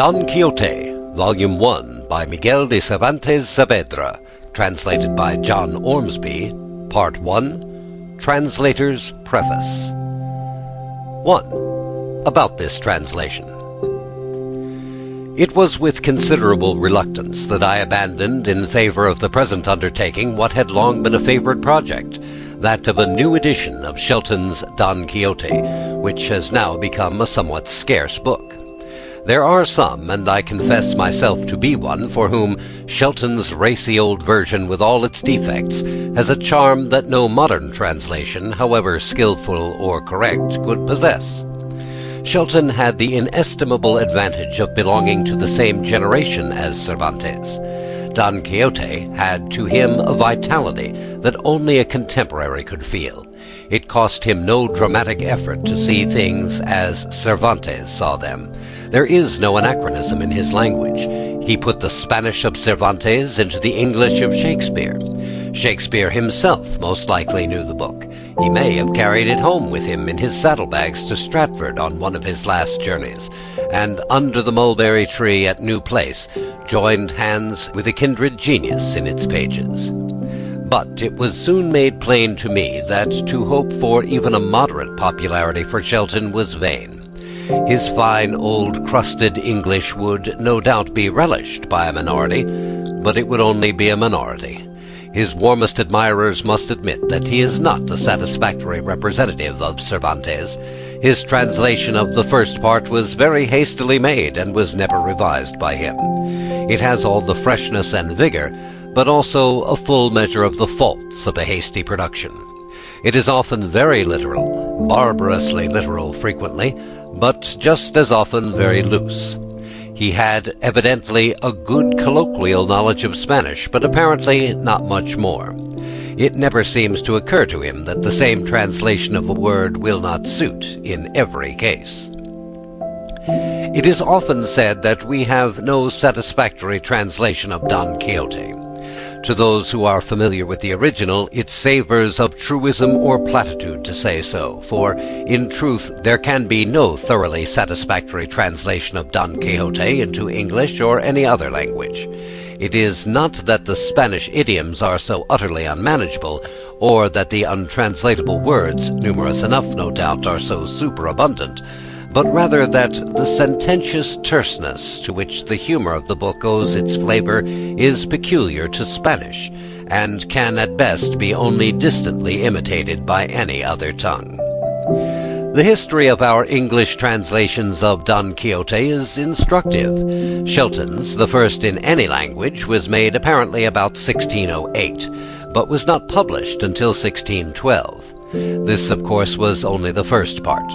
Don Quixote, Volume 1, by Miguel de Cervantes Saavedra, translated by John Ormsby, Part 1, Translator's Preface. 1. About this translation. It was with considerable reluctance that I abandoned in favor of the present undertaking what had long been a favorite project, that of a new edition of Shelton's Don Quixote, which has now become a somewhat scarce book. There are some, and I confess myself to be one, for whom Shelton's racy old version with all its defects has a charm that no modern translation, however skillful or correct, could possess. Shelton had the inestimable advantage of belonging to the same generation as Cervantes. Don Quixote had to him a vitality that only a contemporary could feel. It cost him no dramatic effort to see things as Cervantes saw them. There is no anachronism in his language. He put the Spanish of Cervantes into the English of Shakespeare. Shakespeare himself most likely knew the book. He may have carried it home with him in his saddlebags to Stratford on one of his last journeys, and under the mulberry tree at New Place joined hands with a kindred genius in its pages. But it was soon made plain to me that to hope for even a moderate popularity for Shelton was vain. His fine old crusted English would no doubt be relished by a minority, but it would only be a minority. His warmest admirers must admit that he is not a satisfactory representative of Cervantes. His translation of the first part was very hastily made and was never revised by him. It has all the freshness and vigor, but also a full measure of the faults of a hasty production. It is often very literal, barbarously literal frequently, but just as often very loose. He had evidently a good colloquial knowledge of Spanish, but apparently not much more. It never seems to occur to him that the same translation of a word will not suit in every case. It is often said that we have no satisfactory translation of Don Quixote. To those who are familiar with the original, it savors of truism or platitude to say so, for, in truth, there can be no thoroughly satisfactory translation of Don Quixote into English or any other language. It is not that the Spanish idioms are so utterly unmanageable, or that the untranslatable words, numerous enough no doubt, are so superabundant, but rather that the sententious terseness to which the humor of the book owes its flavor is peculiar to Spanish, and can at best be only distantly imitated by any other tongue. The history of our English translations of Don Quixote is instructive. Shelton's, the first in any language, was made apparently about 1608, but was not published until 1612. This, of course, was only the first part.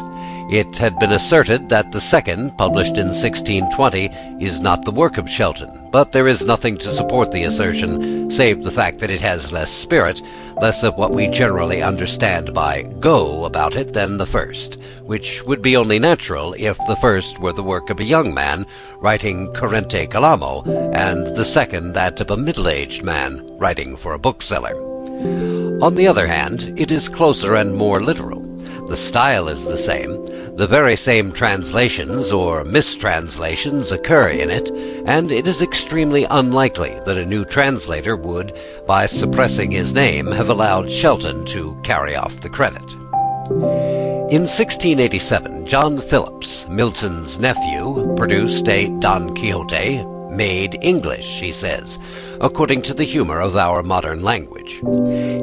It had been asserted that the second, published in 1620, is not the work of Shelton, but there is nothing to support the assertion, save the fact that it has less spirit, less of what we generally understand by go about it than the first, which would be only natural if the first were the work of a young man writing currente calamo, and the second that of a middle-aged man writing for a bookseller. On the other hand, it is closer and more literal. The style is the same. The very same translations or mistranslations occur in it, and it is extremely unlikely that a new translator would, by suppressing his name, have allowed Shelton to carry off the credit. In 1687, John Phillips, Milton's nephew, produced a Don Quixote, made English, he says, according to the humor of our modern language.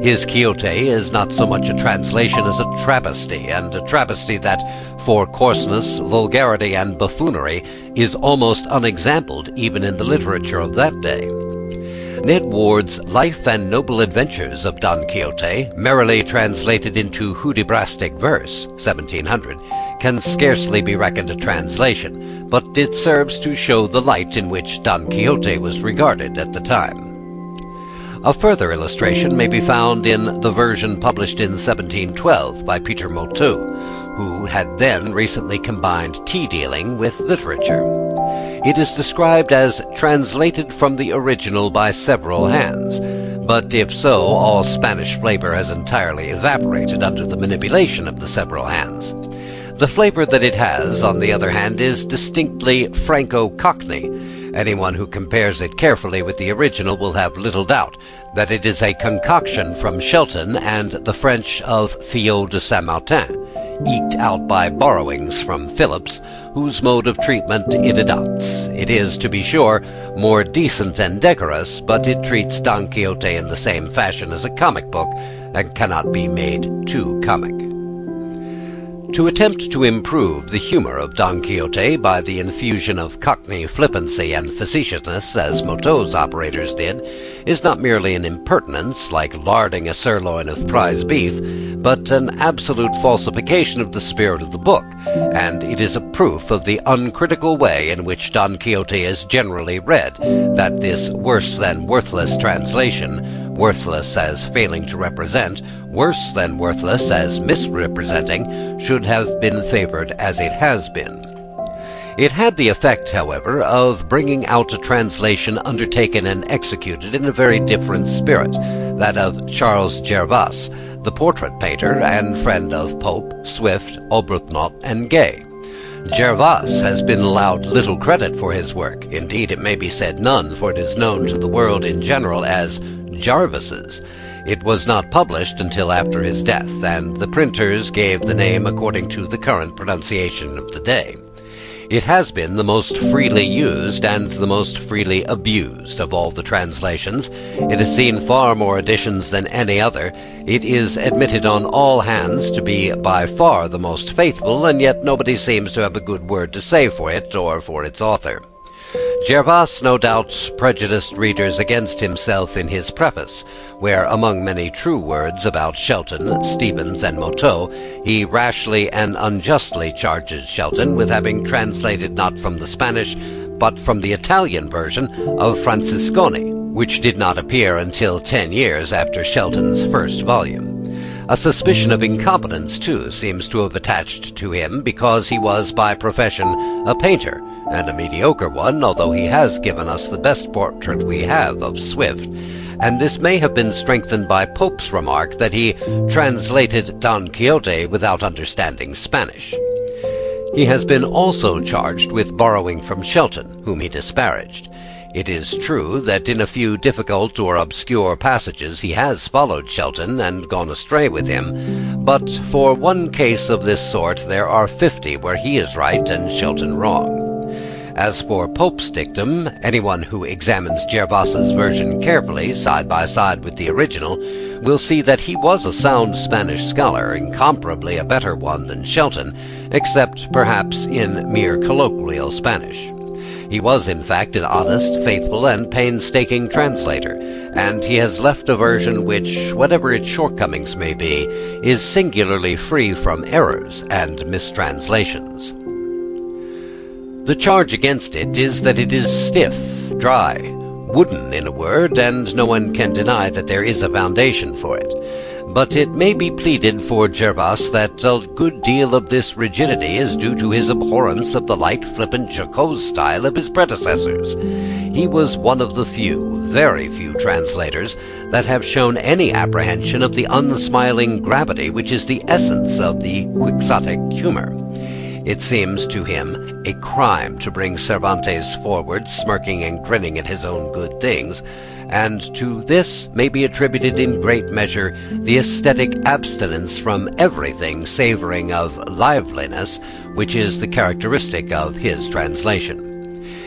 His Quixote is not so much a translation as a travesty, and a travesty that, for coarseness, vulgarity, and buffoonery, is almost unexampled even in the literature of that day. Ned Ward's Life and Noble Adventures of Don Quixote, merrily translated into Hudibrastic verse, 1700, can scarcely be reckoned a translation, but it serves to show the light in which Don Quixote was regarded at the time. A further illustration may be found in the version published in 1712 by Peter Motteux, who had then recently combined tea-dealing with literature. It is described as translated from the original by several hands, but if so, all Spanish flavor has entirely evaporated under the manipulation of the several hands. The flavor that it has, on the other hand, is distinctly Franco-Cockney. Anyone who compares it carefully with the original will have little doubt that it is a concoction from Shelton and the French of Fillot de Saint-Martin, eked out by borrowings from Phillips, whose mode of treatment it adopts. It is, to be sure, more decent and decorous, but it treats Don Quixote in the same fashion as a comic book and cannot be made too comic. To attempt to improve the humor of Don Quixote by the infusion of Cockney flippancy and facetiousness, as Motteux's operators did, is not merely an impertinence, like larding a sirloin of prize beef, but an absolute falsification of the spirit of the book, and it is a proof of the uncritical way in which Don Quixote is generally read, that this worse-than-worthless translation, worthless as failing to represent, worse than worthless as misrepresenting, should have been favored as it has been. It had the effect, however, of bringing out a translation undertaken and executed in a very different spirit, that of Charles Jervas, the portrait painter and friend of Pope, Swift, Arbuthnot, and Gay. Jervas has been allowed little credit for his work. Indeed, it may be said none, for it is known to the world in general as Jarvis's. It was not published until after his death, and the printers gave the name according to the current pronunciation of the day. It has been the most freely used and the most freely abused of all the translations. It has seen far more editions than any other. It is admitted on all hands to be by far the most faithful, and yet nobody seems to have a good word to say for it or for its author. Jervas no doubt prejudiced readers against himself in his preface, where, among many true words about Shelton, Stevens, and Motteux, he rashly and unjustly charges Shelton with having translated not from the Spanish, but from the Italian version of Francisconi, which did not appear until 10 years after Shelton's first volume. A suspicion of incompetence, too, seems to have attached to him, because he was by profession a painter, and a mediocre one, although he has given us the best portrait we have of Swift, and this may have been strengthened by Pope's remark that he translated Don Quixote without understanding Spanish. He has been also charged with borrowing from Shelton, whom he disparaged. It is true that in a few difficult or obscure passages he has followed Shelton and gone astray with him, but for one case of this sort there are 50 where he is right and Shelton wrong. As for Pope's dictum, anyone who examines Jervas's version carefully, side by side with the original, will see that he was a sound Spanish scholar, incomparably a better one than Shelton, except perhaps in mere colloquial Spanish. He was, in fact, an honest, faithful, and painstaking translator, and he has left a version which, whatever its shortcomings may be, is singularly free from errors and mistranslations. The charge against it is that it is stiff, dry, wooden in a word, and no one can deny that there is a foundation for it. But it may be pleaded for Jervas that a good deal of this rigidity is due to his abhorrence of the light, flippant, jocose style of his predecessors. He was one of the few, very few translators that have shown any apprehension of the unsmiling gravity which is the essence of the Quixotic humor. It seems to him a crime to bring Cervantes forward smirking and grinning at his own good things, and to this may be attributed in great measure the aesthetic abstinence from everything savoring of liveliness, which is the characteristic of his translation.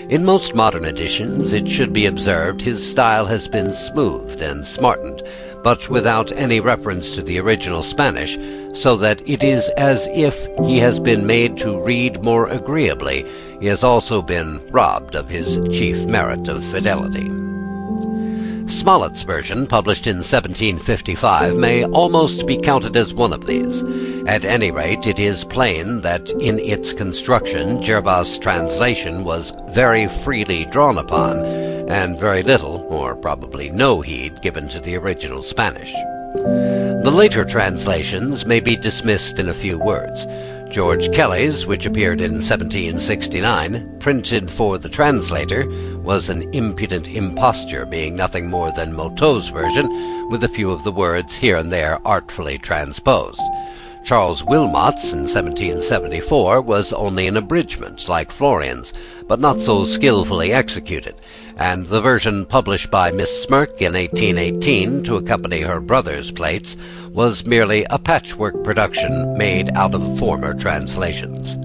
In most modern editions, it should be observed, his style has been smoothed and smartened, but without any reference to the original Spanish, so that it is as if he has been made to read more agreeably. He has also been robbed of his chief merit of fidelity. Smollett's version, published in 1755, may almost be counted as one of these. At any rate, it is plain that in its construction Jervas' translation was very freely drawn upon, and very little, or probably no heed given to the original Spanish. The later translations may be dismissed in a few words. George Kelly's, which appeared in 1769, printed for the translator, was an impudent imposture, being nothing more than Motteux's version, with a few of the words here and there artfully transposed. Charles Wilmot's in 1774 was only an abridgment, like Florian's, but not so skillfully executed, and the version published by Miss Smirke in 1818 to accompany her brother's plates was merely a patchwork production made out of former translations.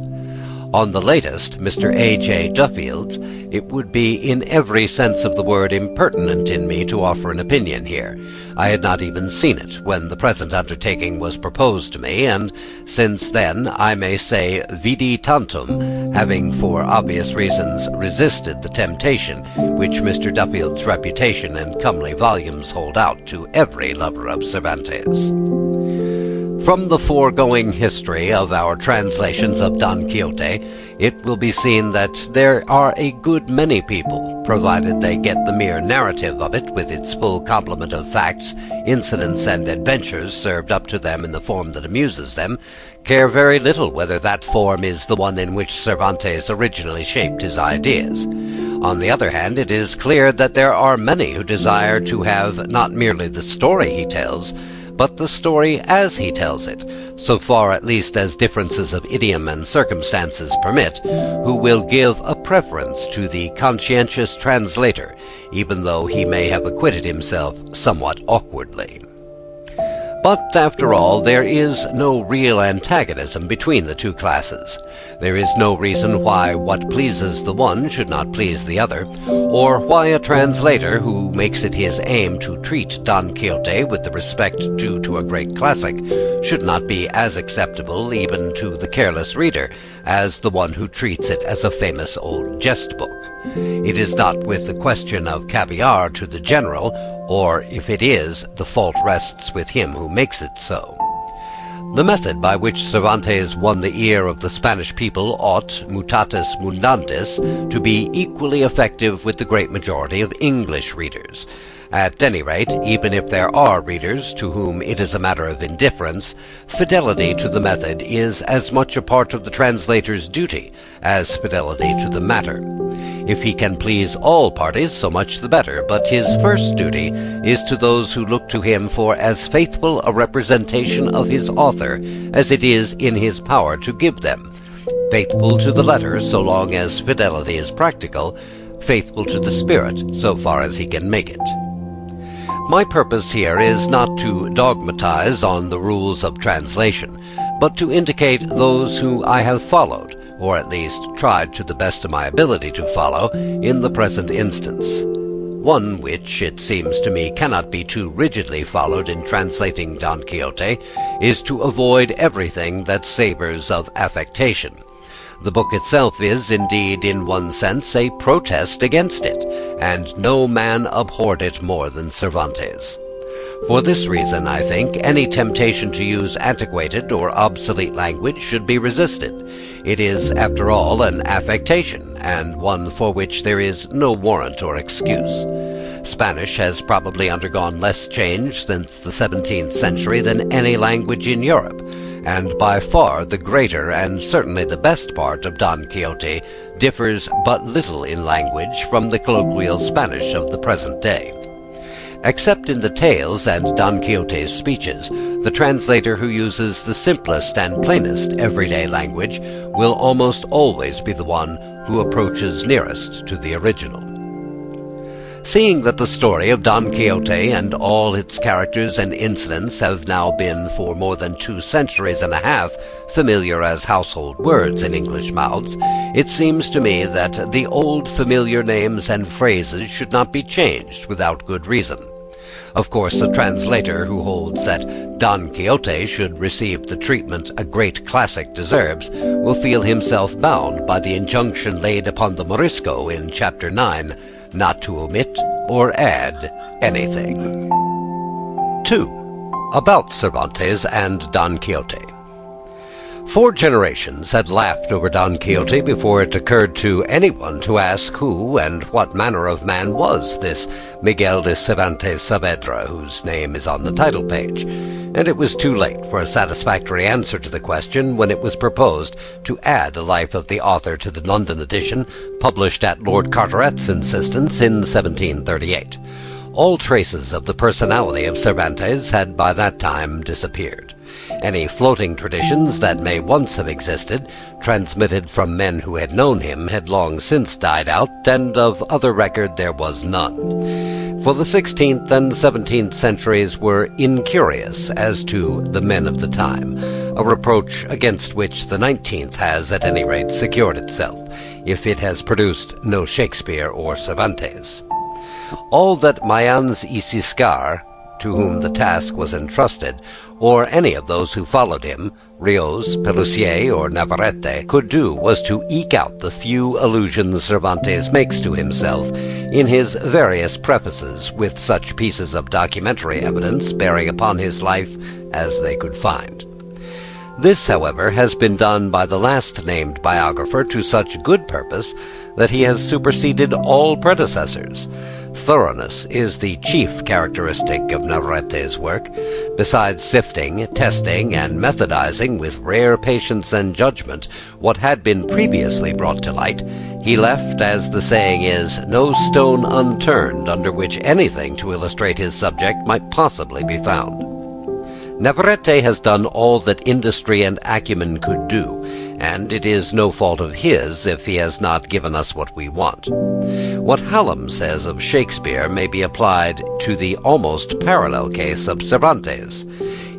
On the latest, Mr. A.J. Duffield's, it would be in every sense of the word impertinent in me to offer an opinion here. I had not even seen it when the present undertaking was proposed to me, and since then I may say vidi tantum, having for obvious reasons resisted the temptation which Mr. Duffield's reputation and comely volumes hold out to every lover of Cervantes. From the foregoing history of our translations of Don Quixote, it will be seen that there are a good many people, provided they get the mere narrative of it with its full complement of facts, incidents, and adventures served up to them in the form that amuses them, care very little whether that form is the one in which Cervantes originally shaped his ideas. On the other hand, it is clear that there are many who desire to have not merely the story he tells, but the story as he tells it, so far at least as differences of idiom and circumstances permit, who will give a preference to the conscientious translator, even though he may have acquitted himself somewhat awkwardly. But, after all, there is no real antagonism between the two classes. There is no reason why what pleases the one should not please the other, or why a translator who makes it his aim to treat Don Quixote with the respect due to a great classic should not be as acceptable even to the careless reader as the one who treats it as a famous old jest book. It is not with the question of caviar to the general, or if it is, the fault rests with him who makes it so. The method by which Cervantes won the ear of the Spanish people ought, mutatis mundandis, to be equally effective with the great majority of English readers. At any rate, even if there are readers to whom it is a matter of indifference, fidelity to the method is as much a part of the translator's duty as fidelity to the matter. If he can please all parties, so much the better, but his first duty is to those who look to him for as faithful a representation of his author as it is in his power to give them. Faithful to the letter, so long as fidelity is practical; faithful to the spirit, so far as he can make it. My purpose here is not to dogmatize on the rules of translation, but to indicate those who I have followed, or at least tried to the best of my ability to follow, in the present instance. One which, it seems to me, cannot be too rigidly followed in translating Don Quixote is to avoid everything that savours of affectation. The book itself is, indeed, in one sense, a protest against it, and no man abhorred it more than Cervantes. For this reason, I think, any temptation to use antiquated or obsolete language should be resisted. It is, after all, an affectation, and one for which there is no warrant or excuse. Spanish has probably undergone less change since the 17th century than any language in Europe, and by far the greater and certainly the best part of Don Quixote differs but little in language from the colloquial Spanish of the present day. Except in the tales and Don Quixote's speeches, the translator who uses the simplest and plainest everyday language will almost always be the one who approaches nearest to the original. Seeing that the story of Don Quixote and all its characters and incidents have now been for more than 2 centuries and a half familiar as household words in English mouths, it seems to me that the old familiar names and phrases should not be changed without good reason. Of course, a translator who holds that Don Quixote should receive the treatment a great classic deserves will feel himself bound by the injunction laid upon the Morisco in Chapter 9, not to omit or add anything. 2. About Cervantes and Don Quixote. 4 generations had laughed over Don Quixote before it occurred to anyone to ask who and what manner of man was this Miguel de Cervantes Saavedra, whose name is on the title page, and it was too late for a satisfactory answer to the question when it was proposed to add a life of the author to the London edition, published at Lord Carteret's insistence in 1738. All traces of the personality of Cervantes had by that time disappeared. Any floating traditions that may once have existed, transmitted from men who had known him, had long since died out, and of other record there was none. For the 16th and 17th centuries were incurious as to the men of the time, a reproach against which the 19th has at any rate secured itself, if it has produced no Shakespeare or Cervantes. All that Mayans y Ciscar, to whom the task was entrusted, or any of those who followed him, Rios, Pelusier, or Navarrete, could do was to eke out the few allusions Cervantes makes to himself in his various prefaces, with such pieces of documentary evidence bearing upon his life as they could find. This, however, has been done by the last-named biographer to such good purpose that he has superseded all predecessors. Thoroughness is the chief characteristic of Navarrete's work. Besides sifting, testing, and methodizing with rare patience and judgment what had been previously brought to light, he left, as the saying is, no stone unturned under which anything to illustrate his subject might possibly be found. Navarrete has done all that industry and acumen could do, and it is no fault of his if he has not given us what we want. What Hallam says of Shakespeare may be applied to the almost parallel case of Cervantes.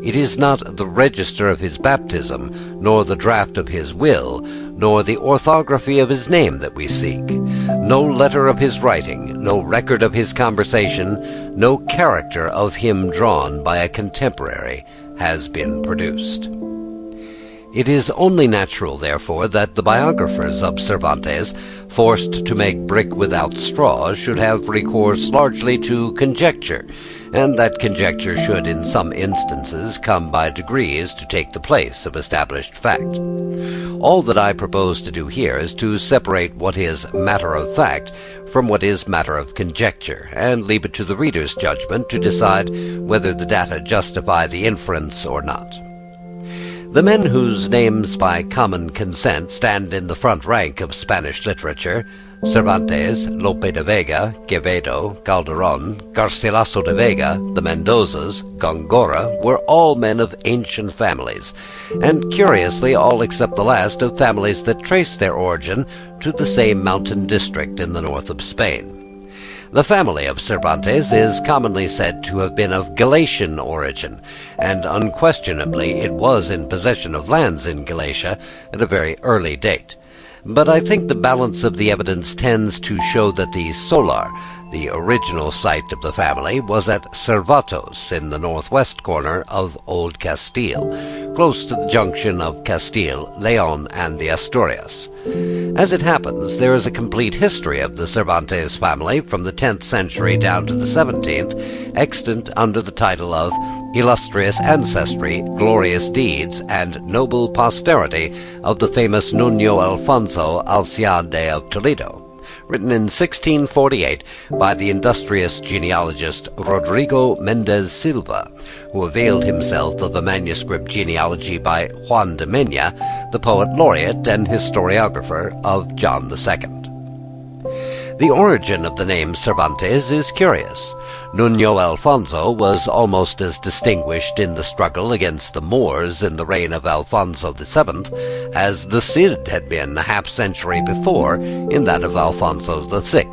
It is not the register of his baptism, nor the draft of his will, nor the orthography of his name that we seek. No letter of his writing, no record of his conversation, no character of him drawn by a contemporary has been produced. It is only natural, therefore, that the biographers of Cervantes, forced to make brick without straw, should have recourse largely to conjecture, and that conjecture should in some instances come by degrees to take the place of established fact. All that I propose to do here is to separate what is matter of fact from what is matter of conjecture, and leave it to the reader's judgment to decide whether the data justify the inference or not. The men whose names by common consent stand in the front rank of Spanish literature, Cervantes, Lope de Vega, Quevedo, Calderon, Garcilaso de Vega, the Mendozas, Góngora, were all men of ancient families, and curiously all except the last of families that trace their origin to the same mountain district in the north of Spain. The family of Cervantes is commonly said to have been of Galician origin, and unquestionably it was in possession of lands in Galicia at a very early date. But I think the balance of the evidence tends to show that the Solar, the original site of the family, was at Cervatos, in the northwest corner of Old Castile, close to the junction of Castile, Leon, and the Asturias. As it happens, there is a complete history of the Cervantes family from the 10th century down to the 17th, extant under the title of Illustrious Ancestry, Glorious Deeds, and Noble Posterity of the famous Nuño Alfonso Alciade of Toledo, written in 1648 by the industrious genealogist Rodrigo Mendez Silva, who availed himself of a manuscript genealogy by Juan de Mena, the poet laureate and historiographer of John II. The origin of the name Cervantes is curious. Nuño Alfonso was almost as distinguished in the struggle against the Moors in the reign of Alfonso VII as the Cid had been a half-century before in that of Alfonso VI,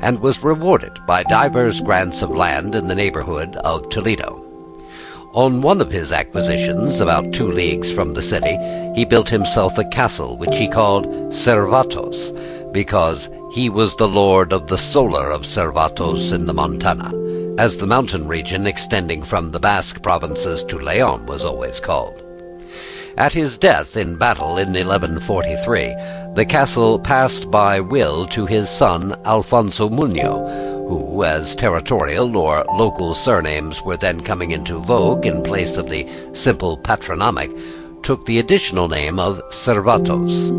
and was rewarded by divers grants of land in the neighborhood of Toledo. On one of his acquisitions, about 2 leagues from the city, he built himself a castle which he called Cervatos, because he was the lord of the Solar of Cervatos in the Montana, as the mountain region extending from the Basque provinces to Leon was always called. At his death in battle in 1143, the castle passed by will to his son Alfonso Muño, who, as territorial or local surnames were then coming into vogue in place of the simple patronymic, took the additional name of Cervatos.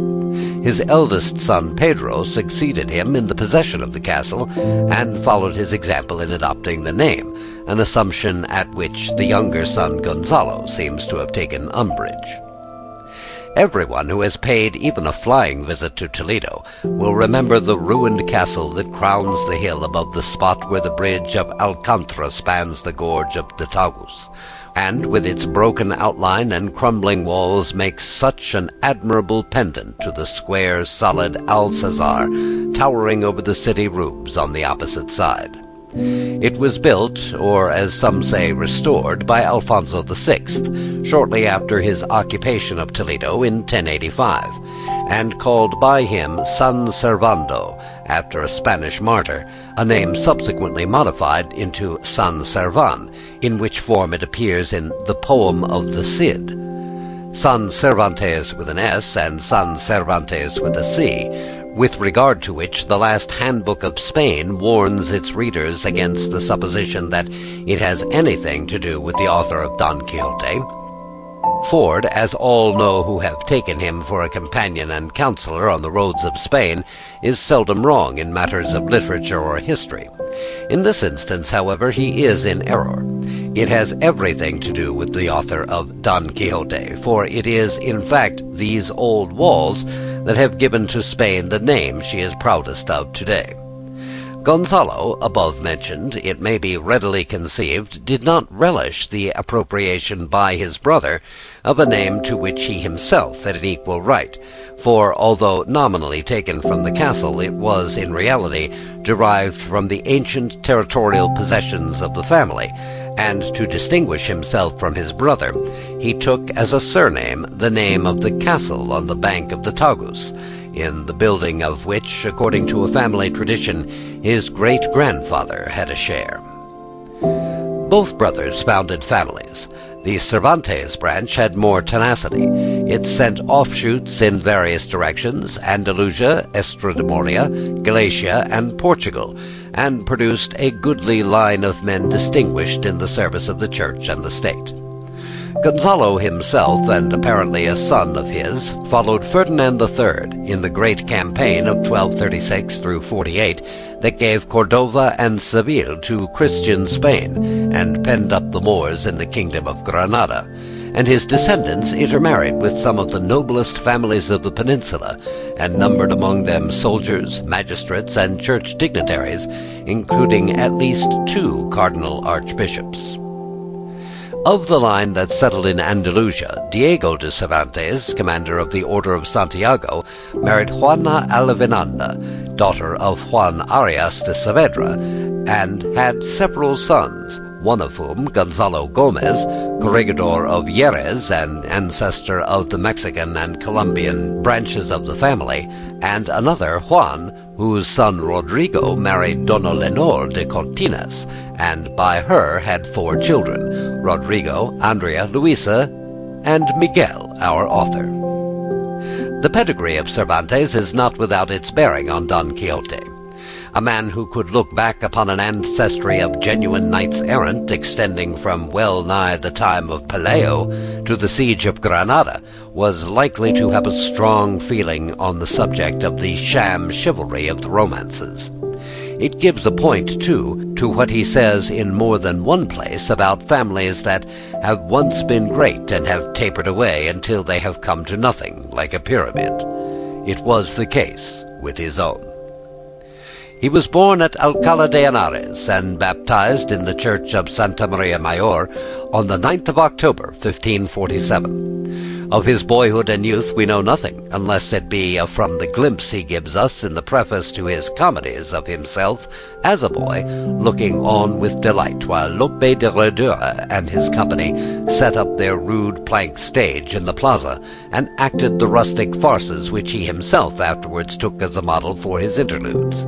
His eldest son Pedro succeeded him in the possession of the castle, and followed his example in adopting the name, an assumption at which the younger son Gonzalo seems to have taken umbrage. Everyone who has paid even a flying visit to Toledo will remember the ruined castle that crowns the hill above the spot where the bridge of Alcantara spans the gorge of the Tagus, and with its broken outline and crumbling walls makes such an admirable pendant to the square, solid Alcazar towering over the city roofs on the opposite side. It was built, or as some say restored, by Alfonso VI, shortly after his occupation of Toledo in 1085, and called by him San Servando, after a Spanish martyr, a name subsequently modified into San Servan, in which form it appears in the Poem of the Cid. San Cervantes with an S and San Cervantes with a C, with regard to which the last handbook of Spain warns its readers against the supposition that it has anything to do with the author of Don Quixote. Ford, as all know who have taken him for a companion and counselor on the roads of Spain, is seldom wrong in matters of literature or history. In this instance, however, he is in error. It has everything to do with the author of Don Quixote, for it is, in fact, these old walls that have given to Spain the name she is proudest of today. Gonzalo, above mentioned, it may be readily conceived, did not relish the appropriation by his brother of a name to which he himself had an equal right, for although nominally taken from the castle, it was in reality derived from the ancient territorial possessions of the family, and to distinguish himself from his brother, he took as a surname the name of the castle on the bank of the Tagus, in the building of which, according to a family tradition, his great-grandfather had a share. Both brothers founded families. The Cervantes branch had more tenacity. It sent offshoots in various directions, Andalusia, Estremadura, Galicia, and Portugal, and produced a goodly line of men distinguished in the service of the church and the state. Gonzalo himself, and apparently a son of his, followed Ferdinand III in the great campaign of 1236 through 48 that gave Cordova and Seville to Christian Spain and penned up the Moors in the kingdom of Granada, and his descendants intermarried with some of the noblest families of the peninsula, and numbered among them soldiers, magistrates, and church dignitaries, including at least 2 cardinal archbishops. Of the line that settled in Andalusia, Diego de Cervantes, commander of the Order of Santiago, married Juana Alvinanda, daughter of Juan Arias de Saavedra, and had several sons, one of whom, Gonzalo Gomez, corregidor of Jerez and ancestor of the Mexican and Colombian branches of the family, and another, Juan, whose son Rodrigo married Dona Lenor de Cortines, and by her had 4 children, Rodrigo, Andrea, Luisa, and Miguel, our author. The pedigree of Cervantes is not without its bearing on Don Quixote. A man who could look back upon an ancestry of genuine knights-errant extending from well nigh the time of Pelayo to the siege of Granada was likely to have a strong feeling on the subject of the sham chivalry of the romances. It gives a point, too, to what he says in more than one place about families that have once been great and have tapered away until they have come to nothing, like a pyramid. It was the case with his own. He was born at Alcalá de Henares and baptized in the church of Santa Maria Mayor on the 9th of October, 1547. Of his boyhood and youth we know nothing, unless it be from the glimpse he gives us in the preface to his comedies of himself as a boy, looking on with delight while Lope de Redura and his company set up their rude plank stage in the plaza and acted the rustic farces which he himself afterwards took as a model for his interludes.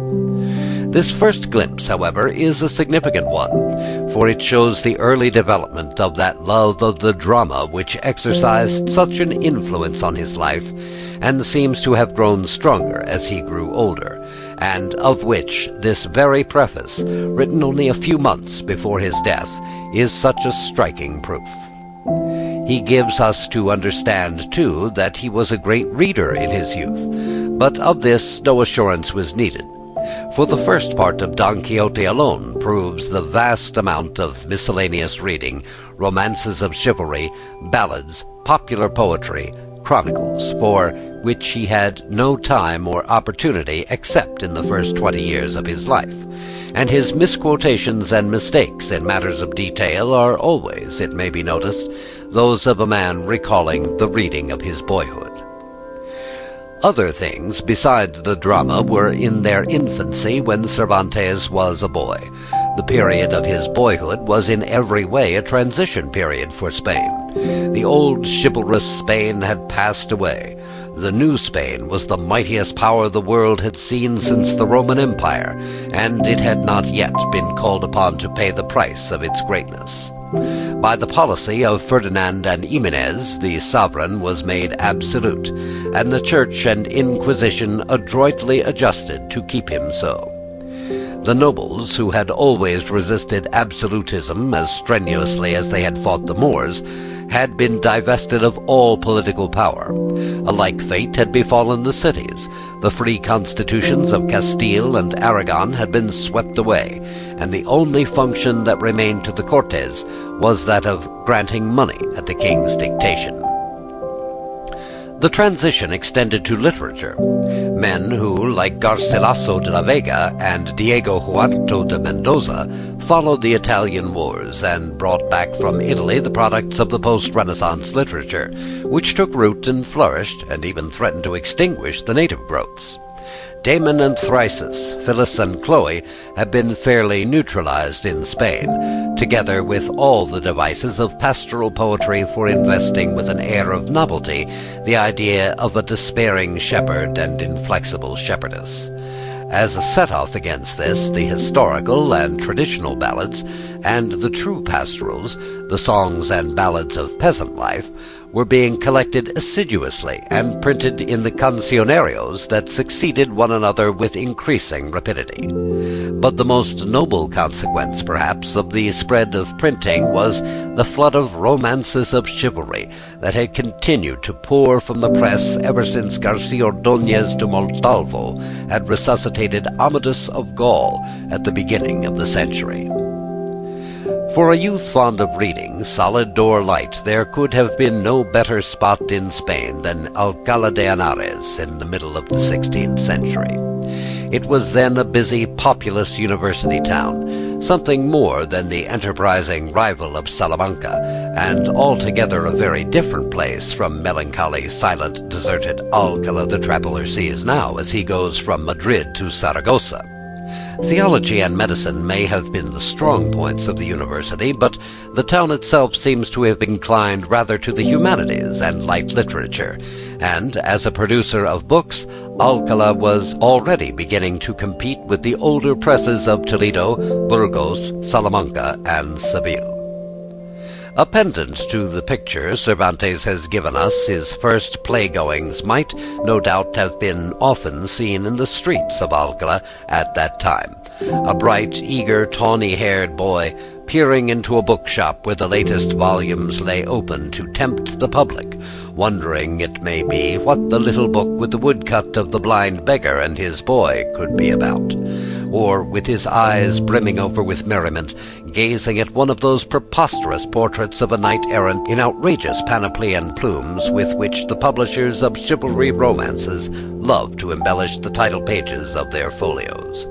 This first glimpse, however, is a significant one, for it shows the early development of that love of the drama which exercised such an influence on his life, and seems to have grown stronger as he grew older, and of which this very preface, written only a few months before his death, is such a striking proof. He gives us to understand, too, that he was a great reader in his youth, but of this no assurance was needed. For the first part of Don Quixote alone proves the vast amount of miscellaneous reading, romances of chivalry, ballads, popular poetry, chronicles, for which he had no time or opportunity except in the first 20 years of his life, and his misquotations and mistakes in matters of detail are always, it may be noticed, those of a man recalling the reading of his boyhood. Other things besides the drama were in their infancy when Cervantes was a boy. The period of his boyhood was in every way a transition period for Spain. The old chivalrous Spain had passed away. The new Spain was the mightiest power the world had seen since the Roman Empire, and it had not yet been called upon to pay the price of its greatness. By the policy of Ferdinand and Ximenes, the sovereign was made absolute, and the Church and Inquisition adroitly adjusted to keep him so. The nobles, who had always resisted absolutism as strenuously as they had fought the Moors, had been divested of all political power. A like fate had befallen the cities. The free constitutions of Castile and Aragon had been swept away, and the only function that remained to the Cortes was that of granting money at the king's dictation. The transition extended to literature. Men who, like Garcilaso de la Vega and Diego Huerto de Mendoza, followed the Italian wars and brought back from Italy the products of the post-Renaissance literature, which took root and flourished and even threatened to extinguish the native growths. Damon and Thyrsis, Phyllis and Chloe have been fairly neutralized in Spain, together with all the devices of pastoral poetry for investing with an air of novelty the idea of a despairing shepherd and inflexible shepherdess. As a set-off against this, the historical and traditional ballads, and the true pastorals, the songs and ballads of peasant life, were being collected assiduously and printed in the cancionarios that succeeded one another with increasing rapidity. But the most noble consequence, perhaps, of the spread of printing was the flood of romances of chivalry that had continued to pour from the press ever since Garcia Ordóñez de Montalvo had resuscitated Amadis of Gaul at the beginning of the century. For a youth fond of reading, solid or light, there could have been no better spot in Spain than Alcalá de Henares in the middle of the 16th century. It was then a busy, populous university town, something more than the enterprising rival of Salamanca, and altogether a very different place from melancholy, silent, deserted Alcalá the traveller sees now as he goes from Madrid to Saragossa. Theology and medicine may have been the strong points of the university, but the town itself seems to have inclined rather to the humanities and light literature, and as a producer of books, Alcalá was already beginning to compete with the older presses of Toledo, Burgos, Salamanca, and Seville. A pendant to the picture Cervantes has given us, his first playgoings might, no doubt, have been often seen in the streets of Alcalá at that time. A bright, eager, tawny-haired boy peering into a bookshop where the latest volumes lay open to tempt the public, wondering, it may be, what the little book with the woodcut of the blind beggar and his boy could be about, or with his eyes brimming over with merriment, gazing at one of those preposterous portraits of a knight-errant in outrageous panoply and plumes with which the publishers of chivalry romances love to embellish the title pages of their folios.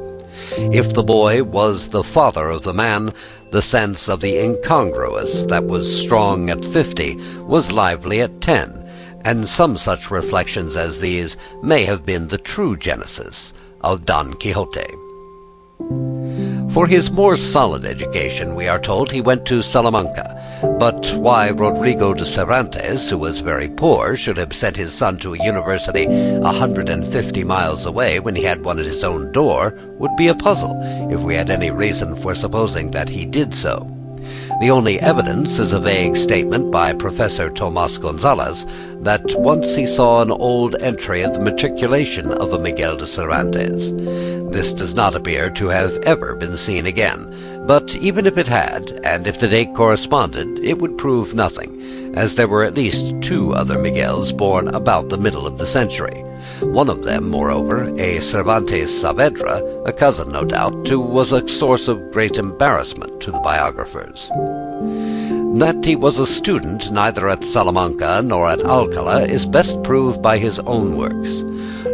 If the boy was the father of the man, the sense of the incongruous that was strong at 50 was lively at 10, and some such reflections as these may have been the true genesis of Don Quixote. For his more solid education, we are told, he went to Salamanca. But why Rodrigo de Cervantes, who was very poor, should have sent his son to a university 150 miles away when he had one at his own door would be a puzzle, if we had any reason for supposing that he did so. The only evidence is a vague statement by Professor Tomas Gonzalez that once he saw an old entry of the matriculation of a Miguel de Cervantes. This does not appear to have ever been seen again, but even if it had, and if the date corresponded, it would prove nothing, as there were at least 2 other Miguels born about the middle of the century. One of them, moreover, a Cervantes Saavedra, a cousin no doubt, who was a source of great embarrassment to the biographers. That he was a student neither at Salamanca nor at Alcala is best proved by his own works.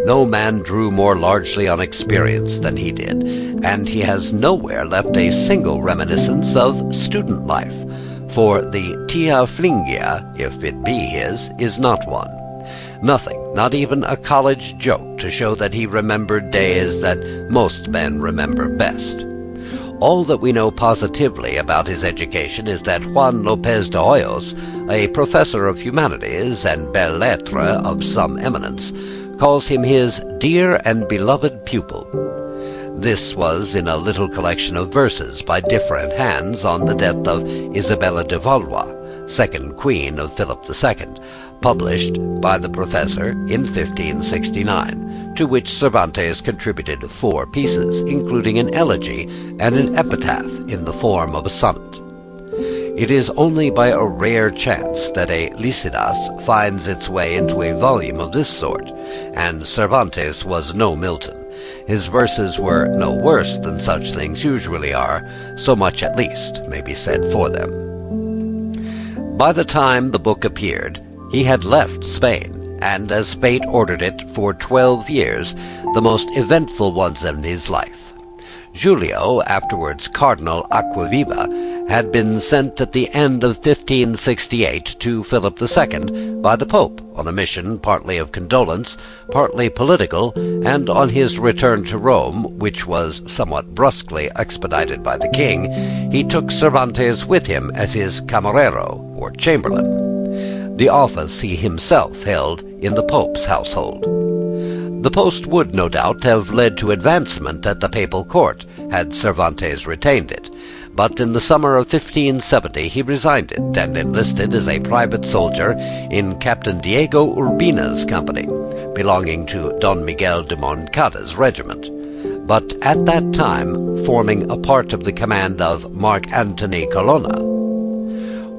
No man drew more largely on experience than he did, and he has nowhere left a single reminiscence of student life, for the Tia Flingia, if it be his, is not one. Nothing, not even a college joke, to show that he remembered days that most men remember best. All that we know positively about his education is that Juan Lopez de Hoyos, a professor of humanities and belles lettres of some eminence, calls him his dear and beloved pupil. This was in a little collection of verses by different hands on the death of Isabella de Valois, second queen of Philip II, published by the professor in 1569, to which Cervantes contributed 4 pieces, including an elegy and an epitaph in the form of a sonnet. It is only by a rare chance that a Lycidas finds its way into a volume of this sort, and Cervantes was no Milton. His verses were no worse than such things usually are, so much at least may be said for them. By the time the book appeared, he had left Spain, and as fate ordered it, for 12 years, the most eventful ones in his life. Julio, afterwards Cardinal Acquaviva, had been sent at the end of 1568 to Philip II by the Pope on a mission partly of condolence, partly political, and on his return to Rome, which was somewhat brusquely expedited by the king, he took Cervantes with him as his camarero, or chamberlain, the office he himself held in the Pope's household. The post would, no doubt, have led to advancement at the papal court, had Cervantes retained it, but in the summer of 1570 he resigned it and enlisted as a private soldier in Captain Diego Urbina's company, belonging to Don Miguel de Moncada's regiment, but at that time forming a part of the command of Mark Antony Colonna.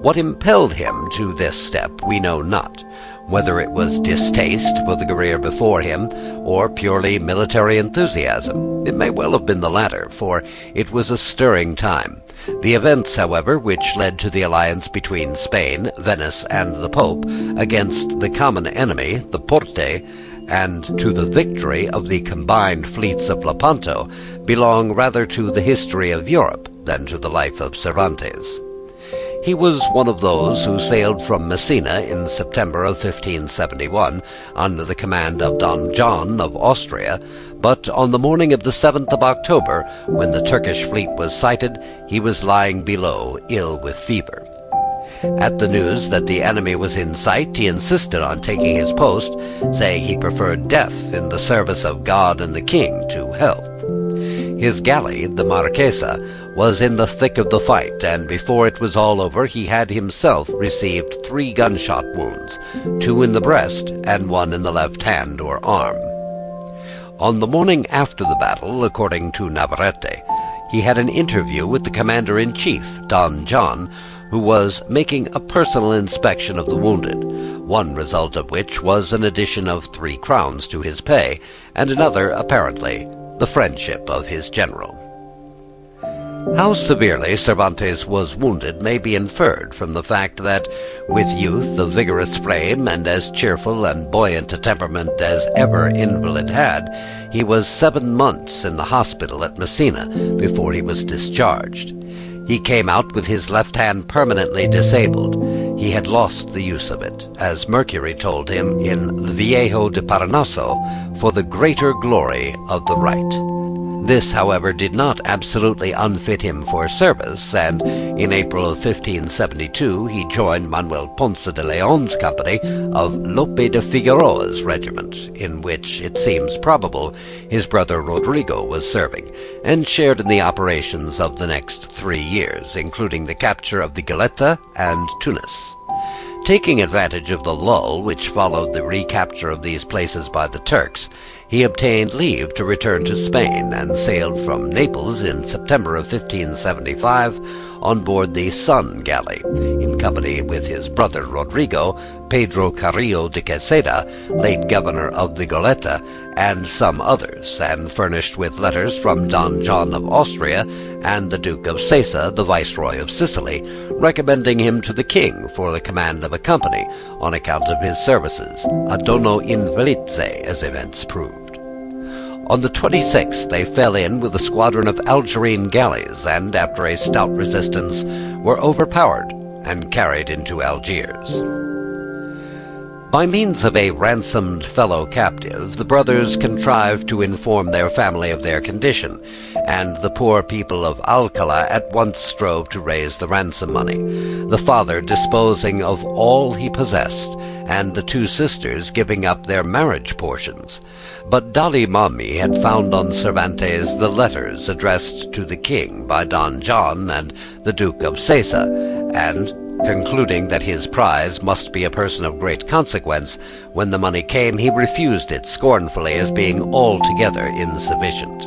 What impelled him to this step we know not, whether it was distaste for the career before him, or purely military enthusiasm. It may well have been the latter, for it was a stirring time. The events, however, which led to the alliance between Spain, Venice, and the Pope against the common enemy, the Porte, and to the victory of the combined fleets of Lepanto, belong rather to the history of Europe than to the life of Cervantes. He was one of those who sailed from Messina in September of 1571 under the command of Don John of Austria, but on the morning of the 7th of October, when the Turkish fleet was sighted, he was lying below, ill with fever. At the news that the enemy was in sight, he insisted on taking his post, saying he preferred death in the service of God and the king to health. His galley, the Marquesa, was in the thick of the fight, and before it was all over he had himself received 3 gunshot wounds, 2 in the breast and 1 in the left hand or arm. On the morning after the battle, according to Navarrete, he had an interview with the commander-in-chief, Don John, who was making a personal inspection of the wounded, one result of which was an addition of 3 crowns to his pay, and another, apparently, the friendship of his general. How severely Cervantes was wounded may be inferred from the fact that, with youth, a vigorous frame, and as cheerful and buoyant a temperament as ever invalid had, he was 7 months in the hospital at Messina before he was discharged. He came out with his left hand permanently disabled. He had lost the use of it, as Mercury told him in the Viejo de Parnaso, for the greater glory of the right. This, however, did not absolutely unfit him for service, and in April of 1572 he joined Manuel Ponce de Leon's company of Lope de Figueroa's regiment, in which, it seems probable, his brother Rodrigo was serving, and shared in the operations of the next 3 years, including the capture of the Goleta and Tunis. Taking advantage of the lull which followed the recapture of these places by the Turks, he obtained leave to return to Spain and sailed from Naples in September of 1575 on board the Sun galley, in company with his brother Rodrigo, Pedro Carrillo de Quesada, late governor of the Goleta, and some others, and furnished with letters from Don John of Austria and the Duke of Sesa, the Viceroy of Sicily, recommending him to the king for the command of a company on account of his services, a dono infelizze, as events proved. On the 26th they fell in with a squadron of Algerine galleys, and after a stout resistance were overpowered and carried into Algiers. By means of a ransomed fellow captive, the brothers contrived to inform their family of their condition, and the poor people of Alcala at once strove to raise the ransom money, the father disposing of all he possessed, and the two sisters giving up their marriage portions. But Dali Mami had found on Cervantes the letters addressed to the king by Don John and the Duke of Sesa, and, concluding that his prize must be a person of great consequence, when the money came he refused it scornfully as being altogether insufficient.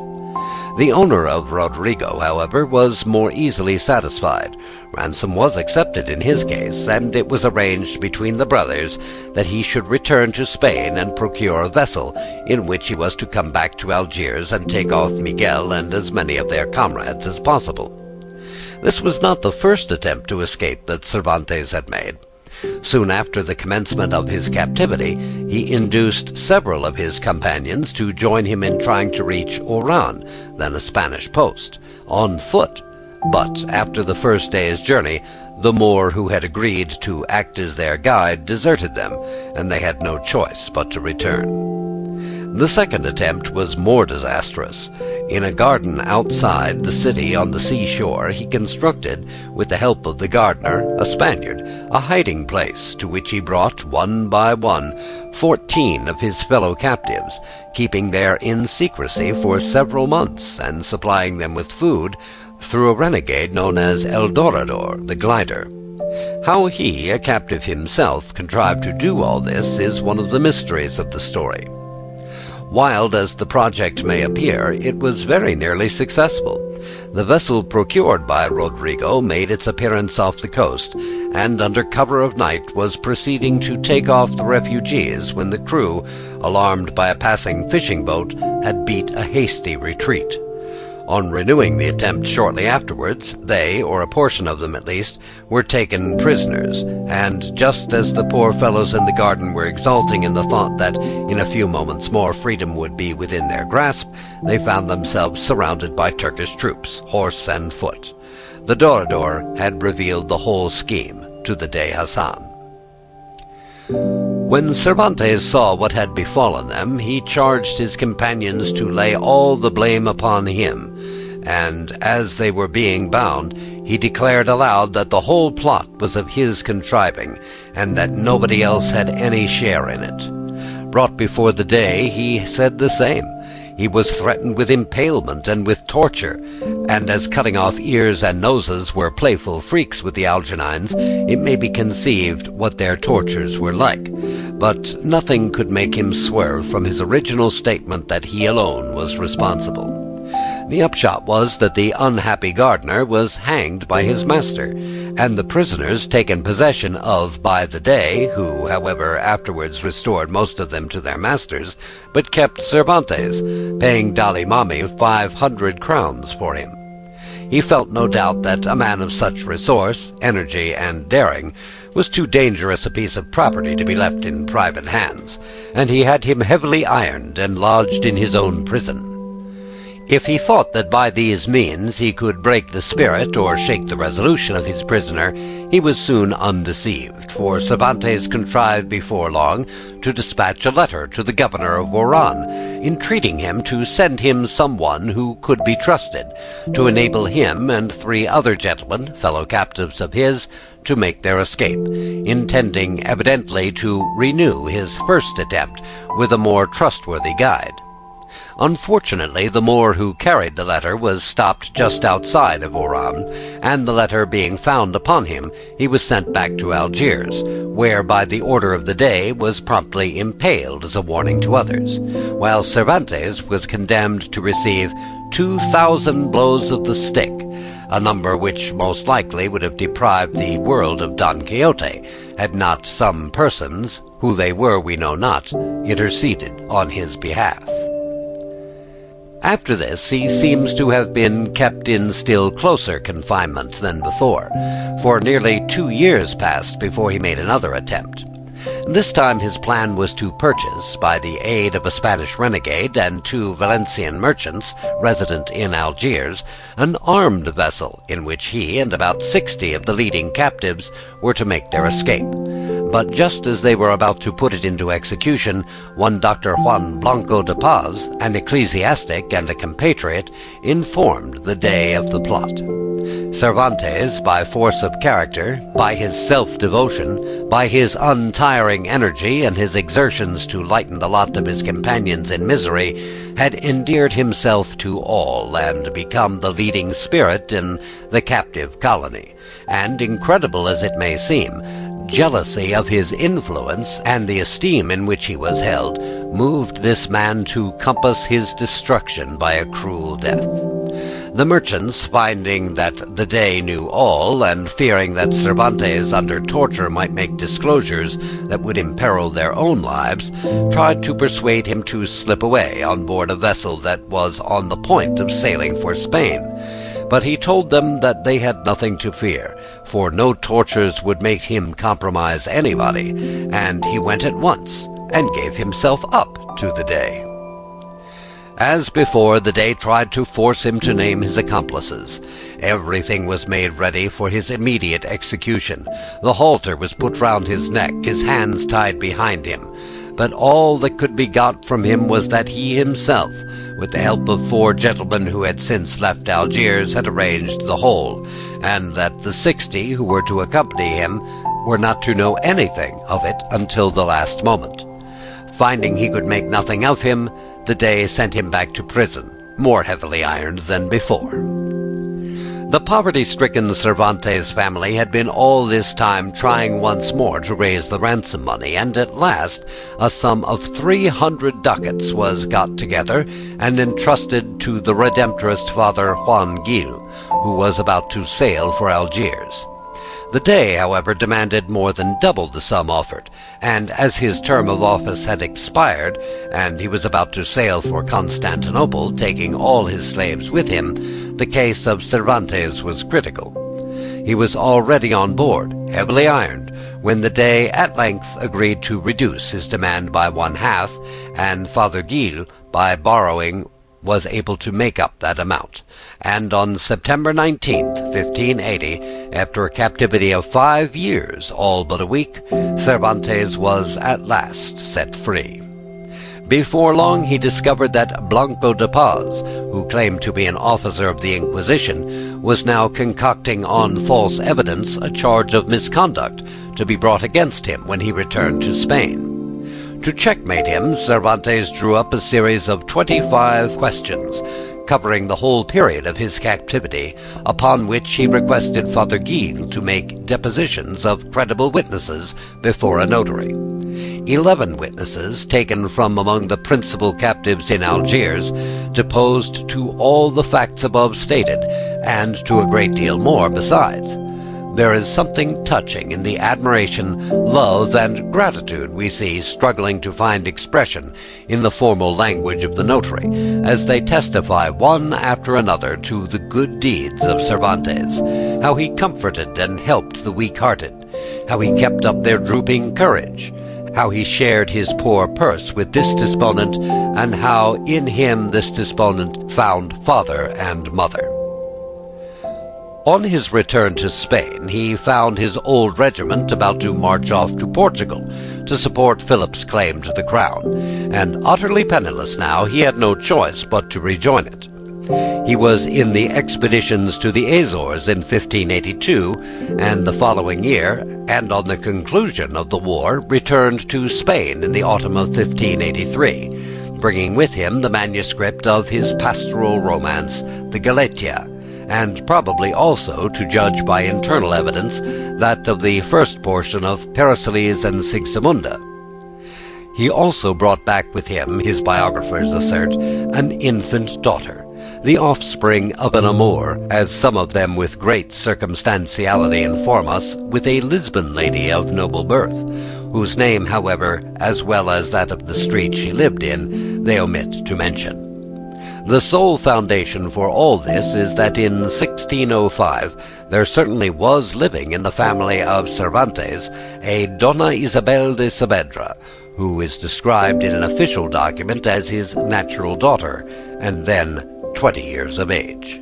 The owner of Rodrigo, however, was more easily satisfied. Ransom was accepted in his case, and it was arranged between the brothers that he should return to Spain and procure a vessel in which he was to come back to Algiers and take off Miguel and as many of their comrades as possible. This was not the first attempt to escape that Cervantes had made. Soon after the commencement of his captivity, he induced several of his companions to join him in trying to reach Oran, then a Spanish post, on foot. But after the first day's journey, the Moor who had agreed to act as their guide deserted them, and they had no choice but to return. The second attempt was more disastrous. In a garden outside the city on the seashore he constructed, with the help of the gardener, a Spaniard, a hiding place to which he brought, one by one, 14 of his fellow captives, keeping there in secrecy for several months, and supplying them with food through a renegade known as El Dorador, the glider. How he, a captive himself, contrived to do all this is one of the mysteries of the story. Wild as the project may appear, it was very nearly successful. The vessel procured by Rodrigo made its appearance off the coast, and under cover of night was proceeding to take off the refugees when the crew, alarmed by a passing fishing boat, had beat a hasty retreat. On renewing the attempt shortly afterwards, they, or a portion of them at least, were taken prisoners, and just as the poor fellows in the garden were exulting in the thought that in a few moments more freedom would be within their grasp, they found themselves surrounded by Turkish troops, horse and foot. The Dorador had revealed the whole scheme to the Dey Hassan. When Cervantes saw what had befallen them, he charged his companions to lay all the blame upon him, and as they were being bound, he declared aloud that the whole plot was of his contriving, and that nobody else had any share in it. Brought before the Dey, he said the same. He was threatened with impalement and with torture, and as cutting off ears and noses were playful freaks with the Algerines, it may be conceived what their tortures were like. But nothing could make him swerve from his original statement that he alone was responsible. The upshot was that the unhappy gardener was hanged by his master, and the prisoners taken possession of by the Dey, who, however, afterwards restored most of them to their masters, but kept Cervantes, paying Dali Mami 500 crowns for him. He felt no doubt that a man of such resource, energy, and daring was too dangerous a piece of property to be left in private hands, and he had him heavily ironed and lodged in his own prison. If he thought that by these means he could break the spirit or shake the resolution of his prisoner, he was soon undeceived, for Cervantes contrived before long to dispatch a letter to the governor of Oran, entreating him to send him someone who could be trusted, to enable him and 3 other gentlemen, fellow captives of his, to make their escape, intending evidently to renew his first attempt with a more trustworthy guide. Unfortunately, the Moor who carried the letter was stopped just outside of Oran, and the letter being found upon him, he was sent back to Algiers, where by the order of the Dey was promptly impaled as a warning to others, while Cervantes was condemned to receive 2,000 blows of the stick, a number which most likely would have deprived the world of Don Quixote, had not some persons, who they were we know not, interceded on his behalf. After this, he seems to have been kept in still closer confinement than before, for nearly 2 years passed before he made another attempt. This time his plan was to purchase, by the aid of a Spanish renegade and 2 Valencian merchants resident in Algiers, an armed vessel in which he and about 60 of the leading captives were to make their escape. But just as they were about to put it into execution, one Dr. Juan Blanco de Paz, an ecclesiastic and a compatriot, informed the Dey of the plot. Cervantes, by force of character, by his self-devotion, by his untiring energy and his exertions to lighten the lot of his companions in misery, had endeared himself to all and become the leading spirit in the captive colony. And, incredible as it may seem, jealousy of his influence and the esteem in which he was held moved this man to compass his destruction by a cruel death. The merchants, finding that the Dey knew all, and fearing that Cervantes under torture might make disclosures that would imperil their own lives, tried to persuade him to slip away on board a vessel that was on the point of sailing for Spain. But he told them that they had nothing to fear, for no tortures would make him compromise anybody, and he went at once and gave himself up to the Dey. As before, the Dey tried to force him to name his accomplices. Everything was made ready for his immediate execution. The halter was put round his neck, his hands tied behind him. But all that could be got from him was that he himself, with the help of 4 gentlemen who had since left Algiers, had arranged the whole, and that the 60 who were to accompany him were not to know anything of it until the last moment. Finding he could make nothing of him, the Dey sent him back to prison, more heavily ironed than before. The poverty-stricken Cervantes family had been all this time trying once more to raise the ransom money, and at last a sum of 300 ducats was got together and entrusted to the Redemptorist Father Juan Gil, who was about to sail for Algiers. The Dey, however, demanded more than double the sum offered, and as his term of office had expired, and he was about to sail for Constantinople, taking all his slaves with him, the case of Cervantes was critical. He was already on board, heavily ironed, when the Dey at length agreed to reduce his demand by 1/2, and Father Gil, by borrowing, was able to make up that amount, and on September 19th, 1580, after a captivity of 5 years, all but a week, Cervantes was at last set free. Before long he discovered that Blanco de Paz, who claimed to be an officer of the Inquisition, was now concocting on false evidence a charge of misconduct to be brought against him when he returned to Spain. To checkmate him, Cervantes drew up a series of 25 questions, covering the whole period of his captivity, upon which he requested Father Gil to make depositions of credible witnesses before a notary. 11 witnesses, taken from among the principal captives in Algiers, deposed to all the facts above stated, and to a great deal more besides. There is something touching in the admiration, love, and gratitude we see struggling to find expression in the formal language of the notary, as they testify one after another to the good deeds of Cervantes, how he comforted and helped the weak-hearted, how he kept up their drooping courage, how he shared his poor purse with this disponent, and how in him this disponent found father and mother. On his return to Spain, he found his old regiment about to march off to Portugal to support Philip's claim to the crown, and utterly penniless now, he had no choice but to rejoin it. He was in the expeditions to the Azores in 1582, and the following year, and on the conclusion of the war, returned to Spain in the autumn of 1583, bringing with him the manuscript of his pastoral romance, the Galatea, and probably also, to judge by internal evidence, that of the first portion of Pericles and Sigismunda. He also brought back with him, his biographers assert, an infant daughter, the offspring of an amour, as some of them with great circumstantiality inform us, with a Lisbon lady of noble birth, whose name, however, as well as that of the street she lived in, they omit to mention. The sole foundation for all this is that in 1605 there certainly was living in the family of Cervantes a Donna Isabel de Saavedra, who is described in an official document as his natural daughter, and then 20 years of age.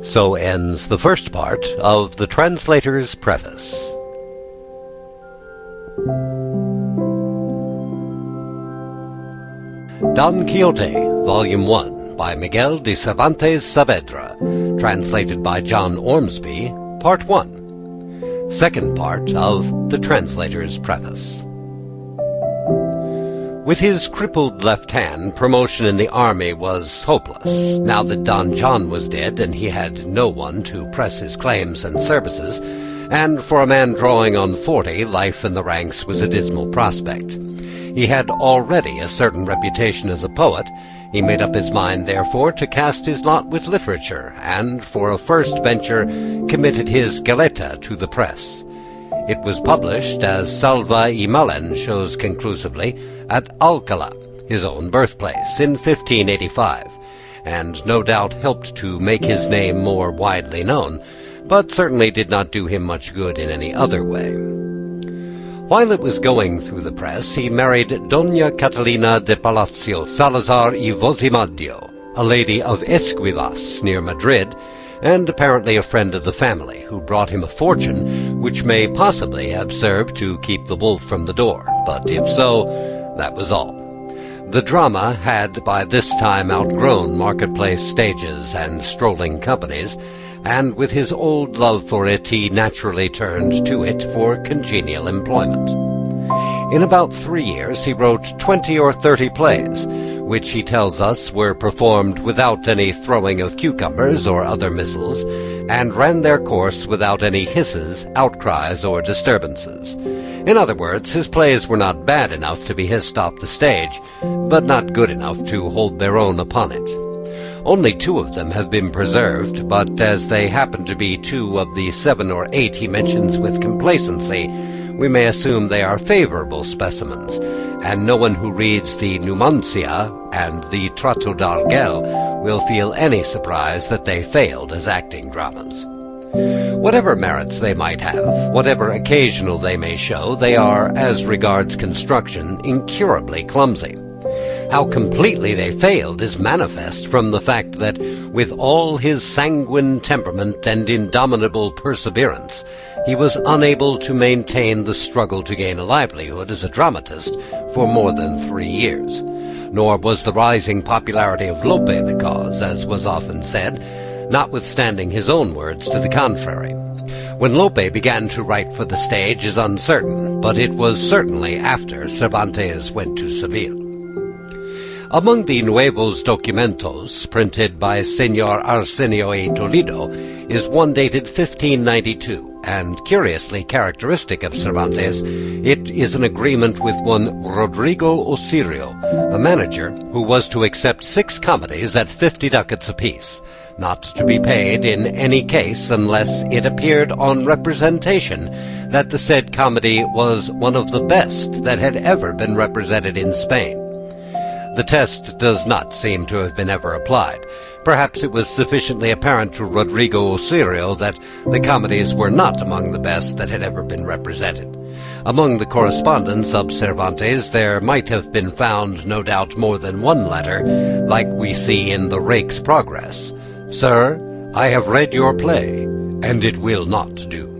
So ends the first part of the translator's preface. Don Quixote, Volume 1, by Miguel de Cervantes Saavedra, translated by John Ormsby, Part 1. Second part of the translator's preface. With his crippled left hand, promotion in the army was hopeless. Now that Don John was dead, and he had no one to press his claims and services, and for a man drawing on 40, life in the ranks was a dismal prospect. He had already a certain reputation as a poet. He made up his mind, therefore, to cast his lot with literature, and, for a first venture, committed his Galeta to the press. It was published, as Salva y Malen shows conclusively, at Alcala, his own birthplace, in 1585, and no doubt helped to make his name more widely known, but certainly did not do him much good in any other way. While it was going through the press, he married Doña Catalina de Palacio Salazar y Vosimadio, a lady of Esquivas, near Madrid, and apparently a friend of the family, who brought him a fortune which may possibly have served to keep the wolf from the door, but if so, that was all. The drama had by this time outgrown marketplace stages and strolling companies, and with his old love for it he naturally turned to it for congenial employment. In about 3 years he wrote 20 or 30 plays, which he tells us were performed without any throwing of cucumbers or other missiles, and ran their course without any hisses, outcries, or disturbances. In other words, his plays were not bad enough to be hissed off the stage, but not good enough to hold their own upon it. Only 2 of them have been preserved, but as they happen to be 2 of the 7 or 8 he mentions with complacency, we may assume they are favorable specimens, and no one who reads the Numancia and the Trato d'Argel will feel any surprise that they failed as acting dramas. Whatever merits they might have, whatever occasional they may show, they are, as regards construction, incurably clumsy. How completely they failed is manifest from the fact that, with all his sanguine temperament and indomitable perseverance, he was unable to maintain the struggle to gain a livelihood as a dramatist for more than 3 years. Nor was the rising popularity of Lope the cause, as was often said, notwithstanding his own words to the contrary. When Lope began to write for the stage is uncertain, but it was certainly after Cervantes went to Seville. Among the Nuevos Documentos, printed by Señor Arsenio y Toledo, is one dated 1592, and curiously characteristic of Cervantes, it is an agreement with one Rodrigo Osirio, a manager who was to accept 6 comedies at 50 ducats apiece, not to be paid in any case unless it appeared on representation that the said comedy was one of the best that had ever been represented in Spain. The test does not seem to have been ever applied. Perhaps it was sufficiently apparent to Rodrigo Osirio that the comedies were not among the best that had ever been represented. Among the correspondence of Cervantes there might have been found, no doubt, more than one letter, like we see in the Rake's Progress. "Sir, I have read your play, and it will not do."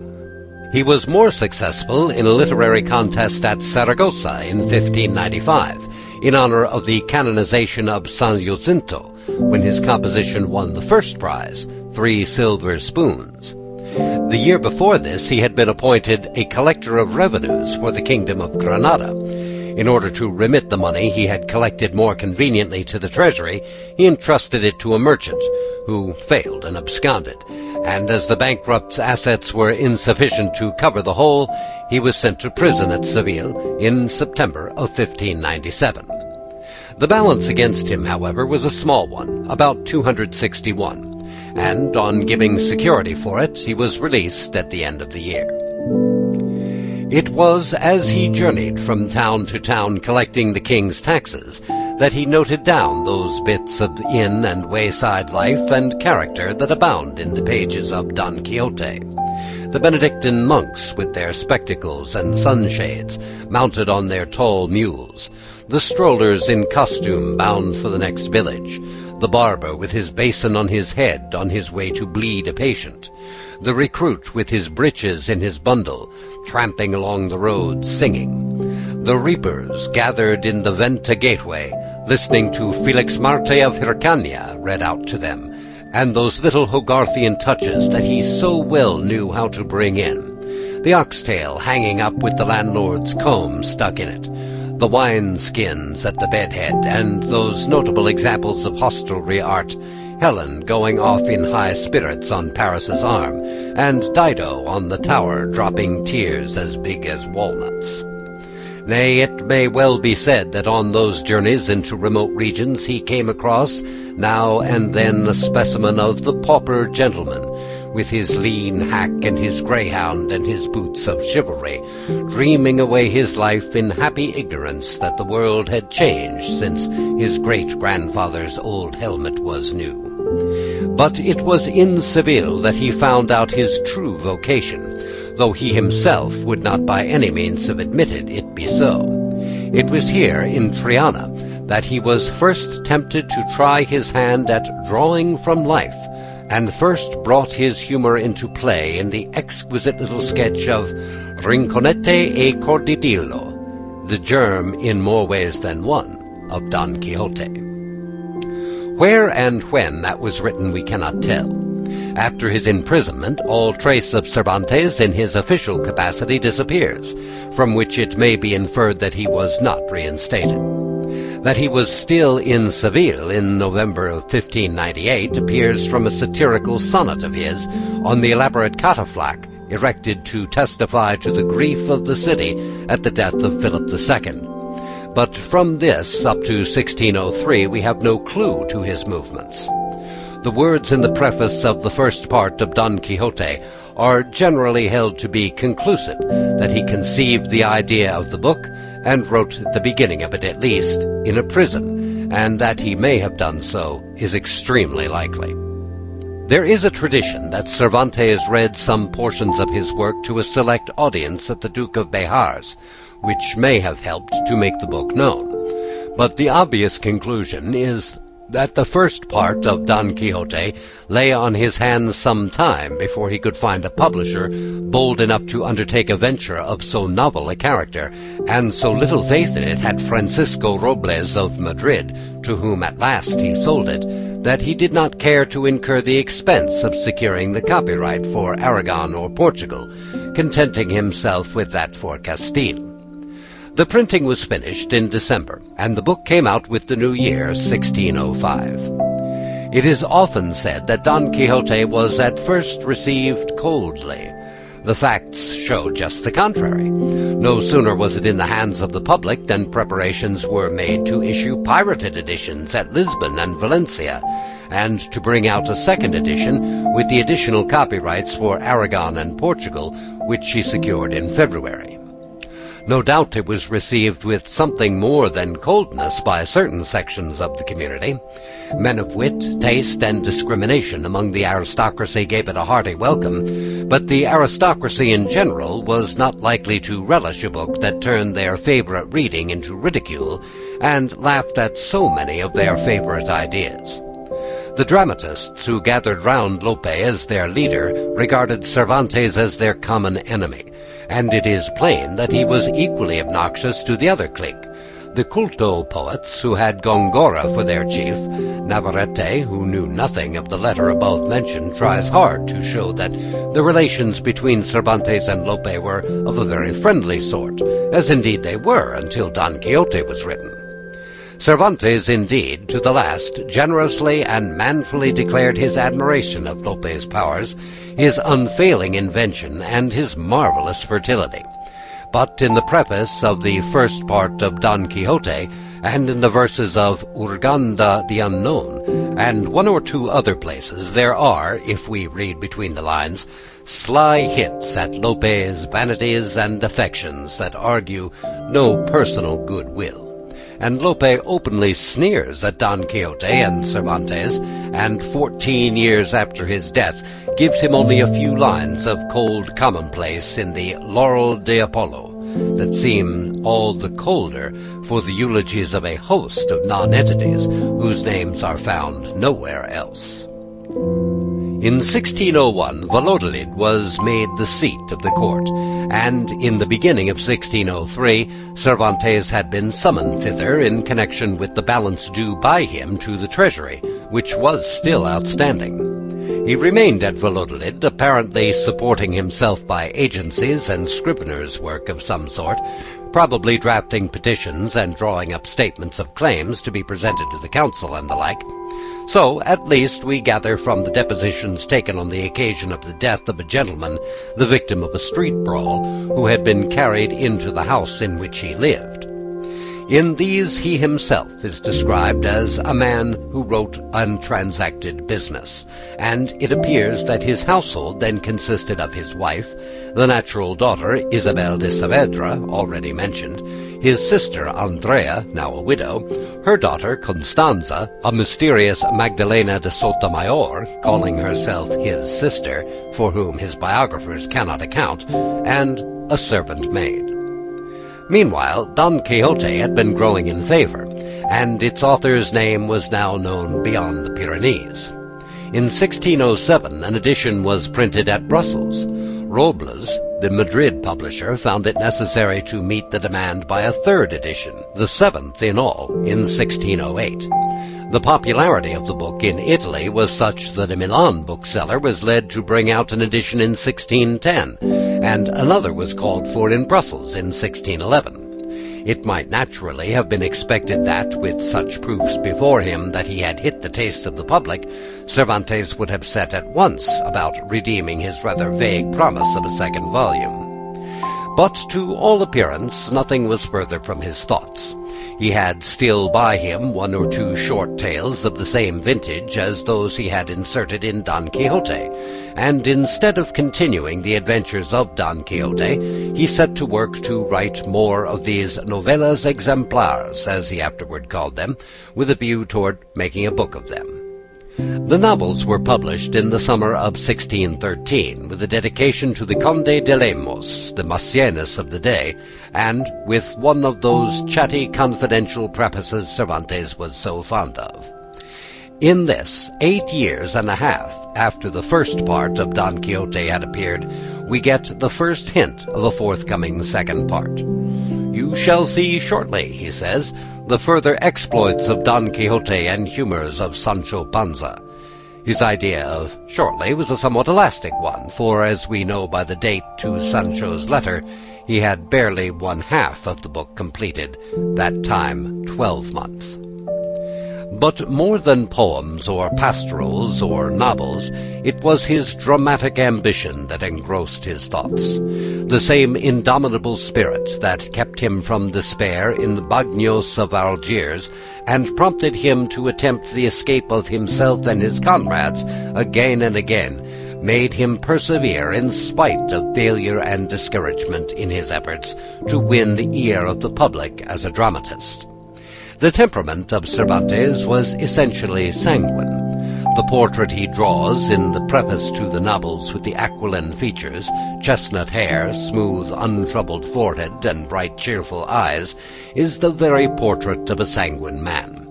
He was more successful in a literary contest at Saragossa in 1595, in honor of the canonization of San Jacinto, when his composition won the first prize, 3 silver spoons. The year before this he had been appointed a collector of revenues for the kingdom of Granada. In order to remit the money he had collected more conveniently to the treasury, he entrusted it to a merchant, who failed and absconded, and as the bankrupt's assets were insufficient to cover the whole, he was sent to prison at Seville in September of 1597. The balance against him, however, was a small one, about 261, and on giving security for it, he was released at the end of the year. It was as he journeyed from town to town collecting the king's taxes that he noted down those bits of inn and wayside life and character that abound in the pages of Don Quixote. The Benedictine monks with their spectacles and sunshades, mounted on their tall mules, the strollers in costume bound for the next village, the barber with his basin on his head on his way to bleed a patient, the recruit with his breeches in his bundle, tramping along the road singing, the reapers gathered in the Venta gateway, listening to Felix Marte of Hircania read out to them, and those little Hogarthian touches that he so well knew how to bring in, the oxtail hanging up with the landlord's comb stuck in it, the wine-skins at the bedhead, and those notable examples of hostelry art, Helen going off in high spirits on Paris's arm, and Dido on the tower dropping tears as big as walnuts. Nay, it may well be said that on those journeys into remote regions he came across, now and then, a specimen of the pauper gentleman, with his lean hack and his greyhound and his boots of chivalry, dreaming away his life in happy ignorance that the world had changed since his great-grandfather's old helmet was new. But it was in Seville that he found out his true vocation, though he himself would not by any means have admitted it be so. It was here, in Triana, that he was first tempted to try his hand at drawing from life, and first brought his humor into play in the exquisite little sketch of Rinconete e Cortadillo, the germ, in more ways than one, of Don Quixote. Where and when that was written we cannot tell. After his imprisonment, all trace of Cervantes in his official capacity disappears, from which it may be inferred that he was not reinstated. That he was still in Seville in November of 1598 appears from a satirical sonnet of his on the elaborate catafalque erected to testify to the grief of the city at the death of Philip II. But from this up to 1603 we have no clue to his movements. The words in the preface of the first part of Don Quixote are generally held to be conclusive that he conceived the idea of the book, and wrote the beginning of it at least, in a prison, and that he may have done so is extremely likely. There is a tradition that Cervantes read some portions of his work to a select audience at the Duke of Bejar's, which may have helped to make the book known. But the obvious conclusion is that the first part of Don Quixote lay on his hands some time before he could find a publisher bold enough to undertake a venture of so novel a character, and so little faith in it had Francisco Robles of Madrid, to whom at last he sold it, that he did not care to incur the expense of securing the copyright for Aragon or Portugal, contenting himself with that for Castile. The printing was finished in December, and the book came out with the new year, 1605. It is often said that Don Quixote was at first received coldly. The facts show just the contrary. No sooner was it in the hands of the public than preparations were made to issue pirated editions at Lisbon and Valencia, and to bring out a second edition with the additional copyrights for Aragon and Portugal, which he secured in February. No doubt it was received with something more than coldness by certain sections of the community. Men of wit, taste, and discrimination among the aristocracy gave it a hearty welcome, but the aristocracy in general was not likely to relish a book that turned their favorite reading into ridicule, and laughed at so many of their favorite ideas. The dramatists who gathered round Lope as their leader regarded Cervantes as their common enemy, and it is plain that he was equally obnoxious to the other clique. The culto poets, who had Gongora for their chief, Navarrete, who knew nothing of the letter above mentioned, tries hard to show that the relations between Cervantes and Lope were of a very friendly sort, as indeed they were until Don Quixote was written. Cervantes, indeed, to the last, generously and manfully declared his admiration of Lope's powers, his unfailing invention, and his marvelous fertility. But in the preface of the first part of Don Quixote, and in the verses of Urganda the Unknown, and one or two other places, there are, if we read between the lines, sly hits at Lope's vanities and affections that argue no personal goodwill. And Lope openly sneers at Don Quixote and Cervantes, and 14 years after his death gives him only a few lines of cold commonplace in the Laurel de Apollo that seem all the colder for the eulogies of a host of non-entities whose names are found nowhere else. In 1601, Valladolid was made the seat of the court, and in the beginning of 1603, Cervantes had been summoned thither in connection with the balance due by him to the treasury, which was still outstanding. He remained at Valladolid, apparently supporting himself by agencies and scrivener's work of some sort, probably drafting petitions and drawing up statements of claims to be presented to the council and the like. So, at least, we gather from the depositions taken on the occasion of the death of a gentleman, the victim of a street brawl, who had been carried into the house in which he lived. In these he himself is described as a man who wrote and transacted business, and it appears that his household then consisted of his wife, the natural daughter Isabel de Saavedra, already mentioned, his sister Andrea, now a widow, her daughter Constanza, a mysterious Magdalena de Sotomayor, calling herself his sister, for whom his biographers cannot account, and a servant maid. Meanwhile, Don Quixote had been growing in favor, and its author's name was now known beyond the Pyrenees. In 1607, an edition was printed at Brussels. Robles, the Madrid publisher, found it necessary to meet the demand by a third edition, the seventh in all, in 1608. The popularity of the book in Italy was such that a Milan bookseller was led to bring out an edition in 1610, and another was called for in Brussels in 1611. It might naturally have been expected that, with such proofs before him that he had hit the taste of the public, Cervantes would have set at once about redeeming his rather vague promise of a second volume. But to all appearance, nothing was further from his thoughts. He had still by him one or two short tales of the same vintage as those he had inserted in Don Quixote, and instead of continuing the adventures of Don Quixote, he set to work to write more of these novelas exemplares, as he afterward called them, with a view toward making a book of them. The novels were published in the summer of 1613, with a dedication to the Conde de Lemos, the Maecenas of the day, and with one of those chatty confidential prefaces Cervantes was so fond of. In this, 8 years and a half after the first part of Don Quixote had appeared, we get the first hint of a forthcoming second part. "You shall see shortly," he says, "the further exploits of Don Quixote and humors of Sancho Panza." His idea of shortly was a somewhat elastic one, for as we know by the date to Sancho's letter, he had barely one half of the book completed, that time 12 months. But more than poems or pastorals or novels, it was his dramatic ambition that engrossed his thoughts. The same indomitable spirit that kept him from despair in the bagnios of Algiers and prompted him to attempt the escape of himself and his comrades again and again, made him persevere in spite of failure and discouragement in his efforts to win the ear of the public as a dramatist. The temperament of Cervantes was essentially sanguine. The portrait he draws in the preface to the novels with the aquiline features, chestnut hair, smooth, untroubled forehead, and bright, cheerful eyes, is the very portrait of a sanguine man.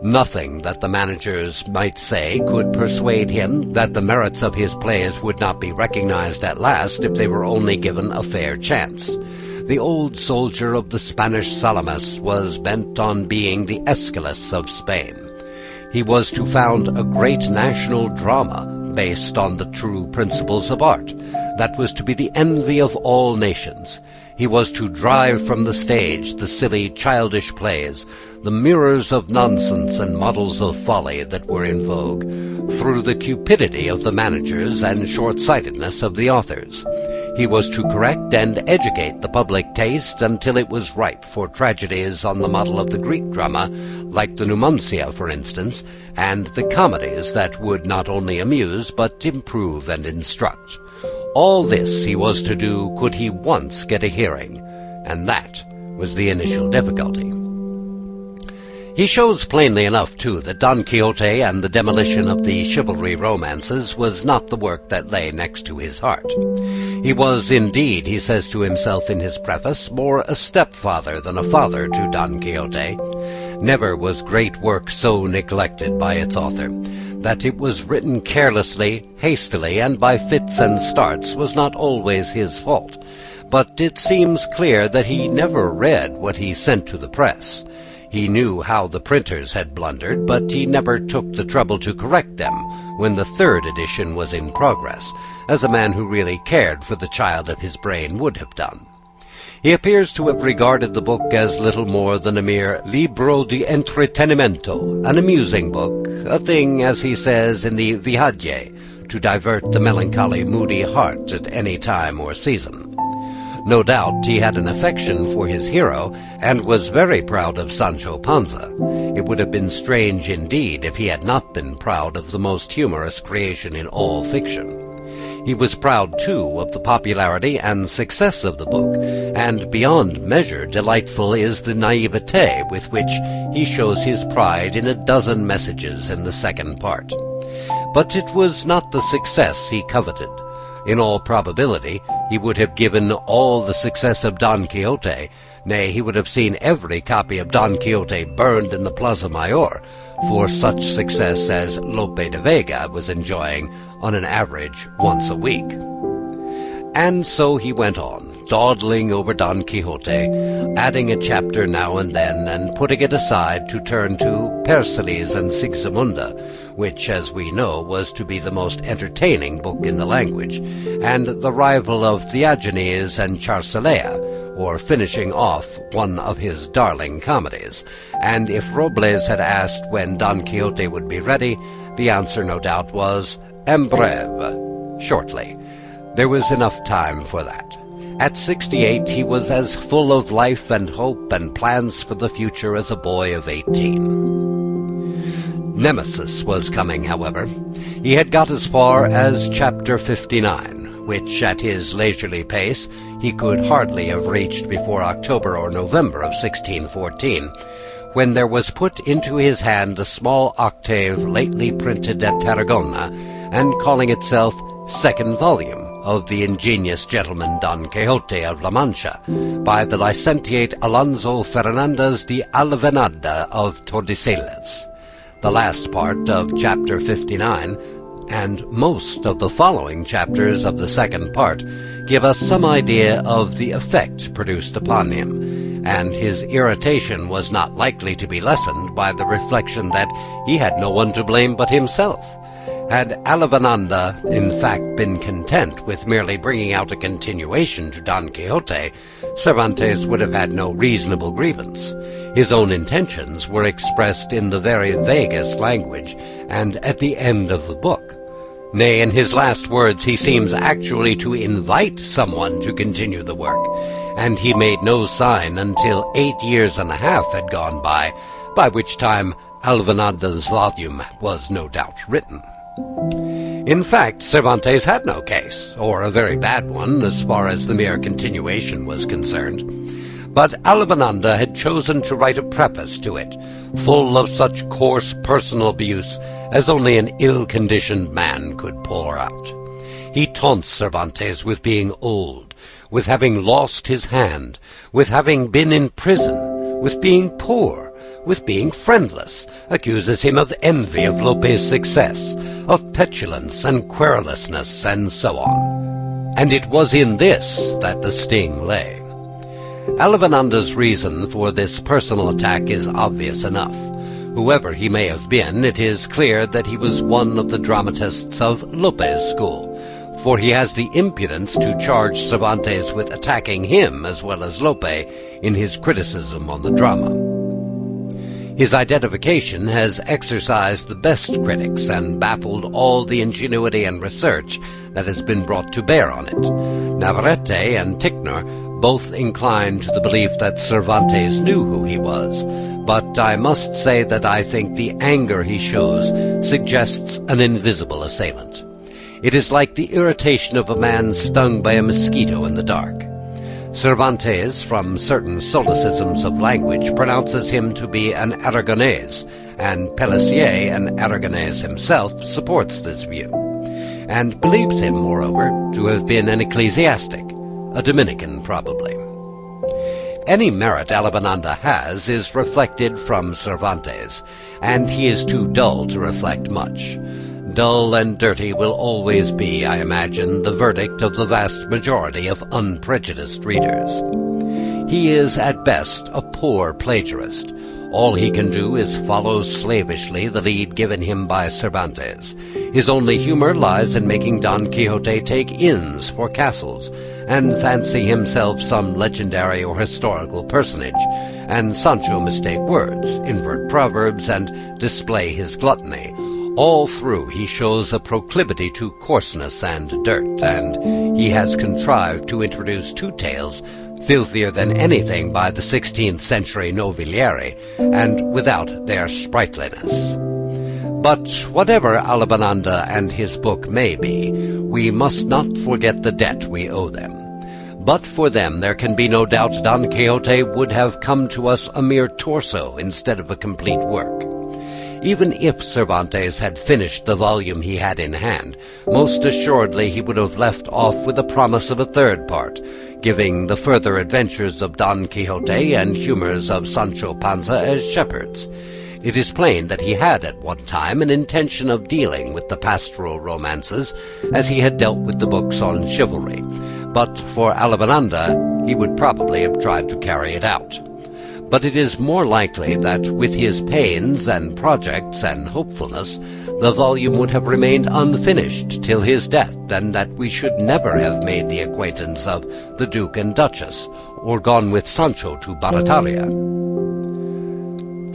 Nothing that the managers might say could persuade him that the merits of his plays would not be recognized at last if they were only given a fair chance. The old soldier of the Spanish Salamis was bent on being the Aeschylus of Spain. He was to found a great national drama based on the true principles of art, that was to be the envy of all nations. He was to drive from the stage the silly, childish plays, the mirrors of nonsense and models of folly that were in vogue, through the cupidity of the managers and short-sightedness of the authors. He was to correct and educate the public taste until it was ripe for tragedies on the model of the Greek drama, like the Numancia, for instance, and the comedies that would not only amuse but improve and instruct. All this he was to do could he once get a hearing, and that was the initial difficulty. He shows plainly enough, too, that Don Quixote and the demolition of the chivalry romances was not the work that lay next to his heart. He was, indeed, he says to himself in his preface, more a stepfather than a father to Don Quixote. Never was great work so neglected by its author. That it was written carelessly, hastily, and by fits and starts was not always his fault. But it seems clear that he never read what he sent to the press. He knew how the printers had blundered, but he never took the trouble to correct them when the third edition was in progress, as a man who really cared for the child of his brain would have done. He appears to have regarded the book as little more than a mere libro de entretenimiento, an amusing book, a thing, as he says in the Viaje, to divert the melancholy, moody heart at any time or season. No doubt he had an affection for his hero, and was very proud of Sancho Panza. It would have been strange indeed if he had not been proud of the most humorous creation in all fiction. He was proud, too, of the popularity and success of the book, and beyond measure delightful is the naivete with which he shows his pride in a dozen messages in the second part. But it was not the success he coveted. In all probability, he would have given all the success of Don Quixote, nay, he would have seen every copy of Don Quixote burned in the Plaza Mayor, for such success as Lope de Vega was enjoying on an average once a week. And so he went on, dawdling over Don Quixote, adding a chapter now and then, and putting it aside to turn to Persiles and Sigismunda, which, as we know, was to be the most entertaining book in the language, and the rival of Theagenes and Charcelea, or finishing off one of his darling comedies. And if Robles had asked when Don Quixote would be ready, the answer, no doubt, was en breve, shortly. There was enough time for that. At 68, he was as full of life and hope and plans for the future as a boy of 18. Nemesis was coming, however. He had got as far as chapter 59, which, at his leisurely pace, he could hardly have reached before October or November of 1614, when there was put into his hand a small octave lately printed at Tarragona, and calling itself Second Volume of the Ingenious Gentleman Don Quixote of La Mancha, by the licentiate Alonso Fernandez de Alvenada of Tordesillas. The last part of chapter 59, and most of the following chapters of the second part, give us some idea of the effect produced upon him, and his irritation was not likely to be lessened by the reflection that he had no one to blame but himself. Had Alavenanda, in fact, been content with merely bringing out a continuation to Don Quixote, Cervantes would have had no reasonable grievance. His own intentions were expressed in the very vaguest language, and at the end of the book. Nay, in his last words he seems actually to invite someone to continue the work, and he made no sign until 8 years and a half had gone by which time Alvenada's volume was no doubt written. In fact, Cervantes had no case, or a very bad one, as far as the mere continuation was concerned. But Alvenada had chosen to write a preface to it, full of such coarse personal abuse as only an ill-conditioned man could pour out. He taunts Cervantes with being old, with having lost his hand, with having been in prison, with being poor, with being friendless, accuses him of envy of Lope's success, of petulance and querulousness, and so on. And it was in this that the sting lay. Alvenada's reason for this personal attack is obvious enough. Whoever he may have been, it is clear that he was one of the dramatists of Lope's school, for he has the impudence to charge Cervantes with attacking him as well as Lope in his criticism on the drama. His identification has exercised the best critics and baffled all the ingenuity and research that has been brought to bear on it. Navarrete and Ticknor both incline to the belief that Cervantes knew who he was, but I must say that I think the anger he shows suggests an invisible assailant. It is like the irritation of a man stung by a mosquito in the dark. Cervantes, from certain solecisms of language, pronounces him to be an Aragonese, and Pellicier, an Aragonese himself, supports this view, and believes him, moreover, to have been an ecclesiastic, a Dominican probably. Any merit Avellaneda has is reflected from Cervantes, and he is too dull to reflect much. Dull and dirty will always be, I imagine, the verdict of the vast majority of unprejudiced readers. He is, at best, a poor plagiarist. All he can do is follow slavishly the lead given him by Cervantes. His only humor lies in making Don Quixote take inns for castles, and fancy himself some legendary or historical personage, and Sancho mistake words, invert proverbs, and display his gluttony. All through he shows a proclivity to coarseness and dirt, and he has contrived to introduce two tales filthier than anything by the 16th century Nobiliari, and without their sprightliness. But whatever Avellaneda and his book may be, we must not forget the debt we owe them. But for them there can be no doubt Don Quixote would have come to us a mere torso instead of a complete work. Even if Cervantes had finished the volume he had in hand, most assuredly he would have left off with a promise of a third part, giving the further adventures of Don Quixote and humours of Sancho Panza as shepherds. It is plain that he had at one time an intention of dealing with the pastoral romances, as he had dealt with the books on chivalry, but for Avellaneda he would probably have tried to carry it out. But it is more likely that with his pains and projects and hopefulness, the volume would have remained unfinished till his death, and that we should never have made the acquaintance of the Duke and Duchess, or gone with Sancho to Barataria.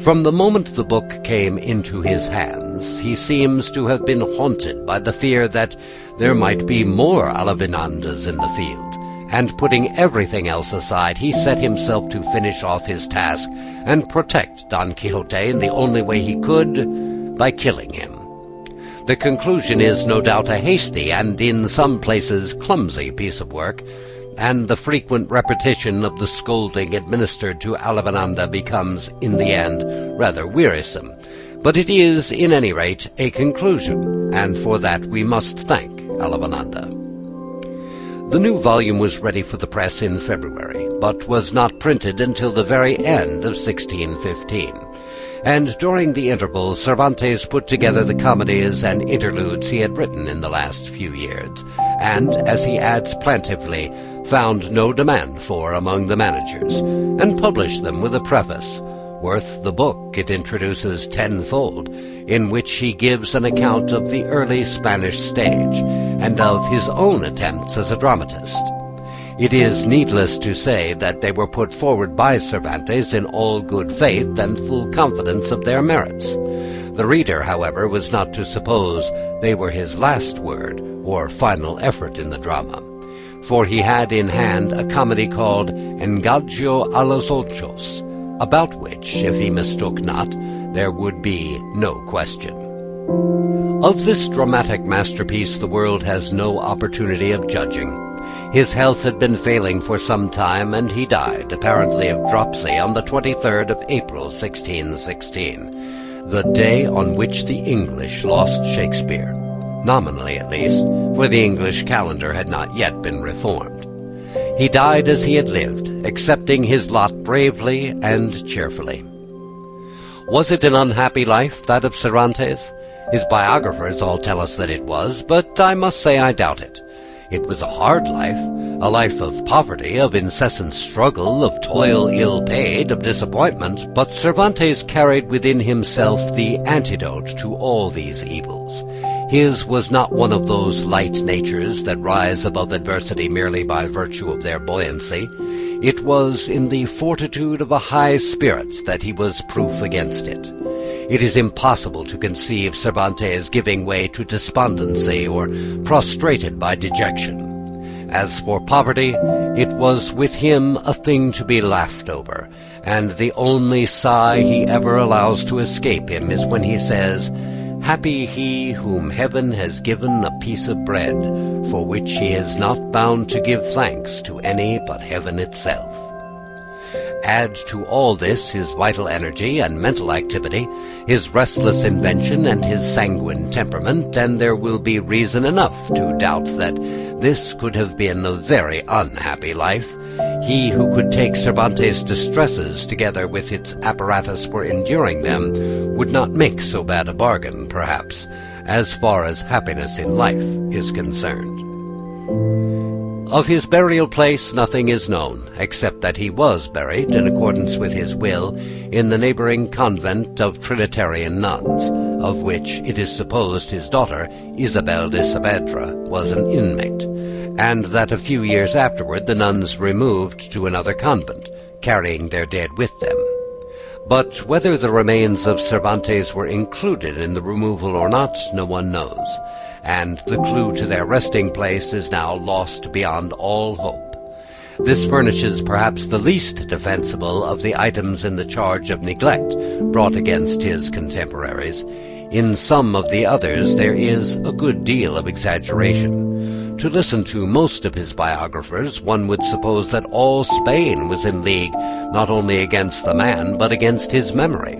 From the moment the book came into his hands, he seems to have been haunted by the fear that there might be more Avellanedas in the field. And putting everything else aside, he set himself to finish off his task and protect Don Quixote in the only way he could, by killing him. The conclusion is no doubt a hasty and in some places clumsy piece of work, and the frequent repetition of the scolding administered to Avellaneda becomes, in the end, rather wearisome. But it is, in any rate, a conclusion, and for that we must thank Avellaneda. The new volume was ready for the press in February, but was not printed until the very end of 1615. And during the interval, Cervantes put together the comedies and interludes he had written in the last few years, and, as he adds plentifully, found no demand for among the managers, and published them with a preface, worth the book it introduces tenfold, in which he gives an account of the early Spanish stage, and of his own attempts as a dramatist. It is needless to say that they were put forward by Cervantes in all good faith and full confidence of their merits. The reader, however, was not to suppose they were his last word or final effort in the drama, for he had in hand a comedy called Engaño a los Ochos, about which, if he mistook not, there would be no question. Of this dramatic masterpiece the world has no opportunity of judging. His health had been failing for some time, and he died, apparently of dropsy, on the 23rd of April, 1616, the day on which the English lost Shakespeare, nominally at least, for the English calendar had not yet been reformed. He died as he had lived, accepting his lot bravely and cheerfully. Was it an unhappy life, that of Cervantes? His biographers all tell us that it was, but I must say I doubt it. It was a hard life, a life of poverty, of incessant struggle, of toil ill-paid, of disappointment, but Cervantes carried within himself the antidote to all these evils. His was not one of those light natures that rise above adversity merely by virtue of their buoyancy. It was in the fortitude of a high spirit that he was proof against it. It is impossible to conceive Cervantes giving way to despondency or prostrated by dejection. As for poverty, it was with him a thing to be laughed over, and the only sigh he ever allows to escape him is when he says, "Happy he whom heaven has given a piece of bread, for which he is not bound to give thanks to any but heaven itself." Add to all this his vital energy and mental activity, his restless invention and his sanguine temperament, and there will be reason enough to doubt that this could have been a very unhappy life. He who could take Cervantes' distresses together with its apparatus for enduring them would not make so bad a bargain, perhaps, as far as happiness in life is concerned. Of his burial place nothing is known, except that he was buried, in accordance with his will, in the neighboring convent of Trinitarian nuns, of which it is supposed his daughter, Isabel de Saavedra, was an inmate, and that a few years afterward the nuns removed to another convent, carrying their dead with them. But whether the remains of Cervantes were included in the removal or not, no one knows, and the clue to their resting place is now lost beyond all hope. This furnishes perhaps the least defensible of the items in the charge of neglect brought against his contemporaries. In some of the others there is a good deal of exaggeration. To listen to most of his biographers, one would suppose that all Spain was in league not only against the man, but against his memory,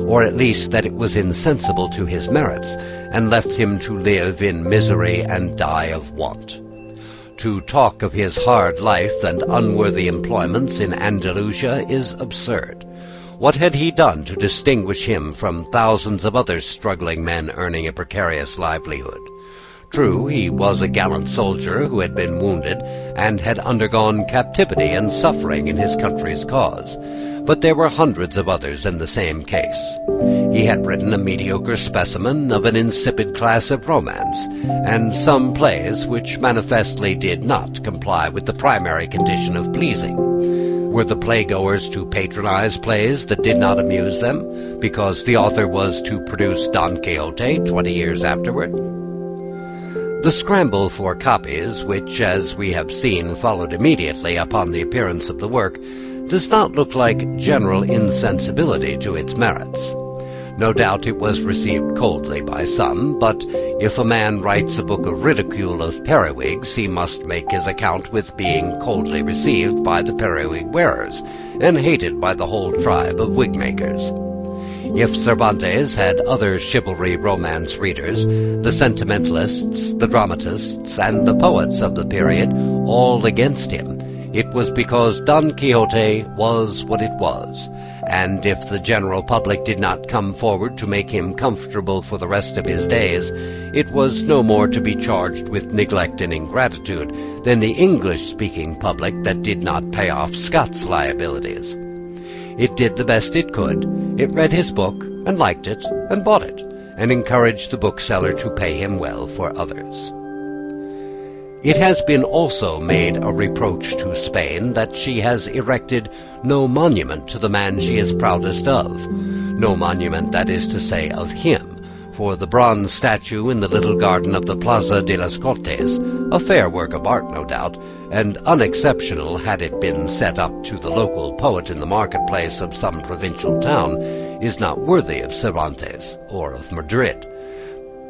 or at least that it was insensible to his merits, and left him to live in misery and die of want. To talk of his hard life and unworthy employments in Andalusia is absurd. What had he done to distinguish him from thousands of other struggling men earning a precarious livelihood? True, he was a gallant soldier who had been wounded and had undergone captivity and suffering in his country's cause, but there were hundreds of others in the same case. He had written a mediocre specimen of an insipid class of romance, and some plays which manifestly did not comply with the primary condition of pleasing. Were the playgoers to patronize plays that did not amuse them, because the author was to produce Don Quixote 20 years afterward? The scramble for copies, which, as we have seen, followed immediately upon the appearance of the work, does not look like general insensibility to its merits. No doubt it was received coldly by some, but if a man writes a book of ridicule of periwigs, he must make his account with being coldly received by the periwig wearers, and hated by the whole tribe of wig-makers. If Cervantes had other chivalry romance readers, the sentimentalists, the dramatists, and the poets of the period, all against him, it was because Don Quixote was what it was, and if the general public did not come forward to make him comfortable for the rest of his days, it was no more to be charged with neglect and ingratitude than the English-speaking public that did not pay off Scott's liabilities. It did the best it could. It read his book, and liked it, and bought it, and encouraged the bookseller to pay him well for others. It has been also made a reproach to Spain that she has erected no monument to the man she is proudest of, no monument, that is to say, of him, for the bronze statue in the little garden of the Plaza de las Cortes, a fair work of art no doubt, and unexceptional had it been set up to the local poet in the marketplace of some provincial town, is not worthy of Cervantes or of Madrid.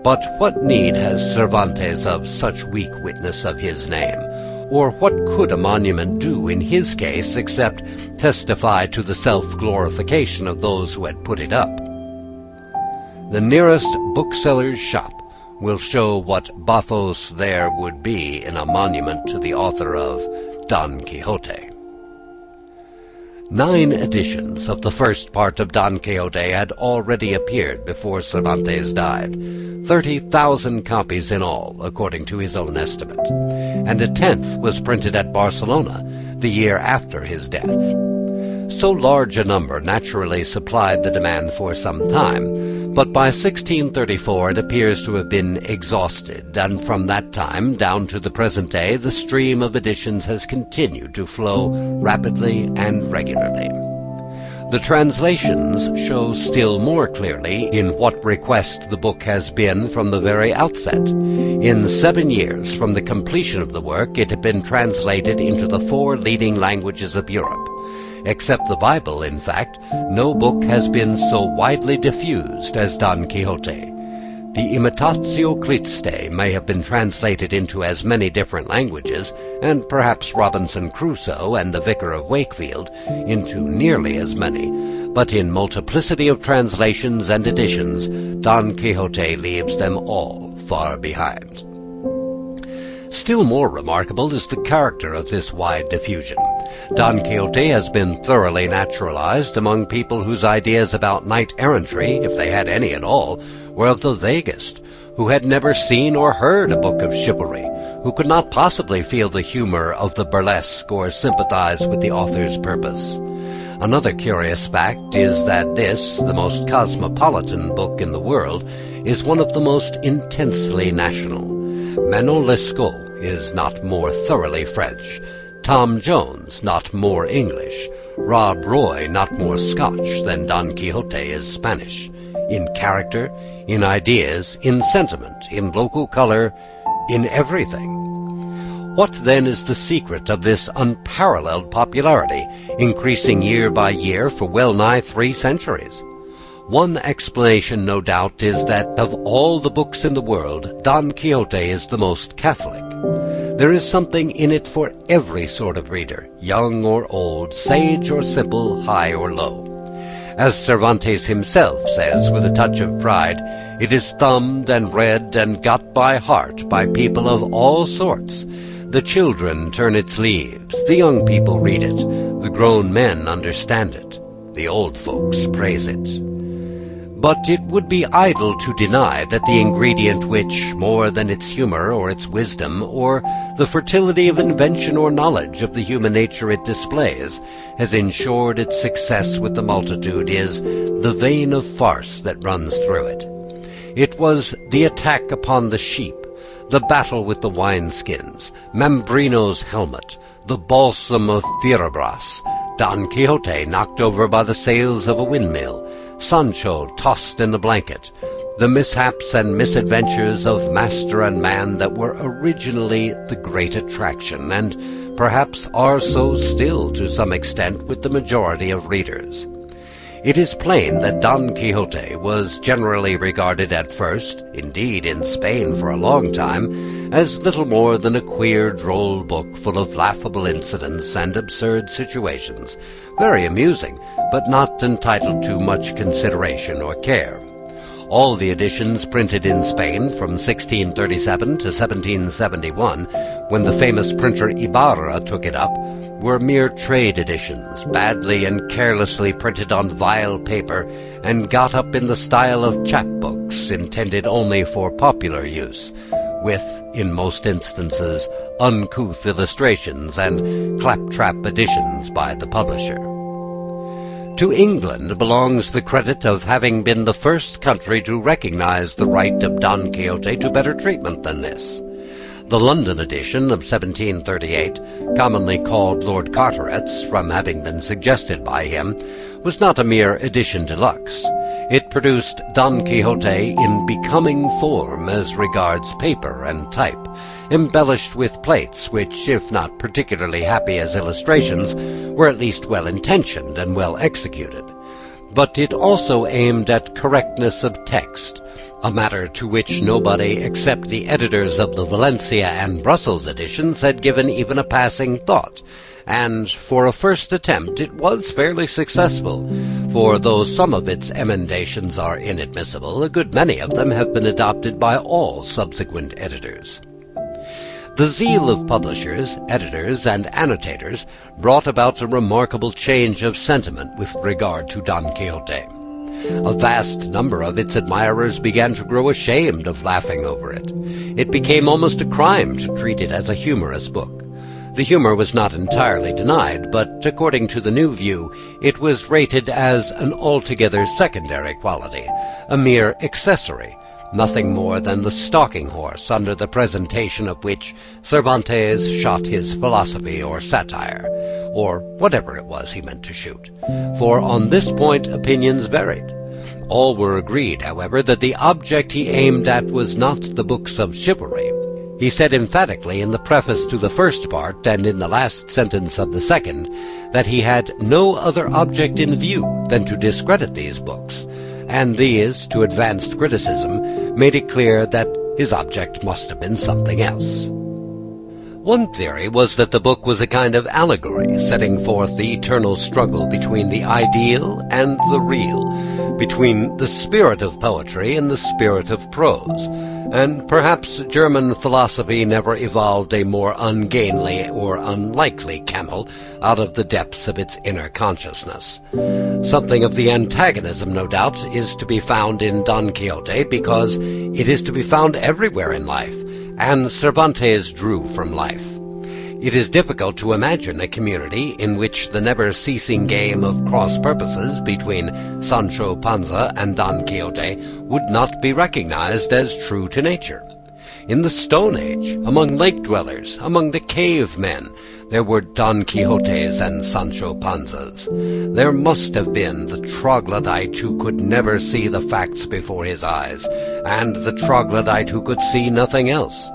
But what need has Cervantes of such weak witness of his name? Or what could a monument do in his case except testify to the self-glorification of those who had put it up? The nearest bookseller's shop will show what bathos there would be in a monument to the author of Don Quixote. 9 editions of the first part of Don Quixote had already appeared before Cervantes died, 30,000 copies in all, according to his own estimate, and a 10th was printed at Barcelona the year after his death. So large a number naturally supplied the demand for some time, but by 1634 it appears to have been exhausted, and from that time down to the present day the stream of editions has continued to flow rapidly and regularly. The translations show still more clearly in what request the book has been from the very outset. In 7 years from the completion of the work, it had been translated into the 4 leading languages of Europe. Except the Bible, in fact, no book has been so widely diffused as Don Quixote. The Imitatio Christi may have been translated into as many different languages, and perhaps Robinson Crusoe and the Vicar of Wakefield into nearly as many, but in multiplicity of translations and editions, Don Quixote leaves them all far behind. Still more remarkable is the character of this wide diffusion. Don Quixote has been thoroughly naturalized among people whose ideas about knight-errantry, if they had any at all, were of the vaguest, who had never seen or heard a book of chivalry, who could not possibly feel the humor of the burlesque or sympathize with the author's purpose. Another curious fact is that this, the most cosmopolitan book in the world, is one of the most intensely national. Manon Lescaut is not more thoroughly French, Tom Jones not more English, Rob Roy not more Scotch than Don Quixote is Spanish. In character, in ideas, in sentiment, in local color, in everything. What then is the secret of this unparalleled popularity, increasing year by year for well nigh 3 centuries? One explanation, no doubt, is that of all the books in the world, Don Quixote is the most Catholic. There is something in it for every sort of reader, young or old, sage or simple, high or low. As Cervantes himself says with a touch of pride, it is thumbed and read and got by heart by people of all sorts. The children turn its leaves, the young people read it, the grown men understand it, the old folks praise it. But it would be idle to deny that the ingredient which, more than its humor or its wisdom, or the fertility of invention or knowledge of the human nature it displays, has ensured its success with the multitude is the vein of farce that runs through it. It was the attack upon the sheep, the battle with the wineskins, Mambrino's helmet, the balsam of Fierabras, Don Quixote knocked over by the sails of a windmill, Sancho tossed in the blanket, the mishaps and misadventures of master and man that were originally the great attraction, and perhaps are so still to some extent with the majority of readers. It is plain that Don Quixote was generally regarded at first, indeed in Spain for a long time, as little more than a queer, droll book full of laughable incidents and absurd situations, very amusing, but not entitled to much consideration or care. All the editions printed in Spain from 1637 to 1771, when the famous printer Ibarra took it up, were mere trade editions, badly and carelessly printed on vile paper, and got up in the style of chapbooks intended only for popular use, with, in most instances, uncouth illustrations and claptrap additions by the publisher. To England belongs the credit of having been the first country to recognize the right of Don Quixote to better treatment than this. The London edition of 1738, commonly called Lord Carteret's from having been suggested by him, was not a mere edition deluxe. It produced Don Quixote in becoming form as regards paper and type, embellished with plates which, if not particularly happy as illustrations, were at least well-intentioned and well executed. But it also aimed at correctness of text, a matter to which nobody except the editors of the Valencia and Brussels editions had given even a passing thought, and for a first attempt it was fairly successful, for though some of its emendations are inadmissible, a good many of them have been adopted by all subsequent editors. The zeal of publishers, editors, and annotators brought about a remarkable change of sentiment with regard to Don Quixote. A vast number of its admirers began to grow ashamed of laughing over it. It became almost a crime to treat it as a humorous book. The humor was not entirely denied, but according to the new view, it was rated as an altogether secondary quality, a mere accessory, nothing more than the stalking horse under the presentation of which Cervantes shot his philosophy or satire, or whatever it was he meant to shoot. For on this point opinions varied. All were agreed, however, that the object he aimed at was not the books of chivalry. He said emphatically in the preface to the first part, and in the last sentence of the second, that he had no other object in view than to discredit these books, and these, to advanced criticism, made it clear that his object must have been something else. One theory was that the book was a kind of allegory, setting forth the eternal struggle between the ideal and the real, between the spirit of poetry and the spirit of prose, and perhaps German philosophy never evolved a more ungainly or unlikely camel out of the depths of its inner consciousness. Something of the antagonism, no doubt, is to be found in Don Quixote, because it is to be found everywhere in life, and Cervantes drew from life. It is difficult to imagine a community in which the never-ceasing game of cross-purposes between Sancho Panza and Don Quixote would not be recognized as true to nature. In the Stone Age, among lake-dwellers, among the cave-men, there were Don Quixotes and Sancho Panzas. There must have been the troglodyte who could never see the facts before his eyes, and the troglodyte who could see nothing else.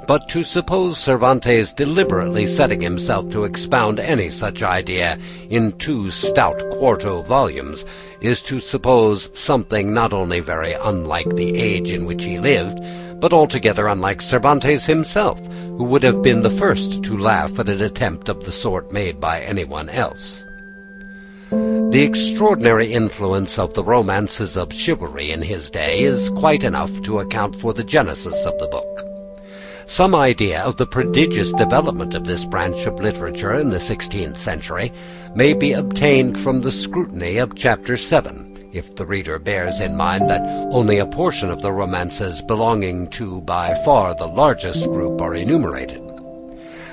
But to suppose Cervantes deliberately setting himself to expound any such idea in 2 stout quarto volumes is to suppose something not only very unlike the age in which he lived, but altogether unlike Cervantes himself, who would have been the first to laugh at an attempt of the sort made by anyone else. The extraordinary influence of the romances of chivalry in his day is quite enough to account for the genesis of the book. Some idea of the prodigious development of this branch of literature in the 16th century may be obtained from the scrutiny of Chapter 7, if the reader bears in mind that only a portion of the romances belonging to by far the largest group are enumerated.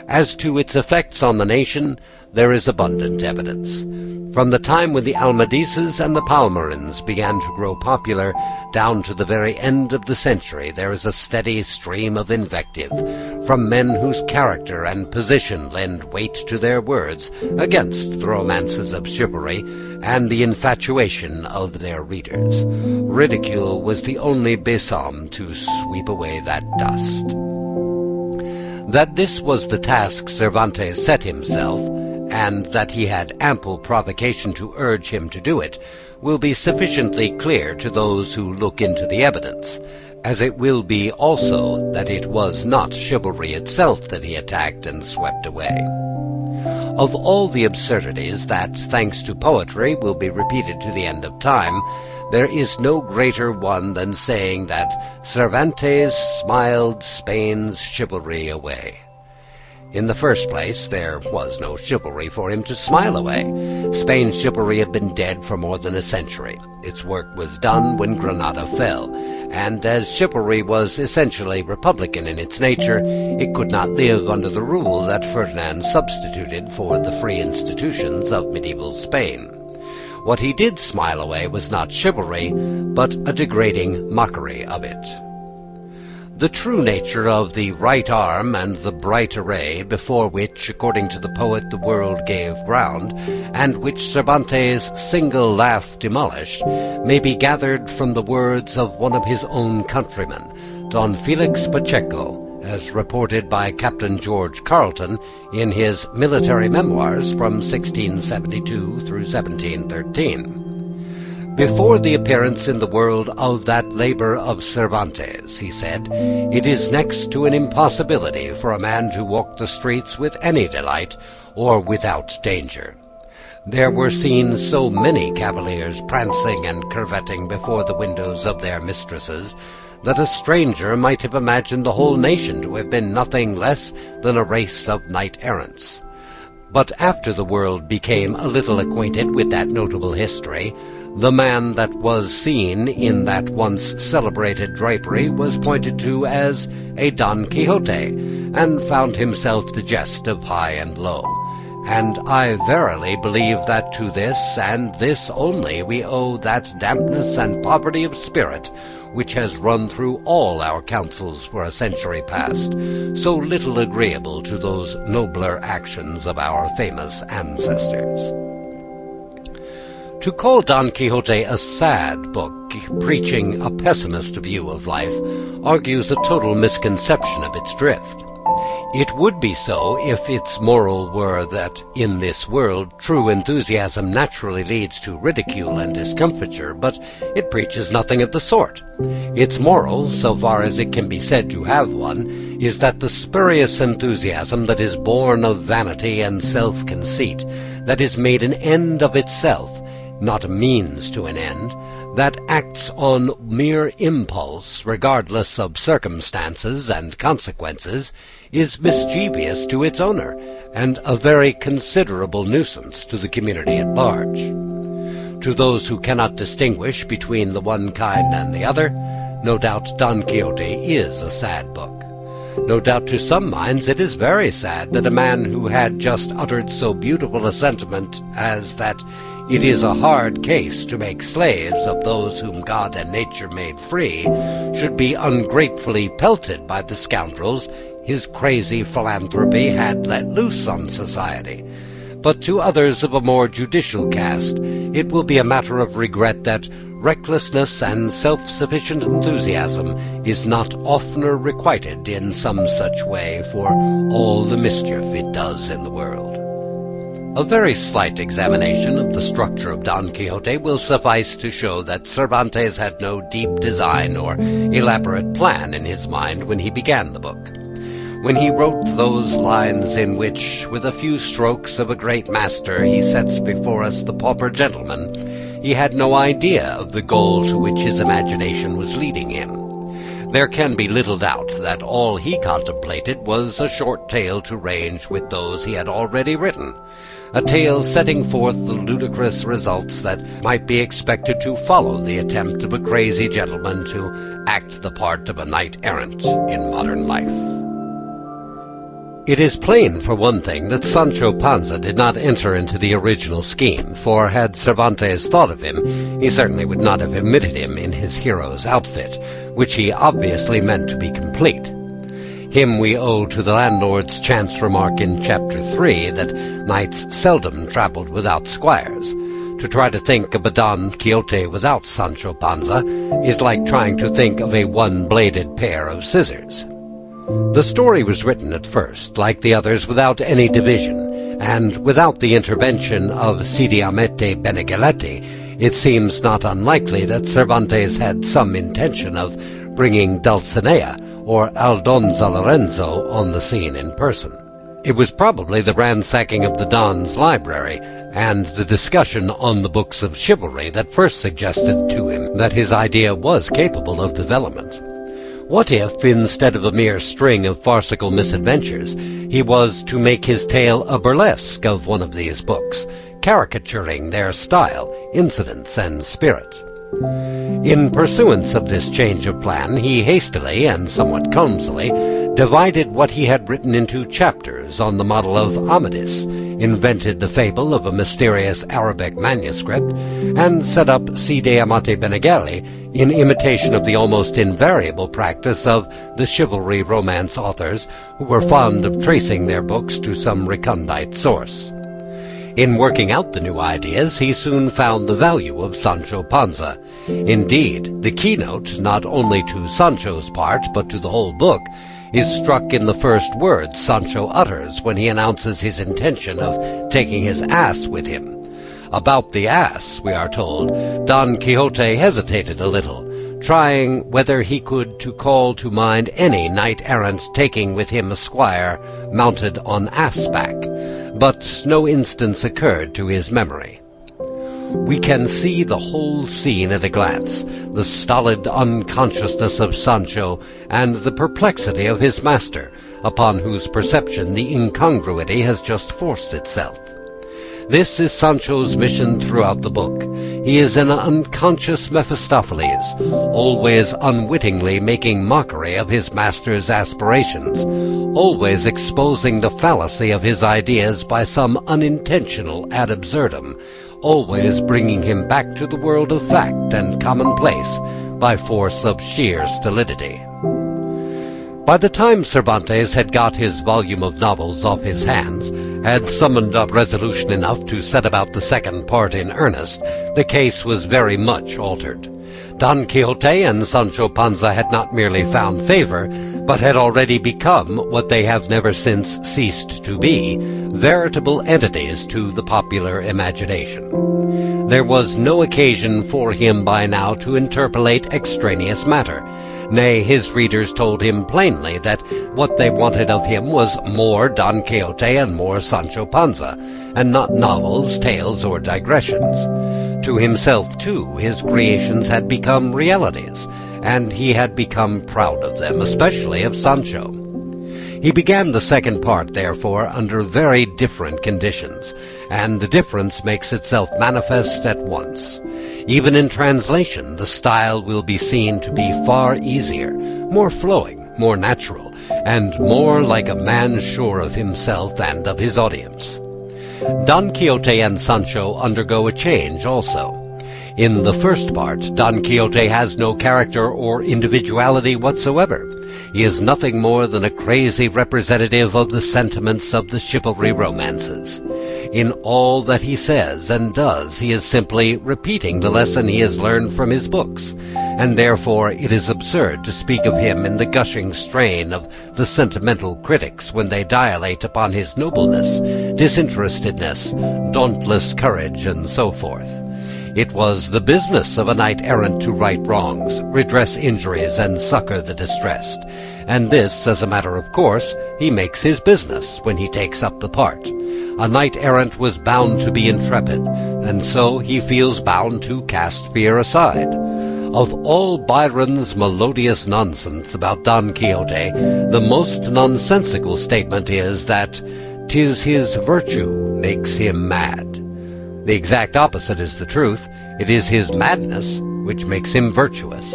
As to its effects on the nation, there is abundant evidence. From the time when the Almadises and the Palmerins began to grow popular down to the very end of the century, there is a steady stream of invective from men whose character and position lend weight to their words against the romances of chivalry and the infatuation of their readers. Ridicule was the only besom to sweep away that dust. That this was the task Cervantes set himself, and that he had ample provocation to urge him to do it, will be sufficiently clear to those who look into the evidence, as it will be also that it was not chivalry itself that he attacked and swept away. Of all the absurdities that, thanks to poetry, will be repeated to the end of time, there is no greater one than saying that Cervantes smiled Spain's chivalry away. In the first place, there was no chivalry for him to smile away. Spain's chivalry had been dead for more than a century. Its work was done when Granada fell, and as chivalry was essentially republican in its nature, it could not live under the rule that Ferdinand substituted for the free institutions of medieval Spain. What he did smile away was not chivalry, but a degrading mockery of it. The true nature of the right arm and the bright array, before which, according to the poet, the world gave ground, and which Cervantes' single laugh demolished, may be gathered from the words of one of his own countrymen, Don Felix Pacheco, as reported by Captain George Carleton in his military memoirs from 1672 through 1713. Before the appearance in the world of that labor of Cervantes, he said, it is next to an impossibility for a man to walk the streets with any delight or without danger. There were seen so many cavaliers prancing and curvetting before the windows of their mistresses that a stranger might have imagined the whole nation to have been nothing less than a race of knight-errants. But after the world became a little acquainted with that notable history, the man that was seen in that once celebrated drapery was pointed to as a Don Quixote, and found himself the jest of high and low. And I verily believe that to this, and this only, we owe that dampness and poverty of spirit which has run through all our councils for a century past, so little agreeable to those nobler actions of our famous ancestors. To call Don Quixote a sad book, preaching a pessimist view of life, argues a total misconception of its drift. It would be so if its moral were that, in this world, true enthusiasm naturally leads to ridicule and discomfiture, but it preaches nothing of the sort. Its moral, so far as it can be said to have one, is that the spurious enthusiasm that is born of vanity and self-conceit, that is made an end of itself, not a means to an end, that acts on mere impulse, regardless of circumstances and consequences, is mischievous to its owner, and a very considerable nuisance to the community at large. To those who cannot distinguish between the one kind and the other, no doubt Don Quixote is a sad book. No doubt to some minds it is very sad that a man who had just uttered so beautiful a sentiment as that it is a hard case to make slaves of those whom God and nature made free should be ungratefully pelted by the scoundrels his crazy philanthropy had let loose on society. But to others of a more judicial cast, it will be a matter of regret that recklessness and self-sufficient enthusiasm is not oftener requited in some such way for all the mischief it does in the world. A very slight examination of the structure of Don Quixote will suffice to show that Cervantes had no deep design or elaborate plan in his mind when he began the book. When he wrote those lines in which, with a few strokes of a great master, he sets before us the pauper gentleman, he had no idea of the goal to which his imagination was leading him. There can be little doubt that all he contemplated was a short tale to range with those he had already written, a tale setting forth the ludicrous results that might be expected to follow the attempt of a crazy gentleman to act the part of a knight-errant in modern life. It is plain, for one thing, that Sancho Panza did not enter into the original scheme, for had Cervantes thought of him, he certainly would not have omitted him in his hero's outfit, which he obviously meant to be complete. Him we owe to the landlord's chance remark in Chapter 3 that knights seldom travelled without squires. To try to think of a Don Quixote without Sancho Panza is like trying to think of a one-bladed pair of scissors. The story was written at first, like the others, without any division, and without the intervention of Cide Hamete Benigueletti, it seems not unlikely that Cervantes had some intention of bringing Dulcinea or Aldonza Lorenzo on the scene in person. It was probably the ransacking of the Don's library and the discussion on the books of chivalry that first suggested to him that his idea was capable of development. What if, instead of a mere string of farcical misadventures, he was to make his tale a burlesque of one of these books, caricaturing their style, incidents, and spirit? In pursuance of this change of plan, he hastily, and somewhat clumsily, divided what he had written into chapters on the model of Amadis, invented the fable of a mysterious Arabic manuscript, and set up Cide Hamete Benigueli in imitation of the almost invariable practice of the chivalry romance authors who were fond of tracing their books to some recondite source. In working out the new ideas, he soon found the value of Sancho Panza. Indeed, the keynote, not only to Sancho's part, but to the whole book, is struck in the first words Sancho utters when he announces his intention of taking his ass with him. About the ass, we are told, Don Quixote hesitated a little, trying whether he could to call to mind any knight-errant taking with him a squire mounted on ass-back, but no instance occurred to his memory. We can see the whole scene at a glance, the stolid unconsciousness of Sancho and the perplexity of his master, upon whose perception the incongruity has just forced itself. This is Sancho's mission throughout the book. He is an unconscious Mephistopheles, always unwittingly making mockery of his master's aspirations, always exposing the fallacy of his ideas by some unintentional ad absurdum, always bringing him back to the world of fact and commonplace by force of sheer stolidity. By the time Cervantes had got his volume of novels off his hands, had summoned up resolution enough to set about the second part in earnest, the case was very much altered. Don Quixote and Sancho Panza had not merely found favor, but had already become what they have never since ceased to be, veritable entities to the popular imagination. There was no occasion for him by now to interpolate extraneous matter. Nay, his readers told him plainly that what they wanted of him was more Don Quixote and more Sancho Panza, and not novels, tales, or digressions. To himself, too, his creations had become realities, and he had become proud of them, especially of Sancho. He began the second part, therefore, under very different conditions, and the difference makes itself manifest at once. Even in translation, the style will be seen to be far easier, more flowing, more natural, and more like a man sure of himself and of his audience. Don Quixote and Sancho undergo a change also. In the first part, Don Quixote has no character or individuality whatsoever. He is nothing more than a crazy representative of the sentiments of the chivalry romances. In all that he says and does, he is simply repeating the lesson he has learned from his books, and therefore it is absurd to speak of him in the gushing strain of the sentimental critics when they dilate upon his nobleness, disinterestedness, dauntless courage, and so forth. It was the business of a knight-errant to right wrongs, redress injuries, and succor the distressed. And this, as a matter of course, he makes his business when he takes up the part. A knight-errant was bound to be intrepid, and so he feels bound to cast fear aside. Of all Byron's melodious nonsense about Don Quixote, the most nonsensical statement is that "'tis his virtue makes him mad." The exact opposite is the truth. It is his madness which makes him virtuous.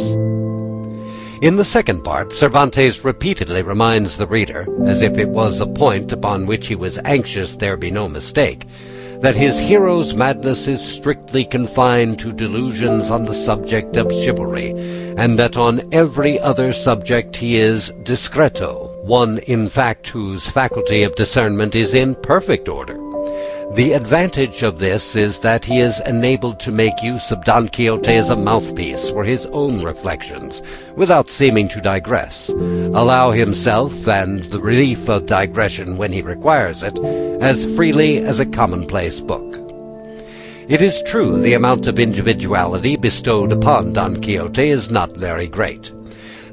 In the second part, Cervantes repeatedly reminds the reader, as if it was a point upon which he was anxious there be no mistake, that his hero's madness is strictly confined to delusions on the subject of chivalry, and that on every other subject he is discreto, one, in fact, whose faculty of discernment is in perfect order. The advantage of this is that he is enabled to make use of Don Quixote as a mouthpiece for his own reflections, without seeming to digress, allow himself and the relief of digression when he requires it, as freely as a commonplace book. It is true the amount of individuality bestowed upon Don Quixote is not very great.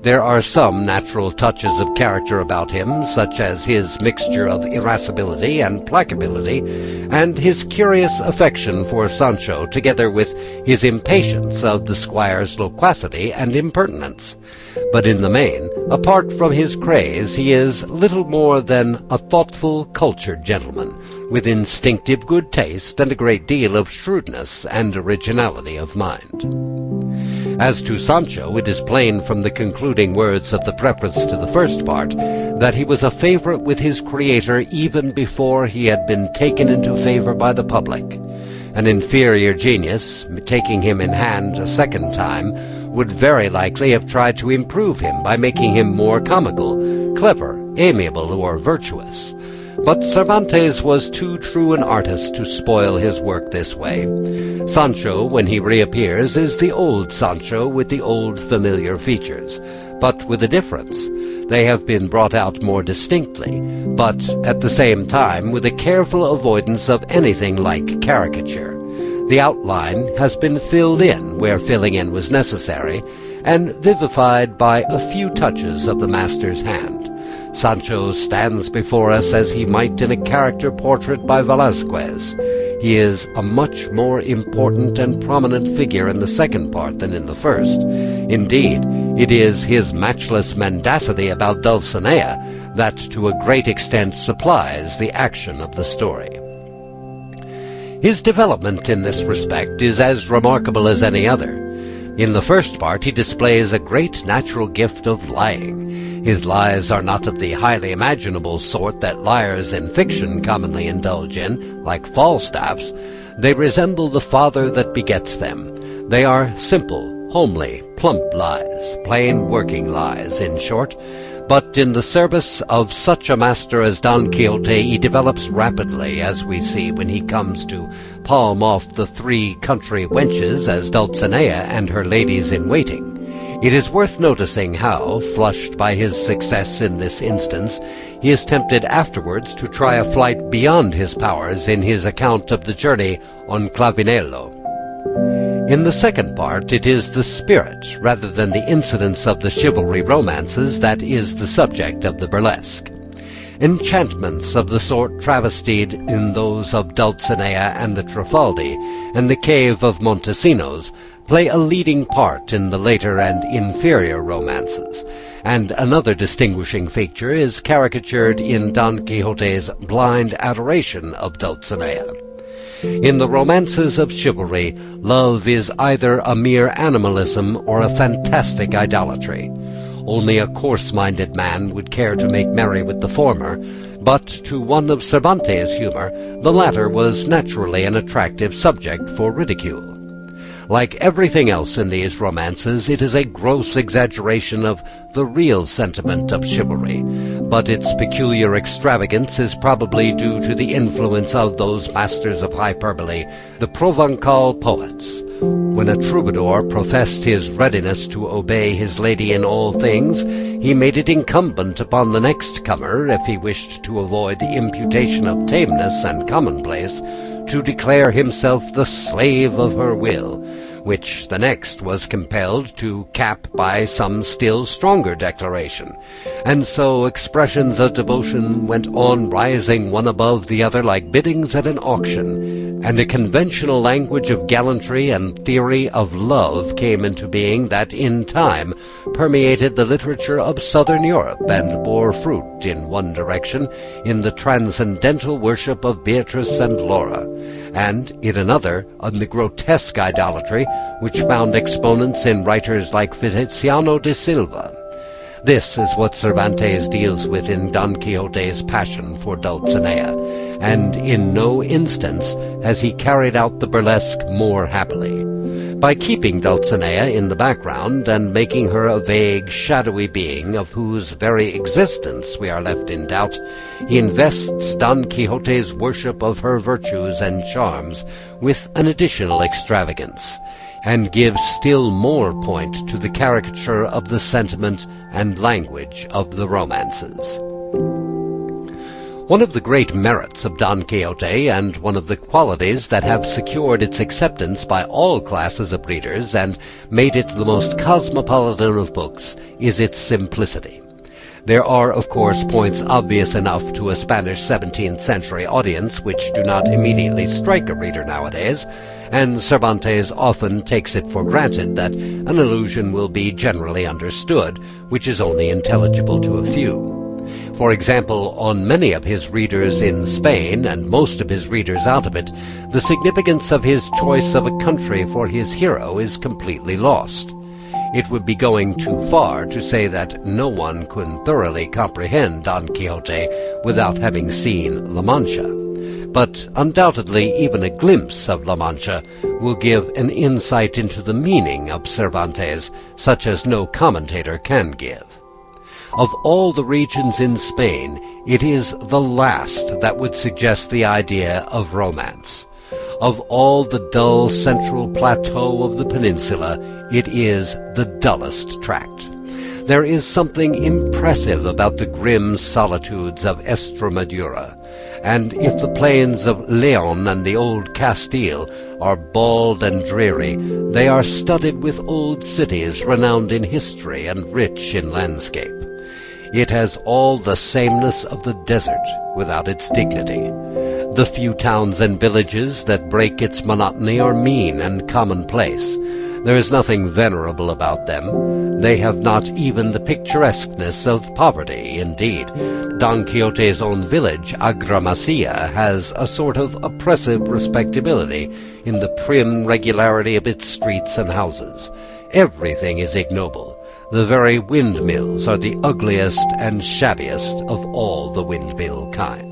There are some natural touches of character about him, such as his mixture of irascibility and placability, and his curious affection for Sancho, together with his impatience of the squire's loquacity and impertinence. But in the main, apart from his craze, he is little more than a thoughtful, cultured gentleman, with instinctive good taste and a great deal of shrewdness and originality of mind. As to Sancho, it is plain from the concluding words of the preface to the first part that he was a favorite with his creator even before he had been taken into favor by the public. An inferior genius, taking him in hand a second time, would very likely have tried to improve him by making him more comical, clever, amiable, or virtuous. But Cervantes was too true an artist to spoil his work this way. Sancho, when he reappears, is the old Sancho with the old familiar features, but with a difference. They have been brought out more distinctly, but at the same time with a careful avoidance of anything like caricature. The outline has been filled in where filling in was necessary, and vivified by a few touches of the master's hand. Sancho stands before us as he might in a character portrait by Velázquez. He is a much more important and prominent figure in the second part than in the first. Indeed, it is his matchless mendacity about Dulcinea that to a great extent supplies the action of the story. His development in this respect is as remarkable as any other. In the first part he displays a great natural gift of lying. His lies are not of the highly imaginable sort that liars in fiction commonly indulge in, like Falstaffs. They resemble the father that begets them. They are simple, homely, plump lies, plain working lies, in short. But in the service of such a master as Don Quixote he develops rapidly, as we see when he comes to palm off the 3 country wenches as Dulcinea and her ladies-in-waiting. It is worth noticing how, flushed by his success in this instance, he is tempted afterwards to try a flight beyond his powers in his account of the journey on Clavinello. In the second part it is the spirit, rather than the incidents of the chivalry romances, that is the subject of the burlesque. Enchantments of the sort travestied in those of Dulcinea and the Trifaldi, and the cave of Montesinos, play a leading part in the later and inferior romances, and another distinguishing feature is caricatured in Don Quixote's blind adoration of Dulcinea. In the romances of chivalry, love is either a mere animalism or a fantastic idolatry. Only a coarse-minded man would care to make merry with the former, but to one of Cervantes' humour, the latter was naturally an attractive subject for ridicule. Like everything else in these romances, it is a gross exaggeration of the real sentiment of chivalry, but its peculiar extravagance is probably due to the influence of those masters of hyperbole, the Provençal poets. When a troubadour professed his readiness to obey his lady in all things, he made it incumbent upon the next comer, if he wished to avoid the imputation of tameness and commonplace, to declare himself the slave of her will, which the next was compelled to cap by some still stronger declaration. And so expressions of devotion went on rising one above the other like biddings at an auction, and a conventional language of gallantry and theory of love came into being that in time permeated the literature of southern Europe and bore fruit in one direction in the transcendental worship of Beatrice and Laura, and in another on the grotesque idolatry which found exponents in writers like Feliciano de Silva. This is what Cervantes deals with in Don Quixote's passion for Dulcinea, and in no instance has he carried out the burlesque more happily. By keeping Dulcinea in the background and making her a vague, shadowy being of whose very existence we are left in doubt, he invests Don Quixote's worship of her virtues and charms with an additional extravagance, and gives still more point to the caricature of the sentiment and language of the romances. One of the great merits of Don Quixote, and one of the qualities that have secured its acceptance by all classes of readers and made it the most cosmopolitan of books, is its simplicity. There are, of course, points obvious enough to a Spanish 17th century audience which do not immediately strike a reader nowadays, and Cervantes often takes it for granted that an allusion will be generally understood, which is only intelligible to a few. For example, on many of his readers in Spain, and most of his readers out of it, the significance of his choice of a country for his hero is completely lost. It would be going too far to say that no one can thoroughly comprehend Don Quixote without having seen La Mancha. But undoubtedly even a glimpse of La Mancha will give an insight into the meaning of Cervantes, such as no commentator can give. Of all the regions in Spain, it is the last that would suggest the idea of romance. Of all the dull central plateau of the peninsula, it is the dullest tract. There is something impressive about the grim solitudes of Estremadura, and if the plains of Leon and the old Castile are bald and dreary, they are studded with old cities renowned in history and rich in landscape. It has all the sameness of the desert without its dignity. The few towns and villages that break its monotony are mean and commonplace. There is nothing venerable about them. They have not even the picturesqueness of poverty. Indeed, Don Quixote's own village, Agramasia, has a sort of oppressive respectability in the prim regularity of its streets and houses. Everything is ignoble. The very windmills are the ugliest and shabbiest of all the windmill kind.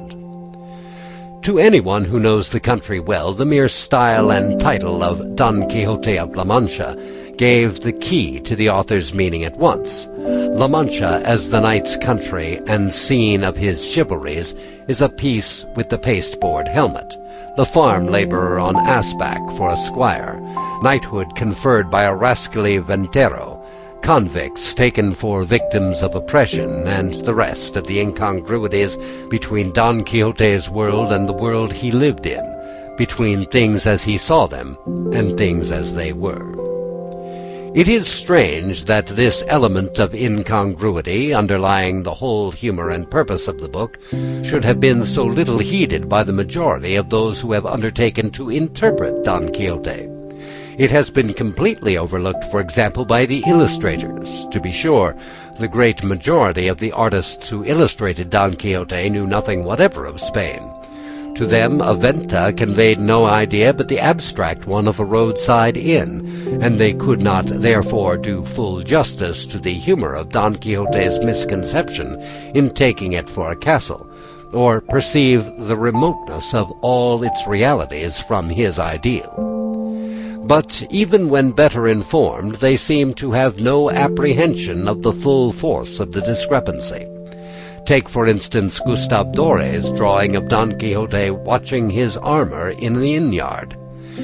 To anyone who knows the country well, the mere style and title of Don Quixote of La Mancha gave the key to the author's meaning at once. La Mancha, as the knight's country and scene of his chivalries, is a piece with the pasteboard helmet, the farm laborer on assback for a squire, knighthood conferred by a rascally ventero, convicts taken for victims of oppression, and the rest of the incongruities between Don Quixote's world and the world he lived in, between things as he saw them and things as they were. It is strange that this element of incongruity, underlying the whole humor and purpose of the book, should have been so little heeded by the majority of those who have undertaken to interpret Don Quixote. It has been completely overlooked, for example, by the illustrators. To be sure, the great majority of the artists who illustrated Don Quixote knew nothing whatever of Spain. To them, a venta conveyed no idea but the abstract one of a roadside inn, and they could not therefore do full justice to the humor of Don Quixote's misconception in taking it for a castle, or perceive the remoteness of all its realities from his ideal. But even when better informed, they seem to have no apprehension of the full force of the discrepancy. Take, for instance, Gustave Doré's drawing of Don Quixote watching his armor in the inn-yard.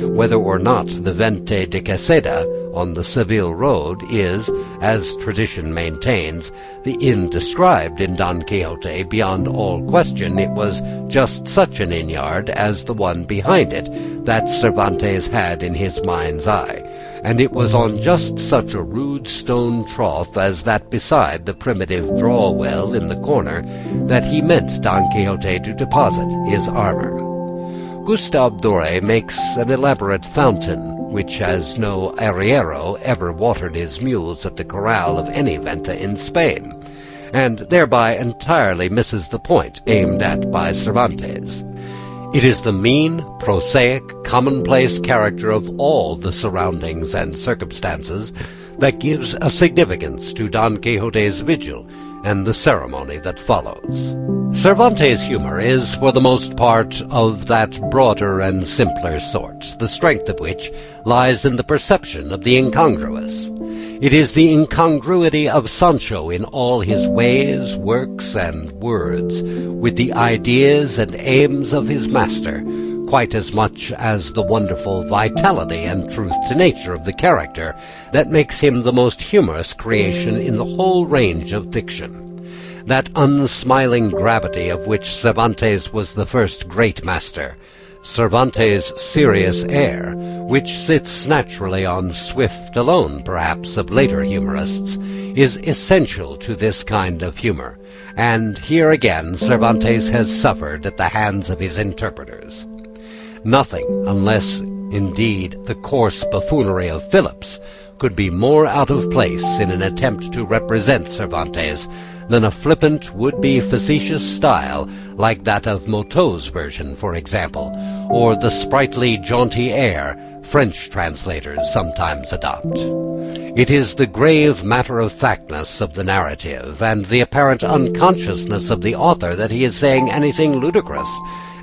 Whether or not the Vente de Quesada on the Seville road is, as tradition maintains, the inn described in Don Quixote, beyond all question it was just such an inn-yard as the one behind it that Cervantes had in his mind's eye, and it was on just such a rude stone trough as that beside the primitive draw-well in the corner that he meant Don Quixote to deposit his armor. Gustave Doré makes an elaborate fountain, which has no arriero ever watered his mules at the corral of any venta in Spain, and thereby entirely misses the point aimed at by Cervantes. It is the mean, prosaic, commonplace character of all the surroundings and circumstances that gives a significance to Don Quixote's vigil and the ceremony that follows. Cervantes' humor is, for the most part, of that broader and simpler sort, the strength of which lies in the perception of the incongruous. It is the incongruity of Sancho in all his ways, works, and words, with the ideas and aims of his master, quite as much as the wonderful vitality and truth-to-nature of the character that makes him the most humorous creation in the whole range of fiction. That unsmiling gravity of which Cervantes was the first great master, Cervantes' serious air, which sits naturally on Swift alone, perhaps, of later humorists, is essential to this kind of humor, and here again Cervantes has suffered at the hands of his interpreters. Nothing, unless indeed the coarse buffoonery of Phillips, could be more out of place in an attempt to represent Cervantes than a flippant, would-be facetious style like that of Motteux's version, for example, or the sprightly, jaunty air French translators sometimes adopt. It is the grave matter-of-factness of the narrative and the apparent unconsciousness of the author that he is saying anything ludicrous,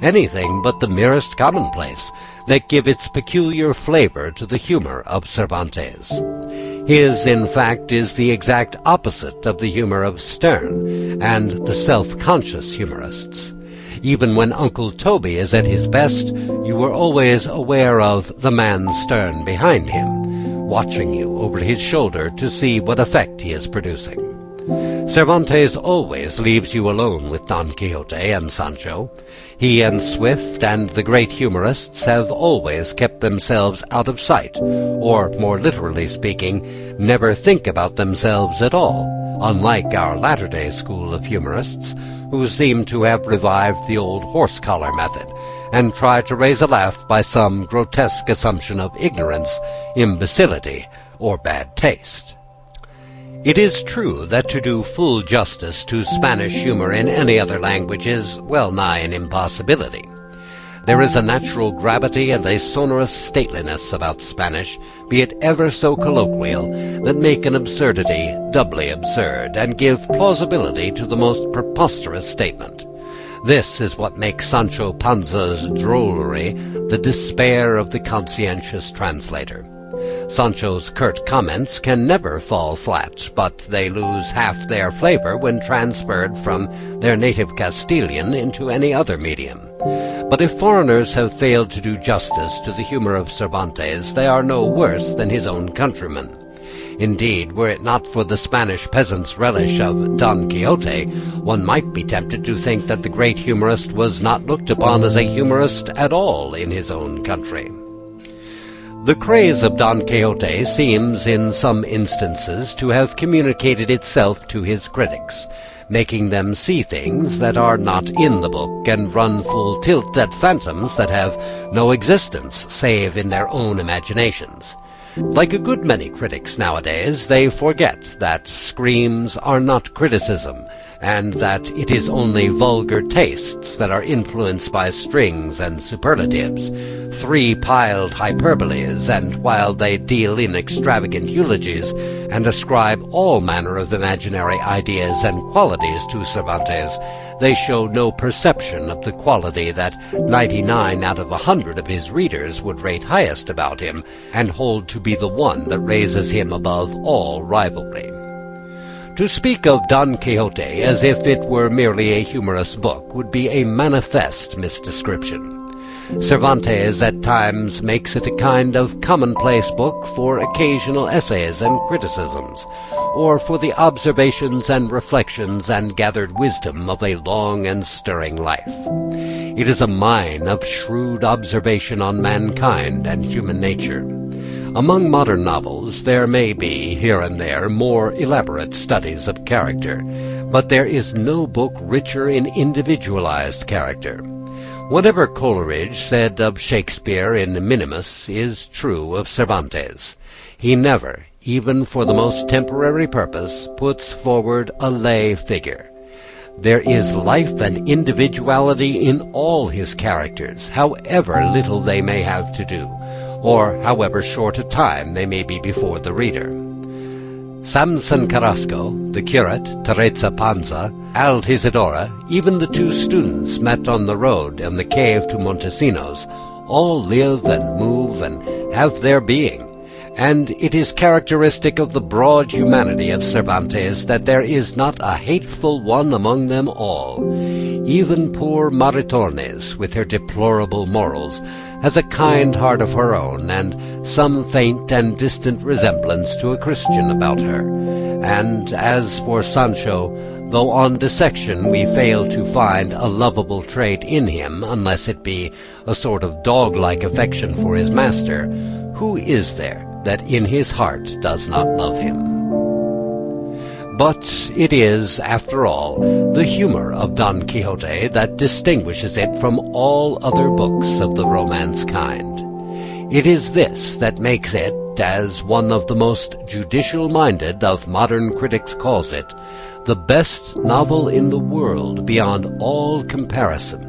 anything but the merest commonplace, that give its peculiar flavor to the humor of Cervantes. His, in fact, is the exact opposite of the humor of Sterne and the self-conscious humorists. Even when Uncle Toby is at his best, you are always aware of the man Sterne behind him, watching you over his shoulder to see what effect he is producing. Cervantes always leaves you alone with Don Quixote and Sancho. He and Swift and the great humorists have always kept themselves out of sight, or, more literally speaking, never think about themselves at all, unlike our latter-day school of humorists, who seem to have revived the old horse-collar method, and try to raise a laugh by some grotesque assumption of ignorance, imbecility, or bad taste. It is true that to do full justice to Spanish humor in any other language is well-nigh an impossibility. There is a natural gravity and a sonorous stateliness about Spanish, be it ever so colloquial, that make an absurdity doubly absurd, and give plausibility to the most preposterous statement. This is what makes Sancho Panza's drollery the despair of the conscientious translator. Sancho's curt comments can never fall flat, but they lose half their flavor when transferred from their native Castilian into any other medium. But if foreigners have failed to do justice to the humor of Cervantes, they are no worse than his own countrymen. Indeed, were it not for the Spanish peasant's relish of Don Quixote, one might be tempted to think that the great humorist was not looked upon as a humorist at all in his own country. The craze of Don Quixote seems, in some instances, to have communicated itself to his critics, making them see things that are not in the book, and run full tilt at phantoms that have no existence save in their own imaginations. Like a good many critics nowadays, they forget that screams are not criticism, and that it is only vulgar tastes that are influenced by strings and superlatives, three-piled hyperboles, and while they deal in extravagant eulogies, and ascribe all manner of imaginary ideas and qualities to Cervantes, they show no perception of the quality that 99 out of 100 of his readers would rate highest about him, and hold to be the one that raises him above all rivalry. To speak of Don Quixote as if it were merely a humorous book would be a manifest misdescription. Cervantes at times makes it a kind of commonplace book for occasional essays and criticisms, or for the observations and reflections and gathered wisdom of a long and stirring life. It is a mine of shrewd observation on mankind and human nature. Among modern novels there may be, here and there, more elaborate studies of character, but there is no book richer in individualized character. Whatever Coleridge said of Shakespeare in Minimus is true of Cervantes. He never, even for the most temporary purpose, puts forward a lay figure. There is life and individuality in all his characters, however little they may have to do, or however short a time they may be before the reader. Samson Carrasco, the curate, Teresa Panza, Altisidora, even the two students met on the road in the cave to Montesinos, all live and move and have their being. And it is characteristic of the broad humanity of Cervantes that there is not a hateful one among them all. Even poor Maritornes, with her deplorable morals, has a kind heart of her own, and some faint and distant resemblance to a Christian about her. And as for Sancho, though on dissection we fail to find a lovable trait in him, unless it be a sort of dog-like affection for his master, who is there that in his heart does not love him? But it is, after all, the humor of Don Quixote that distinguishes it from all other books of the romance kind. It is this that makes it, as one of the most judicial-minded of modern critics calls it, the best novel in the world beyond all comparison.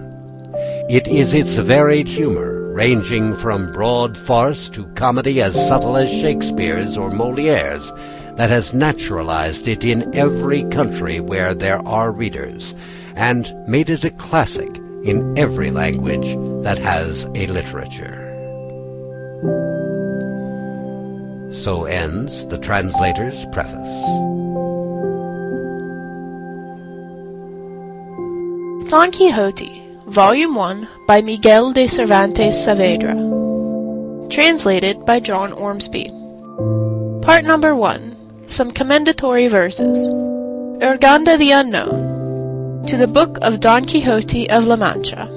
It is its varied humor, ranging from broad farce to comedy as subtle as Shakespeare's or Moliere's, that has naturalized it in every country where there are readers, and made it a classic in every language that has a literature. So ends the translator's preface. Don Quixote, Volume 1, by Miguel de Cervantes Saavedra. Translated by John Ormsby. Part Number 1. Some commendatory verses. Urganda the Unknown. To the Book of Don Quixote of La Mancha.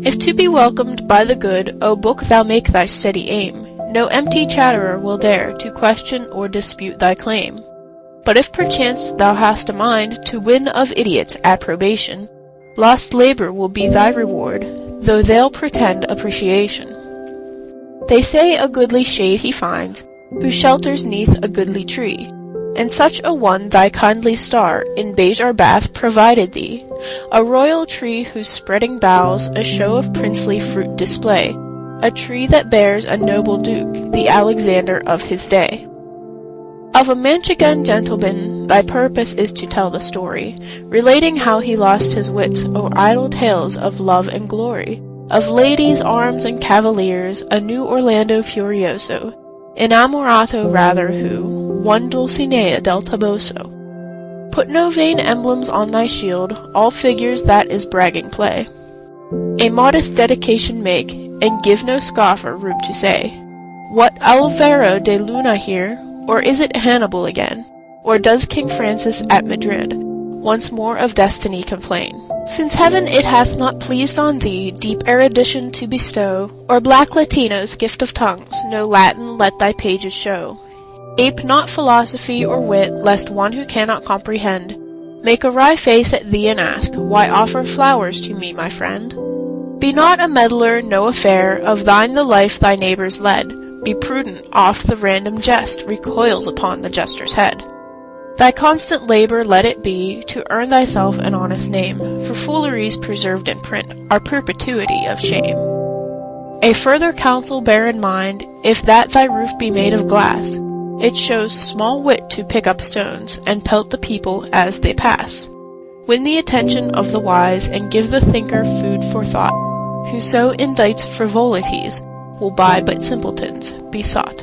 If to be welcomed by the good, O book, thou make thy steady aim, no empty chatterer will dare to question or dispute thy claim. But if perchance thou hast a mind to win of idiots approbation, lost labor will be thy reward, though they'll pretend appreciation. They say a goodly shade he finds, who shelters neath a goodly tree, and such a one thy kindly star in Bejar Bath provided thee, a royal tree whose spreading boughs a show of princely fruit display, a tree that bears a noble duke, the Alexander of his day. Of a Manchegan gentleman thy purpose is to tell the story, relating how he lost his wits o'er idle tales of love and glory, of ladies, arms, and cavaliers, a new Orlando Furioso, inamorato rather who, one Dulcinea del Toboso. Put no vain emblems on thy shield, all figures that is bragging play. A modest dedication make, and give no scoffer room to say, what Alvaro de Luna here, or is it Hannibal again? Or does King Francis at Madrid once more of destiny complain? Since heaven it hath not pleased on thee deep erudition to bestow, or black Latino's gift of tongues, no Latin let thy pages show. Ape not philosophy or wit, lest one who cannot comprehend make a wry face at thee and ask, why offer flowers to me, my friend? Be not a meddler, no affair of thine the life thy neighbours led. Be prudent, oft the random jest recoils upon the jester's head. Thy constant labour let it be to earn thyself an honest name, for fooleries preserved in print are perpetuity of shame. A further counsel bear in mind, if that thy roof be made of glass, it shows small wit to pick up stones and pelt the people as they pass. Win the attention of the wise and give the thinker food for thought. Whoso indicts frivolities will by but simpletons be sought.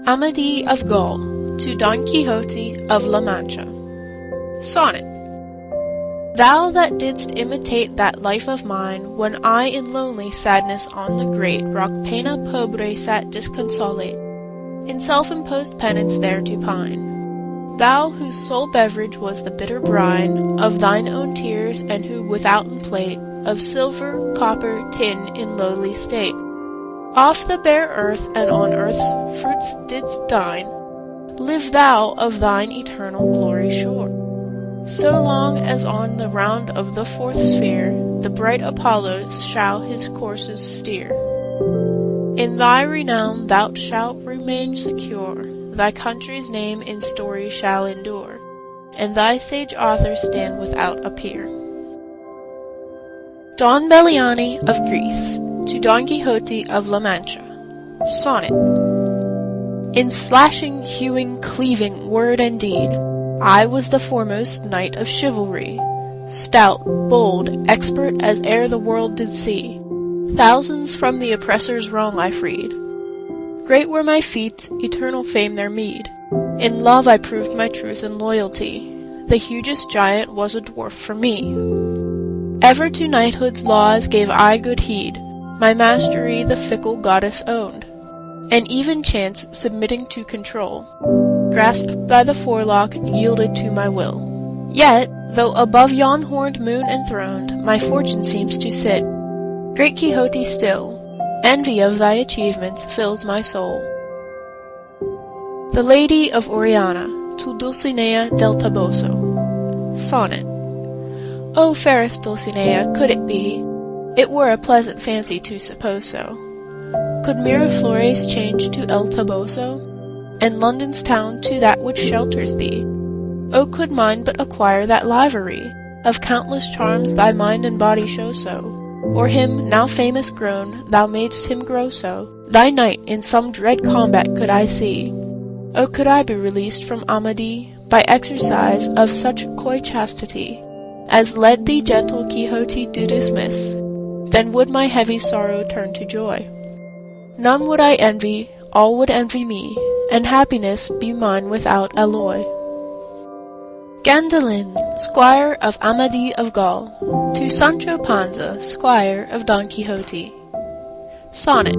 Amadis of Gaul to Don Quixote of La Mancha. Sonnet. Thou that didst imitate that life of mine, when I in lonely sadness on the great rock Pena Pobre sat disconsolate, in self-imposed penance there to pine. Thou whose sole beverage was the bitter brine of thine own tears, and who withouten plate of silver, copper, tin in lowly state, off the bare earth and on earth's fruits didst dine, live thou of thine eternal glory sure, so long as on the round of the fourth sphere the bright Apollo shall his courses steer. In thy renown thou shalt remain secure, thy country's name in story shall endure, and thy sage authors stand without a peer. Don Belliani of Greece to Don Quixote of La Mancha. Sonnet. In slashing, hewing, cleaving, word and deed, I was the foremost knight of chivalry, stout, bold, expert as e'er the world did see. Thousands from the oppressor's wrong I freed. Great were my feats, eternal fame their meed. In love I proved my truth and loyalty. The hugest giant was a dwarf for me. Ever to knighthood's laws gave I good heed. My mastery the fickle goddess owned, and even chance submitting to control, grasped by the forelock, yielded to my will. Yet, though above yon horned moon enthroned, my fortune seems to sit, great Quixote still, envy of thy achievements fills my soul. The Lady of Oriana to Dulcinea del Toboso. Sonnet. O fairest Dulcinea, could it be? It were a pleasant fancy to suppose so. Could Miraflores change to El Toboso, and London's town to that which shelters thee? O could mine but acquire that livery, of countless charms thy mind and body show so, or him, now famous grown, thou madest him grow so, thy knight in some dread combat could I see. O could I be released from Amadis, by exercise of such coy chastity, as led thee gentle Quixote to dismiss, then would my heavy sorrow turn to joy. None would I envy, all would envy me, and happiness be mine without alloy. Gandalin, squire of Amadis of Gaul, to Sancho Panza, squire of Don Quixote. Sonnet.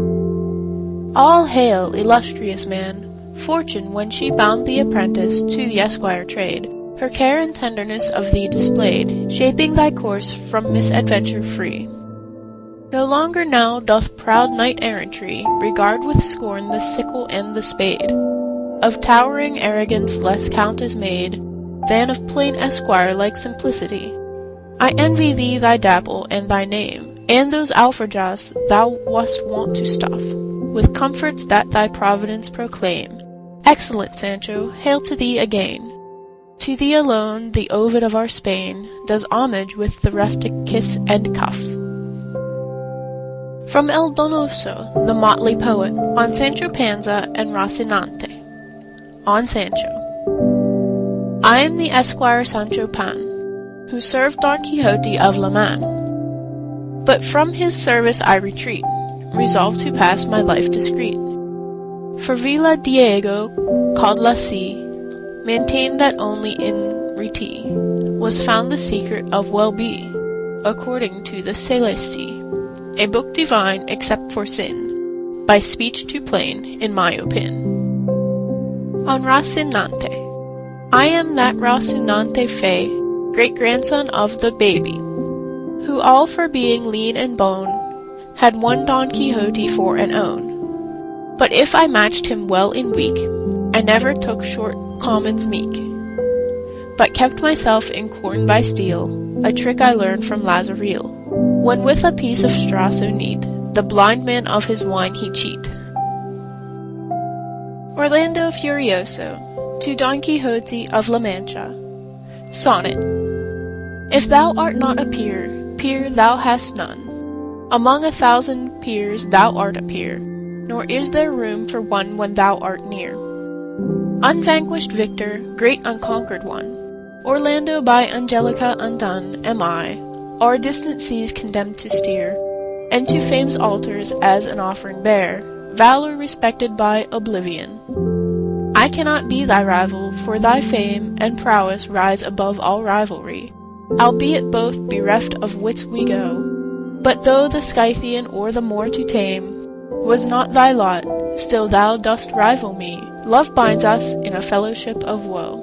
All hail, illustrious man! Fortune, when she bound thee apprentice to the esquire trade, her care and tenderness of thee displayed, shaping thy course from misadventure free. No longer now doth proud knight-errantry regard with scorn the sickle and the spade. of towering arrogance less count is made, than of plain esquire-like simplicity. I envy thee thy dapple and thy name, and those alforjas thou wast wont to stuff, with comforts that thy providence proclaim. Excellent Sancho, hail to thee again. To thee alone the Ovid of our Spain does homage with the rustic kiss and cuff. From El Donoso, the motley poet, on Sancho Panza and Rocinante. On Sancho. I am the Esquire Sancho Pan, who served Don Quixote of La Man. But from his service I retreat, resolved to pass my life discreet. For Villa Diego, called La C, maintained that only in reti was found the secret of well-be, according to the Celesti, a book divine except for sin, by speech too plain, in my opin. On Rocinante. I am that Rocinante Fay, great-grandson of the baby, who all for being lean and bone, had one Don Quixote for an own. But if I matched him well in weak, I never took short commons meek, but kept myself in corn by steel, a trick I learned from Lazarile, when with a piece of straw so neat, the blind man of his wine he cheat. Orlando Furioso, to Don Quixote of La Mancha. Sonnet. If thou art not a peer, peer thou hast none. Among 1,000 peers thou art a peer, nor is there room for one when thou art near. Unvanquished victor, great unconquered one, Orlando by Angelica undone am I, o'er distant seas condemned to steer, and to fame's altars as an offering bear, valor respected by oblivion. I cannot be thy rival, for thy fame and prowess rise above all rivalry, albeit both bereft of wits we go. But though the Scythian or the Moor to tame was not thy lot, still thou dost rival me. Love binds us in a fellowship of woe.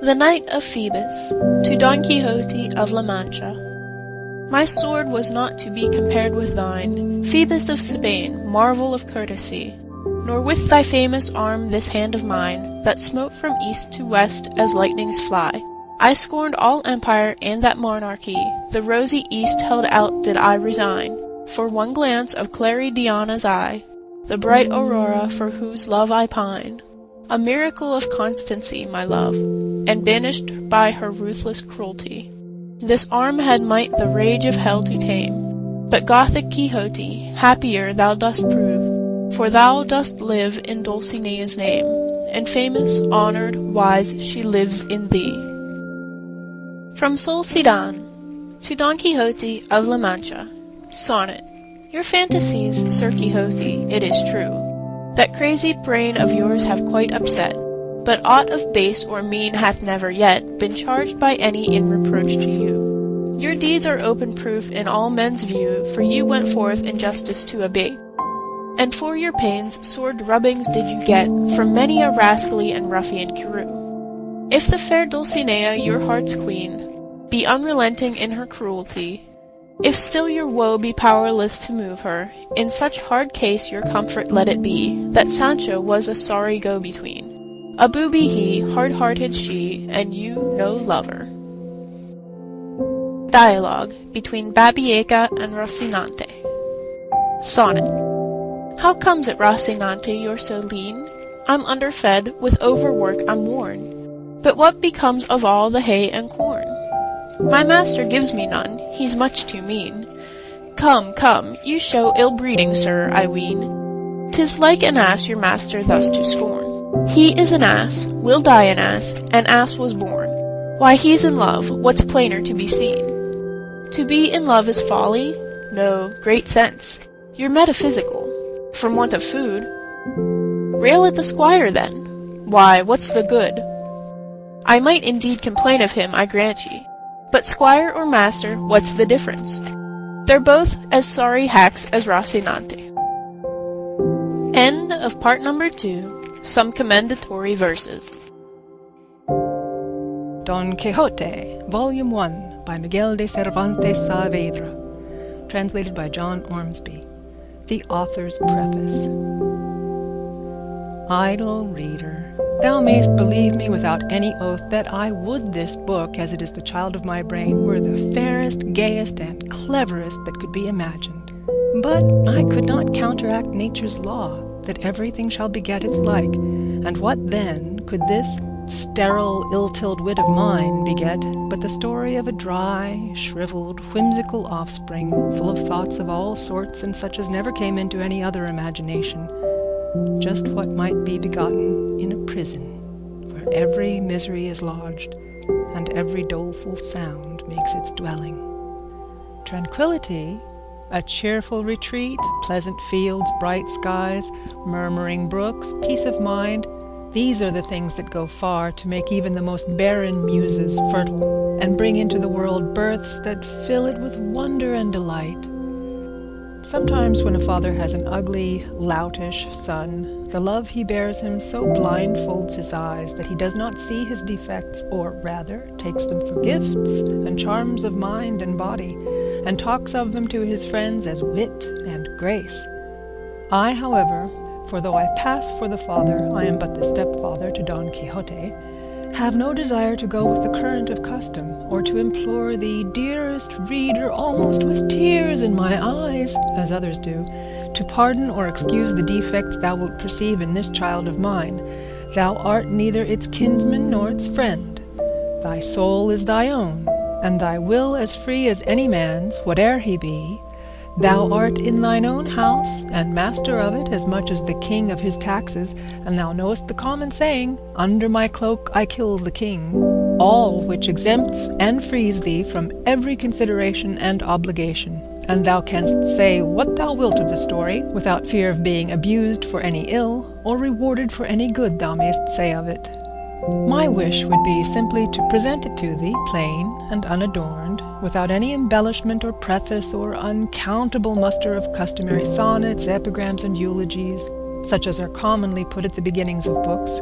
The Knight of Phoebus, to Don Quixote of La Mancha. My sword was not to be compared with thine, Phoebus of Spain, marvel of courtesy, nor with thy famous arm this hand of mine, that smote from east to west as lightnings fly. I scorned all empire and that monarchy, the rosy east held out did I resign, for one glance of clary Diana's eye, the bright aurora for whose love I pine. A miracle of constancy, my love, and banished by her ruthless cruelty. This arm had might the rage of hell to tame, but Gothic Quixote, happier thou dost prove, for thou dost live in Dulcinea's name, and famous, honored, wise she lives in thee. From Sol Sidan, to Don Quixote of La Mancha. Sonnet. Your fantasies, Sir Quixote, it is true, that crazy brain of yours have quite upset, but aught of base or mean hath never yet been charged by any in reproach to you. Your deeds are open proof in all men's view, for you went forth in justice to abate, and for your pains sore drubbings did you get from many a rascally and ruffian crew. If the fair Dulcinea, your heart's queen, be unrelenting in her cruelty, if still your woe be powerless to move her, in such hard case your comfort let it be, that Sancho was a sorry go-between. A booby he, hard-hearted she, and you no lover. Dialogue between Babieca and Rocinante. Sonnet. How comes it, Rocinante, you're so lean? I'm underfed, with overwork I'm worn. But what becomes of all the hay and corn? My master gives me none, he's much too mean. Come, come, you show ill breeding, sir, I ween. 'Tis like an ass your master thus to scorn. He is an ass, will die an ass was born. Why, he's in love, what's plainer to be seen? To be in love is folly? No, great sense. You're metaphysical. From want of food. Rail at the squire, then. Why, what's the good? I might indeed complain of him, I grant ye. But squire or master, what's the difference? They're both as sorry hacks as Rocinante. End of part number 2. Some commendatory verses. Don Quixote, Volume 1, by Miguel de Cervantes Saavedra. Translated by John Ormsby. The author's preface. Idle reader, thou mayst believe me without any oath that I would this book, as it is the child of my brain, were the fairest, gayest, and cleverest that could be imagined. But I could not counteract nature's law, that everything shall beget its like, and what then could this sterile, ill-tilled wit of mine beget but the story of a dry, shriveled, whimsical offspring, full of thoughts of all sorts and such as never came into any other imagination, just what might be begotten in a prison, where every misery is lodged, and every doleful sound makes its dwelling. Tranquillity, a cheerful retreat, pleasant fields, bright skies, murmuring brooks, peace of mind, these are the things that go far to make even the most barren muses fertile, and bring into the world births that fill it with wonder and delight. Sometimes when a father has an ugly, loutish son, the love he bears him so blindfolds his eyes that he does not see his defects, or rather takes them for gifts and charms of mind and body, and talks of them to his friends as wit and grace. I, however, for though I pass for the father, I am but the stepfather to Don Quixote, have no desire to go with the current of custom, or to implore thee, dearest reader, almost with tears in my eyes, as others do, to pardon or excuse the defects thou wilt perceive in this child of mine. Thou art neither its kinsman nor its friend. Thy soul is thy own, and thy will as free as any man's, whate'er he be. Thou art in thine own house, and master of it as much as the king of his taxes, and thou knowest the common saying, under my cloak I kill the king, all which exempts and frees thee from every consideration and obligation, and thou canst say what thou wilt of the story, without fear of being abused for any ill, or rewarded for any good thou mayst say of it. My wish would be simply to present it to thee, plain and unadorned, without any embellishment or preface or uncountable muster of customary sonnets, epigrams, and eulogies, such as are commonly put at the beginnings of books.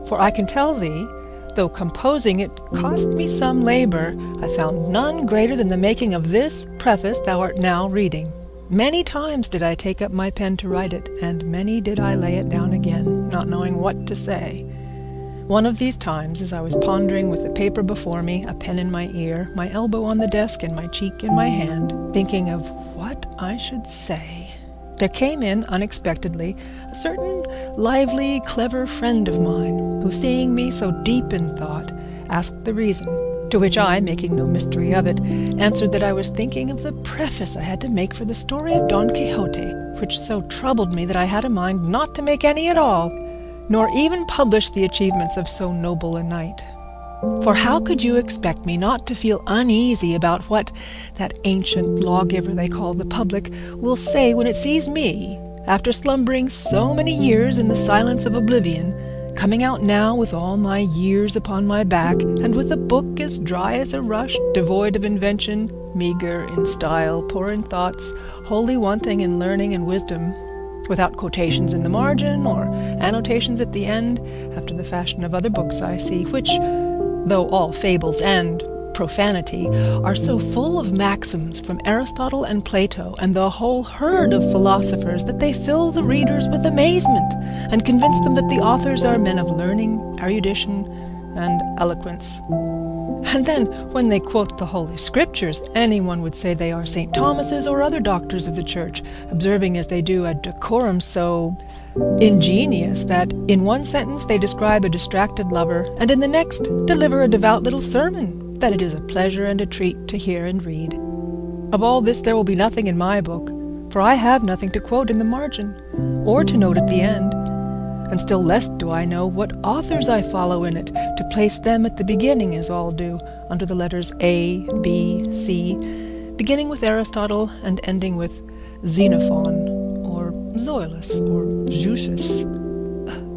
For I can tell thee, though composing it cost me some labour, I found none greater than the making of this preface thou art now reading. Many times did I take up my pen to write it, and many did I lay it down again, not knowing what to say. One of these times, as I was pondering with the paper before me, a pen in my ear, my elbow on the desk, and my cheek in my hand, thinking of what I should say, there came in unexpectedly a certain lively, clever friend of mine, who, seeing me so deep in thought, asked the reason, to which I, making no mystery of it, answered that I was thinking of the preface I had to make for the story of Don Quixote, which so troubled me that I had a mind not to make any at all, nor even publish the achievements of so noble a knight. For how could you expect me not to feel uneasy about what that ancient lawgiver they call the public will say when it sees me, after slumbering so many years in the silence of oblivion, coming out now with all my years upon my back, and with a book as dry as a rush, devoid of invention, meagre in style, poor in thoughts, wholly wanting in learning and wisdom, without quotations in the margin, or annotations at the end, after the fashion of other books I see, which, though all fables and profanity, are so full of maxims from Aristotle and Plato and the whole herd of philosophers that they fill the readers with amazement, and convince them that the authors are men of learning, erudition, and eloquence. And then, when they quote the Holy Scriptures, anyone would say they are St. Thomas's or other doctors of the Church, observing as they do a decorum so ingenious that in one sentence they describe a distracted lover, and in the next deliver a devout little sermon that it is a pleasure and a treat to hear and read. Of all this there will be nothing in my book, for I have nothing to quote in the margin, or to note at the end, and still less do I know what authors I follow in it, to place them at the beginning as all do, under the letters A, B, C, beginning with Aristotle and ending with Xenophon, or Zoilus, or Zeuxis,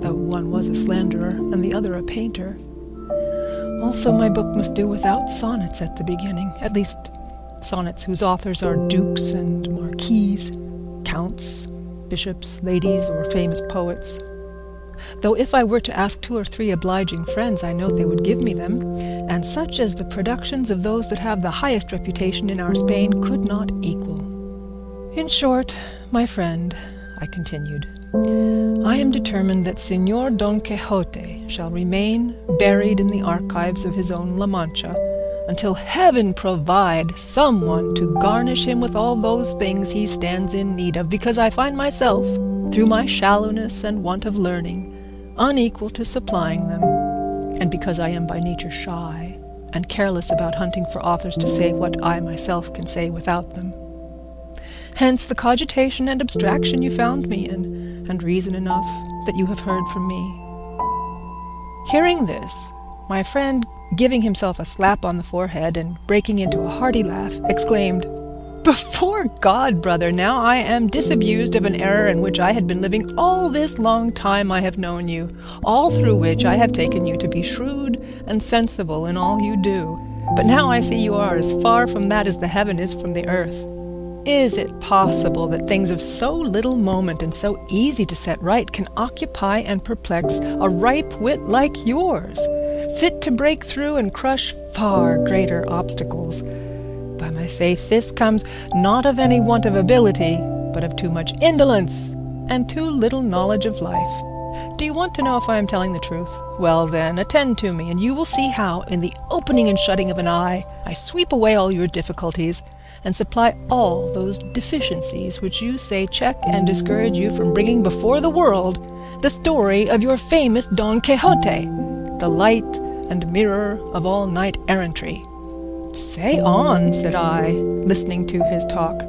though one was a slanderer and the other a painter. Also my book must do without sonnets at the beginning, at least sonnets whose authors are dukes and marquises, counts, bishops, ladies, or famous poets. Though if I were to ask 2 or 3 obliging friends, I know they would give me them, and such as the productions of those that have the highest reputation in our Spain could not equal. In short, my friend, I continued, I am determined that Señor Don Quixote shall remain buried in the archives of his own La Mancha until heaven provide someone to garnish him with all those things he stands in need of, because I find myself, through my shallowness and want of learning, unequal to supplying them, and because I am by nature shy and careless about hunting for authors to say what I myself can say without them. Hence the cogitation and abstraction you found me in, and reason enough that you have heard from me. Hearing this, my friend, giving himself a slap on the forehead and breaking into a hearty laugh, exclaimed, "Before God, brother, now I am disabused of an error in which I had been living all this long time I have known you, all through which I have taken you to be shrewd and sensible in all you do. But now I see you are as far from that as the heaven is from the earth. Is it possible that things of so little moment and so easy to set right can occupy and perplex a ripe wit like yours, fit to break through and crush far greater obstacles? By my faith, this comes not of any want of ability, but of too much indolence and too little knowledge of life. Do you want to know if I am telling the truth? Well then, attend to me, and you will see how, in the opening and shutting of an eye, I sweep away all your difficulties, and supply all those deficiencies which you say check and discourage you from bringing before the world the story of your famous Don Quixote, the light and mirror of all knight-errantry." "Say on," said I, listening to his talk.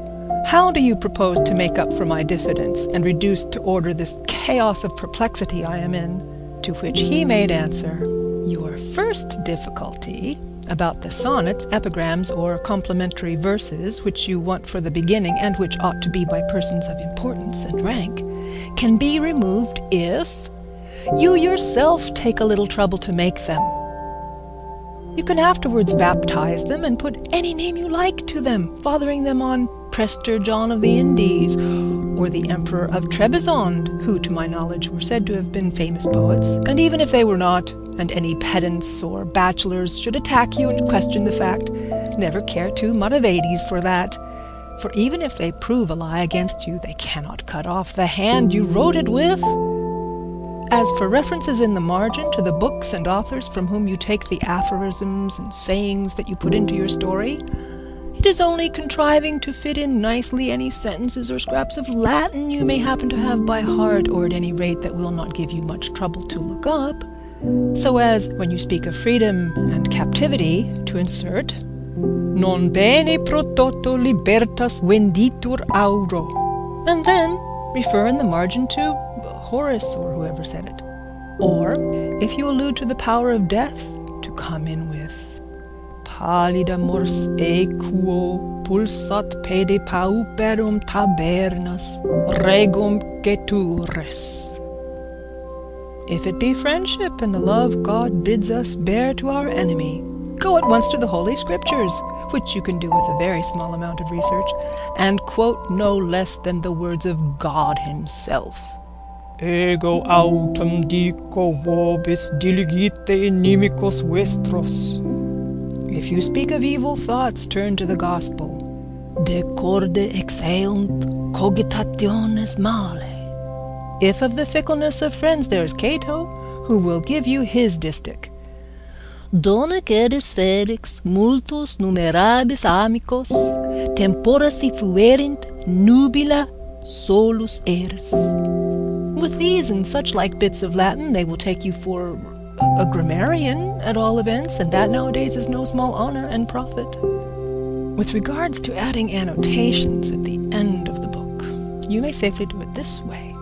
"How do you propose to make up for my diffidence, and reduce to order this chaos of perplexity I am in?" To which he made answer, "Your first difficulty, about the sonnets, epigrams, or complimentary verses which you want for the beginning, and which ought to be by persons of importance and rank, can be removed if you yourself take a little trouble to make them. You can afterwards baptize them and put any name you like to them, fathering them on Prester John of the Indies, or the Emperor of Trebizond, who, to my knowledge, were said to have been famous poets. And even if they were not, and any pedants or bachelors should attack you and question the fact, never care two maravedis for that. For even if they prove a lie against you, they cannot cut off the hand you wrote it with. As for references in the margin to the books and authors from whom you take the aphorisms and sayings that you put into your story, it is only contriving to fit in nicely any sentences or scraps of Latin you may happen to have by heart, or at any rate that will not give you much trouble to look up, so as, when you speak of freedom and captivity, to insert, non bene pro toto libertas venditur auro, and then refer in the margin to Horace or whoever said it. Or, if you allude to the power of death, to come in with pallida mors equo pulsat pede pauperum tabernas regum cetures. If it be friendship and the love God bids us bear to our enemy, go at once to the Holy Scriptures, which you can do with a very small amount of research, and quote no less than the words of God himself. Ego autem dico vobis diligite inimicos vestros. If you speak of evil thoughts, turn to the Gospel. De corde exeunt cogitationes male. If of the fickleness of friends, there is Cato, who will give you his distich. Donec eris felix multos numerabis amicos, tempora si fuerint nubila solus eris. With these and such like bits of Latin, they will take you for a grammarian, at all events, and that nowadays is no small honor and profit. With regards to adding annotations at the end of the book, you may safely do it this way.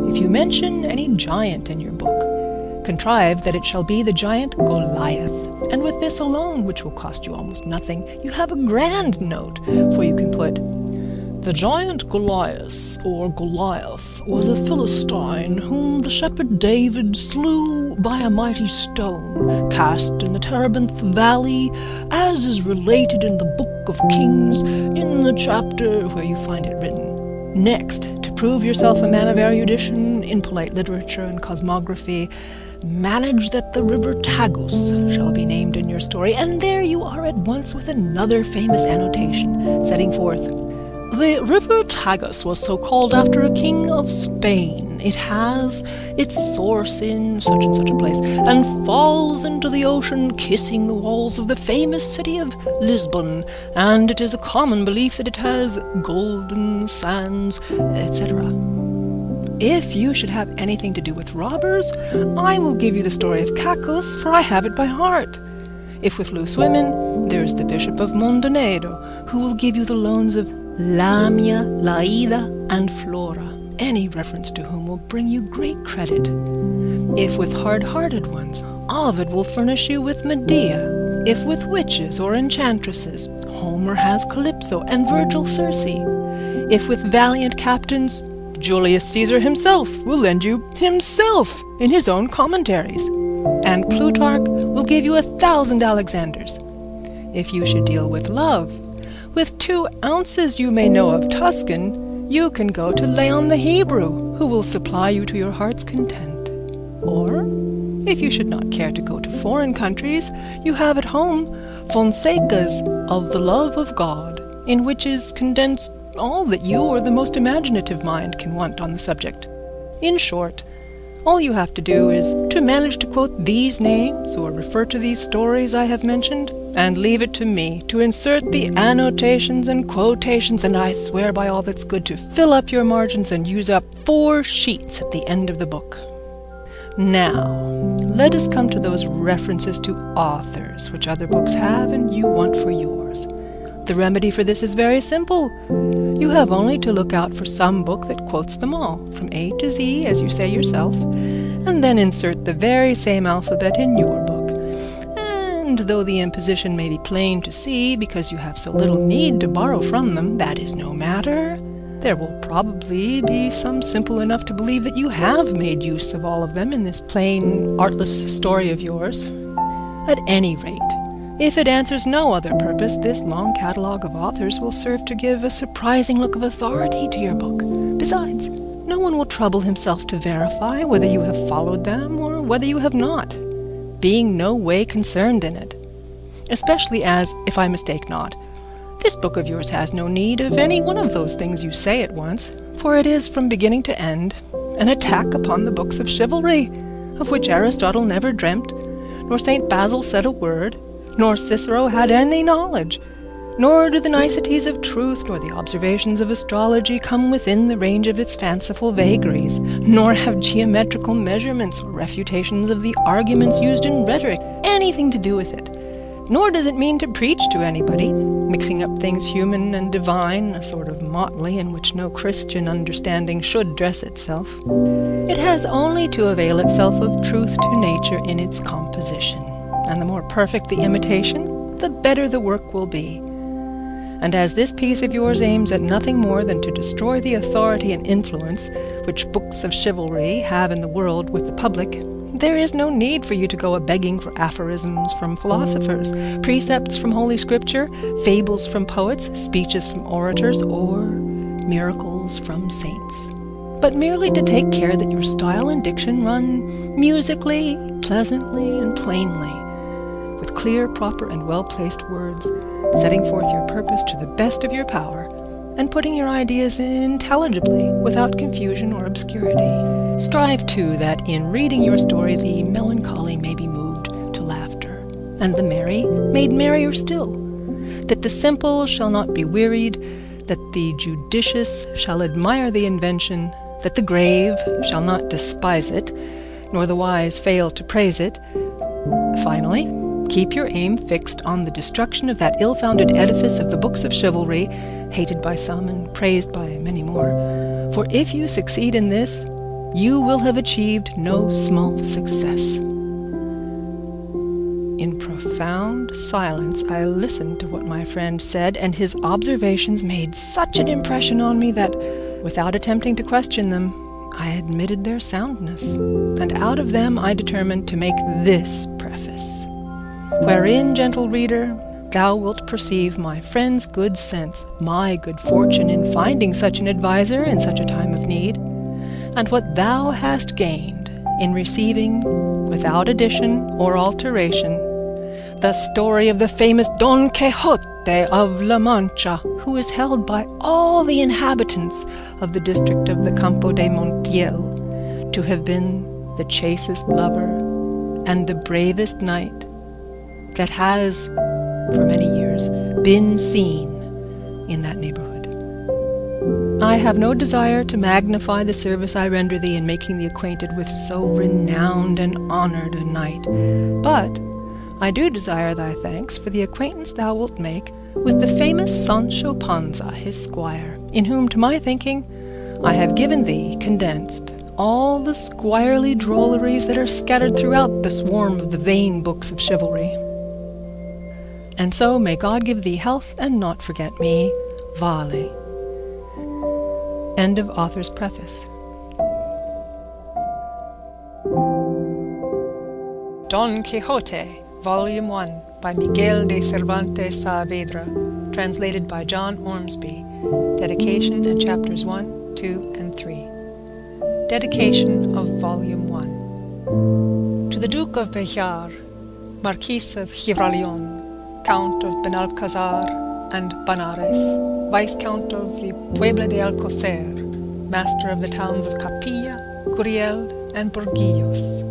If you mention any giant in your book, contrive that it shall be the giant Goliath, and with this alone, which will cost you almost nothing, you have a grand note, for you can put, "The giant Goliath, or Goliath, was a Philistine whom the shepherd David slew by a mighty stone, cast in the Terebinth valley, as is related in the Book of Kings, in the chapter where you find it written." Next, to prove yourself a man of erudition in polite literature and cosmography, manage that the river Tagus shall be named in your story, and there you are at once with another famous annotation, setting forth, The river Tagus was so called after a king of Spain. It has its source in such and such a place, and falls into the ocean, kissing the walls of the famous city of Lisbon, and it is a common belief that it has golden sands, etc. If you should have anything to do with robbers, I will give you the story of Cacus, for I have it by heart. If with loose women, there is the Bishop of Mondonedo, who will give you the loans of Lamia, Laida, and Flora, any reference to whom will bring you great credit. If with hard-hearted ones, Ovid will furnish you with Medea. If with witches or enchantresses, Homer has Calypso and Virgil Circe. If with valiant captains, Julius Caesar himself will lend you himself in his own commentaries, and Plutarch will give you 1,000 Alexanders. If you should deal with love, with 2 ounces you may know of Tuscan, you can go to Leon the Hebrew, who will supply you to your heart's content. Or, if you should not care to go to foreign countries, you have at home Fonseca's Of the Love of God, in which is condensed all that you or the most imaginative mind can want on the subject. In short, all you have to do is to manage to quote these names or refer to these stories I have mentioned, and leave it to me to insert the annotations and quotations, and I swear by all that's good to fill up your margins and use up 4 sheets at the end of the book. Now, let us come to those references to authors which other books have and you want for yours. The remedy for this is very simple. You have only to look out for some book that quotes them all, from A to Z, as you say yourself, and then insert the very same alphabet in your book. And though the imposition may be plain to see, because you have so little need to borrow from them, that is no matter. There will probably be some simple enough to believe that you have made use of all of them in this plain, artless story of yours. At any rate, if it answers no other purpose, this long catalogue of authors will serve to give a surprising look of authority to your book. Besides, no one will trouble himself to verify whether you have followed them or whether you have not, being no way concerned in it. Especially as, if I mistake not, this book of yours has no need of any one of those things you say at once, for it is from beginning to end an attack upon the books of chivalry, of which Aristotle never dreamt, nor St. Basil said a word, nor Cicero had any knowledge, nor do the niceties of truth nor the observations of astrology come within the range of its fanciful vagaries, nor have geometrical measurements or refutations of the arguments used in rhetoric anything to do with it. Nor does it mean to preach to anybody, mixing up things human and divine, a sort of motley in which no Christian understanding should dress itself. It has only to avail itself of truth to nature in its composition, and the more perfect the imitation, the better the work will be. And as this piece of yours aims at nothing more than to destroy the authority and influence which books of chivalry have in the world with the public, there is no need for you to go a-begging for aphorisms from philosophers, precepts from Holy Scripture, fables from poets, speeches from orators, or miracles from saints, but merely to take care that your style and diction run musically, pleasantly, and plainly, with clear, proper, and well-placed words, setting forth your purpose to the best of your power, and putting your ideas intelligibly, without confusion or obscurity. Strive, too, that in reading your story the melancholy may be moved to laughter, and the merry made merrier still, that the simple shall not be wearied, that the judicious shall admire the invention, that the grave shall not despise it, nor the wise fail to praise it. Finally, keep your aim fixed on the destruction of that ill-founded edifice of the books of chivalry, hated by some and praised by many more. For if you succeed in this, you will have achieved no small success. In profound silence I listened to what my friend said, and his observations made such an impression on me that, without attempting to question them, I admitted their soundness, and out of them I determined to make this preface, wherein, gentle reader, thou wilt perceive my friend's good sense, my good fortune in finding such an adviser in such a time of need, and what thou hast gained in receiving, without addition or alteration, the story of the famous Don Quixote of La Mancha, who is held by all the inhabitants of the district of the Campo de Montiel to have been the chastest lover and the bravest knight that has, for many years, been seen in that neighborhood. I have no desire to magnify the service I render thee in making thee acquainted with so renowned and honored a knight, but I do desire thy thanks for the acquaintance thou wilt make with the famous Sancho Panza, his squire, in whom, to my thinking, I have given thee, condensed, all the squirely drolleries that are scattered throughout the swarm of the vain books of chivalry. And so may God give thee health and not forget me. Vale. End of author's preface. Don Quixote, Volume 1, by Miguel de Cervantes Saavedra, translated by John Ormsby. Dedication and chapters 1, 2, and 3. Dedication of Volume 1. To the Duke of Bejar, Marquis of Gibraleon, Count of Benalcazar and Banares, Viscount of the Puebla de Alcocer, Master of the towns of Capilla, Curiel, and Burguillos.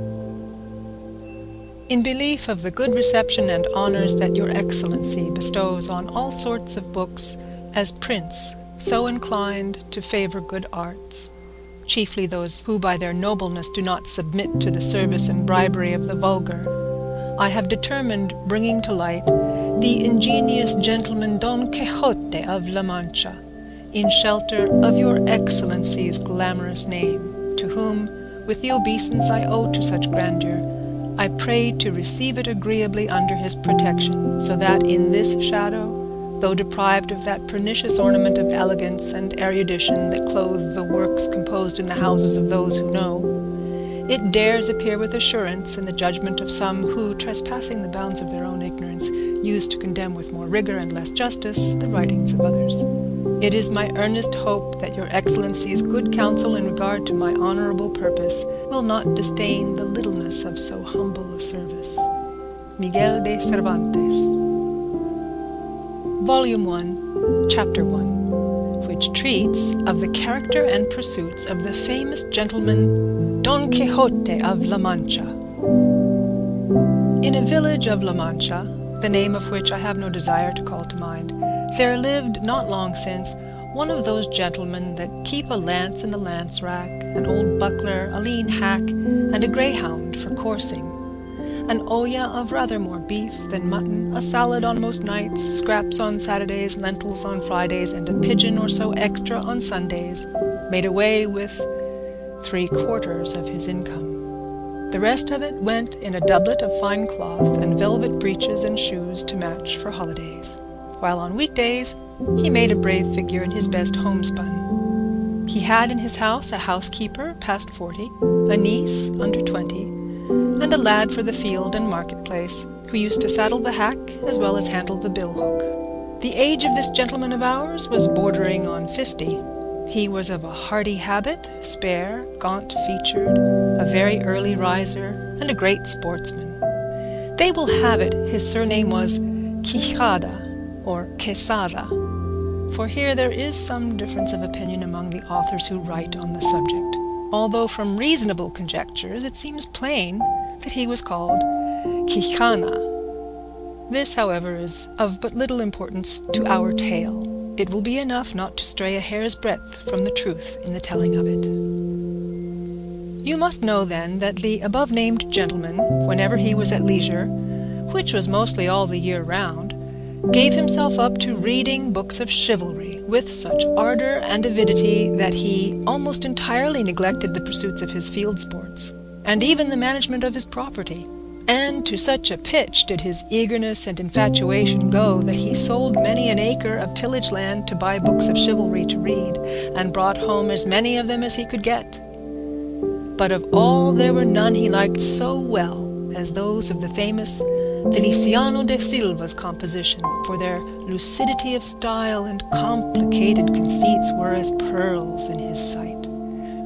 In belief of the good reception and honors that your Excellency bestows on all sorts of books, as Prince, so inclined to favor good arts, chiefly those who by their nobleness do not submit to the service and bribery of the vulgar, I have determined bringing to light the ingenious gentleman Don Quixote of La Mancha, in shelter of your Excellency's glamorous name, to whom, with the obeisance I owe to such grandeur, I pray to receive it agreeably under his protection, so that in this shadow, though deprived of that pernicious ornament of elegance and erudition that clothe the works composed in the houses of those who know, it dares appear with assurance in the judgment of some who, trespassing the bounds of their own ignorance, use to condemn with more rigor and less justice the writings of others. It is my earnest hope that your Excellency's good counsel in regard to my honorable purpose will not disdain the littleness of so humble a service. Miguel de Cervantes. Volume 1, Chapter 1, which treats of the character and pursuits of the famous gentleman Don Quixote of La Mancha. In a village of La Mancha, the name of which I have no desire to call to mind, there lived not long since one of those gentlemen that keep a lance in the lance rack, an old buckler, a lean hack, and a greyhound for coursing, an olla of rather more beef than mutton, a salad on most nights, scraps on Saturdays, lentils on Fridays, and a pigeon or so extra on Sundays, made away with 3/4 of his income. The rest of it went in a doublet of fine cloth and velvet breeches and shoes to match for holidays, while on weekdays he made a brave figure in his best homespun. He had in his house a housekeeper past 40, a niece under 20, and a lad for the field and marketplace, who used to saddle the hack as well as handle the bill-hook. The age of this gentleman of ours was bordering on 50. He was of a hardy habit, spare, gaunt-featured, a very early riser, and a great sportsman. They will have it his surname was Quijada, or Quesada, for here there is some difference of opinion among the authors who write on the subject, although from reasonable conjectures it seems plain that he was called Quijana. This, however, is of but little importance to our tale. It will be enough not to stray a hair's breadth from the truth in the telling of it. You must know, then, that the above-named gentleman, whenever he was at leisure, which was mostly all the year round, gave himself up to reading books of chivalry with such ardor and avidity that he almost entirely neglected the pursuits of his field sports, and even the management of his property. And to such a pitch did his eagerness and infatuation go that he sold many an acre of tillage land to buy books of chivalry to read, and brought home as many of them as he could get. But of all there were none he liked so well as those of the famous Feliciano de Silva's composition, for their lucidity of style and complicated conceits were as pearls in his sight,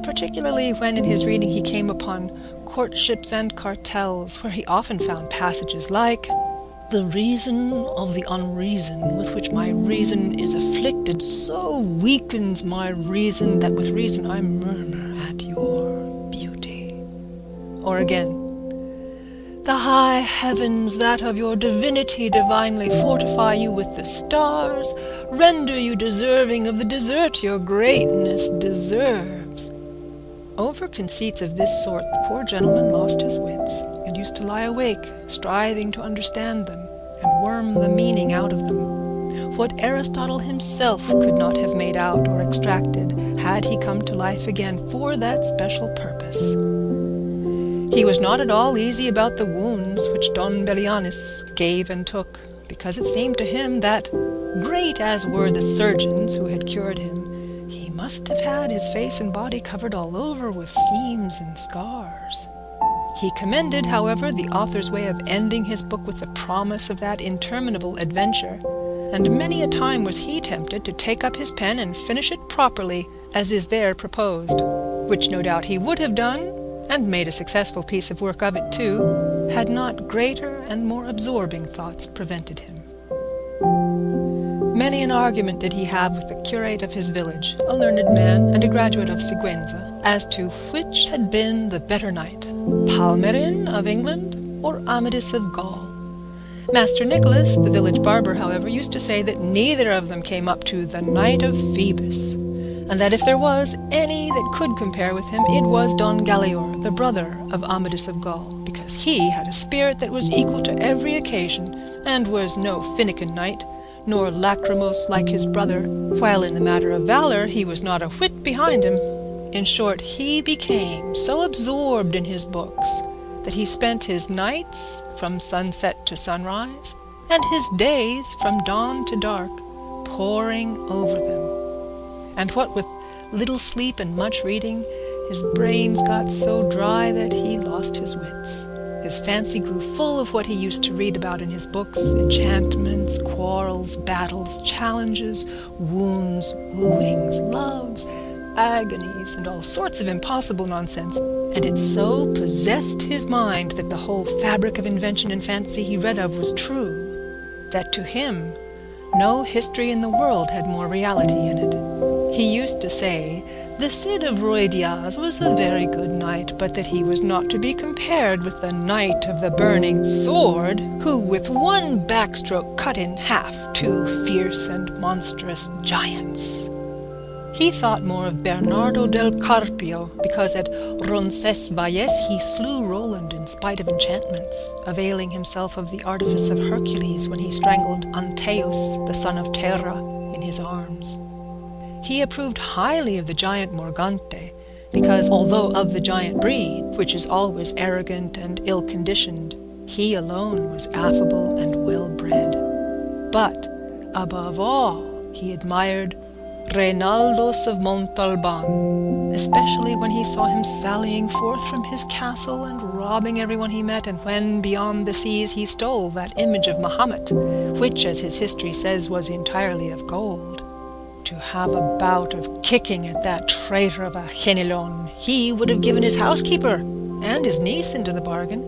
particularly when in his reading he came upon courtships and cartels, where he often found passages like, The reason of the unreason with which my reason is afflicted so weakens my reason that with reason I murmur at your beauty. Or again, the high heavens that of your divinity divinely fortify you with the stars, render you deserving of the desert your greatness deserves. Over conceits of this sort the poor gentleman lost his wits, and used to lie awake, striving to understand them, and worm the meaning out of them. What Aristotle himself could not have made out or extracted, had he come to life again for that special purpose. He was not at all easy about the wounds which Don Belianis gave and took, because it seemed to him that, great as were the surgeons who had cured him, he must have had his face and body covered all over with seams and scars. He commended, however, the author's way of ending his book with the promise of that interminable adventure, and many a time was he tempted to take up his pen and finish it properly, as is there proposed, which no doubt he would have done, and made a successful piece of work of it too, had not greater and more absorbing thoughts prevented him. Many an argument did he have with the curate of his village, a learned man and a graduate of Siguenza, as to which had been the better knight, Palmerin of England or Amadis of Gaul. Master Nicholas, the village barber, however, used to say that neither of them came up to the Knight of Phoebus, and that if there was any that could compare with him, it was Don Galaor, the brother of Amadis of Gaul, because he had a spirit that was equal to every occasion, and was no finikin knight, nor lachrymose like his brother, while in the matter of valour he was not a whit behind him. In short, he became so absorbed in his books that he spent his nights from sunset to sunrise, and his days from dawn to dark, poring over them. And what with little sleep and much reading, his brains got so dry that he lost his wits. His fancy grew full of what he used to read about in his books, enchantments, quarrels, battles, challenges, wounds, wooings, loves, agonies, and all sorts of impossible nonsense, and it so possessed his mind that the whole fabric of invention and fancy he read of was true, that to him no history in the world had more reality in it. He used to say the Cid of Ruy Diaz was a very good knight, but that he was not to be compared with the Knight of the Burning Sword, who with one backstroke cut in half two fierce and monstrous giants. He thought more of Bernardo del Carpio, because at Roncesvalles he slew Roland in spite of enchantments, availing himself of the artifice of Hercules when he strangled Antaeus, the son of Terra, in his arms. He approved highly of the giant Morgante, because although of the giant breed, which is always arrogant and ill-conditioned, he alone was affable and well-bred. But, above all, he admired Reinaldos of Montalban, especially when he saw him sallying forth from his castle and robbing everyone he met, and when, beyond the seas, he stole that image of Mahomet, which, as his history says, was entirely of gold. To have a bout of kicking at that traitor of a Genelon, he would have given his housekeeper, and his niece into the bargain.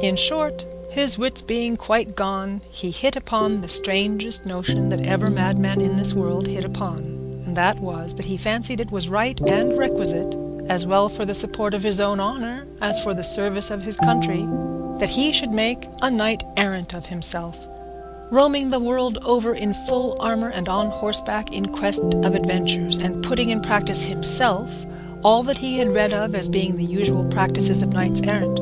In short, his wits being quite gone, he hit upon the strangest notion that ever madman in this world hit upon, and that was that he fancied it was right and requisite, as well for the support of his own honour as for the service of his country, that he should make a knight-errant of himself, roaming the world over in full armour and on horseback in quest of adventures, and putting in practice himself all that he had read of as being the usual practices of knights-errant,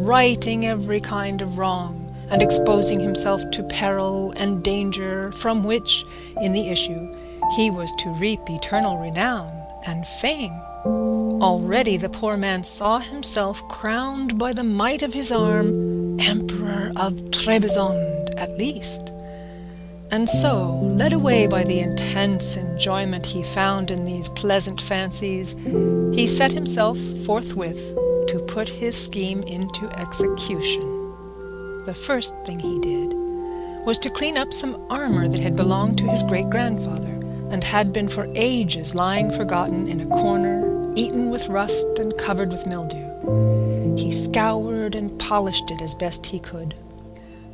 righting every kind of wrong, and exposing himself to peril and danger, from which, in the issue, he was to reap eternal renown and fame. Already the poor man saw himself crowned by the might of his arm, Emperor of Trebizond at least. And so, led away by the intense enjoyment he found in these pleasant fancies, he set himself forthwith to put his scheme into execution. The first thing he did was to clean up some armour that had belonged to his great-grandfather, and had been for ages lying forgotten in a corner, eaten with rust and covered with mildew. He scoured and polished it as best he could.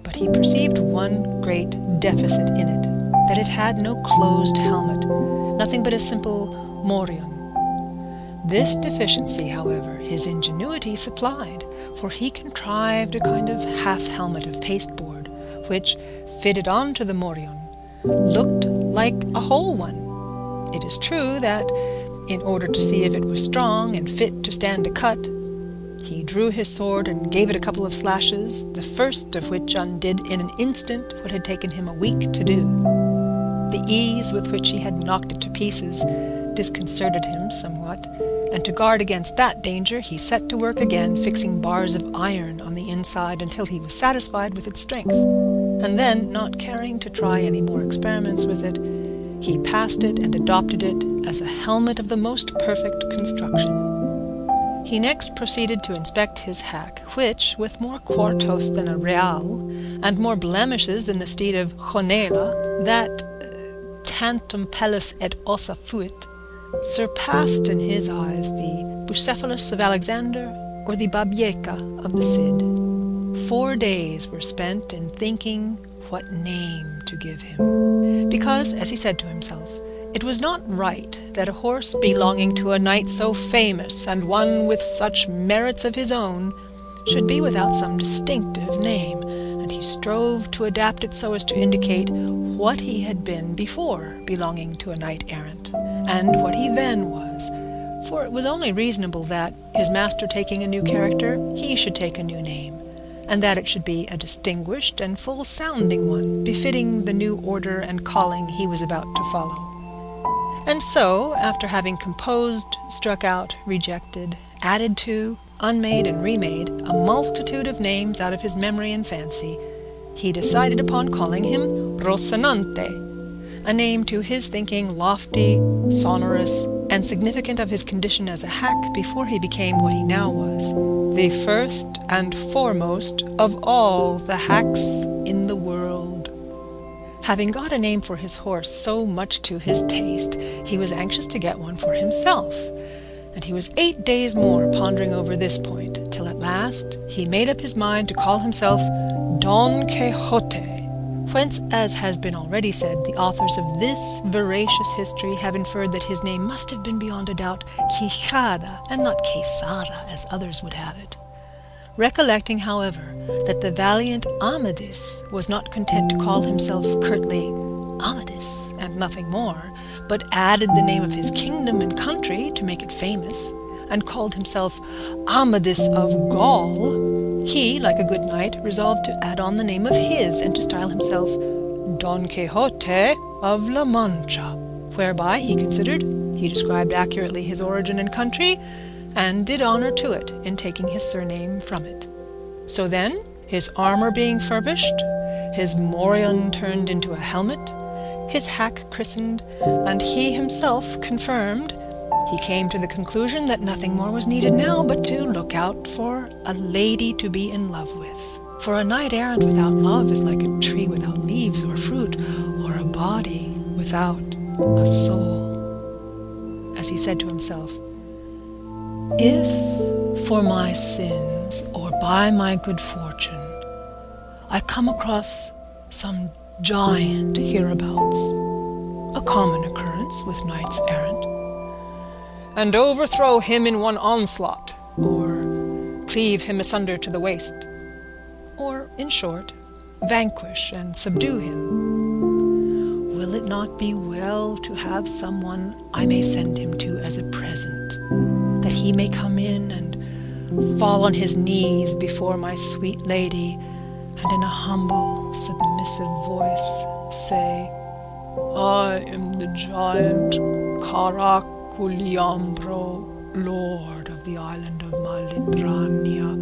but he perceived one great deficit in it, that it had no closed helmet, nothing but a simple morion. This deficiency, however, his ingenuity supplied, for he contrived a kind of half-helmet of pasteboard, which, fitted on to the morion, looked like a whole one. It is true that, in order to see if it was strong and fit to stand a cut, he drew his sword and gave it a couple of slashes, the first of which undid in an instant what had taken him a week to do. The ease with which he had knocked it to pieces disconcerted him somewhat, and to guard against that danger he set to work again fixing bars of iron on the inside until he was satisfied with its strength, and then, not caring to try any more experiments with it, he passed it and adopted it as a helmet of the most perfect construction. He next proceeded to inspect his hack, which, with more quartos than a real, and more blemishes than the steed of Jonela, that tantum pellus et ossa fuit, surpassed in his eyes the Bucephalus of Alexander or the Babieca of the Cid. 4 days were spent in thinking what name to give him, because, as he said to himself, it was not right that a horse belonging to a knight so famous and one with such merits of his own should be without some distinctive name, and he strove to adapt it so as to indicate what he had been before belonging to a knight-errant, and what he then was, for it was only reasonable that, his master taking a new character, he should take a new name, and that it should be a distinguished and full-sounding one, befitting the new order and calling he was about to follow. And so, after having composed, struck out, rejected, added to, unmade and remade a multitude of names out of his memory and fancy, he decided upon calling him Rocinante, a name to his thinking lofty, sonorous, and significant of his condition as a hack before he became what he now was, the first and foremost of all the hacks in the world. Having got a name for his horse so much to his taste, he was anxious to get one for himself, and he was 8 days more pondering over this point, till at last he made up his mind to call himself Don Quixote, whence, as has been already said, the authors of this veracious history have inferred that his name must have been beyond a doubt Quixada, and not Quesada, as others would have it. Recollecting, however, that the valiant Amadis was not content to call himself curtly Amadis and nothing more, but added the name of his kingdom and country to make it famous, and called himself Amadis of Gaul, he, like a good knight, resolved to add on the name of his, and to style himself Don Quixote of La Mancha, whereby, he considered, he described accurately his origin and country, and did honour to it in taking his surname from it. So then, his armour being furbished, his morion turned into a helmet, his hack christened, and he himself confirmed, he came to the conclusion that nothing more was needed now but to look out for a lady to be in love with. For a knight-errant without love is like a tree without leaves or fruit, or a body without a soul. As he said to himself, if, for my sins, or by my good fortune, I come across some giant hereabouts, a common occurrence with knights errant, and overthrow him in one onslaught, or cleave him asunder to the waist, or, in short, vanquish and subdue him, will it not be well to have someone I may send him to as a present, that he may come in and fall on his knees before my sweet lady, and in a humble, submissive voice say, I am the giant Caraculiambro, lord of the island of Malindrania,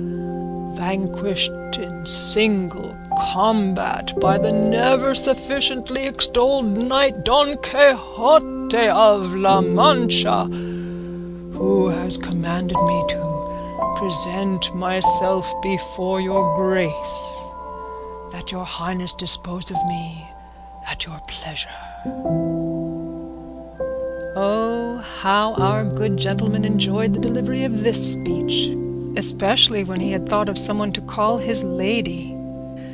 vanquished in single combat by the never sufficiently extolled knight Don Quixote of La Mancha, who has commanded me to present myself before your grace, that your highness dispose of me at your pleasure. Oh, how our good gentleman enjoyed the delivery of this speech, especially when he had thought of someone to call his lady.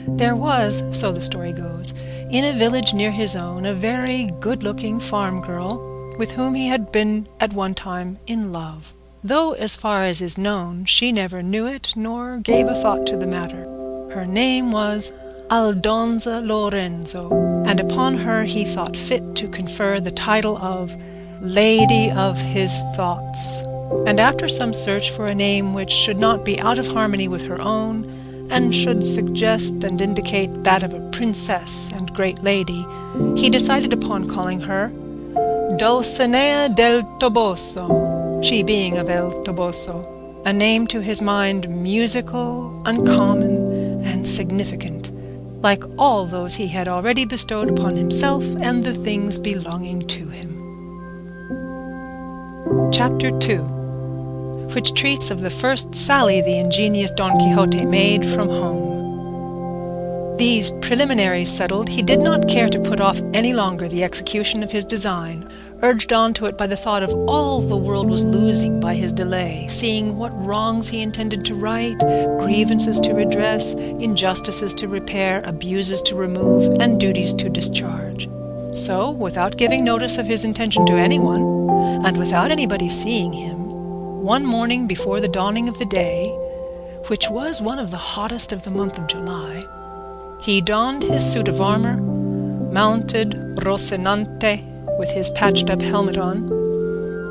There was, so the story goes, in a village near his own, a very good-looking farm girl with whom he had been at one time in love, though, as far as is known, she never knew it nor gave a thought to the matter. Her name was Aldonza Lorenzo, and upon her he thought fit to confer the title of Lady of his Thoughts. And after some search for a name which should not be out of harmony with her own, and should suggest and indicate that of a princess and great lady, he decided upon calling her Dulcinea del Toboso, she being of El Toboso, a name to his mind musical, uncommon, and significant, like all those he had already bestowed upon himself and the things belonging to him. Chapter 2, which treats of the first sally the ingenious Don Quixote made from home. These preliminaries settled, he did not care to put off any longer the execution of his design, urged on to it by the thought of all the world was losing by his delay, seeing what wrongs he intended to right, grievances to redress, injustices to repair, abuses to remove, and duties to discharge. So, without giving notice of his intention to anyone, and without anybody seeing him, one morning before the dawning of the day, which was one of the hottest of the month of July, he donned his suit of armor, mounted Rocinante with his patched-up helmet on,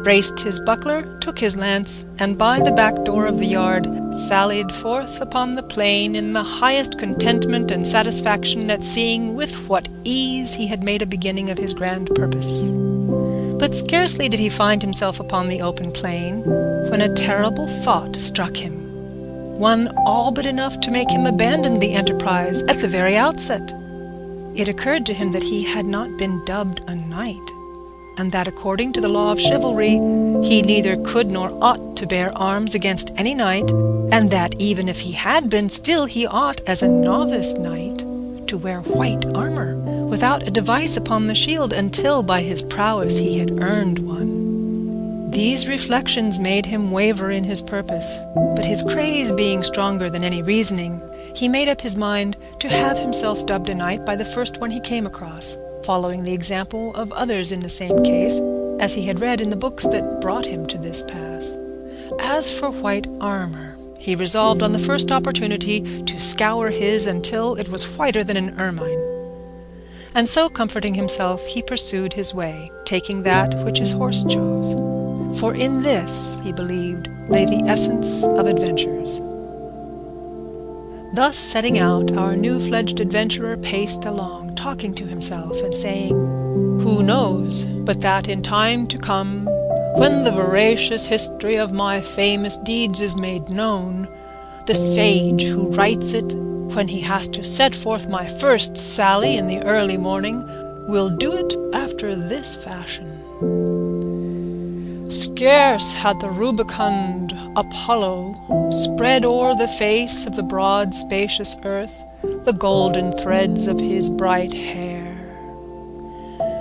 braced his buckler, took his lance, and by the back door of the yard sallied forth upon the plain in the highest contentment and satisfaction at seeing with what ease he had made a beginning of his grand purpose. But scarcely did he find himself upon the open plain, when a terrible thought struck him, one all but enough to make him abandon the enterprise at the very outset. It occurred to him that he had not been dubbed a knight, and that according to the law of chivalry he neither could nor ought to bear arms against any knight, and that even if he had been, still he ought, as a novice knight, to wear white armor, without a device upon the shield, until by his prowess he had earned one. These reflections made him waver in his purpose, but his craze being stronger than any reasoning, he made up his mind to have himself dubbed a knight by the first one he came across, following the example of others in the same case, as he had read in the books that brought him to this pass. As for white armor, he resolved on the first opportunity to scour his until it was whiter than an ermine. And so, comforting himself, he pursued his way, taking that which his horse chose. For in this, he believed, lay the essence of adventures. Thus setting out, our new-fledged adventurer paced along, talking to himself and saying, "Who knows but that in time to come, when the veracious history of my famous deeds is made known, the sage who writes it, when he has to set forth my first sally in the early morning, will do it after this fashion. Scarce had the rubicund Apollo spread o'er the face of the broad spacious earth the golden threads of his bright hair.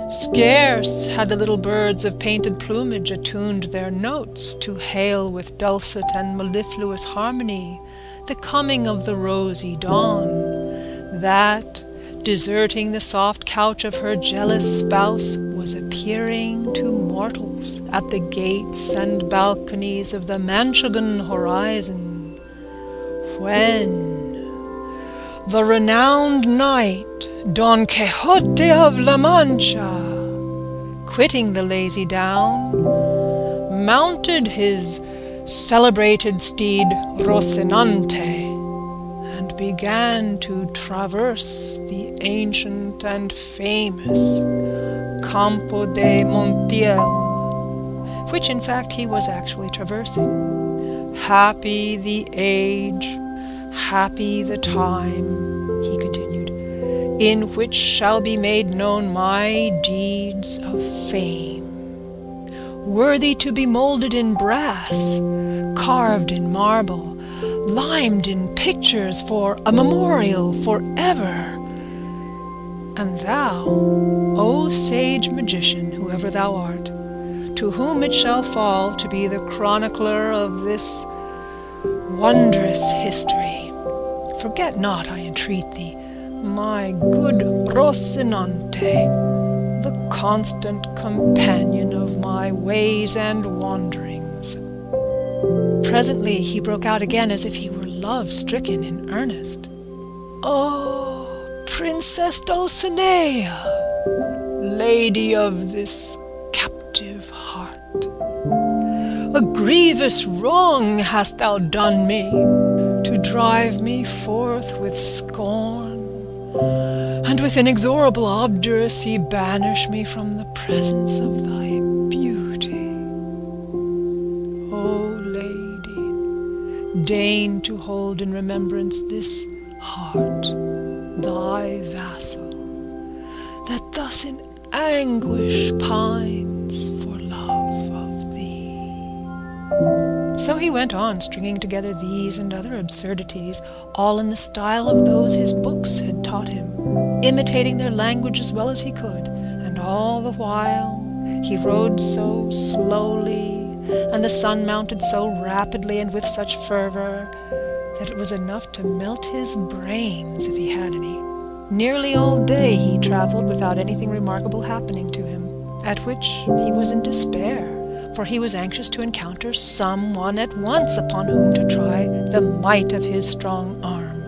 Scarce had the little birds of painted plumage attuned their notes to hail with dulcet and mellifluous harmony the coming of the rosy dawn, that, deserting the soft couch of her jealous spouse, was appearing to mortals at the gates and balconies of the Manchagan horizon, when the renowned knight Don Quixote of La Mancha, quitting the lazy down, mounted his celebrated steed Rocinante, and began to traverse the ancient and famous Campo de Montiel, which in fact he was actually traversing. Happy the age, happy the time, he continued, in which shall be made known my deeds of fame, worthy to be moulded in brass, carved in marble, limed in pictures for a memorial forever. And thou, O sage magician, whoever thou art, to whom it shall fall to be the chronicler of this wondrous history, forget not, I entreat thee, my good Rocinante, the constant companion of my ways and wanderings." Presently he broke out again as if he were love-stricken in earnest. "Oh, Princess Dulcinea, lady of this captive heart, a grievous wrong hast thou done me, to drive me forth with scorn, and with inexorable obduracy banish me from the presence of thy beauty. O lady, deign to hold in remembrance this heart, thy vassal, that thus in anguish pines for love of thee." So he went on stringing together these and other absurdities, all in the style of those his books had taught him, imitating their language as well as he could, and all the while he rode so slowly, and the sun mounted so rapidly and with such fervour, that it was enough to melt his brains if he had any. Nearly all day he travelled without anything remarkable happening to him, at which he was in despair, for he was anxious to encounter some one at once upon whom to try the might of his strong arm.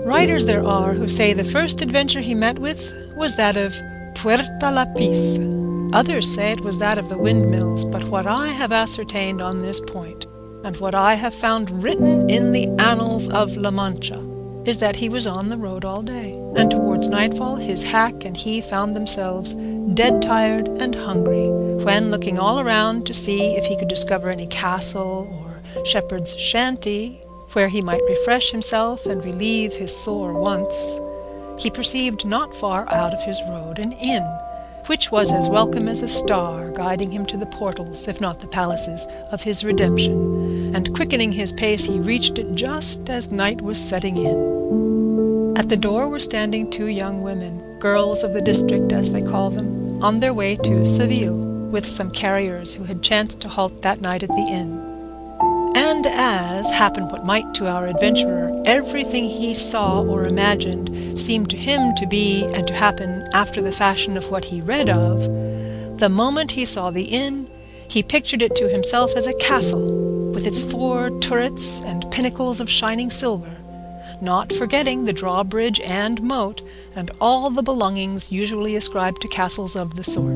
Writers there are who say the first adventure he met with was that of Puerto Lapis. Others say it was that of the windmills, but what I have ascertained on this point, and what I have found written in the annals of La Mancha, is that he was on the road all day, and towards nightfall his hack and he found themselves dead tired and hungry, when, looking all around to see if he could discover any castle or shepherd's shanty, where he might refresh himself and relieve his sore wants, he perceived not far out of his road an inn, which was as welcome as a star, guiding him to the portals, if not the palaces, of his redemption, and quickening his pace he reached it just as night was setting in. At the door were standing 2 young women, girls of the district as they call them, on their way to Seville, with some carriers who had chanced to halt that night at the inn. And as, happen what might to our adventurer, everything he saw or imagined seemed to him to be and to happen after the fashion of what he read of, the moment he saw the inn, he pictured it to himself as a castle, with its 4 turrets and pinnacles of shining silver, not forgetting the drawbridge and moat, and all the belongings usually ascribed to castles of the sort.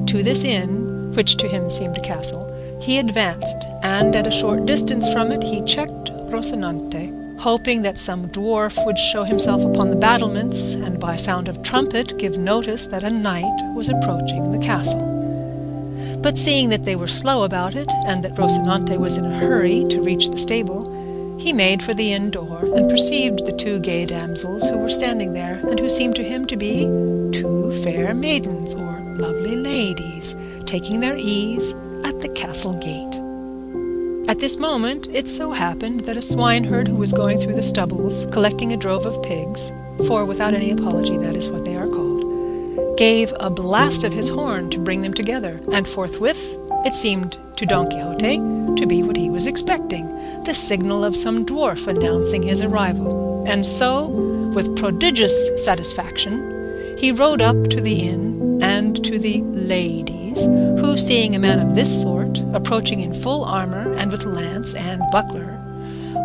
To this inn, which to him seemed a castle, he advanced, and at a short distance from it he checked Rocinante, hoping that some dwarf would show himself upon the battlements, and by sound of trumpet give notice that a knight was approaching the castle. But seeing that they were slow about it, and that Rocinante was in a hurry to reach the stable, he made for the inn door, and perceived the 2 gay damsels who were standing there, and who seemed to him to be 2 fair maidens, or lovely ladies, taking their ease at the castle gate. At this moment it so happened that a swineherd who was going through the stubbles, collecting a drove of pigs, for without any apology that is what they are called, gave a blast of his horn to bring them together, and forthwith it seemed to Don Quixote to be what he was expecting, the signal of some dwarf announcing his arrival, and so, with prodigious satisfaction, he rode up to the inn and to the ladies, who, seeing a man of this sort approaching in full armour and with lance and buckler,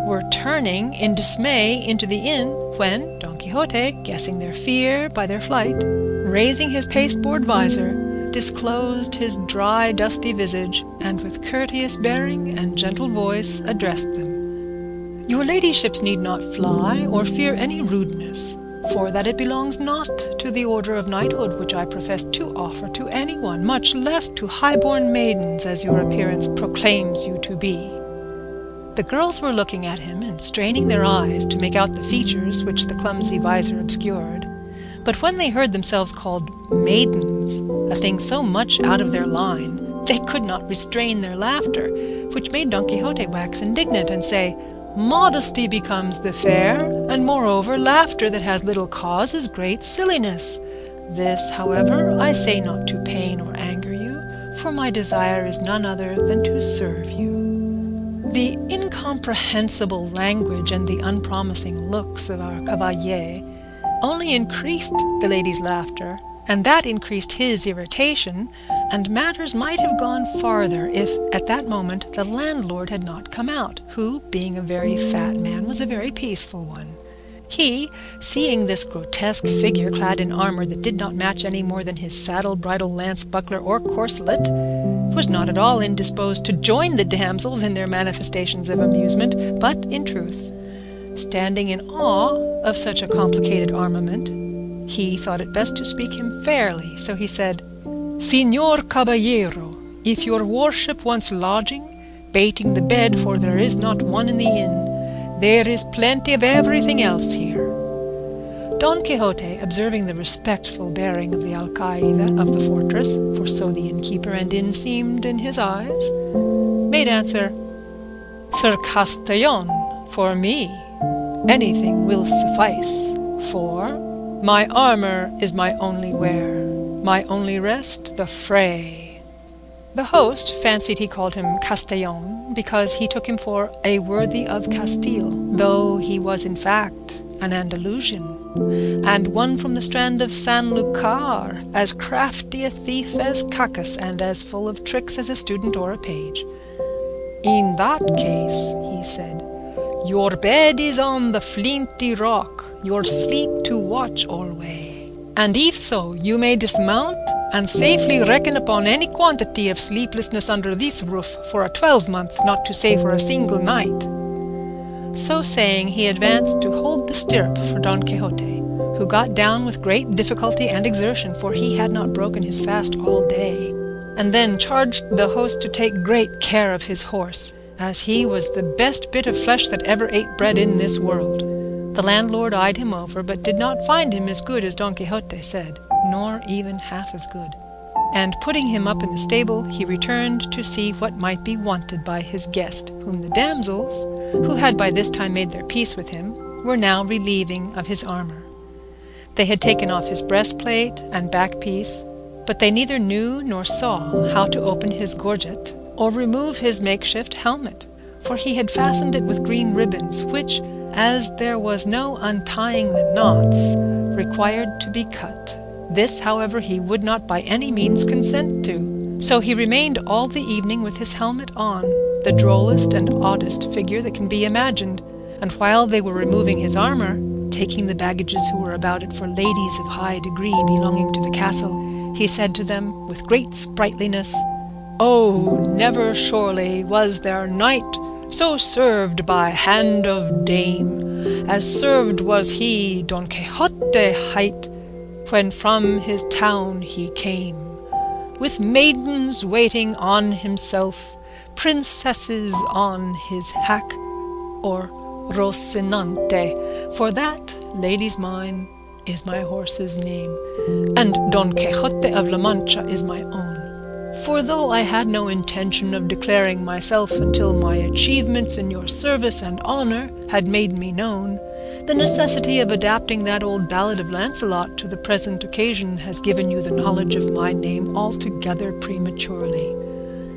were turning in dismay into the inn, when Don Quixote, guessing their fear by their flight, raising his pasteboard visor, disclosed his dry dusty visage, and with courteous bearing and gentle voice addressed them. "Your ladyships need not fly, or fear any rudeness, for that it belongs not to the order of knighthood which I profess to offer to any one, much less to high-born maidens, as your appearance proclaims you to be." The girls were looking at him and straining their eyes to make out the features which the clumsy visor obscured, but when they heard themselves called maidens, a thing so much out of their line, they could not restrain their laughter, which made Don Quixote wax indignant and say, "Modesty becomes the fair, and moreover laughter that has little cause is great silliness. This, however, I say not to pain or anger you, for my desire is none other than to serve you." The incomprehensible language and the unpromising looks of our cavalier only increased the lady's laughter, and that increased his irritation, and matters might have gone farther if, at that moment, the landlord had not come out, who, being a very fat man, was a very peaceful one. He, seeing this grotesque figure clad in armour that did not match any more than his saddle, bridle, lance, buckler, or corselet, was not at all indisposed to join the damsels in their manifestations of amusement, but, in truth, standing in awe of such a complicated armament, he thought it best to speak him fairly, so he said, "Signor Caballero, if your worship wants lodging, baiting the bed, for there is not one in the inn, there is plenty of everything else here." Don Quixote, observing the respectful bearing of the alcaide of the fortress, for so the innkeeper and inn seemed in his eyes, made answer, "Sir Castellan, for me anything will suffice, for my armour is my only wear, my only rest the fray." The host fancied he called him Castellan because he took him for a worthy of Castile, though he was in fact an Andalusian, and one from the strand of Sanlúcar, as crafty a thief as Cacus, and as full of tricks as a student or a page. "In that case," he said, "your bed is on the flinty rock, your sleep to watch alway. And if so, you may dismount, and safely reckon upon any quantity of sleeplessness under this roof for a 12-month, not to say for a single night." So saying, he advanced to hold the stirrup for Don Quixote, who got down with great difficulty and exertion, for he had not broken his fast all day, and then charged the host to take great care of his horse, as he was the best bit of flesh that ever ate bread in this world. The landlord eyed him over, but did not find him as good as Don Quixote said, nor even half as good. And putting him up in the stable, he returned to see what might be wanted by his guest, whom the damsels, who had by this time made their peace with him, were now relieving of his armour. They had taken off his breastplate and back-piece, but they neither knew nor saw how to open his gorget, or remove his makeshift helmet, for he had fastened it with green ribbons, which, as there was no untying the knots, required to be cut. This, however, he would not by any means consent to, so he remained all the evening with his helmet on, the drollest and oddest figure that can be imagined, and while they were removing his armour, taking the baggages who were about it for ladies of high degree belonging to the castle, he said to them with great sprightliness, "Oh, never surely was there knight so served by hand of dame, as served was he, Don Quixote hight, when from his town he came, with maidens waiting on himself, princesses on his hack, or Rocinante, for that, ladies mine, is my horse's name, and Don Quixote of La Mancha is my own. For though I had no intention of declaring myself until my achievements in your service and honour had made me known, the necessity of adapting that old ballad of Lancelot to the present occasion has given you the knowledge of my name altogether prematurely.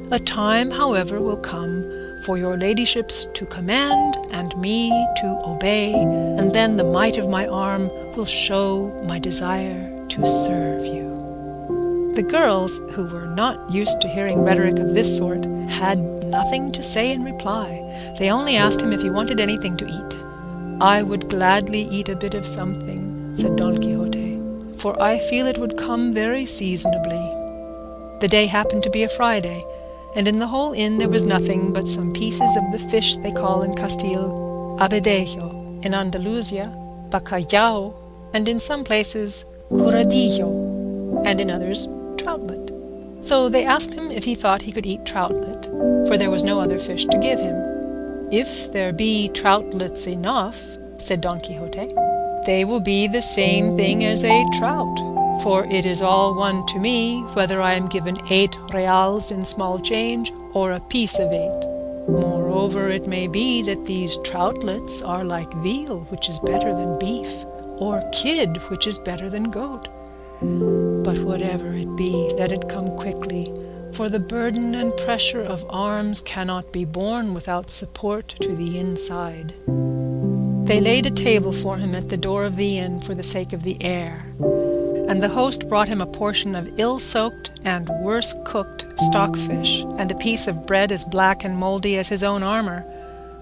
A time, however, will come for your ladyships to command and me to obey, and then the might of my arm will show my desire to serve you." The girls, who were not used to hearing rhetoric of this sort, had nothing to say in reply. They only asked him if he wanted anything to eat. "I would gladly eat a bit of something," said Don Quixote, "for I feel it would come very seasonably." The day happened to be a Friday, and in the whole inn there was nothing but some pieces of the fish they call in Castile abedejo, in Andalusia bacallao, and in some places curadillo, and in others troutlet. So they asked him if he thought he could eat troutlet, for there was no other fish to give him. "If there be troutlets enough," said Don Quixote, "they will be the same thing as a trout, for it is all one to me whether I am given 8 reals in small change or a piece of 8. Moreover, it may be that these troutlets are like veal, which is better than beef, or kid, which is better than goat. But whatever it be, let it come quickly, for the burden and pressure of arms cannot be borne without support to the inside." They laid a table for him at the door of the inn for the sake of the air, and the host brought him a portion of ill-soaked and worse-cooked stockfish, and a piece of bread as black and mouldy as his own armour.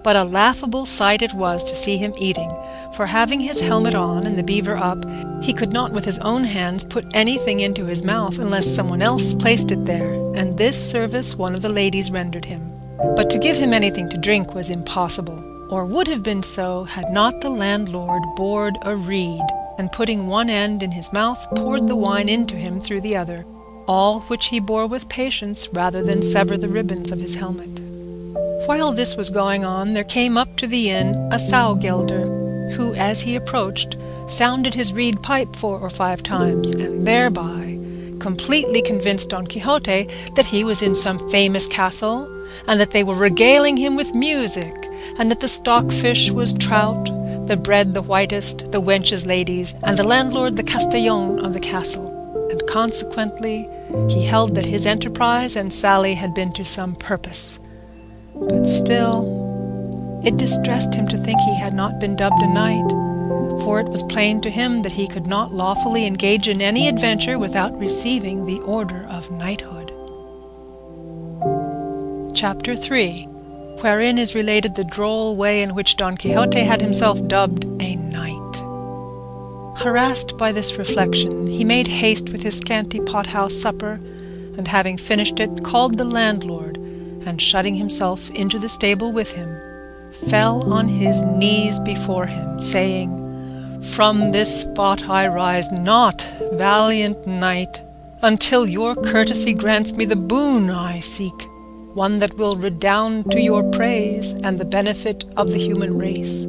But a laughable sight it was to see him eating, for having his helmet on and the beaver up, he could not with his own hands put anything into his mouth unless someone else placed it there, and this service one of the ladies rendered him. But to give him anything to drink was impossible, or would have been so had not the landlord bored a reed, and putting one end in his mouth poured the wine into him through the other, all which he bore with patience rather than sever the ribbons of his helmet. While this was going on, there came up to the inn a sow-gelder, who, as he approached, sounded his reed pipe 4 or 5 times, and thereby completely convinced Don Quixote that he was in some famous castle, and that they were regaling him with music, and that the stockfish was trout, the bread the whitest, the wenches ladies, and the landlord the castellan of the castle, and consequently he held that his enterprise and sally had been to some purpose. But still, it distressed him to think he had not been dubbed a knight, for it was plain to him that he could not lawfully engage in any adventure without receiving the order of knighthood. Chapter 3, wherein is related the droll way in which Don Quixote had himself dubbed a knight. Harassed by this reflection, he made haste with his scanty pothouse supper, and having finished it, called the landlord, and shutting himself into the stable with him, fell on his knees before him, saying, "From this spot I rise not, valiant knight, until your courtesy grants me the boon I seek, one that will redound to your praise and the benefit of the human race."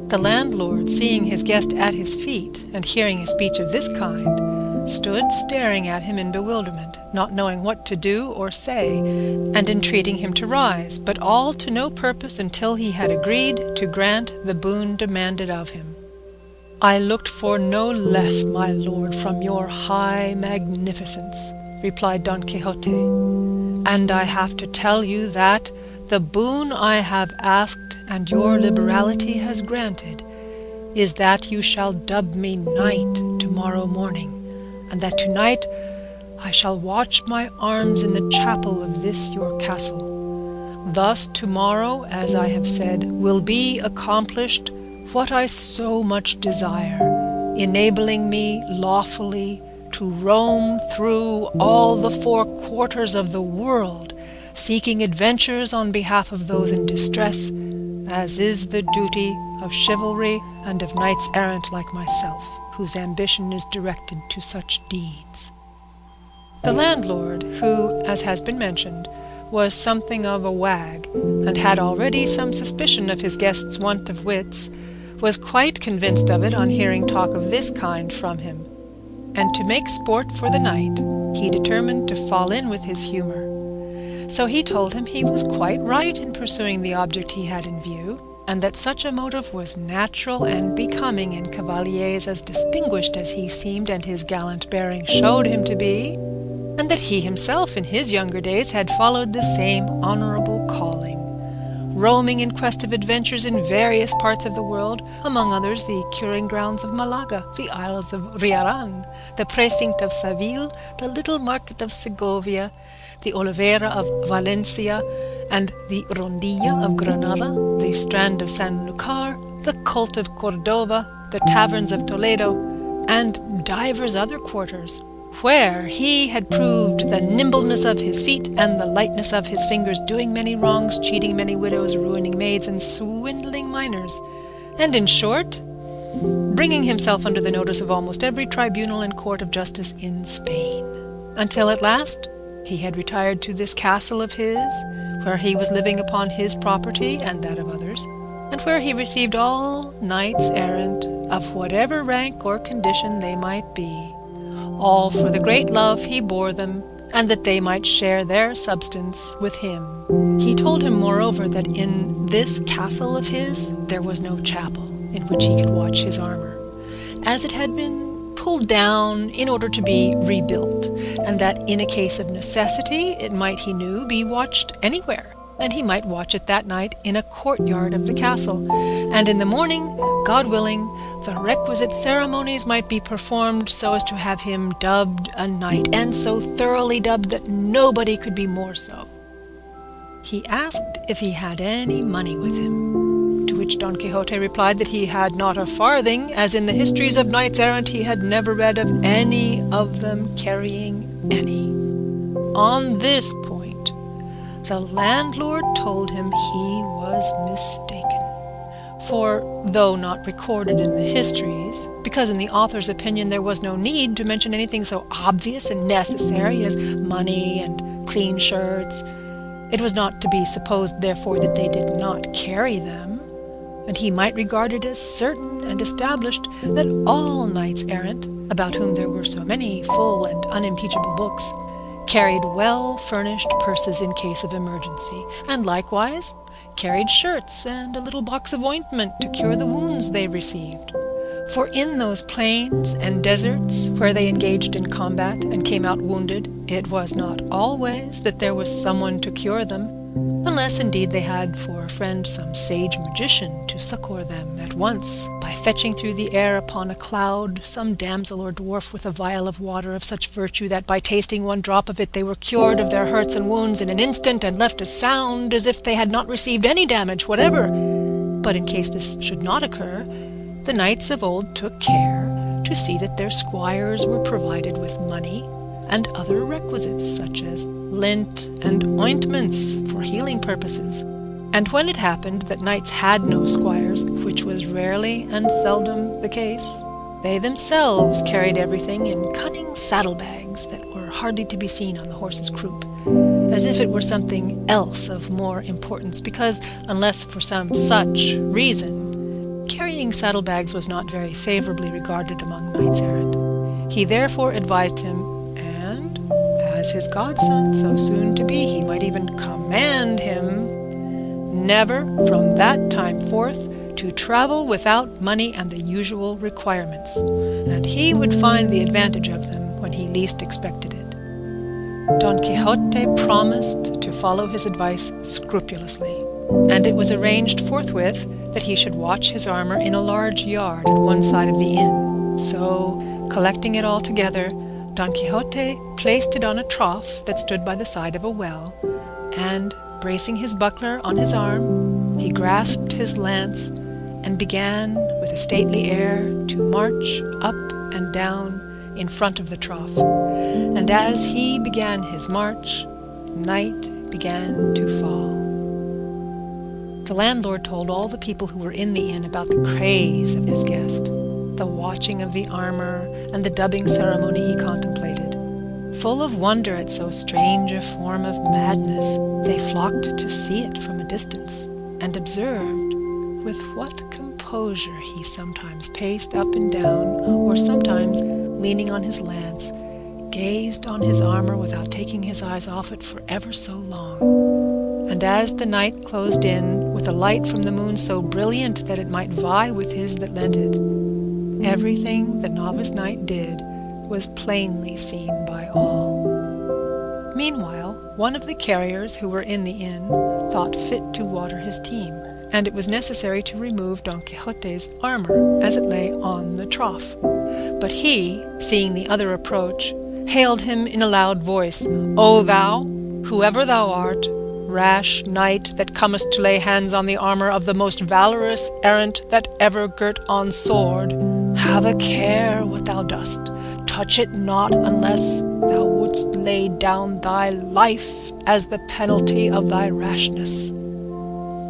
The landlord, seeing his guest at his feet, and hearing a speech of this kind, stood staring at him in bewilderment, not knowing what to do or say, and entreating him to rise, but all to no purpose until he had agreed to grant the boon demanded of him. "I looked for no less, my lord, from your high magnificence," replied Don Quixote, "and I have to tell you that the boon I have asked and your liberality has granted is that you shall dub me knight tomorrow morning, and that tonight I shall watch my arms in the chapel of this your castle. Thus tomorrow, as I have said, will be accomplished what I so much desire, enabling me lawfully to roam through all the 4 quarters of the world, seeking adventures on behalf of those in distress, as is the duty of chivalry and of knights errant like myself, whose ambition is directed to such deeds." The landlord, who, as has been mentioned, was something of a wag, and had already some suspicion of his guest's want of wits, was quite convinced of it on hearing talk of this kind from him, and to make sport for the night, he determined to fall in with his humour. So he told him he was quite right in pursuing the object he had in view, and that such a motive was natural and becoming in cavaliers as distinguished as he seemed and his gallant bearing showed him to be, and that he himself in his younger days had followed the same honourable calling, roaming in quest of adventures in various parts of the world, among others the curing grounds of Malaga, the Isles of Riaran, the precinct of Seville, the little market of Segovia, the Oliveira of Valencia, and the Rondilla of Granada, the strand of Sanlúcar, the cult of Cordova, the taverns of Toledo, and divers other quarters, where he had proved the nimbleness of his feet and the lightness of his fingers, doing many wrongs, cheating many widows, ruining maids, and swindling minors, and in short, bringing himself under the notice of almost every tribunal and court of justice in Spain, until at last he had retired to this castle of his, where he was living upon his property and that of others, and where he received all knights errant, of whatever rank or condition they might be, all for the great love he bore them, and that they might share their substance with him. He told him, moreover, that in this castle of his there was no chapel in which he could watch his armour, as it had been pulled down in order to be rebuilt, and that in a case of necessity it might, he knew, be watched anywhere, and he might watch it that night in a courtyard of the castle, and in the morning, God willing, the requisite ceremonies might be performed so as to have him dubbed a knight, and so thoroughly dubbed that nobody could be more so. He asked if he had any money with him, to which Don Quixote replied that he had not a farthing, as in the histories of knights-errant he had never read of any of them carrying any. On this point, the landlord told him he was mistaken. For, though not recorded in the histories, because in the author's opinion there was no need to mention anything so obvious and necessary as money and clean shirts, it was not to be supposed, therefore, that they did not carry them, and he might regard it as certain and established that all knights-errant, about whom there were so many full and unimpeachable books, carried well-furnished purses in case of emergency, and likewise carried shirts and a little box of ointment to cure the wounds they received. For in those plains and deserts where they engaged in combat and came out wounded, it was not always that there was someone to cure them, unless indeed they had for a friend some sage magician to succour them at once, by fetching through the air upon a cloud some damsel or dwarf with a vial of water of such virtue that by tasting one drop of it they were cured of their hurts and wounds in an instant, and left as sound as if they had not received any damage whatever. But in case this should not occur, the knights of old took care to see that their squires were provided with money and other requisites, such as lint and ointments for healing purposes. And when it happened that knights had no squires, which was rarely and seldom the case, they themselves carried everything in cunning saddlebags that were hardly to be seen on the horse's croup, as if it were something else of more importance, because, unless for some such reason, carrying saddlebags was not very favourably regarded among knights-errant. He therefore advised him, and, as his godson, so soon to be, he might even command him, never from that time forth to travel without money and the usual requirements, and he would find the advantage of them when he least expected it. Don Quixote promised to follow his advice scrupulously, and it was arranged forthwith that he should watch his armour in a large yard at one side of the inn. So, collecting it all together, Don Quixote placed it on a trough that stood by the side of a well, and, bracing his buckler on his arm, he grasped his lance and began, with a stately air, to march up and down in front of the trough. And as he began his march, night began to fall. The landlord told all the people who were in the inn about the craze of his guest, the watching of the armour, and the dubbing ceremony he contemplated. Full of wonder at so strange a form of madness, they flocked to see it from a distance, and observed with what composure he sometimes paced up and down, or sometimes, leaning on his lance, gazed on his armour without taking his eyes off it for ever so long. And as the night closed in, with a light from the moon so brilliant that it might vie with his that lent it, everything the novice knight did was plainly seen by all. Meanwhile, one of the carriers who were in the inn thought fit to water his team, and it was necessary to remove Don Quixote's armour as it lay on the trough. But he, seeing the other approach, hailed him in a loud voice, "O thou, whoever thou art, rash knight that comest to lay hands on the armour of the most valorous errant that ever girt on sword, have a care what thou dost. Touch it not unless thou wouldst lay down thy life as the penalty of thy rashness."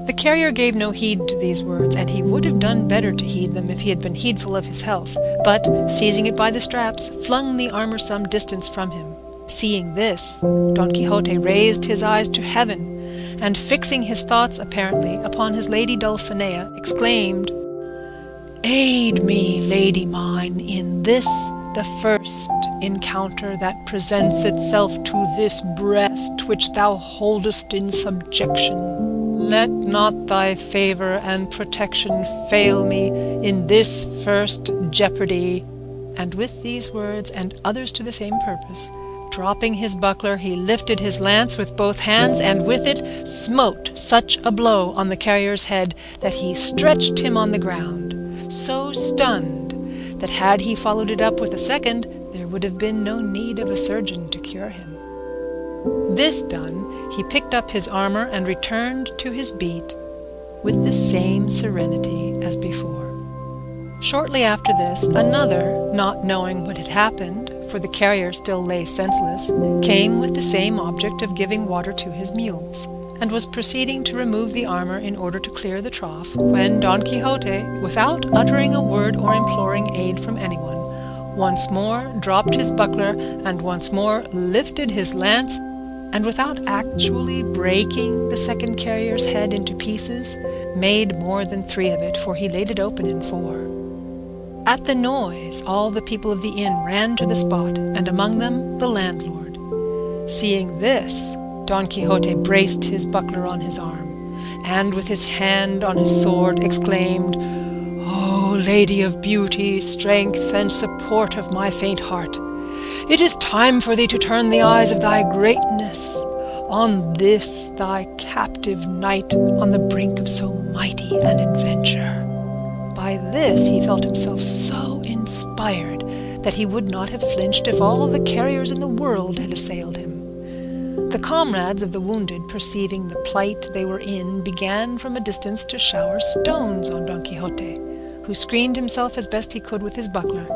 The carrier gave no heed to these words, and he would have done better to heed them if he had been heedful of his health, but, seizing it by the straps, flung the armour some distance from him. Seeing this, Don Quixote raised his eyes to heaven, and fixing his thoughts apparently upon his lady Dulcinea, exclaimed, "Aid me, lady mine, in this the first encounter that presents itself to this breast which thou holdest in subjection. Let not thy favour and protection fail me in this first jeopardy." And with these words, and others to the same purpose, Dropping his buckler, he lifted his lance with both hands, and with it smote such a blow on the carrier's head that he stretched him on the ground, so stunned that had he followed it up with a second, there would have been no need of a surgeon to cure him. This done, he picked up his armor and returned to his beat with the same serenity as before. Shortly after this, another, not knowing what had happened, for the carrier still lay senseless, came with the same object of giving water to his mules, and was proceeding to remove the armor in order to clear the trough, when Don Quixote, without uttering a word or imploring aid from anyone, once more dropped his buckler, and once more lifted his lance, and without actually breaking the second carrier's head into pieces, made more than 3 of it, for he laid it open in 4. At the noise, all the people of the inn ran to the spot, and among them the landlord. Seeing this, Don Quixote braced his buckler on his arm, and with his hand on his sword exclaimed, "O Lady of beauty, strength and support of my faint heart, it is time for thee to turn the eyes of thy greatness on this thy captive knight on the brink of so mighty an adventure." By this he felt himself so inspired that he would not have flinched if all the carriers in the world had assailed him. The comrades of the wounded, perceiving the plight they were in, began from a distance to shower stones on Don Quixote, who screened himself as best he could with his buckler,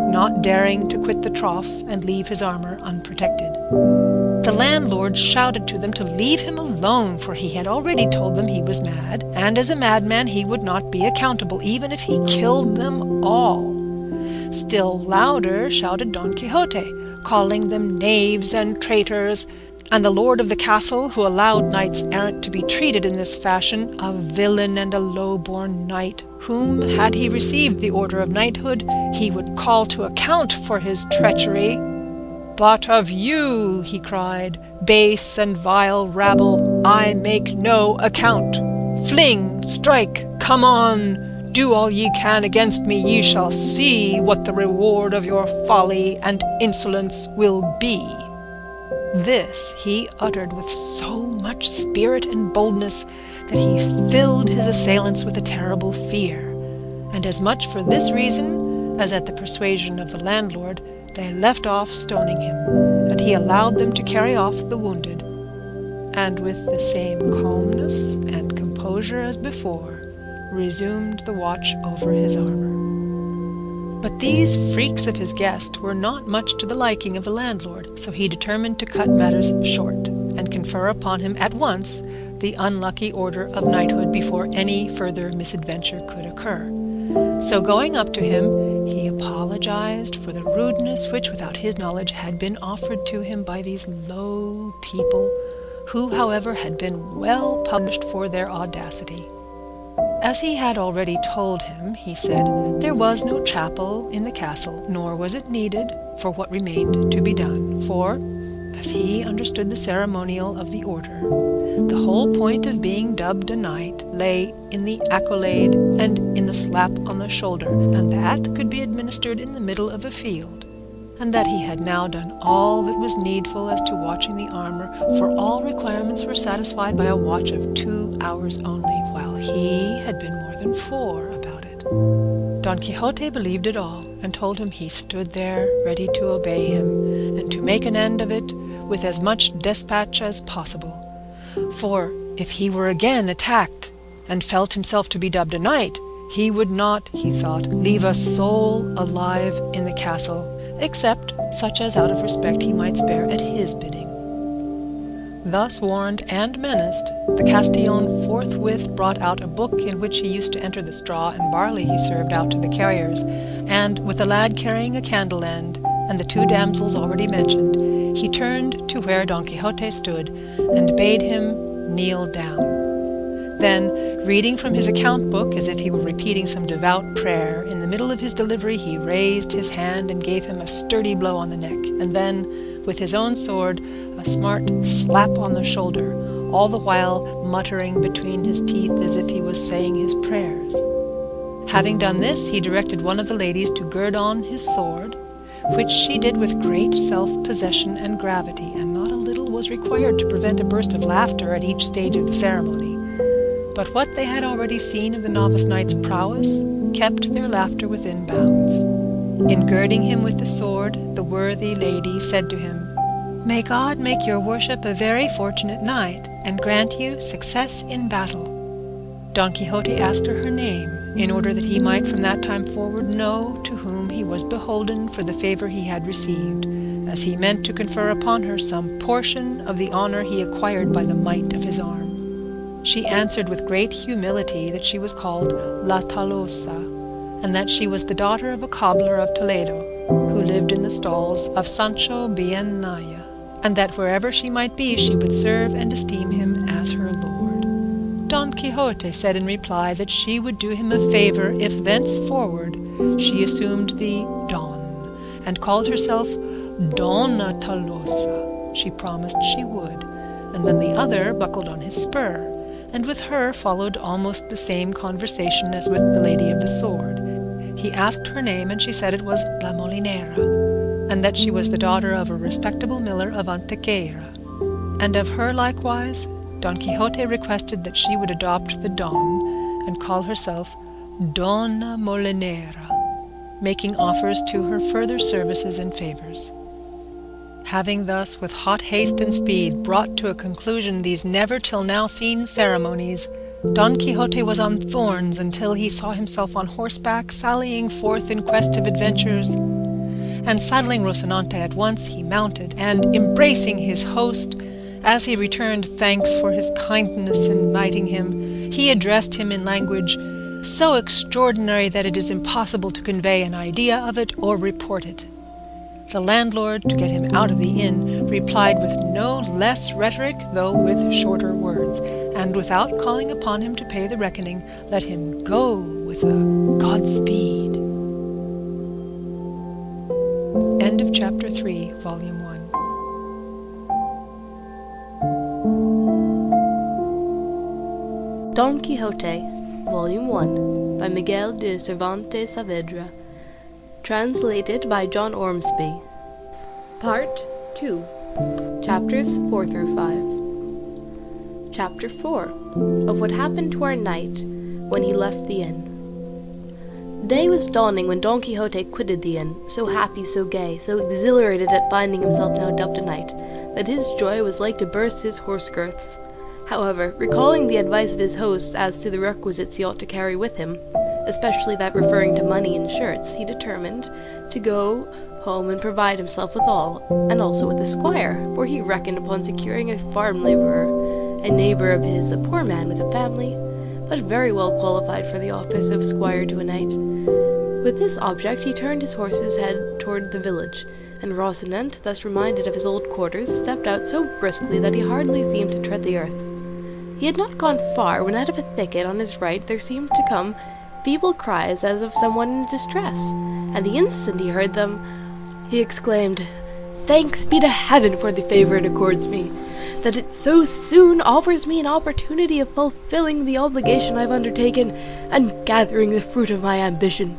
not daring to quit the trough and leave his armor unprotected. The landlord shouted to them to leave him alone, for he had already told them he was mad, and as a madman he would not be accountable, even if he killed them all. Still louder shouted Don Quixote, calling them knaves and traitors, and the lord of the castle, who allowed knights errant to be treated in this fashion, a villain and a low-born knight, whom, had he received the order of knighthood, he would call to account for his treachery. "But of you," he cried, "base and vile rabble, I make no account. Fling, strike, come on, do all ye can against me, ye shall see what the reward of your folly and insolence will be." This he uttered with so much spirit and boldness that he filled his assailants with a terrible fear, and as much for this reason as at the persuasion of the landlord, they left off stoning him, and he allowed them to carry off the wounded, and with the same calmness and composure as before, resumed the watch over his armor. But these freaks of his guest were not much to the liking of the landlord, so he determined to cut matters short, and confer upon him at once the unlucky order of knighthood before any further misadventure could occur. So going up to him, he apologized for the rudeness which, without his knowledge, had been offered to him by these low people, who, however, had been well punished for their audacity. As he had already told him, he said, there was no chapel in the castle, nor was it needed for what remained to be done, for, as he understood the ceremonial of the order, the whole point of being dubbed a knight lay in the accolade and in the slap on the shoulder, and that could be administered in the middle of a field, and that he had now done all that was needful as to watching the armor, for all requirements were satisfied by a watch of 2 hours only, while he had been more than 4 about it. Don Quixote believed it all, and told him he stood there ready to obey him, and to make an end of it with as much despatch as possible. For if he were again attacked, and felt himself to be dubbed a knight, he would not, he thought, leave a soul alive in the castle, except such as out of respect he might spare at his bidding. Thus warned and menaced, the Castillon forthwith brought out a book in which he used to enter the straw and barley he served out to the carriers, and, with the lad carrying a candle end, and the 2 damsels already mentioned, he turned to where Don Quixote stood, and bade him kneel down. Then, reading from his account book as if he were repeating some devout prayer, in the middle of his delivery he raised his hand and gave him a sturdy blow on the neck, and then, with his own sword, a smart slap on the shoulder, all the while muttering between his teeth as if he was saying his prayers. Having done this, he directed one of the ladies to gird on his sword, which she did with great self-possession and gravity, and not a little was required to prevent a burst of laughter at each stage of the ceremony. But what they had already seen of the novice knight's prowess kept their laughter within bounds. In girding him with the sword, the worthy lady said to him, "May God make your worship a very fortunate knight, and grant you success in battle." Don Quixote asked her name, in order that he might from that time forward know to whom he was beholden for the favour he had received, as he meant to confer upon her some portion of the honour he acquired by the might of his arm. She answered with great humility that she was called La Tolosa, and that she was the daughter of a cobbler of Toledo, who lived in the stalls of Sancho Bienaya, and that wherever she might be she would serve and esteem him as her lord. Don Quixote said in reply that she would do him a favour if thenceforward she assumed the Don, and called herself Donna Tolosa. She promised she would, and then the other buckled on his spur, and with her followed almost the same conversation as with the lady of the sword. He asked her name, and she said it was La Molinera, and that she was the daughter of a respectable miller of Antequera, and of her likewise Don Quixote requested that she would adopt the Don, and call herself Donna Molinera, making offers to her further services and favours. Having thus, with hot haste and speed, brought to a conclusion these never till now seen ceremonies, Don Quixote was on thorns until he saw himself on horseback sallying forth in quest of adventures, and saddling Rocinante at once he mounted, and, embracing his host, as he returned thanks for his kindness in knighting him, he addressed him in language so extraordinary that it is impossible to convey an idea of it or report it. The landlord, to get him out of the inn, replied with no less rhetoric, though with shorter words, and without calling upon him to pay the reckoning, let him go with a Godspeed. End of Chapter 3, Volume 1. Don Quixote, Volume 1, by Miguel de Cervantes Saavedra. Translated by John Ormsby. Part 2. Chapters 4 through 5. Chapter 4. Of what happened to our knight when he left the inn. Day was dawning when Don Quixote quitted the inn, so happy, so gay, so exhilarated at finding himself now dubbed a knight, that his joy was like to burst his horse girths. However, recalling the advice of his hosts as to the requisites he ought to carry with him, especially that referring to money and shirts, he determined to go home and provide himself with all, and also with a squire, for he reckoned upon securing a farm labourer, a neighbour of his, a poor man with a family, but very well qualified for the office of squire to a knight. With this object he turned his horse's head toward the village, and Rocinante, thus reminded of his old quarters, stepped out so briskly that he hardly seemed to tread the earth. He had not gone far when out of a thicket on his right there seemed to come feeble cries as of someone in distress, and the instant he heard them, he exclaimed, "Thanks be to heaven for the favour it accords me, that it so soon offers me an opportunity of fulfilling the obligation I've undertaken, and gathering the fruit of my ambition.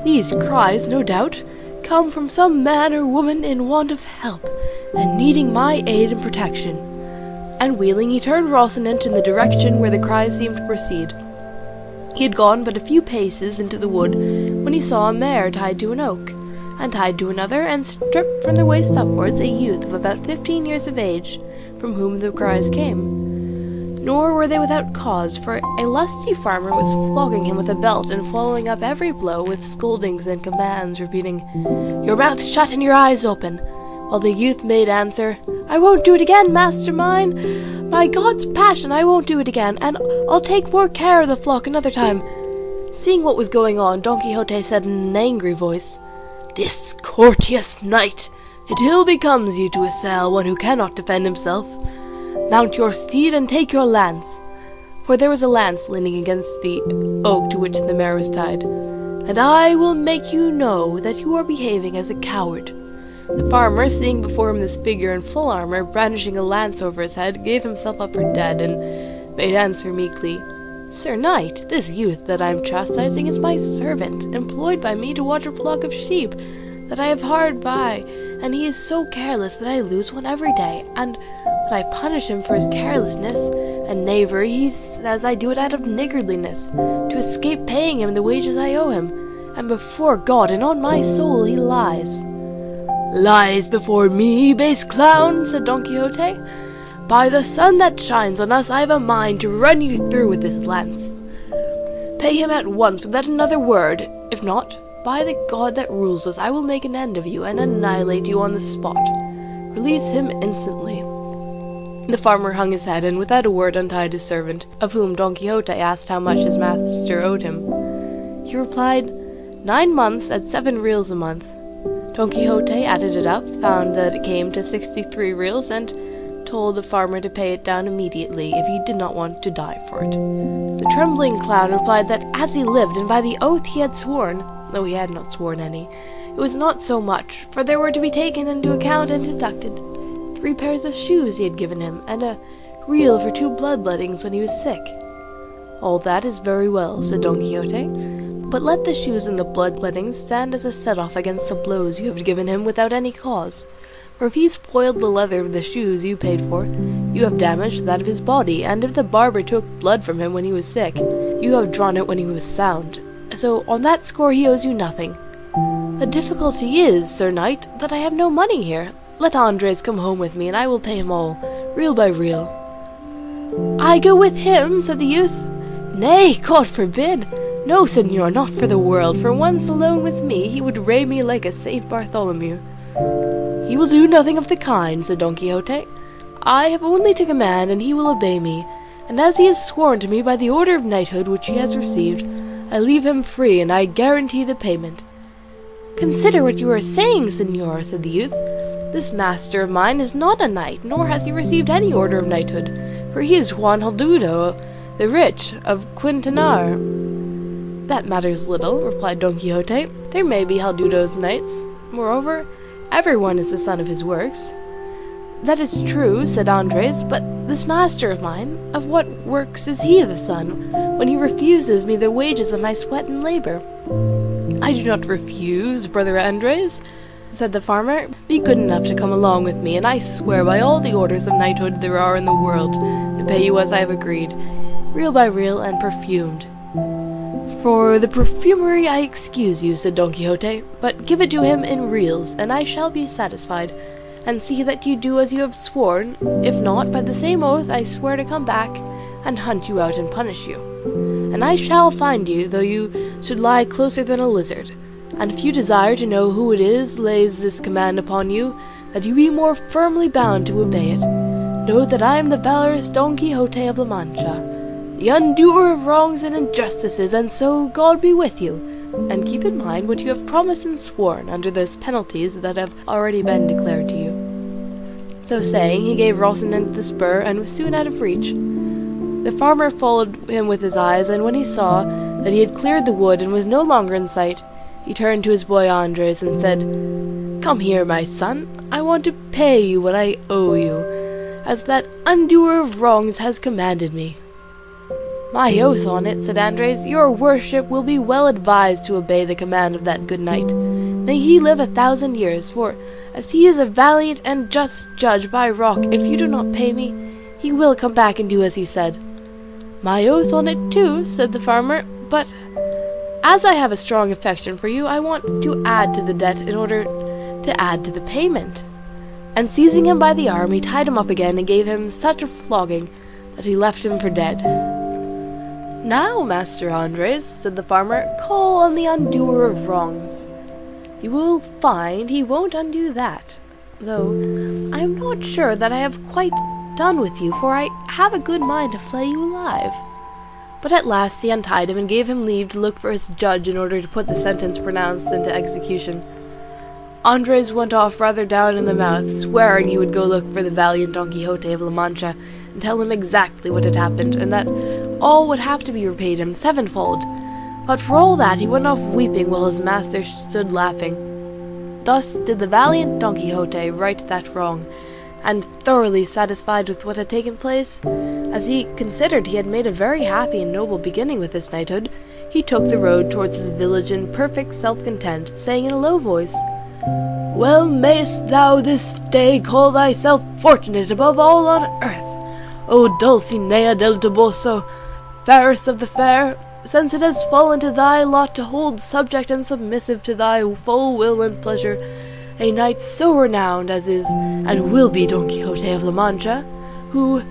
These cries, no doubt, come from some man or woman in want of help, and needing my aid and protection." And wheeling, he turned Rocinante in the direction where the cries seemed to proceed. He had gone but a few paces into the wood when he saw a mare tied to an oak, and tied to another, and stripped from the waist upwards, a youth of about 15 years of age, from whom the cries came. Nor were they without cause, for a lusty farmer was flogging him with a belt, and following up every blow with scoldings and commands, repeating, "Your mouth shut and your eyes open," while the youth made answer, "I won't do it again, master mine. My God's passion, I won't do it again, and I'll take more care of the flock another time." Seeing what was going on, Don Quixote said in an angry voice, "Discourteous knight, it ill becomes you to assail one who cannot defend himself. Mount your steed and take your lance," for there was a lance leaning against the oak to which the mare was tied, "and I will make you know that you are behaving as a coward." The farmer, seeing before him this figure in full armour, brandishing a lance over his head, gave himself up for dead, and made answer meekly, "Sir knight, this youth that I am chastising is my servant, employed by me to watch a flock of sheep, that I have hard by, and he is so careless that I lose one every day, and when I punish him for his carelessness and knavery, he says I do it out of niggardliness, to escape paying him the wages I owe him, and before God and on my soul he lies." "Lies before me, base clown," said Don Quixote. "By the sun that shines on us, I have a mind to run you through with this lance. Pay him at once without another word. If not, by the God that rules us, I will make an end of you and annihilate you on the spot. Release him instantly." The farmer hung his head, and without a word untied his servant, of whom Don Quixote asked how much his master owed him. He replied, 9 months at 7 reals a month. Don Quixote added it up, found that it came to 63 reals, and told the farmer to pay it down immediately if he did not want to die for it. The trembling clown replied that as he lived, and by the oath he had sworn, though he had not sworn any, it was not so much, for there were to be taken into account and deducted 3 pairs of shoes he had given him, and a reel for 2 bloodlettings when he was sick. "All that is very well," said Don Quixote, "but let the shoes and the bloodlettings stand as a set-off against the blows you have given him without any cause. For if he spoiled the leather of the shoes you paid for, you have damaged that of his body, and if the barber took blood from him when he was sick, you have drawn it when he was sound. So on that score he owes you nothing. The difficulty is, Sir Knight, that I have no money here. Let Andres come home with me, and I will pay him all, reel by reel." "I go with him," said the youth. "Nay, God forbid! No, señor, not for the world, for once alone with me he would ray me like a Saint Bartholomew." "He will do nothing of the kind," said Don Quixote. "I have only to command, and he will obey me, and as he has sworn to me by the order of knighthood which he has received, I leave him free, and I guarantee the payment." "Consider what you are saying, señor," said the youth. "This master of mine is not a knight, nor has he received any order of knighthood, for he is Juan Haldudo, the rich, of Quintanar." "That matters little," replied Don Quixote. "There may be Haldudos knights. Moreover, everyone is the son of his works." "That is true," said Andres, "but this master of mine, of what works is he the son, when he refuses me the wages of my sweat and labour?" "I do not refuse, brother Andres," said the farmer. "Be good enough to come along with me, and I swear by all the orders of knighthood there are in the world, to pay you as I have agreed, reel by reel and perfumed." "For the perfumery I excuse you," said Don Quixote, "but give it to him in reels, and I shall be satisfied, and see that you do as you have sworn. If not, by the same oath I swear to come back and hunt you out and punish you. And I shall find you, though you should lie closer than a lizard. And if you desire to know who it is lays this command upon you, that you be more firmly bound to obey it, know that I am the valorous Don Quixote of La Mancha, the undoer of wrongs and injustices, and so God be with you, and keep in mind what you have promised and sworn under those penalties that have already been declared to you." So saying, he gave Rocinante the spur, and was soon out of reach. The farmer followed him with his eyes, and when he saw that he had cleared the wood and was no longer in sight, he turned to his boy Andres and said, "Come here, my son, I want to pay you what I owe you, as that undoer of wrongs has commanded me." "My oath on it," said Andres, "your worship will be well advised to obey the command of that good knight. May he live 1,000 years, for as he is a valiant and just judge by rock, if you do not pay me, he will come back and do as he said." "My oath on it too," said the farmer, "but as I have a strong affection for you, I want to add to the debt in order to add to the payment." And seizing him by the arm, he tied him up again and gave him such a flogging that he left him for dead. "Now, Master Andres," said the farmer, "call on the undoer of wrongs. You will find he won't undo that, though I am not sure that I have quite done with you, for I have a good mind to flay you alive." But at last he untied him and gave him leave to look for his judge in order to put the sentence pronounced into execution. Andres went off rather down in the mouth, swearing he would go look for the valiant Don Quixote of La Mancha and tell him exactly what had happened, and that all would have to be repaid him sevenfold. But for all that he went off weeping while his master stood laughing. Thus did the valiant Don Quixote right that wrong, and thoroughly satisfied with what had taken place, as he considered he had made a very happy and noble beginning with his knighthood, he took the road towards his village in perfect self-content, saying in a low voice, Well mayst thou this day call thyself fortunate above all on earth, O Dulcinea del Toboso, fairest of the fair, since it has fallen to thy lot to hold subject and submissive to thy full will and pleasure a knight so renowned as is and will be Don Quixote of La Mancha, who,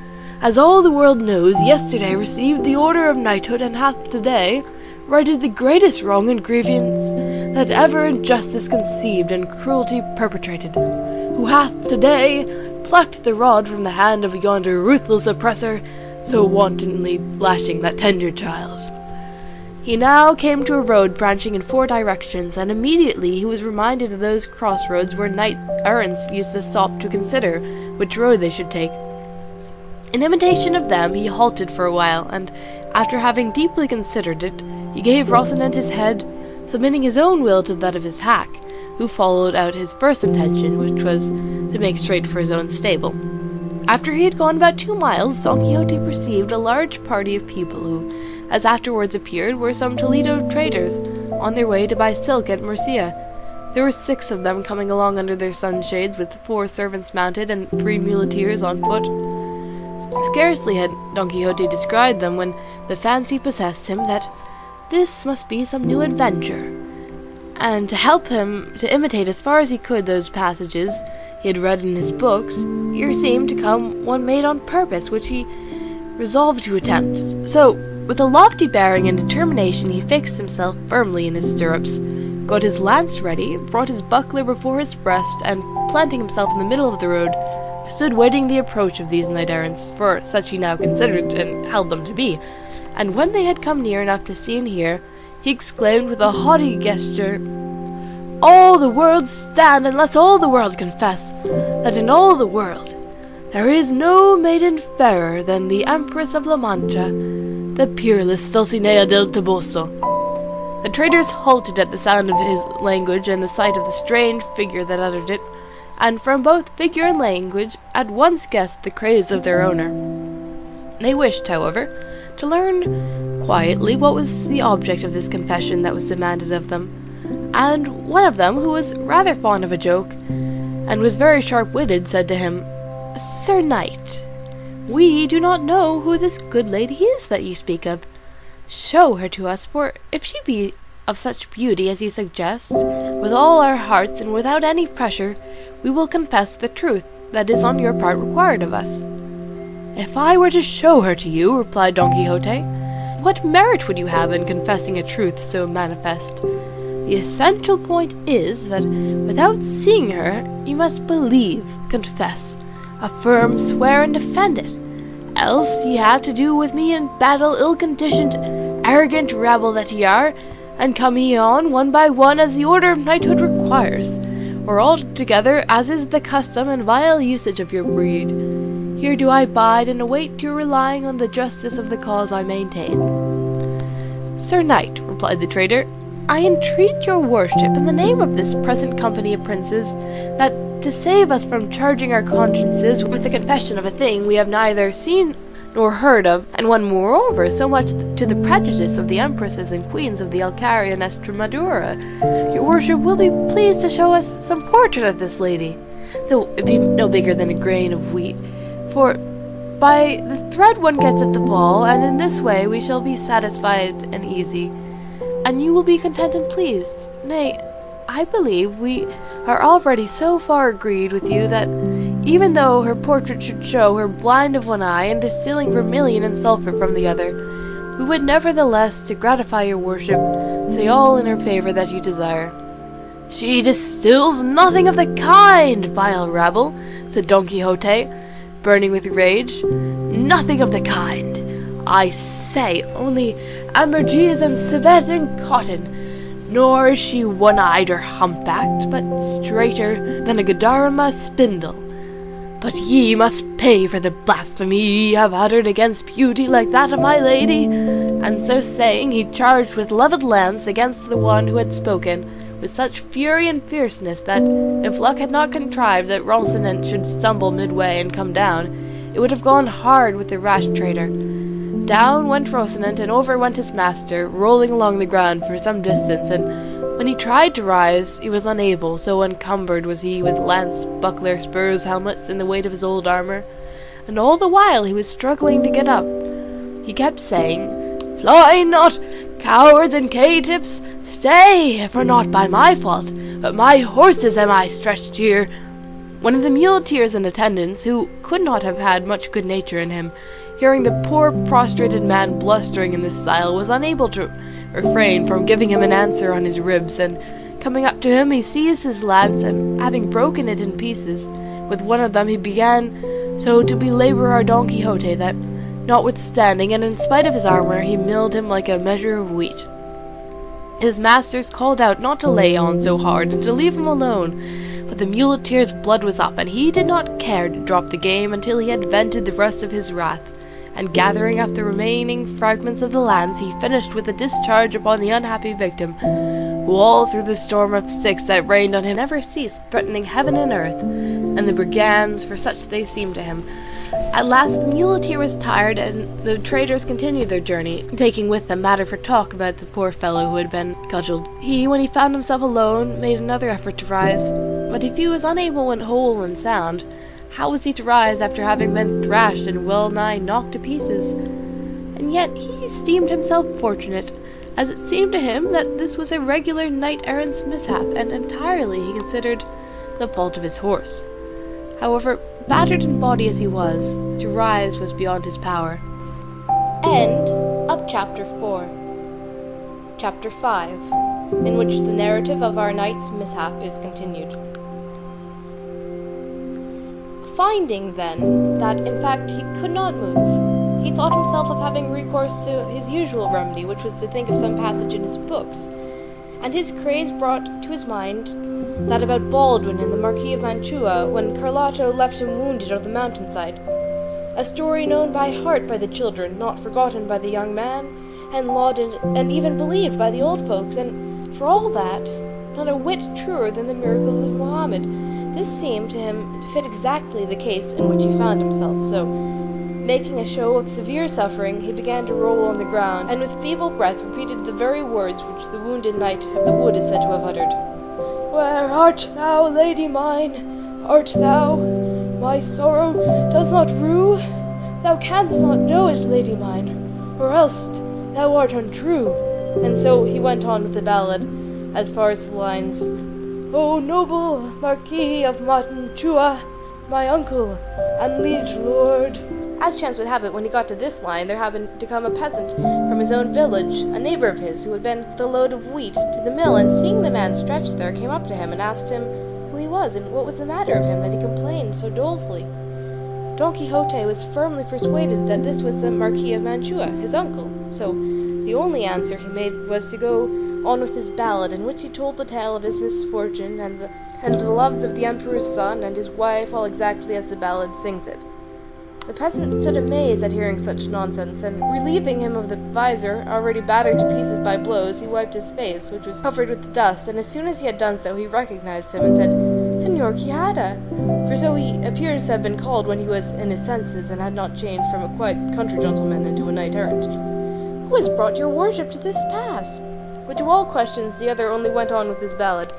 as all the world knows, yesterday received the order of knighthood, and hath today righted the greatest wrong and grievance that ever injustice conceived and cruelty perpetrated, who hath today plucked the rod from the hand of yonder ruthless oppressor, so wantonly lashing that tender child. He now came to a road branching in 4 directions, and immediately he was reminded of those crossroads where knight-errants used to stop to consider which road they should take. In imitation of them he halted for a while, and, after having deeply considered it, he gave Rocinante his head, submitting his own will to that of his hack, who followed out his first intention, which was to make straight for his own stable. After he had gone about 2 miles, Don Quixote perceived a large party of people who, as afterwards appeared, were some Toledo traders, on their way to buy silk at Murcia. There were 6 of them coming along under their sunshades, with 4 servants mounted and 3 muleteers on foot. Scarcely had Don Quixote descried them when the fancy possessed him that this must be some new adventure, and to help him to imitate as far as he could those passages he had read in his books, here seemed to come one made on purpose, which he resolved to attempt. So, with a lofty bearing and determination, he fixed himself firmly in his stirrups, got his lance ready, brought his buckler before his breast, and, planting himself in the middle of the road, stood waiting the approach of these knight-errants, for such he now considered and held them to be. And when they had come near enough to see and hear, he exclaimed with a haughty gesture, "All the world stand, unless all the world confess, that in all the world there is no maiden fairer than the Empress of La Mancha, the peerless Dulcinea del Toboso." The traders halted at the sound of his language and the sight of the strange figure that uttered it, and from both figure and language at once guessed the craze of their owner. They wished, however, to learn quietly what was the object of this confession that was demanded of them, and one of them, who was rather fond of a joke, and was very sharp-witted, said to him, "Sir Knight, we do not know who this good lady is that you speak of. Show her to us, for if she be of such beauty as you suggest, with all our hearts and without any pressure, we will confess the truth that is on your part required of us." "If I were to show her to you," replied Don Quixote, "what merit would you have in confessing a truth so manifest? The essential point is that without seeing her you must believe, confess, affirm, swear, and defend it. Else ye have to do with me in battle, ill-conditioned, arrogant rabble that ye are, and come ye on one by one as the order of knighthood requires, or altogether as is the custom and vile usage of your breed. Here do I bide and await your relying on the justice of the cause I maintain." "Sir Knight," replied the trader, "I entreat your worship in the name of this present company of princes, that to save us from charging our consciences with the confession of a thing we have neither seen nor heard of, and one moreover so much to the prejudice of the empresses and queens of the Alcaria and Estremadura, your worship will be pleased to show us some portrait of this lady, though it be no bigger than a grain of wheat, for by the thread one gets at the ball, and in this way we shall be satisfied and easy, and you will be content and pleased. Nay, I believe we are already so far agreed with you that even though her portrait should show her blind of one eye and distilling vermilion and sulphur from the other, we would nevertheless, to gratify your worship, say all in her favour that you desire." "She distills nothing of the kind, vile rabble," said Don Quixote, burning with rage. "Nothing of the kind, I say, only ambergris and civet and cotton. Nor is she one-eyed or humpbacked, but straighter than a Guadarrama spindle. But ye must pay for the blasphemy ye have uttered against beauty like that of my lady." And so saying, he charged with levelled lance against the one who had spoken, with such fury and fierceness that, if luck had not contrived that Rocinante should stumble midway and come down, it would have gone hard with the rash trader. Down went Rocinante, and over went his master, rolling along the ground for some distance, and When he tried to rise, he was unable, so encumbered was he with lance, buckler, spurs, helmets, and the weight of his old armour. And all the while he was struggling to get up, he kept saying, "Fly not, cowards and caitiffs, stay, for not by my fault, but my horses am I stretched here." One of the muleteers in attendance, who could not have had much good nature in him, hearing the poor prostrated man blustering in this style, was unable to refrain from giving him an answer on his ribs, and coming up to him he seized his lance, and having broken it in pieces with one of them, he began so to belabour our Don Quixote that, notwithstanding and in spite of his armour, he milled him like a measure of wheat. His masters called out not to lay on so hard and to leave him alone, but the muleteer's blood was up, and he did not care to drop the game until he had vented the rest of his wrath. And gathering up the remaining fragments of the lance, he finished with a discharge upon the unhappy victim, who all through the storm of sticks that rained on him never ceased threatening heaven and earth, and the brigands, for such they seemed to him. At last the muleteer was tired, and the traders continued their journey, taking with them matter for talk about the poor fellow who had been cudgelled. He, when he found himself alone, made another effort to rise, but if he was unable when whole and sound, how was he to rise after having been thrashed and well-nigh knocked to pieces? And yet he esteemed himself fortunate, as it seemed to him that this was a regular knight-errant's mishap, and entirely, he considered, the fault of his horse. However, battered in body as he was, to rise was beyond his power. End of Chapter 4. Chapter 5, in which the narrative of our knight's mishap is continued. Finding, then, that in fact he could not move, he thought himself of having recourse to his usual remedy, which was to think of some passage in his books, and his craze brought to his mind that about Baldwin and the Marquis of Mantua, when Carlotta left him wounded on the mountainside, a story known by heart by the children, not forgotten by the young man, and lauded and even believed by the old folks, and for all that, not a whit truer than the miracles of Mohammed. This seemed to him to fit exactly the case in which he found himself, so, making a show of severe suffering, he began to roll on the ground, and with feeble breath repeated the very words which the wounded knight of the wood is said to have uttered. "Where art thou, lady mine? Art thou? My sorrow does not rue? Thou canst not know it, lady mine, or else thou art untrue." And so he went on with the ballad, as far as the lines, "O noble Marquis of Mantua, my uncle and liege lord." As chance would have it, when he got to this line, there happened to come a peasant from his own village, a neighbour of his, who had been with a load of wheat to the mill, and seeing the man stretched there, came up to him and asked him who he was, and what was the matter of him that he complained so dolefully. Don Quixote was firmly persuaded that this was the Marquis of Mantua, his uncle, so the only answer he made was to go on with his ballad, in which he told the tale of his misfortune and the loves of the emperor's son and his wife, all exactly as the ballad sings it. The peasant stood amazed at hearing such nonsense, and relieving him of the visor, already battered to pieces by blows, he wiped his face, which was covered with dust, and as soon as he had done so, he recognized him and said, "Señor Quixada," for so he appears to have been called when he was in his senses and had not changed from a quiet country gentleman into a knight-errant. "Who has brought your worship to this pass?" But to all questions the other only went on with his ballad.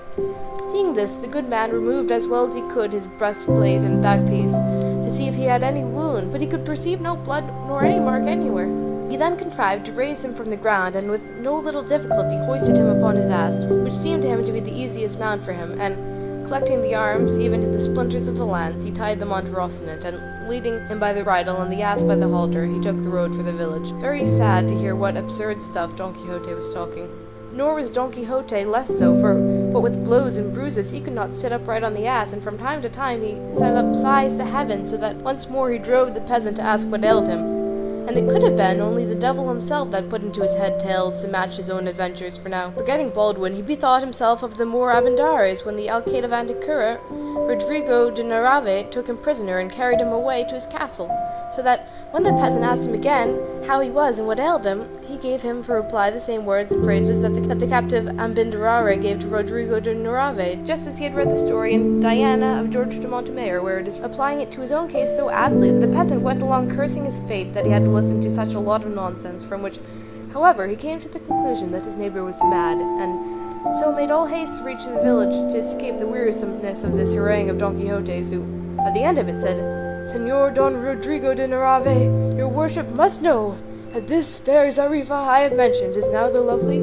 Seeing this, the good man removed as well as he could his breastplate and back-piece, to see if he had any wound, but he could perceive no blood nor any mark anywhere. He then contrived to raise him from the ground, and with no little difficulty hoisted him upon his ass, which seemed to him to be the easiest mount for him, and, collecting the arms, even to the splinters of the lance, he tied them on to Rocinante, and leading him by the bridle and the ass by the halter, he took the road for the village. Very sad to hear what absurd stuff Don Quixote was talking. Nor was Don Quixote less so, for what with blows and bruises he could not sit upright on the ass, and from time to time he set up sighs to heaven, so that once more he drove the peasant to ask what ailed him. And it could have been only the devil himself that put into his head tales to match his own adventures, for now, forgetting Baldwin, he bethought himself of the Moor Abendares, when the Alcaide of Antequera, Rodrigo de Narvaez, took him prisoner and carried him away to his castle, so that when the peasant asked him again how he was and what ailed him, he gave him for reply the same words and phrases that the captive Ambindarare gave to Rodrigo de Narvaez, just as he had read the story in Diana of George de Montemayor, where it is applying it to his own case so aptly that the peasant went along cursing his fate that he had to listen to such a lot of nonsense, from which, however, he came to the conclusion that his neighbour was mad, and so made all haste to reach the village to escape the wearisomeness of this harangue of Don Quixote's, who, at the end of it, said, "Señor Don Rodrigo de Narvaez, your worship must know that this fair Zarifa I have mentioned is now the lovely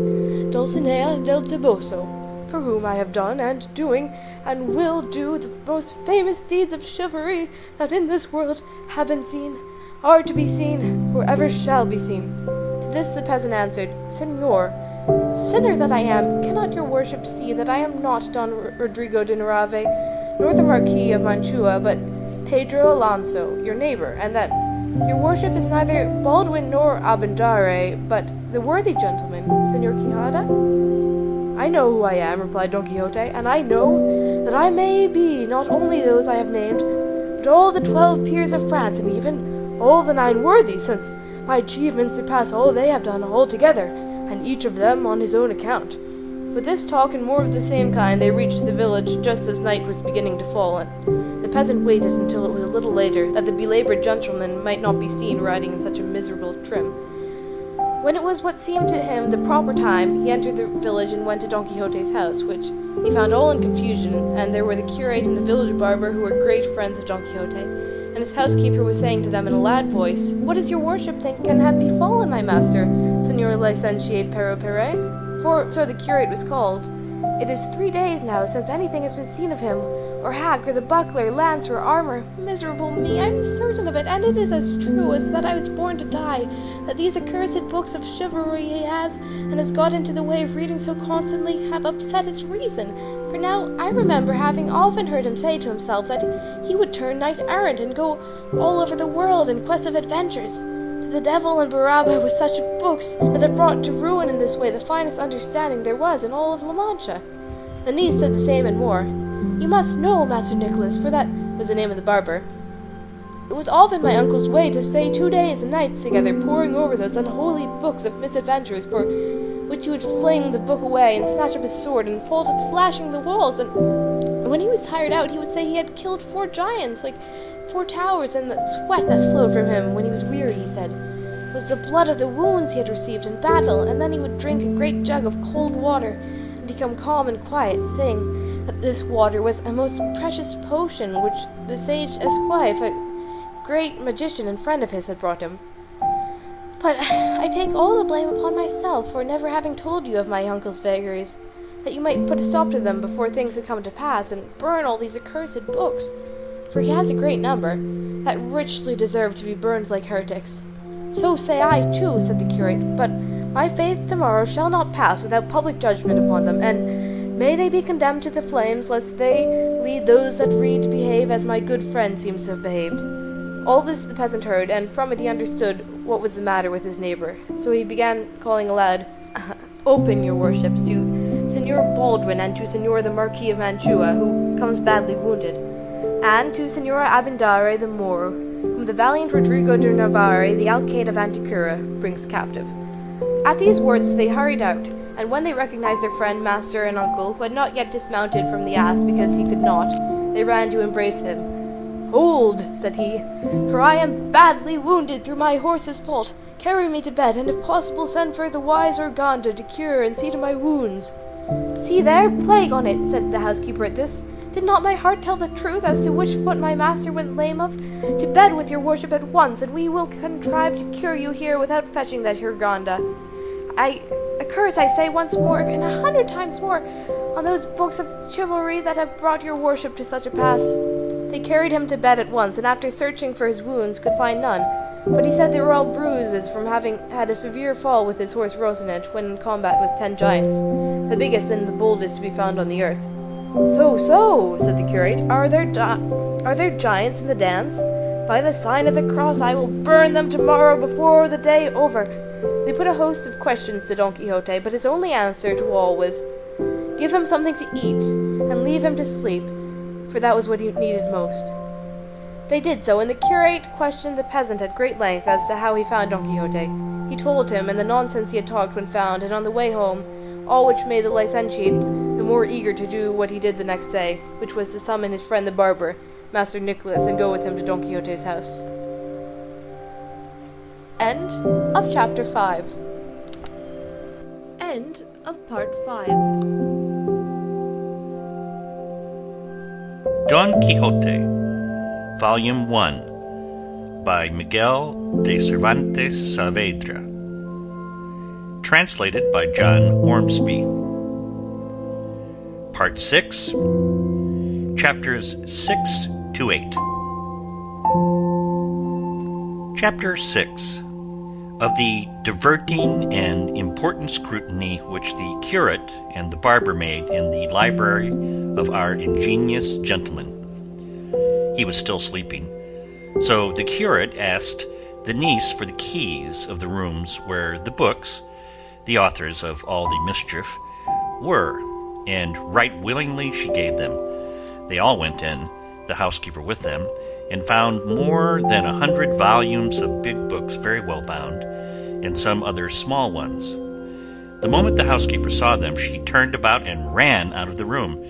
Dulcinea del Toboso, for whom I have done and doing and will do the most famous deeds of chivalry that in this world have been seen, are to be seen, or ever shall be seen." To this the peasant answered, "Señor, sinner that I am, cannot your worship see that I am not Don Rodrigo de Narvaez, nor the Marquis of Mancha, but Pedro Alonso, your neighbor, and that your worship is neither Baldwin nor Abendare, but the worthy gentleman, Señor Quixote?" "I know who I am," replied Don Quixote, "and I know that I may be not only those I have named, but all the 12 peers of France, and even all the 9 worthies, since my achievements surpass all they have done altogether, and each of them on his own account." With this talk and more of the same kind, they reached the village just as night was beginning to fall, and the peasant waited until it was a little later, that the belaboured gentleman might not be seen riding in such a miserable trim. When it was what seemed to him the proper time, he entered the village and went to Don Quixote's house, which he found all in confusion, and there were the curate and the village barber, who were great friends of Don Quixote, and his housekeeper was saying to them in a loud voice, "What does your worship think can have befallen my master, Señor Licentiate Pero Pere?" For so the curate was called. "It is 3 days now since anything has been seen of him, or hack, or the buckler, lance, or armor. Miserable me, I am certain of it, and it is as true as that I was born to die, that these accursed books of chivalry he has, and has got into the way of reading so constantly, have upset his reason. For now I remember having often heard him say to himself that he would turn knight-errant, and go all over the world in quest of adventures. To the devil and Barabbas with such books, that have brought to ruin in this way the finest understanding there was in all of La Mancha." The niece said the same and more. "You must know, Master Nicholas, for that was the name of the barber, it was often my uncle's way to stay 2 days and nights together poring over those unholy books of misadventures, for which he would fling the book away and snatch up his sword and fall to slashing the walls, and when he was tired out he would say he had killed 4 giants, like 4 towers, and the sweat that flowed from him when he was weary, he said, was the blood of the wounds he had received in battle, and then he would drink a great jug of cold water and become calm and quiet, saying that this water was a most precious potion which the sage Esquive, a great magician and friend of his, had brought him. But I take all the blame upon myself for never having told you of my uncle's vagaries, that you might put a stop to them before things had come to pass, and burn all these accursed books, for he has a great number, that richly deserve to be burned like heretics." "So say I too," said the curate, "but my faith tomorrow shall not pass without public judgment upon them, and may they be condemned to the flames, lest they lead those that read to behave as my good friend seems to have behaved." All this the peasant heard, and from it he understood what was the matter with his neighbour. So he began calling aloud, "Open, your worships, to Señor Baldwin, and to Señor the Marquis of Mancha, who comes badly wounded, and to Señora Abendare the Moor, whom the valiant Rodrigo de Narvaez, the Alcaide of Antequera, brings captive." At these words they hurried out, and when they recognized their friend, master, and uncle, who had not yet dismounted from the ass because he could not, they ran to embrace him. "Hold," said he, "for I am badly wounded through my horse's fault. Carry me to bed, and if possible send for the wise Urganda to cure and see to my wounds." "See there, plague on it," said the housekeeper at this. "Did not my heart tell the truth as to which foot my master went lame of? To bed with your worship at once, and we will contrive to cure you here without fetching that Urganda. I curse, I say once more, and 100 times more, on those books of chivalry that have brought your worship to such a pass." They carried him to bed at once, and after searching for his wounds could find none, but he said they were all bruises from having had a severe fall with his horse Rocinante when in combat with 10 giants, the biggest and the boldest to be found on the earth. So, said the curate, are there giants in the dance? By the sign of the cross I will burn them tomorrow before the day over. They put a host of questions to Don Quixote, but his only answer to all was, "Give him something to eat, and leave him to sleep," for that was what he needed most. They did so, and the curate questioned the peasant at great length as to how he found Don Quixote. He told him, and the nonsense he had talked when found, and on the way home, all which made the licentiate the more eager to do what he did the next day, which was to summon his friend the barber, Master Nicholas, and go with him to Don Quixote's house. End of chapter 5. End of Part 5. Don Quixote, Volume 1, by Miguel de Cervantes Saavedra. Translated by John Ormsby. Part 6, Chapters 6 to 8. Chapter 6, of the diverting and important scrutiny which the curate and the barber made in the library of our ingenious gentleman. He was still sleeping, so the curate asked the niece for the keys of the rooms where the books, the authors of all the mischief, were, and right willingly she gave them. They all went in, the housekeeper with them, and found more than 100 volumes of big books very well bound, and some other small ones. The moment the housekeeper saw them, she turned about and ran out of the room,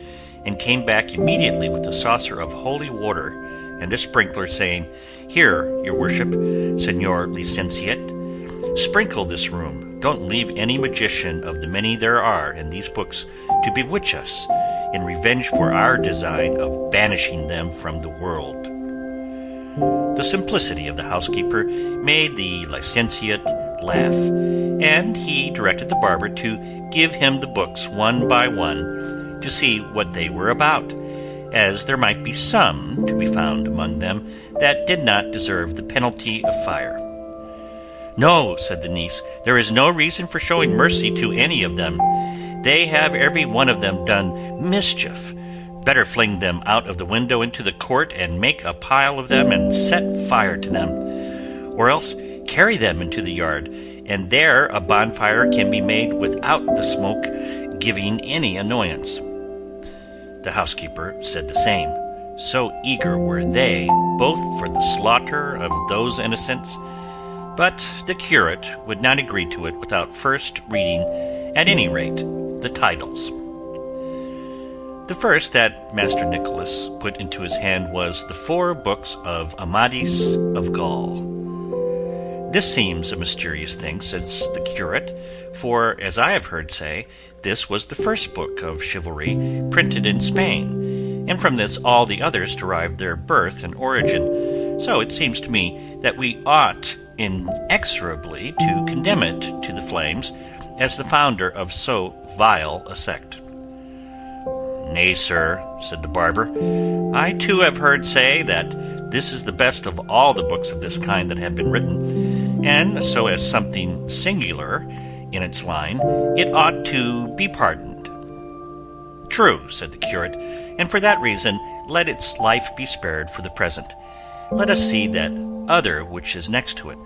and came back immediately with a saucer of holy water and a sprinkler, saying, "Here, your worship, Señor Licentiate, sprinkle this room. Don't leave any magician of the many there are in these books to bewitch us, in revenge for our design of banishing them from the world." The simplicity of the housekeeper made the licentiate laugh, and he directed the barber to give him the books one by one to see what they were about, as there might be some to be found among them that did not deserve the penalty of fire. "No," said the niece, "there is no reason for showing mercy to any of them. They have every one of them done mischief. Better fling them out of the window into the court and make a pile of them and set fire to them, or else carry them into the yard, and there a bonfire can be made without the smoke giving any annoyance." The housekeeper said the same, so eager were they both for the slaughter of those innocents, but the curate would not agree to it without first reading, at any rate, the titles. The first that Master Nicholas put into his hand was the 4 books of Amadis of Gaul. "This seems a mysterious thing," says the curate, "for, as I have heard say, this was the first book of chivalry printed in Spain, and from this all the others derived their birth and origin. So it seems to me that we ought inexorably to condemn it to the flames as the founder of so vile a sect." "Nay, sir," said the barber, "I too have heard say that this is the best of all the books of this kind that have been written, and so as something singular in its line, it ought to be pardoned." "True," said the curate, "and for that reason let its life be spared for the present. Let us see that other which is next to it."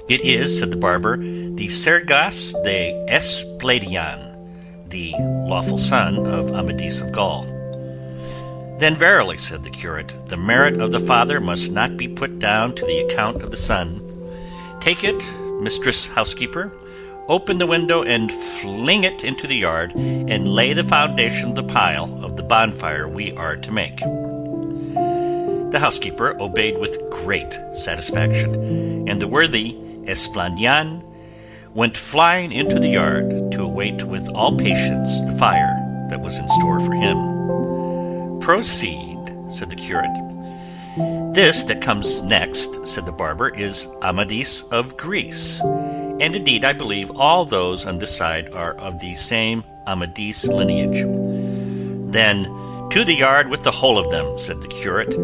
"It is," said the barber, "the Sergas de Esplandian, the lawful son of Amadis of Gaul." "Then verily," said the curate, "the merit of the father must not be put down to the account of the son. Take it, mistress housekeeper, open the window and fling it into the yard, and lay the foundation of the pile of the bonfire we are to make." The housekeeper obeyed with great satisfaction, and the worthy Esplandian went flying into the yard to await with all patience the fire that was in store for him. "Proceed," said the curate. "This that comes next," said the barber, "is Amadis of Greece, and indeed I believe all those on this side are of the same Amadis lineage." "Then to the yard with the whole of them," said the curate,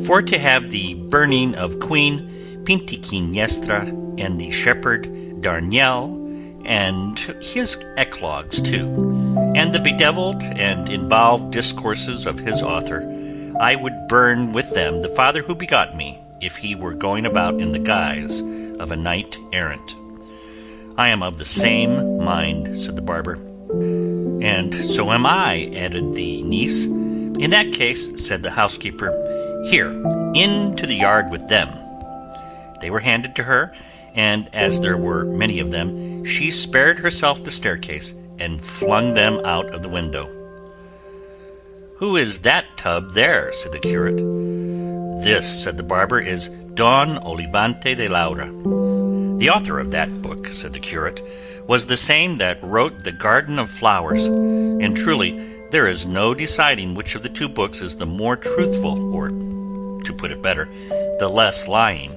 "for to have the burning of Queen Pintiquiniestra and the shepherd Darniel, and his eclogues too, and the bedeviled and involved discourses of his author, I would burn with them the father who begot me, if he were going about in the guise of a knight errant." "I am of the same mind," said the barber. "And so am I," added the niece. "In that case," said the housekeeper, "here, into the yard with them." They were handed to her, and as there were many of them, she spared herself the staircase and flung them out of the window. "Who is that tub there?" said the curate. "This," said the barber, "is Don Olivante de Laura, The author of that book, said the curate, was the same that wrote The Garden of Flowers, and truly there is no deciding which of the two books is the more truthful, or, to put it better, the less lying.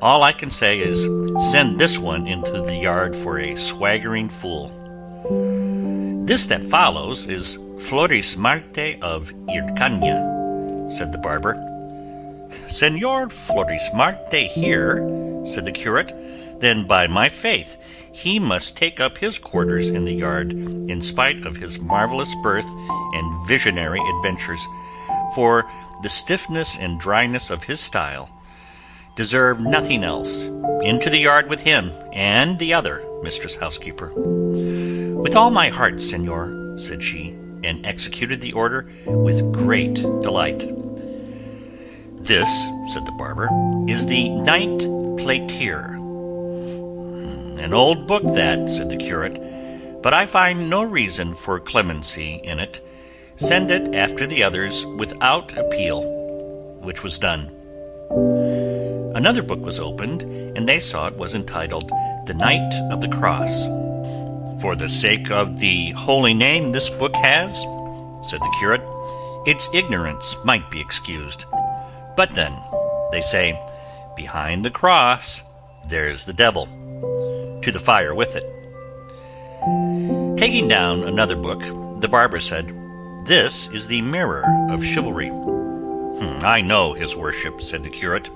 All I can say is, send this one into the yard for a swaggering fool. This that follows is Floris Marte of Hircania, said the barber. Senor Floris Marte here, said the curate, then by my faith he must take up his quarters in the yard, in spite of his marvelous birth and visionary adventures, for the stiffness and dryness of his style deserve nothing else. Into the yard with him and the other, mistress housekeeper. With all my heart, senor, said she, and executed the order with great delight. This, said the barber, is the Night Plaitier. An old book that, said the curate, but I find no reason for clemency in it. Send it after the others without appeal, which was done. Another book was opened, and they saw it was entitled The Knight of the Cross. For the sake of the holy name this book has, said the curate, its ignorance might be excused. But then, they say, behind the cross there's the devil. To the fire with it. Taking down another book, the barber said, This is the Mirror of Chivalry. I know, his worship, said the curate.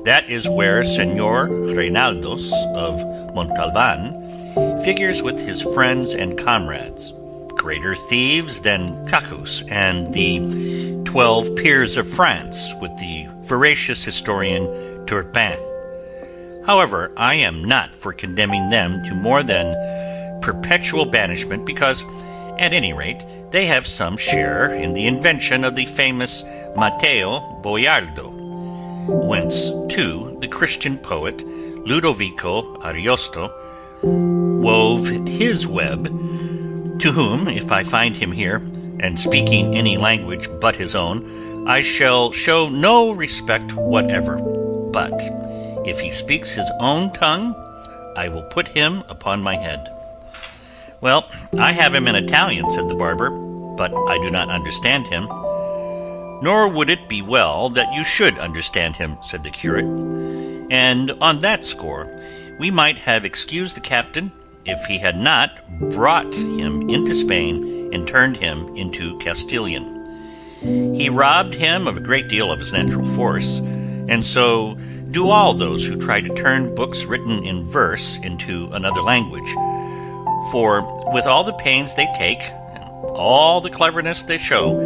That is where Senor Reinaldos of Montalban figures with his friends and comrades, greater thieves than Cacus and the 12 peers of France with the veracious historian Turpin. However, I am not for condemning them to more than perpetual banishment because, at any rate, they have some share in the invention of the famous Matteo Boiardo, whence, too, the Christian poet Ludovico Ariosto wove his web, to whom, if I find him here, and speaking any language but his own, I shall show no respect whatever, but if he speaks his own tongue, I will put him upon my head. Well, I have him in Italian, said the barber, but I do not understand him. Nor would it be well that you should understand him, said the curate. And on that score, we might have excused the captain if he had not brought him into Spain and turned him into Castilian. He robbed him of a great deal of his natural force, and so do all those who try to turn books written in verse into another language. For with all the pains they take, and all the cleverness they show,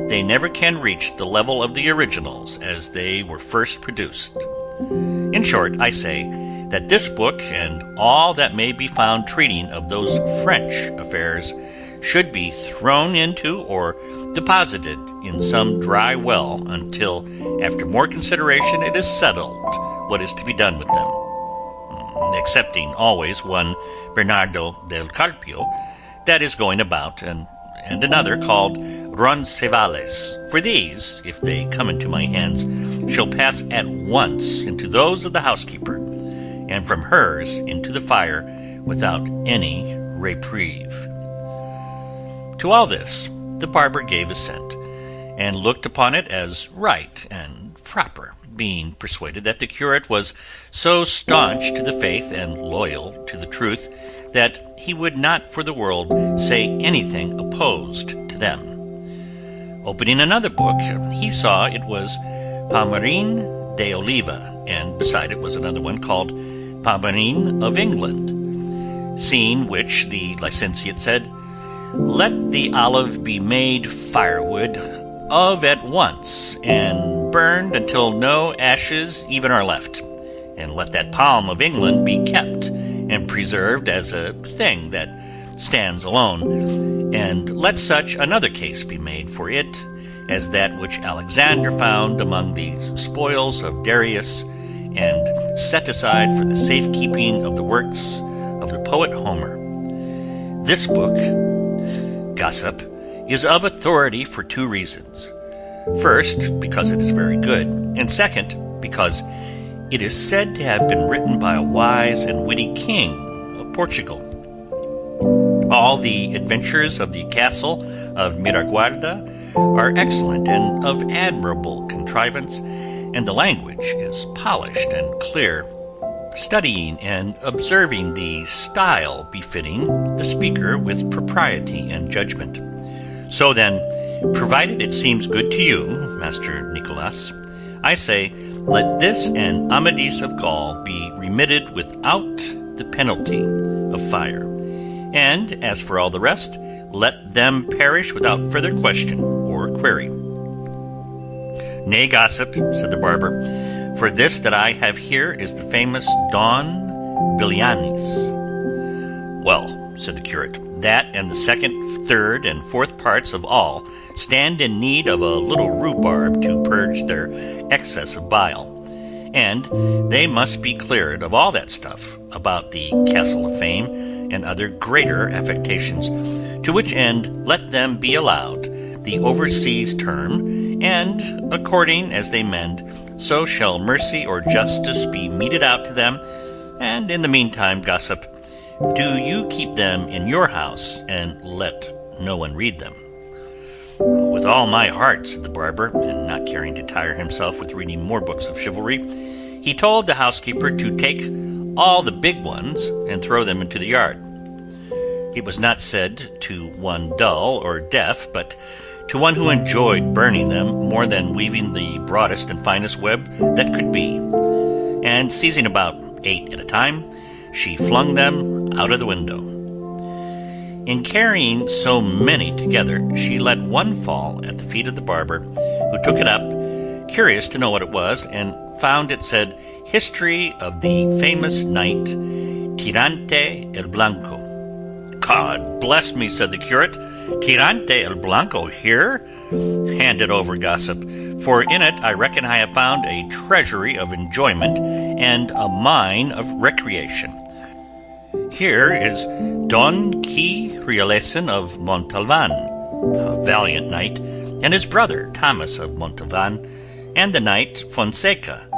they never can reach the level of the originals as they were first produced. In short, I say that this book and all that may be found treating of those French affairs should be thrown into or deposited in some dry well until, after more consideration, it is settled what is to be done with them, excepting always one Bernardo del Carpio that is going about, and another called Roncesvalles. For these, if they come into my hands, shall pass at once into those of the housekeeper, and from hers into the fire without any reprieve. To all this the barber gave assent, and looked upon it as right and proper, being persuaded that the curate was so staunch to the faith and loyal to the truth that he would not for the world say anything opposed to them. Opening another book, he saw it was Palmerin de Oliva, and beside it was another one called Palmerin of England, seeing which the licentiate said, Let the olive be made firewood of at once, and burned until no ashes even are left, and let that palm of England be kept and preserved as a thing that stands alone, and let such another case be made for it as that which Alexander found among the spoils of Darius, and set aside for the safekeeping of the works of the poet Homer. This book, gossip, is of authority for two reasons. First, because it is very good, and second, because It is said to have been written by a wise and witty king of Portugal. All the adventures of the castle of Miraguarda are excellent and of admirable contrivance, and the language is polished and clear, studying and observing the style befitting the speaker with propriety and judgment. So then, provided it seems good to you, Master Nicholas, I say, let this and Amadis of Gaul be remitted without the penalty of fire. And as for all the rest, let them perish without further question or query. Nay, gossip, said the barber, for this that I have here is the famous Don Bilianis. Well, said the curate, that and the second, third, and fourth parts of all stand in need of a little rhubarb to purge their excess of bile. And they must be cleared of all that stuff about the Castle of Fame and other greater affectations, to which end let them be allowed the overseas term, and according as they mend, so shall mercy or justice be meted out to them. And in the meantime, gossip, do you keep them in your house, and let no one read them. With all my heart, said the barber, and not caring to tire himself with reading more books of chivalry, he told the housekeeper to take all the big ones and throw them into the yard. It was not said to one dull or deaf, but to one who enjoyed burning them more than weaving the broadest and finest web that could be. And seizing about 8 at a time, she flung them out of the window. In carrying so many together, she let one fall at the feet of the barber, who took it up, curious to know what it was, and found it said, History of the famous knight Tirante el Blanco. God bless me, said the curate. Tirante el Blanco here? Hand it over, gossip, for in it I reckon I have found a treasury of enjoyment and a mine of recreation. Here is Don Quixote of Montalvan, a valiant knight, and his brother Thomas of Montalvan, and the knight Fonseca.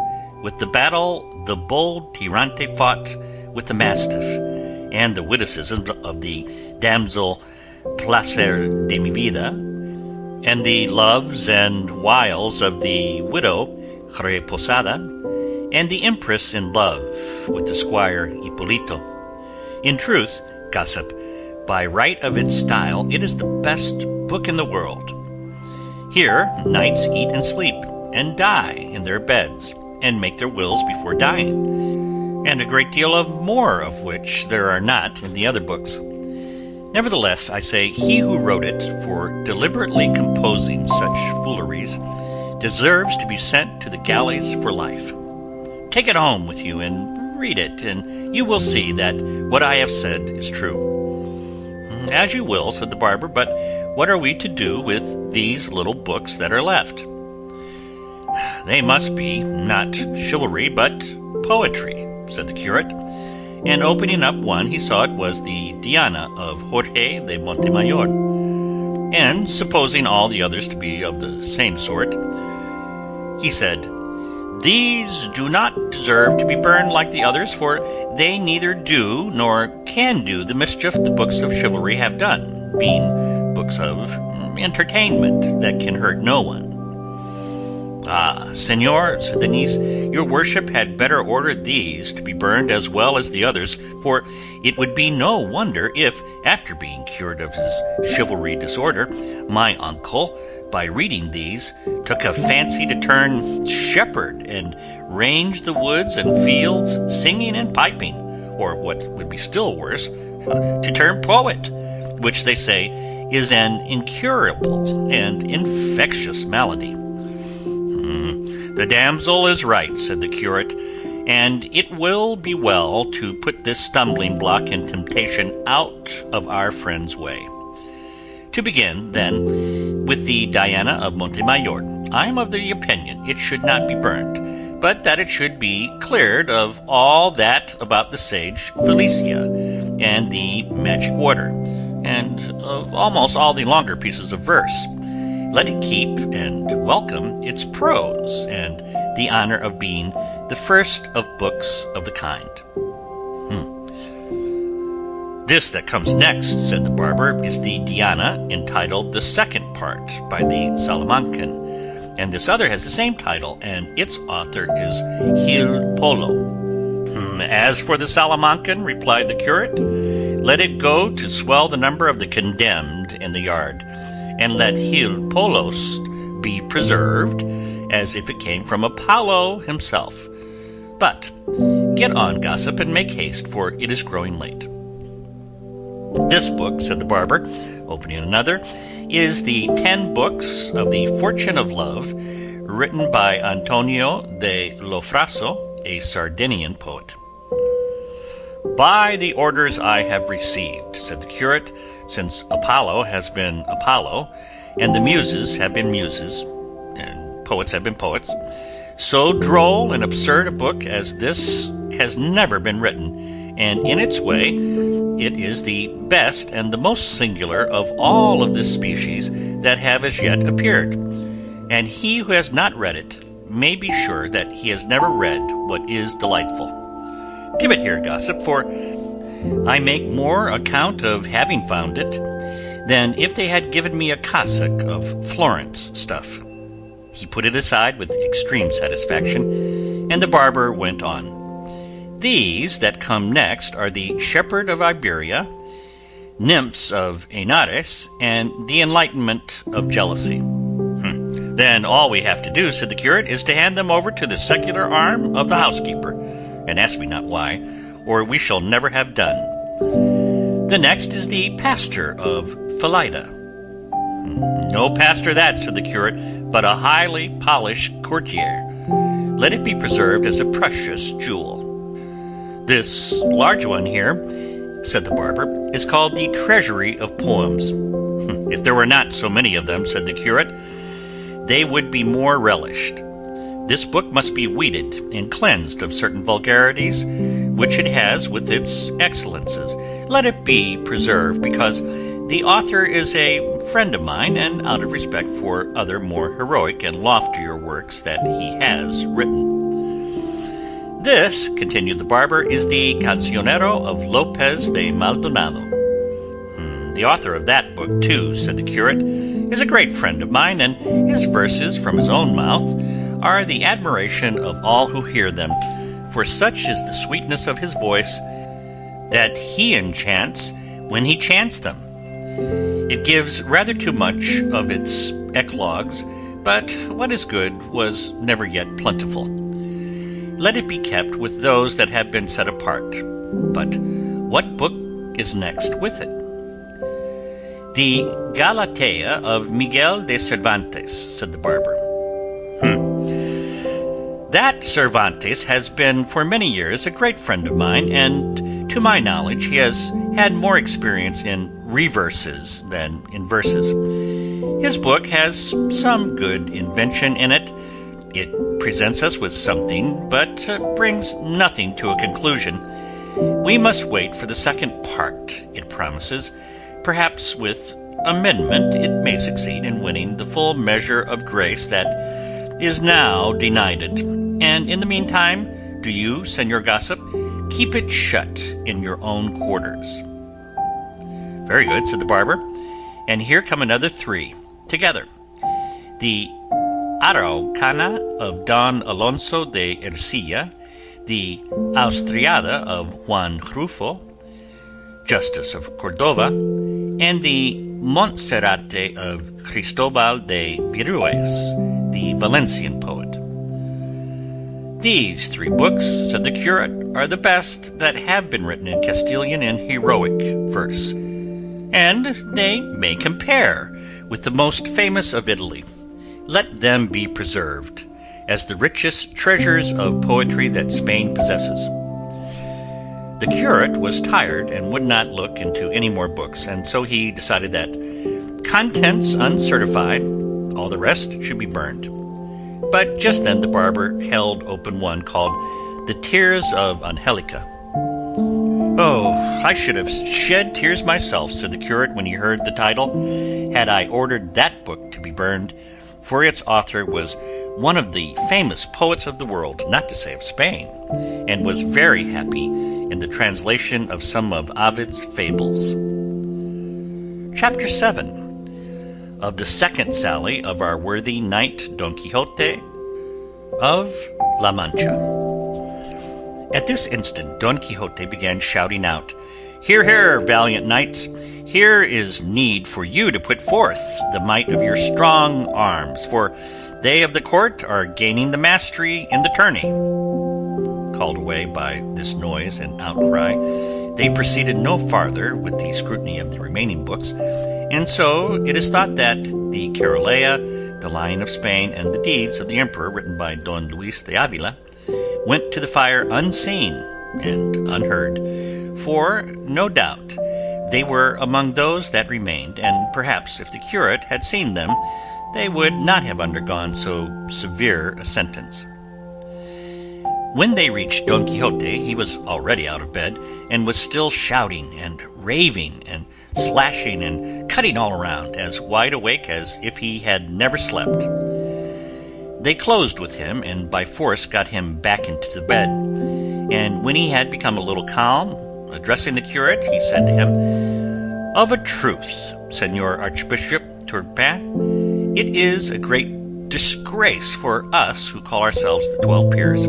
With the battle the bold Tirante fought with the mastiff, and the witticism of the damsel Placer de mi vida, and the loves and wiles of the widow Reposada, and the empress in love with the squire Ippolito. In truth, gossip, by right of its style, it is the best book in the world. Here knights eat and sleep, and die in their beds, and make their wills before dying, and a great deal of more of which there are not in the other books. Nevertheless, I say, he who wrote it, for deliberately composing such fooleries, deserves to be sent to the galleys for life. Take it home with you and read it, and you will see that what I have said is true. As you will, said the barber, but what are we to do with these little books that are left? They must be not chivalry, but poetry, said the curate. And opening up one, he saw it was the Diana of Jorge de Montemayor. And supposing all the others to be of the same sort, he said, These do not deserve to be burned like the others, for they neither do nor can do the mischief the books of chivalry have done, being books of entertainment that can hurt no one. Ah, senor, said the niece, your worship had better order these to be burned as well as the others, for it would be no wonder if, after being cured of his chivalry disorder, my uncle, by reading these, took a fancy to turn shepherd and range the woods and fields, singing and piping, or what would be still worse, to turn poet, which they say is an incurable and infectious malady. The damsel is right, said the curate, and it will be well to put this stumbling block and temptation out of our friend's way. To begin, then, with the Diana of Montemayor, I am of the opinion it should not be burned, but that it should be cleared of all that about the sage Felicia and the magic water, and of almost all the longer pieces of verse. let it keep and welcome its prose and the honor of being the first of books of the kind. This that comes next, said the barber, is the Diana, entitled The Second Part, by the Salamancan, and this other has the same title, and its author is Gil Polo. As for the Salamancan, replied the curate, let it go to swell the number of the condemned in the yard, and let Gil Polos be preserved, as if it came from Apollo himself. But get on, gossip, and make haste, for it is growing late. This book, said the barber, opening another, is the 10 books of the Fortune of Love, written by Antonio de Lofraso, a Sardinian poet. By the orders I have received, said the curate, since Apollo has been Apollo, and the muses have been muses, and poets have been poets, so droll and absurd a book as this has never been written, and in its way it is the best and the most singular of all of this species that have as yet appeared, and he who has not read it may be sure that he has never read what is delightful. Give it here, gossip, for I make more account of having found it than if they had given me a cassock of Florence stuff. He put it aside with extreme satisfaction, and the barber went on. These that come next are the Shepherd of Iberia, Nymphs of Henares, and the Enlightenment of Jealousy. Then all we have to do, said the curate, is to hand them over to the secular arm of the housekeeper, and ask me not why, or we shall never have done. The next is the Pastor of Philida. No pastor that, said the curate, but a highly polished courtier. Let it be preserved as a precious jewel. This large one here, said the barber, is called the Treasury of Poems. If there were not so many of them, said the curate, they would be more relished. This book must be weeded and cleansed of certain vulgarities, which it has with its excellences. Let it be preserved, because the author is a friend of mine, and out of respect for other more heroic and loftier works that he has written. This, continued the barber, is the Cancionero of Lopez de Maldonado. The author of that book, too, said the curate, is a great friend of mine, and his verses from his own mouth are the admiration of all who hear them, for such is the sweetness of his voice that he enchants when he chants them. It gives rather too much of its eclogues, but what is good was never yet plentiful. Let it be kept with those that have been set apart. But what book is next with it? The Galatea of Miguel de Cervantes, said the barber. That Cervantes has been for many years a great friend of mine, and to my knowledge he has had more experience in reverses than in verses. His book has some good invention in it. It presents us with something, but brings nothing to a conclusion. We must wait for the second part, it promises. Perhaps with amendment it may succeed in winning the full measure of grace that is now denied it. And in the meantime, do you, Senor Gossip, keep it shut in your own quarters. Very good, said the barber. And here come another 3, together. The Araucana of Don Alonso de Ercilla, the Austriada of Juan Rufo, Justice of Cordova, and the Montserrate of Cristobal de Virues, the Valencian poet. These 3 books, said the curate, are the best that have been written in Castilian in heroic verse, and they may compare with the most famous of Italy. Let them be preserved as the richest treasures of poetry that Spain possesses. The curate was tired and would not look into any more books, and so he decided that contents uncertified, all the rest should be burned. But just then the barber held open one called The Tears of Angelica. Oh, I should have shed tears myself, said the curate when he heard the title, had I ordered that book to be burned, for its author was one of the famous poets of the world, not to say of Spain, and was very happy in the translation of some of Ovid's fables. Chapter 7 of the second sally of our worthy knight Don Quixote of La Mancha. At this instant Don Quixote began shouting out, "Hear, hear, valiant knights! Here is need for you to put forth the might of your strong arms, for they of the court are gaining the mastery in the tourney." Called away by this noise and outcry, they proceeded no farther with the scrutiny of the remaining books, and so it is thought that the Carolea, the Lion of Spain, and the Deeds of the Emperor, written by Don Luis de Avila, went to the fire unseen and unheard, for, no doubt, they were among those that remained, and perhaps if the curate had seen them, they would not have undergone so severe a sentence. When they reached Don Quixote, he was already out of bed, and was still shouting and raving and slashing and cutting all around, as wide awake as if he had never slept. They closed with him, and by force got him back into the bed, and when he had become a little calm, addressing the curate, he said to him, "Of a truth, Señor Archbishop Turpin, it is a great disgrace for us who call ourselves the 12 Peers,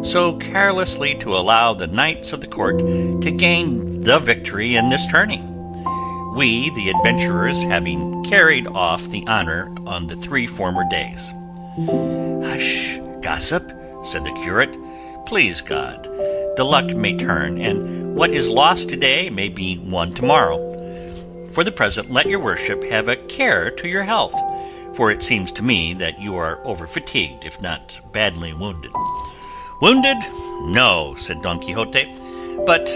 so carelessly to allow the knights of the court to gain the victory in this tourney, we, the adventurers, having carried off the honor on the 3 former days." "Hush, gossip," said the curate. "Please God, the luck may turn, and what is lost today may be won tomorrow. For the present, let your worship have a care to your health, for it seems to me that you are over-fatigued, if not badly wounded." "Wounded? No," said Don Quixote, "but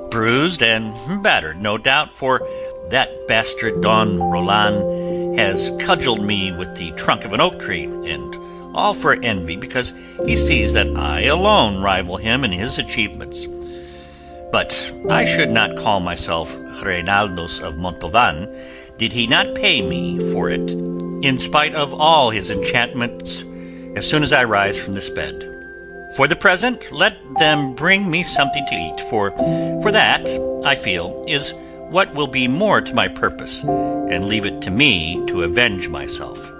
bruised and battered, no doubt, for that bastard Don Roland has cudgeled me with the trunk of an oak tree, and all for envy, because he sees that I alone rival him in his achievements. But I should not call myself Reinaldos of Montalvan did he not pay me for it, in spite of all his enchantments, as soon as I rise from this bed. For the present, let them bring me something to eat, for that, I feel, is what will be more to my purpose, and leave it to me to avenge myself."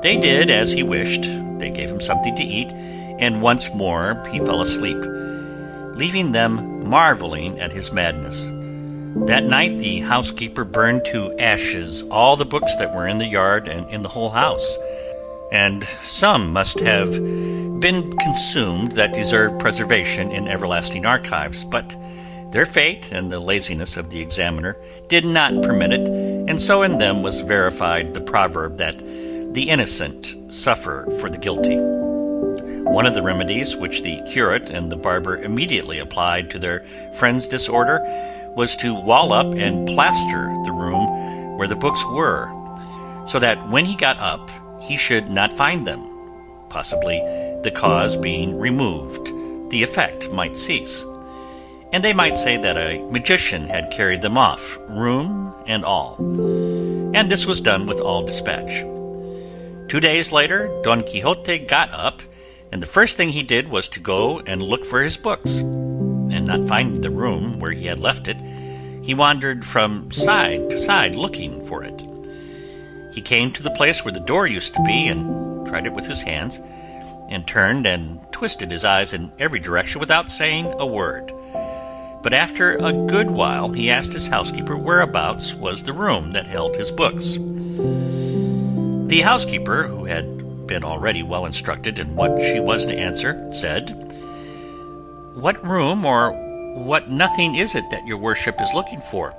They did as he wished. They gave him something to eat, and once more he fell asleep, leaving them marveling at his madness. That night the housekeeper burned to ashes all the books that were in the yard and in the whole house, and some must have been consumed that deserved preservation in everlasting archives, but their fate and the laziness of the examiner did not permit it, and so in them was verified the proverb that the innocent suffer for the guilty. One of the remedies which the curate and the barber immediately applied to their friend's disorder was to wall up and plaster the room where the books were, so that when he got up he should not find them. Possibly the cause being removed, the effect might cease, and they might say that a magician had carried them off, room and all. And this was done with all dispatch. 2 days later, Don Quixote got up, and the first thing he did was to go and look for his books, and not finding the room where he had left it, he wandered from side to side looking for it. He came to the place where the door used to be, and tried it with his hands, and turned and twisted his eyes in every direction without saying a word. But after a good while he asked his housekeeper whereabouts was the room that held his books. The housekeeper, who had been already well instructed in what she was to answer, said, "What room or what nothing is it that your worship is looking for?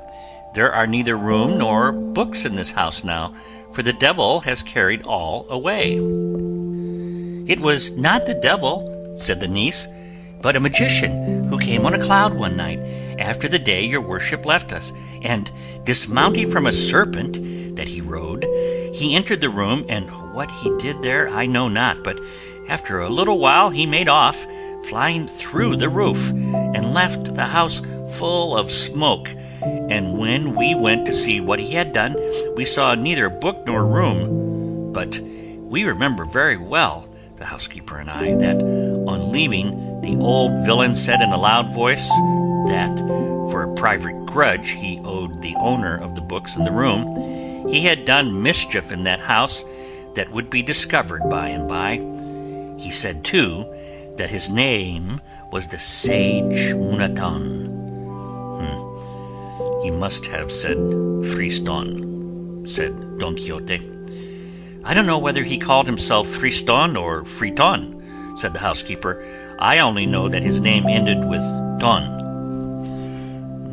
There are neither room nor books in this house now, for the devil has carried all away." "It was not the devil," said the niece, "but a magician who came on a cloud one night after the day your worship left us, and dismounting from a serpent that he rode, he entered the room, and what he did there I know not, but after a little while he made off, flying through the roof, and left the house full of smoke, and when we went to see what he had done, we saw neither book nor room. But we remember very well, the housekeeper and I, that on leaving, the old villain said in a loud voice that, for a private grudge he owed the owner of the books in the room, he had done mischief in that house that would be discovered by and by. He said, too, that his name was the Sage Munaton. He must have said Friston, said Don Quixote. I don't know whether he called himself Friston or Friton, said the housekeeper. I only know that his name ended with Don.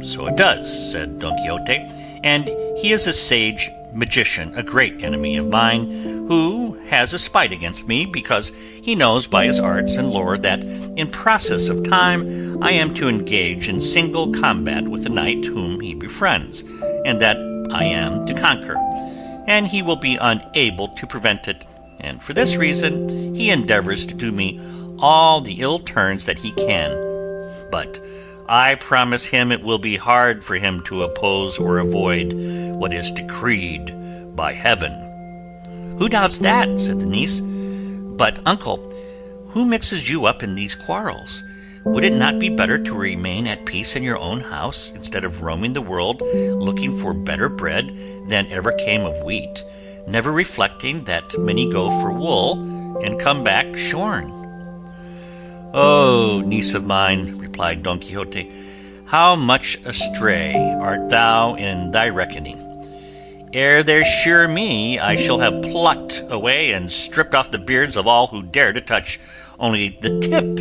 So it does, said Don Quixote, and he is a sage magician, a great enemy of mine, who has a spite against me because he knows by his arts and lore that in process of time I am to engage in single combat with a knight whom he befriends, and that I am to conquer, and he will be unable to prevent it, and for this reason he endeavors to do me all the ill turns that he can. But I promise him it will be hard for him to oppose or avoid what is decreed by heaven. Who doubts that? Said the niece. But, uncle, who mixes you up in these quarrels? Would it not be better to remain at peace in your own house instead of roaming the world looking for better bread than ever came of wheat, never reflecting that many go for wool and come back shorn? Oh, niece of mine, replied Don Quixote, how much astray art thou in thy reckoning! Ere they shear me, I shall have plucked away and stripped off the beards of all who dare to touch only the tip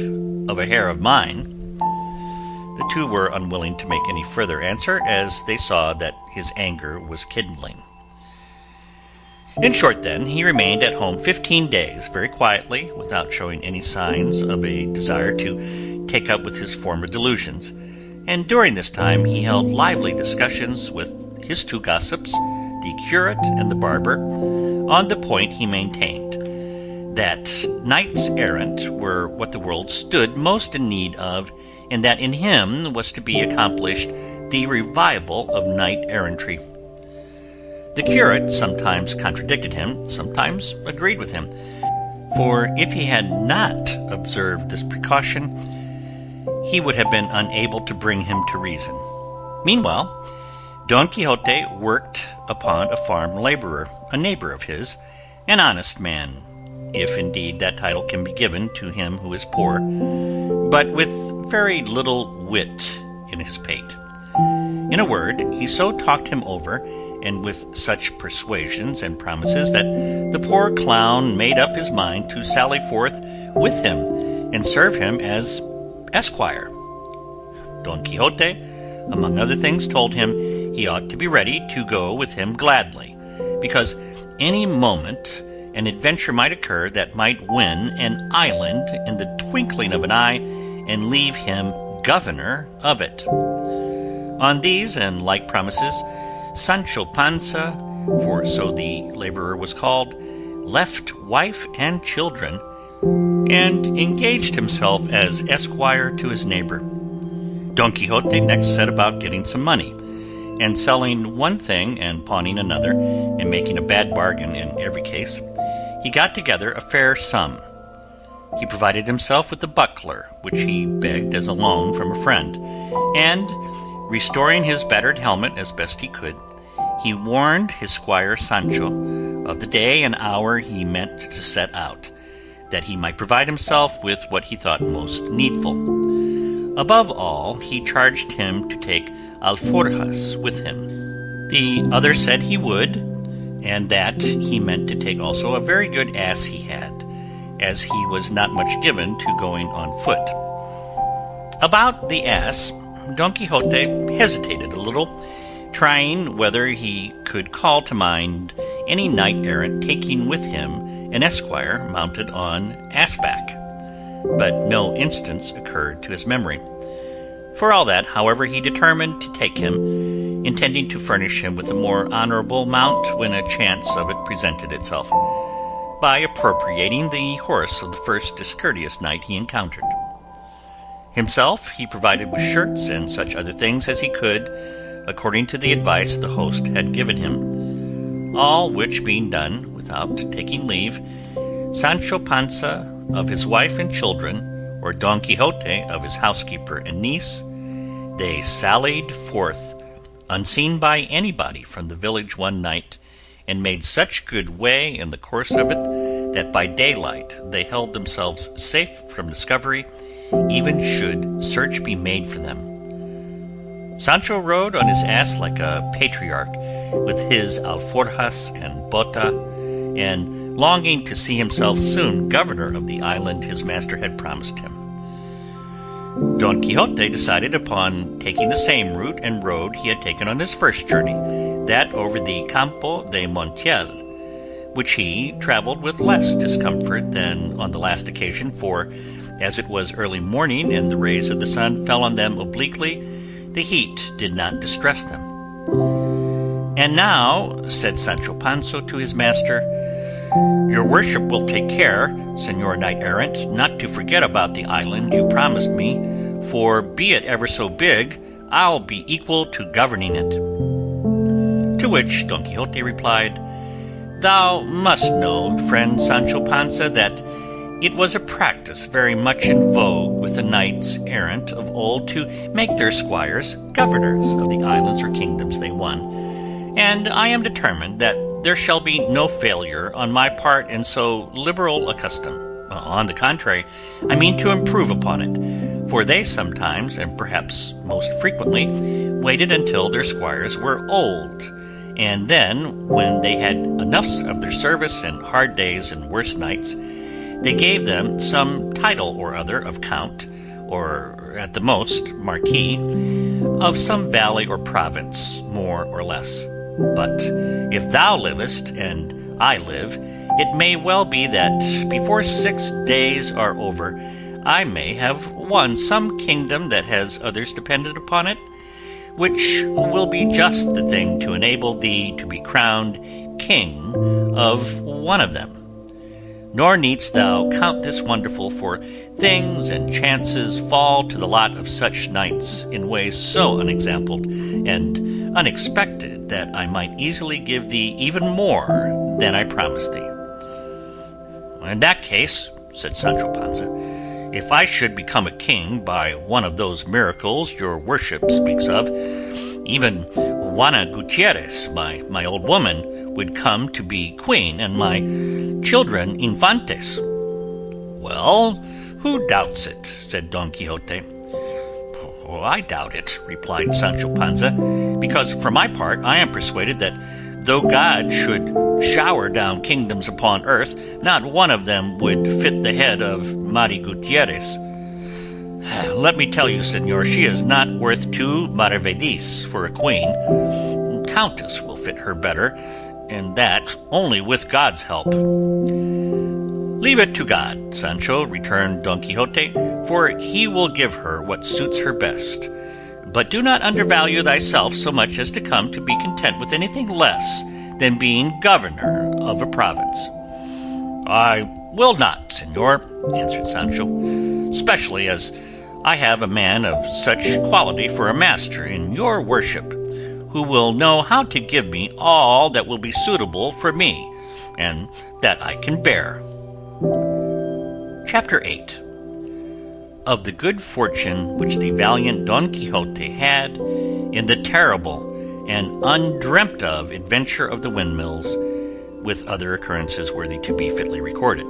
of a hair of mine. The two were unwilling to make any further answer, as they saw that his anger was kindling. In short, then, he remained at home 15 days, very quietly, without showing any signs of a desire to take up with his former delusions, and during this time he held lively discussions with his two gossips, the curate and the barber, on the point he maintained, that knights-errant were what the world stood most in need of, and that in him was to be accomplished the revival of knight-errantry. The curate sometimes contradicted him, sometimes agreed with him, for if he had not observed this precaution, he would have been unable to bring him to reason. Meanwhile, Don Quixote worked upon a farm laborer, a neighbor of his, an honest man, if indeed that title can be given to him who is poor, but with very little wit in his pate. In a word, he so talked him over, and with such persuasions and promises, that the poor clown made up his mind to sally forth with him and serve him as esquire. Don Quixote, among other things, told him he ought to be ready to go with him gladly, because any moment an adventure might occur that might win an island in the twinkling of an eye and leave him governor of it. On these and like promises, Sancho Panza, for so the laborer was called, left wife and children, and engaged himself as esquire to his neighbor. Don Quixote next set about getting some money, and selling one thing and pawning another, and making a bad bargain in every case, he got together a fair sum. He provided himself with a buckler, which he begged as a loan from a friend, and, restoring his battered helmet as best he could, he warned his squire Sancho of the day and hour he meant to set out, that he might provide himself with what he thought most needful. Above all, he charged him to take alforjas with him. The other said he would, and that he meant to take also a very good ass he had, as he was not much given to going on foot. About the ass, Don Quixote hesitated a little, trying whether he could call to mind any knight-errant taking with him an esquire mounted on ass-back, but no instance occurred to his memory. For all that, however, he determined to take him, intending to furnish him with a more honourable mount when a chance of it presented itself, by appropriating the horse of the first discourteous knight he encountered. Himself he provided with shirts and such other things as he could, according to the advice the host had given him. All which being done, without taking leave, Sancho Panza of his wife and children, or Don Quixote of his housekeeper and niece, they sallied forth, unseen by anybody, from the village one night, and made such good way in the course of it that by daylight they held themselves safe from discovery, even should search be made for them. Sancho rode on his ass like a patriarch, with his alforjas and bota, and longing to see himself soon governor of the island his master had promised him. Don Quixote decided upon taking the same route and road he had taken on his first journey, that over the Campo de Montiel, which he traveled with less discomfort than on the last occasion, for, as it was early morning and the rays of the sun fell on them obliquely, the heat did not distress them. "And now," said Sancho Panza to his master, "your worship will take care, Señor Knight-errant, not to forget about the island you promised me, for be it ever so big, I'll be equal to governing it." To which Don Quixote replied, "Thou must know, friend Sancho Panza, that it was a practice very much in vogue with the knights errant of old to make their squires governors of the islands or kingdoms they won, and I am determined that there shall be no failure on my part in so liberal a custom. On the contrary, I mean to improve upon it, for they sometimes, and perhaps most frequently, waited until their squires were old, and then, when they had enough of their service and hard days and worse nights, they gave them some title or other of count, or at the most marquis, of some valley or province, more or less. But if thou livest, and I live, it may well be that before 6 days are over, I may have won some kingdom that has others dependent upon it, which will be just the thing to enable thee to be crowned king of one of them. Nor needst thou count this wonderful, for things and chances fall to the lot of such knights in ways so unexampled and unexpected that I might easily give thee even more than I promised thee." "In that case," said Sancho Panza, "if I should become a king by one of those miracles your worship speaks of, even Juana Gutierrez, my old woman, would come to be queen, and my children infantes." "Well, who doubts it?" said Don Quixote. "Oh, I doubt it," replied Sancho Panza, "because for my part I am persuaded that though God should shower down kingdoms upon earth, not one of them would fit the head of Mari Gutierrez. Let me tell you, senor, she is not worth 2 maravedis for a queen. Countess will fit her better, and that only with God's help." "Leave it to God, Sancho," returned Don Quixote, "for he will give her what suits her best. But do not undervalue thyself so much as to come to be content with anything less than being governor of a province." "I will not, senor," answered Sancho, "especially as I have a man of such quality for a master in your worship, who will know how to give me all that will be suitable for me, and that I can bear." Chapter 8. Of the good fortune which the valiant Don Quixote had in the terrible and undreamt of adventure of the windmills, with other occurrences worthy to be fitly recorded.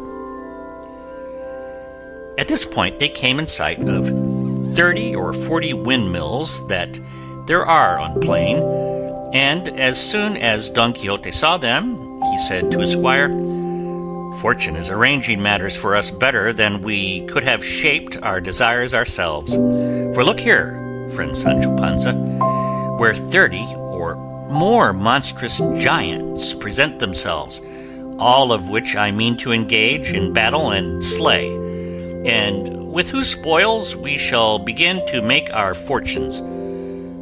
At this point they came in sight of 30 or 40 windmills that there are on the plain, and as soon as Don Quixote saw them, he said to his squire, "Fortune is arranging matters for us better than we could have shaped our desires ourselves. For look here, friend Sancho Panza, where 30 or more monstrous giants present themselves, all of which I mean to engage in battle and slay, and with whose spoils we shall begin to make our fortunes.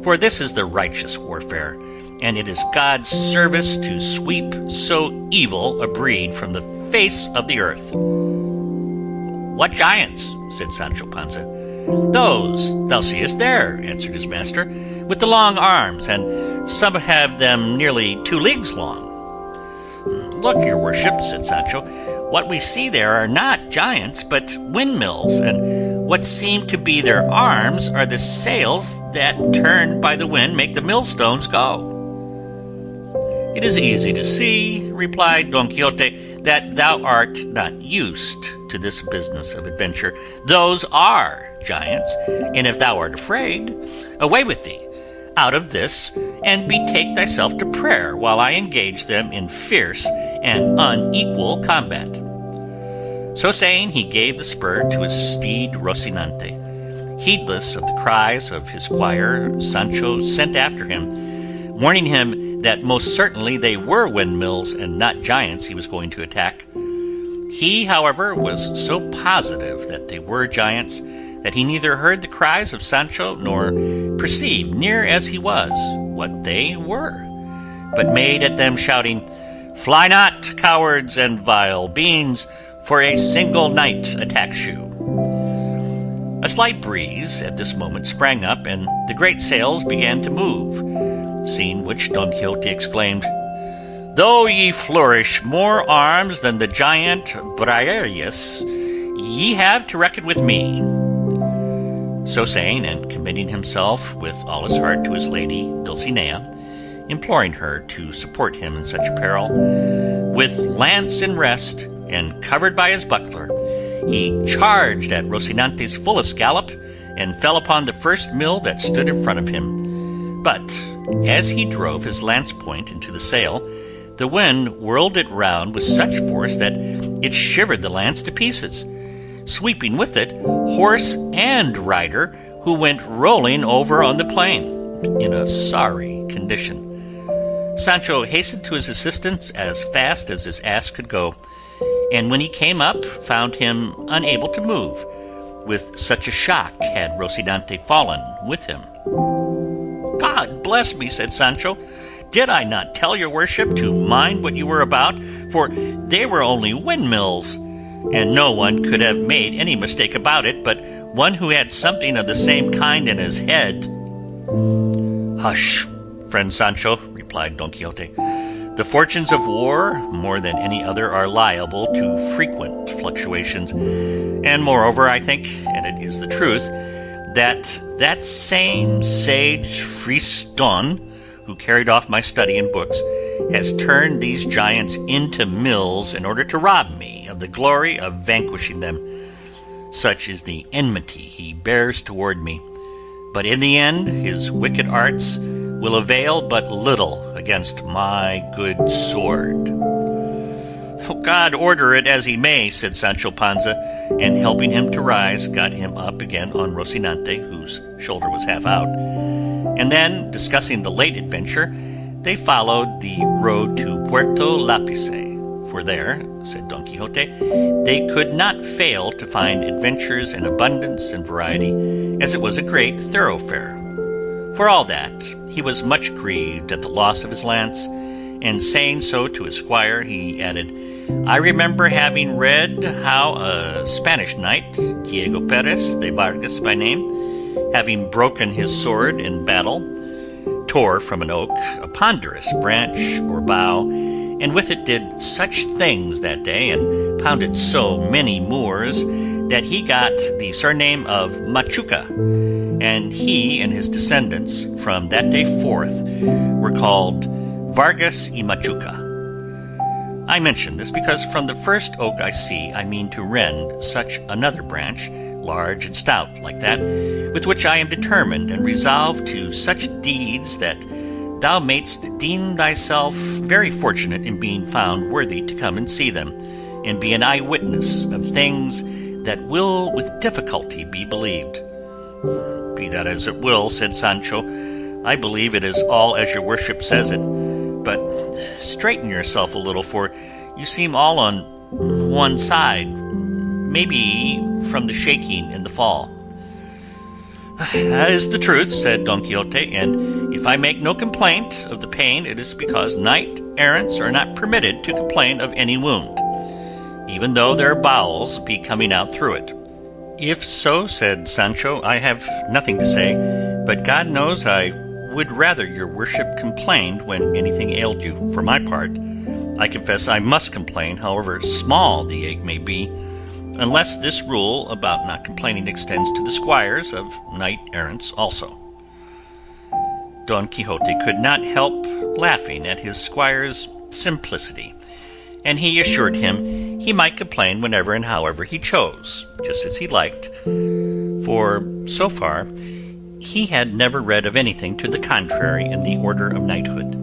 For this is the righteous warfare, and it is God's service to sweep so evil a breed from the face of the earth." "What giants?" said Sancho Panza. "Those thou seest there," answered his master, "with the long arms, and some have them nearly 2 leagues long." "Look, your worship," said Sancho, "what we see there are not giants, but windmills, and what seem to be their arms are the sails that, turned by the wind, make the millstones go." "It is easy to see," replied Don Quixote, "that thou art not used to this business of adventure. Those are giants, and if thou art afraid, away with thee out of this, and betake thyself to prayer, while I engage them in fierce and unequal combat." So saying, he gave the spur to his steed Rocinante. Heedless of the cries of his squire, Sancho sent after him, warning him that most certainly they were windmills and not giants he was going to attack. He, however, was so positive that they were giants that he neither heard the cries of Sancho nor perceived, near as he was, what they were, but made at them, shouting, "Fly not, cowards and vile beings, for a single knight attacks you." A slight breeze at this moment sprang up, and the great sails began to move, seeing which Don Quixote exclaimed, "Though ye flourish more arms than the giant Briareus, ye have to reckon with me." So saying, and committing himself with all his heart to his lady Dulcinea, imploring her to support him in such a peril, with lance in rest and covered by his buckler, he charged at Rocinante's fullest gallop and fell upon the first mill that stood in front of him. But as he drove his lance point into the sail, the wind whirled it round with such force that it shivered the lance to pieces, sweeping with it horse and rider, who went rolling over on the plain in a sorry condition. Sancho hastened to his assistance as fast as his ass could go, and when he came up found him unable to move, with such a shock had Rocinante fallen with him. "God bless me," said Sancho, "did I not tell your worship to mind what you were about? For they were only windmills, and no one could have made any mistake about it but one who had something of the same kind in his head." "Hush, friend Sancho," replied Don Quixote. "The fortunes of war, more than any other, are liable to frequent fluctuations, and moreover, I think, and it is the truth, that same sage Friston, who carried off my study and books, has turned these giants into mills in order to rob me of the glory of vanquishing them. Such is the enmity he bears toward me, but in the end his wicked arts will avail but little against my good sword." "God order it as he may," said Sancho Panza, and helping him to rise, got him up again on Rocinante, whose shoulder was half out. And then, discussing the late adventure, they followed the road to Puerto Lapice, for there, said Don Quixote, they could not fail to find adventures in abundance and variety, as it was a great thoroughfare. For all that, he was much grieved at the loss of his lance, and saying so to his squire, he added, "I remember having read how a Spanish knight, Diego Perez de Vargas by name, having broken his sword in battle, tore from an oak a ponderous branch or bough, and with it did such things that day, and pounded so many Moors, that he got the surname of Machuca, and he and his descendants from that day forth were called Vargas y Machuca. I mention this because from the first oak I see I mean to rend such another branch, large and stout like that, with which I am determined and resolved to such deeds that thou mayst deem thyself very fortunate in being found worthy to come and see them, and be an eyewitness of things that will with difficulty be believed." "Be that as it will," said Sancho, "I believe it is all as your worship says it, but straighten yourself a little, for you seem all on one side, maybe from the shaking in the fall." "That is the truth," said Don Quixote, "and if I make no complaint of the pain, it is because knight-errants are not permitted to complain of any wound, even though their bowels be coming out through it. "If so," said Sancho, "I have nothing to say, but God knows I would rather your worship complained when anything ailed you. For my part, I confess I must complain, however small the ache may be, unless this rule about not complaining extends to the squires of knight-errants also." Don Quixote could not help laughing at his squire's simplicity, and he assured him he might complain whenever and however he chose, just as he liked, for so far he had never read of anything to the contrary in the order of knighthood.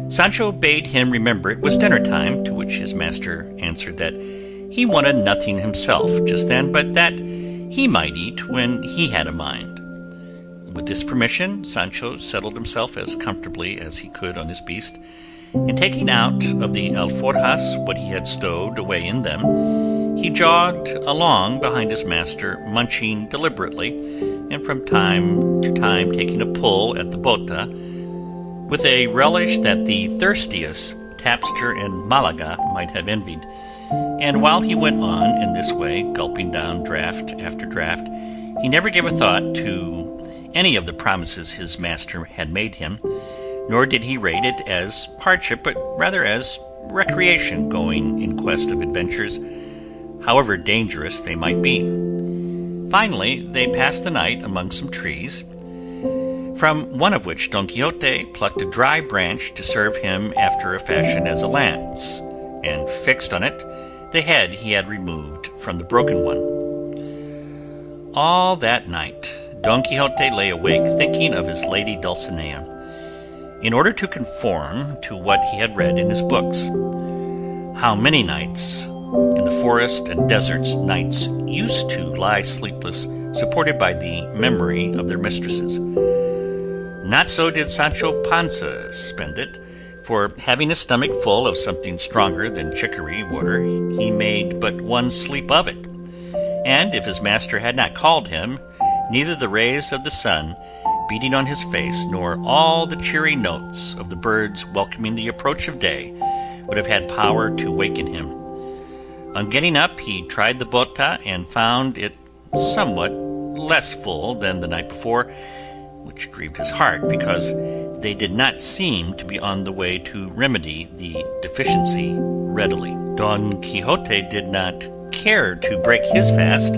Sancho bade him remember it was dinner time, to which his master answered that he wanted nothing himself just then, but that he might eat when he had a mind. With this permission, Sancho settled himself as comfortably as he could on his beast, and taking out of the alforjas what he had stowed away in them, he jogged along behind his master, munching deliberately, and from time to time taking a pull at the bota, with a relish that the thirstiest tapster in Malaga might have envied. And while he went on in this way, gulping down draught after draught, he never gave a thought to any of the promises his master had made him, nor did he rate it as hardship, but rather as recreation, going in quest of adventures, however dangerous they might be. Finally, they passed the night among some trees, from one of which Don Quixote plucked a dry branch to serve him after a fashion as a lance, and fixed on it the head he had removed from the broken one. All that night Don Quixote lay awake thinking of his lady Dulcinea, in order to conform to what he had read in his books. How many nights in the forest and deserts knights used to lie sleepless, supported by the memory of their mistresses. Not so did Sancho Panza spend it, for having a stomach full of something stronger than chicory water, he made but one sleep of it, and if his master had not called him, neither the rays of the sun beating on his face, nor all the cheery notes of the birds welcoming the approach of day would have had power to waken him. On getting up, he tried the bota and found it somewhat less full than the night before, which grieved his heart, because they did not seem to be on the way to remedy the deficiency readily. Don Quixote did not care to break his fast,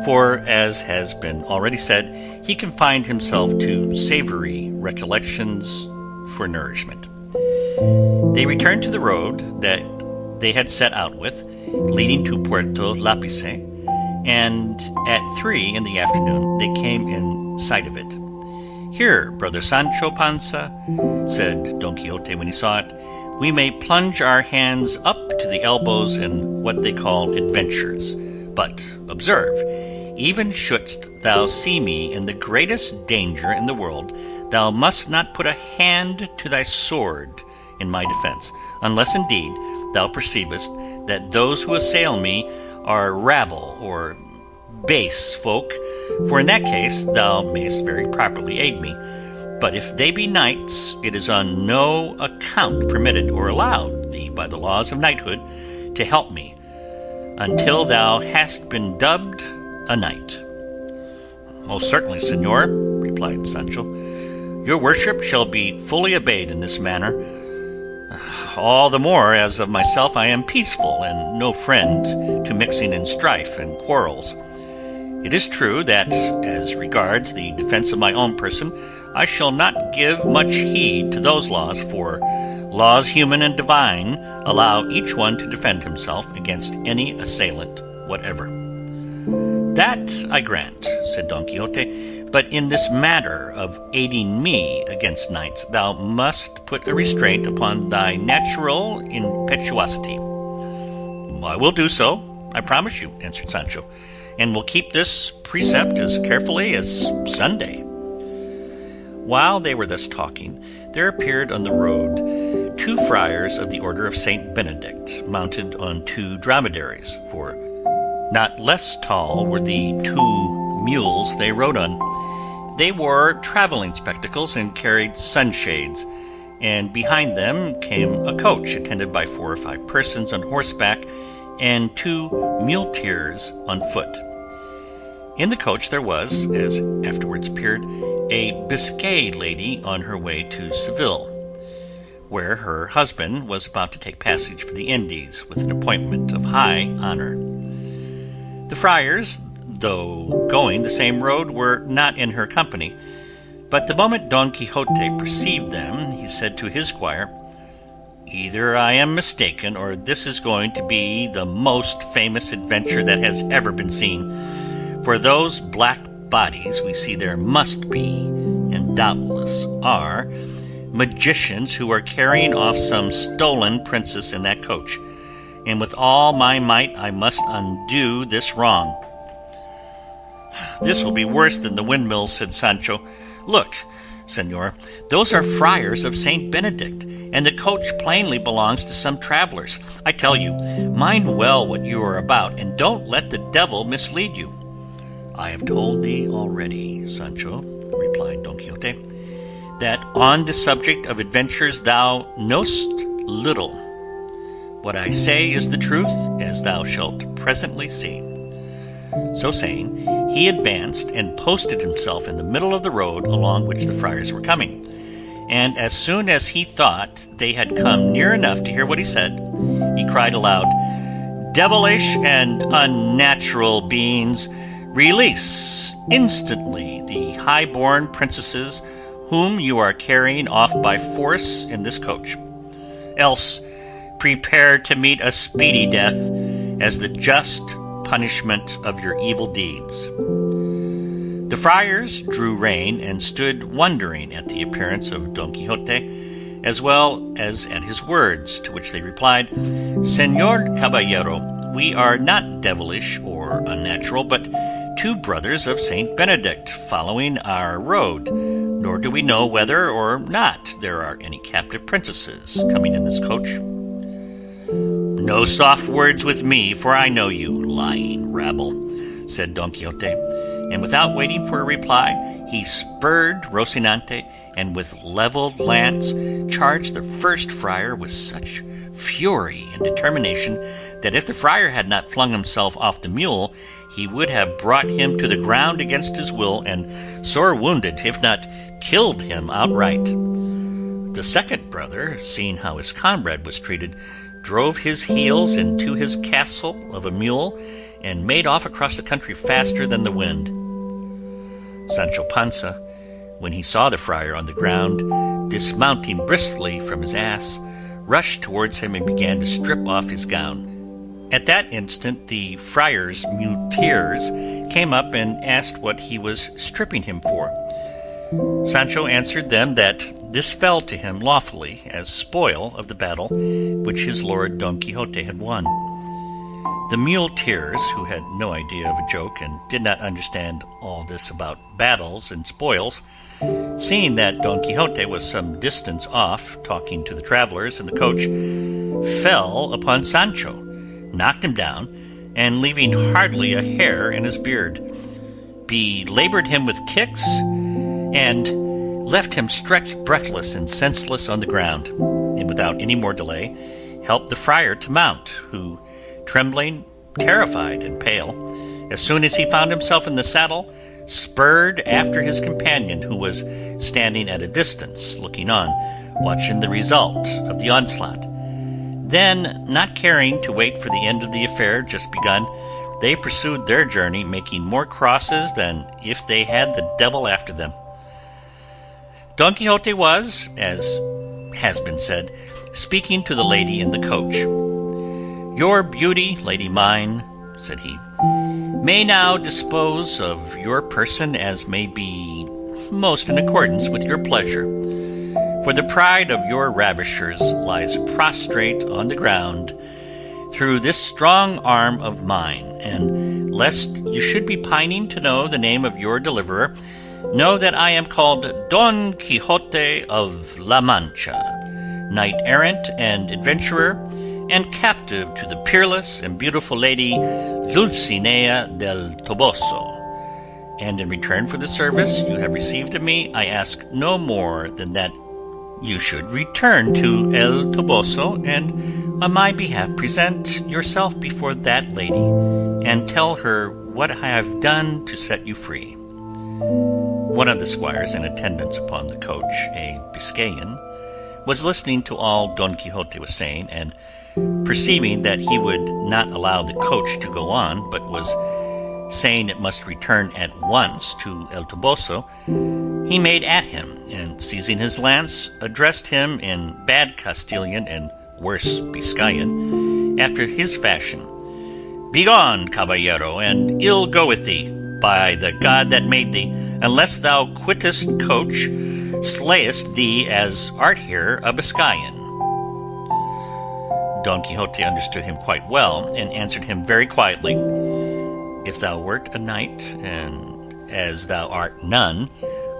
for, as has been already said, he confined himself to savory recollections for nourishment. They returned to the road that they had set out with, leading to Puerto Lapice, and at 3 in the afternoon they came in sight of it. "Here, brother Sancho Panza," said Don Quixote when he saw it, "we may plunge our hands up to the elbows in what they call adventures. But observe, even shouldst thou see me in the greatest danger in the world, thou must not put a hand to thy sword in my defence, unless indeed thou perceivest that those who assail me are rabble or base folk, for in that case thou mayst very properly aid me. But if they be knights, it is on no account permitted or allowed thee by the laws of knighthood to help me, until thou hast been dubbed a knight." "Most certainly, señor," replied Sancho. "Your worship shall be fully obeyed in this matter, all the more as of myself I am peaceful and no friend to mixing in strife and quarrels. It is true that, as regards the defence of my own person, I shall not give much heed to those laws, for laws human and divine allow each one to defend himself against any assailant whatever." "That I grant," said Don Quixote, "but in this matter of aiding me against knights, thou must put a restraint upon thy natural impetuosity." "I will do so, I promise you," answered Sancho, "and will keep this precept as carefully as Sunday." While they were thus talking, there appeared on the road 2 friars of the order of Saint Benedict, mounted on 2 dromedaries, for not less tall were the 2 mules they rode on. They wore travelling spectacles and carried sunshades, and behind them came a coach attended by 4 or 5 persons on horseback and 2 muleteers on foot. In the coach there was, as afterwards appeared, a Biscay lady on her way to Seville, where her husband was about to take passage for the Indies with an appointment of high honor. The friars, though going the same road, were not in her company, but the moment Don Quixote perceived them, he said to his squire, "Either I am mistaken, or this is going to be the most famous adventure that has ever been seen. For those black bodies we see there must be, and doubtless are, magicians who are carrying off some stolen princess in that coach, and with all my might I must undo this wrong." "This will be worse than the windmills," said Sancho. "Look, Señor, those are friars of Saint Benedict, and the coach plainly belongs to some travelers. I tell you, mind well what you are about, and don't let the devil mislead you." "I have told thee already, Sancho," replied Don Quixote, "that on the subject of adventures thou knowst little. What I say is the truth, as thou shalt presently see." So saying, he advanced and posted himself in the middle of the road along which the friars were coming, and as soon as he thought they had come near enough to hear what he said, he cried aloud, "Devilish and unnatural beings, release instantly the high-born princesses whom you are carrying off by force in this coach. Else prepare to meet a speedy death as the just punishment of your evil deeds." The friars drew rein and stood wondering at the appearance of Don Quixote, as well as at his words, to which they replied, "Señor Caballero, we are not devilish or unnatural, but two brothers of Saint Benedict following our road, nor do we know whether or not there are any captive princesses coming in this coach." "No soft words with me, for I know you, lying rabble," said Don Quixote, and without waiting for a reply, he spurred Rocinante, and with levelled lance charged the first friar with such fury and determination that if the friar had not flung himself off the mule, he would have brought him to the ground against his will, and sore wounded, if not killed him outright. The second brother, seeing how his comrade was treated, drove his heels into his castle of a mule, and made off across the country faster than the wind. Sancho Panza, when he saw the friar on the ground, dismounting briskly from his ass, rushed towards him and began to strip off his gown. At that instant the friar's muleteers came up and asked what he was stripping him for. Sancho answered them that this fell to him lawfully as spoil of the battle which his lord Don Quixote had won. The muleteers, who had no idea of a joke and did not understand all this about battles and spoils, seeing that Don Quixote was some distance off talking to the travelers in the coach, fell upon Sancho, knocked him down, and leaving hardly a hair in his beard, belaboured him with kicks, and left him stretched breathless and senseless on the ground, and without any more delay helped the friar to mount, who, trembling, terrified, and pale, as soon as he found himself in the saddle, spurred after his companion, who was standing at a distance, looking on, watching the result of the onslaught. Then, not caring to wait for the end of the affair just begun, they pursued their journey, making more crosses than if they had the devil after them. Don Quixote was, as has been said, speaking to the lady in the coach. "Your beauty, lady mine," said he, "may now dispose of your person as may be most in accordance with your pleasure, for the pride of your ravishers lies prostrate on the ground through this strong arm of mine, and lest you should be pining to know the name of your deliverer, know that I am called Don Quixote of La Mancha, knight-errant and adventurer, and captive to the peerless and beautiful lady Dulcinea del Toboso. And in return for the service you have received of me, I ask no more than that you should return to El Toboso and On my behalf, present yourself before that lady, and tell her what I have done to set you free." One of the squires in attendance upon the coach, a Biscayan, was listening to all Don Quixote was saying, and perceiving that he would not allow the coach to go on, but was saying it must return at once to El Toboso, he made at him, and seizing his lance, addressed him in bad Castilian and worse Biscayan, after his fashion. "Begone, caballero, and ill go with thee, by the God that made thee, unless thou quittest coach, slayest thee as art here a Biscayan." Don Quixote understood him quite well, and answered him very quietly, "If thou wert a knight, and as thou art none,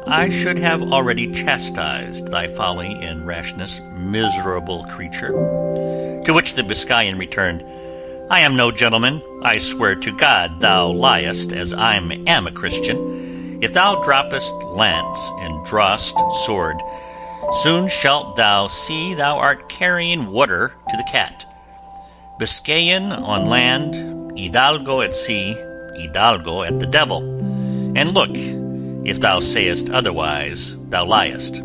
I should have already chastised thy folly and rashness, miserable creature." To which the Biscayan returned, "I am no gentleman. I swear to God thou liest, as I am a Christian. If thou droppest lance and drawest sword, soon shalt thou see thou art carrying water to the cat. Biscayan on land, hidalgo at sea, hidalgo at the devil. And look, if thou sayest otherwise, thou liest."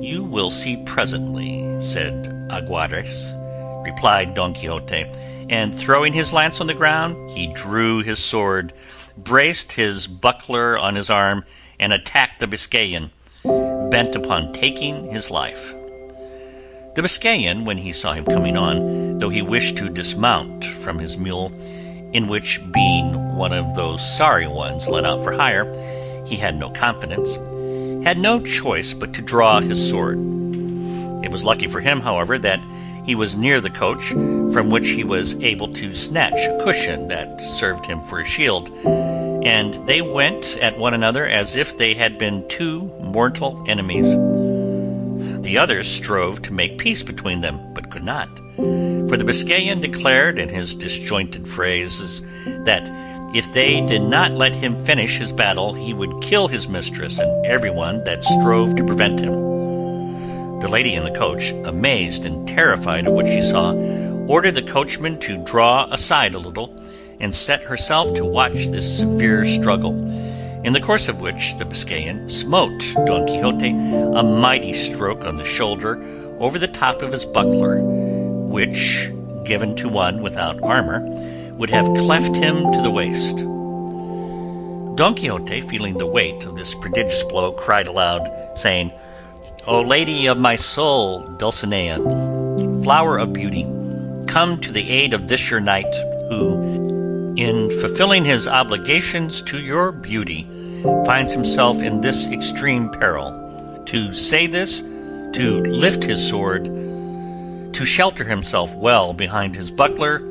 "You will see presently," said Aguares, replied Don Quixote, and throwing his lance on the ground, he drew his sword, braced his buckler on his arm, and attacked the Biscayan, bent upon taking his life. The Biscayan, when he saw him coming on, though he wished to dismount from his mule, in which, being one of those sorry ones let out for hire, he had no confidence, had no choice but to draw his sword. It was lucky for him, however, that he was near the coach, from which he was able to snatch a cushion that served him for a shield, and they went at one another as if they had been two mortal enemies. The others strove to make peace between them, but could not, for the Biscayan declared in his disjointed phrases that if they did not let him finish his battle, he would kill his mistress and everyone that strove to prevent him. The lady in the coach, amazed and terrified at what she saw, ordered the coachman to draw aside a little, and set herself to watch this severe struggle, in the course of which the Biscayan smote Don Quixote a mighty stroke on the shoulder over the top of his buckler, which, given to one without armor, would have cleft him to the waist. Don Quixote, feeling the weight of this prodigious blow, cried aloud, saying, "O lady of my soul, Dulcinea, flower of beauty, come to the aid of this your knight, who, in fulfilling his obligations to your beauty, finds himself in this extreme peril. To say this, to lift his sword, to shelter himself well behind his buckler,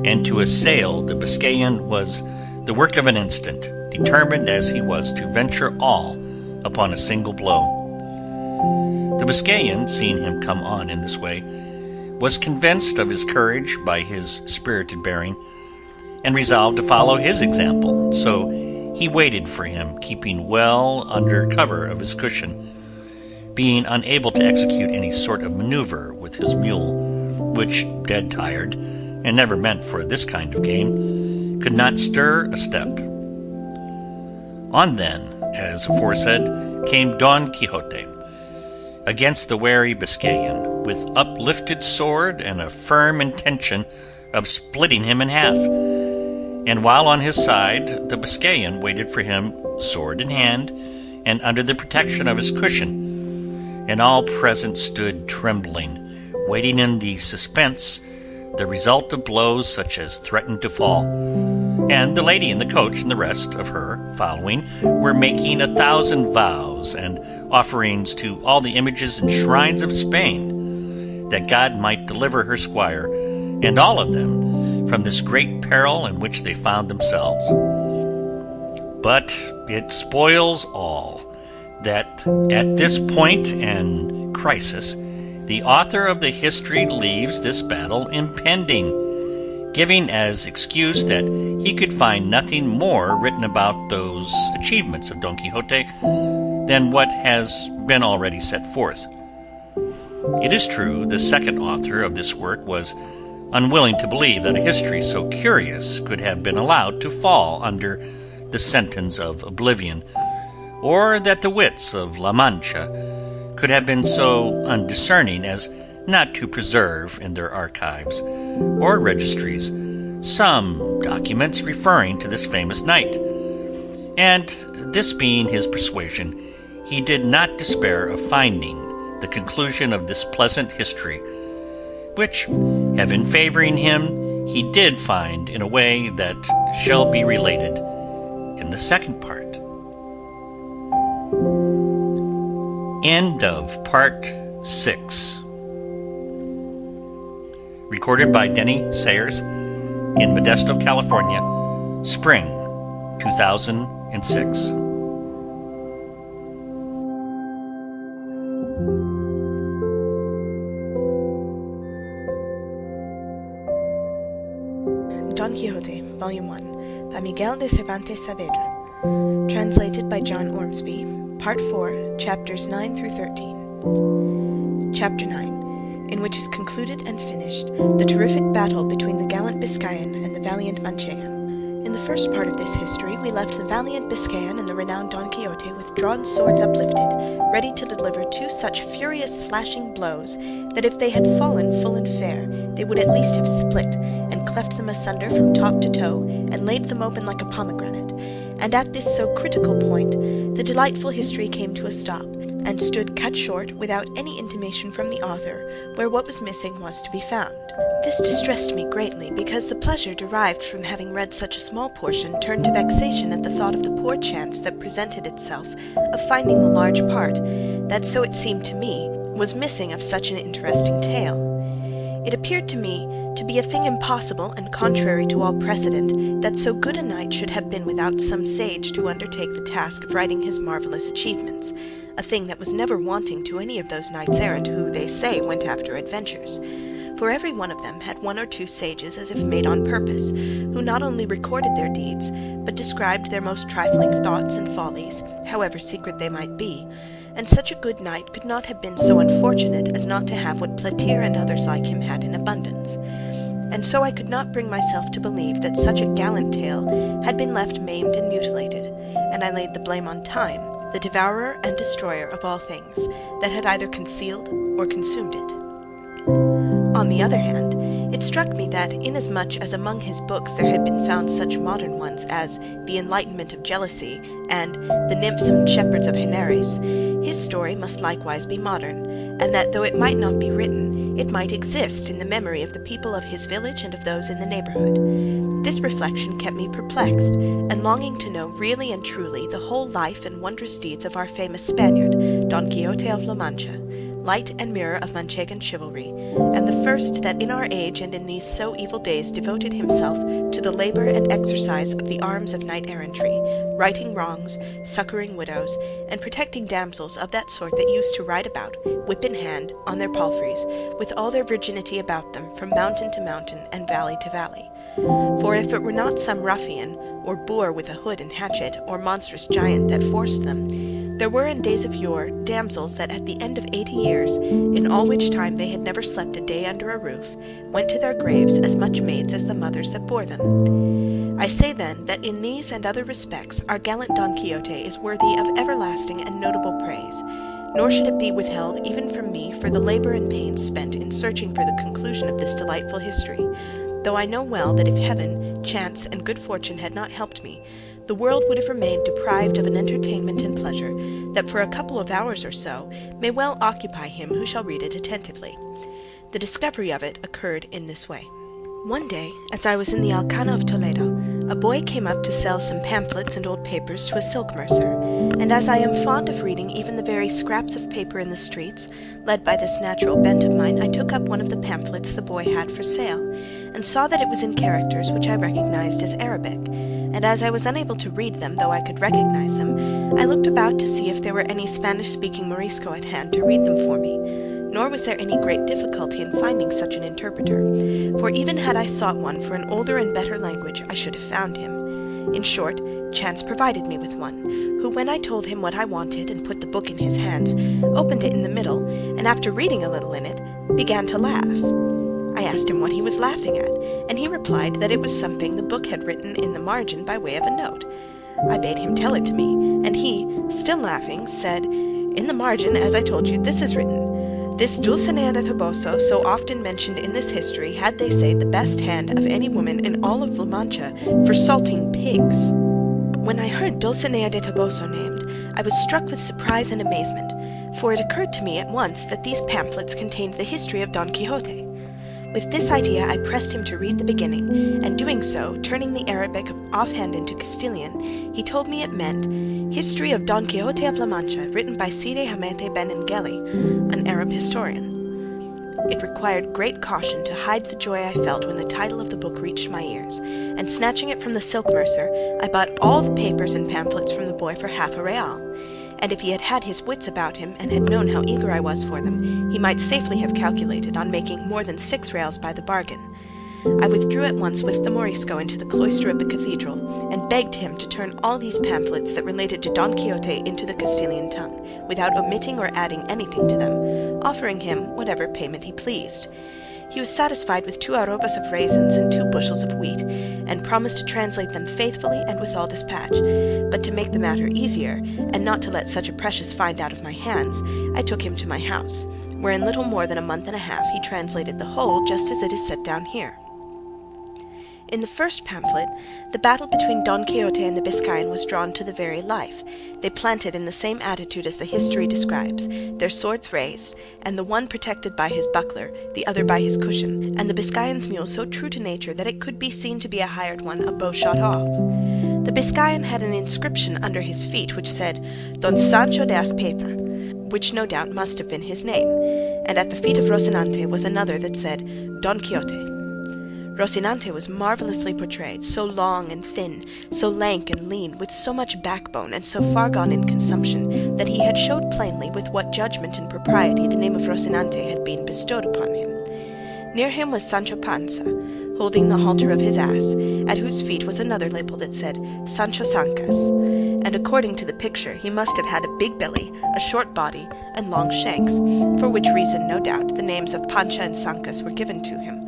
and to assail the Biscayan was the work of an instant, determined as he was to venture all upon a single blow." The Biscayan, seeing him come on in this way, was convinced of his courage by his spirited bearing, and resolved to follow his example, so he waited for him, keeping well under cover of his cushion, being unable to execute any sort of maneuver with his mule, which, dead tired, and never meant for this kind of game, could not stir a step. On then, as aforesaid, came Don Quixote against the wary Biscayan, with uplifted sword and a firm intention of splitting him in half. And while on his side, the Biscayan waited for him, sword in hand, and under the protection of his cushion, and all present stood trembling, waiting in the suspense, the result of blows such as threatened to fall. And the lady in the coach and the rest of her following were making 1,000 vows and offerings to all the images and shrines of Spain, that God might deliver her squire, and all of them, from this great peril in which they found themselves. But it spoils all, that at this point and crisis, the author of the history leaves this battle impending, giving as excuse that he could find nothing more written about those achievements of Don Quixote than what has been already set forth. It is true, the second author of this work was unwilling to believe that a history so curious could have been allowed to fall under the sentence of oblivion, or that the wits of La Mancha could have been so undiscerning as not to preserve in their archives or registries some documents referring to this famous knight. And this being his persuasion, he did not despair of finding the conclusion of this pleasant history, which, heaven favoring him, he did find in a way that shall be related in the second part. End of Part 6. Recorded by Denny Sayers in Modesto, California, spring 2006. Don Quixote, Volume 1, by Miguel de Cervantes Saavedra. Translated by John Ormsby. Part 4, Chapters 9 through 13. Chapter 9, in which is concluded and finished the terrific battle between the gallant Biscayan and the valiant Manchegan. In the first part of this history, we left the valiant Biscayan and the renowned Don Quixote with drawn swords uplifted, ready to deliver two such furious slashing blows that if they had fallen full and fair, they would at least have split, and cleft them asunder from top to toe, and laid them open like a pomegranate. And at this so critical point, the delightful history came to a stop, and stood cut short without any intimation from the author where what was missing was to be found. This distressed me greatly, because the pleasure derived from having read such a small portion turned to vexation at the thought of the poor chance that presented itself of finding the large part that, so it seemed to me, was missing of such an interesting tale. It appeared to me to be a thing impossible and contrary to all precedent that so good a knight should have been without some sage to undertake the task of writing his marvellous achievements, a thing that was never wanting to any of those knights-errant who, they say, went after adventures. For every one of them had one or two sages as if made on purpose, who not only recorded their deeds, but described their most trifling thoughts and follies, however secret they might be, and such a good knight could not have been so unfortunate as not to have what Platir and others like him had in abundance. And so I could not bring myself to believe that such a gallant tale had been left maimed and mutilated, and I laid the blame on time, the devourer and destroyer of all things, that had either concealed or consumed it. On the other hand, it struck me that, inasmuch as among his books there had been found such modern ones as The Enlightenment of Jealousy and The Nymphs and Shepherds of Henares, his story must likewise be modern, and that though it might not be written, it might exist in the memory of the people of his village and of those in the neighbourhood. This reflection kept me perplexed, and longing to know really and truly the whole life and wondrous deeds of our famous Spaniard, Don Quixote of La Mancha, light and mirror of Manchegan chivalry, and the first that in our age and in these so evil days devoted himself to the labour and exercise of the arms of knight-errantry, righting wrongs, succouring widows, and protecting damsels of that sort that used to ride about, whip in hand, on their palfreys, with all their virginity about them, from mountain to mountain and valley to valley. For if it were not some ruffian, or boor with a hood and hatchet, or monstrous giant that forced them, there were in days of yore damsels that at the end of 80 years, in all which time they had never slept a day under a roof, went to their graves as much maids as the mothers that bore them. I say then that in these and other respects our gallant Don Quixote is worthy of everlasting and notable praise, nor should it be withheld even from me for the labour and pains spent in searching for the conclusion of this delightful history, though I know well that if heaven, chance, and good fortune had not helped me, the world would have remained deprived of an entertainment and pleasure that for a couple of hours or so may well occupy him who shall read it attentively. The discovery of it occurred in this way. One day, as I was in the Alcana of Toledo, a boy came up to sell some pamphlets and old papers to a silk mercer, and as I am fond of reading even the very scraps of paper in the streets, led by this natural bent of mine, I took up one of the pamphlets the boy had for sale, and saw that it was in characters which I recognized as Arabic, and as I was unable to read them, though I could recognize them, I looked about to see if there were any Spanish-speaking Morisco at hand to read them for me, nor was there any great difficulty in finding such an interpreter, for even had I sought one for an older and better language, I should have found him. In short, chance provided me with one, who, when I told him what I wanted and put the book in his hands, opened it in the middle, and after reading a little in it, began to laugh. I asked him what he was laughing at, and he replied that it was something the book had written in the margin by way of a note. I bade him tell it to me, and he, still laughing, said, "In the margin, as I told you, this is written: This Dulcinea de Toboso, so often mentioned in this history, had, they say, the best hand of any woman in all of La Mancha for salting pigs." When I heard Dulcinea de Toboso named, I was struck with surprise and amazement, for it occurred to me at once that these pamphlets contained the history of Don Quixote. With this idea I pressed him to read the beginning, and doing so, turning the Arabic offhand into Castilian, he told me it meant History of Don Quixote of La Mancha, written by Cide Hamete Ben Engeli, an Arab historian. It required great caution to hide the joy I felt when the title of the book reached my ears, and snatching it from the silk mercer, I bought all the papers and pamphlets from the boy for half a real. And if he had had his wits about him, and had known how eager I was for them, he might safely have calculated on making more than 6 reals by the bargain. I withdrew at once with the Morisco into the cloister of the cathedral, and begged him to turn all these pamphlets that related to Don Quixote into the Castilian tongue, without omitting or adding anything to them, offering him whatever payment he pleased. He was satisfied with 2 arrobas of raisins and 2 bushels of wheat, and promised to translate them faithfully and with all dispatch. But to make the matter easier, and not to let such a precious find out of my hands, I took him to my house, where in little more than a month and a half he translated the whole just as it is set down here. In the first pamphlet, the battle between Don Quixote and the Biscayan was drawn to the very life. They planted in the same attitude as the history describes, their swords raised, and the one protected by his buckler, the other by his cushion, and the Biscayan's mule so true to nature that it could be seen to be a hired one, a bow shot off. The Biscayan had an inscription under his feet which said, Don Sancho de Azpeitia, which no doubt must have been his name, and at the feet of Rocinante was another that said, Don Quixote. Rocinante was marvellously portrayed, so long and thin, so lank and lean, with so much backbone, and so far gone in consumption, that he had showed plainly with what judgment and propriety the name of Rocinante had been bestowed upon him. Near him was Sancho Panza, holding the halter of his ass, at whose feet was another label that said, Sancho Zancas, and according to the picture he must have had a big belly, a short body, and long shanks, for which reason, no doubt, the names of Mancha and Zancas were given to him,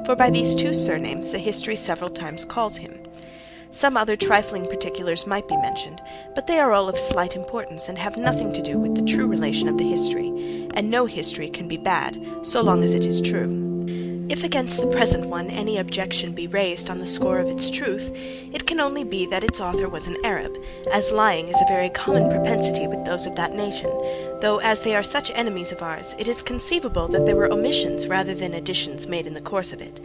for by these 2 surnames the history several times calls him. Some other trifling particulars might be mentioned, but they are all of slight importance and have nothing to do with the true relation of the history, and no history can be bad so long as it is true. If against the present one any objection be raised on the score of its truth, it can only be that its author was an Arab, as lying is a very common propensity with those of that nation, though as they are such enemies of ours, it is conceivable that there were omissions rather than additions made in the course of it.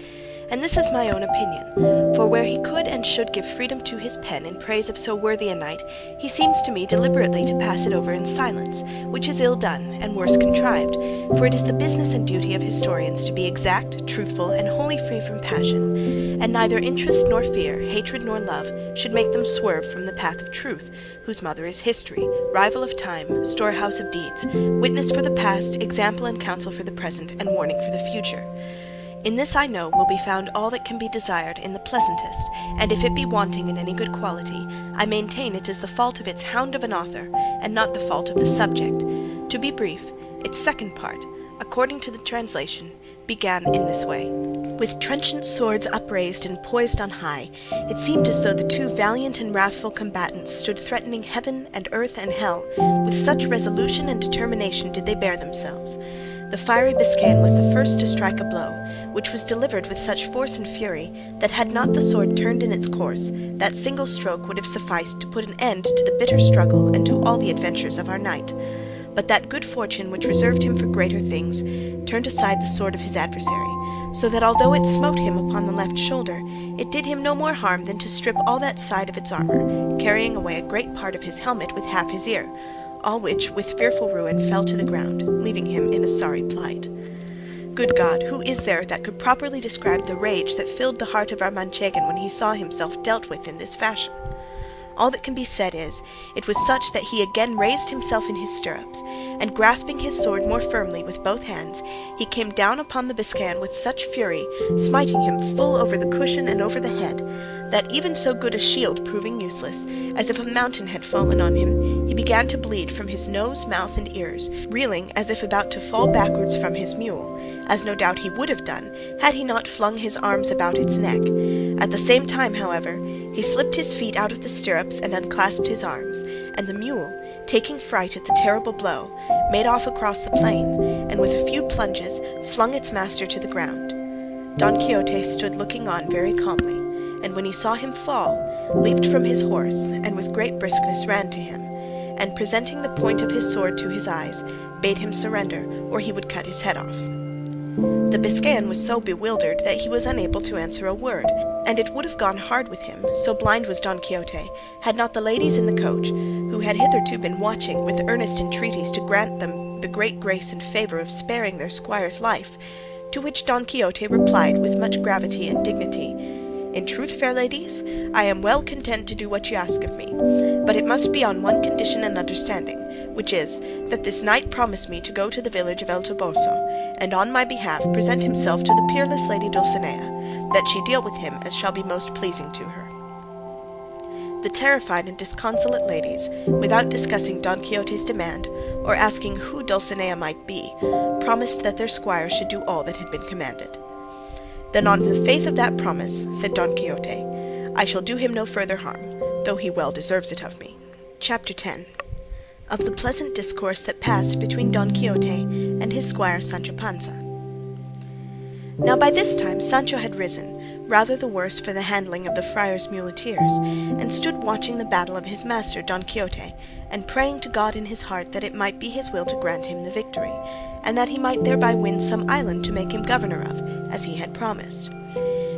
And this is my own opinion, for where he could and should give freedom to his pen in praise of so worthy a knight, he seems to me deliberately to pass it over in silence, which is ill done and worse contrived, for it is the business and duty of historians to be exact, truthful, and wholly free from passion, and neither interest nor fear, hatred nor love, should make them swerve from the path of truth, whose mother is history, rival of time, storehouse of deeds, witness for the past, example and counsel for the present, and warning for the future. In this I know will be found all that can be desired in the pleasantest, and if it be wanting in any good quality, I maintain it is the fault of its hound of an author, and not the fault of the subject. To be brief, its second part, according to the translation, began in this way. With trenchant swords upraised and poised on high, it seemed as though the 2 valiant and wrathful combatants stood threatening heaven and earth and hell, with such resolution and determination did they bear themselves. The fiery Biscayan was the first to strike a blow, which was delivered with such force and fury that had not the sword turned in its course, that single stroke would have sufficed to put an end to the bitter struggle and to all the adventures of our knight. But that good fortune which reserved him for greater things turned aside the sword of his adversary, so that although it smote him upon the left shoulder, it did him no more harm than to strip all that side of its armour, carrying away a great part of his helmet with half his ear, all which with fearful ruin fell to the ground, leaving him in a sorry plight. Good God, who is there that could properly describe the rage that filled the heart of our Manchegan when he saw himself dealt with in this fashion? All that can be said is, it was such that he again raised himself in his stirrups, and grasping his sword more firmly with both hands, he came down upon the Biscayan with such fury, smiting him full over the cushion and over the head, that even so good a shield proving useless, as if a mountain had fallen on him, he began to bleed from his nose, mouth, and ears, reeling as if about to fall backwards from his mule, as no doubt he would have done, had he not flung his arms about its neck. At the same time, however, he slipped his feet out of the stirrups and unclasped his arms, and the mule, taking fright at the terrible blow, made off across the plain, and with a few plunges flung its master to the ground. Don Quixote stood looking on very calmly, and when he saw him fall, leaped from his horse, and with great briskness ran to him, and presenting the point of his sword to his eyes, bade him surrender, or he would cut his head off. The Biscayan was so bewildered that he was unable to answer a word, and it would have gone hard with him, so blind was Don Quixote, had not the ladies in the coach, who had hitherto been watching with earnest entreaties to grant them the great grace and favour of sparing their squire's life, to which Don Quixote replied with much gravity and dignity, "In truth, fair ladies, I am well content to do what ye ask of me, but it must be on one condition and understanding, which is, that this knight promise me to go to the village of El Toboso, and on my behalf present himself to the peerless lady Dulcinea, that she deal with him as shall be most pleasing to her." The terrified and disconsolate ladies, without discussing Don Quixote's demand, or asking who Dulcinea might be, promised that their squire should do all that had been commanded. "Then on the faith of that promise," said Don Quixote, "I shall do him no further harm, though he well deserves it of me." Chapter 10. Of the pleasant discourse that passed between Don Quixote and his squire Sancho Panza. Now by this time Sancho had risen, rather the worse for the handling of the friar's muleteers, and stood watching the battle of his master Don Quixote, and praying to God in his heart that it might be his will to grant him the victory, and that he might thereby win some island to make him governor of, as he had promised.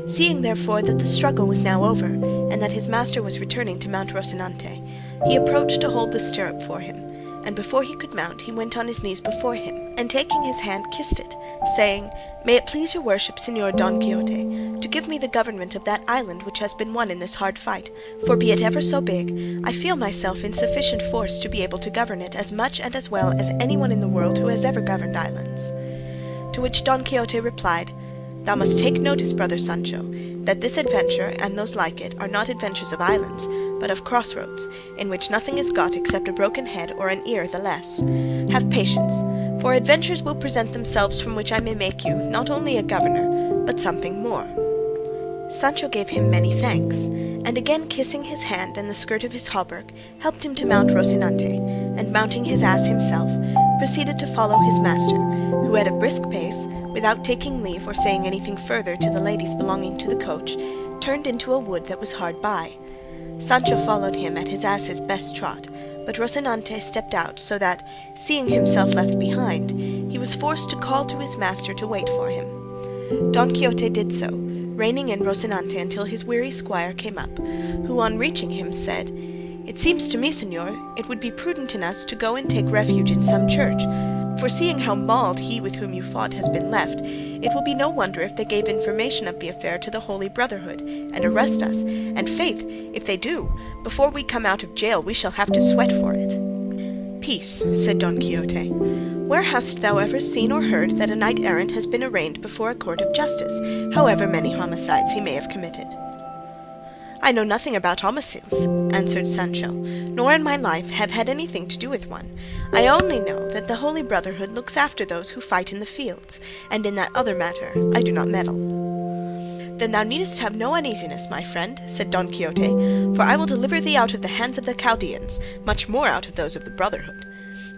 Seeing therefore that the struggle was now over, and that his master was returning to Mount Rocinante, he approached to hold the stirrup for him, and before he could mount he went on his knees before him, and taking his hand kissed it, saying, "May it please your worship, Señor Don Quixote, to give me the government of that island which has been won in this hard fight, for be it ever so big, I feel myself in sufficient force to be able to govern it as much and as well as anyone in the world who has ever governed islands." To which Don Quixote replied, "Thou must take notice, brother Sancho, that this adventure and those like it are not adventures of islands, but of crossroads, in which nothing is got except a broken head or an ear the less. Have patience, for adventures will present themselves from which I may make you not only a governor, but something more." Sancho gave him many thanks, and again kissing his hand and the skirt of his hauberk, helped him to mount Rocinante, and mounting his ass himself, proceeded to follow his master, who at a brisk pace, without taking leave or saying anything further to the ladies belonging to the coach, turned into a wood that was hard by. Sancho followed him at his ass's best trot, but Rocinante stepped out, so that, seeing himself left behind, he was forced to call to his master to wait for him. Don Quixote did so, reining in Rocinante until his weary squire came up, who on reaching him said, "It seems to me, señor, it would be prudent in us to go and take refuge in some church, for seeing how mauled he with whom you fought has been left, it will be no wonder if they gave information of the affair to the Holy Brotherhood, and arrest us, and faith, if they do, before we come out of jail we shall have to sweat for it." "Peace," said Don Quixote. "Where hast thou ever seen or heard that a knight-errant has been arraigned before a court of justice, however many homicides he may have committed?" "I know nothing about homicides," answered Sancho, "nor in my life have had anything to do with one. I only know that the Holy Brotherhood looks after those who fight in the fields, and in that other matter I do not meddle." "Then thou needest have no uneasiness, my friend," said Don Quixote, "for I will deliver thee out of the hands of the Chaldeans, much more out of those of the Brotherhood.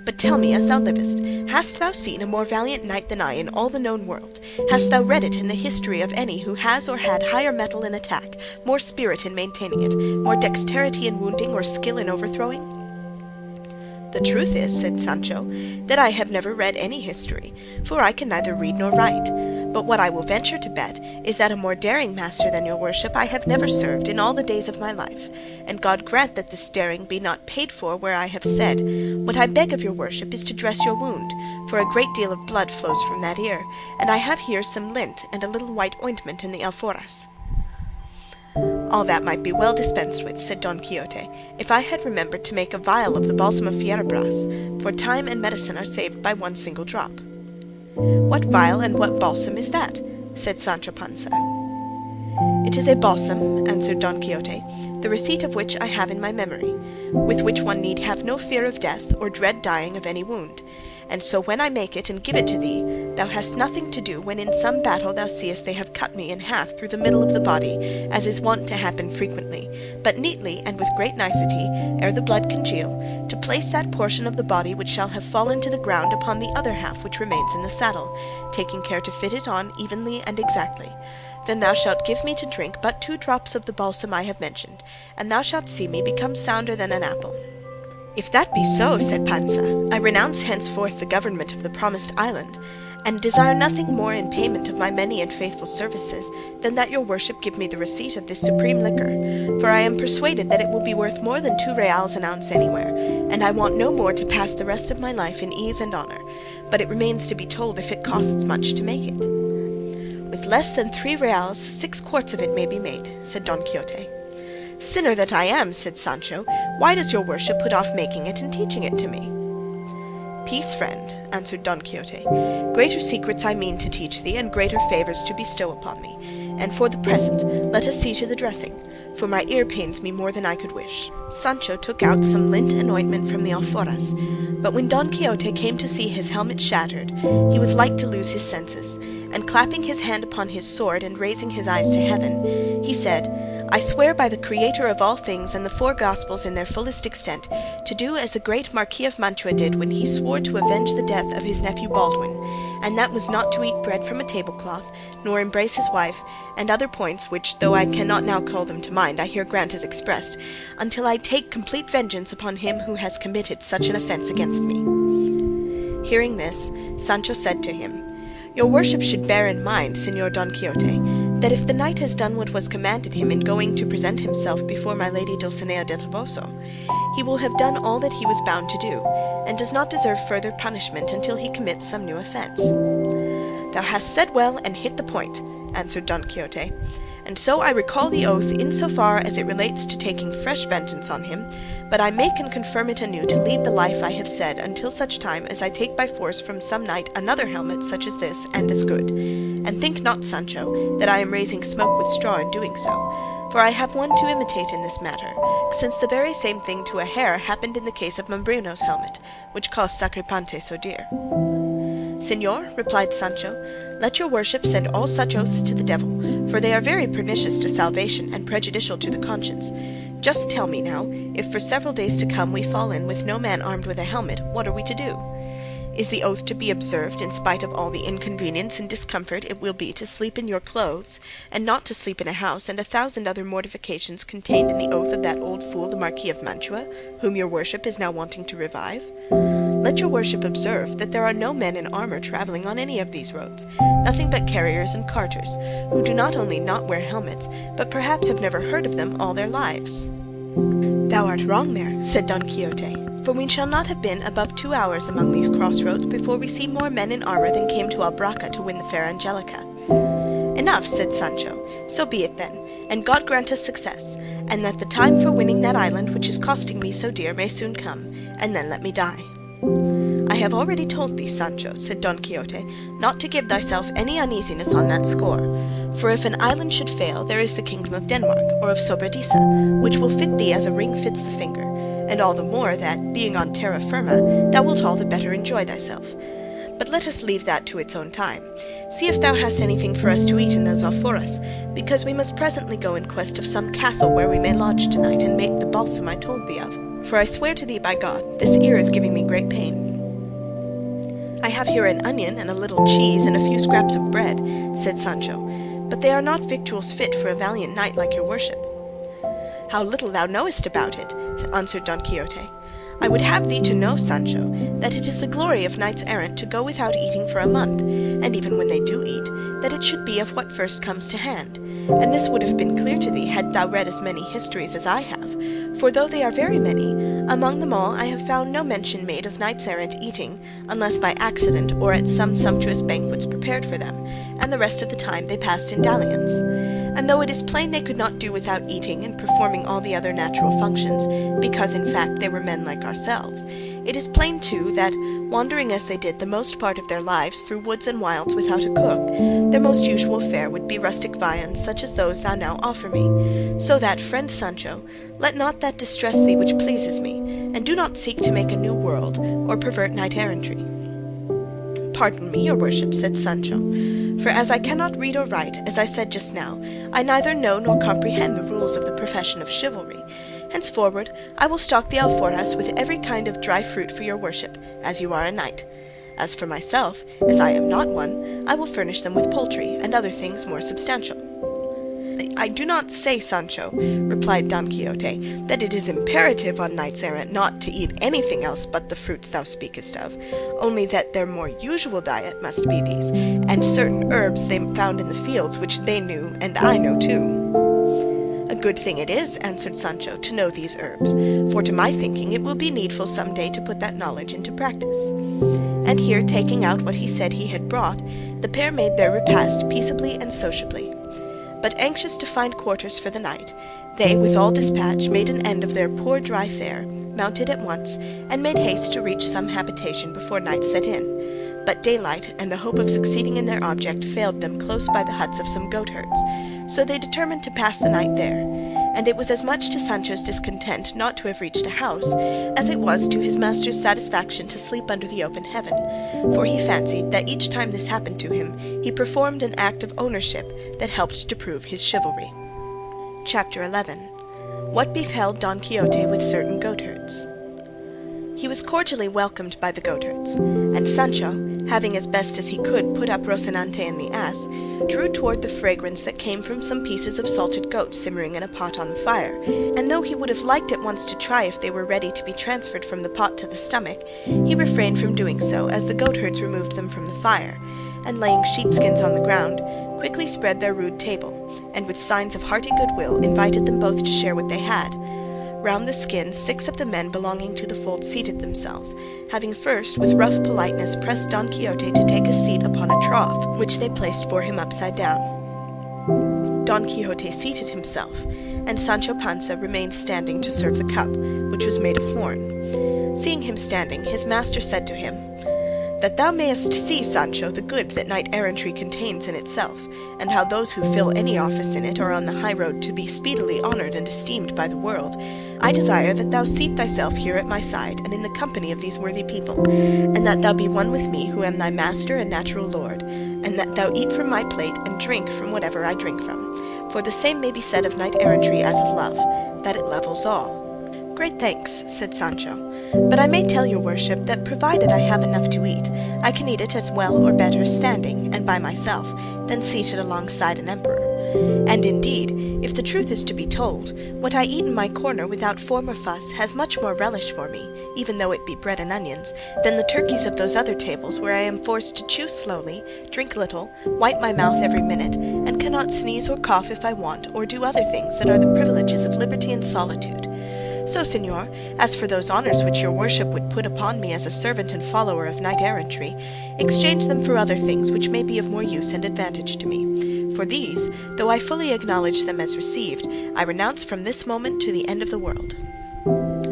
But tell me, as thou livest, hast thou seen a more valiant knight than I in all the known world? Hast thou read it in the history of any who has or had higher mettle in attack, more spirit in maintaining it, more dexterity in wounding, or skill in overthrowing?" "The truth is," said Sancho, "that I have never read any history, for I can neither read nor write. But what I will venture to bet is that a more daring master than your worship I have never served in all the days of my life, and God grant that this daring be not paid for where I have said, what I beg of your worship is to dress your wound, for a great deal of blood flows from that ear, and I have here some lint and a little white ointment in the alforjas." "All that might be well dispensed with," said Don Quixote, "if I had remembered to make a vial of the balsam of Fierabras, for time and medicine are saved by one single drop." "What vial and what balsam is that?" said Sancho Panza. "It is a balsam," answered Don Quixote, "the receipt of which I have in my memory, with which one need have no fear of death or dread dying of any wound. And so when I make it and give it to thee, thou hast nothing to do when in some battle thou seest they have cut me in half through the middle of the body, as is wont to happen frequently, but neatly and with great nicety, ere the blood congeal, to place that portion of the body which shall have fallen to the ground upon the other half which remains in the saddle, taking care to fit it on evenly and exactly. Then thou shalt give me to drink but 2 drops of the balsam I have mentioned, and thou shalt see me become sounder than an apple." "If that be so," said Panza, "I renounce henceforth the government of the promised island, and desire nothing more in payment of my many and faithful services than that your worship give me the receipt of this supreme liquor, for I am persuaded that it will be worth more than 2 reals an ounce anywhere, and I want no more to pass the rest of my life in ease and honour, but it remains to be told if it costs much to make it." "With less than 3 reals 6 quarts of it may be made," said Don Quixote. "Sinner that I am," said Sancho, "why does your worship put off making it and teaching it to me?" "Peace, friend," answered Don Quixote. "Greater secrets I mean to teach thee, and greater favours to bestow upon thee. And for the present let us see to the dressing, for my ear pains me more than I could wish." Sancho took out some lint and ointment from the alforjas, but when Don Quixote came to see his helmet shattered, he was like to lose his senses, and clapping his hand upon his sword and raising his eyes to heaven, he said, "I swear by the Creator of all things and the 4 Gospels in their fullest extent, to do as the great Marquis of Mancha did when he swore to avenge the death of his nephew Baldwin, and that was not to eat bread from a tablecloth, nor embrace his wife, and other points which, though I cannot now call them to mind, I here grant as expressed, until I take complete vengeance upon him who has committed such an offence against me." Hearing this, Sancho said to him, "Your worship should bear in mind, Señor Don Quixote, that if the knight has done what was commanded him in going to present himself before my lady Dulcinea del Toboso, he will have done all that he was bound to do, and does not deserve further punishment until he commits some new offence." "Thou hast said well and hit the point," answered Don Quixote, "and so I recall the oath in so far as it relates to taking fresh vengeance on him, but I make and confirm it anew to lead the life I have said until such time as I take by force from some knight another helmet such as this and as good. And think not, Sancho, that I am raising smoke with straw in doing so, for I have one to imitate in this matter, since the very same thing to a hair happened in the case of Mambrino's helmet, which cost Sacripante so dear." "Señor," replied Sancho, "let your worship send all such oaths to the devil, for they are very pernicious to salvation and prejudicial to the conscience. Just tell me now, if for several days to come we fall in with no man armed with a helmet, what are we to do? Is the oath to be observed in spite of all the inconvenience and discomfort it will be to sleep in your clothes, and not to sleep in a house, and 1,000 other mortifications contained in the oath of that old fool the Marquis of Mantua, whom your worship is now wanting to revive? Let your worship observe that there are no men in armour travelling on any of these roads, nothing but carriers and carters, who do not only not wear helmets, but perhaps have never heard of them all their lives." "Thou art wrong there," said Don Quixote, "for we shall not have been above 2 hours among these crossroads before we see more men in armour than came to Albraca to win the fair Angelica." "Enough," said Sancho, "so be it then, and God grant us success, and that the time for winning that island which is costing me so dear may soon come, and then let me die." "I have already told thee, Sancho," said Don Quixote, "not to give thyself any uneasiness on that score, for if an island should fail, there is the kingdom of Denmark, or of Sobradisa, which will fit thee as a ring fits the finger, and all the more that, being on terra firma, thou wilt all the better enjoy thyself. But let us leave that to its own time. See if thou hast anything for us to eat in those alforjas, because we must presently go in quest of some castle where we may lodge tonight and make the balsam I told thee of, for I swear to thee by God, this ear is giving me great pain." "I have here an onion and a little cheese and a few scraps of bread," said Sancho, "but they are not victuals fit for a valiant knight like your worship." "How little thou knowest about it," answered Don Quixote. "I would have thee to know, Sancho, that it is the glory of knights errant to go without eating for a month, and even when they do eat, that it should be of what first comes to hand. And this would have been clear to thee had thou read as many histories as I have, for though they are very many, among them all I have found no mention made of knights errant eating, unless by accident or at some sumptuous banquets prepared for them, and the rest of the time they passed in dalliance. And though it is plain they could not do without eating and performing all the other natural functions, because in fact they were men like ourselves, it is plain too that, wandering as they did the most part of their lives through woods and wilds without a cook, their most usual fare would be rustic viands such as those thou now offer me. So that, friend Sancho, let not that distress thee which pleases me, and do not seek to make a new world, or pervert knight-errantry. Pardon me, your worship, said Sancho, for as I cannot read or write, as I said just now, I neither know nor comprehend the rules of the profession of chivalry. Henceforward I will stock the alforjas with every kind of dry fruit for your worship, as you are a knight. As for myself, as I am not one, I will furnish them with poultry and other things more substantial. I do not say, Sancho, replied Don Quixote, that it is imperative on knights-errant not to eat anything else but the fruits thou speakest of, only that their more usual diet must be these, and certain herbs they found in the fields which they knew, and I know too. A good thing it is, answered Sancho, to know these herbs, for to my thinking it will be needful some day to put that knowledge into practice. And here, taking out what he said he had brought, the pair made their repast peaceably and sociably. But anxious to find quarters for the night, they with all dispatch made an end of their poor dry fare, mounted at once, and made haste to reach some habitation before night set in. But daylight and the hope of succeeding in their object failed them close by the huts of some goatherds, so they determined to pass the night there, and it was as much to Sancho's discontent not to have reached a house, as it was to his master's satisfaction to sleep under the open heaven, for he fancied that each time this happened to him, he performed an act of ownership that helped to prove his chivalry. Chapter 11. What befell Don Quixote with certain goatherds. He was cordially welcomed by the goatherds, and Sancho, having as best as he could put up Rocinante and the ass, drew toward the fragrance that came from some pieces of salted goat simmering in a pot on the fire, and though he would have liked at once to try if they were ready to be transferred from the pot to the stomach, he refrained from doing so as the goatherds removed them from the fire, and laying sheepskins on the ground, quickly spread their rude table, and with signs of hearty goodwill invited them both to share what they had. Round the skins 6 of the men belonging to the fold seated themselves, having first with rough politeness pressed Don Quixote to take a seat upon a trough, which they placed for him upside down. Don Quixote seated himself, and Sancho Panza remained standing to serve the cup, which was made of horn. Seeing him standing, his master said to him, "That thou mayest see, Sancho, the good that knight-errantry contains in itself, and how those who fill any office in it are on the high road to be speedily honoured and esteemed by the world, I desire that thou seat thyself here at my side and in the company of these worthy people, and that thou be one with me who am thy master and natural lord, and that thou eat from my plate and drink from whatever I drink from. For the same may be said of knight-errantry as of love, that it levels all." "Great thanks," said Sancho, "but I may tell your worship that provided I have enough to eat, I can eat it as well or better standing, and by myself, than seated alongside an emperor. And indeed, if the truth is to be told, what I eat in my corner without form or fuss has much more relish for me, even though it be bread and onions, than the turkeys of those other tables where I am forced to chew slowly, drink little, wipe my mouth every minute, and cannot sneeze or cough if I want, or do other things that are the privileges of liberty and solitude. So, señor, as for those honours which your worship would put upon me as a servant and follower of knight-errantry, exchange them for other things which may be of more use and advantage to me. For these, though I fully acknowledge them as received, I renounce from this moment to the end of the world."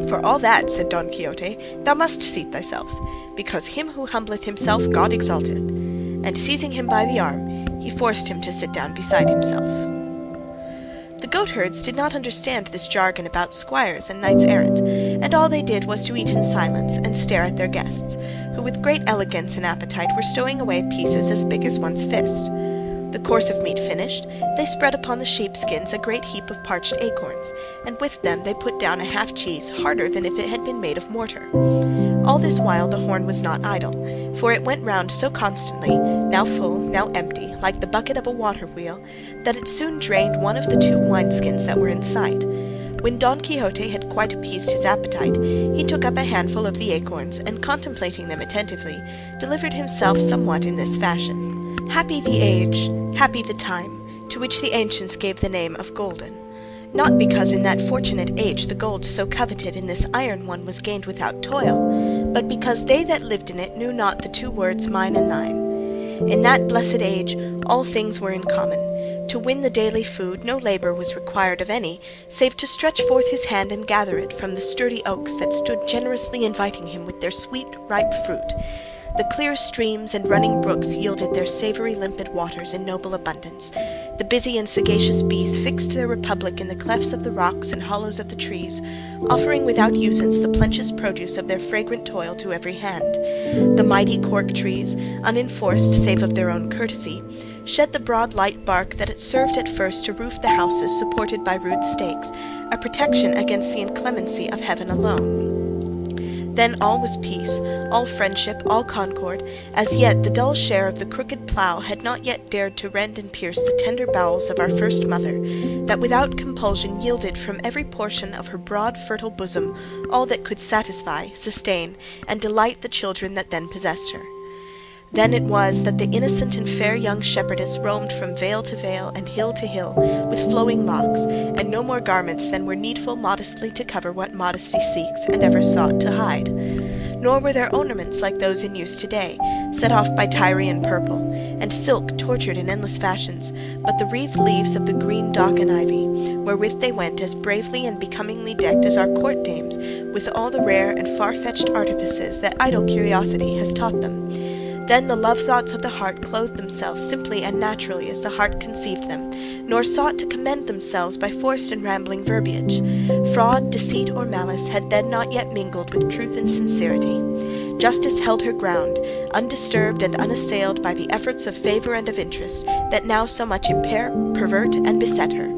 "For all that," said Don Quixote, "thou must seat thyself, because him who humbleth himself God exalteth." And seizing him by the arm, he forced him to sit down beside himself. The goatherds did not understand this jargon about squires and knights-errant, and all they did was to eat in silence and stare at their guests, who with great elegance and appetite were stowing away pieces as big as one's fist. The course of meat finished, they spread upon the sheepskins a great heap of parched acorns, and with them they put down a half-cheese harder than if it had been made of mortar. All this while the horn was not idle, for it went round so constantly, now full, now empty, like the bucket of a water-wheel, that it soon drained one of the 2 wineskins that were in sight. When Don Quixote had quite appeased his appetite, he took up a handful of the acorns, and contemplating them attentively, delivered himself somewhat in this fashion: "Happy the age, happy the time, to which the ancients gave the name of golden. Not because in that fortunate age the gold so coveted in this iron one was gained without toil, but because they that lived in it knew not the 2 words mine and thine. In that blessed age all things were in common. To win the daily food no labour was required of any, save to stretch forth his hand and gather it from the sturdy oaks that stood generously inviting him with their sweet, ripe fruit. The clear streams and running brooks yielded their savoury limpid waters in noble abundance. The busy and sagacious bees fixed their republic in the clefts of the rocks and hollows of the trees, offering without usance the plenteous produce of their fragrant toil to every hand. The mighty cork trees, unenforced save of their own courtesy, shed the broad light bark that it served at first to roof the houses supported by rude stakes, a protection against the inclemency of heaven alone. Then all was peace, all friendship, all concord. As yet the dull share of the crooked plough had not yet dared to rend and pierce the tender bowels of our first mother, that without compulsion yielded from every portion of her broad fertile bosom all that could satisfy, sustain, and delight the children that then possessed her. Then it was that the innocent and fair young shepherdess roamed from vale to vale and hill to hill, with flowing locks, and no more garments than were needful modestly to cover what modesty seeks and ever sought to hide. Nor were there ornaments like those in use today, set off by Tyrian purple, and silk tortured in endless fashions, but the wreathed leaves of the green dock and ivy, wherewith they went as bravely and becomingly decked as our court dames, with all the rare and far-fetched artifices that idle curiosity has taught them. Then the love-thoughts of the heart clothed themselves simply and naturally as the heart conceived them, nor sought to commend themselves by forced and rambling verbiage. Fraud, deceit, or malice had then not yet mingled with truth and sincerity. Justice held her ground, undisturbed and unassailed by the efforts of favour and of interest that now so much impair, pervert, and beset her.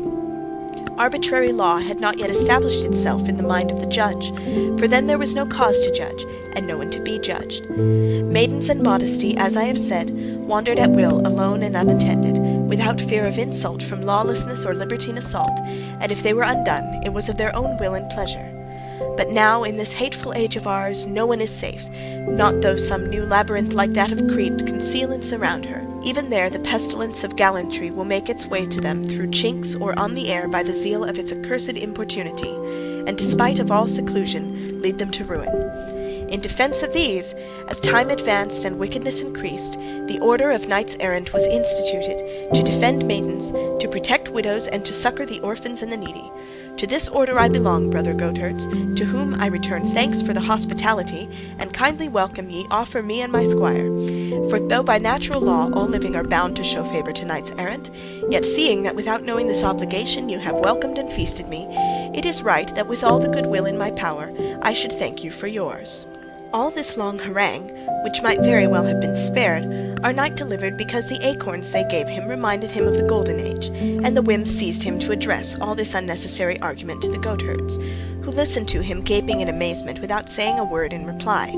Arbitrary law had not yet established itself in the mind of the judge, for then there was no cause to judge, and no one to be judged. Maidens and modesty, as I have said, wandered at will, alone and unattended, without fear of insult from lawlessness or libertine assault, and if they were undone, it was of their own will and pleasure. But now, in this hateful age of ours, no one is safe, not though some new labyrinth like that of Crete conceal and surround her. Even there the pestilence of gallantry will make its way to them through chinks or on the air by the zeal of its accursed importunity, and despite of all seclusion, lead them to ruin. In defence of these, as time advanced and wickedness increased, the order of knights-errant was instituted, to defend maidens, to protect widows, and to succour the orphans and the needy. To this order I belong, brother goatherds, to whom I return thanks for the hospitality, and kindly welcome ye offer me and my squire. For though by natural law all living are bound to show favour to knights-errant, yet seeing that without knowing this obligation you have welcomed and feasted me, it is right that with all the goodwill in my power I should thank you for yours. All this long harangue, which might very well have been spared, our knight delivered because the acorns they gave him reminded him of the golden age, and the whim seized him to address all this unnecessary argument to the goatherds, who listened to him gaping in amazement without saying a word in reply.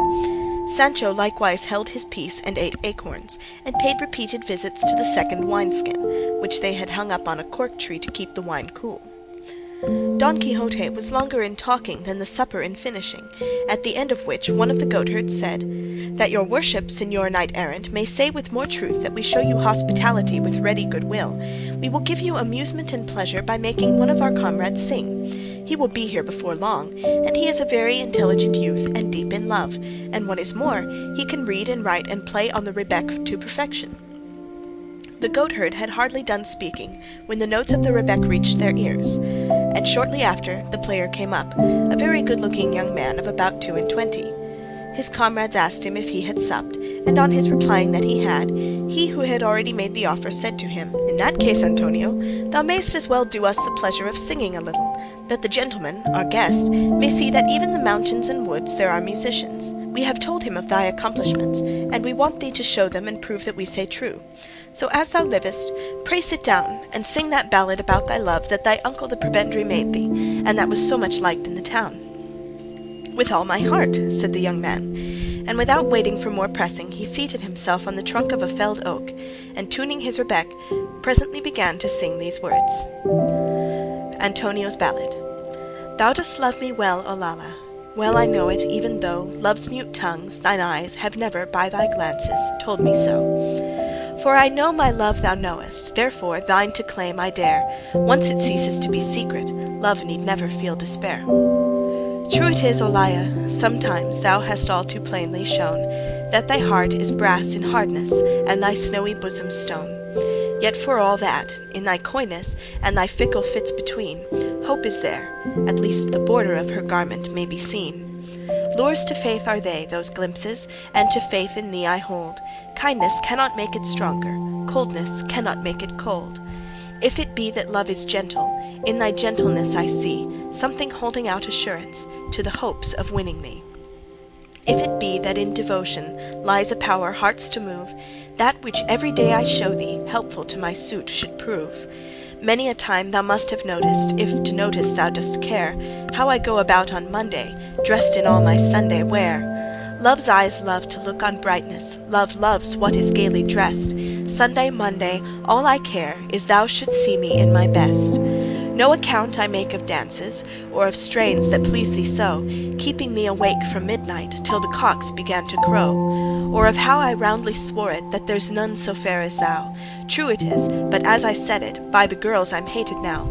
Sancho likewise held his peace and ate acorns, and paid repeated visits to the second wineskin, which they had hung up on a cork tree to keep the wine cool. Don Quixote was longer in talking than the supper in finishing, at the end of which one of the goatherds said, "That your worship, señor knight-errant, may say with more truth that we show you hospitality with ready goodwill, we will give you amusement and pleasure by making one of our comrades sing. He will be here before long, and he is a very intelligent youth and deep in love, and what is more, he can read and write and play on the rebec to perfection." The goatherd had hardly done speaking when the notes of the rebec reached their ears, and shortly after the player came up, a very good-looking young man of about 22. His comrades asked him if he had supped, and on his replying that he had, he who had already made the offer said to him, "In that case, Antonio, thou mayst as well do us the pleasure of singing a little, that the gentleman, our guest, may see that even in the mountains and woods there are musicians. We have told him of thy accomplishments, and we want thee to show them and prove that we say true. So as thou livest, pray sit down, and sing that ballad about thy love that thy uncle the prebendary made thee, and that was so much liked in the town." "With all my heart," said the young man, and without waiting for more pressing, he seated himself on the trunk of a felled oak, and tuning his rebec, presently began to sing these words. Antonio's Ballad. Thou dost love me well, Olalla. Well I know it, even though love's mute tongues, thine eyes, have never, by thy glances, told me so. For I know my love thou knowest, therefore thine to claim I dare. Once it ceases to be secret, love need never feel despair. True it is, Olalla, sometimes thou hast all too plainly shown that thy heart is brass in hardness, and thy snowy bosom stone. Yet for all that, in thy coyness, and thy fickle fits between, hope is there, at least the border of her garment may be seen. Lures to faith are they, those glimpses, and to faith in thee I hold. Kindness cannot make it stronger, coldness cannot make it cold. If it be that love is gentle, in thy gentleness I see something holding out assurance to the hopes of winning thee. If it be that in devotion lies a power hearts to move, that which every day I show thee helpful to my suit should prove. Many a time thou must have noticed, if to notice thou dost care, how I go about on Monday, dressed in all my Sunday wear. Love's eyes love to look on brightness, love loves what is gaily dressed. Sunday, Monday, all I care is thou shouldst see me in my best. No account I make of dances, or of strains that please thee so, keeping thee awake from midnight till the cocks began to crow, or of how I roundly swore it that there's none so fair as thou. True it is, but as I said it, by the girls I'm hated now.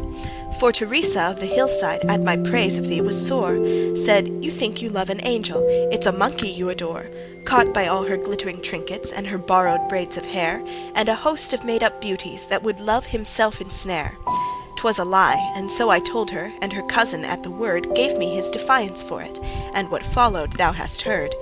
For Teresa of the hillside at my praise of thee was sore, said, you think you love an angel, it's a monkey you adore, caught by all her glittering trinkets and her borrowed braids of hair, and a host of made-up beauties that would love himself ensnare. 'Twas a lie, and so I told her, and her cousin at the word gave me his defiance for it, and what followed thou hast heard.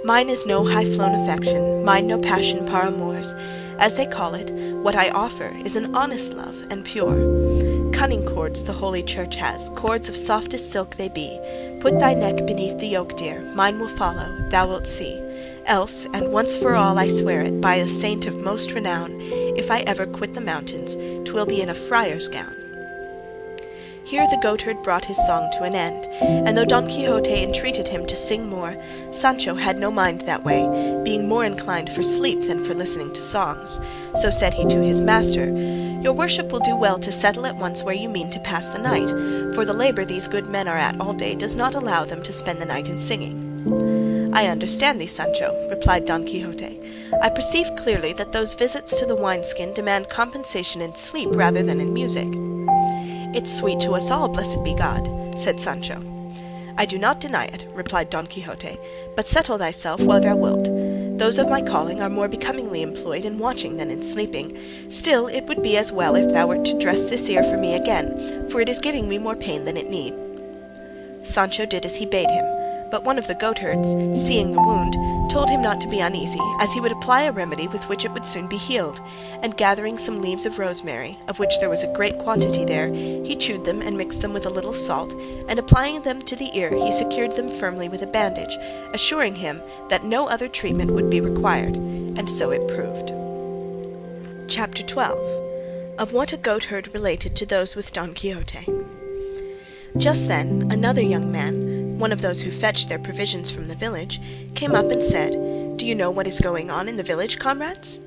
Mine is no high-flown affection, mine no passion par amours, as they call it. What I offer is an honest love and pure. Cunning cords the Holy Church has, cords of softest silk they be. Put thy neck beneath the yoke, dear, mine will follow, thou wilt see. Else, and once for all I swear it, by a saint of most renown, if I ever quit the mountains, 'twill be in a friar's gown. Here the goatherd brought his song to an end, and though Don Quixote entreated him to sing more, Sancho had no mind that way, being more inclined for sleep than for listening to songs. So said he to his master, your worship will do well to settle at once where you mean to pass the night, for the labour these good men are at all day does not allow them to spend the night in singing. I understand thee, Sancho, replied Don Quixote. I perceive clearly that those visits to the wineskin demand compensation in sleep rather than in music. It's sweet to us all, blessed be God, said Sancho. I do not deny it, replied Don Quixote, but settle thyself while thou wilt. Those of my calling are more becomingly employed in watching than in sleeping. Still, it would be as well if thou wert to dress this ear for me again, for it is giving me more pain than it need. Sancho did as he bade him, but one of the goatherds, seeing the wound, told him not to be uneasy, as he would apply a remedy with which it would soon be healed, and gathering some leaves of rosemary, of which there was a great quantity there, he chewed them and mixed them with a little salt, and applying them to the ear he secured them firmly with a bandage, assuring him that no other treatment would be required, and so it proved. Chapter 12. Of what a goatherd related to those with Don Quixote. Just then another young man, one of those who fetched their provisions from the village, came up and said, Do you know what is going on in the village, comrades?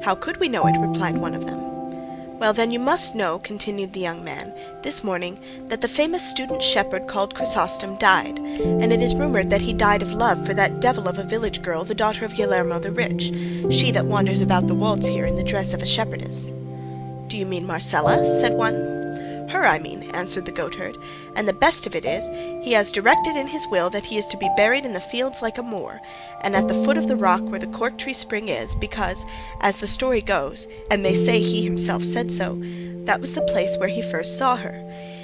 How could we know it? Replied one of them. Well, then you must know, continued the young man, this morning, that the famous student shepherd called Chrysostom died, and it is rumoured that he died of love for that devil of a village girl, the daughter of Guillermo the Rich, she that wanders about the wolds here in the dress of a shepherdess. Do you mean Marcella? Said one. Her I mean, answered the goatherd, and the best of it is, he has directed in his will that he is to be buried in the fields like a Moor, and at the foot of the rock where the cork-tree spring is, because, as the story goes, and they say he himself said so, that was the place where he first saw her,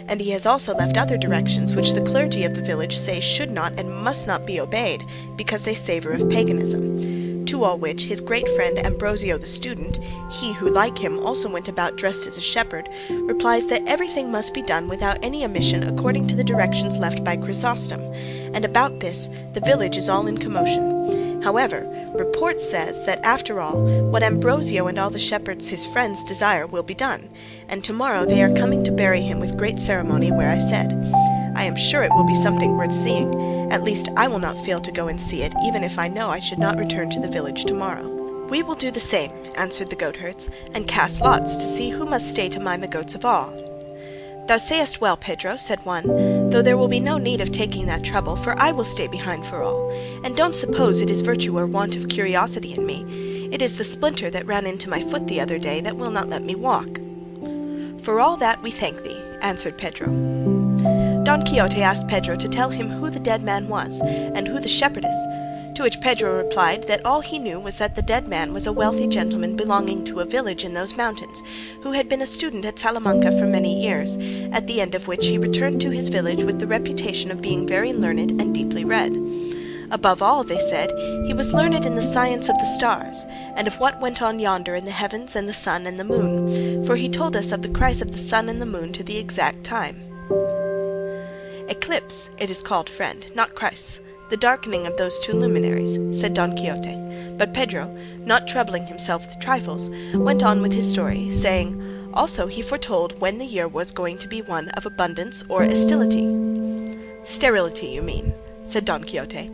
and he has also left other directions which the clergy of the village say should not and must not be obeyed, because they savour of paganism. To all which his great friend Ambrosio the student, he who like him also went about dressed as a shepherd, replies that everything must be done without any omission according to the directions left by Chrysostom, and about this the village is all in commotion. However, report says that after all, what Ambrosio and all the shepherds his friends desire will be done, and tomorrow they are coming to bury him with great ceremony where I said. I am sure it will be something worth seeing. At least I will not fail to go and see it, even if I know I should not return to the village tomorrow. We will do the same, answered the goatherds, and cast lots to see who must stay to mind the goats of all. Thou sayest well, Pedro, said one, though there will be no need of taking that trouble, for I will stay behind for all. And don't suppose it is virtue or want of curiosity in me. It is the splinter that ran into my foot the other day that will not let me walk. For all that we thank thee, answered Pedro. Don Quixote asked Pedro to tell him who the dead man was, and who the shepherdess. To which Pedro replied that all he knew was that the dead man was a wealthy gentleman belonging to a village in those mountains, who had been a student at Salamanca for many years, at the end of which he returned to his village with the reputation of being very learned and deeply read. Above all, they said, he was learned in the science of the stars, and of what went on yonder in the heavens and the sun and the moon, for he told us of the crise of the sun and the moon to the exact time. Eclipse, it is called, friend, not crisis, the darkening of those two luminaries, said Don Quixote. But Pedro, not troubling himself with trifles, went on with his story, saying, also he foretold when the year was going to be one of abundance or estility. Sterility, you mean, said Don Quixote.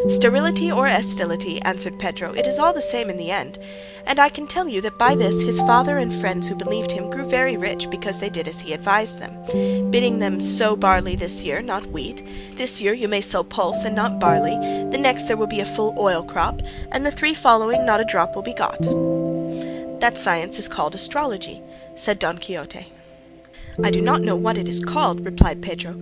Sterility or estility, answered Pedro, it is all the same in the end, and I can tell you that by this his father and friends who believed him grew very rich because they did as he advised them, bidding them sow barley this year, not wheat. This year you may sow pulse and not barley, the next there will be a full oil crop, and the 3 following not a drop will be got. That science is called astrology, said Don Quixote. I do not know what it is called, replied Pedro,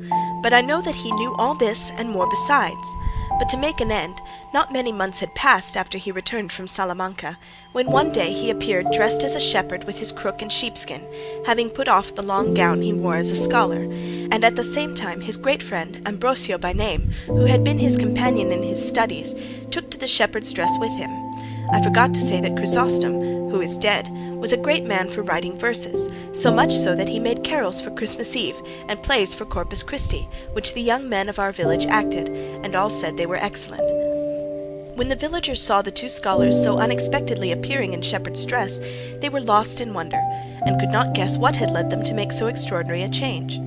but I know that he knew all this and more besides. But to make an end, not many months had passed after he returned from Salamanca, when one day he appeared dressed as a shepherd with his crook and sheepskin, having put off the long gown he wore as a scholar, and at the same time his great friend, Ambrosio by name, who had been his companion in his studies, took to the shepherd's dress with him. I forgot to say that Chrysostom, who is dead, was a great man for writing verses, so much so that he made carols for Christmas Eve and plays for Corpus Christi, which the young men of our village acted, and all said they were excellent. When the villagers saw the 2 scholars so unexpectedly appearing in shepherd's dress, they were lost in wonder, and could not guess what had led them to make so extraordinary a change.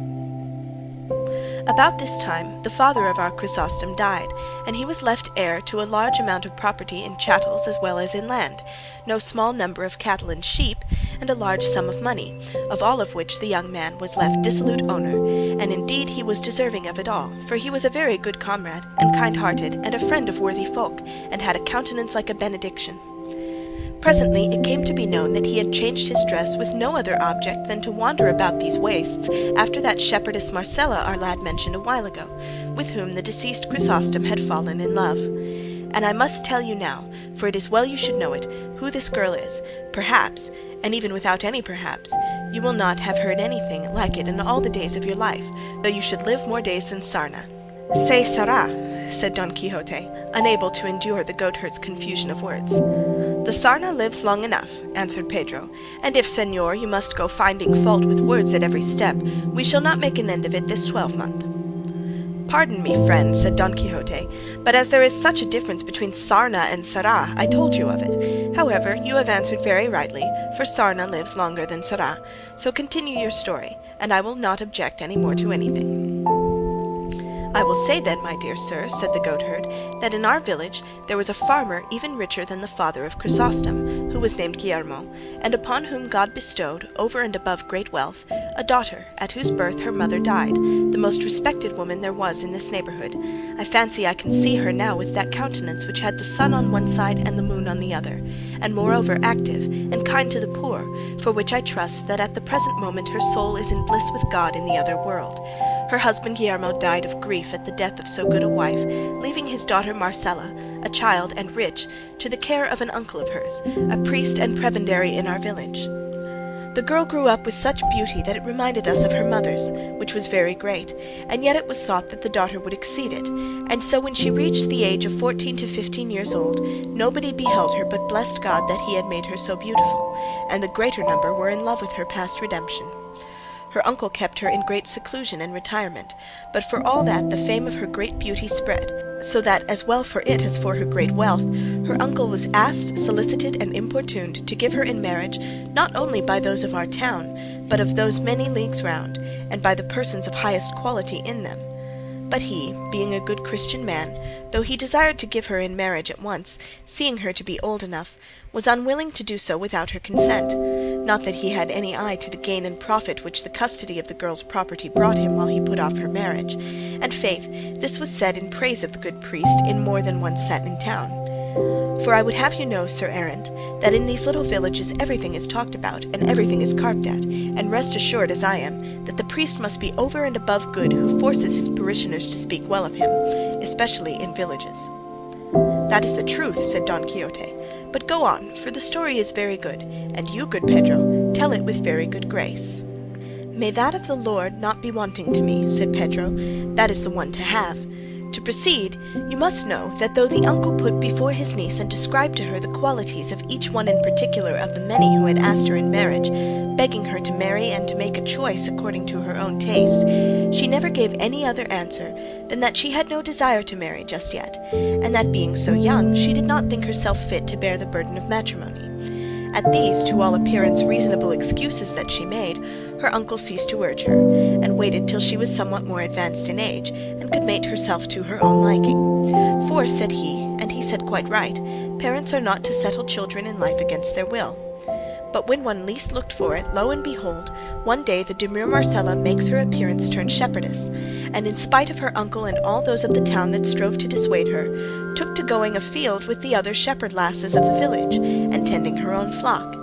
About this time the father of our Chrysostom died, and he was left heir to a large amount of property in chattels as well as in land, no small number of cattle and sheep, and a large sum of money, of all of which the young man was left dissolute owner, and indeed he was deserving of it all, for he was a very good comrade, and kind-hearted, and a friend of worthy folk, and had a countenance like a benediction. Presently it came to be known that he had changed his dress with no other object than to wander about these wastes after that shepherdess Marcella our lad mentioned a while ago, with whom the deceased Chrysostom had fallen in love. And I must tell you now, for it is well you should know it, who this girl is. Perhaps, and even without any perhaps, you will not have heard anything like it in all the days of your life, though you should live more days than Sarna. Say Sarah, said Don Quixote, unable to endure the goatherd's confusion of words. The Sarna lives long enough, answered Pedro, and if, señor, you must go finding fault with words at every step, we shall not make an end of it this 12-month. Pardon me, friend, said Don Quixote, but as there is such a difference between Sarna and Sarah, I told you of it. However, you have answered very rightly, for Sarna lives longer than Sarah, so continue your story, and I will not object any more to anything. I will say then, my dear sir, said the goatherd, that in our village there was a farmer even richer than the father of Chrysostom, who was named Guillermo, and upon whom God bestowed, over and above great wealth, a daughter, at whose birth her mother died, the most respected woman there was in this neighbourhood. I fancy I can see her now with that countenance which had the sun on one side and the moon on the other, and moreover active, and kind to the poor, for which I trust that at the present moment her soul is in bliss with God in the other world. Her husband Guillermo died of grief at the death of so good a wife, leaving his daughter Marcella, a child and rich, to the care of an uncle of hers, a priest and prebendary in our village. The girl grew up with such beauty that it reminded us of her mother's, which was very great, and yet it was thought that the daughter would exceed it, and so when she reached the age of 14 to 15 years old, nobody beheld her but blessed God that he had made her so beautiful, and the greater number were in love with her past redemption. Her uncle kept her in great seclusion and retirement, but for all that the fame of her great beauty spread, so that, as well for it as for her great wealth, her uncle was asked, solicited, and importuned to give her in marriage not only by those of our town, but of those many leagues round, and by the persons of highest quality in them. But he, being a good Christian man, though he desired to give her in marriage at once, seeing her to be old enough, was unwilling to do so without her consent, not that he had any eye to the gain and profit which the custody of the girl's property brought him while he put off her marriage, and faith, this was said in praise of the good priest in more than one set in town. For I would have you know, Sir Errant, that in these little villages everything is talked about, and everything is carped at, and rest assured, as I am, that the priest must be over and above good who forces his parishioners to speak well of him, especially in villages. "That is the truth," said Don Quixote. "But go on, for the story is very good, and you, good Pedro, tell it with very good grace." "May that of the Lord not be wanting to me," said Pedro. "That is the one to have. To proceed, you must know that though the uncle put before his niece and described to her the qualities of each one in particular of the many who had asked her in marriage, begging her to marry and to make a choice according to her own taste, she never gave any other answer than that she had no desire to marry just yet, and that being so young, she did not think herself fit to bear the burden of matrimony. At these, to all appearance, reasonable excuses that she made, her uncle ceased to urge her, and waited till she was somewhat more advanced in age, and could mate herself to her own liking. For, said he, and he said quite right, parents are not to settle children in life against their will. But when one least looked for it, lo and behold, one day the demure Marcella makes her appearance turned shepherdess, and in spite of her uncle and all those of the town that strove to dissuade her, took to going afield with the other shepherd lasses of the village, and tending her own flock.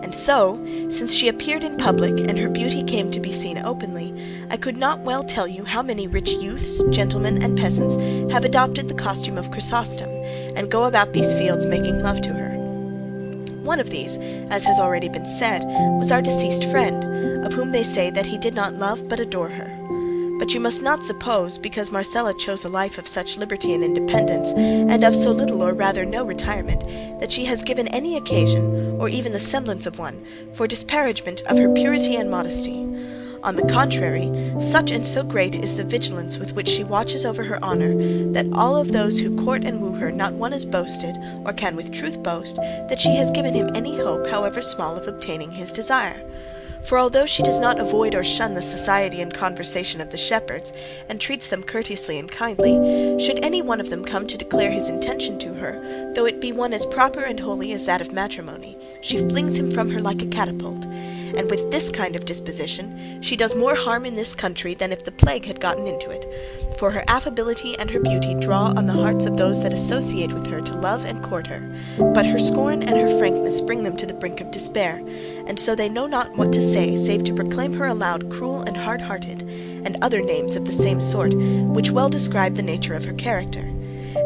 And so, since she appeared in public, and her beauty came to be seen openly, I could not well tell you how many rich youths, gentlemen, and peasants have adopted the costume of Chrysostom, and go about these fields making love to her. One of these, as has already been said, was our deceased friend, of whom they say that he did not love but adore her. But you must not suppose, because Marcella chose a life of such liberty and independence, and of so little or rather no retirement, that she has given any occasion, or even the semblance of one, for disparagement of her purity and modesty. On the contrary, such and so great is the vigilance with which she watches over her honour, that all of those who court and woo her not one has boasted, or can with truth boast, that she has given him any hope, however small, of obtaining his desire. For although she does not avoid or shun the society and conversation of the shepherds, and treats them courteously and kindly, should any one of them come to declare his intention to her, though it be one as proper and holy as that of matrimony, she flings him from her like a catapult. And with this kind of disposition, she does more harm in this country than if the plague had gotten into it, for her affability and her beauty draw on the hearts of those that associate with her to love and court her, but her scorn and her frankness bring them to the brink of despair, and so they know not what to say save to proclaim her aloud cruel and hard-hearted, and other names of the same sort, which well describe the nature of her character.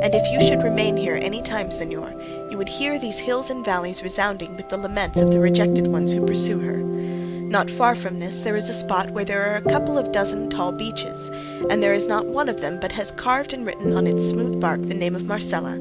And if you should remain here any time, señor, you would hear these hills and valleys resounding with the laments of the rejected ones who pursue her. Not far from this there is a spot where there are a couple of dozen tall beeches, and there is not one of them but has carved and written on its smooth bark the name of Marcella,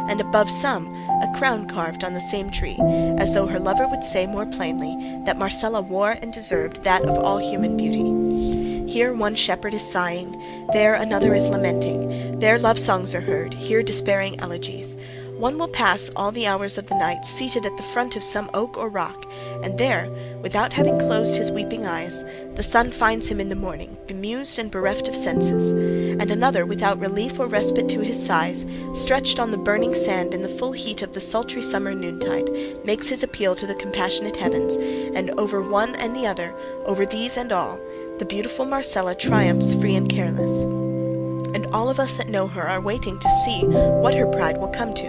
and above some a crown carved on the same tree, as though her lover would say more plainly that Marcella wore and deserved that of all human beauty. Here one shepherd is sighing, there another is lamenting, there love songs are heard, here despairing elegies. One will pass all the hours of the night seated at the front of some oak or rock, and there, without having closed his weeping eyes, the sun finds him in the morning, bemused and bereft of senses, and another, without relief or respite to his sighs, stretched on the burning sand in the full heat of the sultry summer noontide, makes his appeal to the compassionate heavens, and over one and the other, over these and all, the beautiful Marcella triumphs free and careless. And all of us that know her are waiting to see what her pride will come to,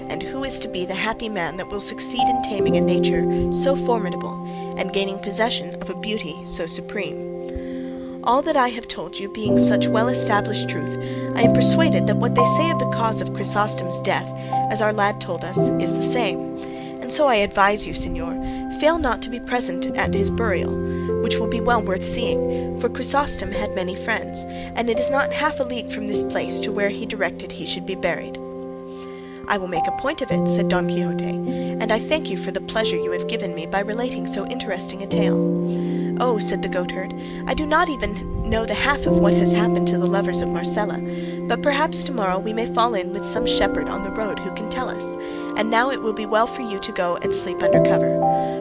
and who is to be the happy man that will succeed in taming a nature so formidable, and gaining possession of a beauty so supreme. All that I have told you being such well-established truth, I am persuaded that what they say of the cause of Chrysostom's death, as our lad told us, is the same. And so I advise you, señor, fail not to be present at his burial, which will be well worth seeing, for Chrysostom had many friends, and it is not half a league from this place to where he directed he should be buried. I will make a point of it, said Don Quixote, and I thank you for the pleasure you have given me by relating so interesting a tale. Oh, said the goatherd, I do not even know the half of what has happened to the lovers of Marcella, but perhaps tomorrow we may fall in with some shepherd on the road who can tell us, and now it will be well for you to go and sleep under cover,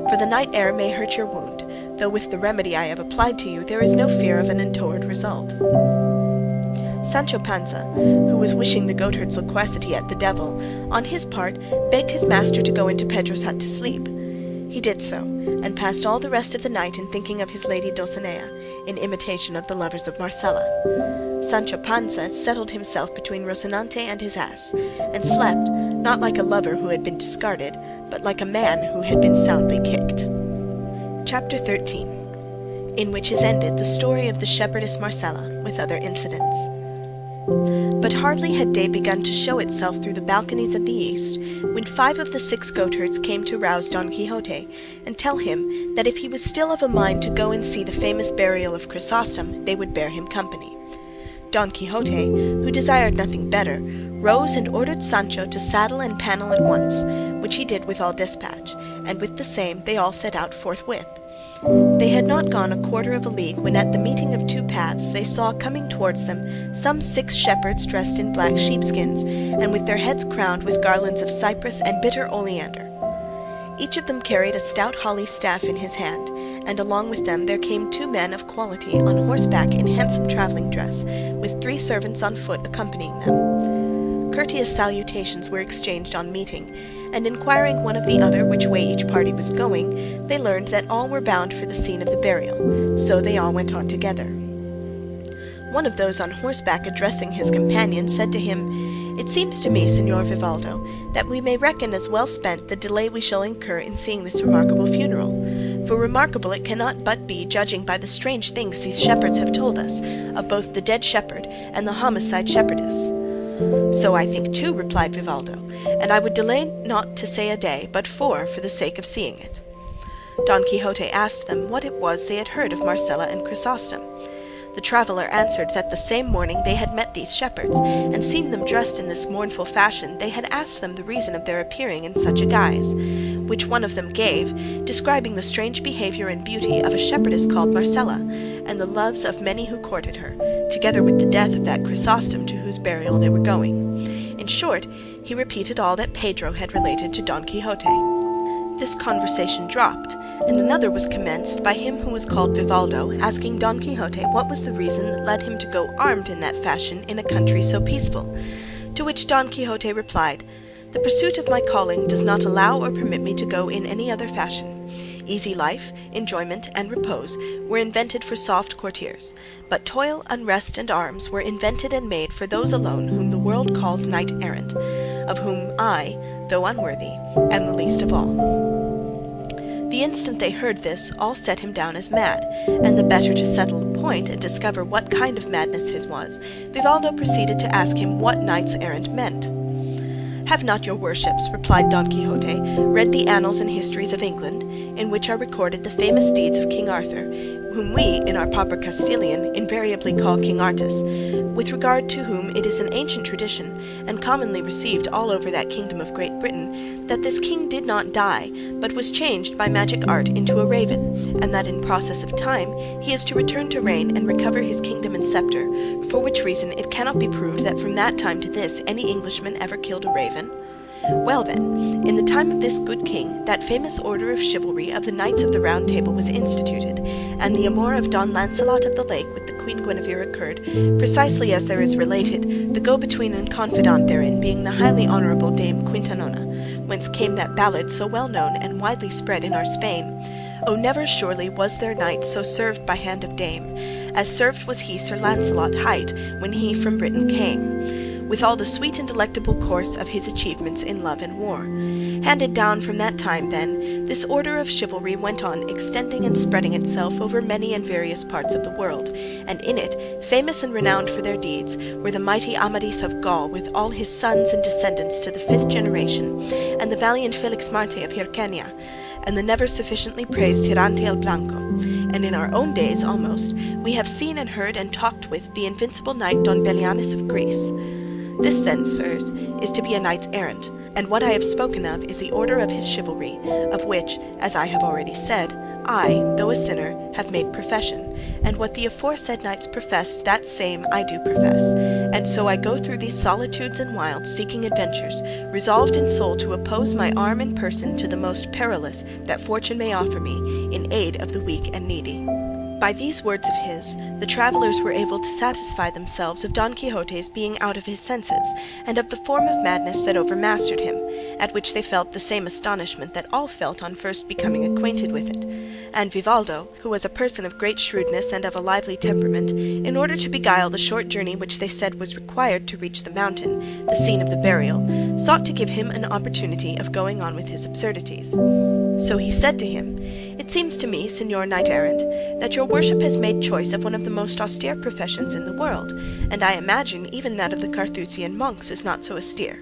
for the night air may hurt your wound, though with the remedy I have applied to you there is no fear of an untoward result. Sancho Panza, who was wishing the goatherd's loquacity at the devil, on his part begged his master to go into Pedro's hut to sleep. He did so, and passed all the rest of the night in thinking of his lady Dulcinea, in imitation of the lovers of Marcella. Sancho Panza settled himself between Rocinante and his ass, and slept, not like a lover who had been discarded, but like a man who had been soundly kicked. Chapter 13, in which is ended the story of the shepherdess Marcella, with other incidents. But hardly had day begun to show itself through the balconies of the east, when 5 of the 6 goatherds came to rouse Don Quixote, and tell him that if he was still of a mind to go and see the famous burial of Chrysostom, they would bear him company. Don Quixote, who desired nothing better, rose and ordered Sancho to saddle and panel at once, which he did with all despatch, and with the same they all set out forthwith. They had not gone a quarter of a league when at the meeting of 2 paths they saw coming towards them some 6 shepherds dressed in black sheepskins, and with their heads crowned with garlands of cypress and bitter oleander. Each of them carried a stout holly staff in his hand, and along with them there came 2 men of quality on horseback in handsome travelling dress, with 3 servants on foot accompanying them. Courteous salutations were exchanged on meeting, and inquiring one of the other which way each party was going, they learned that all were bound for the scene of the burial, so they all went on together. One of those on horseback addressing his companion said to him, "It seems to me, Señor Vivaldo, that we may reckon as well spent the delay we shall incur in seeing this remarkable funeral, for remarkable it cannot but be, judging by the strange things these shepherds have told us, of both the dead shepherd and the homicide shepherdess." "So I think too," replied Vivaldo, "and I would delay not to say a day, but 4, for the sake of seeing it." Don Quixote asked them what it was they had heard of Marcella and Chrysostom. The traveller answered that the same morning they had met these shepherds, and seen them dressed in this mournful fashion, they had asked them the reason of their appearing in such a guise, which one of them gave, describing the strange behaviour and beauty of a shepherdess called Marcella, and the loves of many who courted her, together with the death of that Chrysostom to whose burial they were going. In short, he repeated all that Pedro had related to Don Quixote. This conversation dropped, and another was commenced by him who was called Vivaldo, asking Don Quixote what was the reason that led him to go armed in that fashion in a country so peaceful, to which Don Quixote replied, "The pursuit of my calling does not allow or permit me to go in any other fashion. Easy life, enjoyment, and repose were invented for soft courtiers, but toil, unrest, and arms were invented and made for those alone whom the world calls knight-errant, of whom I, though unworthy, am the least of all." The instant they heard this, all set him down as mad, and the better to settle the point and discover what kind of madness his was, Vivaldo proceeded to ask him what knights-errant meant. "Have not your worships," replied Don Quixote, "read the annals and histories of England, in which are recorded the famous deeds of King Arthur, whom we, in our proper Castilian, invariably call King Artus, with regard to whom it is an ancient tradition, and commonly received all over that kingdom of Great Britain, that this king did not die, but was changed by magic art into a raven, and that in process of time he is to return to reign and recover his kingdom and sceptre, for which reason it cannot be proved that from that time to this any Englishman ever killed a raven? Well then, in the time of this good king, that famous order of chivalry of the Knights of the Round Table was instituted, and the amour of Don Lancelot of the Lake with the Queen Guinevere occurred, precisely as there is related, the go-between and confidant therein being the highly honourable Dame Quintanona, whence came that ballad so well known and widely spread in our Spain, O never surely was there knight so served by hand of dame, as served was he Sir Lancelot hight when he from Britain came, with all the sweet and delectable course of his achievements in love and war. Handed down from that time, then, this order of chivalry went on extending and spreading itself over many and various parts of the world, and in it, famous and renowned for their deeds, were the mighty Amadis of Gaul with all his sons and descendants to the 5th generation, and the valiant Felix Marte of Hircania, and the never sufficiently praised Tirante el Blanco, and in our own days almost, we have seen and heard and talked with the invincible knight Don Belianis of Greece. This then, sirs, is to be a knight-errant, and what I have spoken of is the order of his chivalry, of which, as I have already said, I, though a sinner, have made profession, and what the aforesaid knights professed, that same I do profess, and so I go through these solitudes and wilds seeking adventures, resolved in soul to oppose my arm and person to the most perilous that fortune may offer me, in aid of the weak and needy. By these words of his, the travellers were able to satisfy themselves of Don Quixote's being out of his senses, and of the form of madness that overmastered him, at which they felt the same astonishment that all felt on first becoming acquainted with it. And Vivaldo, who was a person of great shrewdness and of a lively temperament, in order to beguile the short journey which they said was required to reach the mountain, the scene of the burial, sought to give him an opportunity of going on with his absurdities. So he said to him, "It seems to me, Signor Knight-errant, that your worship has made choice of one of the most austere professions in the world, and I imagine even that of the Carthusian monks is not so austere."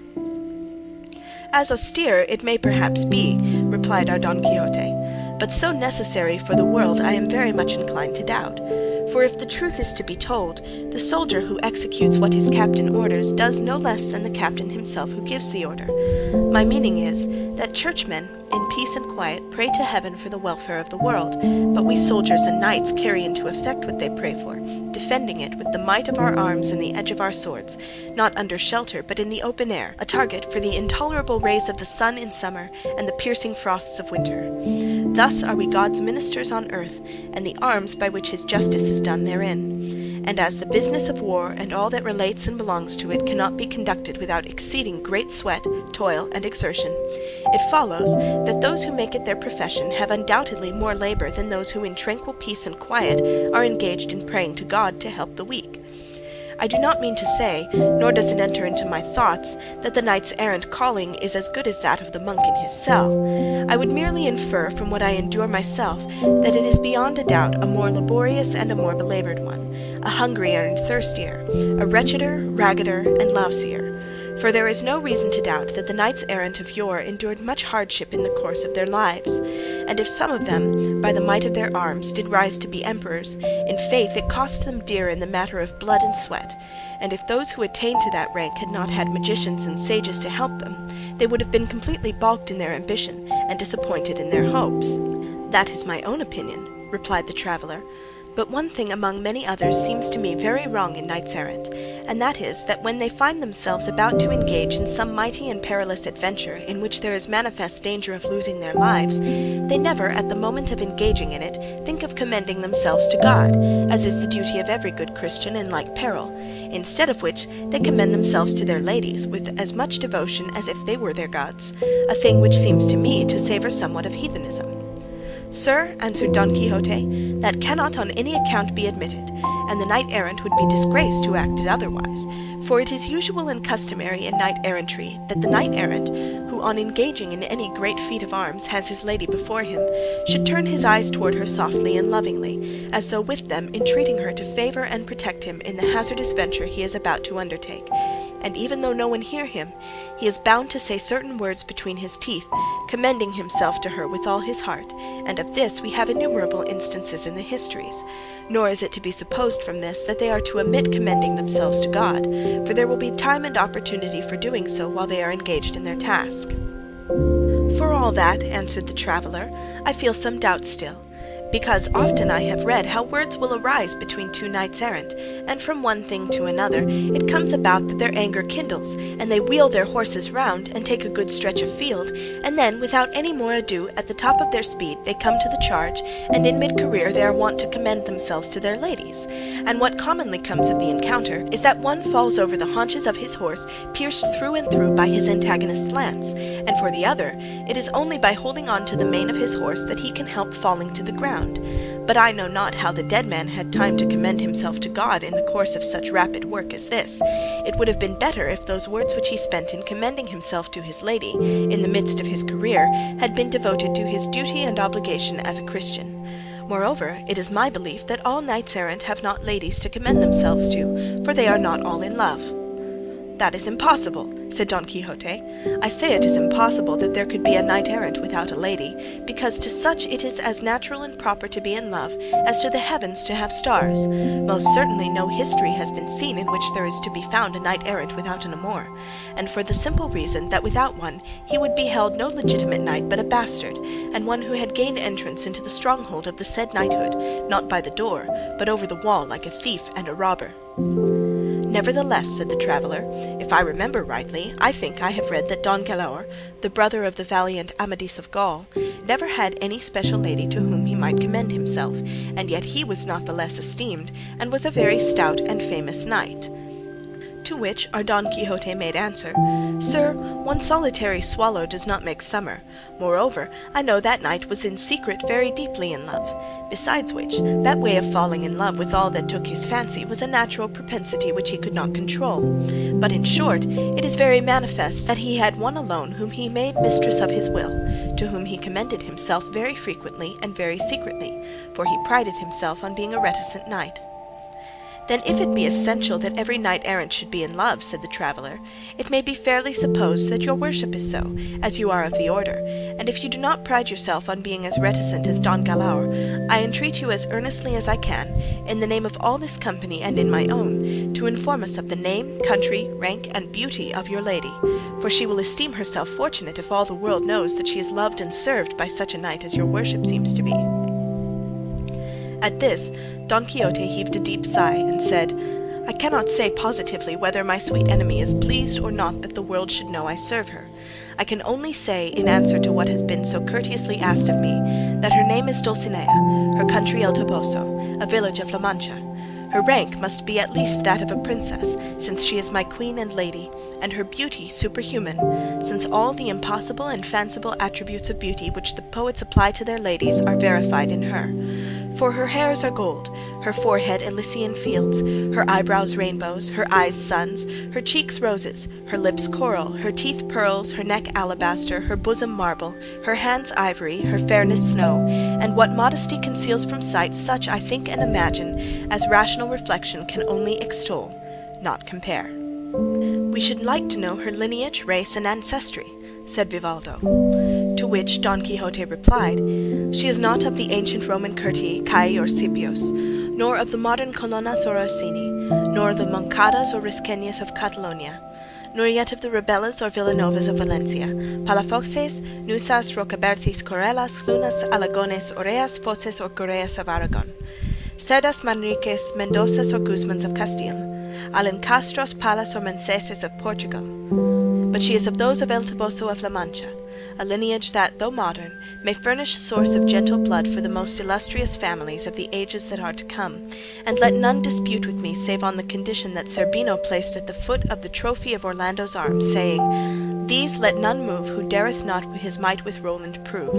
"As austere it may perhaps be," replied our Don Quixote, "but so necessary for the world I am very much inclined to doubt. For if the truth is to be told, the soldier who executes what his captain orders does no less than the captain himself who gives the order. My meaning is, that churchmen, in peace and quiet, pray to heaven for the welfare of the world, but we soldiers and knights carry into effect what they pray for, defending it with the might of our arms and the edge of our swords, not under shelter, but in the open air, a target for the intolerable rays of the sun in summer and the piercing frosts of winter. Thus are we God's ministers on earth, and the arms by which his justice is done therein. And as the business of war and all that relates and belongs to it cannot be conducted without exceeding great sweat, toil, and exertion, it follows that those who make it their profession have undoubtedly more labour than those who in tranquil peace and quiet are engaged in praying to God to help the weak. I do not mean to say, nor does it enter into my thoughts, that the knights-errant calling is as good as that of the monk in his cell. I would merely infer from what I endure myself that it is beyond a doubt a more laborious and a more belaboured one, a hungrier and thirstier, a wretcheder, raggeder, and lousier. For there is no reason to doubt that the knights-errant of yore endured much hardship in the course of their lives, and if some of them, by the might of their arms, did rise to be emperors, in faith it cost them dear in the matter of blood and sweat, and if those who attained to that rank had not had magicians and sages to help them, they would have been completely balked in their ambition, and disappointed in their hopes. "That is my own opinion," replied the traveller, "but one thing among many others seems to me very wrong in knights-errant, and that is, that when they find themselves about to engage in some mighty and perilous adventure in which there is manifest danger of losing their lives, they never, at the moment of engaging in it, think of commending themselves to God, as is the duty of every good Christian in like peril, instead of which they commend themselves to their ladies with as much devotion as if they were their gods, a thing which seems to me to savour somewhat of heathenism." "Sir," answered Don Quixote, "that cannot on any account be admitted, and the knight-errant would be disgraced who acted otherwise, for it is usual and customary in knight-errantry that the knight-errant, who on engaging in any great feat of arms has his lady before him, should turn his eyes toward her softly and lovingly, as though with them entreating her to favour and protect him in the hazardous venture he is about to undertake, and even though no one hear him, he is bound to say certain words between his teeth, commending himself to her with all his heart, and of this we have innumerable instances in the histories, nor is it to be supposed from this that they are to omit commending themselves to God, for there will be time and opportunity for doing so while they are engaged in their task." "For all that," answered the traveller, "I feel some doubt still, because often I have read how words will arise between two knights-errant, and from one thing to another it comes about that their anger kindles, and they wheel their horses round, and take a good stretch of field, and then, without any more ado, at the top of their speed they come to the charge, and in mid-career they are wont to commend themselves to their ladies, and what commonly comes of the encounter is that one falls over the haunches of his horse, pierced through and through by his antagonist's lance, and for the other, it is only by holding on to the mane of his horse that he can help falling to the ground. But I know not how the dead man had time to commend himself to God in the course of such rapid work as this. It would have been better if those words which he spent in commending himself to his lady, in the midst of his career, had been devoted to his duty and obligation as a Christian. Moreover, it is my belief that all knights-errant have not ladies to commend themselves to, for they are not all in love." "That is impossible," said Don Quixote. "I say it is impossible that there could be a knight-errant without a lady, because to such it is as natural and proper to be in love as to the heavens to have stars. Most certainly no history has been seen in which there is to be found a knight-errant without an amour, and for the simple reason that without one he would be held no legitimate knight but a bastard, and one who had gained entrance into the stronghold of the said knighthood, not by the door, but over the wall like a thief and a robber." "Nevertheless," said the traveller, "if I remember rightly, I think I have read that Don Galaor, the brother of the valiant Amadis of Gaul, never had any special lady to whom he might commend himself, and yet he was not the less esteemed, and was a very stout and famous knight." To which our Don Quixote made answer, Sir, one solitary swallow does not make summer. Moreover, I know that knight was in secret very deeply in love. Besides which, that way of falling in love with all that took his fancy was a natural propensity which he could not control. But in short, it is very manifest that he had one alone whom he made mistress of his will, to whom he commended himself very frequently and very secretly, for he prided himself on being a reticent knight. Then if it be essential that every knight-errant should be in love, said the traveller, it may be fairly supposed that your worship is so, as you are of the order, and if you do not pride yourself on being as reticent as Don Galaor, I entreat you as earnestly as I can, in the name of all this company and in my own, to inform us of the name, country, rank, and beauty of your lady, for she will esteem herself fortunate if all the world knows that she is loved and served by such a knight as your worship seems to be. At this, Don Quixote heaved a deep sigh, and said, I cannot say positively whether my sweet enemy is pleased or not that the world should know I serve her. I can only say, in answer to what has been so courteously asked of me, that her name is Dulcinea, her country El Toboso, a village of La Mancha. Her rank must be at least that of a princess, since she is my queen and lady, and her beauty superhuman, since all the impossible and fanciful attributes of beauty which the poets apply to their ladies are verified in her. For her hairs are gold, her forehead Elysian fields, her eyebrows rainbows, her eyes suns, her cheeks roses, her lips coral, her teeth pearls, her neck alabaster, her bosom marble, her hands ivory, her fairness snow, and what modesty conceals from sight, such I think and imagine, as rational reflection can only extol, not compare. We should like to know her lineage, race, and ancestry, said Vivaldo. To which Don Quixote replied, She is not of the ancient Roman Curtii, Cai or Scipios, nor of the modern Colonnas or Orsini, nor the Moncadas or Risqueñas of Catalonia, nor yet of the Rebellas or Villanovas of Valencia, Palafoxes, Nusas, Rocabertis, Corellas, Lunas, Alagones, Oreas, Foces, or Goreas of Aragon, Cerdas, Manriques, Mendozas, or Guzmans of Castile, Alencastros, Palas, or Manceses of Portugal. But she is of those of El Toboso of La Mancha, a lineage that, though modern, may furnish a source of gentle blood for the most illustrious families of the ages that are to come, and let none dispute with me save on the condition that Zerbino placed at the foot of the trophy of Orlando's arms, saying, These let none move who dareth not his might with Roland prove.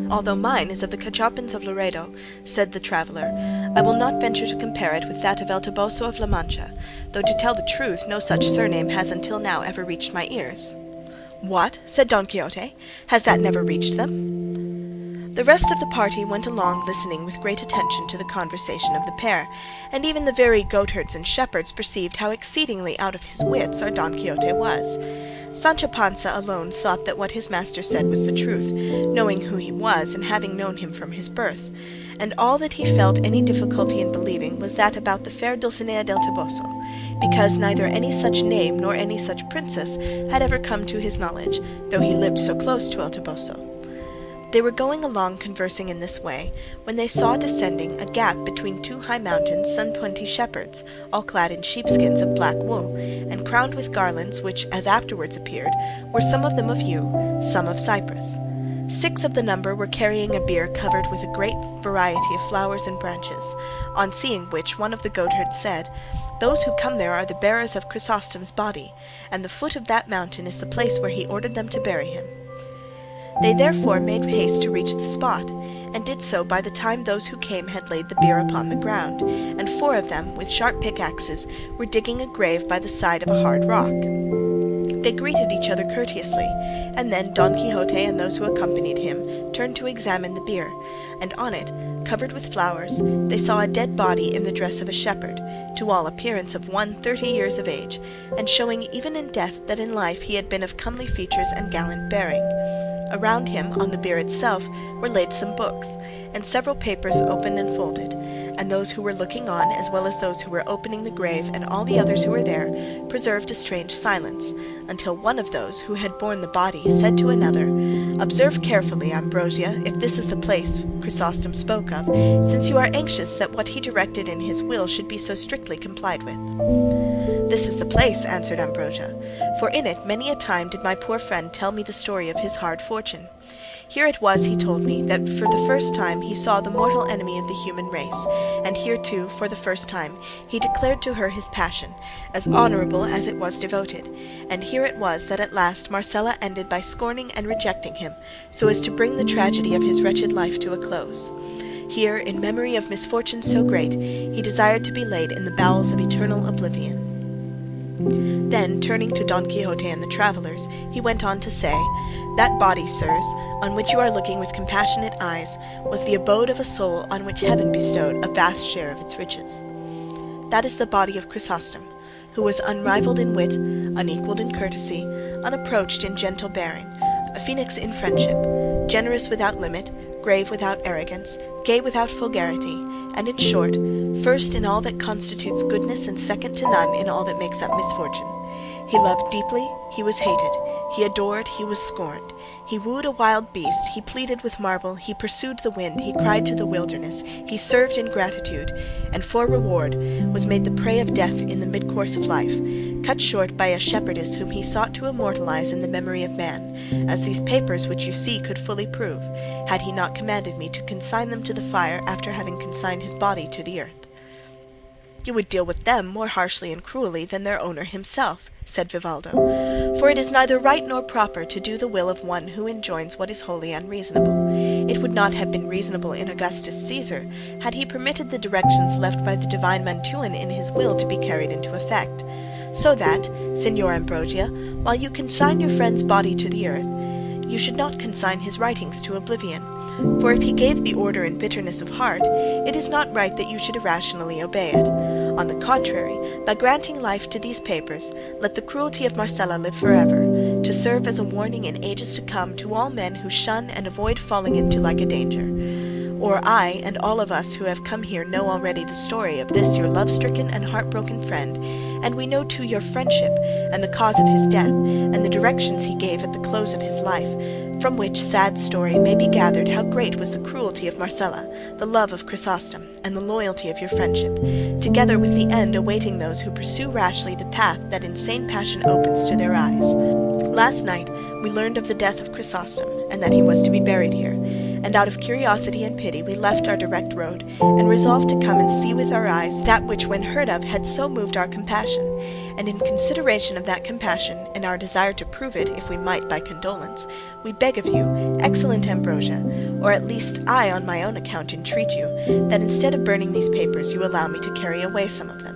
Although mine is of the Cachopins of Laredo, said the traveller, I will not venture to compare it with that of El Toboso of La Mancha, though to tell the truth no such surname has until now ever reached my ears. What? Said Don Quixote. Has that never reached them? The rest of the party went along listening with great attention to the conversation of the pair, and even the very goatherds and shepherds perceived how exceedingly out of his wits our Don Quixote was. Sancho Panza alone thought that what his master said was the truth, knowing who he was and having known him from his birth, and all that he felt any difficulty in believing was that about the fair Dulcinea del Toboso, because neither any such name nor any such princess had ever come to his knowledge, though he lived so close to El Toboso. They were going along conversing in this way, when they saw descending a gap between two high mountains some 20 shepherds, all clad in sheepskins of black wool, and crowned with garlands which, as afterwards appeared, were some of them of yew, some of cypress. 6 of the number were carrying a bier covered with a great variety of flowers and branches, on seeing which one of the goatherds said, Those who come there are the bearers of Chrysostom's body, and the foot of that mountain is the place where he ordered them to bury him. They therefore made haste to reach the spot, and did so by the time those who came had laid the bier upon the ground, and 4 of them, with sharp pickaxes, were digging a grave by the side of a hard rock. They greeted each other courteously, and then Don Quixote and those who accompanied him turned to examine the bier, and on it, covered with flowers, they saw a dead body in the dress of a shepherd, to all appearance of one 30 years of age, and showing even in death that in life he had been of comely features and gallant bearing. Around him, on the bier itself, were laid some books, and several papers opened and folded, and those who were looking on, as well as those who were opening the grave, and all the others who were there, preserved a strange silence, until one of those who had borne the body said to another, Observe carefully, Ambrosia, if this is the place Chrysostom spoke of, since you are anxious that what he directed in his will should be so strictly complied with. This is the place, answered Ambrosia, for in it many a time did my poor friend tell me the story of his hard fortune. Here it was, he told me, that for the first time he saw the mortal enemy of the human race, and here too, for the first time, he declared to her his passion, as honourable as it was devoted, and here it was that at last Marcella ended by scorning and rejecting him, so as to bring the tragedy of his wretched life to a close. Here, in memory of misfortune so great, he desired to be laid in the bowels of eternal oblivion. Then, turning to Don Quixote and the travellers, he went on to say, "That body, sirs, on which you are looking with compassionate eyes, was the abode of a soul on which heaven bestowed a vast share of its riches. That is the body of Chrysostom, who was unrivalled in wit, unequalled in courtesy, unapproached in gentle bearing, a phoenix in friendship, generous without limit, grave without arrogance, gay without vulgarity, and in short, first in all that constitutes goodness and second to none in all that makes up misfortune. He loved deeply, he was hated, he adored, he was scorned. He wooed a wild beast, he pleaded with marble, he pursued the wind, he cried to the wilderness, he served in gratitude, and for reward was made the prey of death in the mid-course of life, cut short by a shepherdess whom he sought to immortalize in the memory of man, as these papers which you see could fully prove, had he not commanded me to consign them to the fire after having consigned his body to the earth." "You would deal with them more harshly and cruelly than their owner himself," said Vivaldo, "for it is neither right nor proper to do the will of one who enjoins what is wholly unreasonable. It would not have been reasonable in Augustus Caesar had he permitted the directions left by the divine Mantuan in his will to be carried into effect. So that, Signor Ambrosia, while you consign your friend's body to the earth, you should not consign his writings to oblivion. For if he gave the order in bitterness of heart, it is not right that you should irrationally obey it. On the contrary, by granting life to these papers, let the cruelty of Marcella live forever, to serve as a warning in ages to come to all men who shun and avoid falling into like a danger. Or I and all of us who have come here know already the story of this your love-stricken and heartbroken friend, and we know too your friendship, and the cause of his death, and the directions he gave at the close of his life, from which sad story may be gathered how great was the cruelty of Marcella, the love of Chrysostom, and the loyalty of your friendship, together with the end awaiting those who pursue rashly the path that insane passion opens to their eyes. Last night we learned of the death of Chrysostom, and that he was to be buried here, and out of curiosity and pity we left our direct road, and resolved to come and see with our eyes that which when heard of had so moved our compassion, and in consideration of that compassion, and our desire to prove it, if we might, by condolence, we beg of you, excellent Ambrosia, or at least I on my own account entreat you, that instead of burning these papers you allow me to carry away some of them."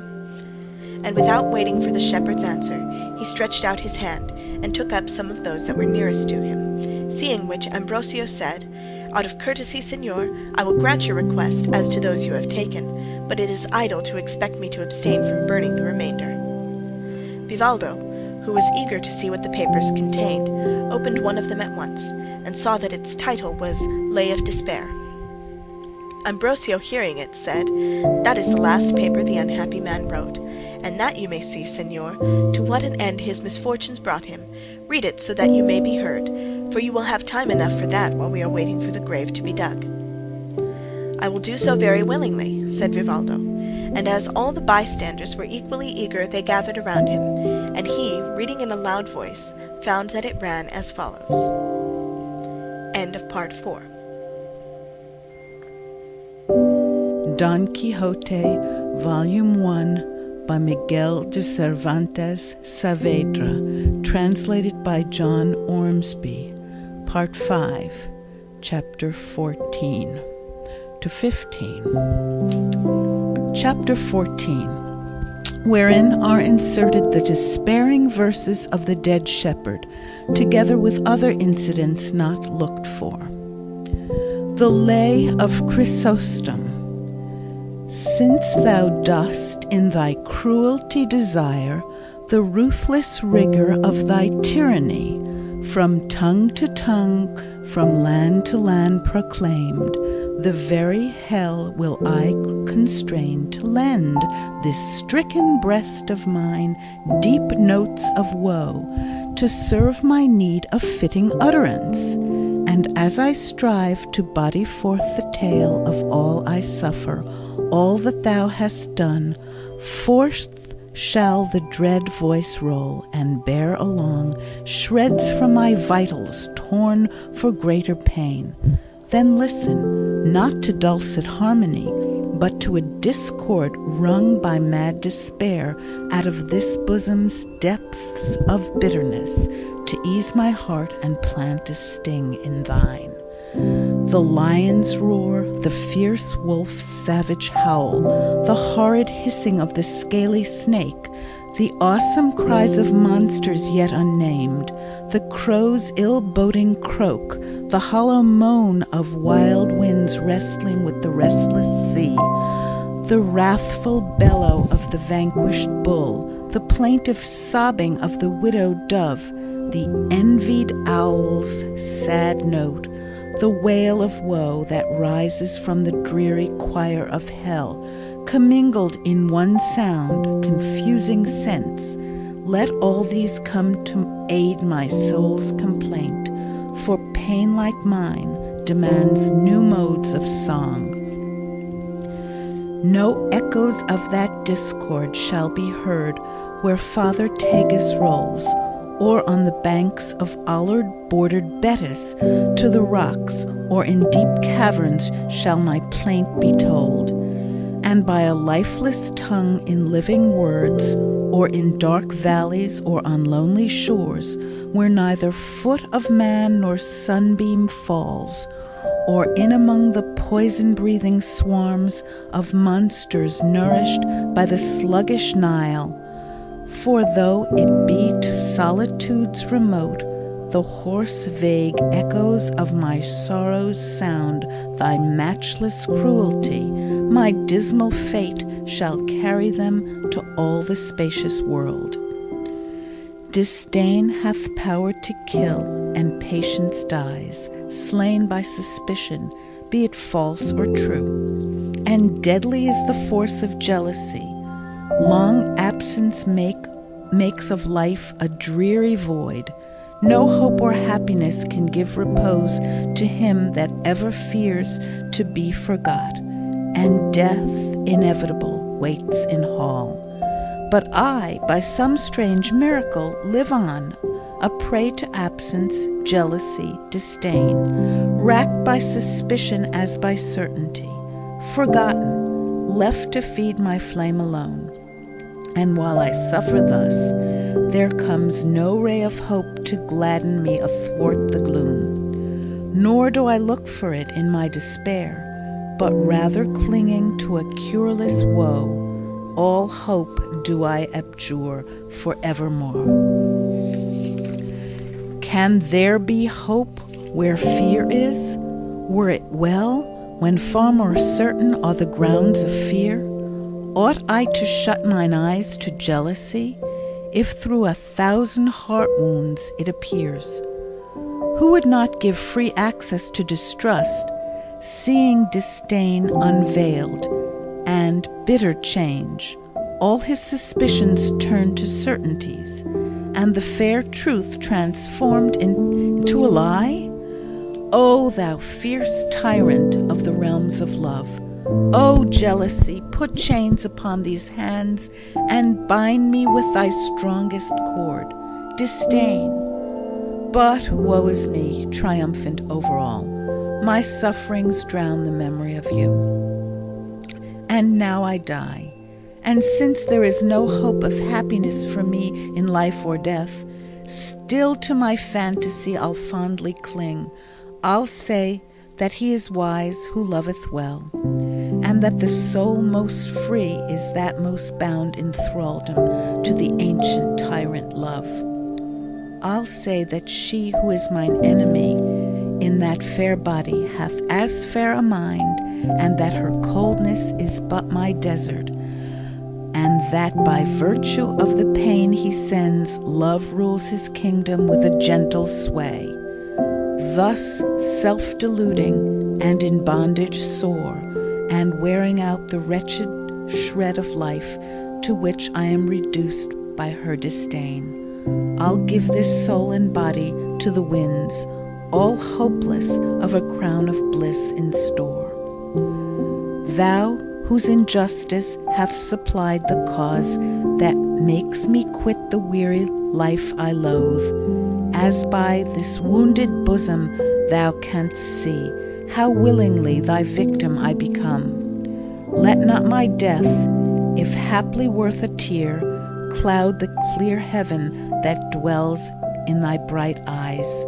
And without waiting for the shepherd's answer, he stretched out his hand, and took up some of those that were nearest to him. Seeing which, Ambrosio said, "Out of courtesy, Signor, I will grant your request as to those you have taken, but it is idle to expect me to abstain from burning the remainder." Vivaldo, who was eager to see what the papers contained, opened one of them at once, and saw that its title was Lay of Despair. Ambrosio, hearing it, said, "That is the last paper the unhappy man wrote, and that you may see, Signor, to what an end his misfortunes brought him. Read it so that you may be heard, for you will have time enough for that while we are waiting for the grave to be dug." "I will do so very willingly," said Vivaldo, and as all the bystanders were equally eager they gathered around him, and he, reading in a loud voice, found that it ran as follows. End of Part 4. Don Quixote, Volume 1, by Miguel de Cervantes Saavedra, translated by John Ormsby, Part 5, Chapter 14 to 15. Chapter 14, wherein are inserted the despairing verses of the dead shepherd, together with other incidents not looked for. The Lay of Chrysostom. Since thou dost in thy cruelty desire the ruthless rigor of thy tyranny, from tongue to tongue, from land to land proclaimed, the very hell will I constrain to lend this stricken breast of mine deep notes of woe, to serve my need of fitting utterance. And as I strive to body forth the tale of all I suffer, all that thou hast done, forth shall the dread voice roll, and bear along shreds from my vitals torn for greater pain. Then listen, not to dulcet harmony, but to a discord wrung by mad despair out of this bosom's depths of bitterness, to ease my heart and plant a sting in thine. The lion's roar, the fierce wolf's savage howl, the horrid hissing of the scaly snake, the awesome cries of monsters yet unnamed, the crow's ill-boding croak, the hollow moan of wild winds wrestling with the restless sea, the wrathful bellow of the vanquished bull, the plaintive sobbing of the widowed dove, the envied owl's sad note, the wail of woe that rises from the dreary choir of hell, commingled in one sound, confusing sense. Let all these come to aid my soul's complaint, for pain like mine demands new modes of song. No echoes of that discord shall be heard where Father Tagus rolls, or on the banks of allard-bordered Betis to the rocks, or in deep caverns shall my plaint be told. And by a lifeless tongue in living words, or in dark valleys or on lonely shores, where neither foot of man nor sunbeam falls, or in among the poison-breathing swarms of monsters nourished by the sluggish Nile. For though it be to solitudes remote, the hoarse vague echoes of my sorrows sound thy matchless cruelty, my dismal fate shall carry them to all the spacious world. Disdain hath power to kill, and patience dies, slain by suspicion, be it false or true. And deadly is the force of jealousy. Long absence makes of life a dreary void. No hope or happiness can give repose to him that ever fears to be forgot, and death inevitable waits in hall. But I, by some strange miracle, live on, a prey to absence, jealousy, disdain, racked by suspicion as by certainty, forgotten, left to feed my flame alone. And while I suffer thus, there comes no ray of hope to gladden me athwart the gloom. Nor do I look for it in my despair, but rather clinging to a cureless woe, all hope do I abjure for evermore. Can there be hope where fear is? Were it well, when far more certain are the grounds of fear? Ought I to shut mine eyes to jealousy, if through 1,000 heart wounds it appears? Who would not give free access to distrust, seeing disdain unveiled, and bitter change, all his suspicions turned to certainties, and the fair truth transformed into a lie? O thou fierce tyrant of the realms of love! O jealousy, put chains upon these hands, and bind me with thy strongest cord, disdain. But woe is me, triumphant over all. My sufferings drown the memory of you. And now I die, and since there is no hope of happiness for me in life or death, still to my fantasy I'll fondly cling. I'll say that he is wise who loveth well, and that the soul most free is that most bound in thraldom to the ancient tyrant love. I'll say that she who is mine enemy in that fair body hath as fair a mind, and that her coldness is but my desert, and that by virtue of the pain he sends, love rules his kingdom with a gentle sway. Thus self-deluding and in bondage sore, and wearing out the wretched shred of life to which I am reduced by her disdain, I'll give this soul and body to the winds, all hopeless of a crown of bliss in store. Thou, whose injustice hath supplied the cause that makes me quit the weary life I loathe, as by this wounded bosom thou canst see, how willingly thy victim I become. Let not my death, if haply worth a tear, cloud the clear heaven that dwells in thy bright eyes.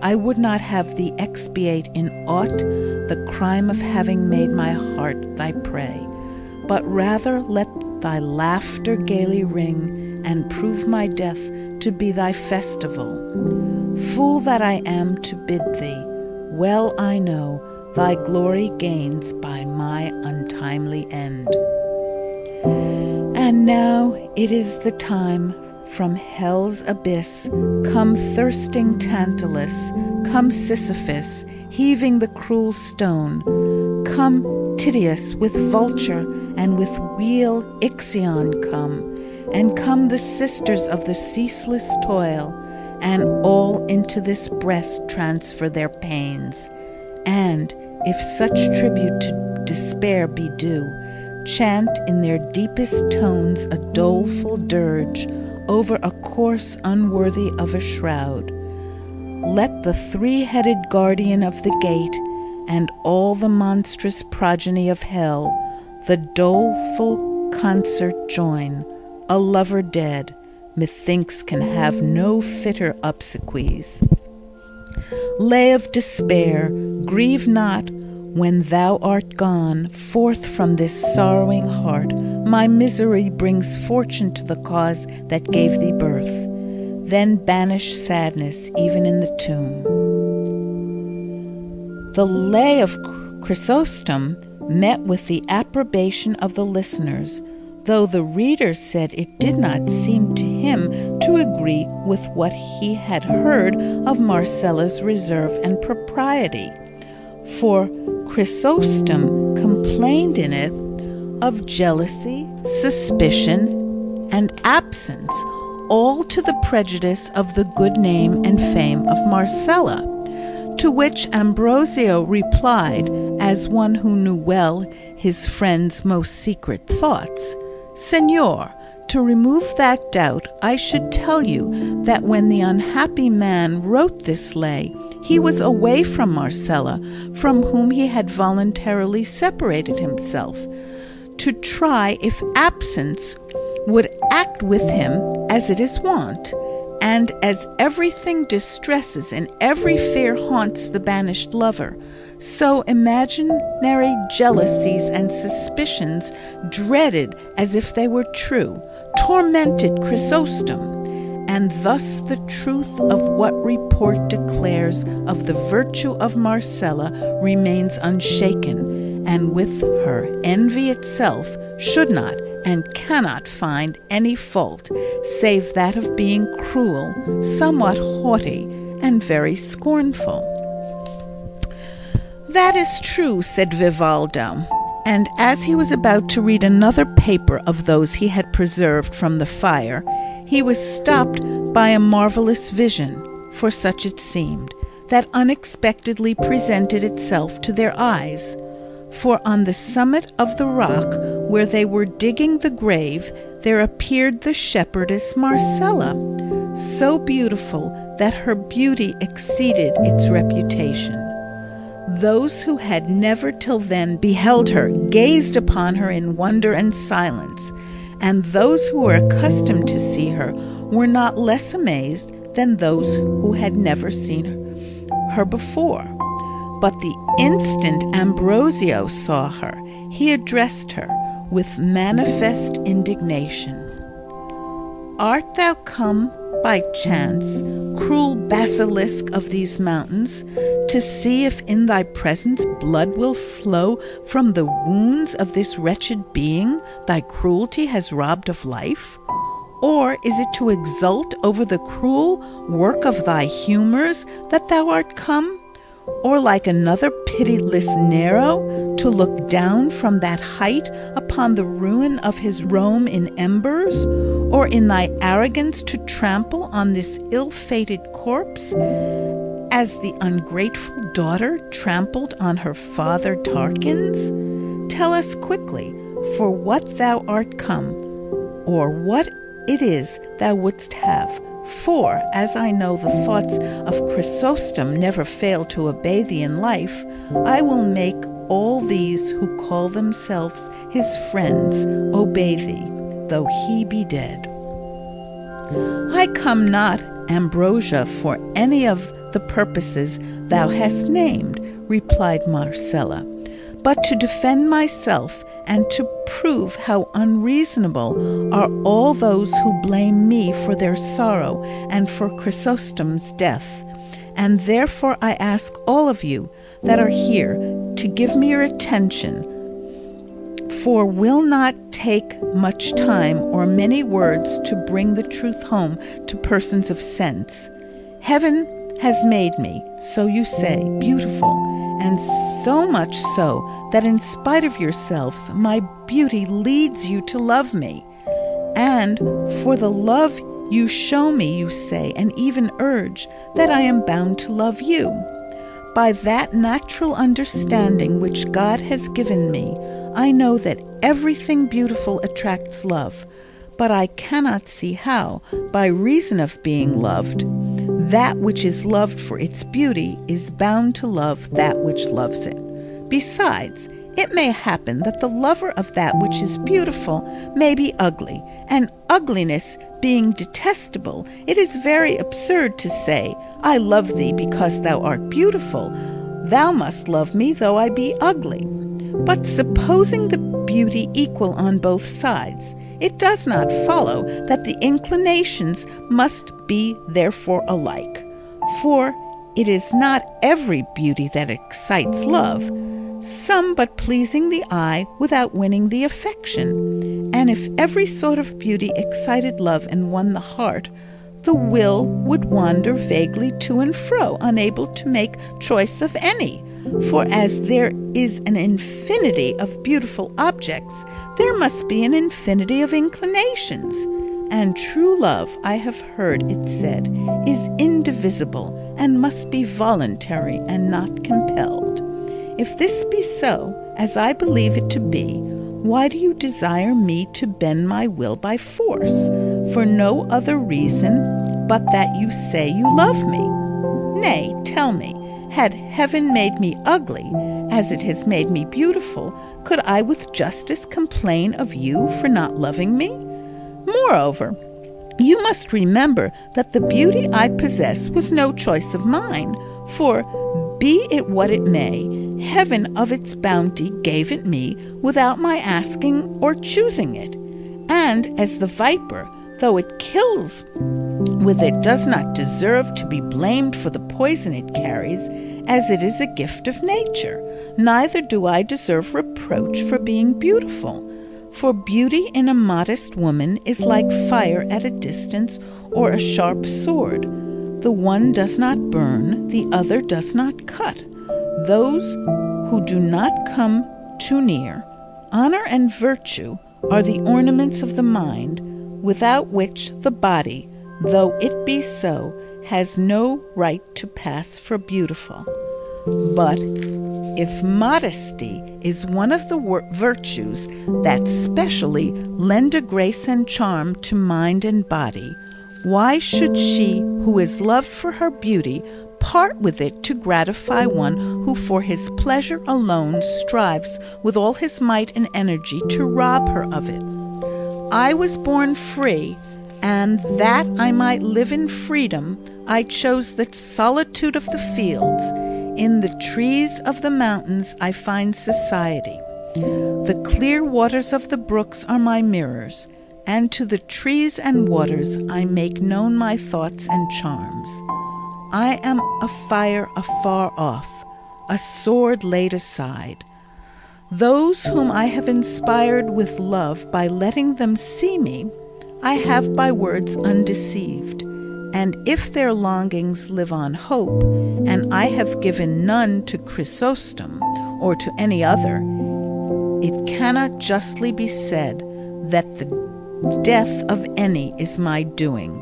I would not have thee expiate in aught the crime of having made my heart thy prey, but rather let thy laughter gaily ring, and prove my death to be thy festival. Fool that I am to bid thee, well I know thy glory gains by my untimely end. And now it is the time. From hell's abyss come thirsting Tantalus, come Sisyphus, heaving the cruel stone, come Tydeus with vulture, and with wheel Ixion come, and come the sisters of the ceaseless toil, and all into this breast transfer their pains, and, if such tribute to despair be due, chant in their deepest tones a doleful dirge over a corse unworthy of a shroud. Let the three-headed guardian of the gate, and all the monstrous progeny of hell, the doleful concert join. A lover dead, methinks, can have no fitter obsequies. Lay of despair, grieve not when thou art gone forth from this sorrowing heart. My misery brings fortune to the cause that gave thee birth. Then banish sadness even in the tomb. The lay of Chrysostom met with the approbation of the listeners, though the reader said it did not seem to him to agree with what he had heard of Marcella's reserve and propriety. For Chrysostom complained in it of jealousy, suspicion, and absence, all to the prejudice of the good name and fame of Marcella. To which Ambrosio replied, as one who knew well his friend's most secret thoughts, "Señor, to remove that doubt, I should tell you that when the unhappy man wrote this lay, he was away from Marcella, from whom he had voluntarily separated himself, to try if absence would act with him as it is wont. And as everything distresses and every fear haunts the banished lover, so imaginary jealousies and suspicions, dreaded as if they were true, tormented Chrysostom. And thus the truth of what report declares of the virtue of Marcella remains unshaken, and with her envy itself should not and cannot find any fault, save that of being cruel, somewhat haughty, and very scornful." "That is true," said Vivaldo, and as he was about to read another paper of those he had preserved from the fire, he was stopped by a marvellous vision, for such it seemed, that unexpectedly presented itself to their eyes. For on the summit of the rock where they were digging the grave, there appeared the shepherdess Marcella, so beautiful that her beauty exceeded its reputation. Those who had never till then beheld her gazed upon her in wonder and silence, and those who were accustomed to see her were not less amazed than those who had never seen her before. But the instant Ambrosio saw her, he addressed her with manifest indignation. "Art thou come by chance, cruel basilisk of these mountains, to see if in thy presence blood will flow from the wounds of this wretched being thy cruelty has robbed of life? Or is it to exult over the cruel work of thy humours that thou art come? Or like another pitiless Nero, to look down from that height upon the ruin of his Rome in embers? Or in thy arrogance to trample on this ill-fated corpse, as the ungrateful daughter trampled on her father Tarquin's? Tell us quickly, for what thou art come, or what it is thou wouldst have. For, as I know the thoughts of Chrysostom never fail to obey thee in life, I will make all these who call themselves his friends obey thee, though he be dead. I come not, Ambrosia, for any of the purposes thou hast named, replied Marcella, but to defend myself and to prove how unreasonable are all those who blame me for their sorrow and for Chrysostom's death. And therefore I ask all of you that are here to give me your attention, for will not take much time or many words to bring the truth home to persons of sense. Heaven has made me, so you say, beautiful, and so much so that in spite of yourselves my beauty leads you to love me. And for the love you show me, you say, and even urge, that I am bound to love you. By that natural understanding which God has given me, I know that everything beautiful attracts love, but I cannot see how, by reason of being loved, that which is loved for its beauty is bound to love that which loves it. Besides, it may happen that the lover of that which is beautiful may be ugly, and ugliness being detestable, it is very absurd to say, I love thee because thou art beautiful. Thou must love me though I be ugly. But supposing the beauty equal on both sides, it does not follow that the inclinations must be therefore alike. For it is not every beauty that excites love, some but pleasing the eye without winning the affection. And if every sort of beauty excited love and won the heart, the will would wander vaguely to and fro, unable to make choice of any. For as there is an infinity of beautiful objects, there must be an infinity of inclinations. And true love, I have heard it said, is indivisible, and must be voluntary and not compelled. If this be so, as I believe it to be, why do you desire me to bend my will by force? For no other reason but that you say you love me. Nay, tell me, had heaven made me ugly, as it has made me beautiful, could I with justice complain of you for not loving me? Moreover, you must remember that the beauty I possess was no choice of mine, for, be it what it may, heaven of its bounty gave it me without my asking or choosing it. And as the viper, though it kills with it, does not deserve to be blamed for the poison it carries, as it is a gift of nature, neither do I deserve reproach for being beautiful. For beauty in a modest woman is like fire at a distance or a sharp sword. The one does not burn, the other does not cut. Those who do not come too near. Honor and virtue are the ornaments of the mind, without which the body, though it be so, has no right to pass for beautiful. But if modesty is one of the virtues that specially lend a grace and charm to mind and body, why should she who is loved for her beauty part with it to gratify one who for his pleasure alone strives with all his might and energy to rob her of it? I was born free, and that I might live in freedom, I chose the solitude of the fields. In the trees of the mountains I find society. The clear waters of the brooks are my mirrors, and to the trees and waters I make known my thoughts and charms. I am a fire afar off, a sword laid aside. Those whom I have inspired with love by letting them see me, I have by words undeceived. And if their longings live on hope, and I have given none to Chrysostom or to any other, it cannot justly be said that the death of any is my doing,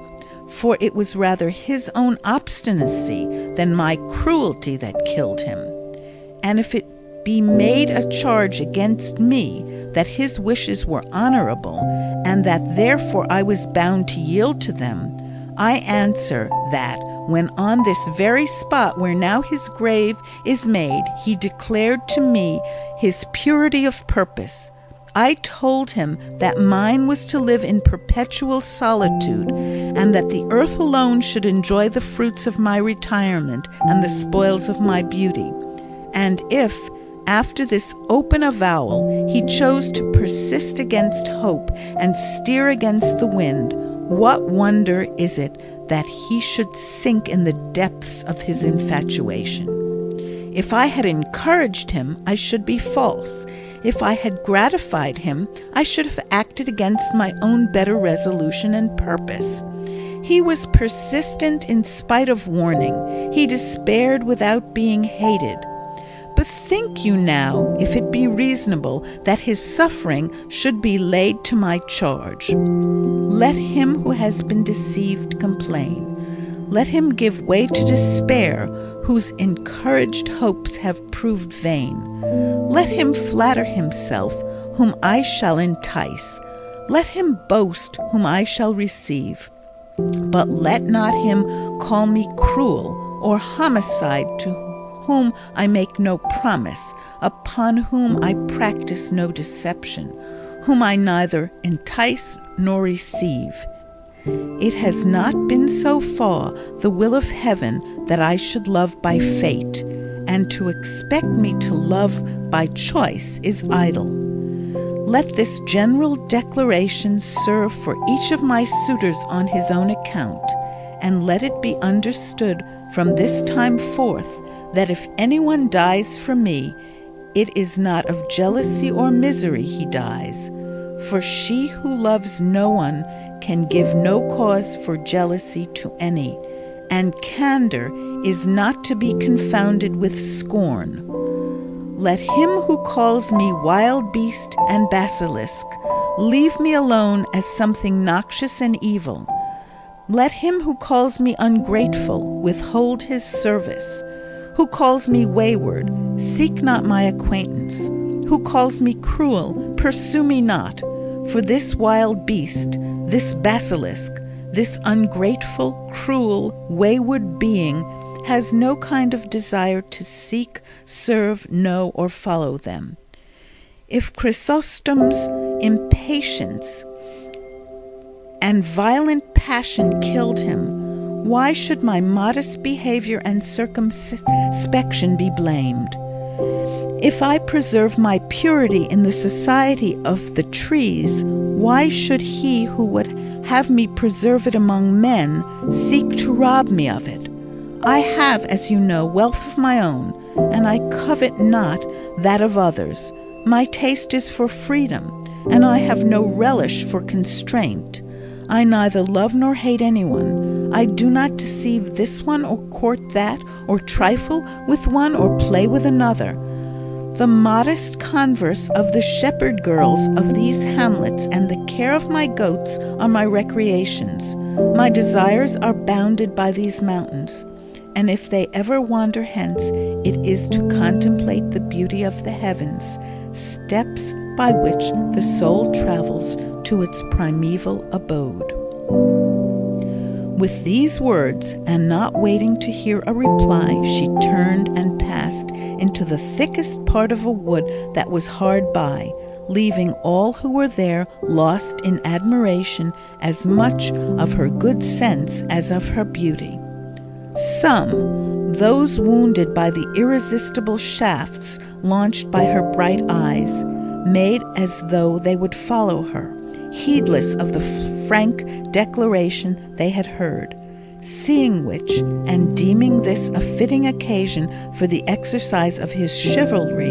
for it was rather his own obstinacy than my cruelty that killed him. And if it be made a charge against me that his wishes were honorable, and that therefore I was bound to yield to them, I answer that when on this very spot where now his grave is made, he declared to me his purity of purpose, I told him that mine was to live in perpetual solitude, and that the earth alone should enjoy the fruits of my retirement and the spoils of my beauty. And if, after this open avowal, he chose to persist against hope and steer against the wind, what wonder is it that he should sink in the depths of his infatuation? If I had encouraged him, I should be false. If I had gratified him, I should have acted against my own better resolution and purpose. He was persistent in spite of warning. He despaired without being hated. But think you now, if it be reasonable, that his suffering should be laid to my charge? Let him who has been deceived complain. Let him give way to despair, whose encouraged hopes have proved vain. Let him flatter himself, whom I shall entice. Let him boast, whom I shall receive. But let not him call me cruel, or homicide, to whom I make no promise, upon whom I practice no deception, whom I neither entice nor receive. It has not been so far the will of heaven that I should love by fate, and to expect me to love by choice is idle. Let this general declaration serve for each of my suitors on his own account, and let it be understood from this time forth that if anyone dies for me, it is not of jealousy or misery he dies, for she who loves no one can give no cause for jealousy to any, and candor is not to be confounded with scorn. Let him who calls me wild beast and basilisk leave me alone as something noxious and evil. Let him who calls me ungrateful withhold his service. Who calls me wayward, seek not my acquaintance. Who calls me cruel, pursue me not. For this wild beast, this basilisk, this ungrateful, cruel, wayward being has no kind of desire to seek, serve, know, or follow them. If Chrysostom's impatience and violent passion killed him, why should my modest behavior and circumspection be blamed? If I preserve my purity in the society of the trees, why should he who would have me preserve it among men seek to rob me of it? I have, as you know, wealth of my own, and I covet not that of others. My taste is for freedom, and I have no relish for constraint. I neither love nor hate anyone. I do not deceive this one or court that, or trifle with one or play with another. The modest converse of the shepherd girls of these hamlets and the care of my goats are my recreations. My desires are bounded by these mountains, and if they ever wander hence, it is to contemplate the beauty of the heavens, steps by which the soul travels to its primeval abode. With these words, and not waiting to hear a reply, she turned and passed into the thickest part of a wood that was hard by, leaving all who were there lost in admiration as much of her good sense as of her beauty. Some, those wounded by the irresistible shafts launched by her bright eyes, made as though they would follow her, heedless of the frank declaration they had heard. Seeing which, and deeming this a fitting occasion for the exercise of his chivalry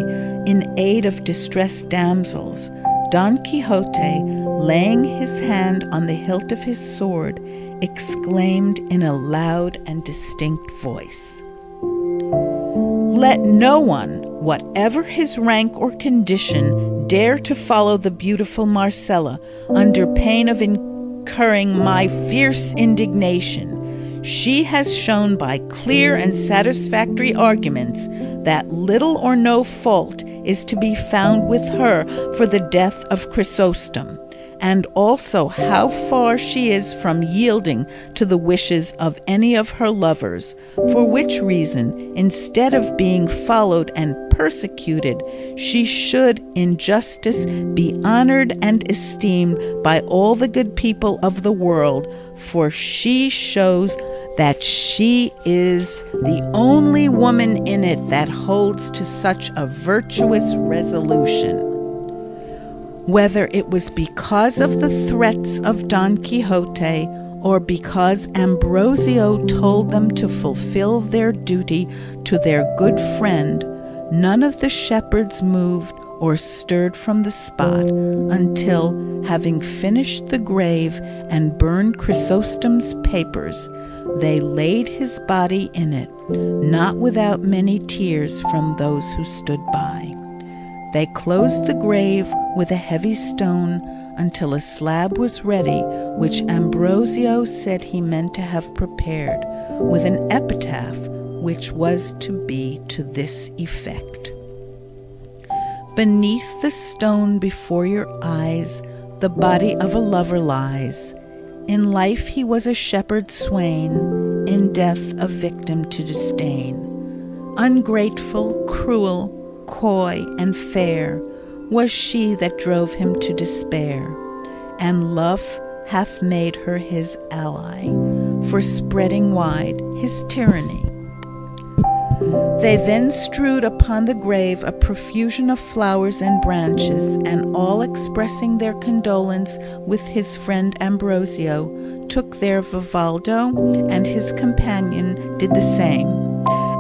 in aid of distressed damsels, Don Quixote, laying his hand on the hilt of his sword, exclaimed in a loud and distinct voice, "Let no one, whatever his rank or condition, dare to follow the beautiful Marcella, under pain of incurring my fierce indignation. She has shown by clear and satisfactory arguments that little or no fault is to be found with her for the death of Chrysostom, and also how far she is from yielding to the wishes of any of her lovers, for which reason, instead of being followed and persecuted, she should in justice be honored and esteemed by all the good people of the world, for she shows that she is the only woman in it that holds to such a virtuous resolution. Whether it was because of the threats of Don Quixote, or because Ambrosio told them to fulfill their duty to their good friend, none of the shepherds moved or stirred from the spot until, having finished the grave and burned Chrysostom's papers, they laid his body in it, not without many tears from those who stood by. They closed the grave with a heavy stone until a slab was ready, which Ambrosio said he meant to have prepared, with an epitaph which was to be to this effect: "Beneath the stone before your eyes the body of a lover lies. In life he was a shepherd swain, in death a victim to disdain. Ungrateful, cruel, coy, and fair was she that drove him to despair, and love hath made her his ally, for spreading wide his tyranny." They then strewed upon the grave a profusion of flowers and branches, and all expressing their condolence with his friend Ambrosio, took their Vivaldo, and his companion did the same.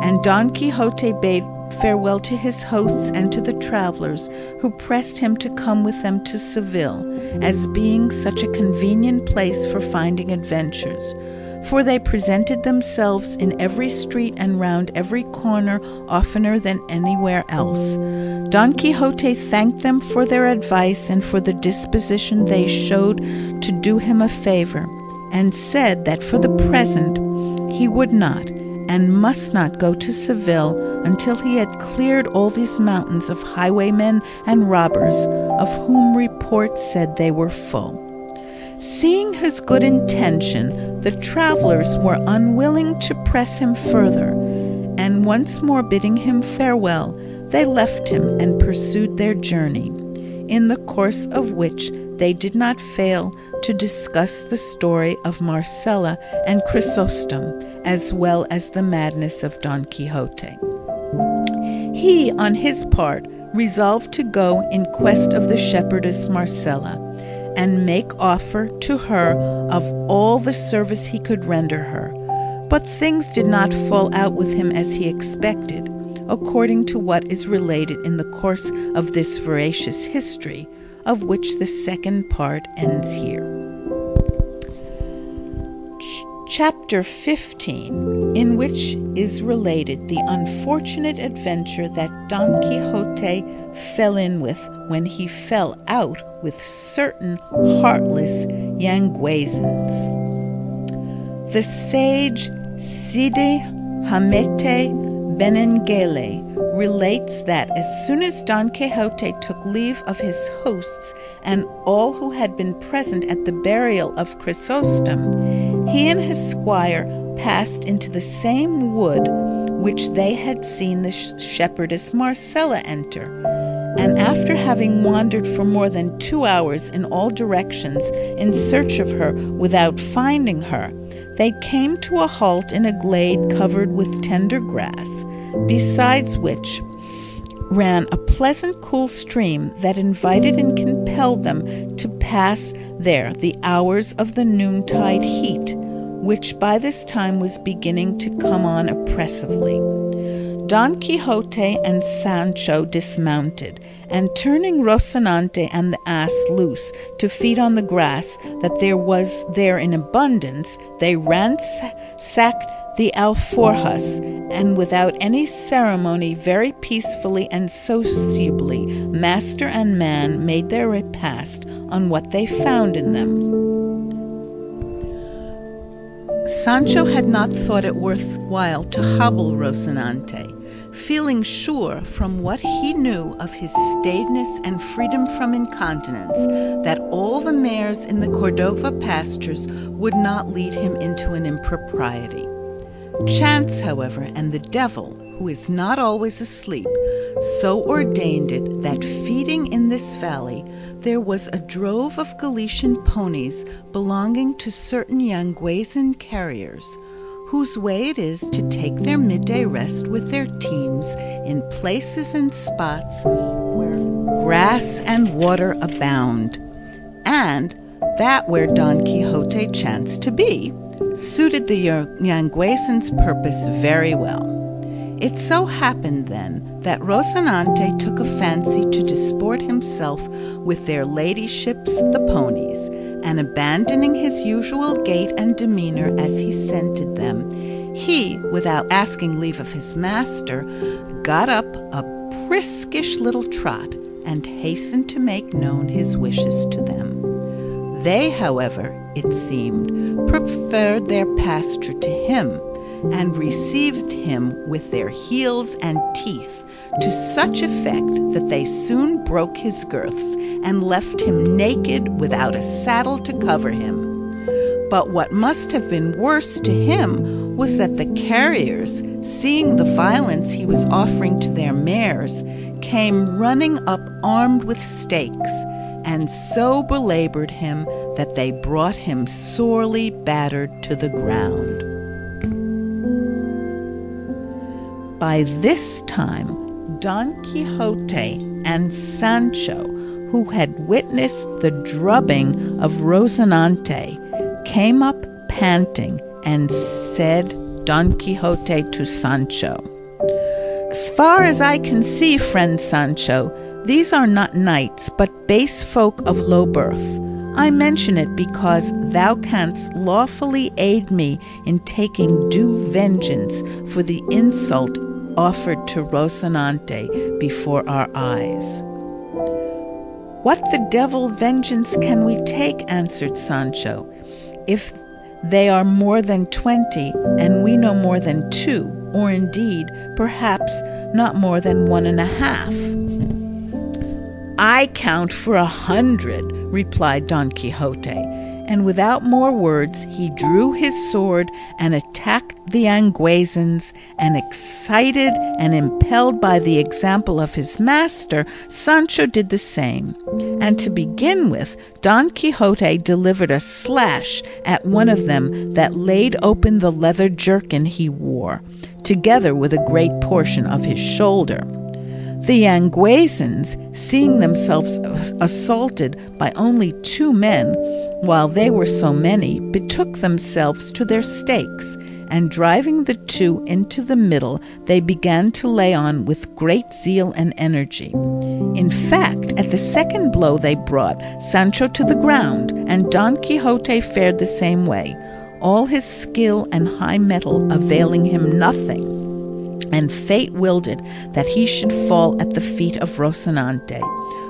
And Don Quixote bade farewell to his hosts and to the travelers, who pressed him to come with them to Seville, as being such a convenient place for finding adventures. For they presented themselves in every street and round every corner oftener than anywhere else. Don Quixote thanked them for their advice and for the disposition they showed to do him a favor, and said that for the present he would not and must not go to Seville until he had cleared all these mountains of highwaymen and robbers, of whom report said they were full. Seeing his good intention, the travelers were unwilling to press him further, and once more bidding him farewell, they left him and pursued their journey, in the course of which they did not fail to discuss the story of Marcella and Chrysostom, as well as the madness of Don Quixote. He, on his part, resolved to go in quest of the shepherdess Marcella, and make offer to her of all the service he could render her. But things did not fall out with him as he expected, according to what is related in the course of this veracious history, of which the second part ends here. Chapter 15, in which is related the unfortunate adventure that Don Quixote fell in with when he fell out with certain heartless Yanguesans. The sage Cide Hamete Benengele relates that as soon as Don Quixote took leave of his hosts and all who had been present at the burial of Chrysostom, he and his squire passed into the same wood which they had seen the shepherdess Marcella enter, and after having wandered for more than 2 hours in all directions in search of her without finding her, they came to a halt in a glade covered with tender grass, besides which ran a pleasant cool stream that invited and compelled them to pass there the hours of the noontide heat, which by this time was beginning to come on oppressively. Don Quixote and Sancho dismounted, and turning Rocinante and the ass loose to feed on the grass that there was there in abundance, they ransacked the alforjas, and without any ceremony, very peacefully and sociably, master and man made their repast on what they found in them. Sancho had not thought it worth while to hobble Rocinante, feeling sure from what he knew of his staidness and freedom from incontinence that all the mares in the Cordova pastures would not lead him into an impropriety. Chance, however, and the devil, who is not always asleep, so ordained it that feeding in this valley there was a drove of Galician ponies belonging to certain Yanguesan carriers, whose way it is to take their midday rest with their teams in places and spots where grass and water abound, and that where Don Quixote chanced to be suited the Yanguesan's purpose very well. It so happened then that Rocinante took a fancy to disport himself with their ladyships the ponies, and abandoning his usual gait and demeanor as he scented them, he, without asking leave of his master, got up a briskish little trot and hastened to make known his wishes to them. They, however, it seemed, preferred their pasture to him, and received him with their heels and teeth to such effect that they soon broke his girths and left him naked without a saddle to cover him. But what must have been worse to him was that the carriers, seeing the violence he was offering to their mares, came running up armed with stakes, and so belabored him that they brought him sorely battered to the ground. By this time, Don Quixote and Sancho, who had witnessed the drubbing of Rocinante, came up panting, and said Don Quixote to Sancho, "As far as I can see, friend Sancho, these are not knights, but base folk of low birth. I mention it because thou canst lawfully aid me in taking due vengeance for the insult offered to Rocinante before our eyes." "What the devil vengeance can we take," answered Sancho, "if they are more than 20, and we no more than 2, or indeed, perhaps, not more than 1.5. "I count for 100, replied Don Quixote, and without more words he drew his sword and attacked the Yanguesans, and excited and impelled by the example of his master, Sancho did the same. And to begin with, Don Quixote delivered a slash at one of them that laid open the leather jerkin he wore, together with a great portion of his shoulder. The Yanguesans, seeing themselves assaulted by only 2 men, while they were so many, betook themselves to their stakes, and driving the 2 into the middle, they began to lay on with great zeal and energy. In fact, at the second blow they brought Sancho to the ground, and Don Quixote fared the same way, all his skill and high mettle availing him nothing. And fate willed it that he should fall at the feet of Rocinante,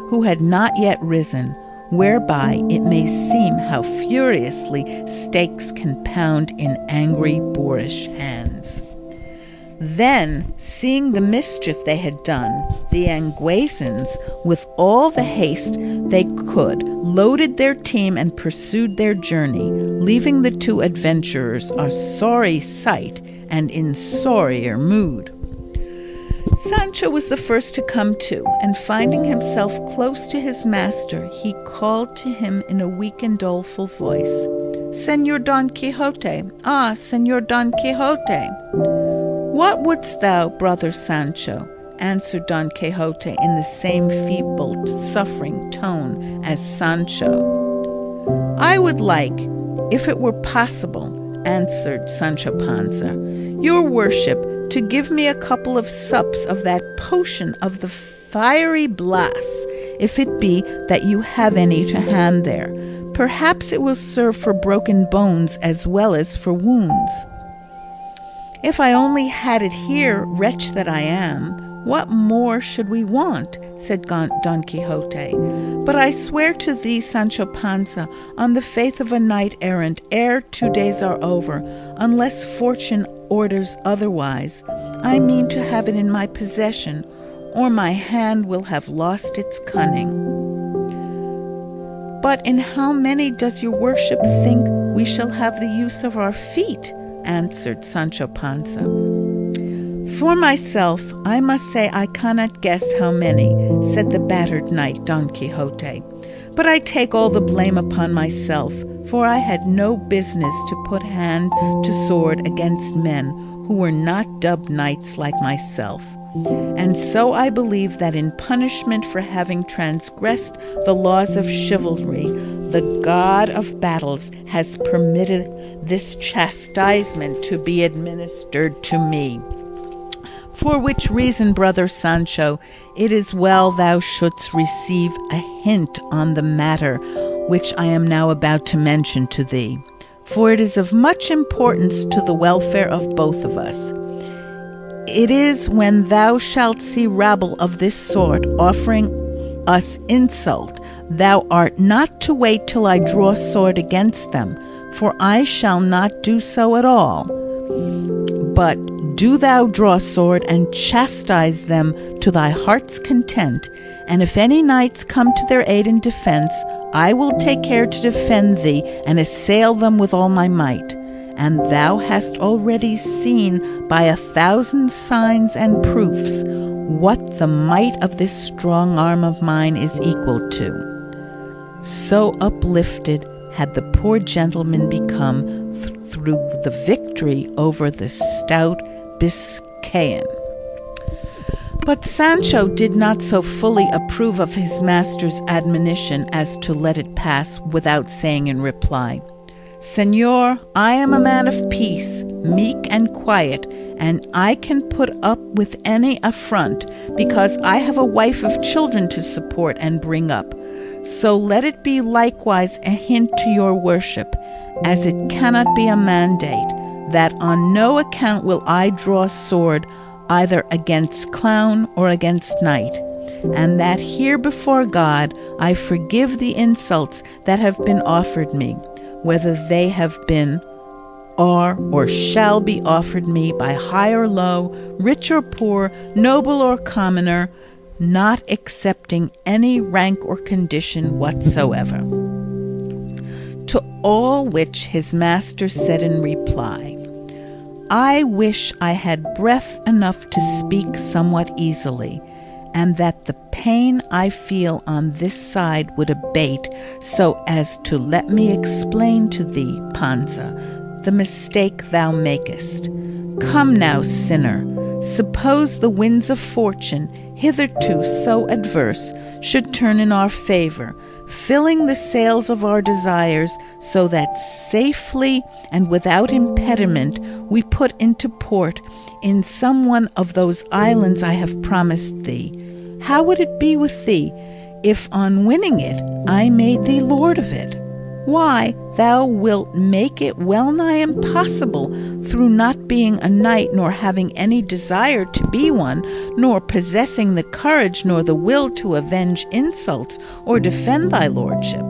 who had not yet risen, whereby it may seem how furiously stakes can pound in angry boorish hands. Then, seeing the mischief they had done, the Yanguesans, with all the haste they could, loaded their team and pursued their journey, leaving the 2 adventurers a sorry sight and in sorrier mood. Sancho was the first to come to, and finding himself close to his master, he called to him in a weak and doleful voice, "Señor Don Quixote, ah, Señor Don Quixote!" "What wouldst thou, brother Sancho?" answered Don Quixote in the same feeble, suffering tone as Sancho. "I would like, if it were possible," answered Sancho Panza, "your worship to give me a couple of sups of that potion of the fiery Blas, if it be that you have any to hand there. Perhaps it will serve for broken bones as well as for wounds." "If I only had it here, wretch that I am," What more should we want? Said Don Quixote. But I swear to thee, Sancho Panza, on the faith of a knight-errant, ere 2 days are over, unless fortune orders otherwise, I mean to have it in my possession, or my hand will have lost its cunning. But in how many does your worship think we shall have the use of our feet? Answered Sancho Panza. For myself, I must say I cannot guess how many, said the battered knight Don Quixote. But I take all the blame upon myself, for I had no business to put hand to sword against men who were not dubbed knights like myself. And so I believe that in punishment for having transgressed the laws of chivalry, the god of battles has permitted this chastisement to be administered to me. For which reason, brother Sancho, it is well thou shouldst receive a hint on the matter which I am now about to mention to thee, for it is of much importance to the welfare of both of us. It is when thou shalt see rabble of this sort offering us insult, thou art not to wait till I draw sword against them, for I shall not do so at all. But do thou draw sword and chastise them to thy heart's content, and if any knights come to their aid and defence, I will take care to defend thee and assail them with all my might. And thou hast already seen by 1,000 signs and proofs what the might of this strong arm of mine is equal to. So uplifted had the poor gentleman become through the victory over the stout Biscayan. But Sancho did not so fully approve of his master's admonition as to let it pass without saying in reply, Señor, I am a man of peace, meek and quiet, and I can put up with any affront, because I have a wife of children to support and bring up. So let it be likewise a hint to your worship, as it cannot be a mandate, that on no account will I draw sword either against clown or against knight, and that here before God I forgive the insults that have been offered me, whether they have been, are, or shall be offered me by high or low, rich or poor, noble or commoner, not accepting any rank or condition whatsoever. To all which his master said in reply, I wish I had breath enough to speak somewhat easily, and that the pain I feel on this side would abate, so as to let me explain to thee, Panza, the mistake thou makest. Come now, sinner, suppose the winds of fortune, hitherto so adverse, should turn in our favour, filling the sails of our desires, so that safely and without impediment we put into port in some one of those islands I have promised thee. How would it be with thee, if on winning it I made thee lord of it? Why, thou wilt make it well nigh impossible, through not being a knight, nor having any desire to be one, nor possessing the courage nor the will to avenge insults or defend thy lordship.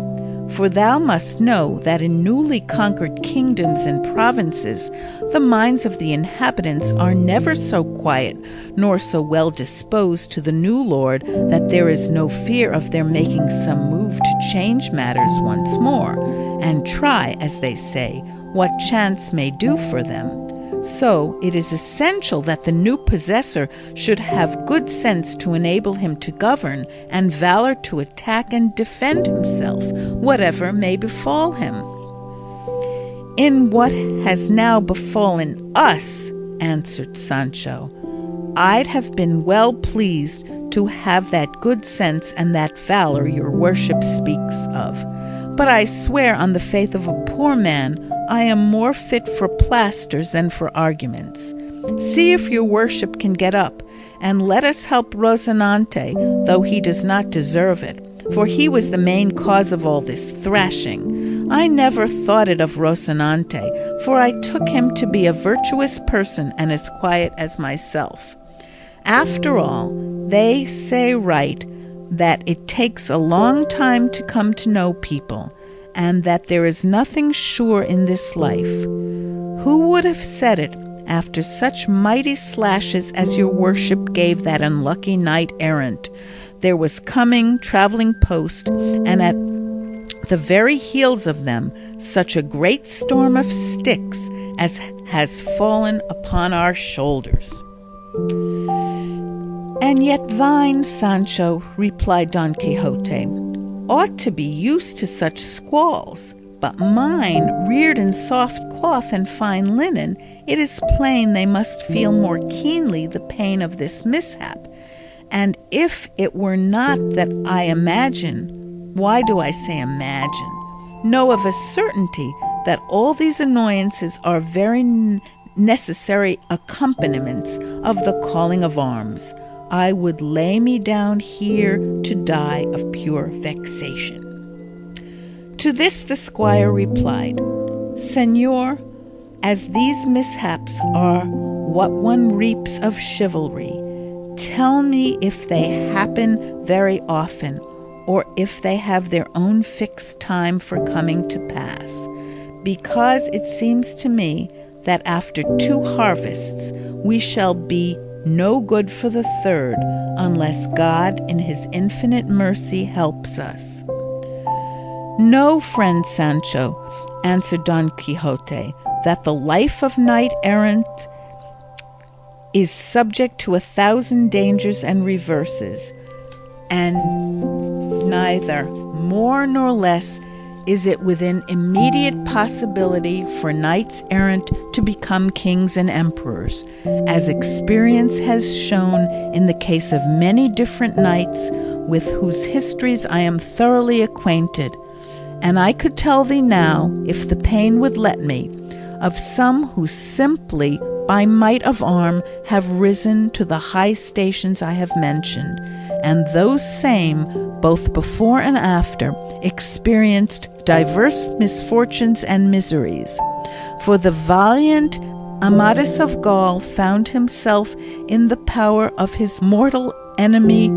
For thou must know that in newly conquered kingdoms and provinces the minds of the inhabitants are never so quiet, nor so well disposed to the new lord, that there is no fear of their making some move to change matters once more, and try, as they say, what chance may do for them. So it is essential that the new possessor should have good sense to enable him to govern, and valor to attack and defend himself, whatever may befall him. In what has now befallen us, answered Sancho, I'd have been well pleased to have that good sense and that valor your worship speaks of. But I swear on the faith of a poor man, I am more fit for plasters than for arguments. See if your worship can get up, and let us help Rocinante, though he does not deserve it, for he was the main cause of all this thrashing. I never thought it of Rocinante, for I took him to be a virtuous person and as quiet as myself. After all, they say right that it takes a long time to come to know people, and that there is nothing sure in this life. Who would have said it after such mighty slashes as your worship gave that unlucky knight-errant? There was coming travelling post, and at the very heels of them such a great storm of sticks as has fallen upon our shoulders. And yet thine, Sancho, replied Don Quixote, ought to be used to such squalls, but mine, reared in soft cloth and fine linen, it is plain they must feel more keenly the pain of this mishap. And if it were not that I imagine, why do I say imagine, know of a certainty that all these annoyances are very necessary accompaniments of the calling of arms, I would lay me down here to die of pure vexation. To this the squire replied, Señor, as these mishaps are what one reaps of chivalry, tell me if they happen very often, or if they have their own fixed time for coming to pass, because it seems to me that after 2 harvests we shall be no good for the 3rd, unless God in his infinite mercy helps us. Know, friend Sancho, answered Don Quixote, that the life of knight-errant is subject to 1,000 dangers and reverses, and neither more nor less is it within immediate possibility for knights-errant to become kings and emperors, as experience has shown in the case of many different knights with whose histories I am thoroughly acquainted. And I could tell thee now, if the pain would let me, of some who simply by might of arm have risen to the high stations I have mentioned, and those same, both before and after, experienced diverse misfortunes and miseries. For the valiant Amadis of Gaul found himself in the power of his mortal enemy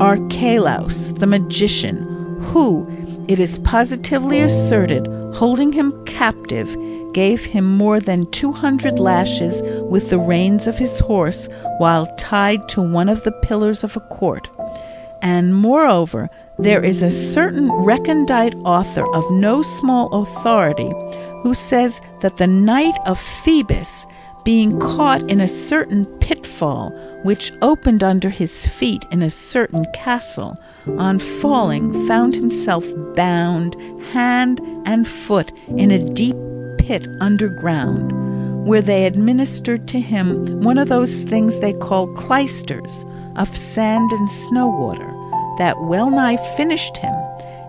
Archelaus, the magician, who, it is positively asserted, holding him captive, gave him more than 200 lashes with the reins of his horse while tied to one of the pillars of a court. And moreover, there is a certain recondite author of no small authority who says that the knight of Phoebus, being caught in a certain pitfall which opened under his feet in a certain castle, on falling found himself bound hand and foot in a deep pit underground, where they administered to him one of those things they call clysters of sand and snow water, that well nigh finished him,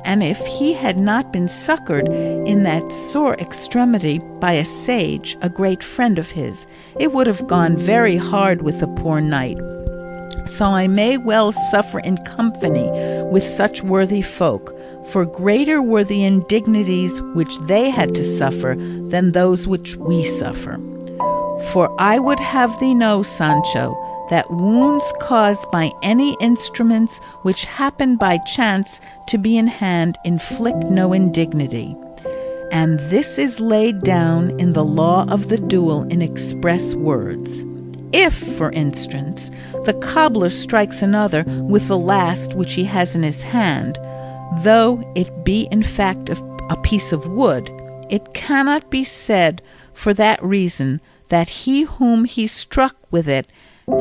and if he had not been succoured in that sore extremity by a sage, a great friend of his, it would have gone very hard with the poor knight. So I may well suffer in company with such worthy folk, for greater were the indignities which they had to suffer than those which we suffer. For I would have thee know, Sancho, that wounds caused by any instruments which happen by chance to be in hand inflict no indignity. And this is laid down in the law of the duel in express words. If, for instance, the cobbler strikes another with the last which he has in his hand, though it be in fact a piece of wood, it cannot be said for that reason that he whom he struck with it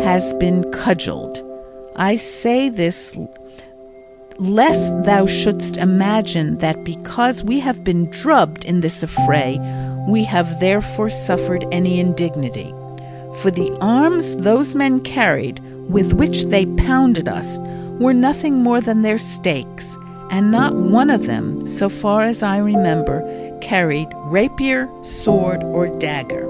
has been cudgelled. I say this lest thou shouldst imagine that because we have been drubbed in this affray, we have therefore suffered any indignity. For the arms those men carried, with which they pounded us, were nothing more than their stakes, and not one of them, so far as I remember, carried rapier, sword, or dagger.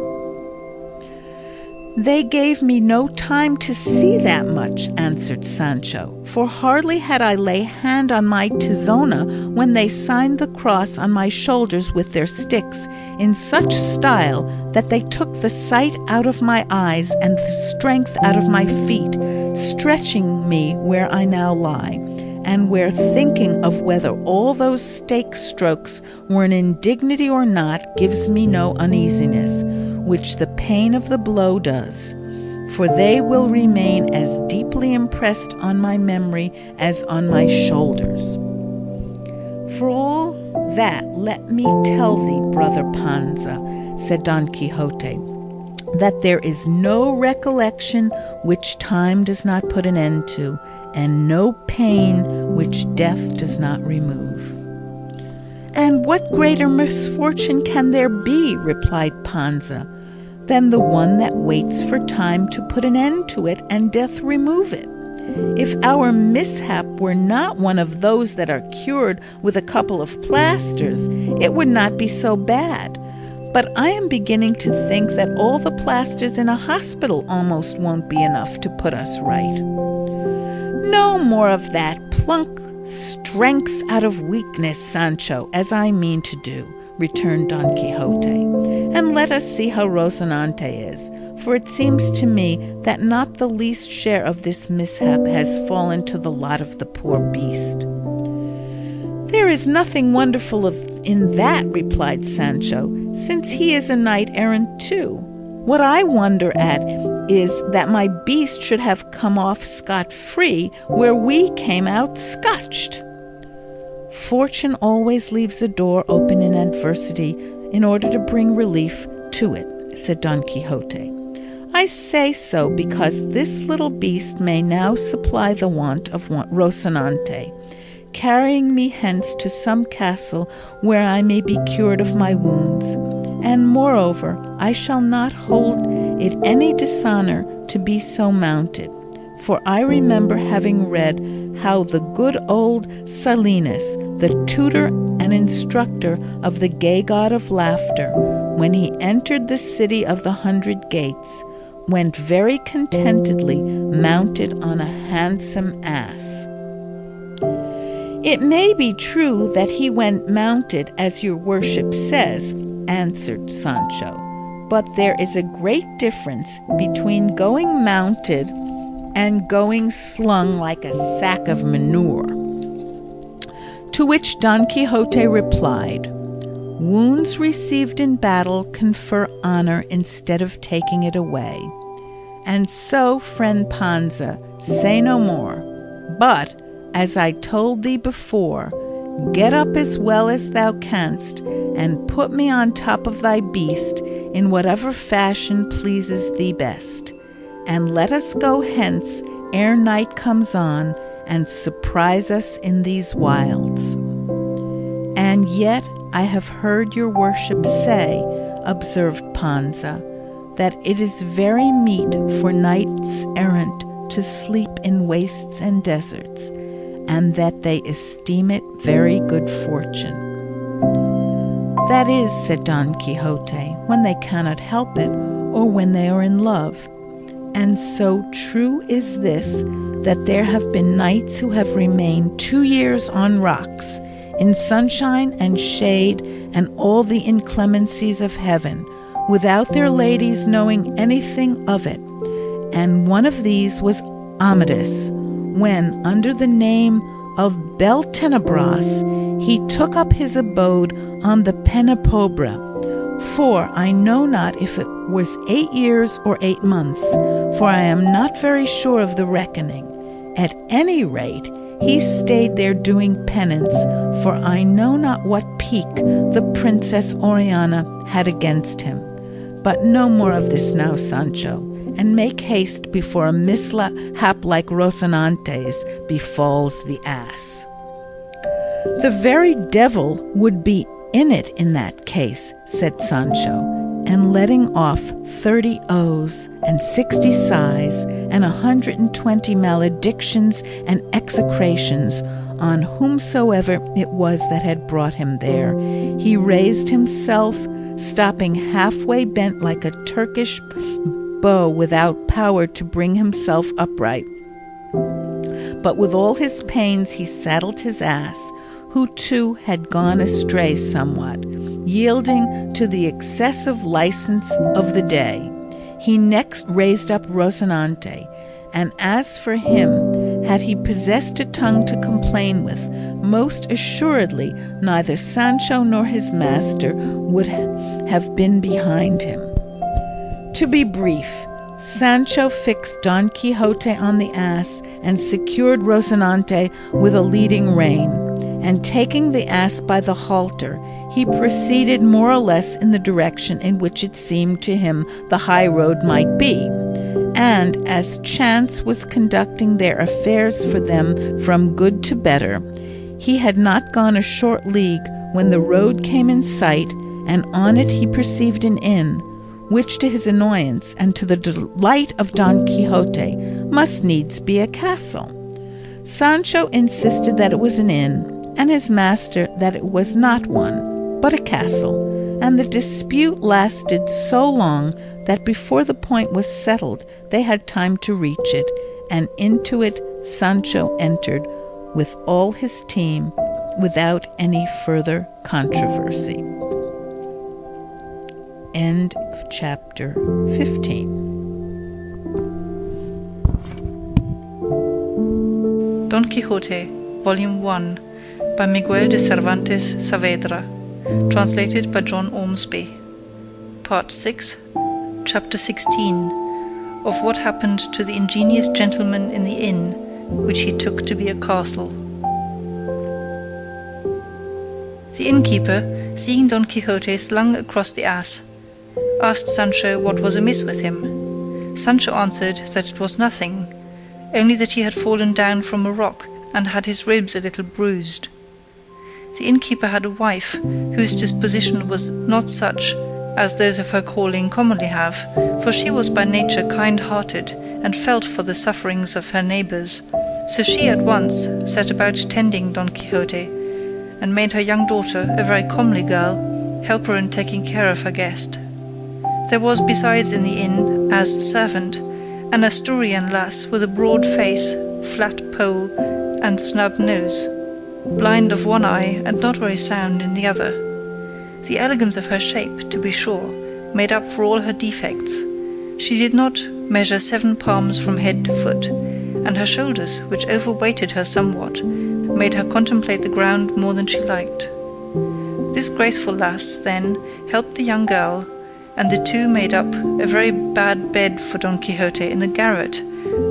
They gave me no time to see that much, answered Sancho, for hardly had I laid hand on my tizona when they signed the cross on my shoulders with their sticks in such style that they took the sight out of my eyes and the strength out of my feet, stretching me where I now lie, and where thinking of whether all those stake strokes were an indignity or not gives me no uneasiness, which the pain of the blow does, for they will remain as deeply impressed on my memory as on my shoulders. For all that, let me tell thee, brother Panza, said Don Quixote, that there is no recollection which time does not put an end to, and no pain which death does not remove. And what greater misfortune can there be, replied Panza, than the one that waits for time to put an end to it and death remove it? If our mishap were not one of those that are cured with a couple of plasters, it would not be so bad. But I am beginning to think that all the plasters in a hospital almost won't be enough to put us right. No more of that plunk strength out of weakness, Sancho, as I mean to do, returned Don Quixote, and let us see how Rocinante is, for it seems to me that not the least share of this mishap has fallen to the lot of the poor beast. There is nothing wonderful in that, replied Sancho, since he is a knight-errant too. What I wonder at is that my beast should have come off scot-free where we came out scotched. Fortune always leaves a door open in adversity in order to bring relief to it, said Don Quixote. I say so because this little beast may now supply the want of Rocinante, carrying me hence to some castle where I may be cured of my wounds. And moreover, I shall not hold it any dishonor to be so mounted, for I remember having read how the good old Silenus, the tutor and instructor of the gay god of laughter, when he entered the city of the 100 gates, went very contentedly mounted on a handsome ass. It may be true that he went mounted, as your worship says, answered Sancho, but there is a great difference between going mounted and going slung like a sack of manure. To which Don Quixote replied, wounds received in battle confer honor instead of taking it away. And so, friend Panza, say no more, but, as I told thee before, get up as well as thou canst, and put me on top of thy beast in whatever fashion pleases thee best, and let us go hence ere night comes on, and surprise us in these wilds. And yet I have heard your worship say, observed Panza, that it is very meet for knights errant to sleep in wastes and deserts, and that they esteem it very good fortune. That is, said Don Quixote, when they cannot help it, or when they are in love. And so true is this, that there have been knights who have remained 2 years on rocks, in sunshine and shade and all the inclemencies of heaven, without their ladies knowing anything of it. And one of these was Amadis, when, under the name of Beltenebras, he took up his abode on the Penapobra. For I know not if it was 8 years or 8 months, for I am not very sure of the reckoning. At any rate, he stayed there doing penance, for I know not what pique the Princess Oriana had against him. But no more of this now, Sancho, and make haste before a mishap like Rocinante's befalls the ass. The very devil would be in it in that case, said Sancho, and letting off 30 oaths and 60 sighs and 120 maledictions and execrations on whomsoever it was that had brought him there, he raised himself, stopping halfway bent like a Turkish bow without power to bring himself upright. But with all his pains he saddled his ass, who too had gone astray somewhat, yielding to the excessive license of the day. He next raised up Rocinante, And as for him, had he possessed a tongue to complain with, most assuredly neither Sancho nor his master would have been behind him. To be brief, Sancho fixed Don Quixote on the ass and secured Rocinante with a leading rein, and taking the ass by the halter, he proceeded more or less in the direction in which it seemed to him the high road might be. And as chance was conducting their affairs for them from good to better, he had not gone a short league when the road came in sight, and on it he perceived an inn, which to his annoyance and to the delight of Don Quixote must needs be a castle. Sancho insisted that it was an inn, and his master that it was not one, but a castle, and the dispute lasted so long that before the point was settled they had time to reach it, and into it Sancho entered with all his team without any further controversy. End of chapter 15. Don Quixote, Volume 1, by Miguel de Cervantes Saavedra, translated by John Ormsby. Part 6, Chapter 16, of what happened to the ingenious gentleman in the inn, which he took to be a castle. The innkeeper, seeing Don Quixote slung across the ass, asked Sancho what was amiss with him. Sancho answered that it was nothing, only that he had fallen down from a rock and had his ribs a little bruised. The innkeeper had a wife whose disposition was not such as those of her calling commonly have, for she was by nature kind-hearted and felt for the sufferings of her neighbours. So she at once set about tending Don Quixote, and made her young daughter, a very comely girl, help her in taking care of her guest. There was besides in the inn, as servant, an Asturian lass with a broad face, flat poll, and snub nose, blind of one eye and not very sound in the other. The elegance of her shape, to be sure, made up for all her defects. She did not measure 7 palms from head to foot, and her shoulders, which overweighted her somewhat, made her contemplate the ground more than she liked. This graceful lass, then, helped the young girl, and the two made up a very bad bed for Don Quixote in a garret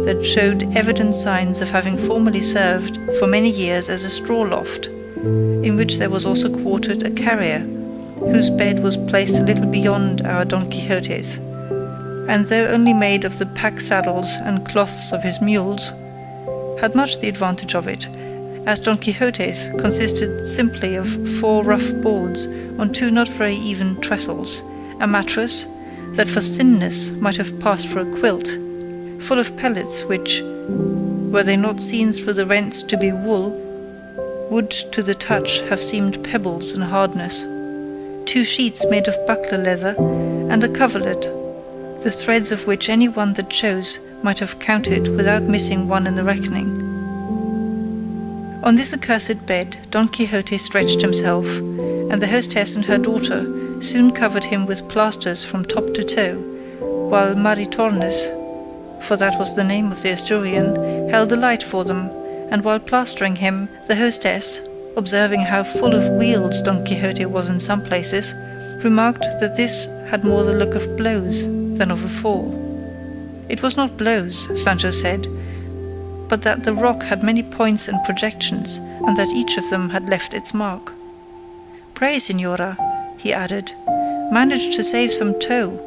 that showed evident signs of having formerly served for many years as a straw loft, in which there was also quartered a carrier, whose bed was placed a little beyond our Don Quixote's, and though only made of the pack saddles and cloths of his mules, had much the advantage of it, as Don Quixote's consisted simply of 4 rough boards on 2 not very even trestles, a mattress that for thinness might have passed for a quilt, full of pellets which, were they not seen through the rents to be wool, would to the touch have seemed pebbles in hardness, 2 sheets made of buckler leather, and a coverlet, the threads of which any one that chose might have counted without missing one in the reckoning. On this accursed bed Don Quixote stretched himself, and the hostess and her daughter soon covered him with plasters from top to toe, while Maritornes, for that was the name of the Asturian, held the light for them, and while plastering him, the hostess, observing how full of wheals Don Quixote was in some places, remarked that this had more the look of blows than of a fall. It was not blows, Sancho said, but that the rock had many points and projections, and that each of them had left its mark. "Pray, signora," he added, "manage to save some toe,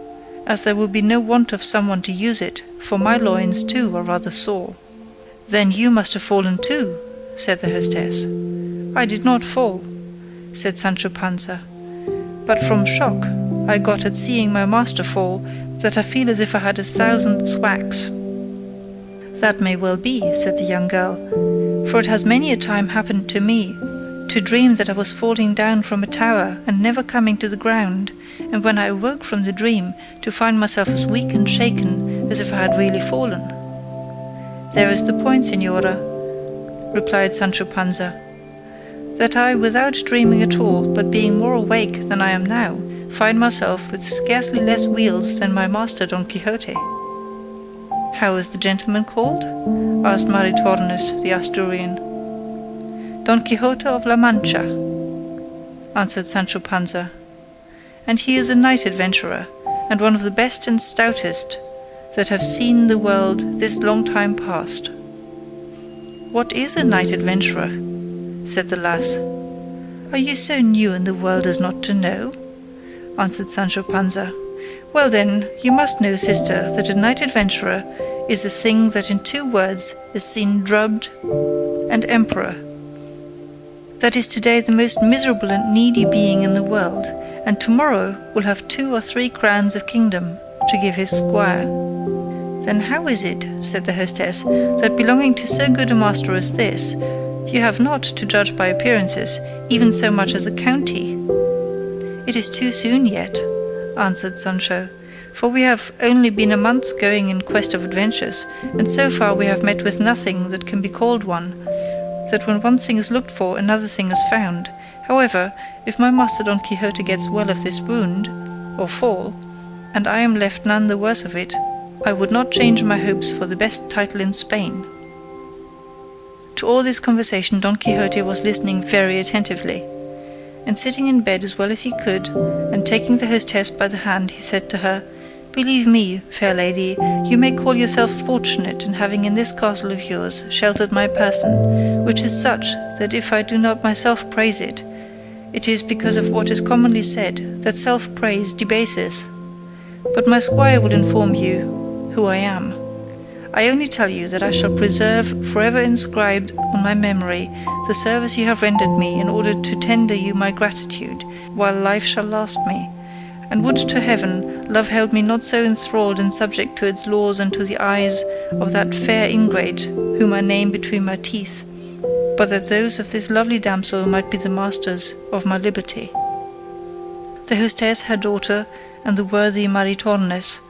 as there will be no want of someone to use it, for my loins too are rather sore." "Then you must have fallen too," said the hostess. "I did not fall," said Sancho Panza, "but from shock I got at seeing my master fall, that I feel as if I had 1,000 thwacks." "That may well be," said the young girl, "for it has many a time happened to me to dream that I was falling down from a tower and never coming to the ground, and when I awoke from the dream to find myself as weak and shaken as if I had really fallen." "There is the point, signora," replied Sancho Panza, "that I, without dreaming at all, but being more awake than I am now, find myself with scarcely less wheals than my master Don Quixote." How is the gentleman called? Asked Maritornes the Asturian. Don Quixote of La Mancha, answered Sancho Panza, and he is a knight adventurer, and one of the best and stoutest that have seen the world this long time past. What is a knight adventurer? Said the lass. Are you so new in the world as not to know? Answered Sancho Panza. Well then, you must know, sister, that a knight adventurer is a thing that in 2 words is seen drubbed and emperor. That is today the most miserable and needy being in the world, and tomorrow will have 2 or 3 crowns of kingdom to give his squire. Then how is it, said the hostess, that belonging to so good a master as this, you have not, to judge by appearances, even so much as a county? It is too soon yet, answered Sancho, for we have only been a month going in quest of adventures, and so far we have met with nothing that can be called one, that when one thing is looked for, another thing is found. However, if my master Don Quixote gets well of this wound, or fall, and I am left none the worse of it, I would not change my hopes for the best title in Spain. To all this conversation Don Quixote was listening very attentively, and sitting in bed as well as he could, and taking the hostess by the hand, he said to her, Believe me, fair lady, you may call yourself fortunate in having in this castle of yours sheltered my person, which is such that if I do not myself praise it, it is because of what is commonly said, that self-praise debaseth. But my squire will inform you who I am. I only tell you that I shall preserve forever inscribed on my memory the service you have rendered me in order to tender you my gratitude, while life shall last me. And would to heaven love held me not so enthralled and subject to its laws and to the eyes of that fair ingrate whom I name between my teeth, but that those of this lovely damsel might be the masters of my liberty. The hostess, her daughter, and the worthy Maritornes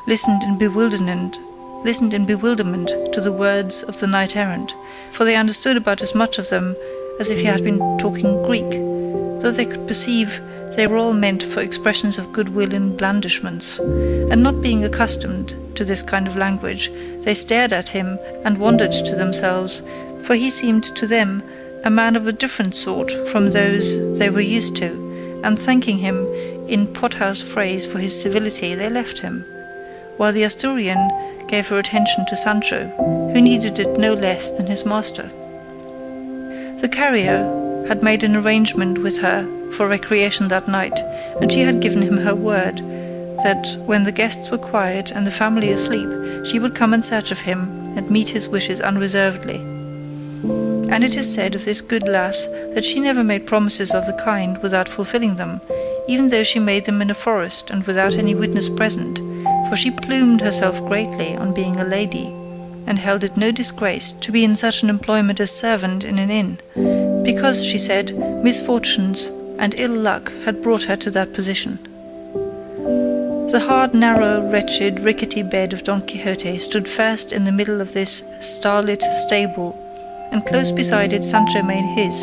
listened in bewilderment to the words of the knight-errant, for they understood about as much of them as if he had been talking Greek, though they could perceive they were all meant for expressions of goodwill and blandishments, and not being accustomed to this kind of language, they stared at him and wondered to themselves, for he seemed to them a man of a different sort from those they were used to, and thanking him in pothouse phrase for his civility, they left him, while the Asturian gave her attention to Sancho, who needed it no less than his master. The carrier had made an arrangement with her for recreation that night, and she had given him her word that when the guests were quiet and the family asleep, she would come in search of him and meet his wishes unreservedly. And it is said of this good lass that she never made promises of the kind without fulfilling them, even though she made them in a forest and without any witness present, for she plumed herself greatly on being a lady, and held it no disgrace to be in such an employment as servant in an inn, because, she said, misfortunes and ill luck had brought her to that position. The hard, narrow, wretched, rickety bed of Don Quixote stood first in the middle of this starlit stable, and close beside it Sancho made his,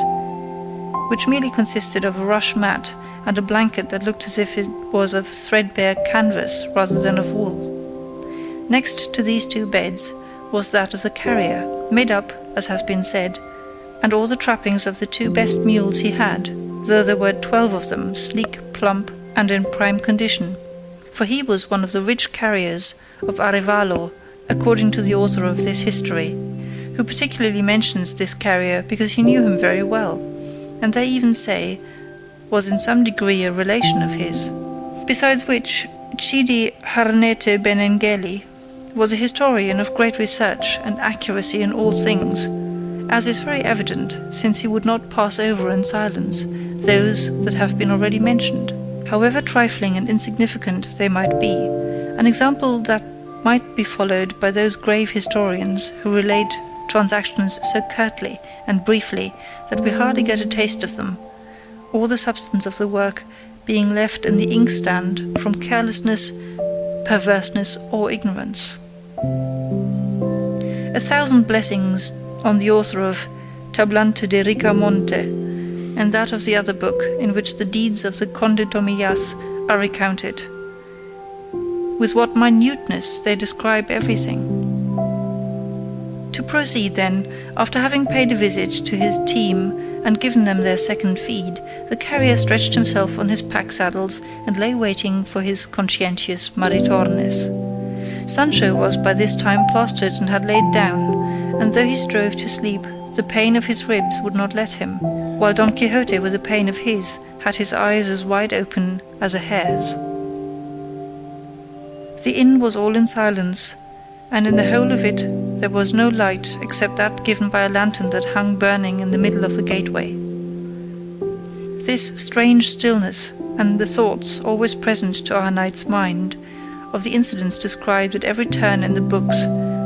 which merely consisted of a rush mat and a blanket that looked as if it was of threadbare canvas rather than of wool. Next to these 2 beds was that of the carrier, made up, as has been said, and all the trappings of the 2 best mules he had, though there were 12 of them, sleek, plump, and in prime condition, for he was one of the rich carriers of Arevalo, according to the author of this history, who particularly mentions this carrier because he knew him very well, and they even say was in some degree a relation of his. Besides which, Cidi Harnete Benengeli was a historian of great research and accuracy in all things, as is very evident, since he would not pass over in silence those that have been already mentioned, however trifling and insignificant they might be, an example that might be followed by those grave historians who relate transactions so curtly and briefly that we hardly get a taste of them, all the substance of the work being left in the inkstand from carelessness, perverseness, or ignorance. 1,000 blessings on the author of Tablante de Ricamonte, and that of the other book, in which the deeds of the Conde Tomillas are recounted. With what minuteness they describe everything. To proceed then, after having paid a visit to his team and given them their second feed, the carrier stretched himself on his pack-saddles and lay waiting for his conscientious Maritornes. Sancho was by this time plastered and had laid down, and though he strove to sleep, the pain of his ribs would not let him, while Don Quixote, with the pain of his, had his eyes as wide open as a hare's. The inn was all in silence, and in the whole of it there was no light except that given by a lantern that hung burning in the middle of the gateway. This strange stillness, and the thoughts always present to our knight's mind, of the incidents described at every turn in the books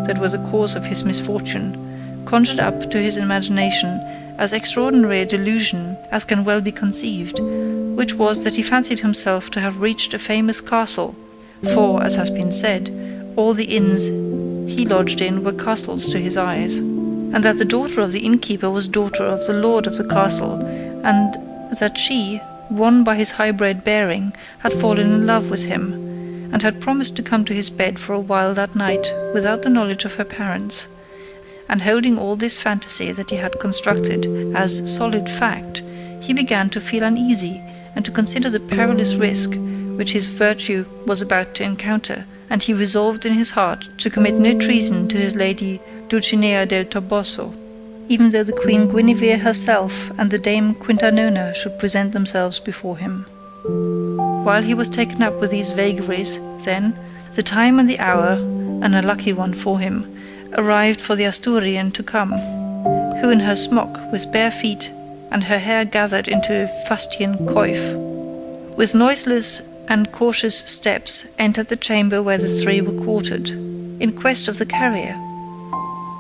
that were the cause of his misfortune, conjured up to his imagination as extraordinary a delusion as can well be conceived, which was that he fancied himself to have reached a famous castle, for, as has been said, all the inns he lodged in were castles to his eyes, and that the daughter of the innkeeper was daughter of the lord of the castle, and that she, won by his high-bred bearing, had fallen in love with him, and had promised to come to his bed for a while that night without the knowledge of her parents. And holding all this fantasy that he had constructed as solid fact, he began to feel uneasy and to consider the perilous risk which his virtue was about to encounter, and he resolved in his heart to commit no treason to his lady Dulcinea del Toboso, even though the Queen Guinevere herself and the Dame Quintanona should present themselves before him. While he was taken up with these vagaries, then, the time and the hour, an unlucky one for him, arrived for the Asturian to come, who in her smock with bare feet and her hair gathered into a fustian coif, with noiseless and cautious steps entered the chamber where the three were quartered, in quest of the carrier.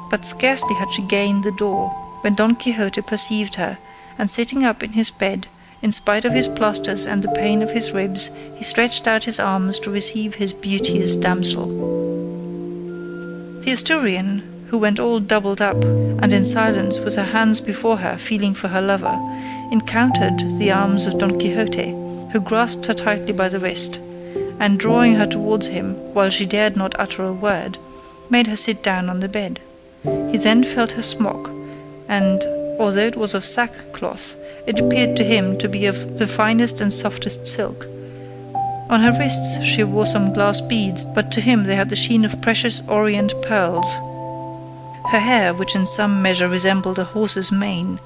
But scarcely had she gained the door, when Don Quixote perceived her, and sitting up in his bed, in spite of his plasters and the pain of his ribs, he stretched out his arms to receive his beauteous damsel. The Asturian, who went all doubled up, and in silence with her hands before her feeling for her lover, encountered the arms of Don Quixote, who grasped her tightly by the wrist, and drawing her towards him, while she dared not utter a word, made her sit down on the bed. He then felt her smock, and, although it was of sackcloth, it appeared to him to be of the finest and softest silk. On her wrists she wore some glass beads, but to him they had the sheen of precious orient pearls. Her hair, which in some measure resembled a horse's mane,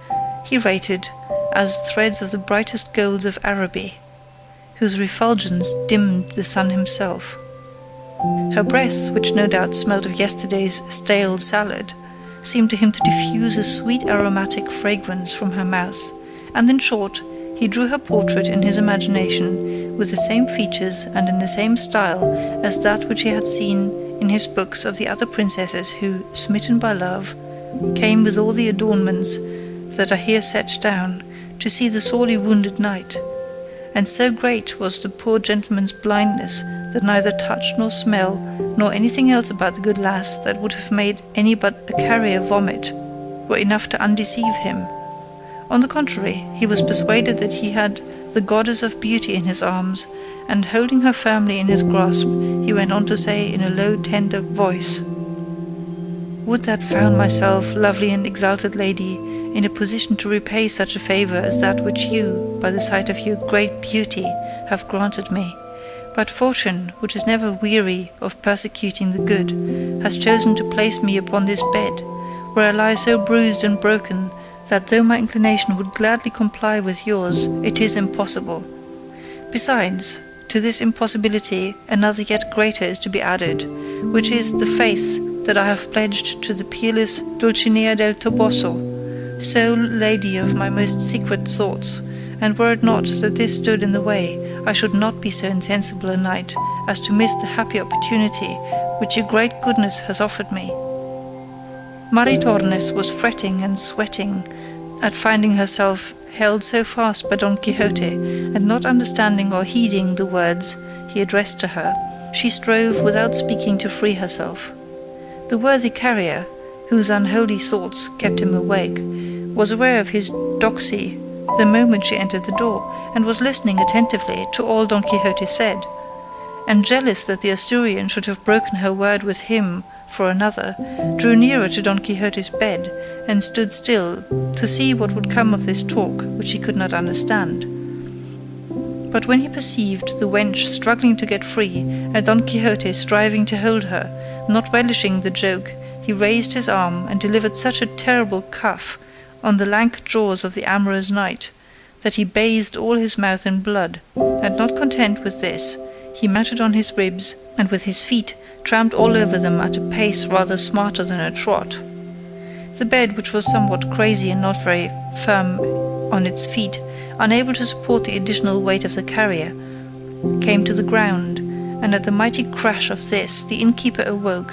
he rated as threads of the brightest golds of Araby, whose refulgence dimmed the sun himself. Her breath, which no doubt smelt of yesterday's stale salad, seemed to him to diffuse a sweet aromatic fragrance from her mouth, and in short, he drew her portrait in his imagination with the same features and in the same style as that which he had seen in his books of the other princesses who, smitten by love, came with all the adornments that are here set down to see the sorely wounded knight. And so great was the poor gentleman's blindness that neither touch nor smell nor anything else about the good lass that would have made any but a carrier vomit were enough to undeceive him. On the contrary, he was persuaded that he had the goddess of beauty in his arms, and holding her firmly in his grasp, he went on to say in a low, tender voice, "Would that found myself, lovely and exalted lady, in a position to repay such a favour as that which you, by the sight of your great beauty, have granted me. But fortune, which is never weary of persecuting the good, has chosen to place me upon this bed, where I lie so bruised and broken that though my inclination would gladly comply with yours, it is impossible. Besides, to this impossibility another yet greater is to be added, which is the faith that I have pledged to the peerless Dulcinea del Toboso, sole lady of my most secret thoughts, and were it not that this stood in the way, I should not be so insensible a knight as to miss the happy opportunity which your great goodness has offered me." Maritornes was fretting and sweating at finding herself held so fast by Don Quixote, and not understanding or heeding the words he addressed to her, she strove without speaking to free herself. The worthy carrier, whose unholy thoughts kept him awake, was aware of his doxy the moment she entered the door, and was listening attentively to all Don Quixote said, and jealous that the Asturian should have broken her word with him for another, drew nearer to Don Quixote's bed, and stood still to see what would come of this talk which he could not understand. But when he perceived the wench struggling to get free, and Don Quixote striving to hold her, not relishing the joke, he raised his arm and delivered such a terrible cuff on the lank jaws of the amorous knight, that he bathed all his mouth in blood, and not content with this, he mounted on his ribs, and with his feet tramped all over them at a pace rather smarter than a trot. The bed, which was somewhat crazy and not very firm on its feet, unable to support the additional weight of the carrier, came to the ground, and at the mighty crash of this the innkeeper awoke,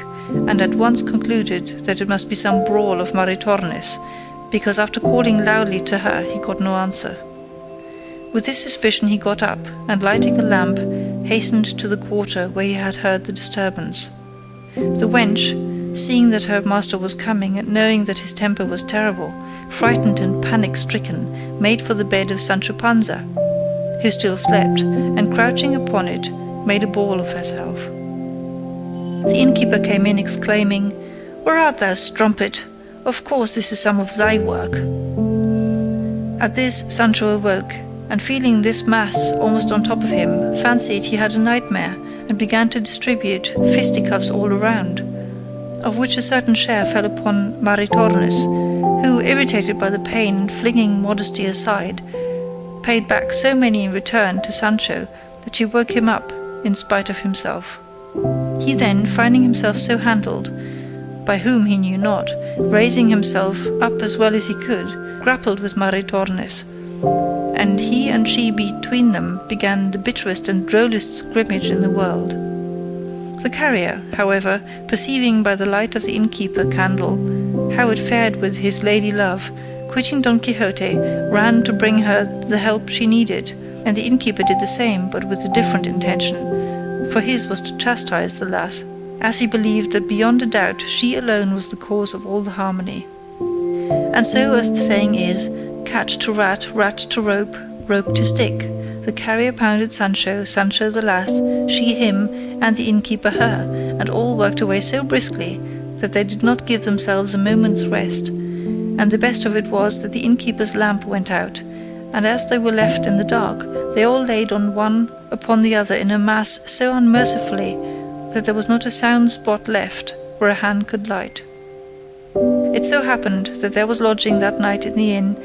and at once concluded that it must be some brawl of Maritornes, because after calling loudly to her he got no answer. With this suspicion he got up, and lighting a lamp, hastened to the quarter where he had heard the disturbance. The wench, seeing that her master was coming, and knowing that his temper was terrible, frightened and panic-stricken, made for the bed of Sancho Panza, who still slept, and crouching upon it, made a ball of herself. The innkeeper came in, exclaiming, "Where art thou, strumpet? Of course this is some of thy work." At this Sancho awoke, and feeling this mass almost on top of him, fancied he had a nightmare, and began to distribute fisticuffs all around, of which a certain share fell upon Maritornes, who, irritated by the pain and flinging modesty aside, paid back so many in return to Sancho that she woke him up in spite of himself. He then, finding himself so handled, by whom he knew not, raising himself up as well as he could, grappled with Maritornes, and he and she between them began the bitterest and drollest scrimmage in the world. The carrier, however, perceiving by the light of the innkeeper candle how it fared with his lady love, quitting Don Quixote, ran to bring her the help she needed, and the innkeeper did the same, but with a different intention, for his was to chastise the lass, as he believed that beyond a doubt she alone was the cause of all the harmony. And so, as the saying is, catch to rat, rat to rope, rope to stick, the carrier pounded Sancho, Sancho the lass, she him, and the innkeeper her, and all worked away so briskly that they did not give themselves a moment's rest, and the best of it was that the innkeeper's lamp went out, and as they were left in the dark, they all laid on one upon the other in a mass so unmercifully that there was not a sound spot left where a hand could light. It so happened that there was lodging that night in the inn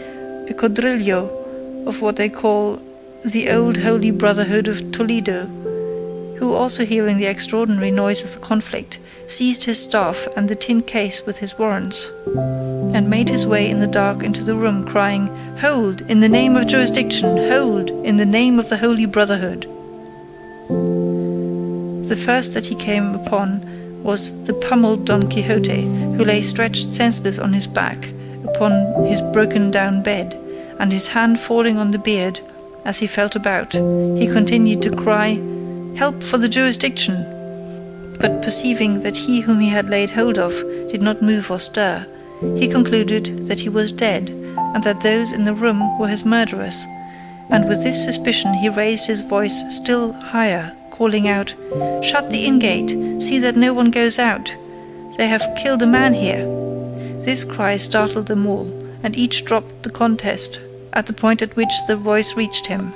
a quadrillo of what they call the Old Holy Brotherhood of Toledo, who, also hearing the extraordinary noise of the conflict, seized his staff and the tin case with his warrants, and made his way in the dark into the room, crying, "Hold, in the name of jurisdiction! Hold, in the name of the Holy Brotherhood!" The first that he came upon was the pummeled Don Quixote, who lay stretched senseless on his back upon his broken-down bed, and his hand falling on the beard, as he felt about, he continued to cry, "Help for the jurisdiction!" But perceiving that he whom he had laid hold of did not move or stir, he concluded that he was dead, and that those in the room were his murderers, and with this suspicion he raised his voice still higher, calling out, "Shut the inn-gate, see that no one goes out, they have killed a man here." This cry startled them all, and each dropped the contest at the point at which the voice reached him.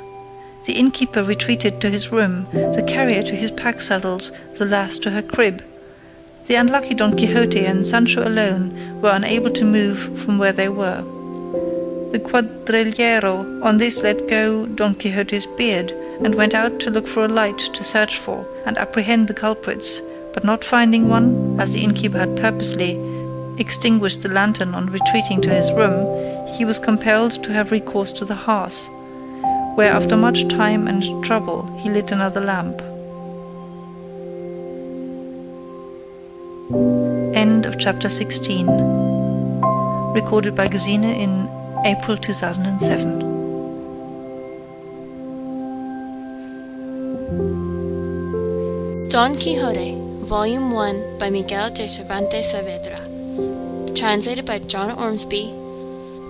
The innkeeper retreated to his room, the carrier to his pack-saddles, the lass to her crib. The unlucky Don Quixote and Sancho alone were unable to move from where they were. The quadrillero on this let go Don Quixote's beard, and went out to look for a light to search for and apprehend the culprits, but not finding one, as the innkeeper had purposely extinguished the lantern on retreating to his room, he was compelled to have recourse to the hearth, where after much time and trouble he lit another lamp. End of chapter 16. Recorded by Gesine in April 2007. Don Quixote, Volume 1 by Miguel de Cervantes Saavedra. Translated by John Ormsby.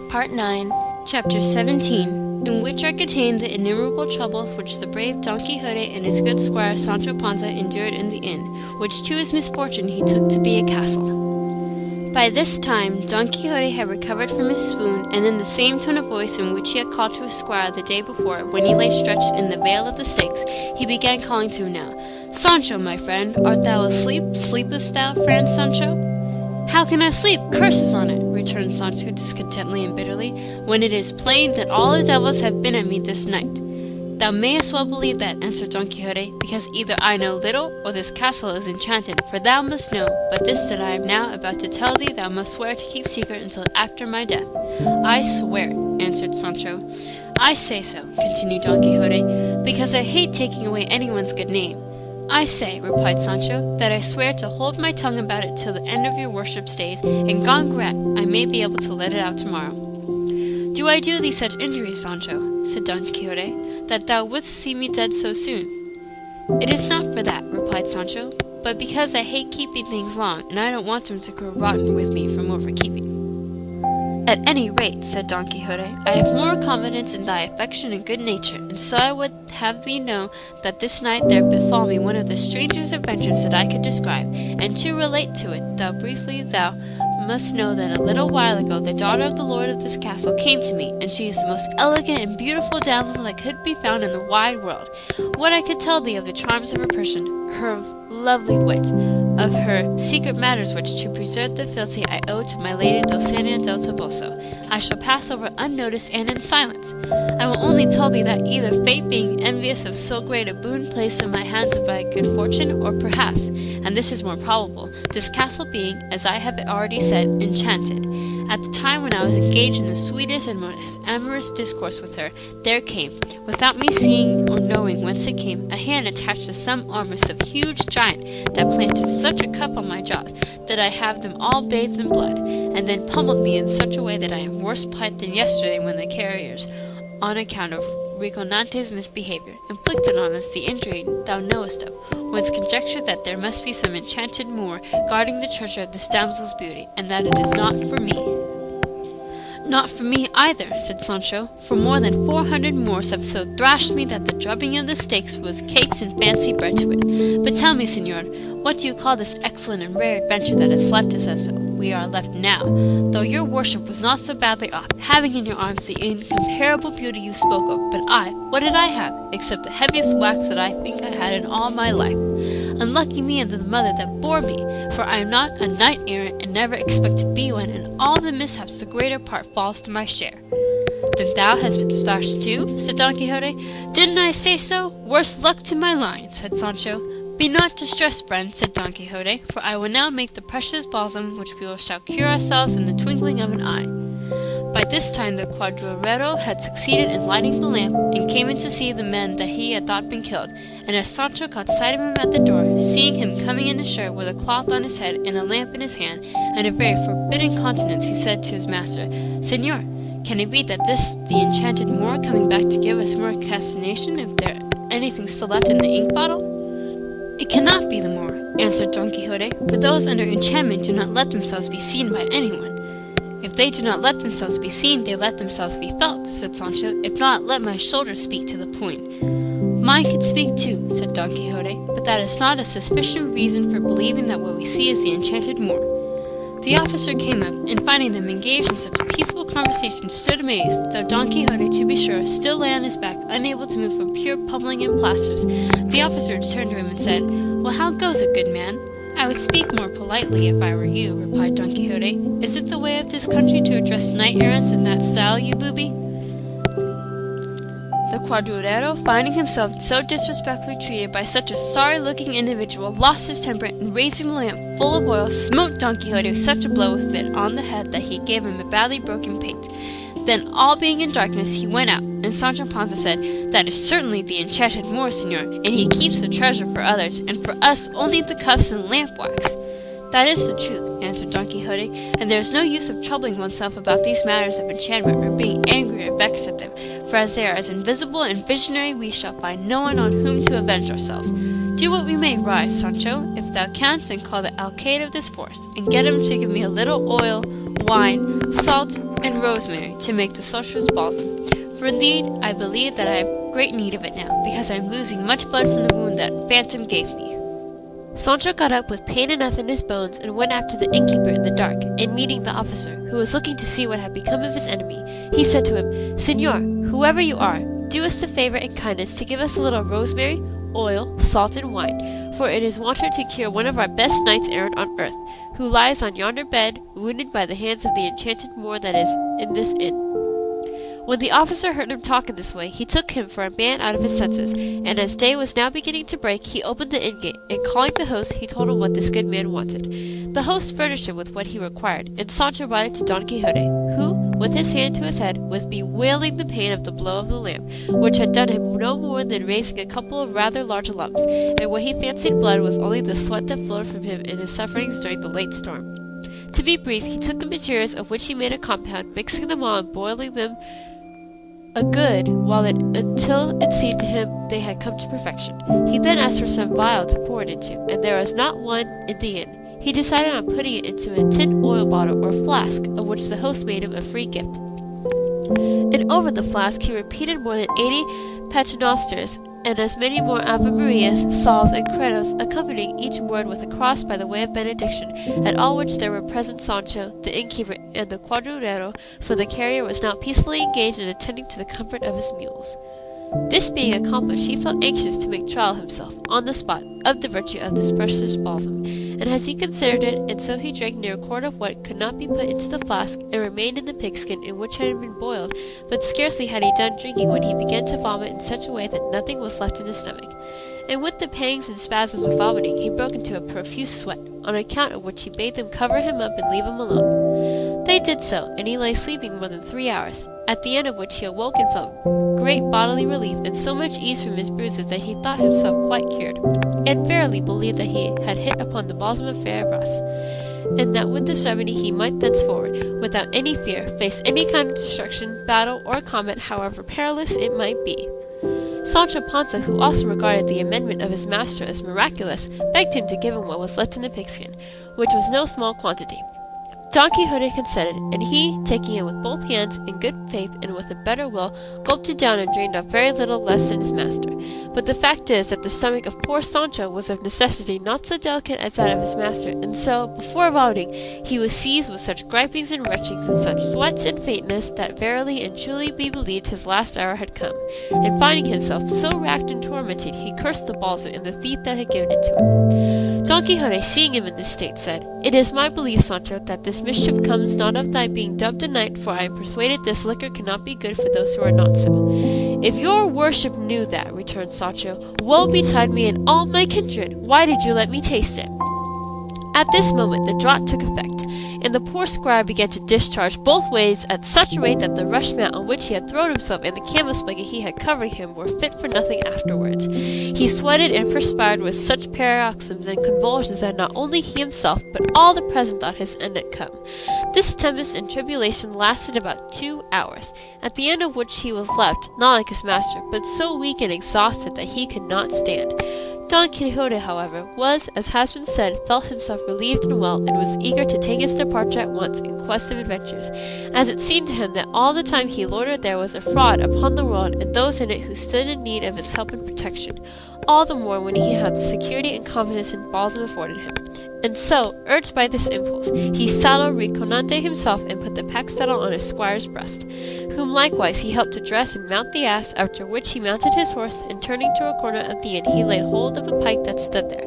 Part 9, Chapter 17. in which are contained the innumerable troubles which the brave Don Quixote and his good squire Sancho Panza endured in the inn, which to his misfortune he took to be a castle. By this time Don Quixote had recovered from his swoon, and in the same tone of voice in which he had called to his squire the day before, when he lay stretched in the vale of the Styx, he began calling to him now. "Sancho, my friend, art thou asleep? Sleepest thou, friend Sancho?" "How can I sleep? Curses on it," returned Sancho discontentedly and bitterly, "when it is plain that all the devils have been at me this night." "Thou mayest well believe that," answered Don Quixote, "because either I know little, or this castle is enchanted, for thou must know, but this that I am now about to tell thee thou must swear to keep secret until after my death." "I swear it," answered Sancho. "I say so," continued Don Quixote, "because I hate taking away anyone's good name." "I say," replied Sancho, "that I swear to hold my tongue about it till the end of your worship's days, and gone grat, I may be able to let it out tomorrow." "Do I do thee such injuries, Sancho," said Don Quixote, "that thou wouldst see me dead so soon?" "It is not for that," replied Sancho, "but because I hate keeping things long, and I don't want them to grow rotten with me from overkeeping." "At any rate," said Don Quixote, "I have more confidence in thy affection and good nature, and so I would have thee know that this night there befall me one of the strangest adventures that I could describe, and to relate to it thou briefly thou must know that a little while ago the daughter of the lord of this castle came to me, and she is the most elegant and beautiful damsel that could be found in the wide world. What I could tell thee of the charms of her person, her lovely wit, of her secret matters which, to preserve the fealty I owe to my lady Dulcinea del Toboso, I shall pass over unnoticed and in silence. I will only tell thee that either fate being envious of so great a boon placed in my hands by good fortune, or perhaps, and this is more probable, this castle being, as I have already said, enchanted. At the time when I was engaged in the sweetest and most amorous discourse with her, there came, without me seeing or knowing whence it came, a hand attached to some arm of some huge giant, that planted such a cup on my jaws that I have them all bathed in blood, and then pummeled me in such a way that I am worse plight than yesterday when the carriers, on account of Riconante's misbehaviour, inflicted on us the injury thou knowest of, whence conjecture that there must be some enchanted Moor guarding the treasure of this damsel's beauty, and that it is not for me." "Not for me either," said Sancho, "for more than 400 Moors have so thrashed me that the drubbing of the stakes was cakes and fancy bread to it. But tell me, señor, what do you call this excellent and rare adventure that has left us as we are left now, though your worship was not so badly off, having in your arms the incomparable beauty you spoke of, but I, what did I have, except the heaviest wax that I think I had in all my life? Unlucky me and the mother that bore me, for I am not a knight-errant, and never expect to be one, and all the mishaps the greater part falls to my share." "Then thou hast been thrashed too?" said Don Quixote. "Didn't I say so? Worse luck to my line," said Sancho. "Be not distressed, friend," said Don Quixote, "for I will now make the precious balsam which we shall cure ourselves in the twinkling of an eye." By this time the quadrillero had succeeded in lighting the lamp, and came in to see the men that he had thought been killed, and as Sancho caught sight of him at the door, seeing him coming in a shirt with a cloth on his head and a lamp in his hand, and a very forbidding countenance, he said to his master, "Señor, can it be that this the enchanted Moor coming back to give us more castination, if there anything still left in the ink bottle?" "It cannot be the Moor," answered Don Quixote, "for those under enchantment do not let themselves be seen by anyone." "If they do not let themselves be seen, they let themselves be felt," said Sancho. "If not, let my shoulders speak to the point." "Mine can speak too," said Don Quixote, "but that is not a sufficient reason for believing that what we see is the enchanted Moor." The officer came up, and finding them engaged in such a peaceful conversation, stood amazed, though Don Quixote, to be sure, still lay on his back, unable to move from pure pummelling and plasters. The officer turned to him and said, "Well, how goes it, good man?" "I would speak more politely if I were you," replied Don Quixote. "Is it the way of this country to address knight-errants in that style, you booby?" The quadrillero, finding himself so disrespectfully treated by such a sorry-looking individual, lost his temper, and raising the lamp full of oil, smote Don Quixote such a blow with it on the head that he gave him a badly broken pate. Then, all being in darkness, he went out, and Sancho Panza said, "That is certainly the enchanted Moor, señor, and he keeps the treasure for others, and for us only the cuffs and lamp wax." "That is the truth," answered Don Quixote, "and there is no use of troubling oneself about these matters of enchantment, or being angry or vexed at them, for as they are as invisible and visionary, we shall find no one on whom to avenge ourselves. Do what we may, rise, Sancho, if thou canst, and call the alcaide of this forest, and get him to give me a little oil, wine, salt, and rosemary, to make the sorcerer's balsam, for indeed I believe that I have great need of it now, because I am losing much blood from the wound that phantom gave me." Sancho got up with pain enough in his bones and went after the innkeeper in the dark, and meeting the officer, who was looking to see what had become of his enemy, he said to him, "Señor, whoever you are, do us the favour and kindness to give us a little rosemary, oil, salt, and wine, for it is wanted to cure one of our best knights errant on earth, who lies on yonder bed, wounded by the hands of the enchanted Moor that is in this inn." When the officer heard him talk in this way, he took him for a man out of his senses, and as day was now beginning to break, he opened the inn gate, and calling the host, he told him what this good man wanted. The host furnished him with what he required, and Sancho brought it to Don Quixote, who, with his hand to his head, was bewailing the pain of the blow of the lamp, which had done him no more than raising a couple of rather large lumps, and what he fancied blood was only the sweat that flowed from him in his sufferings during the late storm. To be brief, he took the materials of which he made a compound, mixing them all and boiling them a good while until it seemed to him they had come to perfection. He then asked for some vial to pour it into, and there was not one in the inn. He decided on putting it into a tin oil bottle or flask, of which the host made him a free gift. And over the flask he repeated more than 80 paternosters, and as many more Ave Marias, Salves, and Credos, accompanying each word with a cross by the way of benediction, at all which there were present Sancho, the innkeeper, and the quadrillero, for the carrier was now peacefully engaged in attending to the comfort of his mules. This being accomplished, he felt anxious to make trial himself, on the spot, of the virtue of this precious balsam, and as he considered it, and so he drank near a quart of what could not be put into the flask, and remained in the pigskin in which had been boiled, but scarcely had he done drinking when he began to vomit in such a way that nothing was left in his stomach. And with the pangs and spasms of vomiting, he broke into a profuse sweat, on account of which he bade them cover him up and leave him alone. They did so, and he lay sleeping more than 3 hours, at the end of which he awoke and felt great bodily relief, and so much ease from his bruises that he thought himself quite cured, and verily believed that he had hit upon the balsam of Fairbras, and that with this remedy he might thenceforward, without any fear, face any kind of destruction, battle, or combat, however perilous it might be. Sancho Panza, who also regarded the amendment of his master as miraculous, begged him to give him what was left in the pigskin, which was no small quantity. Don Quixote consented, and he, taking it with both hands, in good faith and with a better will, gulped it down and drained off very little less than his master. But the fact is that the stomach of poor Sancho was of necessity not so delicate as that of his master, and so, before vomiting, he was seized with such gripings and retchings, and such sweats and faintness, that verily and truly he believed his last hour had come. And finding himself so racked and tormented, he cursed the balsam and the thief that had given it to him. Don Quixote, seeing him in this state, said, "It is my belief, Sancho, that this mischief comes not of thy being dubbed a knight, for I am persuaded this liquor cannot be good for those who are not so." "If your worship knew that," returned Sancho, "woe betide me and all my kindred! Why did you let me taste it?" At this moment the draught took effect, and the poor squire began to discharge both ways at such a rate that the rush mat on which he had thrown himself and the canvas blanket he had covering him were fit for nothing afterwards. He sweated and perspired with such paroxysms and convulsions that not only he himself, but all the present thought his end had come. This tempest and tribulation lasted about 2 hours, at the end of which he was left, not like his master, but so weak and exhausted that he could not stand. Don Quixote, however, was, as has been said, felt himself relieved and well, and was eager to take his departure at once in quest of adventures, as it seemed to him that all the time he loitered there was a fraud upon the world and those in it who stood in need of its help and protection, all the more when he had the security and confidence in balsam afforded him. And so, urged by this impulse, he saddled Riconante himself and put the pack saddle on his squire's breast, whom likewise he helped to dress and mount the ass, after which he mounted his horse, and turning to a corner of the inn he laid hold of a pike that stood there,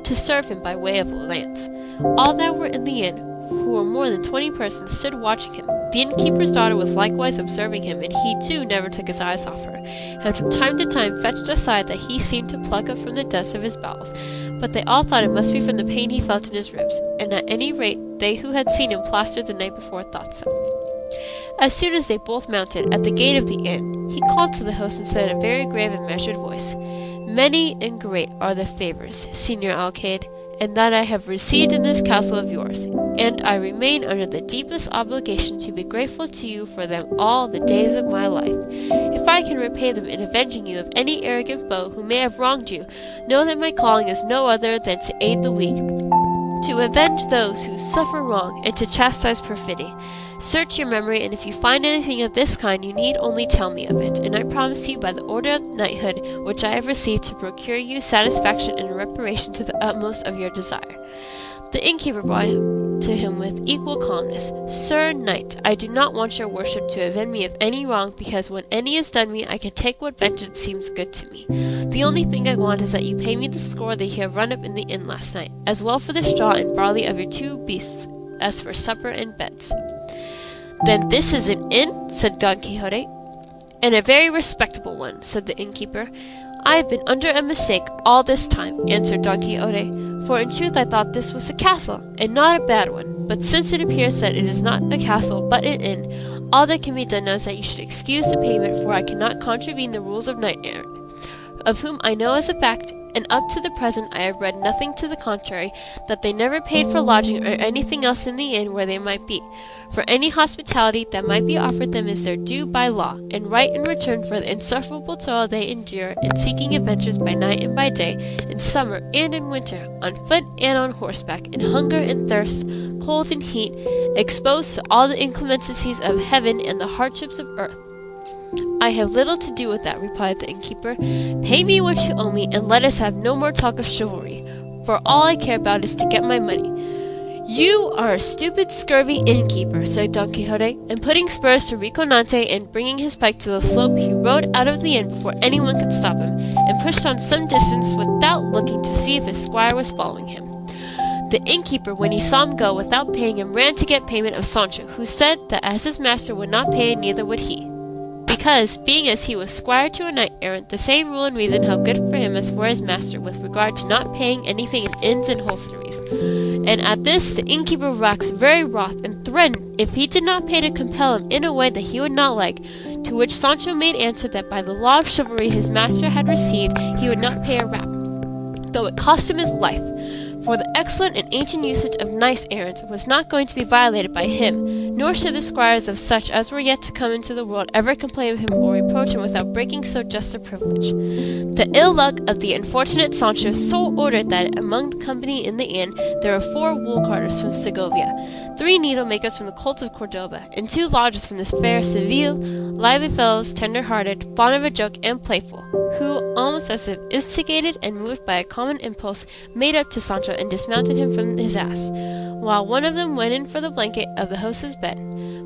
to serve him by way of a lance. All that were in the inn, who were more than 20 persons, stood watching him. The innkeeper's daughter was likewise observing him, and he too never took his eyes off her, and from time to time fetched a sigh that he seemed to pluck up from the depths of his bowels, but they all thought it must be from the pain he felt in his ribs, and at any rate they who had seen him plastered the night before thought so. As soon as they both mounted at the gate of the inn, he called to the host and said in a very grave and measured voice, "Many and great are the favours, Señor Alcaide, and that I have received in this castle of yours, and I remain under the deepest obligation to be grateful to you for them all the days of my life. If I can repay them in avenging you of any arrogant foe who may have wronged you, know that my calling is no other than to aid the weak, to avenge those who suffer wrong, and to chastise perfidy. Search your memory, and if you find anything of this kind, you need only tell me of it, and I promise you by the order of knighthood which I have received to procure you satisfaction and reparation to the utmost of your desire. The innkeeper bowed to him with equal calmness. Sir Knight, I do not want your worship to avenge me of any wrong, because when any is done me, I can take what vengeance seems good to me. The only thing I want is that you pay me the score that you have run up in the inn last night, as well for the straw and barley of your 2 beasts, as for supper and beds. Then this is an inn, said Don Quixote. And a very respectable one, said the innkeeper. I have been under a mistake all this time, answered Don Quixote, for in truth I thought this was a castle, and not a bad one. But since it appears that it is not a castle, but an inn, all that can be done now is that you should excuse the payment, for I cannot contravene the rules of knight-errant, of whom I know as a fact, and up to the present I have read nothing to the contrary, that they never paid for lodging or anything else in the inn where they might be. For any hospitality that might be offered them is their due by law, and right in return for the insufferable toil they endure in seeking adventures by night and by day, in summer and in winter, on foot and on horseback, in hunger and thirst, cold and heat, exposed to all the inclemencies of heaven and the hardships of earth. I have little to do with that, replied the innkeeper. Pay me what you owe me, and let us have no more talk of chivalry, for all I care about is to get my money. You are a stupid, scurvy innkeeper, said Don Quixote, and putting spurs to Rocinante and bringing his pike to the slope, he rode out of the inn before anyone could stop him, and pushed on some distance without looking to see if his squire was following him. The innkeeper, when he saw him go without paying him, ran to get payment of Sancho, who said that as his master would not pay, neither would he. Because, being as he was squire to a knight-errant, the same rule and reason held good for him as for his master, with regard to not paying anything in inns and hostelries. And at this the innkeeper waxed very wroth, and threatened, if he did not pay, to compel him in a way that he would not like, to which Sancho made answer that by the law of chivalry his master had received, he would not pay a rap, though it cost him his life. For the excellent and ancient usage of knights-errants was not going to be violated by him, nor should the squires of such as were yet to come into the world ever complain of him or reproach him without breaking so just a privilege. The ill luck of the unfortunate Sancho so ordered that among the company in the inn there were 4 wool-carters from Segovia, 3 needle-makers from the colt of Cordova, and 2 lodgers from this fair Seville, lively fellows, tender-hearted, fond of a joke, and playful, who, almost as if instigated and moved by a common impulse, made up to Sancho and dismounted him from his ass, while one of them went in for the blanket of the host's bed.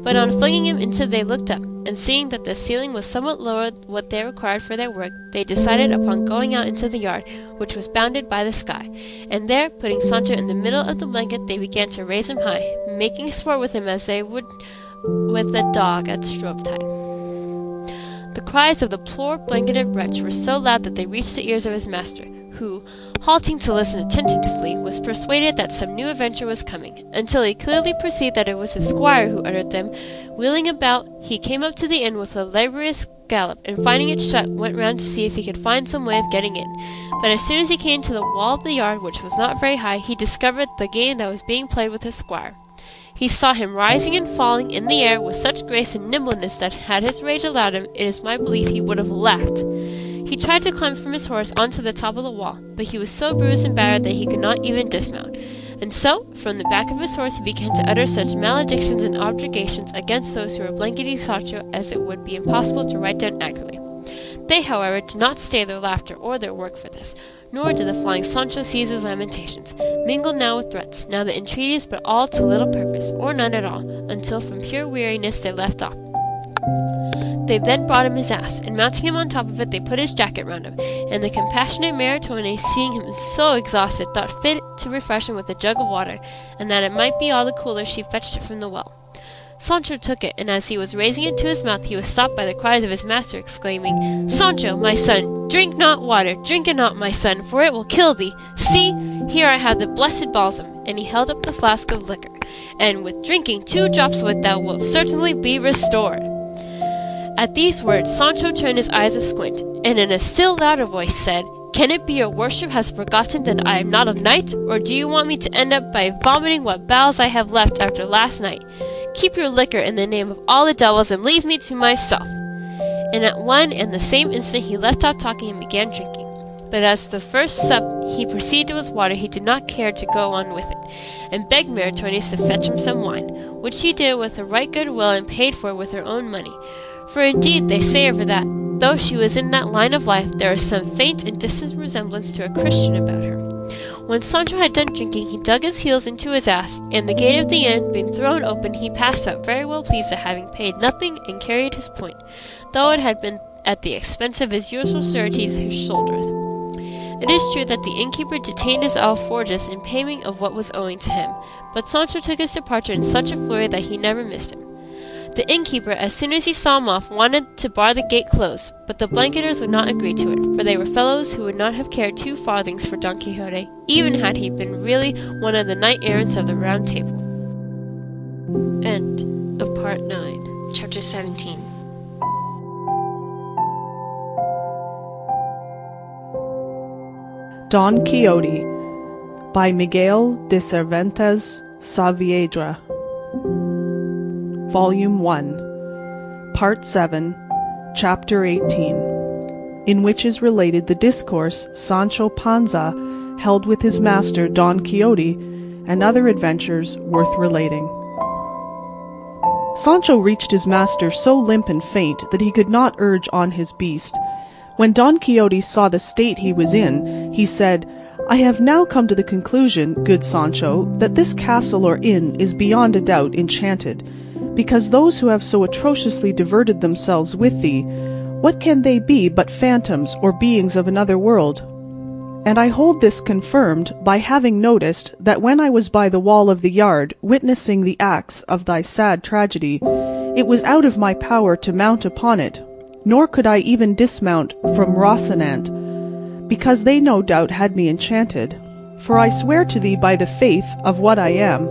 But on flinging him into they looked up, and seeing that the ceiling was somewhat lower than what they required for their work, they decided upon going out into the yard, which was bounded by the sky, and there, putting Sancho in the middle of the blanket, they began to raise him high, making sport with him as they would with a dog at strobe-tide. The cries of the poor blanketed wretch were so loud that they reached the ears of his master, who, halting to listen attentively, was persuaded that some new adventure was coming, until he clearly perceived that it was his squire who uttered them. Wheeling about, he came up to the inn with a laborious gallop, and finding it shut, went round to see if he could find some way of getting in. But as soon as he came to the wall of the yard, which was not very high, he discovered the game that was being played with his squire. He saw him rising and falling in the air with such grace and nimbleness that, had his rage allowed him, it is my belief he would have laughed. He tried to climb from his horse onto the top of the wall, but he was so bruised and battered that he could not even dismount. And so, from the back of his horse he began to utter such maledictions and objurgations against those who were blanketing Sancho as it would be impossible to write down accurately. They, however, did not stay their laughter or their work for this, nor did the flying Sancho cease his lamentations, mingled now with threats, now the entreaties, but all to little purpose, or none at all, until from pure weariness they left off. They then brought him his ass, and mounting him on top of it, they put his jacket round him, and the compassionate Maritone, seeing him so exhausted, thought fit to refresh him with a jug of water, and that it might be all the cooler, she fetched it from the well. Sancho took it, and as he was raising it to his mouth, he was stopped by the cries of his master, exclaiming, "Sancho, my son, drink not water, drink it not, my son, for it will kill thee. See, here I have the blessed balsam," and he held up the flask of liquor, "and with drinking 2 drops of it thou wilt certainly be restored." At these words Sancho turned his eyes asquint, and in a still louder voice said, "Can it be your worship has forgotten that I am not a knight, or do you want me to end up by vomiting what bowels I have left after last night? Keep your liquor in the name of all the devils, and leave me to myself." And at one and the same instant he left off talking and began drinking. But as the first sup he perceived it was water, he did not care to go on with it, and begged Maritornes to fetch him some wine, which she did with a right good will, and paid for with her own money. For indeed they say of her that, though she was in that line of life, there is some faint and distant resemblance to a Christian about her. When Sancho had done drinking, he dug his heels into his ass, and the gate of the inn being thrown open, he passed out, very well pleased at having paid nothing and carried his point, though it had been at the expense of his usual sureties his shoulders. It is true that the innkeeper detained his alforjas in payment of what was owing to him, but Sancho took his departure in such a flurry that he never missed him. The innkeeper, as soon as he saw him off, wanted to bar the gate close, but the blanketers would not agree to it, for they were fellows who would not have cared 2 farthings for Don Quixote, even had he been really one of the knight-errants of the Round Table. End of Part 9, Chapter 17. Don Quixote by Miguel de Cervantes Saavedra. Volume 1, Part 7, Chapter 18, in which is related the discourse Sancho Panza held with his master Don Quixote, and other adventures worth relating. Sancho reached his master so limp and faint that he could not urge on his beast. When Don Quixote saw the state he was in, he said, "I have now come to the conclusion, good Sancho, that this castle or inn is beyond a doubt enchanted, because those who have so atrociously diverted themselves with thee, what can they be but phantoms or beings of another world? And I hold this confirmed by having noticed that when I was by the wall of the yard witnessing the acts of thy sad tragedy, it was out of my power to mount upon it, nor could I even dismount from Rocinante, because they no doubt had me enchanted. For I swear to thee by the faith of what I am,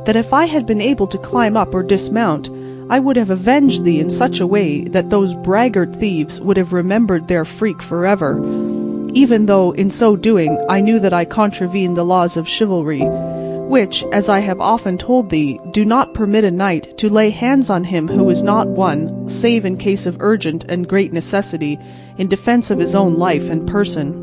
that if I had been able to climb up or dismount, I would have avenged thee in such a way that those braggart thieves would have remembered their freak forever, even though in so doing I knew that I contravened the laws of chivalry, which, as I have often told thee, do not permit a knight to lay hands on him who is not one, save in case of urgent and great necessity, in defence of his own life and person."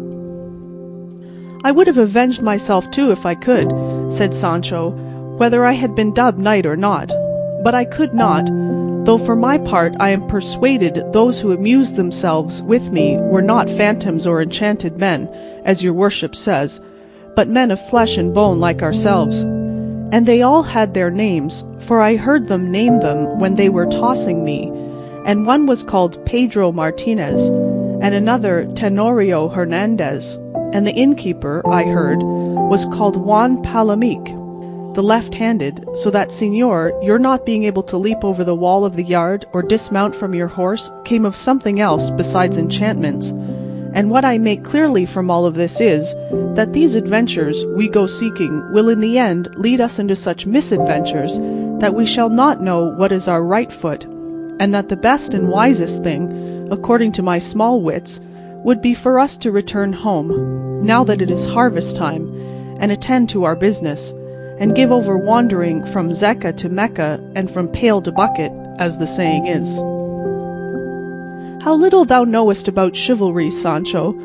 "I would have avenged myself too if I could," said Sancho, "whether I had been dubbed knight or not. But I could not, though for my part I am persuaded those who amused themselves with me were not phantoms or enchanted men, as your worship says, but men of flesh and bone like ourselves. And they all had their names, for I heard them name them when they were tossing me, and one was called Pedro Martinez, and another Tenorio Hernandez, and the innkeeper, I heard, was called Juan Palamique, the left-handed, so that, Señor, your not being able to leap over the wall of the yard or dismount from your horse came of something else besides enchantments. And what I make clearly from all of this is, that these adventures we go seeking will in the end lead us into such misadventures that we shall not know what is our right foot, and that the best and wisest thing, according to my small wits, would be for us to return home, now that it is harvest time, and attend to our business, and give over wandering from Zecca to Mecca and from pail to bucket, as the saying is." "How little thou knowest about chivalry, Sancho,"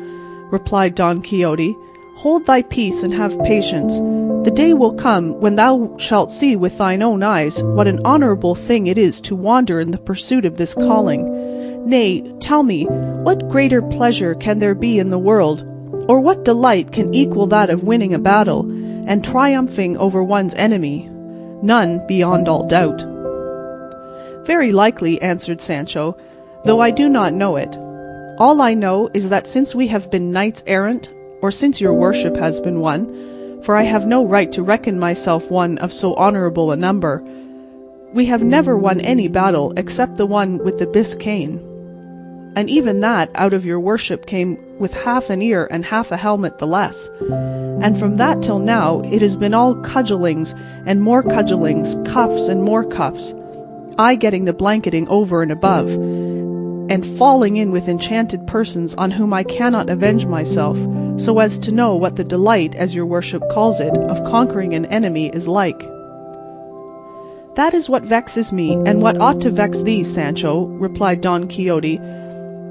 replied Don Quixote. "Hold thy peace and have patience. The day will come when thou shalt see with thine own eyes what an honourable thing it is to wander in the pursuit of this calling. Nay, tell me, what greater pleasure can there be in the world, or what delight can equal that of winning a battle, and triumphing over one's enemy? None, beyond all doubt." "Very likely," answered Sancho, "though I do not know it. All I know is that since we have been knights errant, or since your worship has been one, for I have no right to reckon myself one of so honourable a number, we have never won any battle except the one with the Biscayne, and even that out of your worship came with half an ear and half a helmet the less, and from that till now it has been all cudgellings and more cudgellings, cuffs and more cuffs, I getting the blanketing over and above, and falling in with enchanted persons on whom I cannot avenge myself, so as to know what the delight, as your worship calls it, of conquering an enemy is like." "That is what vexes me, and what ought to vex thee, Sancho," replied Don Quixote.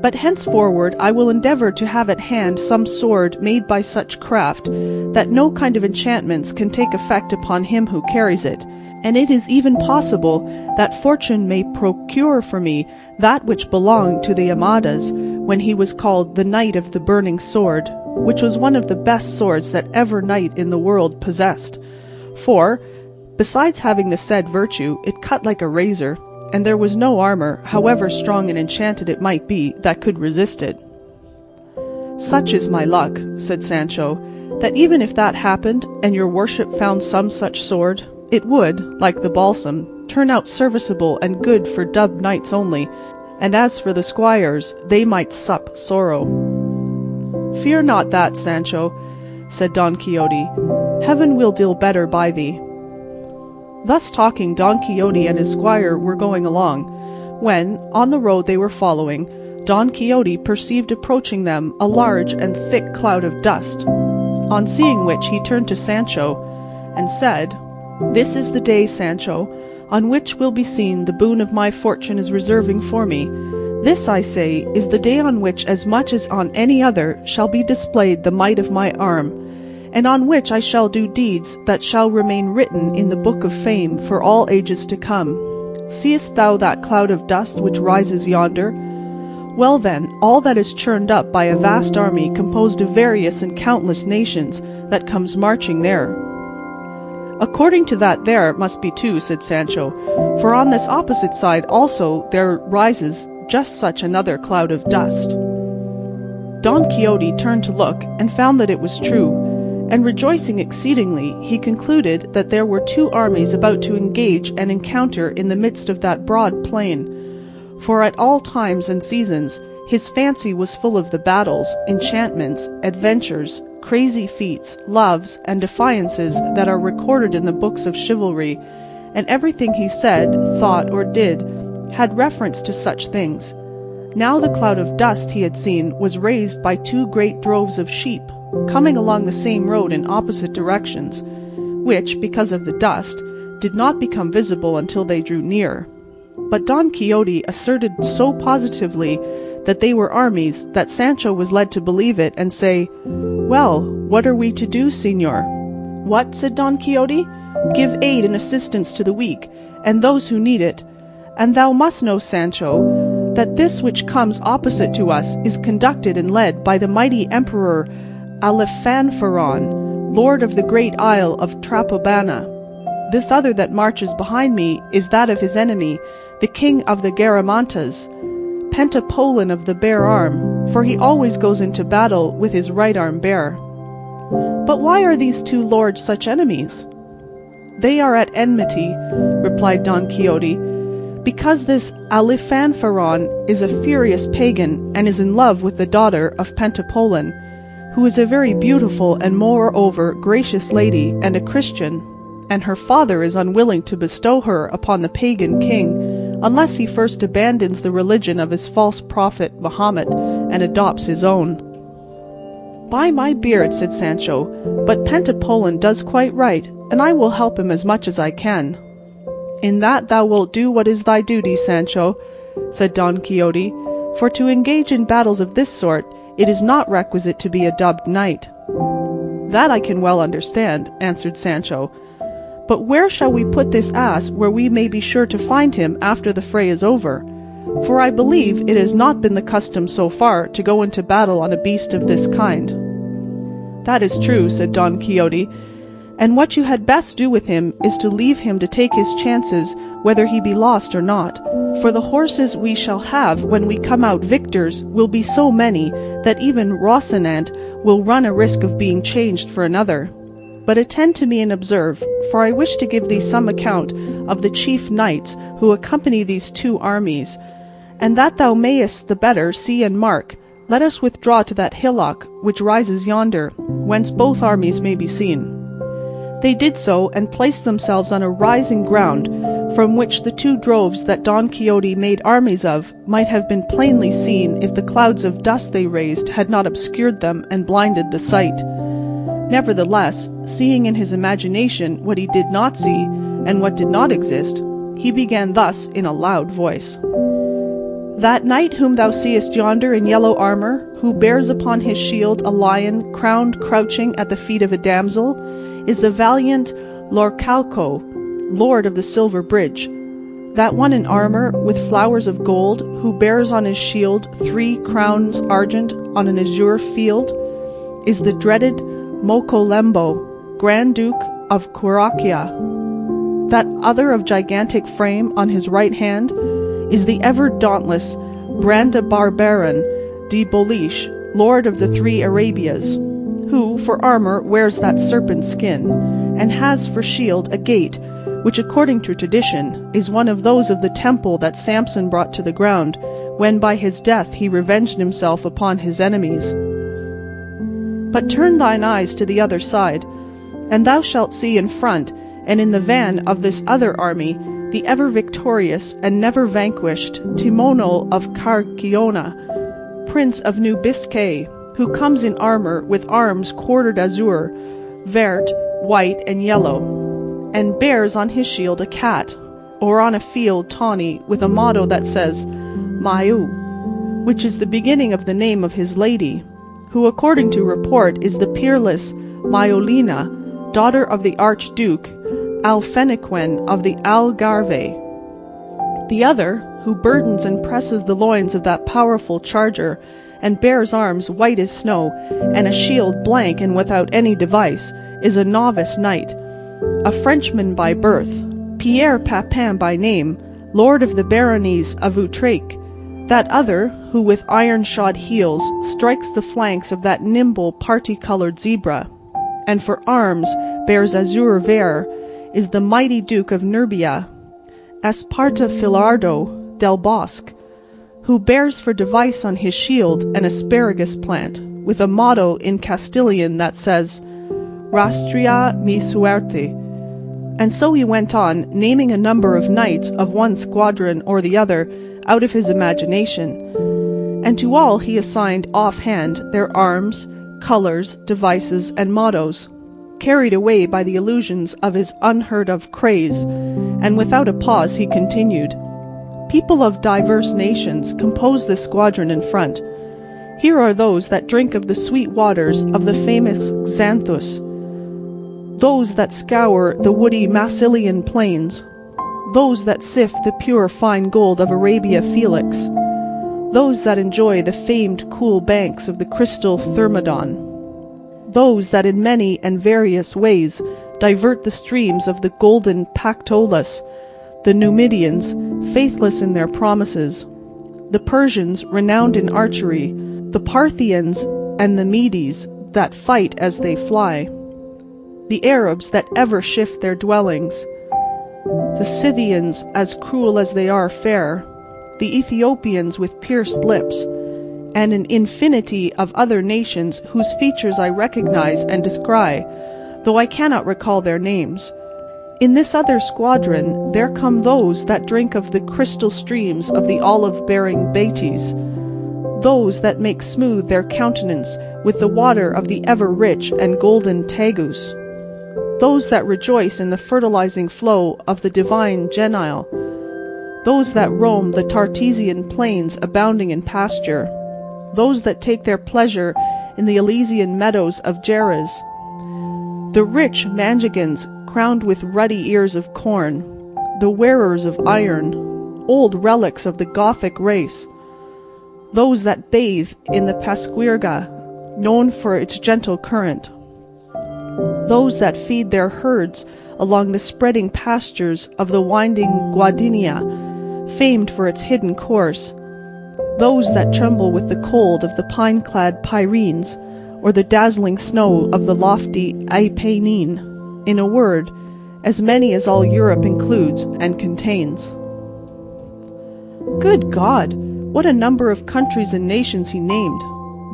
But henceforward I will endeavour to have at hand some sword made by such craft that no kind of enchantments can take effect upon him who carries it, and it is even possible that fortune may procure for me that which belonged to the Amadas when he was called the Knight of the Burning Sword, which was one of the best swords that ever knight in the world possessed. For, besides having the said virtue, it cut like a razor, and there was no armour, however strong and enchanted it might be, that could resist it. Such is my luck, said Sancho, that even if that happened, and your worship found some such sword, it would, like the balsam, turn out serviceable and good for dubbed knights only, and as for the squires, they might sup sorrow. Fear not that, Sancho, said Don Quixote. Heaven will deal better by thee. Thus talking, Don Quixote and his squire were going along, when, on the road they were following, Don Quixote perceived approaching them a large and thick cloud of dust, on seeing which he turned to Sancho, and said, This is the day, Sancho, on which will be seen the boon of my fortune is reserving for me. This, I say, is the day on which, as much as on any other, shall be displayed the might of my arm, and on which I shall do deeds that shall remain written in the book of fame for all ages to come. Seest thou that cloud of dust which rises yonder? Well then, all that is churned up by a vast army composed of various and countless nations that comes marching there. According to that there must be two, said Sancho, for on this opposite side also there rises just such another cloud of dust. Don Quixote turned to look and found that it was true, and rejoicing exceedingly, he concluded that there were two armies about to engage and encounter in the midst of that broad plain. For at all times and seasons his fancy was full of the battles, enchantments, adventures, crazy feats, loves, and defiances that are recorded in the books of chivalry, and everything he said, thought, or did had reference to such things. Now the cloud of dust he had seen was raised by two great droves of sheep, coming along the same road in opposite directions, which, because of the dust, did not become visible until they drew near. But Don Quixote asserted so positively that they were armies that Sancho was led to believe it and say, Well, what are we to do, señor? What, said Don Quixote? Give aid and assistance to the weak, and those who need it. And thou must know, Sancho, that this which comes opposite to us is conducted and led by the mighty Emperor Alifanfaron, lord of the great isle of Trapobana. This other that marches behind me is that of his enemy, the king of the Garamantas, Pentapolin of the bare arm, for he always goes into battle with his right arm bare. But why are these two lords such enemies? They are at enmity, replied Don Quixote, because this Alifanfaron is a furious pagan and is in love with the daughter of Pentapolin, who is a very beautiful and moreover gracious lady and a Christian, and her father is unwilling to bestow her upon the pagan king unless he first abandons the religion of his false prophet Mahomet and adopts his own. By my beard, said Sancho, but Pentapolin does quite right, and I will help him as much as I can. In that thou wilt do what is thy duty, Sancho, said Don Quixote, for to engage in battles of this sort it is not requisite to be a dubbed knight. That I can well understand, answered Sancho. But where shall we put this ass where we may be sure to find him after the fray is over? For I believe it has not been the custom so far to go into battle on a beast of this kind. That is true, said Don Quixote, and what you had best do with him is to leave him to take his chances whether he be lost or not, for the horses we shall have when we come out victors will be so many that even Rocinante will run a risk of being changed for another. But attend to me and observe, for I wish to give thee some account of the chief knights who accompany these two armies, and that thou mayest the better see and mark, let us withdraw to that hillock which rises yonder, whence both armies may be seen. They did so, and placed themselves on a rising ground, from which the two droves that Don Quixote made armies of might have been plainly seen if the clouds of dust they raised had not obscured them and blinded the sight. Nevertheless, seeing in his imagination what he did not see, and what did not exist, he began thus in a loud voice. That knight whom thou seest yonder in yellow armour, who bears upon his shield a lion crowned crouching at the feet of a damsel, is the valiant Lorcalco, lord of the Silver Bridge. That one in armour, with flowers of gold, who bears on his shield 3 crowns argent on an azure field, is the dreaded Mocolembo, Grand Duke of Quiracia. That other of gigantic frame on his right hand is the ever-dauntless Brandabarbaran de Bolish, lord of the 3 Arabias, who for armour wears that serpent skin, and has for shield a gate, which according to tradition is one of those of the temple that Samson brought to the ground, when by his death he revenged himself upon his enemies. But turn thine eyes to the other side, and thou shalt see in front, and in the van of this other army, the ever-victorious and never-vanquished Timonel of Carciona, prince of New Biscay, who comes in armour with arms quartered azure, vert, white, and yellow, and bears on his shield a cat, or on a field tawny with a motto that says, Mayu, which is the beginning of the name of his lady, who according to report is the peerless Mayolina, daughter of the Archduke Alfenequen of the Algarve. The other, who burdens and presses the loins of that powerful charger, and bears arms white as snow, and a shield blank and without any device, is a novice knight, a Frenchman by birth, Pierre Papin by name, lord of the baronies of Outrake. That other, who with iron-shod heels strikes the flanks of that nimble party-coloured zebra, and for arms bears azure vert, is the mighty Duke of Nurbia, Espartafilardo del Bosque, who bears for device on his shield an asparagus plant, with a motto in Castilian that says, Rastria mi suerte. And so he went on, naming a number of knights of one squadron or the other out of his imagination, and to all he assigned offhand their arms, colours, devices, and mottos, carried away by the illusions of his unheard-of craze, and without a pause he continued, People of diverse nations compose this squadron in front. Here are those that drink of the sweet waters of the famous Xanthus, those that scour the woody Massilian plains, those that sift the pure fine gold of Arabia Felix, those that enjoy the famed cool banks of the crystal Thermodon, those that in many and various ways divert the streams of the golden Pactolus, the Numidians, faithless in their promises, the Persians renowned in archery, the Parthians and the Medes that fight as they fly, the Arabs that ever shift their dwellings, the Scythians as cruel as they are fair, the Ethiopians with pierced lips, and an infinity of other nations whose features I recognize and descry, though I cannot recall their names. In this other squadron there come those that drink of the crystal streams of the olive-bearing Baetis, those that make smooth their countenance with the water of the ever-rich and golden Tagus, those that rejoice in the fertilizing flow of the divine Genile, those that roam the Tartesian plains abounding in pasture, those that take their pleasure in the Elysian meadows of Jerez, the rich Manjagans crowned with ruddy ears of corn, the wearers of iron, old relics of the Gothic race, those that bathe in the Pasquirga, known for its gentle current, those that feed their herds along the spreading pastures of the winding Guadinia, famed for its hidden course, those that tremble with the cold of the pine-clad Pyrenees, or the dazzling snow of the lofty Apennine, in a word, as many as all Europe includes and contains. Good God! What a number of countries and nations he named,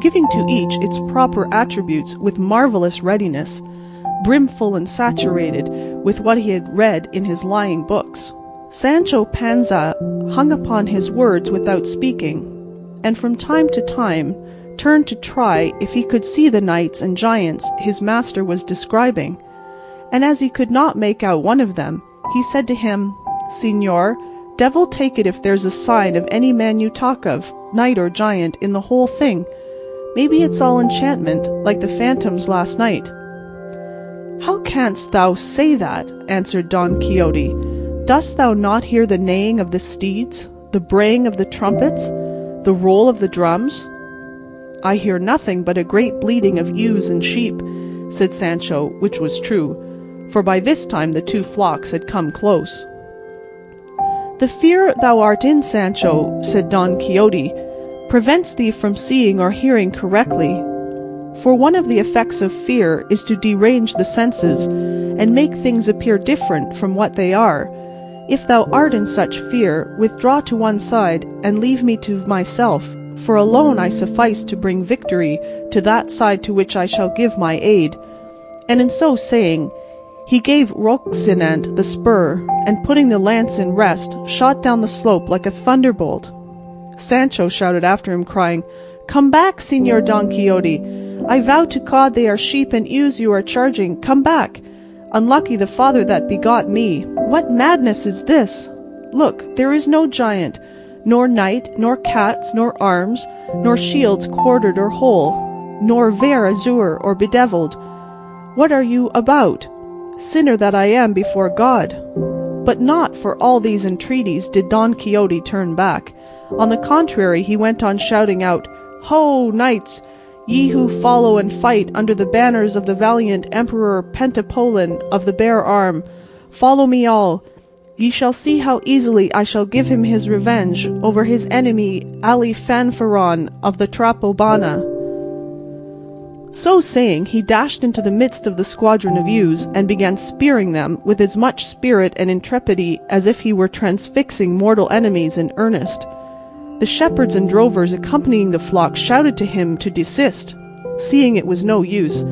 giving to each its proper attributes with marvellous readiness, brimful and saturated with what he had read in his lying books. Sancho Panza hung upon his words without speaking, and from time to time turned to try if he could see the knights and giants his master was describing, and as he could not make out one of them, he said to him, Signor, Devil take it if there's a sign of any man you talk of, knight or giant, in the whole thing. Maybe it's all enchantment, like the phantoms last night." "How canst thou say that?" answered Don Quixote. "Dost thou not hear the neighing of the steeds, the braying of the trumpets, the roll of the drums?" "I hear nothing but a great bleating of ewes and sheep," said Sancho, which was true, for by this time the two flocks had come close. "The fear thou art in, Sancho," said Don Quixote, "prevents thee from seeing or hearing correctly. For one of the effects of fear is to derange the senses, and make things appear different from what they are. If thou art in such fear, withdraw to one side, and leave me to myself, for alone I suffice to bring victory to that side to which I shall give my aid." And in so saying, he gave Rocinante the spur, and putting the lance in rest, shot down the slope like a thunderbolt. Sancho shouted after him, crying, "Come back, Señor Don Quixote! I vow to God they are sheep and ewes you are charging. Come back! Unlucky the father that begot me! What madness is this? Look, there is no giant, nor knight, nor cats, nor arms, nor shields quartered or whole, nor vair azure or bedevilled. What are you about? Sinner that I am before God!" But not for all these entreaties did Don Quixote turn back. On the contrary, he went on shouting out, "Ho, knights! Ye who follow and fight under the banners of the valiant Emperor Pentapolin of the bare arm, follow me all. Ye shall see how easily I shall give him his revenge over his enemy Alifanfaron of the Trapobana." So saying, he dashed into the midst of the squadron of ewes, and began spearing them with as much spirit and intrepidity as if he were transfixing mortal enemies in earnest. The shepherds and drovers accompanying the flock shouted to him to desist. Seeing it was no use,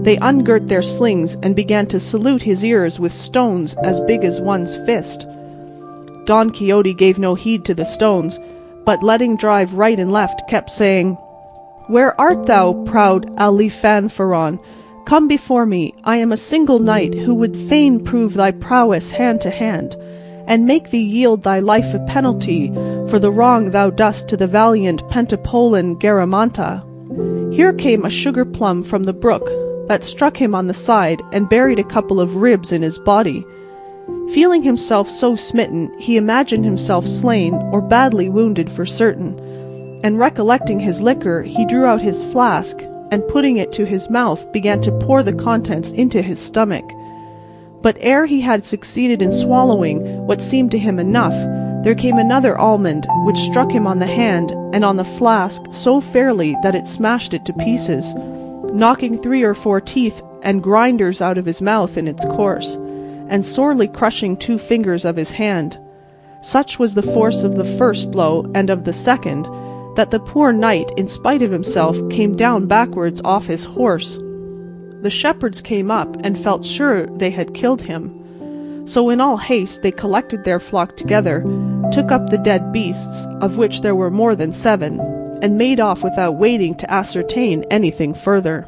they ungirt their slings and began to salute his ears with stones as big as one's fist. Don Quixote gave no heed to the stones, but letting drive right and left, kept saying, "Where art thou, proud Alifanfaron? Come before me. I am a single knight who would fain prove thy prowess hand to hand, and make thee yield thy life a penalty for the wrong thou dost to the valiant Pentapolin Garamanta." Here came a sugar plum from the brook that struck him on the side and buried a couple of ribs in his body. Feeling himself so smitten, he imagined himself slain or badly wounded for certain, and recollecting his liquor, he drew out his flask, and putting it to his mouth, began to pour the contents into his stomach. But ere he had succeeded in swallowing what seemed to him enough, there came another almond, which struck him on the hand and on the flask so fairly that it smashed it to pieces, knocking 3 or 4 teeth and grinders out of his mouth in its course, and sorely crushing 2 fingers of his hand. Such was the force of the first blow and of the second, that the poor knight, in spite of himself, came down backwards off his horse. The shepherds came up and felt sure they had killed him. So in all haste they collected their flock together, took up the dead beasts, of which there were more than 7, and made off without waiting to ascertain anything further.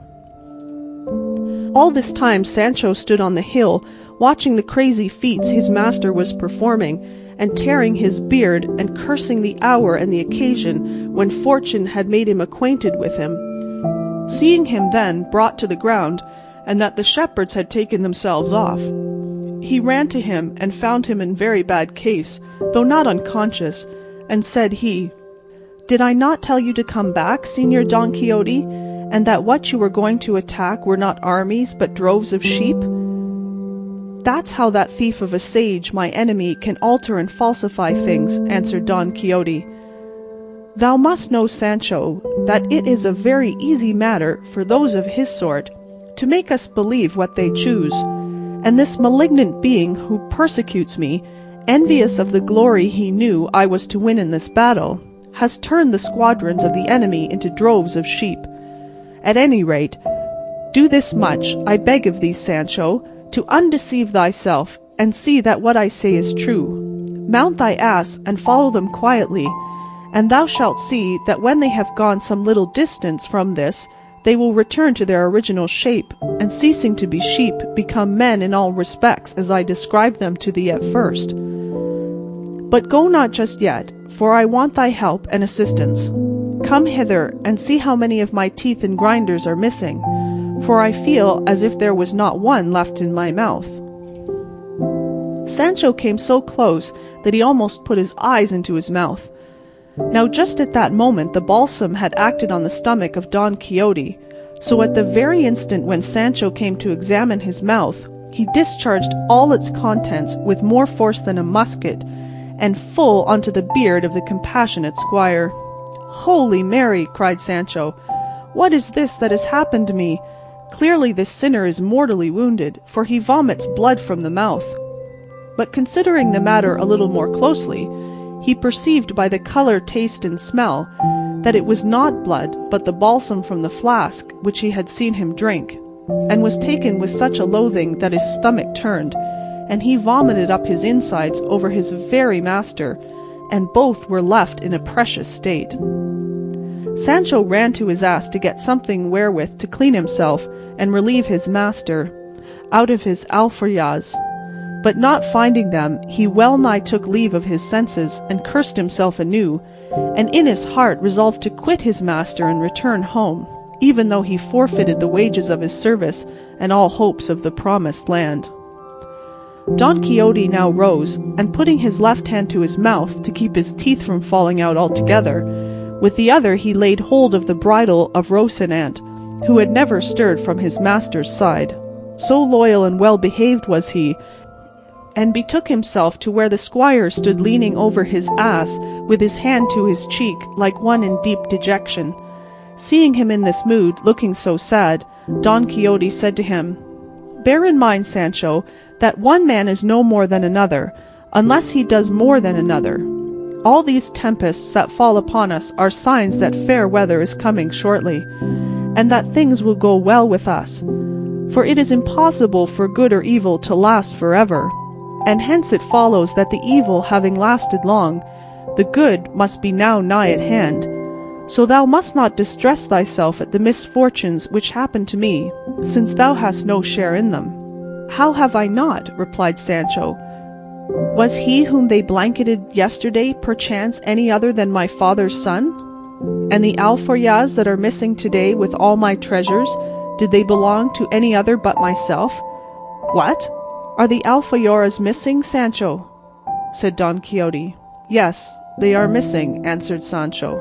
All this time Sancho stood on the hill, watching the crazy feats his master was performing, and tearing his beard, and cursing the hour and the occasion when fortune had made him acquainted with him. Seeing him then brought to the ground, and that the shepherds had taken themselves off, he ran to him and found him in very bad case, though not unconscious, and said he, "Did I not tell you to come back, Señor Don Quixote, and that what you were going to attack were not armies but droves of sheep?" "That's how that thief of a sage, my enemy, can alter and falsify things," answered Don Quixote. "Thou must know, Sancho, that it is a very easy matter for those of his sort to make us believe what they choose, and this malignant being who persecutes me, envious of the glory he knew I was to win in this battle, has turned the squadrons of the enemy into droves of sheep. At any rate, do this much, I beg of thee, Sancho, to undeceive thyself, and see that what I say is true. Mount thy ass, and follow them quietly, and thou shalt see that when they have gone some little distance from this, they will return to their original shape, and ceasing to be sheep, become men in all respects as I described them to thee at first. But go not just yet, for I want thy help and assistance. Come hither, and see how many of my teeth and grinders are missing, for I feel as if there was not one left in my mouth." Sancho came so close that he almost put his eyes into his mouth. Now just at that moment the balsam had acted on the stomach of Don Quixote, so at the very instant when Sancho came to examine his mouth, he discharged all its contents with more force than a musket, and full onto the beard of the compassionate squire. "Holy Mary!" cried Sancho, "what is this that has happened to me? Clearly this sinner is mortally wounded, for he vomits blood from the mouth." But considering the matter a little more closely, he perceived by the colour, taste, and smell that it was not blood, but the balsam from the flask which he had seen him drink, and was taken with such a loathing that his stomach turned, and he vomited up his insides over his very master, and both were left in a precious state. Sancho ran to his ass to get something wherewith to clean himself and relieve his master out of his alforjas, but not finding them, he well nigh took leave of his senses, and cursed himself anew, and in his heart resolved to quit his master and return home, even though he forfeited the wages of his service and all hopes of the promised land. Don Quixote now rose, and putting his left hand to his mouth to keep his teeth from falling out altogether, with the other he laid hold of the bridle of Rocinante, who had never stirred from his master's side. So loyal and well behaved was he, and betook himself to where the squire stood leaning over his ass with his hand to his cheek like one in deep dejection. Seeing him in this mood, looking so sad, Don Quixote said to him, "Bear in mind, Sancho, that one man is no more than another, unless he does more than another. All these tempests that fall upon us are signs that fair weather is coming shortly, and that things will go well with us. For it is impossible for good or evil to last forever, and hence it follows that the evil having lasted long, the good must be now nigh at hand. So thou must not distress thyself at the misfortunes which happen to me, since thou hast no share in them." "How have I not?" replied Sancho. "Was he whom they blanketed yesterday perchance any other than my father's son? And the alforjas that are missing today with all my treasures, did they belong to any other but myself?" "What? Are the alforjas missing, Sancho?" said Don Quixote. "Yes, they are missing," answered Sancho.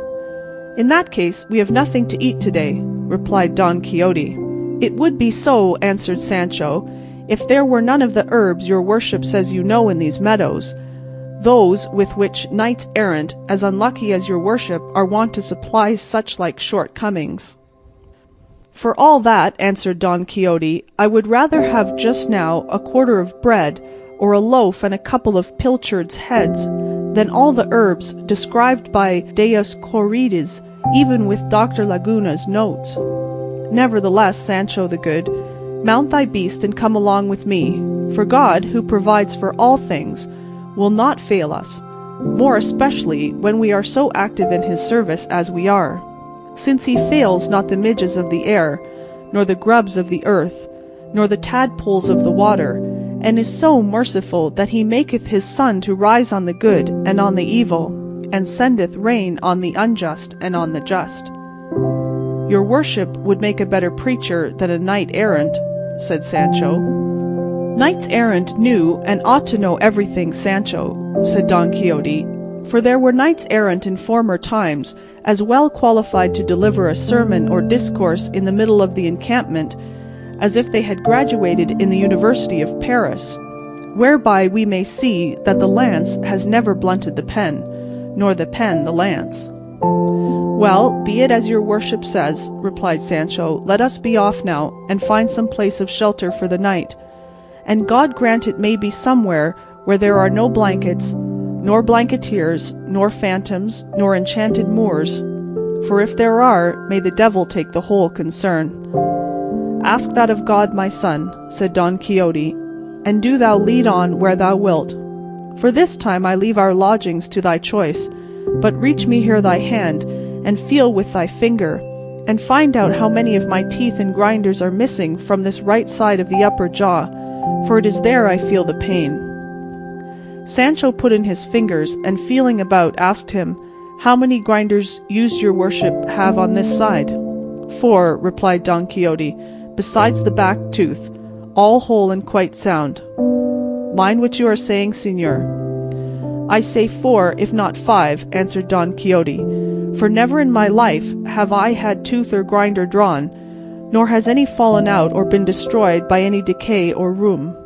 "In that case we have nothing to eat today," replied Don Quixote. "It would be so," answered Sancho, "if there were none of the herbs your worship says you know in these meadows, those with which knights errant, as unlucky as your worship, are wont to supply such like shortcomings." "For all that," answered Don Quixote, "I would rather have just now a quarter of bread, or a loaf and a couple of pilchards' heads, than all the herbs described by Dioscorides, even with Dr. Laguna's notes. Nevertheless, Sancho the Good, mount thy beast and come along with me, for God, who provides for all things, will not fail us, more especially when we are so active in his service as we are, since he fails not the midges of the air, nor the grubs of the earth, nor the tadpoles of the water, and is so merciful that he maketh his sun to rise on the good and on the evil, and sendeth rain on the unjust and on the just." "Your worship would make a better preacher than a knight-errant," said Sancho. "Knights-errant knew and ought to know everything, Sancho," said Don Quixote, "for there were knights-errant in former times, as well qualified to deliver a sermon or discourse in the middle of the encampment as if they had graduated in the University of Paris, whereby we may see that the lance has never blunted the pen, nor the pen the lance." "Well, be it as your worship says," replied Sancho. "Let us be off now, and find some place of shelter for the night, and God grant it may be somewhere where there are no blankets, nor blanketeers, nor phantoms, nor enchanted Moors, for if there are, may the devil take the whole concern." "Ask that of God, my son," said Don Quixote, "and do thou lead on where thou wilt. For this time I leave our lodgings to thy choice, but reach me here thy hand, and feel with thy finger, and find out how many of my teeth and grinders are missing from this right side of the upper jaw, for it is there I feel the pain." Sancho put in his fingers, and feeling about asked him, "How many grinders used your worship have on this side?" "4," replied Don Quixote, "besides the back tooth, all whole and quite sound." "Mind what you are saying, señor." "I say 4, if not 5, answered Don Quixote, "for never in my life have I had tooth or grinder drawn, nor has any fallen out or been destroyed by any decay or rheum."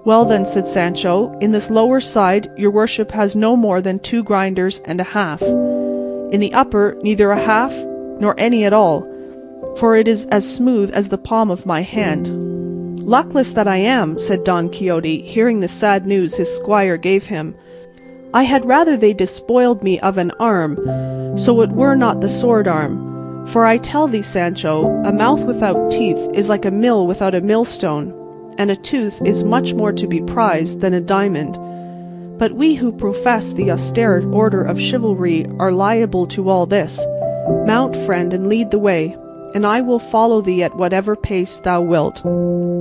"Well then," said Sancho, "in this lower side your worship has no more than 2 grinders and a half. In the upper neither a half nor any at all, for it is as smooth as the palm of my hand." "Luckless that I am," said Don Quixote, hearing the sad news his squire gave him. "I had rather they despoiled me of an arm, so it were not the sword arm. For I tell thee, Sancho, a mouth without teeth is like a mill without a millstone, and a tooth is much more to be prized than a diamond. But we who profess the austere order of chivalry are liable to all this. Mount, friend, and lead the way, and I will follow thee at whatever pace thou wilt."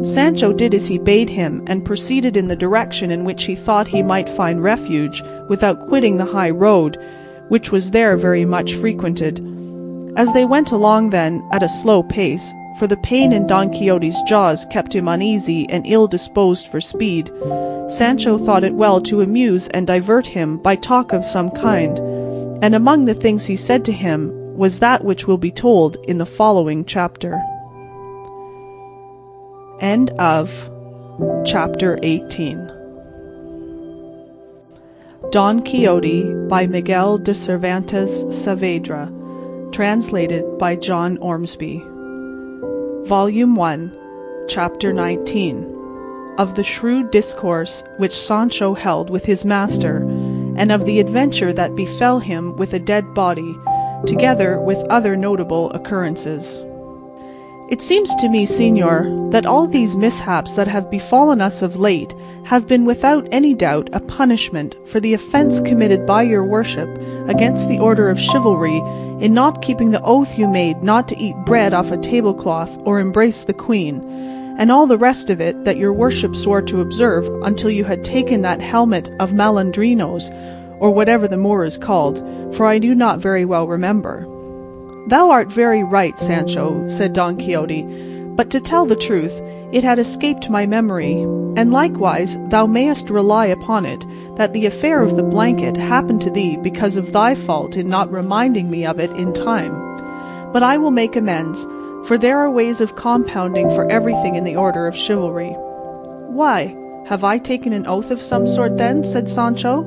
Sancho did as he bade him, and proceeded in the direction in which he thought he might find refuge without quitting the high road, which was there very much frequented. As they went along then at a slow pace, for the pain in Don Quixote's jaws kept him uneasy and ill-disposed for speed, Sancho thought it well to amuse and divert him by talk of some kind, and among the things he said to him was that which will be told in the following chapter. End of chapter 18. Don Quixote by Miguel de Cervantes Saavedra, translated by John Ormsby. Volume 1, Chapter 19. Of the shrewd discourse which Sancho held with his master, and of the adventure that befell him with a dead body, together with other notable occurrences. It seems to me, señor, that all these mishaps that have befallen us of late have been without any doubt a punishment for the offence committed by your worship against the order of chivalry in not keeping the oath you made not to eat bread off a tablecloth or embrace the queen, and all the rest of it that your worship swore to observe until you had taken that helmet of Malandrinos, or whatever the Moor is called, for I do not very well remember. "Thou art very right, Sancho," said Don Quixote, "but to tell the truth, it had escaped my memory, and likewise thou mayest rely upon it that the affair of the blanket happened to thee because of thy fault in not reminding me of it in time. But I will make amends, for there are ways of compounding for everything in the order of chivalry." "Why, have I taken an oath of some sort then?" said Sancho.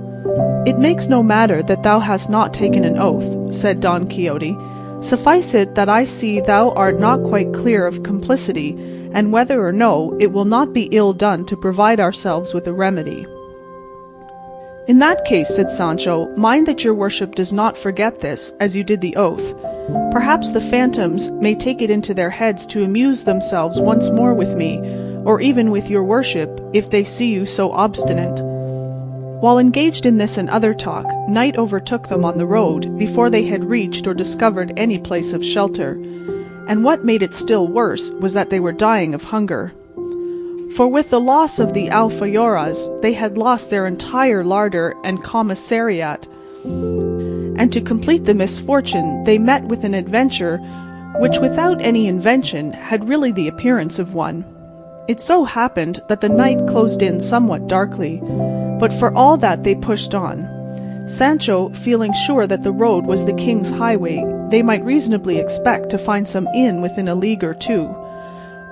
"It makes no matter that thou hast not taken an oath," said Don Quixote. "Suffice it that I see thou art not quite clear of complicity, and whether or no, it will not be ill done to provide ourselves with a remedy." "In that case," said Sancho, "mind that your worship does not forget this, as you did the oath. Perhaps the phantoms may take it into their heads to amuse themselves once more with me, or even with your worship, if they see you so obstinate." While engaged in this and other talk, night overtook them on the road before they had reached or discovered any place of shelter, and what made it still worse was that they were dying of hunger. For with the loss of the alfayoras they had lost their entire larder and commissariat, and to complete the misfortune they met with an adventure which without any invention had really the appearance of one. It so happened that the night closed in somewhat darkly, but for all that they pushed on. Sancho, feeling sure that the road was the king's highway, they might reasonably expect to find some inn within a league or two.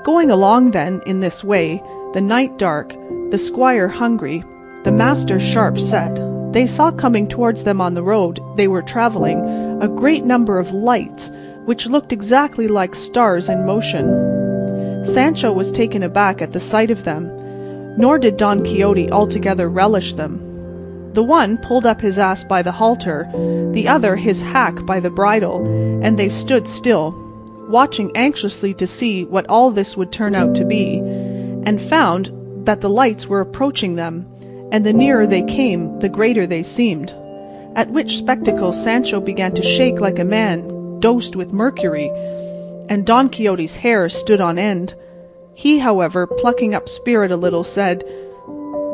Going along then in this way, the night dark, the squire hungry, the master sharp set, they saw coming towards them on the road they were travelling a great number of lights, which looked exactly like stars in motion. Sancho was taken aback at the sight of them, nor did Don Quixote altogether relish them. The one pulled up his ass by the halter, the other his hack by the bridle, and they stood still, watching anxiously to see what all this would turn out to be, and found that the lights were approaching them, and the nearer they came, the greater they seemed. At which spectacle Sancho began to shake like a man dosed with mercury, and Don Quixote's hair stood on end. He, however, plucking up spirit a little, said,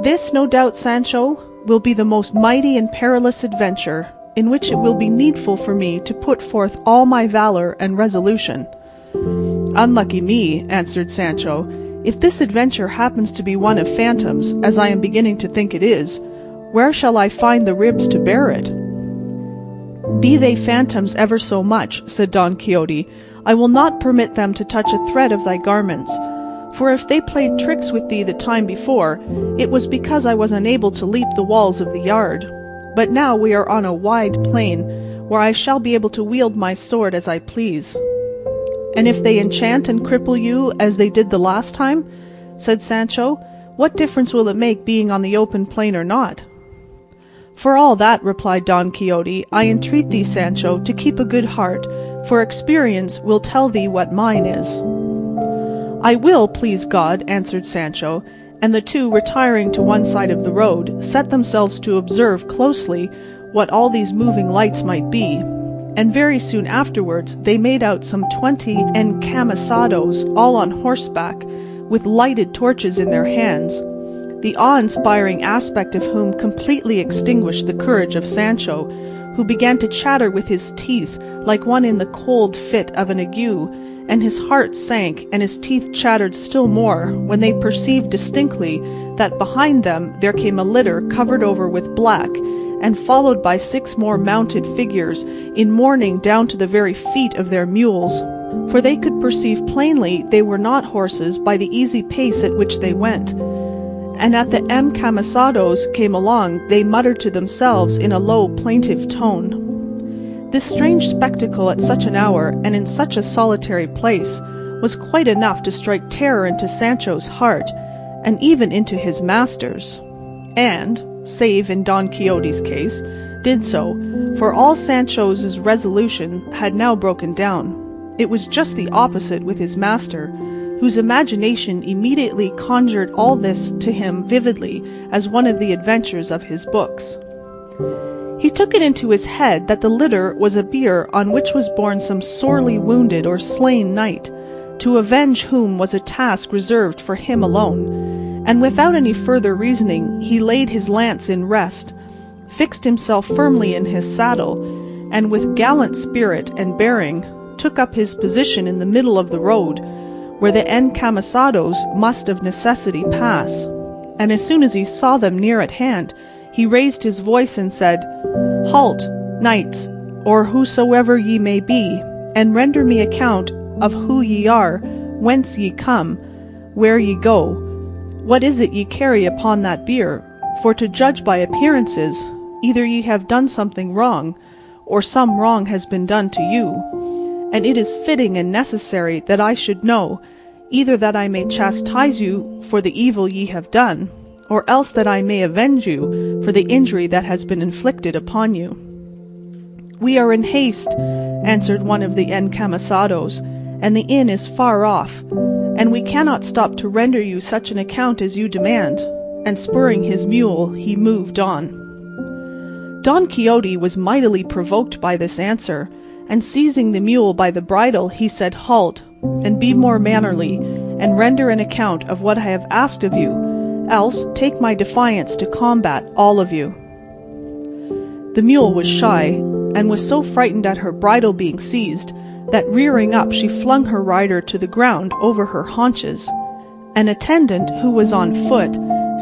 This, no doubt, Sancho, will be the most mighty and perilous adventure, in which it will be needful for me to put forth all my valour and resolution." "Unlucky me," answered Sancho, "if this adventure happens to be one of phantoms, as I am beginning to think it is, where shall I find the ribs to bear it?" "Be they phantoms ever so much," said Don Quixote, "I will not permit them to touch a thread of thy garments. For if they played tricks with thee the time before, it was because I was unable to leap the walls of the yard. But now we are on a wide plain, where I shall be able to wield my sword as I please." "And if they enchant and cripple you as they did the last time," said Sancho, "what difference will it make being on the open plain or not?" "For all that," replied Don Quixote, "I entreat thee, Sancho, to keep a good heart, for experience will tell thee what mine is." "I will, please God," answered Sancho, and the two, retiring to one side of the road, set themselves to observe closely what all these moving lights might be, and very soon afterwards they made out some 20 encamisados, all on horseback, with lighted torches in their hands, the awe-inspiring aspect of whom completely extinguished the courage of Sancho, who began to chatter with his teeth like one in the cold fit of an ague, and his heart sank and his teeth chattered still more when they perceived distinctly that behind them there came a litter covered over with black, and followed by 6 more mounted figures in mourning down to the very feet of their mules, for they could perceive plainly they were not horses by the easy pace at which they went. And at the encamisados came along they muttered to themselves in a low plaintive tone. This strange spectacle at such an hour and in such a solitary place was quite enough to strike terror into Sancho's heart, and even into his master's, and, save in Don Quixote's case, did so, for all Sancho's resolution had now broken down. It was just the opposite with his master, whose imagination immediately conjured all this to him vividly as one of the adventures of his books. He took it into his head that the litter was a bier on which was borne some sorely wounded or slain knight, to avenge whom was a task reserved for him alone, and without any further reasoning he laid his lance in rest, fixed himself firmly in his saddle, and with gallant spirit and bearing took up his position in the middle of the road, where the encamisados must of necessity pass, and as soon as he saw them near at hand, he raised his voice and said, "Halt, knights, or whosoever ye may be, and render me account of who ye are, whence ye come, where ye go. What is it ye carry upon that bier? For to judge by appearances, either ye have done something wrong, or some wrong has been done to you. And it is fitting and necessary that I should know, either that I may chastise you for the evil ye have done, or else that I may avenge you for the injury that has been inflicted upon you." "We are in haste," answered one of the encamisados, "and the inn is far off, and we cannot stop to render you such an account as you demand," and spurring his mule he moved on. Don Quixote was mightily provoked by this answer, and seizing the mule by the bridle he said, "Halt, and be more mannerly, and render an account of what I have asked of you, else take my defiance to combat all of you." The mule was shy, and was so frightened at her bridle being seized, that rearing up she flung her rider to the ground over her haunches. An attendant who was on foot,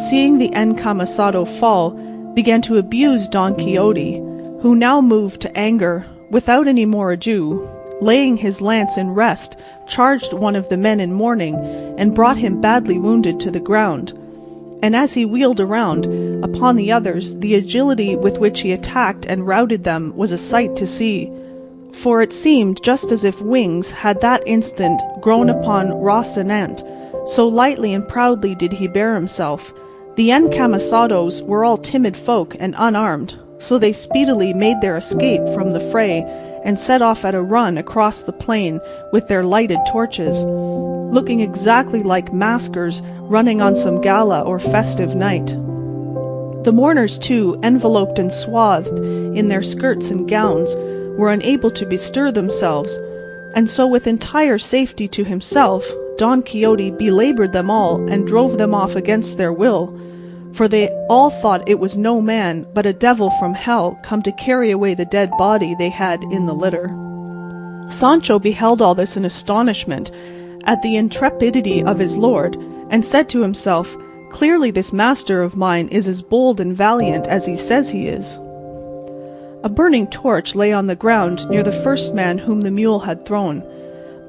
seeing the encamisado fall, began to abuse Don Quixote, who now moved to anger, without any more ado, laying his lance in rest, charged one of the men in mourning, and brought him badly wounded to the ground. And as he wheeled around upon the others, the agility with which he attacked and routed them was a sight to see, for it seemed just as if wings had that instant grown upon Rocinante, so lightly and proudly did he bear himself. The encamisados were all timid folk and unarmed, so they speedily made their escape from the fray, and set off at a run across the plain with their lighted torches, looking exactly like maskers running on some gala or festive night. The mourners, too, enveloped and swathed in their skirts and gowns, were unable to bestir themselves, and so with entire safety to himself, Don Quixote belaboured them all and drove them off against their will, for they all thought it was no man, but a devil from hell, come to carry away the dead body they had in the litter. Sancho beheld all this in astonishment at the intrepidity of his lord, and said to himself, "Clearly this master of mine is as bold and valiant as he says he is." A burning torch lay on the ground near the first man whom the mule had thrown,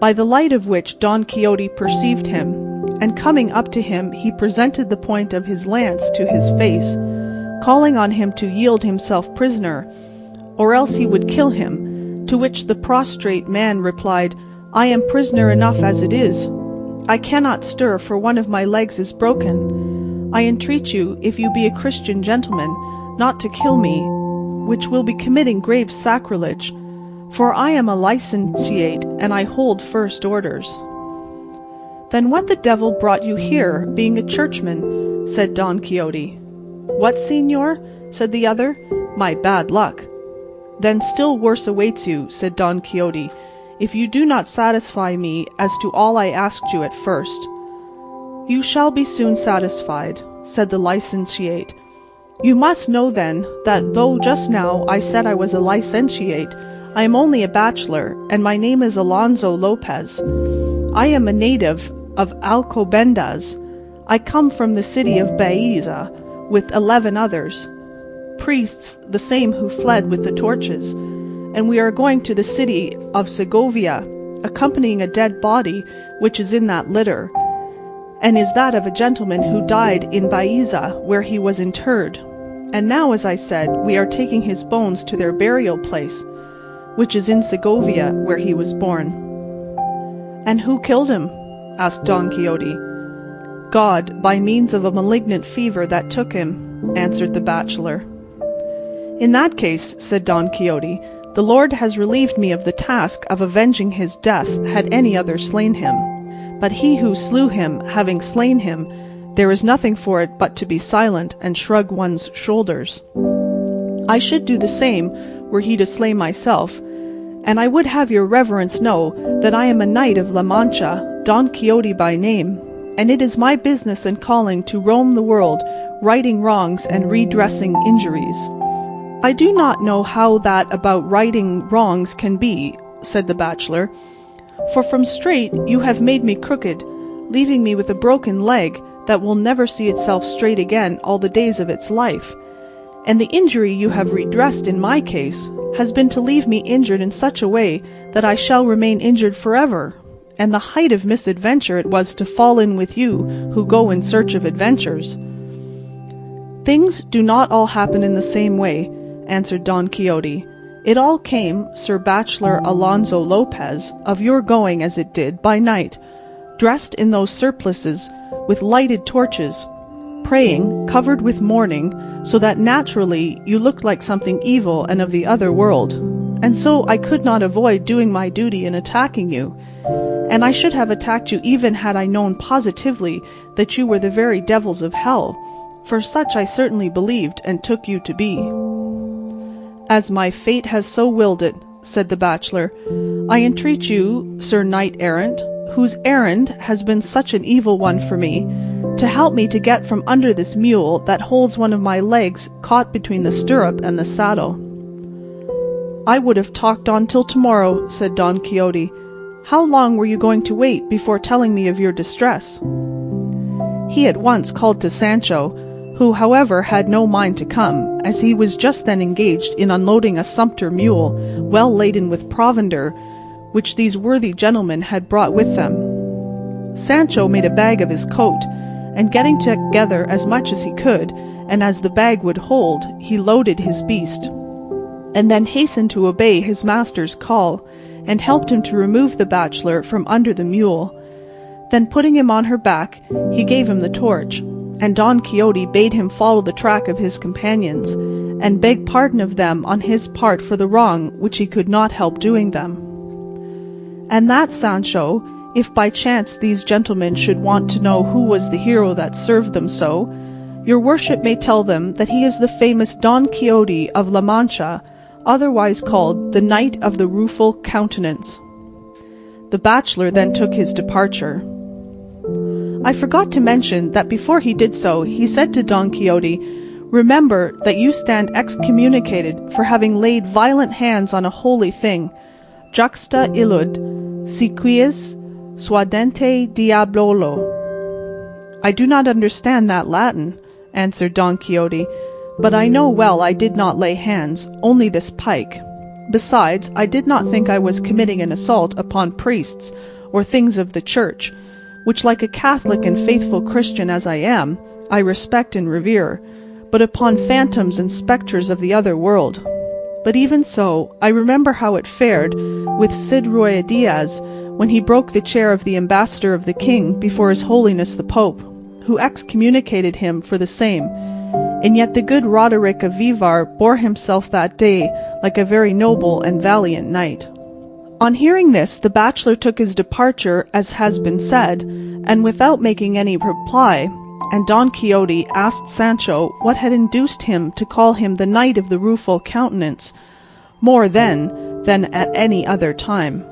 by the light of which Don Quixote perceived him, and coming up to him he presented the point of his lance to his face, calling on him to yield himself prisoner, or else he would kill him, to which the prostrate man replied, "I am prisoner enough as it is. I cannot stir, for one of my legs is broken. I entreat you, if you be a Christian gentleman, not to kill me, which will be committing grave sacrilege, for I am a licentiate, and I hold first orders." "Then what the devil brought you here, being a churchman?" said Don Quixote. "What, señor?" said the other. "My bad luck." "Then still worse awaits you," said Don Quixote, "if you do not satisfy me as to all I asked you at first." "You shall be soon satisfied," said the licentiate. "You must know then that though just now I said I was a licentiate, I am only a bachelor, and my name is Alonso Lopez. I am a native of Alcobendas. I come from the city of Baeza with 11 others, priests the same who fled with the torches, and we are going to the city of Segovia, accompanying a dead body which is in that litter, and is that of a gentleman who died in Baeza, where he was interred. And now, as I said, we are taking his bones to their burial place, which is in Segovia, where he was born." "And who killed him?" asked Don Quixote. "God, by means of a malignant fever that took him," answered the bachelor. "In that case," said Don Quixote, "the Lord has relieved me of the task of avenging his death had any other slain him. But he who slew him, having slain him, there is nothing for it but to be silent and shrug one's shoulders. I should do the same were he to slay myself, and I would have your reverence know that I am a knight of La Mancha, Don Quixote by name, and it is my business and calling to roam the world, righting wrongs and redressing injuries." "I do not know how that about righting wrongs can be," said the bachelor, "for from straight you have made me crooked, leaving me with a broken leg that will never see itself straight again all the days of its life. And the injury you have redressed in my case has been to leave me injured in such a way that I shall remain injured forever. And the height of misadventure it was to fall in with you who go in search of adventures." "Things do not all happen in the same way," answered Don Quixote. "It all came, Sir Bachelor Alonso Lopez, of your going as it did by night, dressed in those surplices, with lighted torches, praying, covered with mourning, so that naturally you looked like something evil and of the other world, and so I could not avoid doing my duty in attacking you, and I should have attacked you even had I known positively that you were the very devils of hell, for such I certainly believed and took you to be." "As my fate has so willed it," said the bachelor, "I entreat you, Sir Knight-errant, whose errand has been such an evil one for me, to help me to get from under this mule that holds one of my legs caught between the stirrup and the saddle." "I would have talked on till tomorrow," said Don Quixote. "How long were you going to wait before telling me of your distress?" He at once called to Sancho, who, however, had no mind to come, as he was just then engaged in unloading a sumpter mule, well laden with provender, which these worthy gentlemen had brought with them. Sancho made a bag of his coat, and getting together as much as he could, and as the bag would hold, he loaded his beast, and then hastened to obey his master's call, and helped him to remove the bachelor from under the mule. Then putting him on her back, he gave him the torch, and Don Quixote bade him follow the track of his companions, and beg pardon of them on his part for the wrong which he could not help doing them. "And that, Sancho, if by chance these gentlemen should want to know who was the hero that served them so, your worship may tell them that he is the famous Don Quixote of La Mancha, otherwise called the Knight of the Rueful Countenance." The bachelor then took his departure. I forgot to mention that before he did so, he said to Don Quixote, "Remember that you stand excommunicated for having laid violent hands on a holy thing. Juxta illud, si quies suadente diabololo." "I do not understand that Latin," answered Don Quixote, "but I know well I did not lay hands, only this pike. Besides, I did not think I was committing an assault upon priests or things of the church, which, like a Catholic and faithful Christian as I am, I respect and revere, but upon phantoms and spectres of the other world. But even so, I remember how it fared with Cid Diaz when he broke the chair of the ambassador of the king before his holiness the Pope, who excommunicated him for the same, and yet the good Roderick of Vivar bore himself that day like a very noble and valiant knight." On hearing this, the bachelor took his departure, as has been said, and without making any reply, and Don Quixote asked Sancho what had induced him to call him the Knight of the Rueful Countenance, more then than at any other time.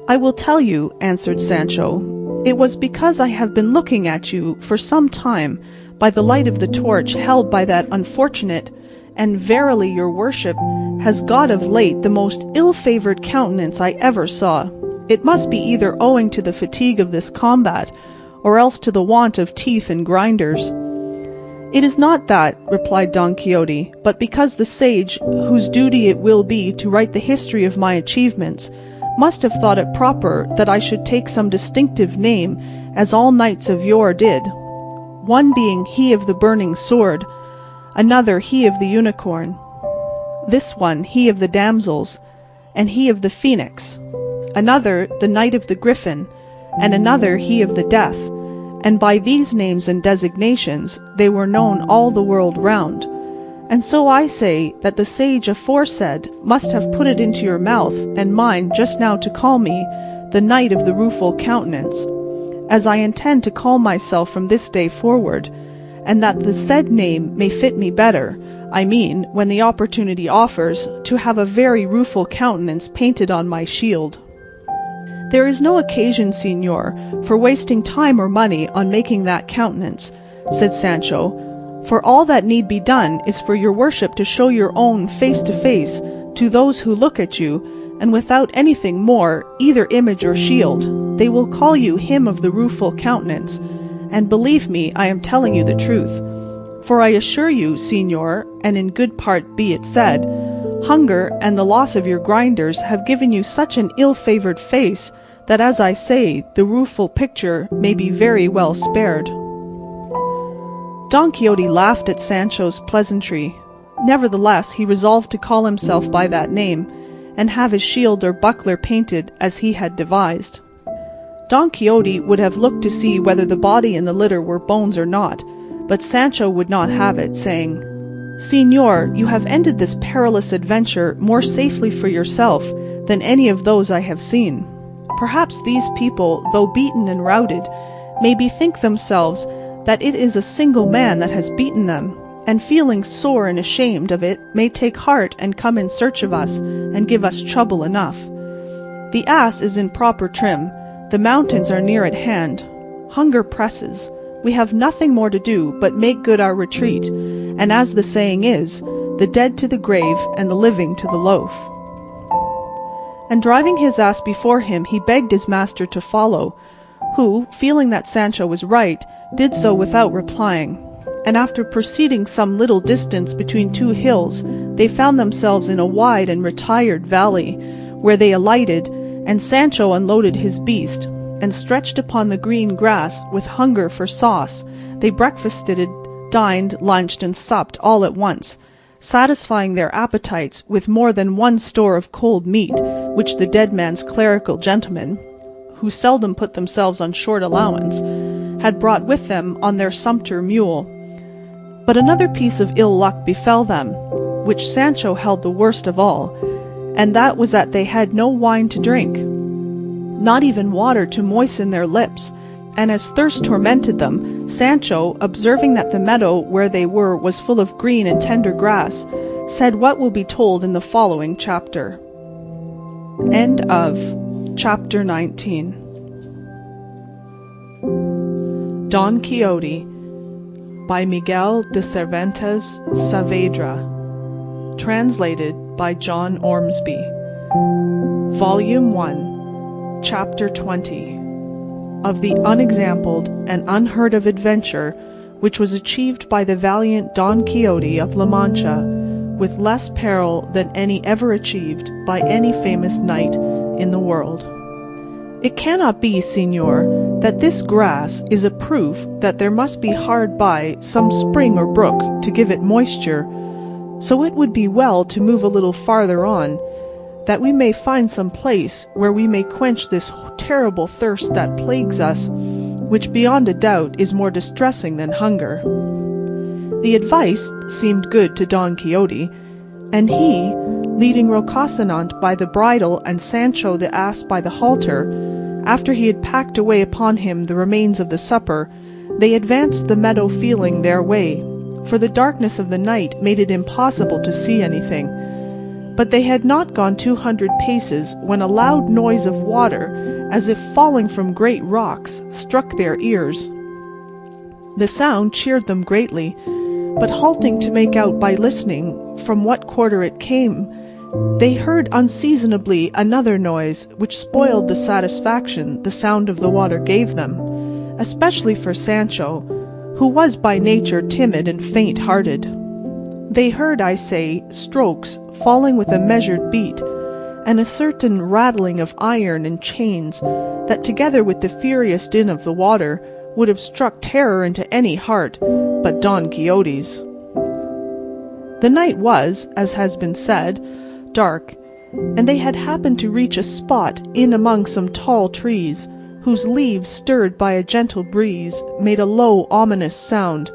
"I will tell you," answered Sancho. "It was because I have been looking at you for some time by the light of the torch held by that unfortunate, and verily your worship has got of late the most ill-favoured countenance I ever saw. It must be either owing to the fatigue of this combat, or else to the want of teeth and grinders." "It is not that," replied Don Quixote, "but because the sage, whose duty it will be to write the history of my achievements, must have thought it proper that I should take some distinctive name, as all knights of yore did, one being he of the burning sword, another he of the unicorn, this one he of the damsels, and he of the phoenix, another the knight of the griffin, and another he of the death, and by these names and designations they were known all the world round. And so I say that the sage aforesaid must have put it into your mouth and mine just now to call me the Knight of the Rueful Countenance, as I intend to call myself from this day forward, and that the said name may fit me better, I mean, when the opportunity offers, to have a very rueful countenance painted on my shield." "There is no occasion, señor, for wasting time or money on making that countenance," said Sancho, "for all that need be done is for your worship to show your own face to face to those who look at you, and without anything more, either image or shield, they will call you him of the rueful countenance, and believe me, I am telling you the truth. For I assure you, señor, and in good part be it said, hunger and the loss of your grinders have given you such an ill-favoured face that, as I say, the rueful picture may be very well spared." Don Quixote laughed at Sancho's pleasantry. Nevertheless, he resolved to call himself by that name, and have his shield or buckler painted as he had devised. Don Quixote would have looked to see whether the body in the litter were bones or not, but Sancho would not have it, saying, "Señor, you have ended this perilous adventure more safely for yourself than any of those I have seen. Perhaps these people, though beaten and routed, may bethink themselves that it is a single man that has beaten them, and feeling sore and ashamed of it may take heart and come in search of us and give us trouble enough. The ass is in proper trim, the mountains are near at hand, hunger presses, we have nothing more to do but make good our retreat, and as the saying is, the dead to the grave and the living to the loaf." And driving his ass before him, he begged his master to follow, who, feeling that Sancho was right, did so without replying, and after proceeding some little distance between two hills, they found themselves in a wide and retired valley, where they alighted, and Sancho unloaded his beast, and stretched upon the green grass with hunger for sauce, they breakfasted, dined, lunched, and supped all at once, satisfying their appetites with more than one store of cold meat, which the dead man's clerical gentlemen, who seldom put themselves on short allowance, had brought with them on their sumpter mule. But another piece of ill luck befell them, which Sancho held the worst of all, and that was that they had no wine to drink, not even water to moisten their lips, and as thirst tormented them, Sancho, observing that the meadow where they were was full of green and tender grass, said what will be told in the following chapter. End of Chapter 19. Don Quixote by Miguel de Cervantes Saavedra. Translated by John Ormsby. Volume 1, Chapter 20. Of the unexampled and unheard of adventure which was achieved by the valiant Don Quixote of La Mancha, with less peril than any ever achieved by any famous knight in the world. It cannot be, Señor, that this grass is a proof that there must be hard by some spring or brook to give it moisture, so it would be well to move a little farther on, that we may find some place where we may quench this terrible thirst that plagues us, which beyond a doubt is more distressing than hunger. The advice seemed good to Don Quixote, and he, leading Rocinante by the bridle and Sancho the ass by the halter, after he had packed away upon him the remains of the supper, they advanced the meadow feeling their way, for the darkness of the night made it impossible to see anything. But they had not gone 200 paces when a loud noise of water, as if falling from great rocks, struck their ears. The sound cheered them greatly, but halting to make out by listening from what quarter it came, they heard unseasonably another noise which spoiled the satisfaction the sound of the water gave them, especially for Sancho, who was by nature timid and faint-hearted. They heard, I say, strokes falling with a measured beat, and a certain rattling of iron and chains that, together with the furious din of the water, would have struck terror into any heart but Don Quixote's. The night was, as has been said, dark, and they had happened to reach a spot in among some tall trees, whose leaves, stirred by a gentle breeze, made a low, ominous sound,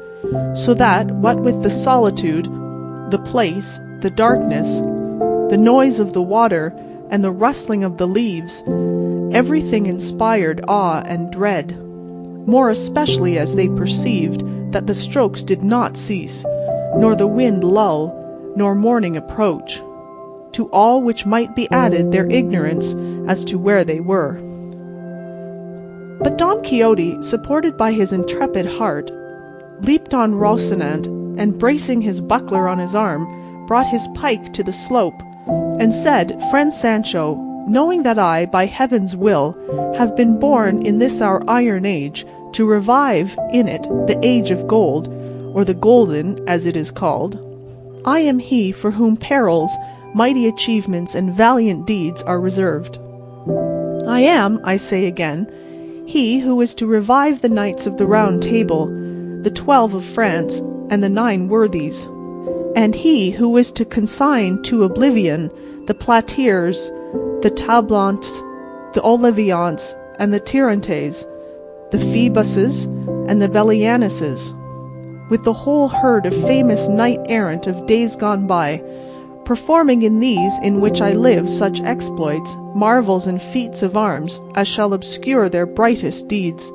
so that, what with the solitude, the place, the darkness, the noise of the water, and the rustling of the leaves, everything inspired awe and dread, more especially as they perceived that the strokes did not cease, nor the wind lull, nor morning approach, to all which might be added their ignorance as to where they were. But Don Quixote, supported by his intrepid heart, leaped on Rocinante, and bracing his buckler on his arm, brought his pike to the slope, and said, "Friend Sancho, knowing that I, by heaven's will, have been born in this our iron age, to revive in it the age of gold, or the golden, as it is called, I am he for whom perils, mighty achievements, and valiant deeds are reserved. I am, I say again, he who is to revive the knights of the Round Table, the 12 of France, and the 9 worthies, and he who is to consign to oblivion the Platiers, the Tablants, the Oliviants, and the Tirantes, the Phoebuses, and the Bellianuses, with the whole herd of famous knight-errant of days gone by, performing in these in which I live such exploits, marvels, and feats of arms as shall obscure their brightest deeds.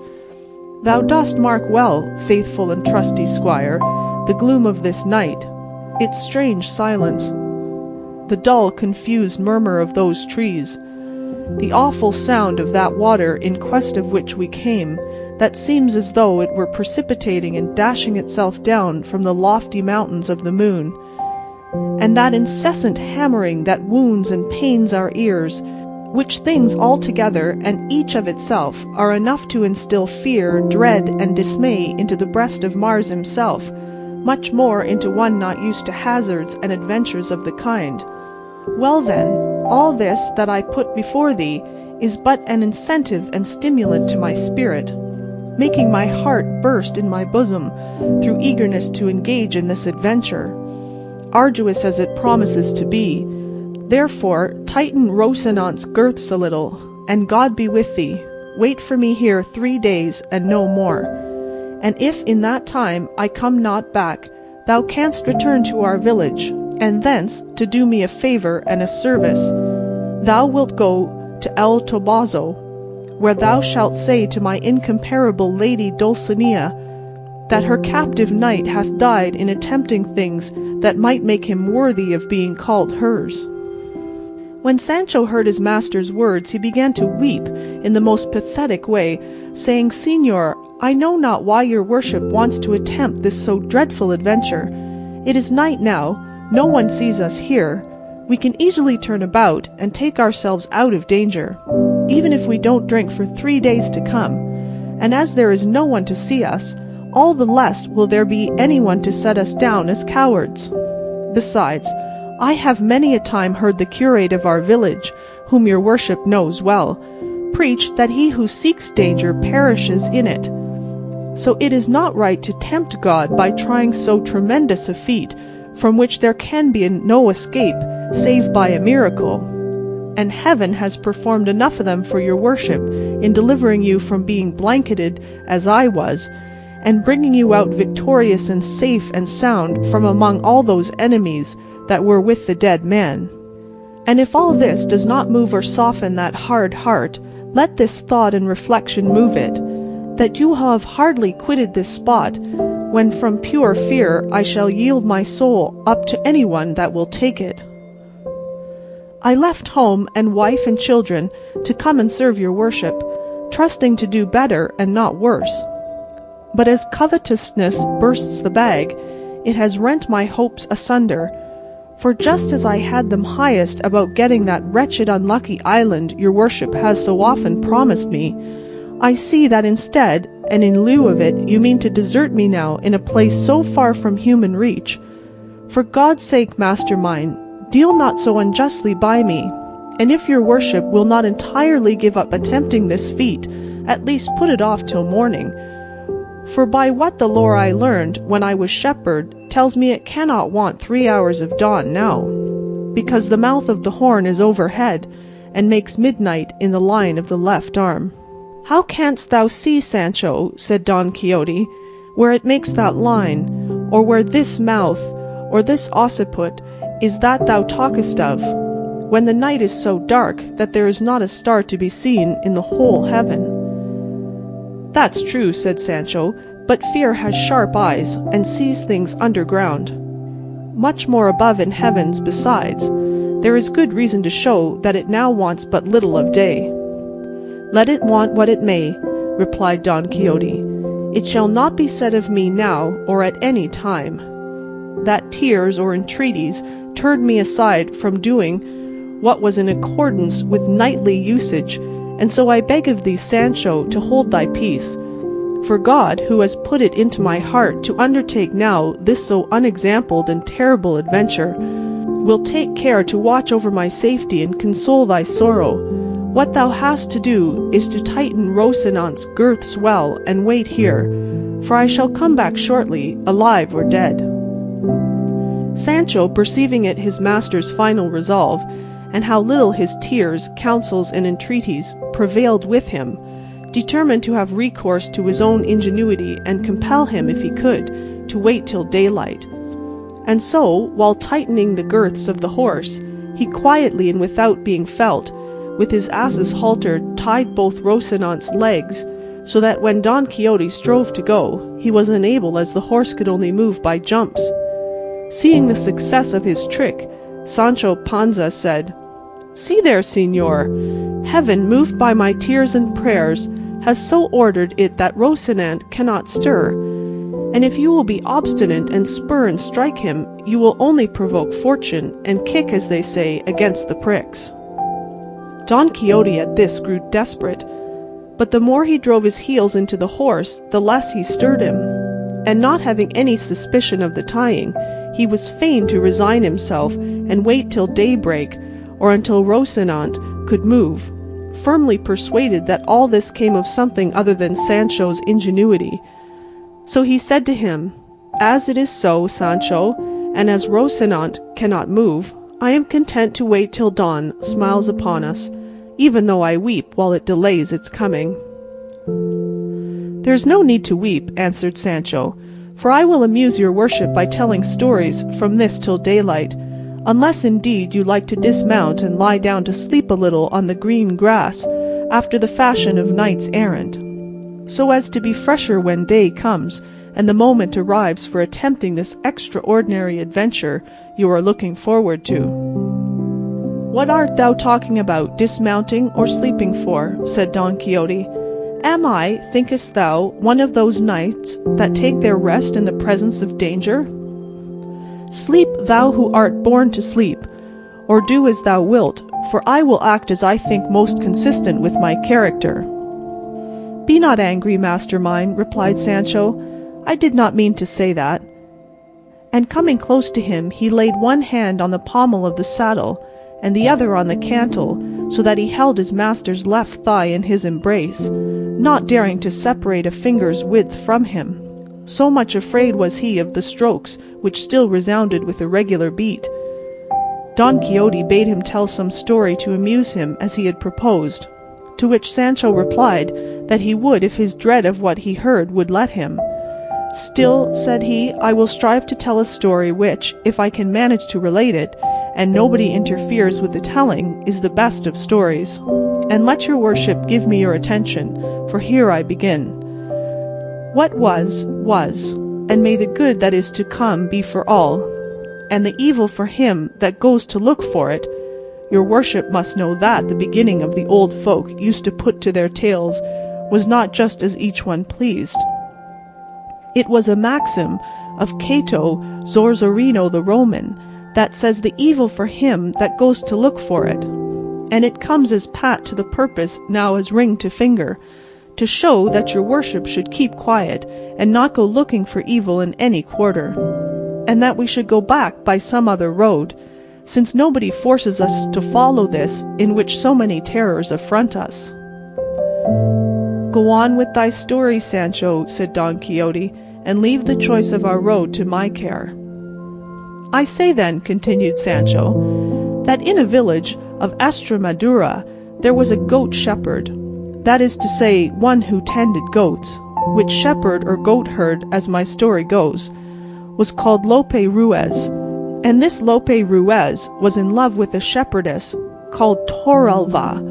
Thou dost mark well, faithful and trusty squire, the gloom of this night, its strange silence, the dull, confused murmur of those trees, the awful sound of that water in quest of which we came, that seems as though it were precipitating and dashing itself down from the lofty mountains of the moon, and that incessant hammering that wounds and pains our ears, which things altogether and each of itself are enough to instil fear, dread, and dismay into the breast of Mars himself, much more into one not used to hazards and adventures of the kind. Well then, all this that I put before thee is but an incentive and stimulant to my spirit, making my heart burst in my bosom through eagerness to engage in this adventure, arduous as it promises to be. Therefore tighten Rocinante's girths a little, and God be with thee. Wait for me here 3 days, and no more. And if in that time I come not back, thou canst return to our village, and thence, to do me a favour and a service, thou wilt go to El Toboso, where thou shalt say to my incomparable lady Dulcinea that her captive knight hath died in attempting things that might make him worthy of being called hers." When Sancho heard his master's words, he began to weep in the most pathetic way, saying, "Señor, I know not why your worship wants to attempt this so dreadful adventure. It is night now, no one sees us here. We can easily turn about and take ourselves out of danger, even if we don't drink for 3 days to come. And as there is no one to see us, all the less will there be anyone to set us down as cowards. Besides, I have many a time heard the curate of our village, whom your worship knows well, preach that he who seeks danger perishes in it. So it is not right to tempt God by trying so tremendous a feat, from which there can be no escape save by a miracle. And heaven has performed enough of them for your worship in delivering you from being blanketed, as I was, and bringing you out victorious and safe and sound from among all those enemies that were with the dead man. And if all this does not move or soften that hard heart, let this thought and reflection move it, that you have hardly quitted this spot, when from pure fear I shall yield my soul up to anyone that will take it. I left home and wife and children to come and serve your worship, trusting to do better and not worse. But as covetousness bursts the bag, it has rent my hopes asunder. For just as I had them highest about getting that wretched unlucky island your worship has so often promised me, I see that instead, and in lieu of it, you mean to desert me now in a place so far from human reach. For God's sake, master mine, deal not so unjustly by me, and if your worship will not entirely give up attempting this feat, at least put it off till morning. For by what the lore I learned when I was shepherd tells me it cannot want 3 hours of dawn now, because the mouth of the horn is overhead, and makes midnight in the line of the left arm. How canst thou see, Sancho, said Don Quixote, where it makes that line, or where this mouth, or this occiput, is that thou talkest of, when the night is so dark that there is not a star to be seen in the whole heaven? That's true, said Sancho, but fear has sharp eyes, and sees things underground. Much more above in heavens besides. There is good reason to show that it now wants but little of day. Let it want what it may, replied Don Quixote, it shall not be said of me now or at any time, that tears or entreaties turned me aside from doing what was in accordance with knightly usage, and so I beg of thee, Sancho, to hold thy peace. For God, who has put it into my heart to undertake now this so unexampled and terrible adventure, will take care to watch over my safety and console thy sorrow. What thou hast to do is to tighten Rocinante's girths well and wait here, for I shall come back shortly, alive or dead. Sancho, perceiving it his master's final resolve, and how little his tears, counsels, and entreaties prevailed with him, determined to have recourse to his own ingenuity and compel him, if he could, to wait till daylight. And so, while tightening the girths of the horse, he quietly and without being felt, with his ass's halter tied both Rocinante's legs, so that when Don Quixote strove to go, he was unable, as the horse could only move by jumps. Seeing the success of his trick, Sancho Panza said, See there, señor, heaven, moved by my tears and prayers, has so ordered it that Rocinante cannot stir, and if you will be obstinate and spur and strike him, you will only provoke fortune, and kick, as they say, against the pricks. Don Quixote at this grew desperate, but the more he drove his heels into the horse, the less he stirred him, and not having any suspicion of the tying, he was fain to resign himself and wait till daybreak, or until Rocinante could move, firmly persuaded that all this came of something other than Sancho's ingenuity. So he said to him, As it is so, Sancho, and as Rocinante cannot move, I am content to wait till dawn smiles upon us, even though I weep while it delays its coming. There's no need to weep, answered Sancho, for I will amuse your worship by telling stories from this till daylight, unless indeed you like to dismount and lie down to sleep a little on the green grass, after the fashion of knights errant, so as to be fresher when day comes, and the moment arrives for attempting this extraordinary adventure you are looking forward to. What art thou talking about, dismounting or sleeping for? Said Don Quixote. Am I, thinkest thou, one of those knights that take their rest in the presence of danger? Sleep, thou who art born to sleep, or do as thou wilt, for I will act as I think most consistent with my character." "Be not angry, master mine," replied Sancho. "I did not mean to say that." And coming close to him, he laid one hand on the pommel of the saddle, and the other on the cantle, so that he held his master's left thigh in his embrace, not daring to separate a finger's width from him. So much afraid was he of the strokes, which still resounded with a regular beat. Don Quixote bade him tell some story to amuse him as he had proposed, to which Sancho replied that he would if his dread of what he heard would let him. "Still," said he, "I will strive to tell a story which, if I can manage to relate it, and nobody interferes with the telling, is the best of stories. And let your worship give me your attention, for here I begin. What was, and may the good that is to come be for all, and the evil for him that goes to look for it. Your worship must know that the beginning of the old folk used to put to their tales was not just as each one pleased. It was a maxim of Cato Zorzorino the Roman, that says the evil for him that goes to look for it, and it comes as pat to the purpose now as ring to finger, to show that your worship should keep quiet, and not go looking for evil in any quarter, and that we should go back by some other road, since nobody forces us to follow this in which so many terrors affront us." "Go on with thy story, Sancho," said Don Quixote, "and leave the choice of our road to my care." "I say then," continued Sancho, "that in a village of Estremadura there was a goat shepherd, that is to say, one who tended goats, which shepherd or goat herd, as my story goes, was called Lope Ruiz, and this Lope Ruiz was in love with a shepherdess called Torralva,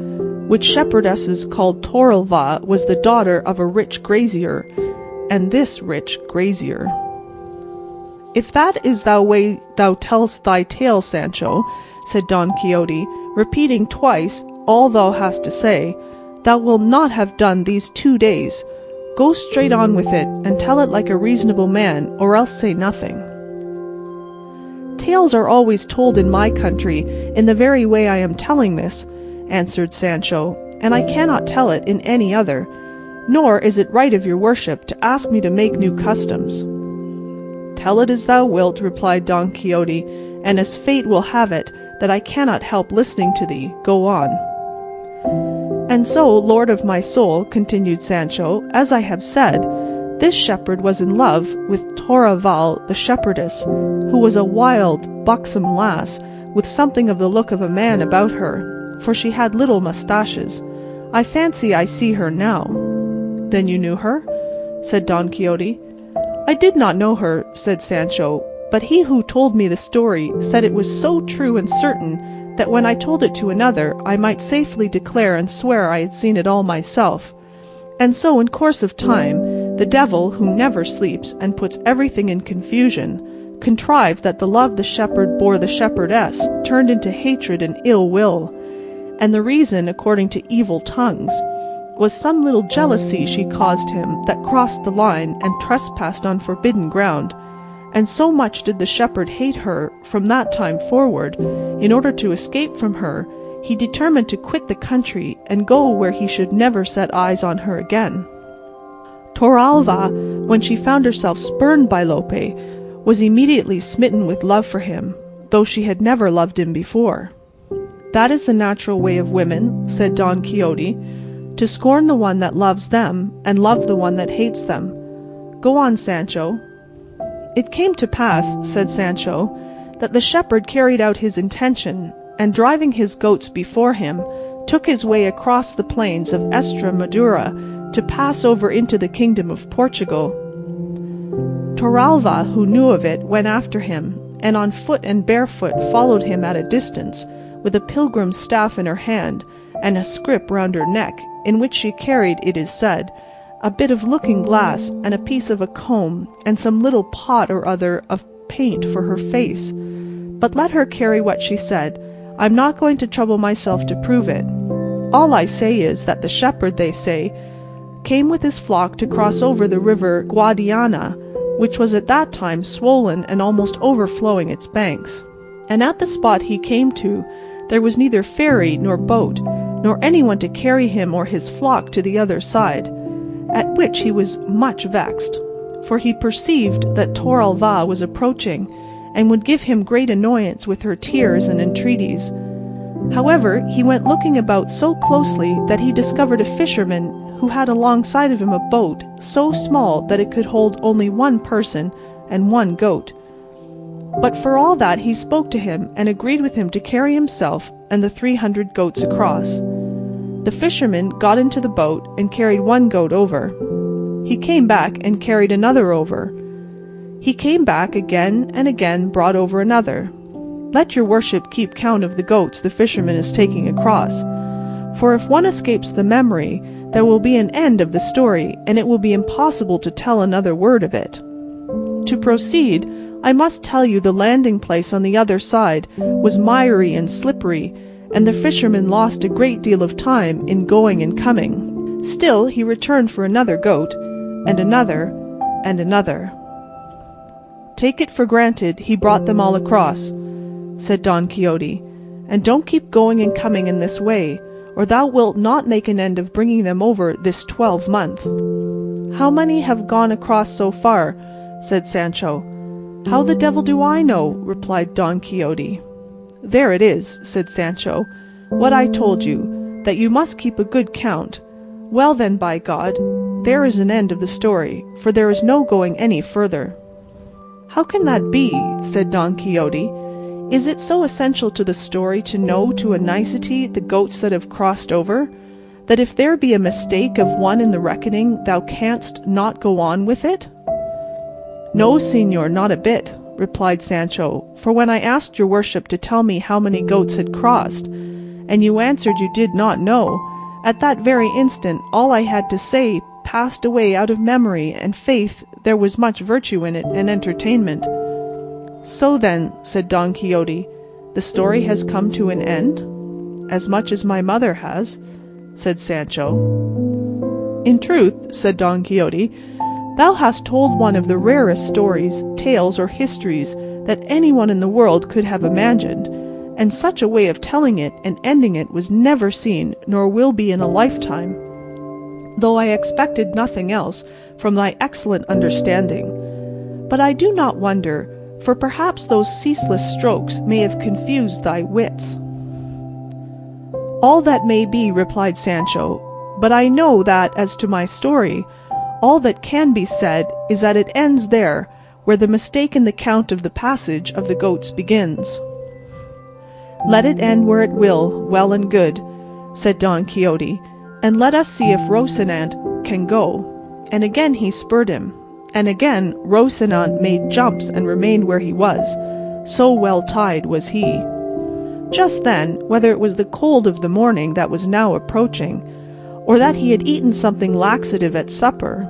which shepherdesses called Torralva was the daughter of a rich grazier, and this rich grazier." "If that is the way thou tell'st thy tale, Sancho," said Don Quixote, repeating twice all thou hast to say, "thou wilt not have done these 2 days. Go straight on with it, and tell it like a reasonable man, or else say nothing." "Tales are always told in my country in the very way I am telling this," answered Sancho, "and I cannot tell it in any other, nor is it right of your worship to ask me to make new customs." "Tell it as thou wilt," replied Don Quixote, "and as fate will have it that I cannot help listening to thee, go on." "And so, lord of my soul," continued Sancho, "as I have said, this shepherd was in love with Torraval the shepherdess, who was a wild, buxom lass, with something of the look of a man about her, for she had little moustaches. I fancy I see her now." "Then you knew her?" said Don Quixote. "I did not know her," said Sancho, "but he who told me the story said it was so true and certain that when I told it to another I might safely declare and swear I had seen it all myself. And so in course of time the devil, who never sleeps and puts everything in confusion, contrived that the love the shepherd bore the shepherdess turned into hatred and ill will, and the reason, according to evil tongues, was some little jealousy she caused him that crossed the line and trespassed on forbidden ground, and so much did the shepherd hate her from that time forward, in order to escape from her, he determined to quit the country and go where he should never set eyes on her again. Torralva, when she found herself spurned by Lope, was immediately smitten with love for him, though she had never loved him before. That is the natural way of women, said Don Quixote, to scorn the one that loves them and love the one that hates them. Go on, Sancho. It came to pass, said Sancho, that the shepherd carried out his intention, and driving his goats before him, took his way across the plains of Estremadura to pass over into the kingdom of Portugal. Torralva, who knew of it, went after him, and on foot and barefoot followed him at a distance, with a pilgrim's staff in her hand, and a scrip round her neck, in which she carried, it is said, a bit of looking-glass, and a piece of a comb, and some little pot or other of paint for her face. But let her carry what she said, I'm not going to trouble myself to prove it. All I say is that the shepherd, they say, came with his flock to cross over the river Guadiana, which was at that time swollen and almost overflowing its banks. And at the spot he came to, there was neither ferry nor boat, nor anyone to carry him or his flock to the other side, at which he was much vexed, for he perceived that Toralva was approaching, and would give him great annoyance with her tears and entreaties. However, he went looking about so closely that he discovered a fisherman who had alongside of him a boat so small that it could hold only one person and one goat. But for all that he spoke to him and agreed with him to carry himself and the 300 goats across. The fisherman got into the boat and carried one goat over. He came back and carried another over. He came back again and again, brought over another. Let your worship keep count of the goats the fisherman is taking across, for if one escapes the memory, there will be an end of the story, and it will be impossible to tell another word of it. To proceed, I must tell you the landing place on the other side was miry and slippery, and the fisherman lost a great deal of time in going and coming. Still he returned for another goat, and another, and another. Take it for granted he brought them all across, said Don Quixote, and don't keep going and coming in this way, or thou wilt not make an end of bringing them over this 12-month. How many have gone across so far? Said Sancho. How the devil do I know? Replied Don Quixote. There it is, said Sancho, what I told you, that you must keep a good count. Well then, by God, there is an end of the story, for there is no going any further. How can that be? Said Don Quixote. Is it so essential to the story to know to a nicety the goats that have crossed over, that if there be a mistake of one in the reckoning, thou canst not go on with it? No, señor, not a bit, replied Sancho, for when I asked your worship to tell me how many goats had crossed, and you answered you did not know, at that very instant all I had to say passed away out of memory, and faith, there was much virtue in it and entertainment. So then, said Don Quixote, the story has come to an end? As much as my mother has, said Sancho. In truth, said Don Quixote, thou hast told one of the rarest stories, tales, or histories that anyone in the world could have imagined, and such a way of telling it and ending it was never seen, nor will be in a lifetime, though I expected nothing else from thy excellent understanding. But I do not wonder, for perhaps those ceaseless strokes may have confused thy wits. All that may be, replied Sancho, but I know that, as to my story, all that can be said is that it ends there, where the mistake in the count of the passage of the goats begins. Let it end where it will, well and good, said Don Quixote, and let us see if Rocinante can go. And again he spurred him, and again Rocinante made jumps and remained where he was, so well tied was he. Just then, whether it was the cold of the morning that was now approaching, or that he had eaten something laxative at supper,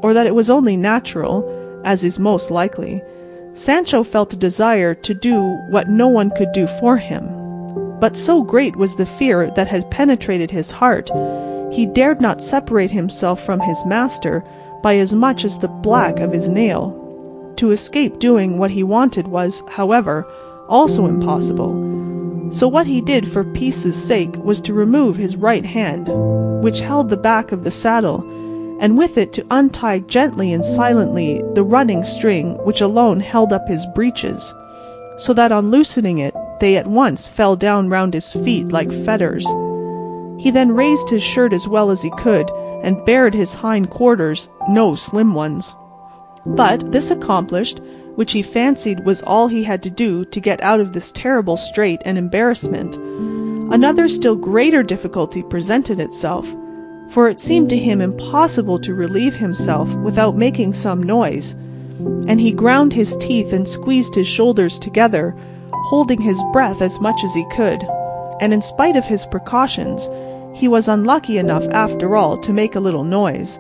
or that it was only natural, as is most likely, Sancho felt a desire to do what no one could do for him. But so great was the fear that had penetrated his heart, he dared not separate himself from his master by as much as the black of his nail. To escape doing what he wanted was, however, also impossible. So what he did for peace's sake was to remove his right hand, which held the back of the saddle, and with it to untie gently and silently the running string which alone held up his breeches, so that on loosening it they at once fell down round his feet like fetters. He then raised his shirt as well as he could, and bared his hind quarters, no slim ones. But this accomplished, which he fancied was all he had to do to get out of this terrible strait and embarrassment, another still greater difficulty presented itself, for it seemed to him impossible to relieve himself without making some noise, and he ground his teeth and squeezed his shoulders together, holding his breath as much as he could, and in spite of his precautions, he was unlucky enough after all to make a little noise,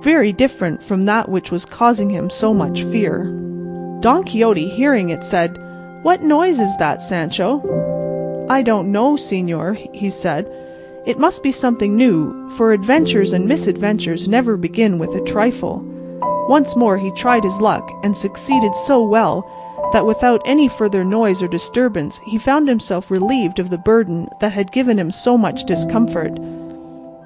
very different from that which was causing him so much fear. Don Quixote, hearing it, said, "What noise is that, Sancho?" "I don't know, señor," he said. It must be something new, for adventures and misadventures never begin with a trifle. Once more he tried his luck, and succeeded so well that without any further noise or disturbance he found himself relieved of the burden that had given him so much discomfort.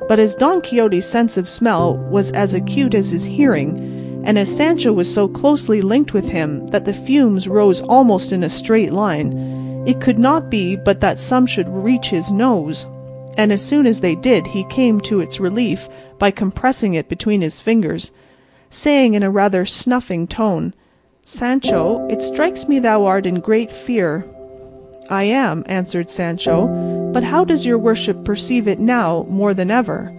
But as Don Quixote's sense of smell was as acute as his hearing, and as Sancho was so closely linked with him that the fumes rose almost in a straight line, it could not be but that some should reach his nose, and as soon as they did he came to its relief by compressing it between his fingers, saying in a rather snuffing tone, "Sancho, it strikes me thou art in great fear." "I am," answered Sancho, "but how does your worship perceive it now more than ever?"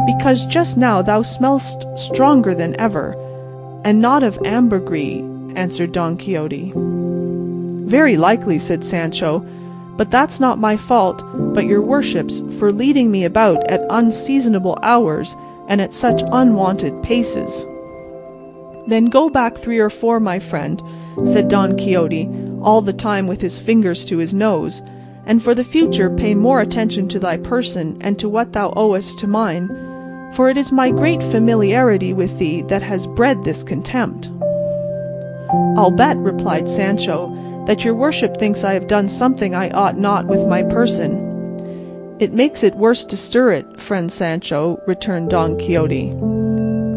"Because just now thou smellst stronger than ever, and not of ambergris," answered Don Quixote. "Very likely," said Sancho, "but that's not my fault, but your worship's, for leading me about at unseasonable hours and at such unwonted paces." "Then go back 3 or 4, my friend," said Don Quixote, all the time with his fingers to his nose, "and for the future pay more attention to thy person and to what thou owest to mine, for it is my great familiarity with thee that has bred this contempt." "I'll bet," replied Sancho, "that your worship thinks I have done something I ought not with my person." "It makes it worse to stir it, friend Sancho," returned Don Quixote.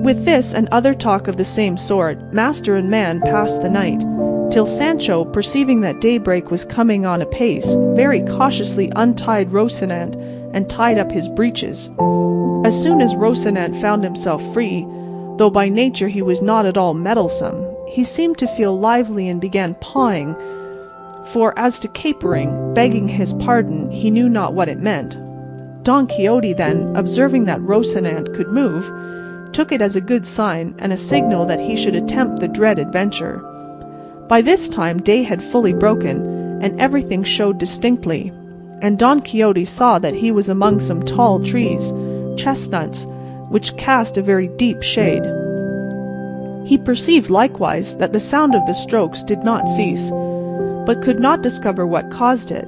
With this and other talk of the same sort, master and man passed the night, till Sancho, perceiving that daybreak was coming on apace, very cautiously untied Rocinante and tied up his breeches. As soon as Rocinante found himself free, though by nature he was not at all meddlesome, he seemed to feel lively and began pawing, for as to capering, begging his pardon, he knew not what it meant. Don Quixote then, observing that Rocinante could move, took it as a good sign and a signal that he should attempt the dread adventure. By this time day had fully broken, and everything showed distinctly, and Don Quixote saw that he was among some tall trees, chestnuts, which cast a very deep shade. He perceived likewise that the sound of the strokes did not cease, but could not discover what caused it,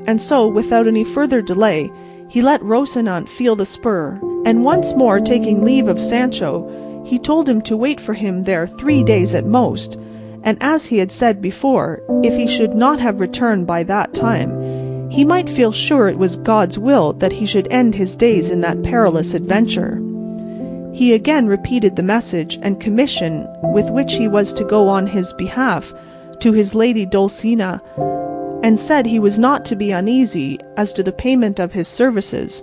and so, without any further delay, he let Rocinante feel the spur, and once more taking leave of Sancho, he told him to wait for him there 3 days at most, and as he had said before, if he should not have returned by that time, he might feel sure it was God's will that he should end his days in that perilous adventure. He again repeated the message and commission with which he was to go on his behalf to his lady Dulcinea, and said he was not to be uneasy as to the payment of his services,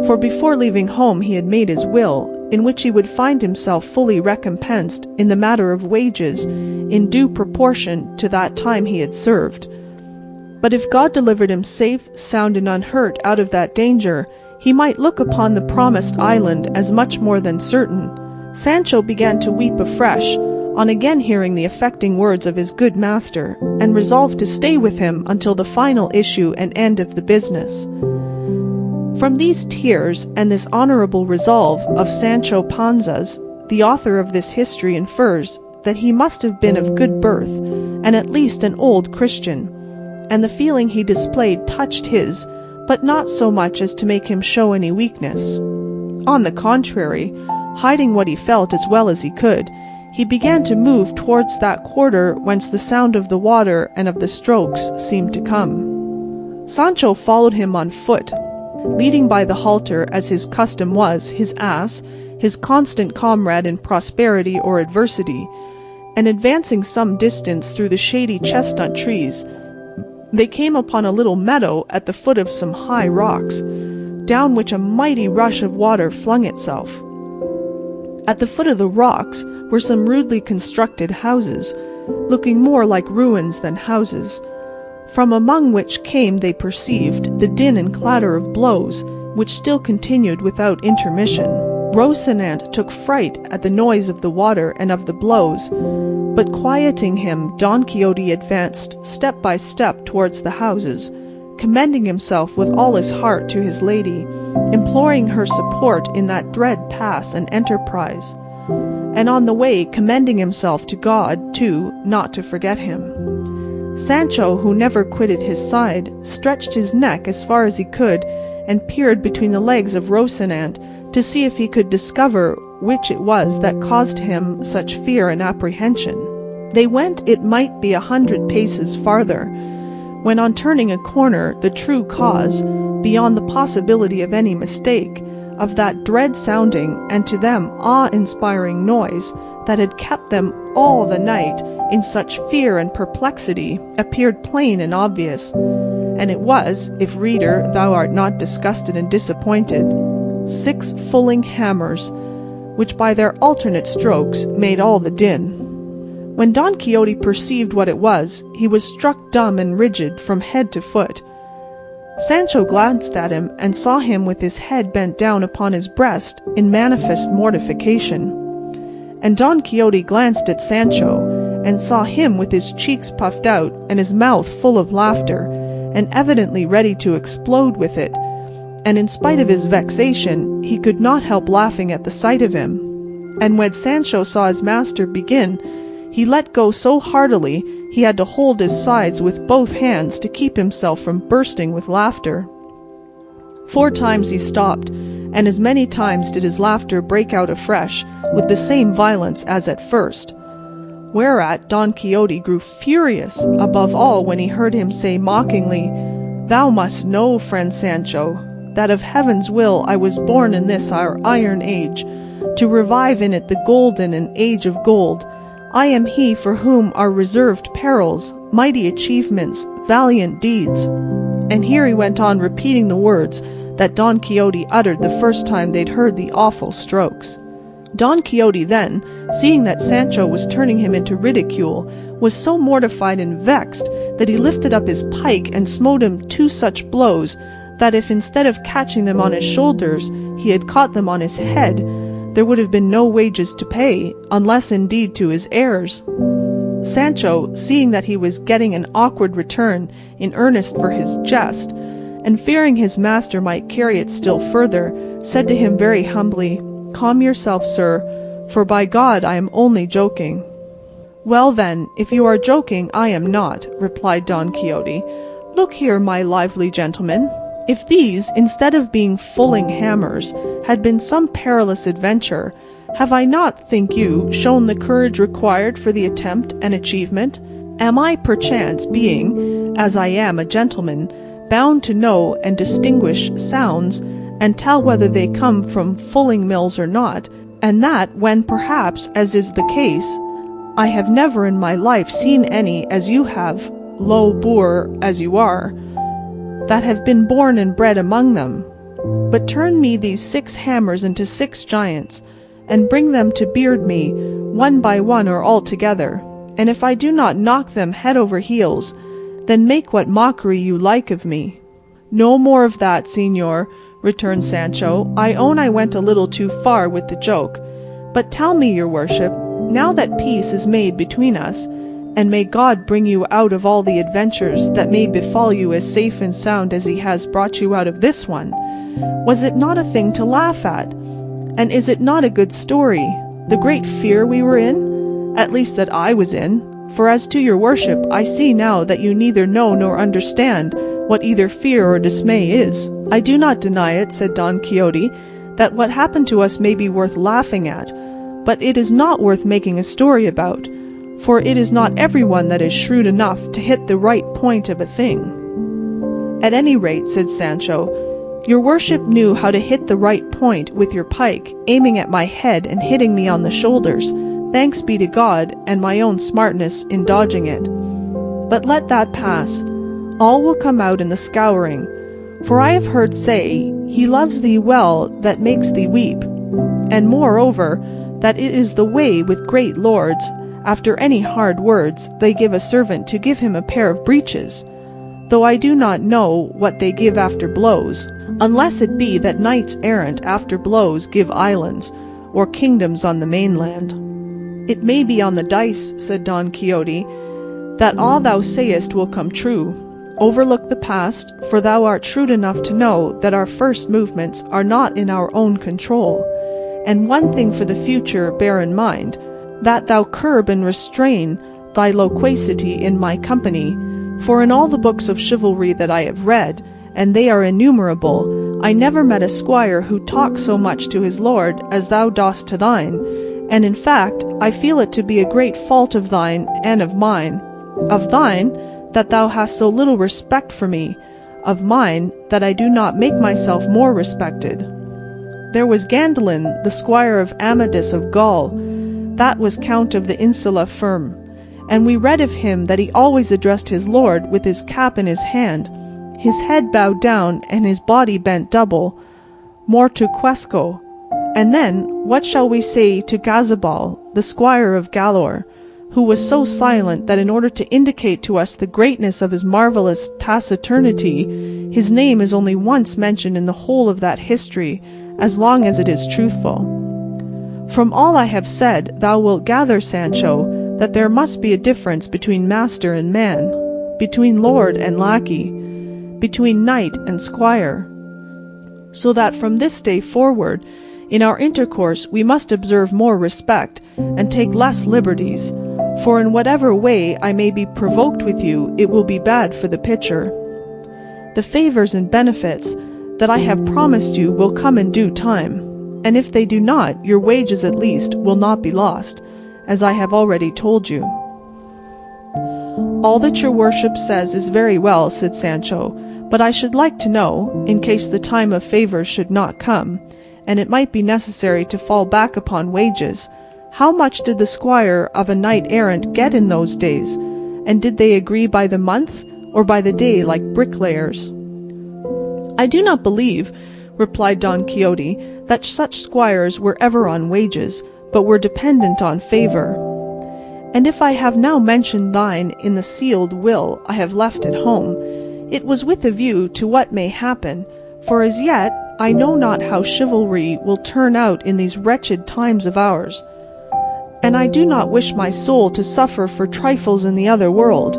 for before leaving home he had made his will, in which he would find himself fully recompensed in the matter of wages in due proportion to that time he had served. But if God delivered him safe, sound, and unhurt out of that danger, he might look upon the promised island as much more than certain. Sancho began to weep afresh on again hearing the affecting words of his good master, and resolved to stay with him until the final issue and end of the business. From these tears and this honourable resolve of Sancho Panza's, the author of this history infers that he must have been of good birth, and at least an old Christian, and the feeling he displayed touched his, but not so much as to make him show any weakness. On the contrary, hiding what he felt as well as he could, he began to move towards that quarter whence the sound of the water and of the strokes seemed to come. Sancho followed him on foot, leading by the halter, as his custom was, his ass, his constant comrade in prosperity or adversity, and advancing some distance through the shady chestnut trees, they came upon a little meadow at the foot of some high rocks, down which a mighty rush of water flung itself. At the foot of the rocks were some rudely constructed houses, looking more like ruins than houses, from among which came, they perceived, the din and clatter of blows, which still continued without intermission. Rocinante took fright at the noise of the water and of the blows, but quieting him, Don Quixote advanced step by step towards the houses, commending himself with all his heart to his lady, imploring her support in that dread pass and enterprise, and on the way commending himself to God, too, not to forget him. Sancho, who never quitted his side, stretched his neck as far as he could, and peered between the legs of Rocinante to see if he could discover which it was that caused him such fear and apprehension. They went, it might be 100 paces farther, when on turning a corner the true cause, beyond the possibility of any mistake, of that dread-sounding and to them awe-inspiring noise that had kept them all the night in such fear and perplexity, appeared plain and obvious. And it was, if reader thou art not disgusted and disappointed, 6 fulling hammers, which by their alternate strokes made all the din. When Don Quixote perceived what it was, he was struck dumb and rigid from head to foot. Sancho glanced at him and saw him with his head bent down upon his breast in manifest mortification. And Don Quixote glanced at Sancho and saw him with his cheeks puffed out and his mouth full of laughter, and evidently ready to explode with it, and in spite of his vexation he could not help laughing at the sight of him. And when Sancho saw his master begin, he let go so heartily he had to hold his sides with both hands to keep himself from bursting with laughter. 4 times he stopped, and as many times did his laughter break out afresh with the same violence as at first. Whereat Don Quixote grew furious, above all when he heard him say mockingly, "Thou must know, friend Sancho, that of heaven's will I was born in this our iron age, to revive in it the golden and age of gold. I am he for whom are reserved perils, mighty achievements, valiant deeds." And here he went on repeating the words that Don Quixote uttered the first time they'd heard the awful strokes. Don Quixote then, seeing that Sancho was turning him into ridicule, was so mortified and vexed that he lifted up his pike and smote him 2 such blows that if instead of catching them on his shoulders he had caught them on his head, there would have been no wages to pay, unless indeed to his heirs. Sancho, seeing that he was getting an awkward return in earnest for his jest, and fearing his master might carry it still further, said to him very humbly, "Calm yourself, sir, for by God I am only joking." "Well then, if you are joking, I am not," replied Don Quixote. "Look here, my lively gentleman, if these, instead of being fulling hammers, had been some perilous adventure, have I not, think you, shown the courage required for the attempt and achievement? Am I perchance, being, as I am, a gentleman, bound to know and distinguish sounds, and tell whether they come from fulling mills or not, and that when perhaps, as is the case, I have never in my life seen any as you have, low boor as you are, that have been born and bred among them? But turn me these 6 hammers into 6 giants, and bring them to beard me, one by one or all together, and if I do not knock them head over heels, then make what mockery you like of me." "No more of that, señor," returned Sancho. "I own I went a little too far with the joke. But tell me, your worship, now that peace is made between us, and may God bring you out of all the adventures that may befall you as safe and sound as he has brought you out of this one, was it not a thing to laugh at? And is it not a good story, the great fear we were in, at least that I was in? For as to your worship, I see now that you neither know nor understand what either fear or dismay is." "I do not deny it," said Don Quixote, "that what happened to us may be worth laughing at, but it is not worth making a story about, for it is not everyone that is shrewd enough to hit the right point of a thing." "At any rate," said Sancho, "your worship knew how to hit the right point with your pike, aiming at my head and hitting me on the shoulders, thanks be to God and my own smartness in dodging it. But let that pass. All will come out in the scouring, for I have heard say, he loves thee well that makes thee weep, and moreover, that it is the way with great lords, after any hard words, they give a servant to give him a pair of breeches, though I do not know what they give after blows, unless it be that knights errant after blows give islands, or kingdoms on the mainland." "It may be on the dice," said Don Quixote, "that all thou sayest will come true. Overlook the past, for thou art shrewd enough to know that our first movements are not in our own control. And one thing for the future bear in mind, that thou curb and restrain thy loquacity in my company, for in all the books of chivalry that I have read, and they are innumerable, I never met a squire who talked so much to his lord as thou dost to thine, and in fact I feel it to be a great fault of thine and of mine. Of thine, that thou hast so little respect for me, of mine, that I do not make myself more respected. There was Gandalin, the squire of Amadis of Gaul, that was count of the Insula Firm, and we read of him that he always addressed his lord with his cap in his hand, his head bowed down and his body bent double, mortu quesco. And then, what shall we say to Gazabal, the squire of Galor, who was so silent that in order to indicate to us the greatness of his marvellous taciturnity, his name is only once mentioned in the whole of that history, as long as it is truthful. From all I have said, thou wilt gather, Sancho, that there must be a difference between master and man, between lord and lackey, between knight and squire, so that from this day forward, in our intercourse we must observe more respect, and take less liberties, for in whatever way I may be provoked with you, it will be bad for the pitcher. The favours and benefits that I have promised you will come in due time, and if they do not, your wages at least will not be lost, as I have already told you. All that your worship says is very well, said Sancho, but I should like to know, in case the time of favours should not come, and it might be necessary to fall back upon wages, how much did the squire of a knight-errant get in those days, and did they agree by the month, or by the day like bricklayers? I do not believe, replied Don Quixote, that such squires were ever on wages, but were dependent on favour. And if I have now mentioned thine in the sealed will I have left at home, it was with a view to what may happen, for as yet I know not how chivalry will turn out in these wretched times of ours. And I do not wish my soul to suffer for trifles in the other world,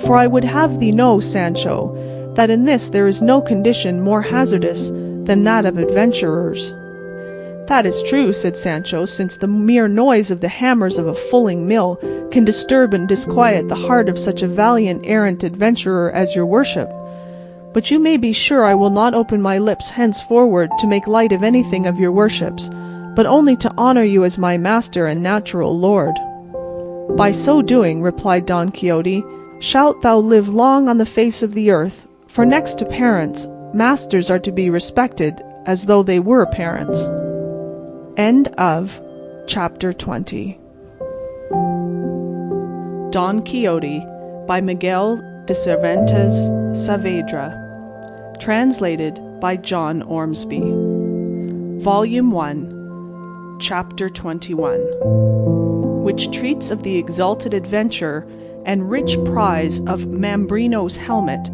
for I would have thee know, Sancho, that in this there is no condition more hazardous than that of adventurers. That is true, said Sancho, since the mere noise of the hammers of a fulling mill can disturb and disquiet the heart of such a valiant errant adventurer as your worship. But you may be sure I will not open my lips henceforward to make light of anything of your worships, but only to honour you as my master and natural lord. By so doing, replied Don Quixote, shalt thou live long on the face of the earth, for next to parents, masters are to be respected as though they were parents. End of Chapter 20. Don Quixote by Miguel de Cervantes Saavedra. Translated by John Ormsby. Volume 1, Chapter 21, which treats of the exalted adventure and rich prize of Mambrino's helmet,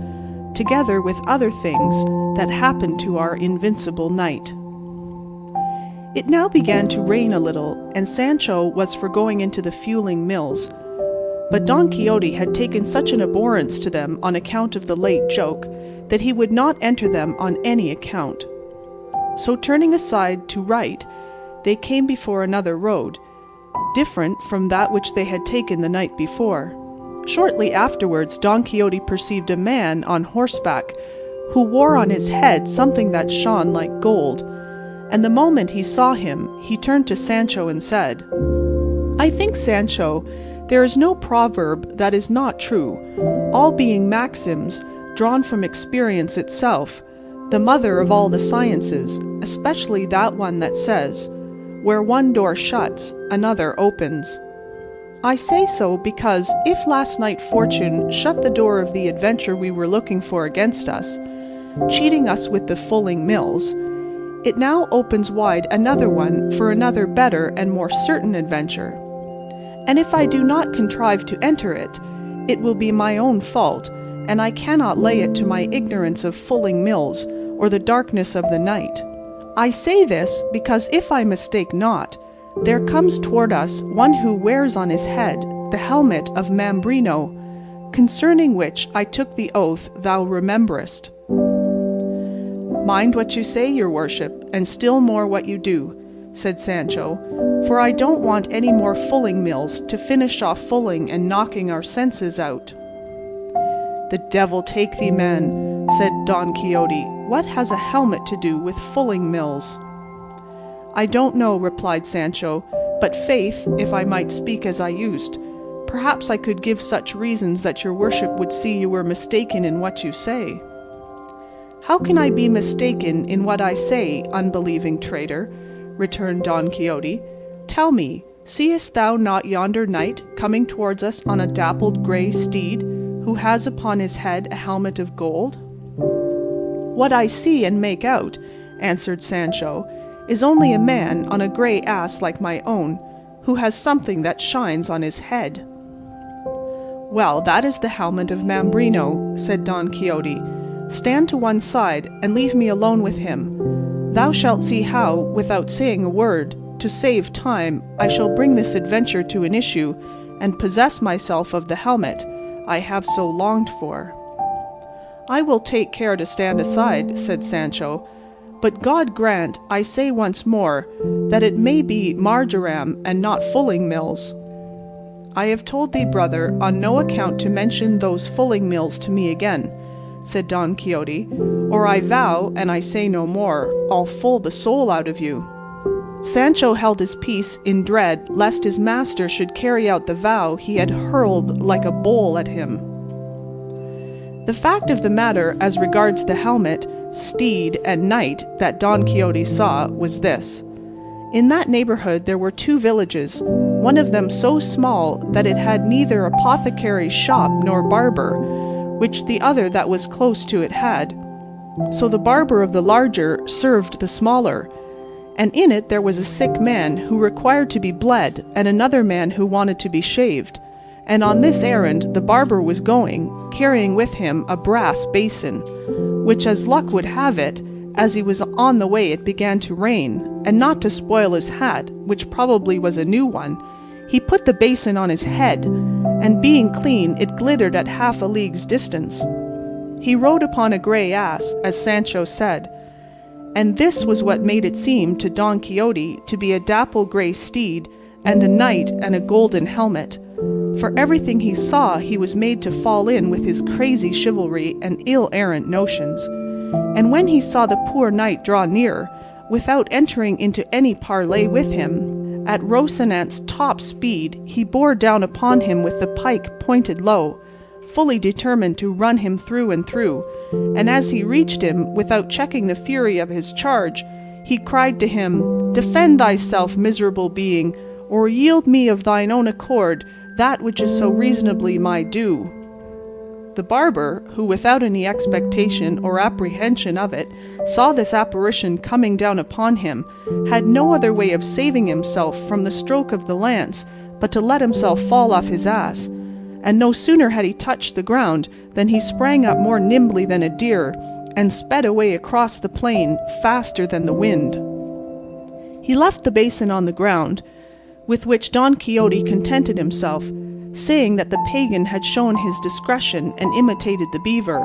together with other things that happened to our invincible knight. It now began to rain a little, and Sancho was for going into the fueling mills, but Don Quixote had taken such an abhorrence to them on account of the late joke that he would not enter them on any account. So turning aside to right, they came before another road, different from that which they had taken the night before. Shortly afterwards Don Quixote perceived a man on horseback, who wore on his head something that shone like gold, and the moment he saw him he turned to Sancho and said, I think, Sancho, there is no proverb that is not true, all being maxims drawn from experience itself, the mother of all the sciences, especially that one that says, where one door shuts, another opens. I say so because if last night fortune shut the door of the adventure we were looking for against us, cheating us with the fulling mills, it now opens wide another one for another better and more certain adventure. And if I do not contrive to enter it, it will be my own fault, and I cannot lay it to my ignorance of fulling mills or the darkness of the night. I say this because if I mistake not, there comes toward us one who wears on his head the helmet of Mambrino, concerning which I took the oath thou rememberest. Mind what you say, your worship, and still more what you do, said Sancho, for I don't want any more fulling mills to finish off fulling and knocking our senses out. The devil take thee, man, said Don Quixote, what has a helmet to do with fulling mills?" "I don't know," replied Sancho, "but faith, if I might speak as I used, perhaps I could give such reasons that your worship would see you were mistaken in what you say." "How can I be mistaken in what I say, unbelieving traitor?" returned Don Quixote. "Tell me, seest thou not yonder knight coming towards us on a dappled grey steed, who has upon his head a helmet of gold?" "What I see and make out," answered Sancho, "is only a man on a grey ass like my own, who has something that shines on his head." "Well, that is the helmet of Mambrino," said Don Quixote. "Stand to one side, and leave me alone with him. Thou shalt see how, without saying a word, to save time, I shall bring this adventure to an issue, and possess myself of the helmet I have so longed for." "I will take care to stand aside," said Sancho, "but God grant, I say once more, that it may be marjoram and not fulling mills." "I have told thee, brother, on no account to mention those fulling mills to me again," said Don Quixote, "or I vow, and I say no more, I'll full the soul out of you." Sancho held his peace in dread lest his master should carry out the vow he had hurled like a bowl at him. The fact of the matter as regards the helmet, steed, and knight that Don Quixote saw was this. In that neighbourhood there were 2 villages, one of them so small that it had neither apothecary's shop nor barber, which the other that was close to it had. So the barber of the larger served the smaller, and in it there was a sick man who required to be bled, and another man who wanted to be shaved, and on this errand the barber was going, carrying with him a brass basin, which as luck would have it, as he was on the way it began to rain, and not to spoil his hat, which probably was a new one, he put the basin on his head, and being clean it glittered at half a league's distance. He rode upon a grey ass, as Sancho said, and this was what made it seem to Don Quixote to be a dapple grey steed, and a knight and a golden helmet. For everything he saw he was made to fall in with his crazy chivalry and ill-errant notions. And when he saw the poor knight draw near, without entering into any parley with him, at Rocinante's top speed he bore down upon him with the pike pointed low, fully determined to run him through and through, and as he reached him, without checking the fury of his charge, he cried to him, "Defend thyself, miserable being, or yield me of thine own accord that which is so reasonably my due." The barber, who without any expectation or apprehension of it saw this apparition coming down upon him, had no other way of saving himself from the stroke of the lance but to let himself fall off his ass, and no sooner had he touched the ground than he sprang up more nimbly than a deer, and sped away across the plain faster than the wind. He left the basin on the ground, with which Don Quixote contented himself, saying that the pagan had shown his discretion and imitated the beaver,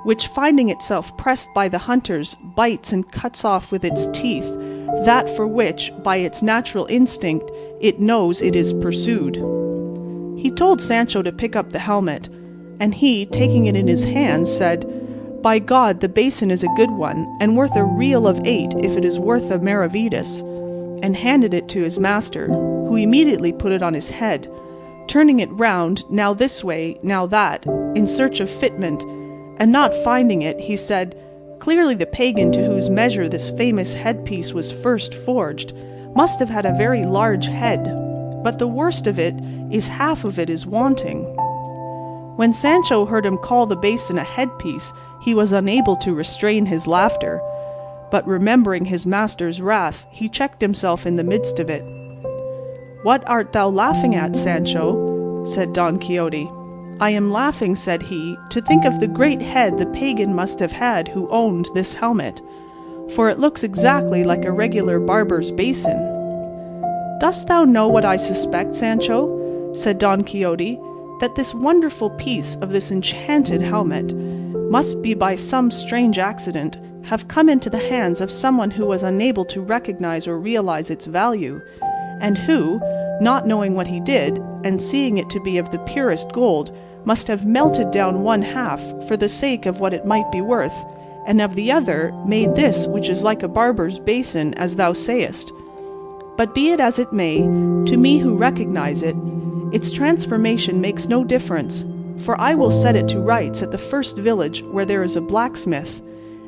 which finding itself pressed by the hunters bites and cuts off with its teeth that for which, by its natural instinct, it knows it is pursued. He told Sancho to pick up the helmet, and he, taking it in his hand, said, "By God, the basin is a good one, and worth a reel of 8 if it is worth a maravedis," and handed it to his master, who immediately put it on his head, turning it round, now this way, now that, in search of fitment, and not finding it, he said, "Clearly the pagan to whose measure this famous headpiece was first forged must have had a very large head, but the worst of it is half of it is wanting." When Sancho heard him call the basin a headpiece, he was unable to restrain his laughter, but remembering his master's wrath, he checked himself in the midst of it. "What art thou laughing at, Sancho?" said Don Quixote. "I am laughing," said he, "to think of the great head the pagan must have had who owned this helmet, for it looks exactly like a regular barber's basin." "Dost thou know what I suspect, Sancho?" said Don Quixote, "that this wonderful piece of this enchanted helmet must be by some strange accident have come into the hands of someone who was unable to recognize or realize its value, and who, not knowing what he did, and seeing it to be of the purest gold, must have melted down 1/2 for the sake of what it might be worth, and of the other made this which is like a barber's basin, as thou sayest. But be it as it may, to me who recognize it, its transformation makes no difference, for I will set it to rights at the first village where there is a blacksmith,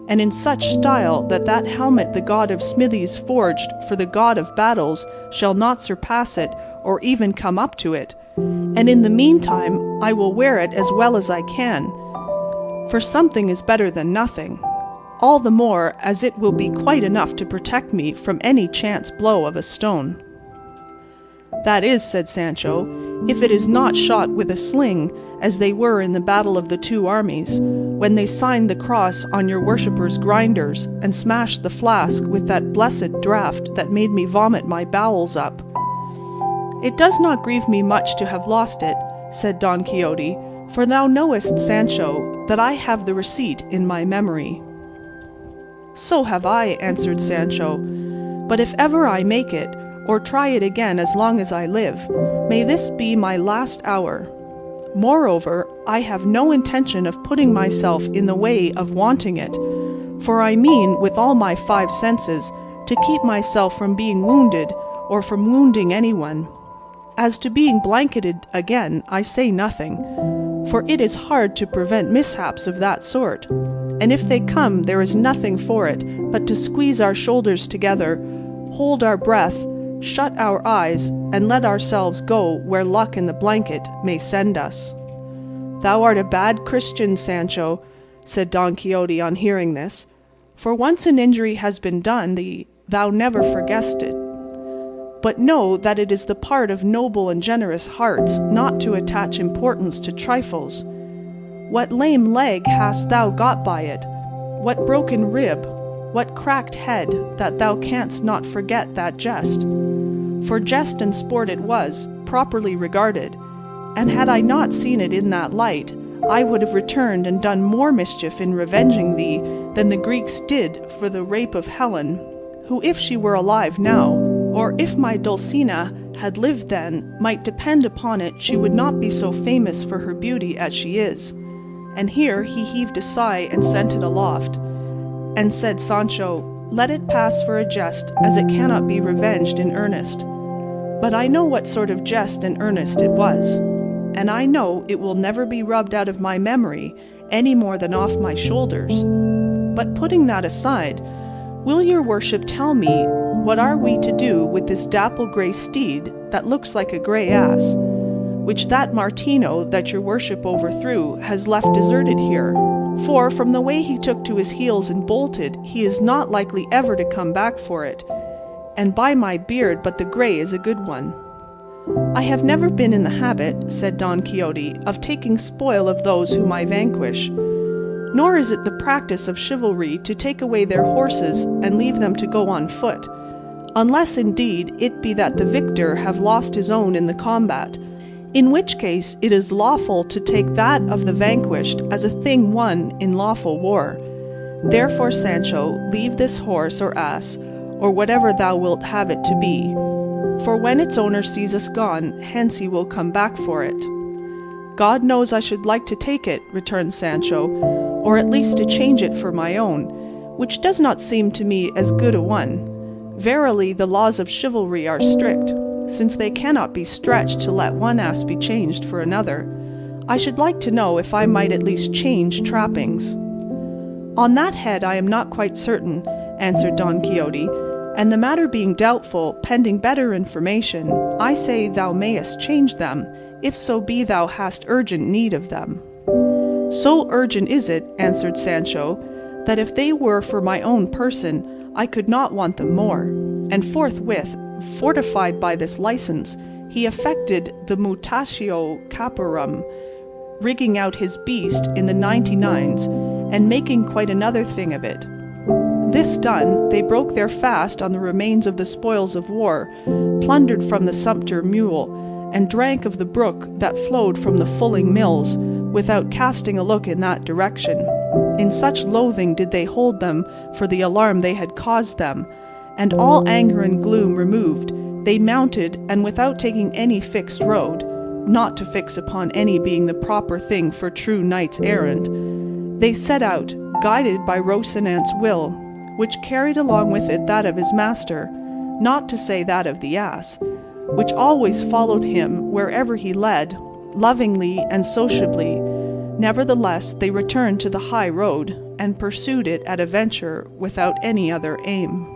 and in such style that that helmet the god of smithies forged for the god of battles shall not surpass it, or even come up to it. And in the meantime I will wear it as well as I can, for something is better than nothing, all the more as it will be quite enough to protect me from any chance blow of a stone. That is, said Sancho, if it is not shot with a sling, as they were in the battle of the two armies, when they signed the cross on your worshippers' grinders, and smashed the flask with that blessed draught that made me vomit my bowels up. It does not grieve me much to have lost it, said Don Quixote, for thou knowest, Sancho, that I have the receipt in my memory. So have I, answered Sancho, but if ever I make it, or try it again as long as I live, may this be my last hour. Moreover, I have no intention of putting myself in the way of wanting it, for I mean with all my 5 senses to keep myself from being wounded, or from wounding anyone. As to being blanketed again, I say nothing, for it is hard to prevent mishaps of that sort, and if they come there is nothing for it but to squeeze our shoulders together, hold our breath, shut our eyes, and let ourselves go where luck and the blanket may send us. Thou art a bad Christian, Sancho, said Don Quixote on hearing this, for once an injury has been done thee, thou never forgettest it. But know that it is the part of noble and generous hearts not to attach importance to trifles. What lame leg hast thou got by it? What broken rib? What cracked head, that thou canst not forget that jest? For jest and sport it was, properly regarded, and had I not seen it in that light, I would have returned and done more mischief in revenging thee than the Greeks did for the rape of Helen, who if she were alive now, or if my Dulcinea had lived then, might depend upon it she would not be so famous for her beauty as she is. And here he heaved a sigh and sent it aloft, and said Sancho, let it pass for a jest, as it cannot be revenged in earnest. But I know what sort of jest and earnest it was, and I know it will never be rubbed out of my memory any more than off my shoulders. But putting that aside, will your worship tell me what are we to do with this dapple-grey steed that looks like a grey ass, which that Martino that your worship overthrew has left deserted here? For from the way he took to his heels and bolted, he is not likely ever to come back for it, and by my beard but the grey is a good one. I have never been in the habit, said Don Quixote, of taking spoil of those whom I vanquish, nor is it the practice of chivalry to take away their horses and leave them to go on foot, unless indeed it be that the victor have lost his own in the combat, in which case it is lawful to take that of the vanquished as a thing won in lawful war. Therefore, Sancho, leave this horse or ass, or whatever thou wilt have it to be, for when its owner sees us gone, hence he will come back for it. God knows I should like to take it, returned Sancho, or at least to change it for my own, which does not seem to me as good a one. Verily the laws of chivalry are strict, since they cannot be stretched to let one ass be changed for another. I should like to know if I might at least change trappings. On that head I am not quite certain, answered Don Quixote, and the matter being doubtful, pending better information, I say thou mayest change them, if so be thou hast urgent need of them. So urgent is it, answered Sancho, that if they were for my own person, I could not want them more. And forthwith, fortified by this license, he effected the mutatio caparum, rigging out his beast in the 99s, and making quite another thing of it. This done, they broke their fast on the remains of the spoils of war, plundered from the sumpter mule, and drank of the brook that flowed from the fulling mills, without casting a look in that direction. In such loathing did they hold them for the alarm they had caused them, and all anger and gloom removed, they mounted, and without taking any fixed road, not to fix upon any being the proper thing for true knights errant, they set out, guided by Rocinante's will, which carried along with it that of his master, not to say that of the ass, which always followed him wherever he led, lovingly and sociably. Nevertheless, they returned to the high road, and pursued it at a venture without any other aim.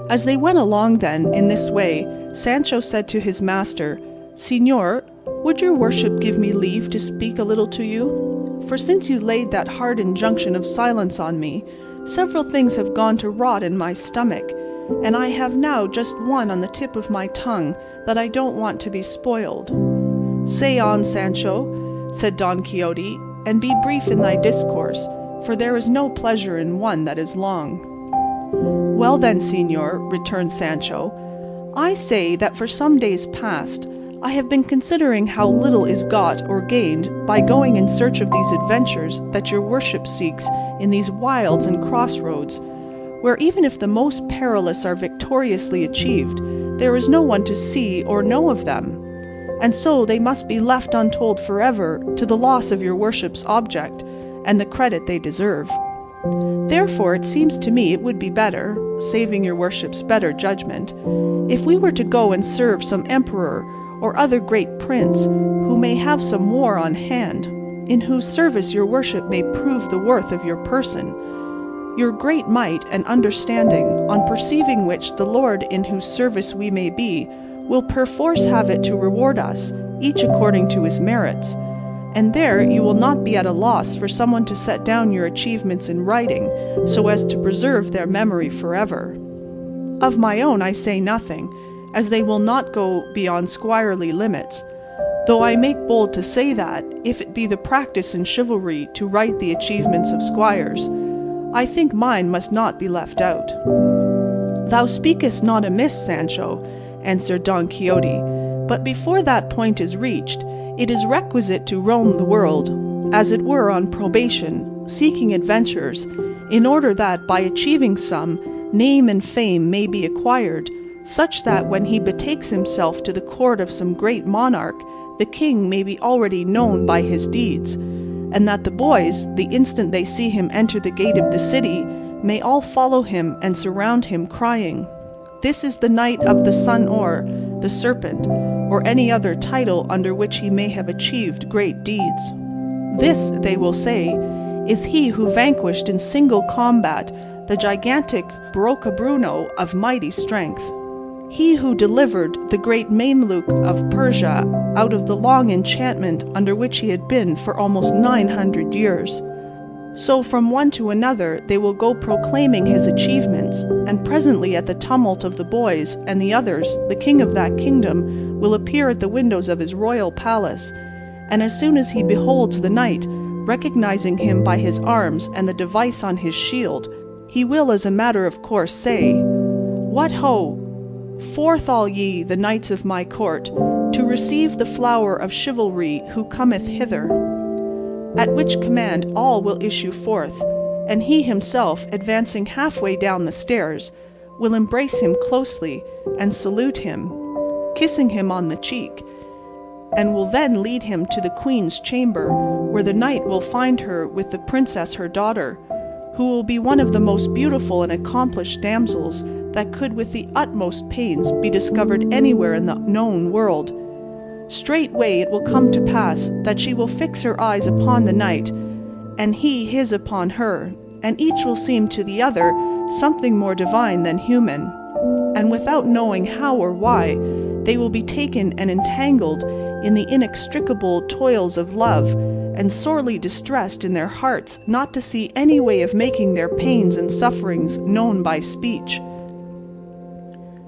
As they went along then in this way, Sancho said to his master, "Señor, would your worship give me leave to speak a little to you? For since you laid that hard injunction of silence on me, several things have gone to rot in my stomach, and I have now just one on the tip of my tongue that I don't want to be spoiled." "Say on, Sancho," said Don Quixote, "and be brief in thy discourse, for there is no pleasure in one that is long." "Well then, señor," returned Sancho, "I say that for some days past I have been considering how little is got or gained by going in search of these adventures that your worship seeks in these wilds and crossroads, where even if the most perilous are victoriously achieved, there is no one to see or know of them, and so they must be left untold forever, to the loss of your worship's object, and the credit they deserve. Therefore it seems to me it would be better, saving your worship's better judgment, if we were to go and serve some emperor or other great prince, who may have some war on hand, in whose service your worship may prove the worth of your person, your great might and understanding, on perceiving which the Lord in whose service we may be will perforce have it to reward us, each according to his merits, and there you will not be at a loss for someone to set down your achievements in writing, so as to preserve their memory forever. Of my own I say nothing, as they will not go beyond squirely limits, though I make bold to say that, if it be the practice in chivalry to write the achievements of squires, I think mine must not be left out." "Thou speakest not amiss, Sancho," answered Don Quixote, "but before that point is reached, it is requisite to roam the world, as it were on probation, seeking adventures, in order that by achieving some, name and fame may be acquired, such that when he betakes himself to the court of some great monarch, the king may be already known by his deeds, and that the boys, the instant they see him enter the gate of the city, may all follow him and surround him, crying, 'This is the knight of the sun or the serpent,' or any other title under which he may have achieved great deeds. 'This,' they will say, 'is he who vanquished in single combat the gigantic Brocabruno of mighty strength, he who delivered the great Mameluke of Persia out of the long enchantment under which he had been for almost 900 years.' So from one to another they will go proclaiming his achievements, and presently at the tumult of the boys and the others the king of that kingdom will appear at the windows of his royal palace, and as soon as he beholds the knight, recognizing him by his arms and the device on his shield, he will as a matter of course say, 'What ho! Forth all ye, the knights of my court, to receive the flower of chivalry who cometh hither.' At which command all will issue forth, and he himself, advancing halfway down the stairs, will embrace him closely and salute him, kissing him on the cheek, and will then lead him to the queen's chamber, where the knight will find her with the princess her daughter, who will be one of the most beautiful and accomplished damsels that could with the utmost pains be discovered anywhere in the known world. Straightway it will come to pass that she will fix her eyes upon the knight, and he his upon her, and each will seem to the other something more divine than human, and without knowing how or why, they will be taken and entangled in the inextricable toils of love, and sorely distressed in their hearts not to see any way of making their pains and sufferings known by speech.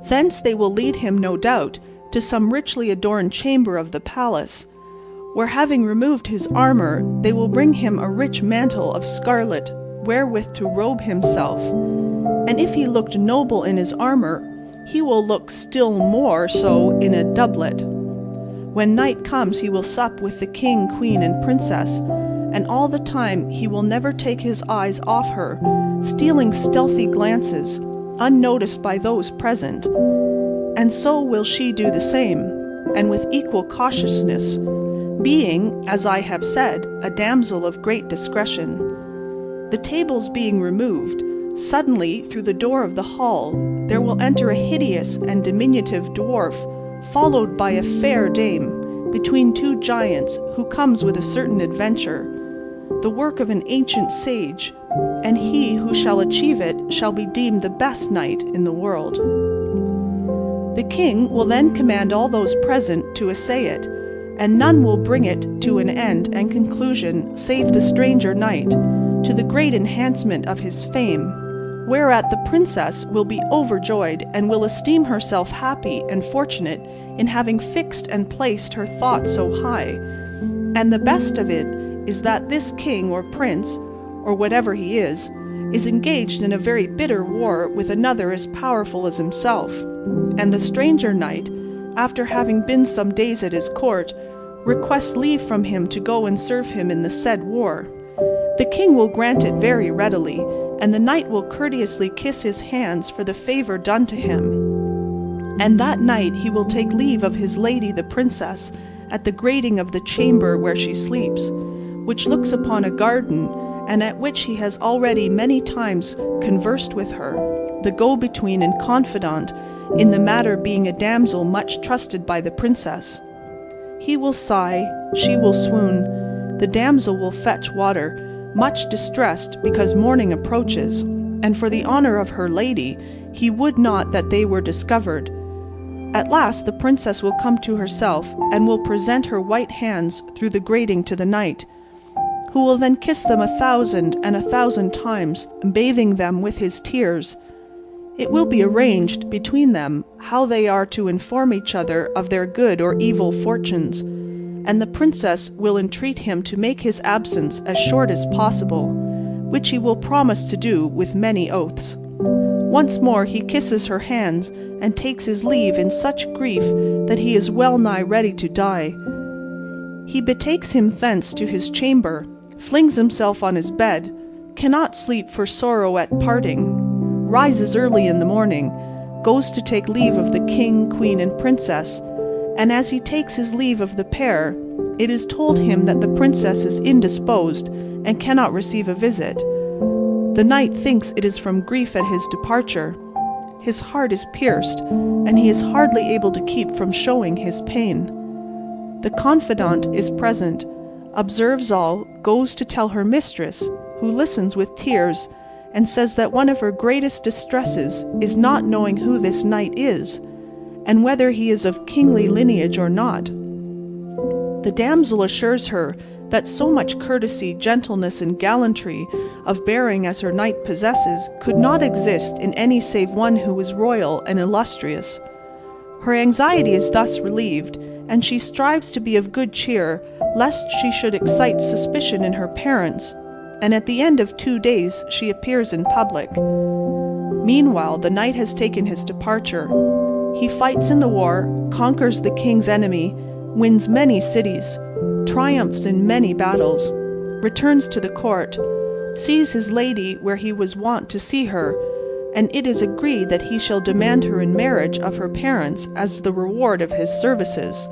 Thence they will lead him, no doubt, to some richly adorned chamber of the palace, where having removed his armour, they will bring him a rich mantle of scarlet, wherewith to robe himself, and if he looked noble in his armour, he will look still more so in a doublet. When night comes he will sup with the king, queen, and princess, and all the time he will never take his eyes off her, stealing stealthy glances, unnoticed by those present, and so will she do the same, and with equal cautiousness, being, as I have said, a damsel of great discretion. The tables being removed, suddenly through the door of the hall there will enter a hideous and diminutive dwarf, followed by a fair dame, between two giants, who comes with a certain adventure, the work of an ancient sage, and he who shall achieve it shall be deemed the best knight in the world. The king will then command all those present to essay it, and none will bring it to an end and conclusion save the stranger knight, to the great enhancement of his fame, whereat the princess will be overjoyed and will esteem herself happy and fortunate in having fixed and placed her thoughts so high. And the best of it is that this king or prince, or whatever he is engaged in a very bitter war with another as powerful as himself, and the stranger knight, after having been some days at his court, requests leave from him to go and serve him in the said war. The king will grant it very readily, and the knight will courteously kiss his hands for the favour done to him. And that night he will take leave of his lady the princess at the grating of the chamber where she sleeps, which looks upon a garden, and at which he has already many times conversed with her, the go-between and confidant in the matter being a damsel much trusted by the princess. He will sigh, she will swoon, the damsel will fetch water, much distressed because morning approaches, and for the honour of her lady he would not that they were discovered. At last the princess will come to herself, and will present her white hands through the grating to the knight, who will then kiss them 1,000 and 1,000 times, bathing them with his tears. It will be arranged between them how they are to inform each other of their good or evil fortunes, and the princess will entreat him to make his absence as short as possible, which he will promise to do with many oaths. Once more he kisses her hands, and takes his leave in such grief that he is well nigh ready to die. He betakes him thence to his chamber, flings himself on his bed, cannot sleep for sorrow at parting, rises early in the morning, goes to take leave of the king, queen, and princess, and as he takes his leave of the pair, it is told him that the princess is indisposed and cannot receive a visit. The knight thinks it is from grief at his departure. His heart is pierced, and he is hardly able to keep from showing his pain. The confidant is present, observes all, goes to tell her mistress, who listens with tears, and says that one of her greatest distresses is not knowing who this knight is, and whether he is of kingly lineage or not. The damsel assures her that so much courtesy, gentleness, and gallantry of bearing as her knight possesses could not exist in any save one who was royal and illustrious. Her anxiety is thus relieved, and she strives to be of good cheer, lest she should excite suspicion in her parents, and at the end of 2 days she appears in public. Meanwhile the knight has taken his departure. He fights in the war, conquers the king's enemy, wins many cities, triumphs in many battles, returns to the court, sees his lady where he was wont to see her, and it is agreed that he shall demand her in marriage of her parents as the reward of his services.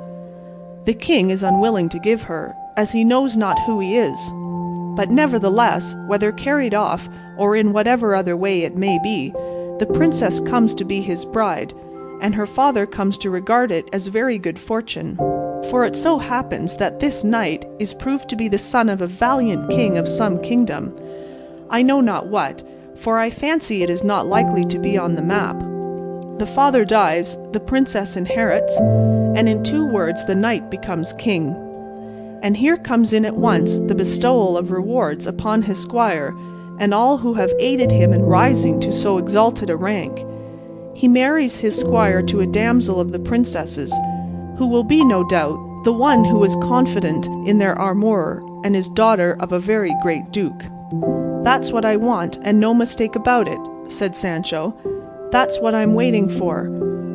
The king is unwilling to give her, as he knows not who he is. But nevertheless, whether carried off, or in whatever other way it may be, the princess comes to be his bride, and her father comes to regard it as very good fortune. For it so happens that this knight is proved to be the son of a valiant king of some kingdom, I know not what, for I fancy it is not likely to be on the map. The father dies, the princess inherits, and in 2 words the knight becomes king. And here comes in at once the bestowal of rewards upon his squire, and all who have aided him in rising to so exalted a rank. He marries his squire to a damsel of the princess's, who will be, no doubt, the one who is confident in their armourer, and is daughter of a very great duke. "That's what I want, and no mistake about it," said Sancho. "That's what I'm waiting for.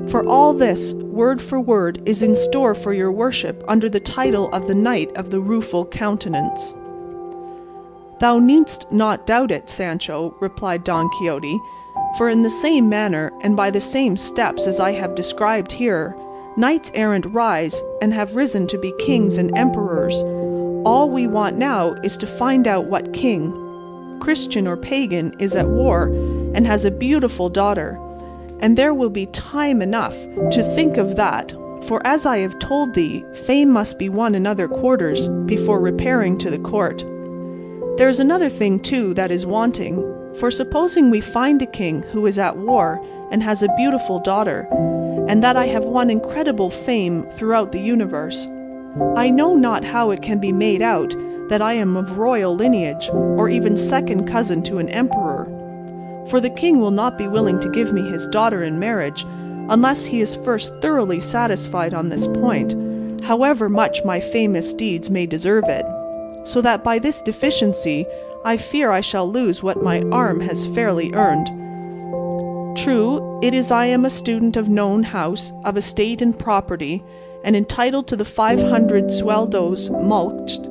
For all this, word for word, is in store for your worship under the title of the Knight of the Rueful Countenance." "Thou needst not doubt it, Sancho," replied Don Quixote, "for in the same manner, and by the same steps as I have described here, knights errant rise, and have risen to be kings and emperors. All we want now is to find out what king. Christian or pagan, is at war and has a beautiful daughter, and there will be time enough to think of that, for as I have told thee, fame must be won in other quarters before repairing to the court. There is another thing, too, that is wanting, for supposing we find a king who is at war and has a beautiful daughter, and that I have won incredible fame throughout the universe, I know not how it can be made out that I am of royal lineage, or even second cousin to an emperor. For the king will not be willing to give me his daughter in marriage, unless he is first thoroughly satisfied on this point, however much my famous deeds may deserve it, so that by this deficiency I fear I shall lose what my arm has fairly earned. True, it is I am a student of known house, of estate and property, and entitled to the 500 sueldos mulcted.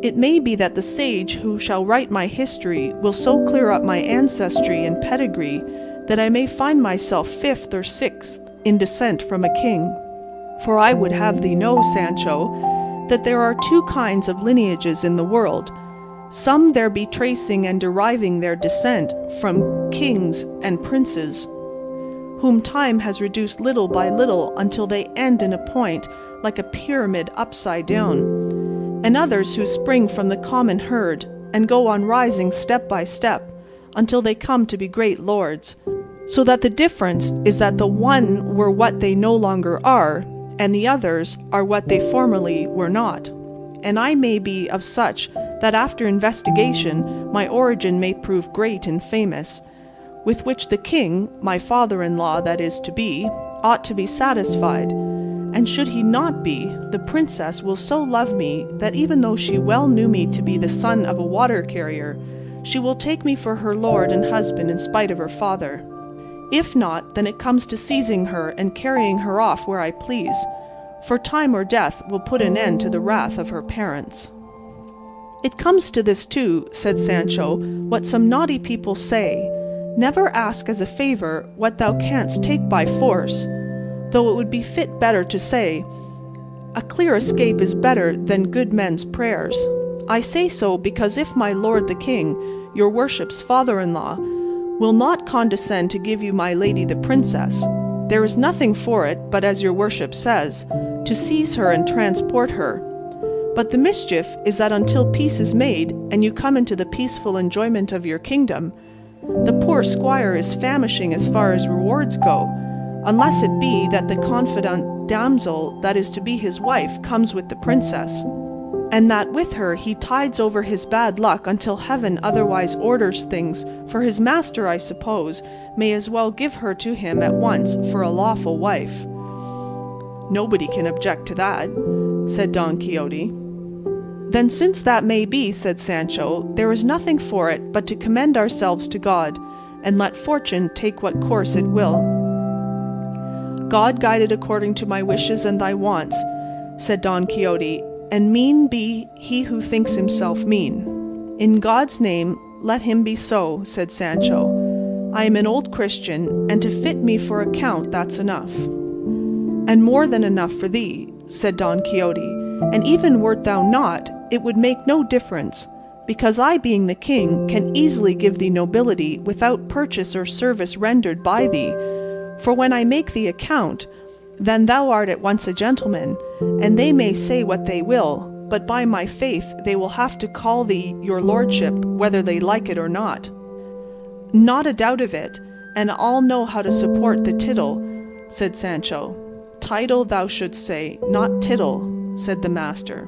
It may be that the sage who shall write my history will so clear up my ancestry and pedigree that I may find myself 5th or 6th in descent from a king. For I would have thee know, Sancho, that there are 2 kinds of lineages in the world. Some there be tracing and deriving their descent from kings and princes, whom time has reduced little by little until they end in a point like a pyramid upside down, and others who spring from the common herd and go on rising step by step until they come to be great lords, so that the difference is that the one were what they no longer are, and the others are what they formerly were not. And I may be of such that after investigation my origin may prove great and famous, with which the king, my father-in-law that is to be, ought to be satisfied. And should he not be, the princess will so love me that even though she well knew me to be the son of a water-carrier, she will take me for her lord and husband in spite of her father. If not, then it comes to seizing her and carrying her off where I please, for time or death will put an end to the wrath of her parents. It comes to this too, said Sancho, what some naughty people say, never ask as a favour what thou canst take by force, though it would be fit better to say, a clear escape is better than good men's prayers. I say so because if my lord the king, your worship's father-in-law, will not condescend to give you my lady the princess, there is nothing for it but, as your worship says, to seize her and transport her. But the mischief is that until peace is made, and you come into the peaceful enjoyment of your kingdom, the poor squire is famishing as far as rewards go, unless it be that the confidant damsel that is to be his wife comes with the princess, and that with her he tides over his bad luck until heaven otherwise orders things, for his master, I suppose, may as well give her to him at once for a lawful wife. Nobody can object to that, said Don Quixote. Then since that may be, said Sancho, there is nothing for it but to commend ourselves to God, and let fortune take what course it will. God guide it according to my wishes and thy wants, said Don Quixote, and mean be he who thinks himself mean. In God's name let him be so, said Sancho. I am an old Christian, and to fit me for account that's enough. And more than enough for thee, said Don Quixote, and even wert thou not, it would make no difference, because I, being the king, can easily give thee nobility without purchase or service rendered by thee, for when I make thee a count, then thou art at once a gentleman, and they may say what they will, but by my faith they will have to call thee your lordship, whether they like it or not. Not a doubt of it, and I'll know how to support the tittle, said Sancho. Title thou shouldst say, not tittle, said the master.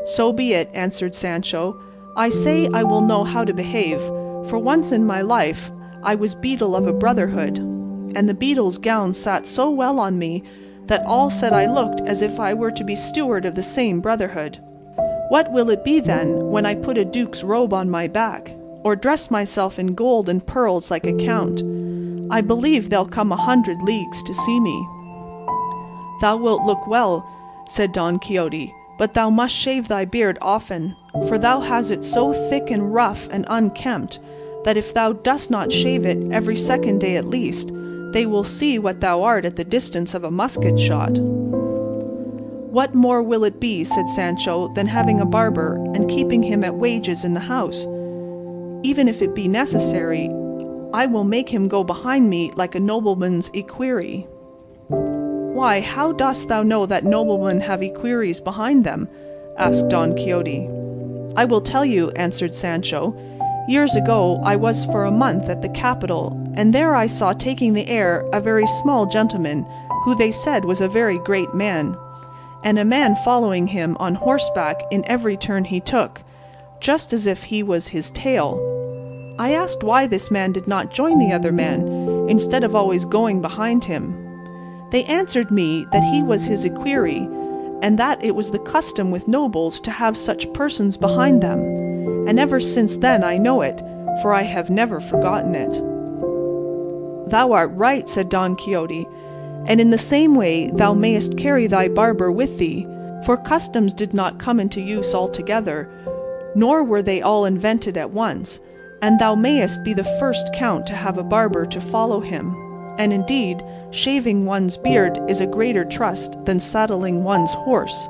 So be it, answered Sancho. I say I will know how to behave, for once in my life I was beadle of a brotherhood, and the beadle's gown sat so well on me that all said I looked as if I were to be steward of the same brotherhood. What will it be then when I put a duke's robe on my back, or dress myself in gold and pearls like a count? I believe they'll come 100 leagues to see me. Thou wilt look well, said Don Quixote, but thou must shave thy beard often, for thou hast it so thick and rough and unkempt, that if thou dost not shave it every second day at least, they will see what thou art at the distance of a musket shot. What more will it be, said Sancho, than having a barber, and keeping him at wages in the house? even if it be necessary, I will make him go behind me like a nobleman's equerry." "Why, how dost thou know that noblemen have equerries behind them?" asked Don Quixote. "I will tell you," answered Sancho. "Years ago I was for a month at the capital, and there I saw taking the air a very small gentleman, who they said was a very great man, and a man following him on horseback in every turn he took, just as if he was his tail. I asked why this man did not join the other man, instead of always going behind him. They answered me that he was his equerry, and that it was the custom with nobles to have such persons behind them, and ever since then I know it, for I have never forgotten it." "Thou art right," said Don Quixote, "and in the same way thou mayest carry thy barber with thee, for customs did not come into use altogether, nor were they all invented at once, and thou mayest be the first count to have a barber to follow him, and indeed shaving one's beard is a greater trust than saddling one's horse."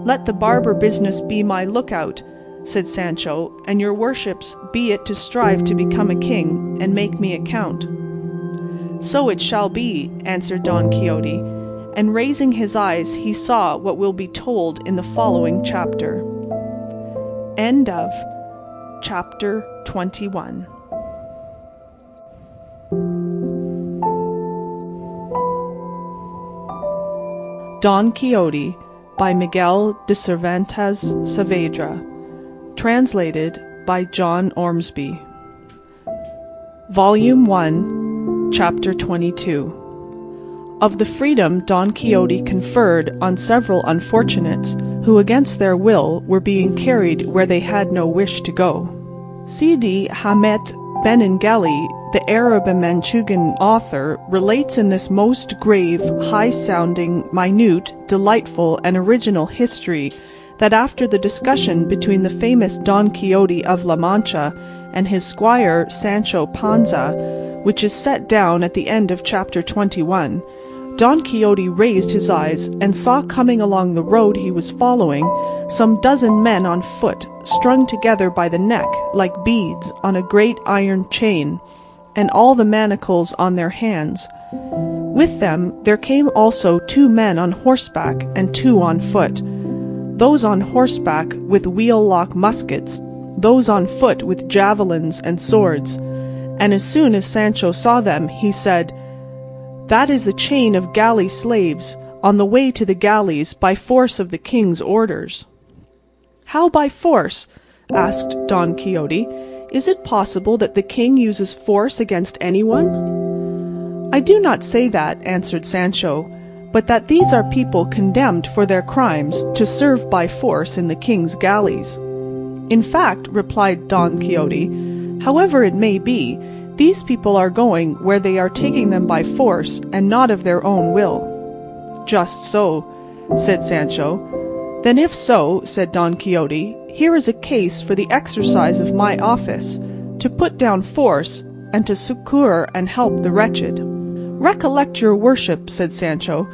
"Let the barber business be my lookout," said Sancho, "and your worships be it to strive to become a king, and make me a count." "So it shall be," answered Don Quixote, and raising his eyes he saw what will be told in the following chapter. End of Chapter 21. Don Quixote by Miguel de Cervantes Saavedra. Translated by John Ormsby. Volume 1, Chapter 22. Of the freedom Don Quixote conferred on several unfortunates who against their will were being carried where they had no wish to go. Sidi Hamet Benengeli, the Arab and Manchugan author, relates in this most grave, high-sounding, minute, delightful, and original history that after the discussion between the famous Don Quixote of La Mancha and his squire Sancho Panza, which is set down at the end of chapter 21, Don Quixote raised his eyes and saw coming along the road he was following some dozen men on foot, strung together by the neck like beads on a great iron chain, and all the manacles on their hands. With them there came also 2 men on horseback and 2 on foot, those on horseback with wheel-lock muskets, those on foot with javelins and swords. And as soon as Sancho saw them, he said, "That is the chain of galley slaves, on the way to the galleys by force of the king's orders." "How by force?" asked Don Quixote. "Is it possible that the king uses force against anyone?" "I do not say that," answered Sancho, "but that these are people condemned for their crimes to serve by force in the king's galleys." "In fact," replied Don Quixote, "however it may be, these people are going where they are taking them by force and not of their own will." "Just so," said Sancho. "Then if so," said Don Quixote, "here is a case for the exercise of my office, to put down force and to succour and help the wretched." "Recollect your worship," said Sancho,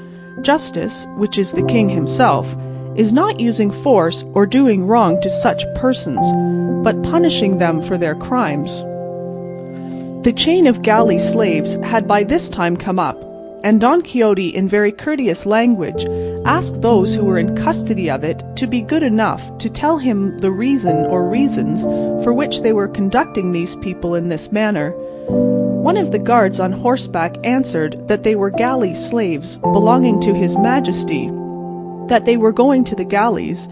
"justice, which is the king himself, is not using force or doing wrong to such persons, but punishing them for their crimes." The chain of galley slaves had by this time come up, and Don Quixote in very courteous language asked those who were in custody of it to be good enough to tell him the reason or reasons for which they were conducting these people in this manner. One of the guards on horseback answered that they were galley slaves belonging to his majesty, that they were going to the galleys,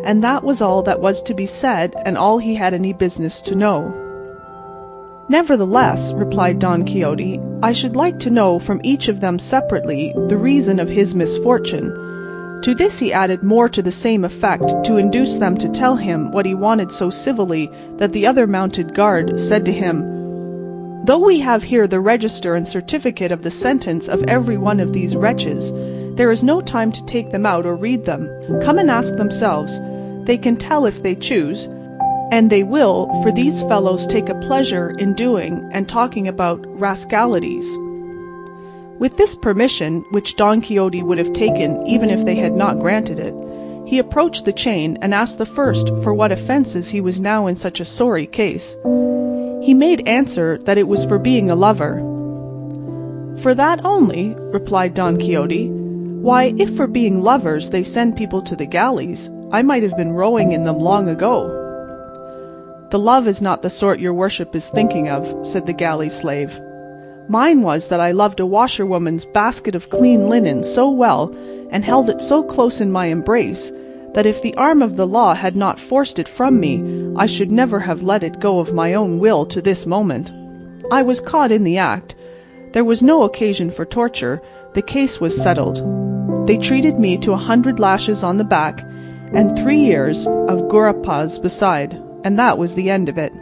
and that was all that was to be said and all he had any business to know. "Nevertheless," replied Don Quixote, "I should like to know from each of them separately the reason of his misfortune." To this he added more to the same effect to induce them to tell him what he wanted so civilly that the other mounted guard said to him, "Though we have here the register and certificate of the sentence of every one of these wretches, there is no time to take them out or read them. Come and ask themselves. They can tell if they choose, and they will, for these fellows take a pleasure in doing and talking about rascalities." With this permission, which Don Quixote would have taken even if they had not granted it, He approached the chain and asked the first for what offences he was now in such a sorry case. He made answer that it was for being a lover. For that only, replied Don Quixote. Why, if for being lovers they send people to the galleys, I might have been rowing in them long ago. The love is not the sort your worship is thinking of, said the galley slave. Mine was that I loved a washerwoman's basket of clean linen so well, and held it so close in my embrace, that if the arm of the law had not forced it from me, I should never have let it go of my own will to this moment. I was caught in the act. There was no occasion for torture. The case was settled. They treated me to 100 lashes on the back, and 3 years of gurapas beside, and that was the end of it.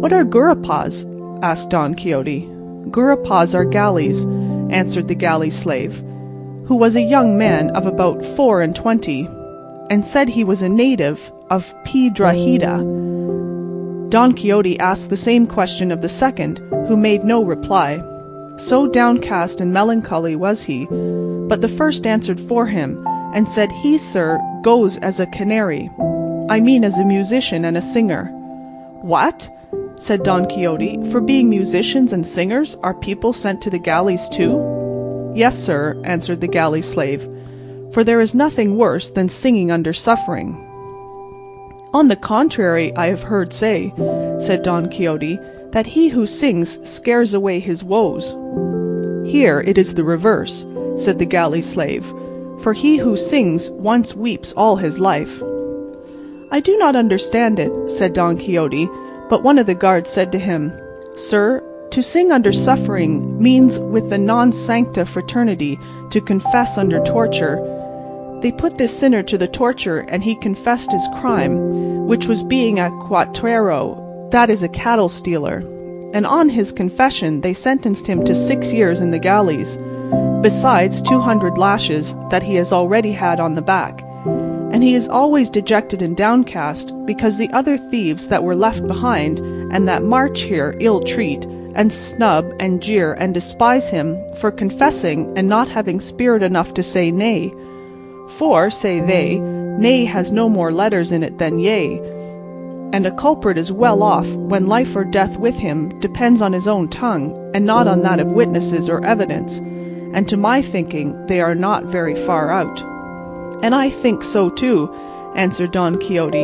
What are gurapas? asked Don Quixote. Gurapas are galleys, answered the galley slave, who was a young man of about 24, and said he was a native of Piedrahita. Don Quixote asked the same question of the second, who made no reply. So downcast and melancholy was he, but the first answered for him, and said he, sir, goes as a canary. I mean as a musician and a singer. What? Said Don Quixote, for being musicians and singers are people sent to the galleys too? Yes, sir, answered the galley slave, for there is nothing worse than singing under suffering. On the contrary, I have heard say, said Don Quixote, that he who sings scares away his woes. Here it is the reverse, said the galley slave, for he who sings once weeps all his life. I do not understand it, said Don Quixote, but one of the guards said to him, Sir, to sing under suffering means with the non-sancta fraternity to confess under torture. They put this sinner to the torture, and he confessed his crime, which was being a cuatrero, that is a cattle stealer. And on his confession they sentenced him to 6 years in the galleys, besides 200 lashes that he has already had on the back. And he is always dejected and downcast, because the other thieves that were left behind, and that march here, ill-treat, and snub, and jeer, and despise him, for confessing, and not having spirit enough to say nay. For, say they, nay has no more letters in it than yea, and a culprit is well off when life or death with him depends on his own tongue, and not on that of witnesses or evidence, and to my thinking they are not very far out. And I think so too, answered Don Quixote.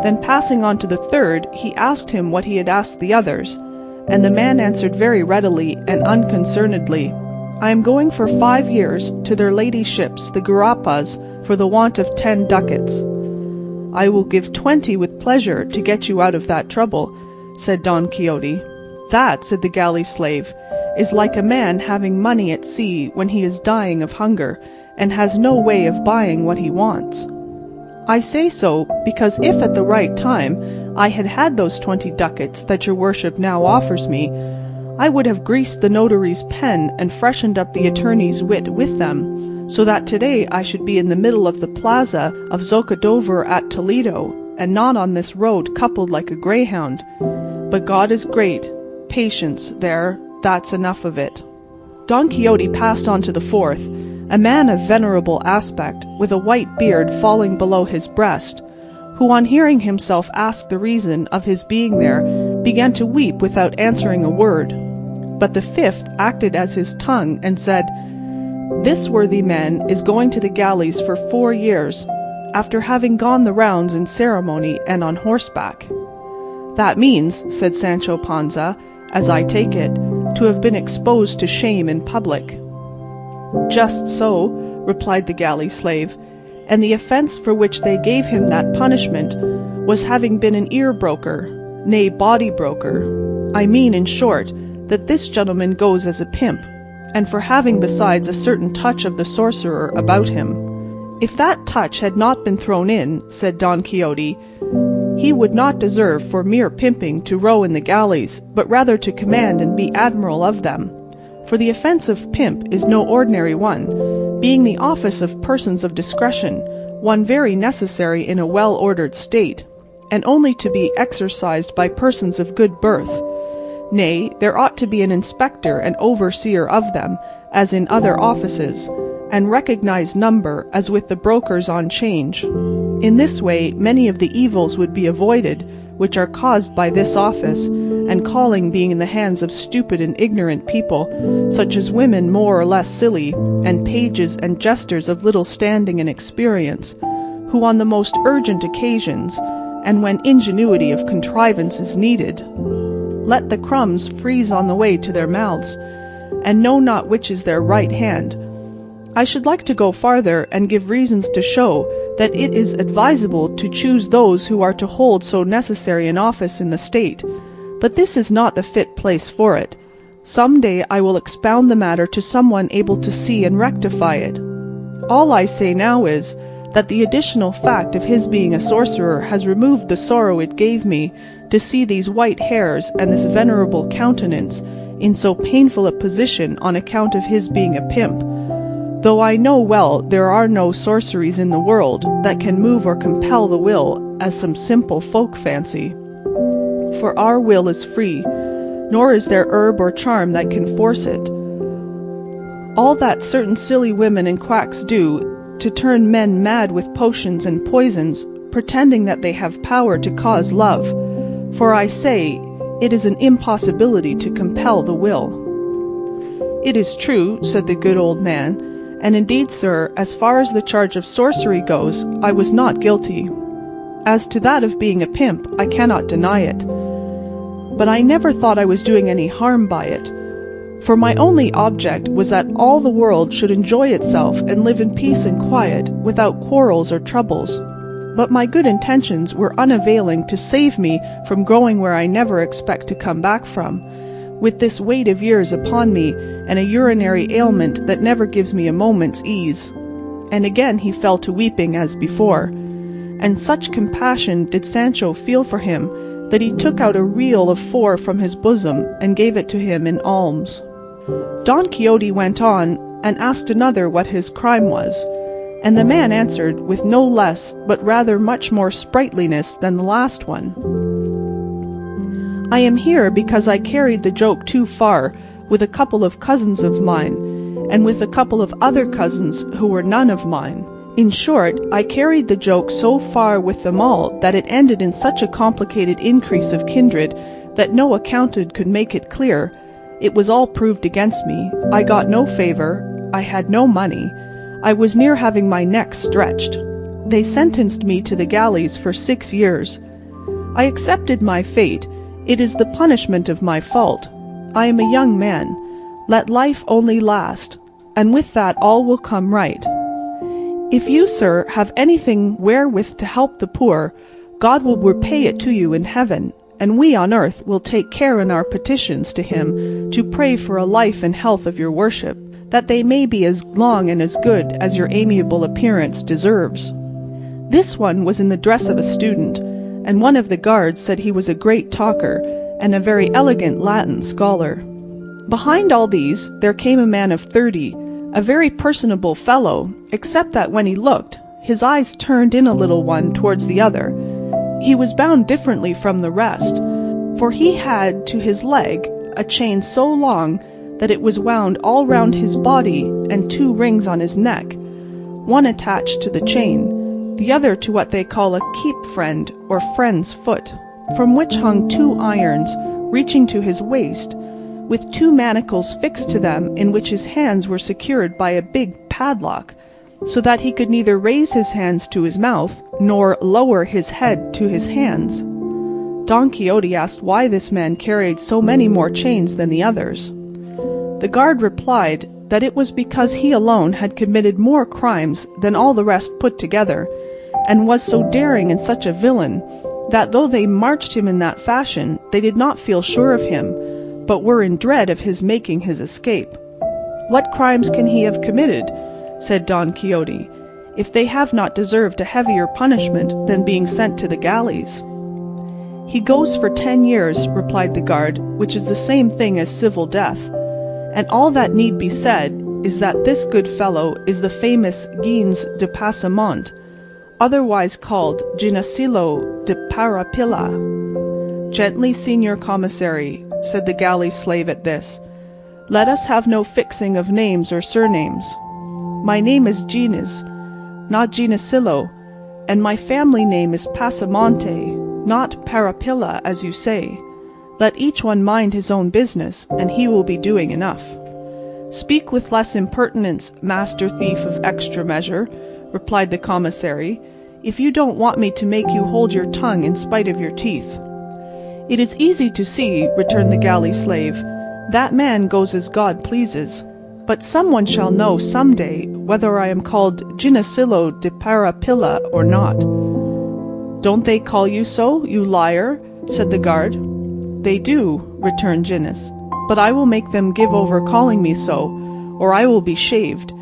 Then passing on to the third, he asked him what he had asked the others, and the man answered very readily and unconcernedly, I am going for 5 years to their ladyships, the gurapas, for the want of 10 ducats. I will give 20 with pleasure to get you out of that trouble, said Don Quixote. That, said the galley slave, is like a man having money at sea when he is dying of hunger, and has no way of buying what he wants. I say so because if at the right time I had had those 20 ducats that your worship now offers me, I would have greased the notary's pen and freshened up the attorney's wit with them, so that today I should be in the middle of the plaza of Zocodover at Toledo, and not on this road coupled like a greyhound. But God is great. Patience, there, that's enough of it. Don Quixote passed on to the fourth, a man of venerable aspect, with a white beard falling below his breast, who on hearing himself ask the reason of his being there, began to weep without answering a word. But the fifth acted as his tongue, and said, This worthy man is going to the galleys for 4 years, after having gone the rounds in ceremony and on horseback. That means, said Sancho Panza, as I take it, to have been exposed to shame in public. Just so, replied the galley slave, and the offence for which they gave him that punishment was having been an ear-broker, nay, body-broker. I mean, in short, that this gentleman goes as a pimp, and for having besides a certain touch of the sorcerer about him. If that touch had not been thrown in, said Don Quixote, he would not deserve for mere pimping to row in the galleys, but rather to command and be admiral of them. For the offence of pimp is no ordinary one, being the office of persons of discretion, one very necessary in a well-ordered state, and only to be exercised by persons of good birth. Nay, there ought to be an inspector and overseer of them, as in other offices, and recognize number as with the brokers on 'Change. In this way many of the evils would be avoided which are caused by this office, and calling being in the hands of stupid and ignorant people, such as women more or less silly, and pages and jesters of little standing and experience, who on the most urgent occasions, and when ingenuity of contrivance is needed, let the crumbs freeze on the way to their mouths, and know not which is their right hand. I should like to go farther and give reasons to show that it is advisable to choose those who are to hold so necessary an office in the state, but this is not the fit place for it. Some day I will expound the matter to someone able to see and rectify it. All I say now is, that the additional fact of his being a sorcerer has removed the sorrow it gave me to see these white hairs and this venerable countenance in so painful a position on account of his being a pimp, though I know well there are no sorceries in the world that can move or compel the will as some simple folk fancy. For our will is free, nor is there herb or charm that can force it. All that certain silly women and quacks do, to turn men mad with potions and poisons, pretending that they have power to cause love, for I say, it is an impossibility to compel the will. It is true, said the good old man, and indeed, sir, as far as the charge of sorcery goes, I was not guilty. As to that of being a pimp, I cannot deny it. But I never thought I was doing any harm by it, for my only object was that all the world should enjoy itself and live in peace and quiet, without quarrels or troubles. But my good intentions were unavailing to save me from going where I never expect to come back from, with this weight of years upon me, and a urinary ailment that never gives me a moment's ease. And again he fell to weeping as before, and such compassion did Sancho feel for him, that he took out a reel of 4 from his bosom, and gave it to him in alms. Don Quixote went on, and asked another what his crime was, and the man answered with no less, but rather much more sprightliness than the last one. I am here because I carried the joke too far with a couple of cousins of mine, and with a couple of other cousins who were none of mine. In short, I carried the joke so far with them all that it ended in such a complicated increase of kindred that no accountant could make it clear. It was all proved against me. I got no favour. I had no money. I was near having my neck stretched. They sentenced me to the galleys for 6 years. I accepted my fate. It is the punishment of my fault. I am a young man. Let life only last, and with that all will come right. If you, sir, have anything wherewith to help the poor, God will repay it to you in heaven, and we on earth will take care in our petitions to him to pray for a life and health of your worship, that they may be as long and as good as your amiable appearance deserves. This one was in the dress of a student, and one of the guards said he was a great talker, and a very elegant Latin scholar. Behind all these there came a man of 30, a very personable fellow, except that when he looked, his eyes turned in a little one towards the other. He was bound differently from the rest, for he had to his leg a chain so long that it was wound all round his body, and 2 rings on his neck, one attached to the chain, the other to what they call a keep-friend or friend's foot, from which hung 2 irons reaching to his waist, with 2 manacles fixed to them, in which his hands were secured by a big padlock, so that he could neither raise his hands to his mouth nor lower his head to his hands. Don Quixote asked why this man carried so many more chains than the others. The guard replied that it was because he alone had committed more crimes than all the rest put together, and was so daring and such a villain, that though they marched him in that fashion, they did not feel sure of him, but were in dread of his making his escape. What crimes can he have committed, said Don Quixote, if they have not deserved a heavier punishment than being sent to the galleys? He goes for 10 years, replied the guard, which is the same thing as civil death, and all that need be said is that this good fellow is the famous Gines de Passamont, otherwise called Ginecillo de Parapilla. Gently, Signor Commissary, said the galley slave at this. Let us have no fixing of names or surnames. My name is Ingenious, not Ginesillo, and my family name is Passamonte, not Parapilla, as you say. Let each one mind his own business, and he will be doing enough. Speak with less impertinence, master thief of extra measure, replied the commissary, if you don't want me to make you hold your tongue in spite of your teeth. It is easy to see, returned the galley slave, that man goes as God pleases. But someone shall know some day whether I am called Ginesillo de Parapilla or not. Don't they call you so, you liar? Said the guard. They do, returned Gines, but I will make them give over calling me so, or I will be shaved,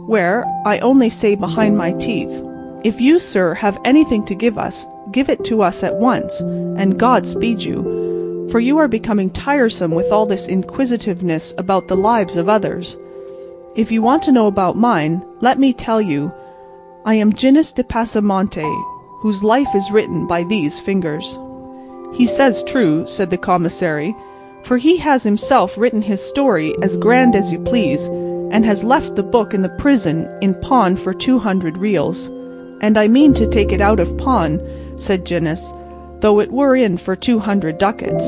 where I only say behind my teeth, if you, sir, have anything to give us, give it to us at once, and God speed you, for you are becoming tiresome with all this inquisitiveness about the lives of others. If you want to know about mine, let me tell you, I am Gines de Passamonte, whose life is written by these fingers. He says true, said the commissary, for he has himself written his story as grand as you please, and has left the book in the prison in pawn for 200 reals. And I mean to take it out of pawn, said Gines, though it were in for 200 ducats.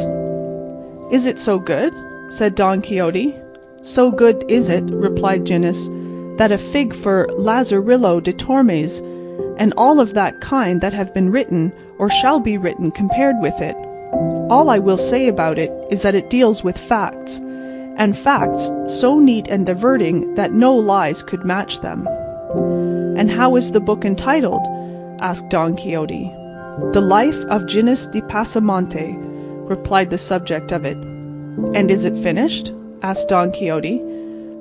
Is it so good? Said Don Quixote. So good is it, replied Gines, that a fig for Lazarillo de Tormes, and all of that kind that have been written or shall be written compared with it. All I will say about it is that it deals with facts, and facts so neat and diverting that no lies could match them. And how is the book entitled? Asked Don Quixote. The Life of Gines de Passamonte, replied the subject of it. And is it finished? Asked Don Quixote.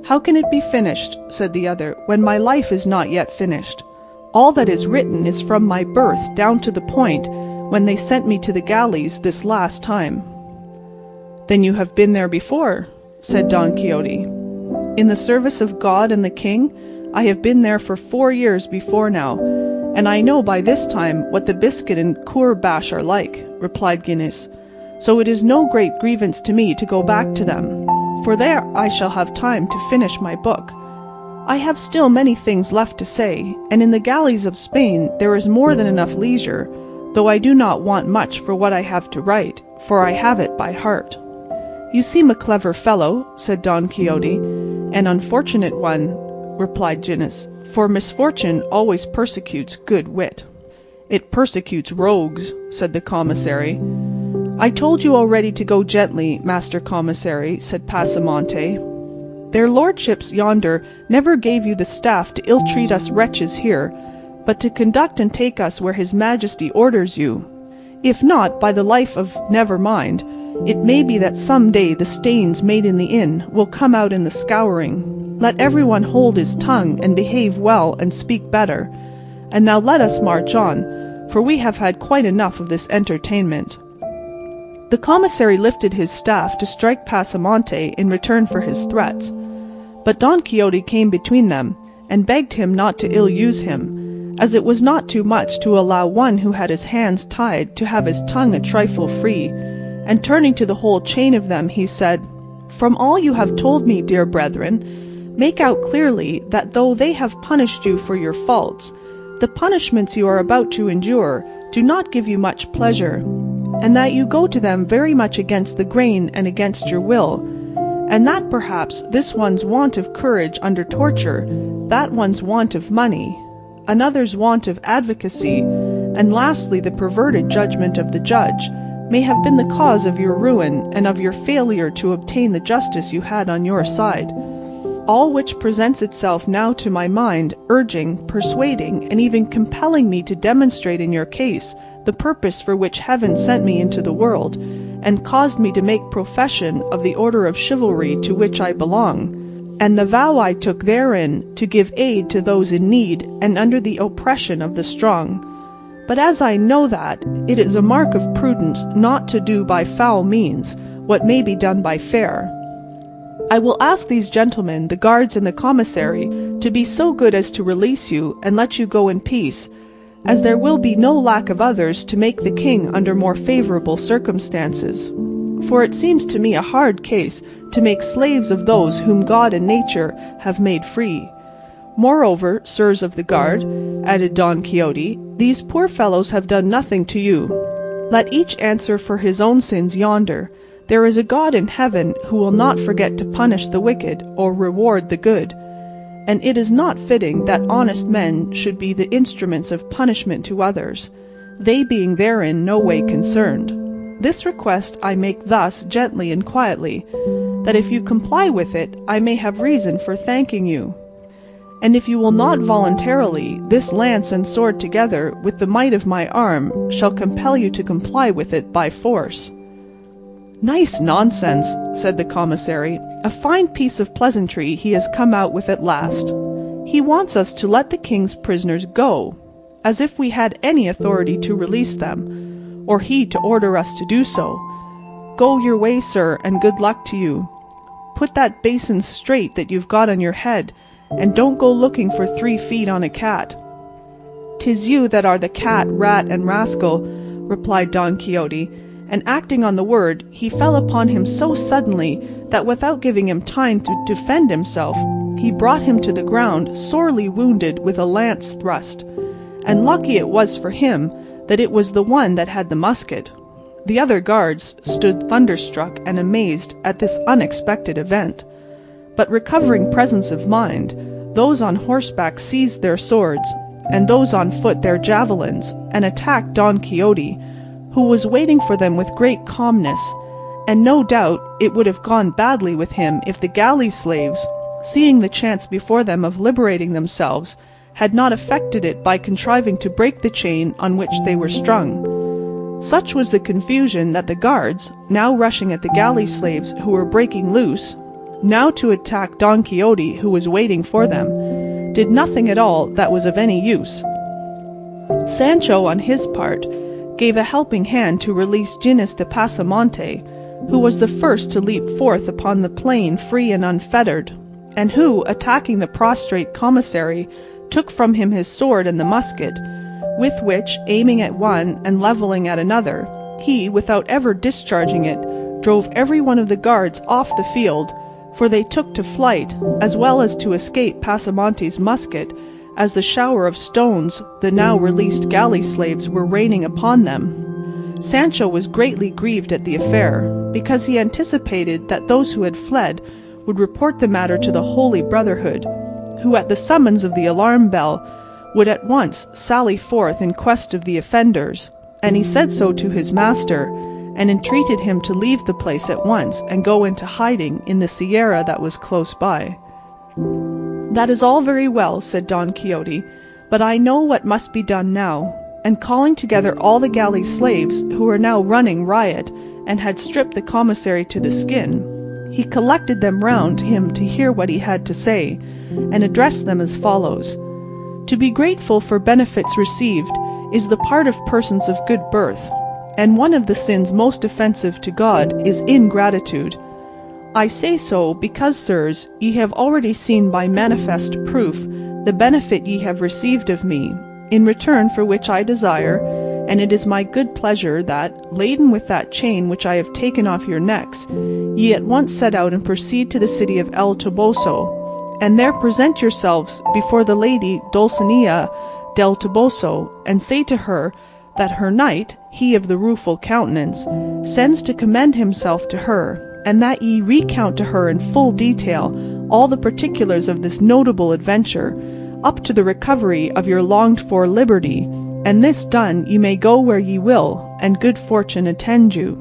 How can it be finished, said the other, when my life is not yet finished? All that is written is from my birth down to the point when they sent me to the galleys this last time. Then you have been there before, said Don Quixote. In the service of God and the king, I have been there for 4 years before now, and I know by this time what the biscuit and courbash are like, replied Gines, so it is no great grievance to me to go back to them, for there I shall have time to finish my book. I have still many things left to say, and in the galleys of Spain there is more than enough leisure, though I do not want much for what I have to write, for I have it by heart. You seem a clever fellow, said Don Quixote. An unfortunate one, replied Gines, for misfortune always persecutes good wit. It persecutes rogues, said the commissary. I told you already to go gently, master commissary, said Passamonte. Their lordships yonder never gave you the staff to ill-treat us wretches here, but to conduct and take us where his majesty orders you. If not, by the life of never mind, it may be that some day the stains made in the inn will come out in the scouring. Let everyone hold his tongue and behave well and speak better. And now let us march on, for we have had quite enough of this entertainment. The commissary lifted his staff to strike Passamonte in return for his threats, but Don Quixote came between them, and begged him not to ill-use him, as it was not too much to allow one who had his hands tied to have his tongue a trifle free, and turning to the whole chain of them, he said, From all you have told me, dear brethren, make out clearly that though they have punished you for your faults, the punishments you are about to endure do not give you much pleasure, and that you go to them very much against the grain and against your will, and that perhaps this one's want of courage under torture, that one's want of money, another's want of advocacy, and lastly the perverted judgment of the judge, may have been the cause of your ruin and of your failure to obtain the justice you had on your side. All which presents itself now to my mind, urging, persuading, and even compelling me to demonstrate in your case the purpose for which heaven sent me into the world, and caused me to make profession of the order of chivalry to which I belong, and the vow I took therein to give aid to those in need and under the oppression of the strong. But as I know that it is a mark of prudence not to do by foul means what may be done by fair, I will ask these gentlemen, the guards and the commissary, to be so good as to release you and let you go in peace, as there will be no lack of others to make the king under more favourable circumstances. For it seems to me a hard case to make slaves of those whom God and nature have made free. Moreover, sirs of the guard, added Don Quixote, these poor fellows have done nothing to you. Let each answer for his own sins yonder. There is a God in heaven who will not forget to punish the wicked or reward the good, and it is not fitting that honest men should be the instruments of punishment to others, they being therein no way concerned. This request I make thus gently and quietly, that if you comply with it, I may have reason for thanking you. And if you will not voluntarily, this lance and sword together with the might of my arm shall compel you to comply with it by force. Nice nonsense, said the commissary. A fine piece of pleasantry he has come out with at last. He wants us to let the king's prisoners go, as if we had any authority to release them, or he to order us to do so. Go your way, sir, and good luck to you. Put that basin straight that you've got on your head, and don't go looking for 3 feet on a cat. 'Tis you that are the cat, rat, and rascal, replied Don Quixote, and acting on the word, he fell upon him so suddenly that without giving him time to defend himself, he brought him to the ground sorely wounded with a lance thrust, and lucky it was for him that it was the one that had the musket. The other guards stood thunderstruck and amazed at this unexpected event. But recovering presence of mind, those on horseback seized their swords, and those on foot their javelins, and attacked Don Quixote, who was waiting for them with great calmness, and no doubt it would have gone badly with him if the galley slaves, seeing the chance before them of liberating themselves, had not effected it by contriving to break the chain on which they were strung. Such was the confusion that the guards, now rushing at the galley slaves who were breaking loose, now to attack Don Quixote who was waiting for them, did nothing at all that was of any use. Sancho, on his part, gave a helping hand to release Ingenious de Pasamonte, who was the first to leap forth upon the plain free and unfettered, and who, attacking the prostrate commissary, took from him his sword and the musket, with which, aiming at one and levelling at another, he, without ever discharging it, drove every one of the guards off the field, for they took to flight, as well as to escape Pasamonte's musket, as the shower of stones the now released galley slaves were raining upon them. Sancho was greatly grieved at the affair, because he anticipated that those who had fled would report the matter to the Holy Brotherhood, who at the summons of the alarm bell would at once sally forth in quest of the offenders, and he said so to his master, and entreated him to leave the place at once and go into hiding in the sierra that was close by. That is all very well, said Don Quixote, but I know what must be done now, and calling together all the galley slaves who were now running riot and had stripped the commissary to the skin, he collected them round him to hear what he had to say, and addressed them as follows. To be grateful for benefits received is the part of persons of good birth, and one of the sins most offensive to God is ingratitude. I say so because, sirs, ye have already seen by manifest proof the benefit ye have received of me, in return for which I desire, and it is my good pleasure that, laden with that chain which I have taken off your necks, ye at once set out and proceed to the city of El Toboso, and there present yourselves before the lady Dulcinea del Toboso, and say to her that her knight, he of the rueful countenance, sends to commend himself to her, and that ye recount to her in full detail all the particulars of this notable adventure, up to the recovery of your longed-for liberty, and this done ye may go where ye will, and good fortune attend you.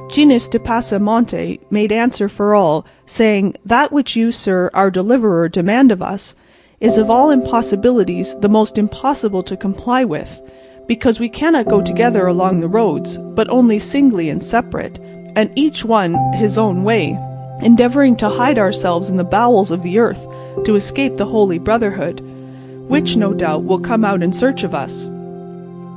Ingenious de Pasamonte made answer for all, saying, That which you, sir, our deliverer, demand of us, is of all impossibilities the most impossible to comply with, because we cannot go together along the roads, but only singly and separate, and each one his own way, endeavouring to hide ourselves in the bowels of the earth to escape the Holy Brotherhood, which no doubt will come out in search of us.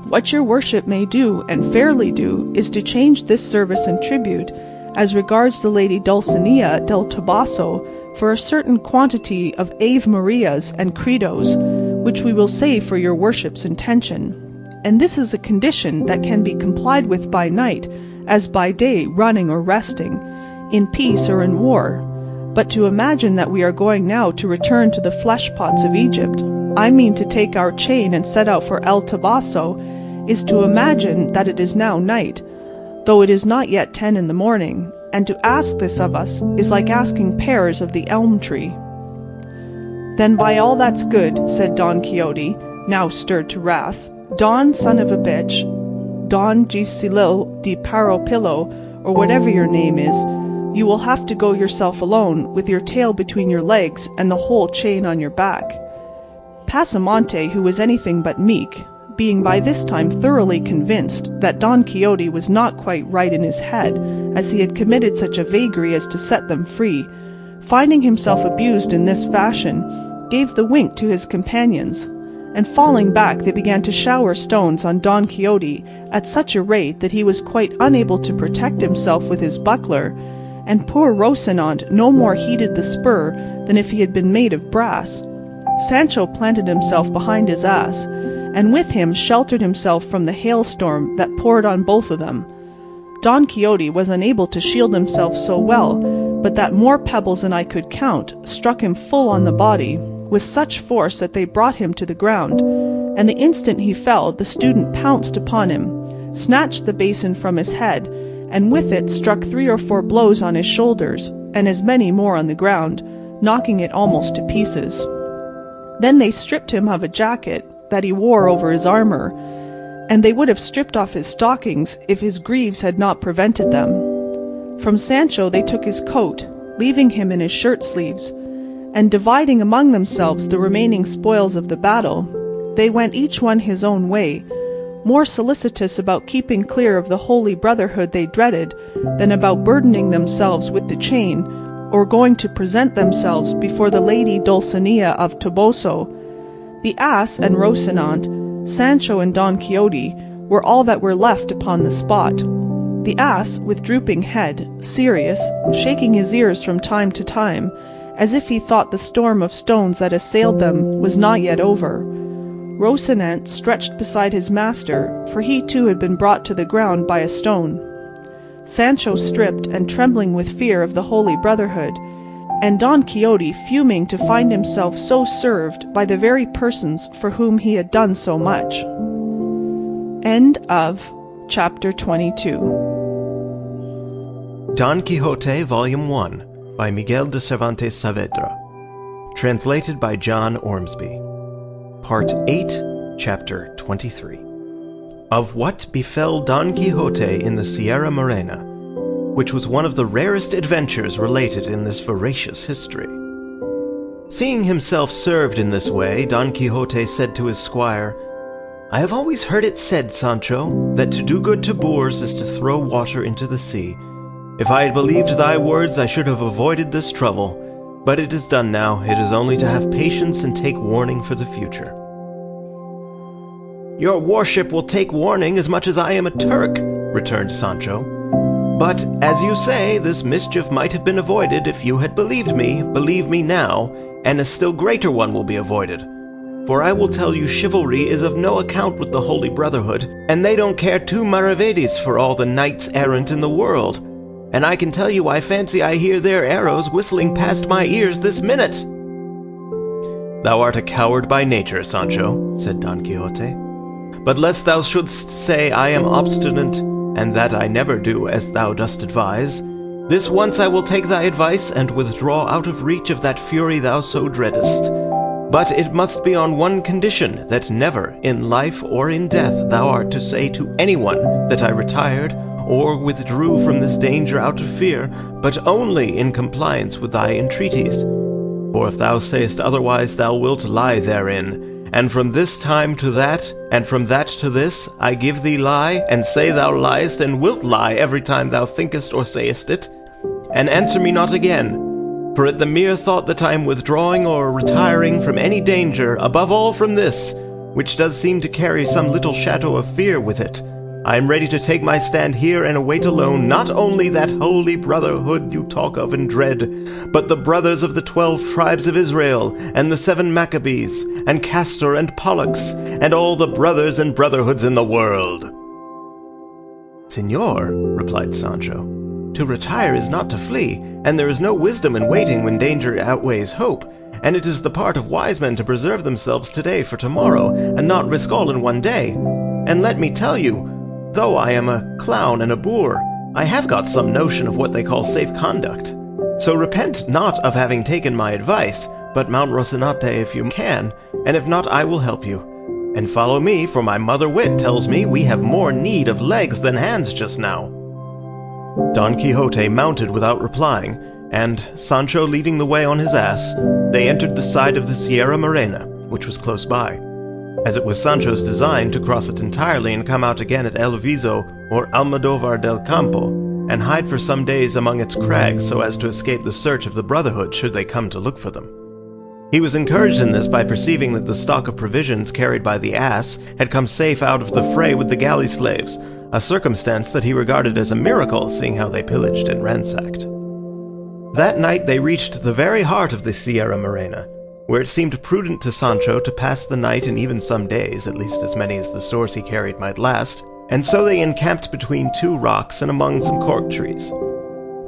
What your worship may do, and fairly do, is to change this service and tribute, as regards the lady Dulcinea del Toboso, for a certain quantity of Ave Marias and Credos, which we will save for your worship's intention. And this is a condition that can be complied with by night, as by day running or resting, in peace or in war. But to imagine that we are going now to return to the flesh pots of Egypt, I mean to take our chain and set out for El Toboso, is to imagine that it is now night, though it is not yet 10 in the morning, and to ask this of us is like asking pears of the elm tree." "Then by all that's good," said Don Quixote, now stirred to wrath, "Don, son of a bitch, Don Gisilil de Paropillo, or whatever your name is, you will have to go yourself alone, with your tail between your legs and the whole chain on your back." Pasamonte, who was anything but meek, being by this time thoroughly convinced that Don Quixote was not quite right in his head, as he had committed such a vagary as to set them free, finding himself abused in this fashion, gave the wink to his companions, and falling back they began to shower stones on Don Quixote at such a rate that he was quite unable to protect himself with his buckler, and poor Rocinante no more heeded the spur than if he had been made of brass. Sancho planted himself behind his ass, and with him sheltered himself from the hailstorm that poured on both of them. Don Quixote was unable to shield himself so well, but that more pebbles than I could count struck him full on the body, with such force that they brought him to the ground, and the instant he fell the student pounced upon him, snatched the basin from his head, and with it struck 3 or 4 blows on his shoulders, and as many more on the ground, knocking it almost to pieces. Then they stripped him of a jacket that he wore over his armour, and they would have stripped off his stockings if his greaves had not prevented them. From Sancho they took his coat, leaving him in his shirt sleeves, and dividing among themselves the remaining spoils of the battle, they went each one his own way, more solicitous about keeping clear of the holy brotherhood they dreaded than about burdening themselves with the chain, or going to present themselves before the lady Dulcinea of Toboso. The ass and Rocinante, Sancho and Don Quixote, were all that were left upon the spot. The ass, with drooping head, serious, shaking his ears from time to time, as if he thought the storm of stones that assailed them was not yet over. Rocinante stretched beside his master, for he too had been brought to the ground by a stone. Sancho stripped and trembling with fear of the holy brotherhood, and Don Quixote fuming to find himself so served by the very persons for whom he had done so much. End of Chapter 22. Don Quixote, Volume 1, by Miguel de Cervantes Saavedra. Translated by John Ormsby. Part 8, Chapter 23. Of what befell Don Quixote in the Sierra Morena, which was one of the rarest adventures related in this veracious history. Seeing himself served in this way, Don Quixote said to his squire, "I have always heard it said, Sancho, that to do good to boors is to throw water into the sea. If I had believed thy words, I should have avoided this trouble. But it is done now. It is only to have patience and take warning for the future." "Your worship will take warning as much as I am a Turk," returned Sancho. "But, as you say, this mischief might have been avoided if you had believed me. Believe me now, and a still greater one will be avoided. For I will tell you chivalry is of no account with the Holy Brotherhood, and they don't care 2 maravedis for all the knights errant in the world. And I can tell you I fancy I hear their arrows whistling past my ears this minute." "Thou art a coward by nature, Sancho," said Don Quixote. "But lest thou shouldst say I am obstinate, and that I never do as thou dost advise, this once I will take thy advice, and withdraw out of reach of that fury thou so dreadest. But it must be on one condition, that never, in life or in death, thou art to say to anyone that I retired, or withdrew from this danger out of fear, but only in compliance with thy entreaties. For if thou sayest otherwise, thou wilt lie therein. And from this time to that, and from that to this, I give thee lie, and say thou liest, and wilt lie every time thou thinkest or sayest it. And answer me not again. For at the mere thought that I am withdrawing or retiring from any danger, above all from this, which does seem to carry some little shadow of fear with it, I am ready to take my stand here and await alone not only that holy brotherhood you talk of and dread, but the brothers of the 12 tribes of Israel, and the 7 Maccabees, and Castor and Pollux, and all the brothers and brotherhoods in the world." "Señor," replied Sancho, "to retire is not to flee, and there is no wisdom in waiting when danger outweighs hope, and it is the part of wise men to preserve themselves today for tomorrow, and not risk all in one day. And let me tell you, though I am a clown and a boor, I have got some notion of what they call safe conduct. So repent not of having taken my advice, but mount Rocinante if you can, and if not, I will help you. And follow me, for my mother wit tells me we have more need of legs than hands just now." Don Quixote mounted without replying, and, Sancho leading the way on his ass, they entered the side of the Sierra Morena, which was close by, as it was Sancho's design to cross it entirely and come out again at El Viso or Almodovar del Campo, and hide for some days among its crags so as to escape the search of the Brotherhood should they come to look for them. He was encouraged in this by perceiving that the stock of provisions carried by the ass had come safe out of the fray with the galley slaves, a circumstance that he regarded as a miracle, seeing how they pillaged and ransacked. That night they reached the very heart of the Sierra Morena, where it seemed prudent to Sancho to pass the night and even some days, at least as many as the stores he carried might last, and so they encamped between two rocks and among some cork trees.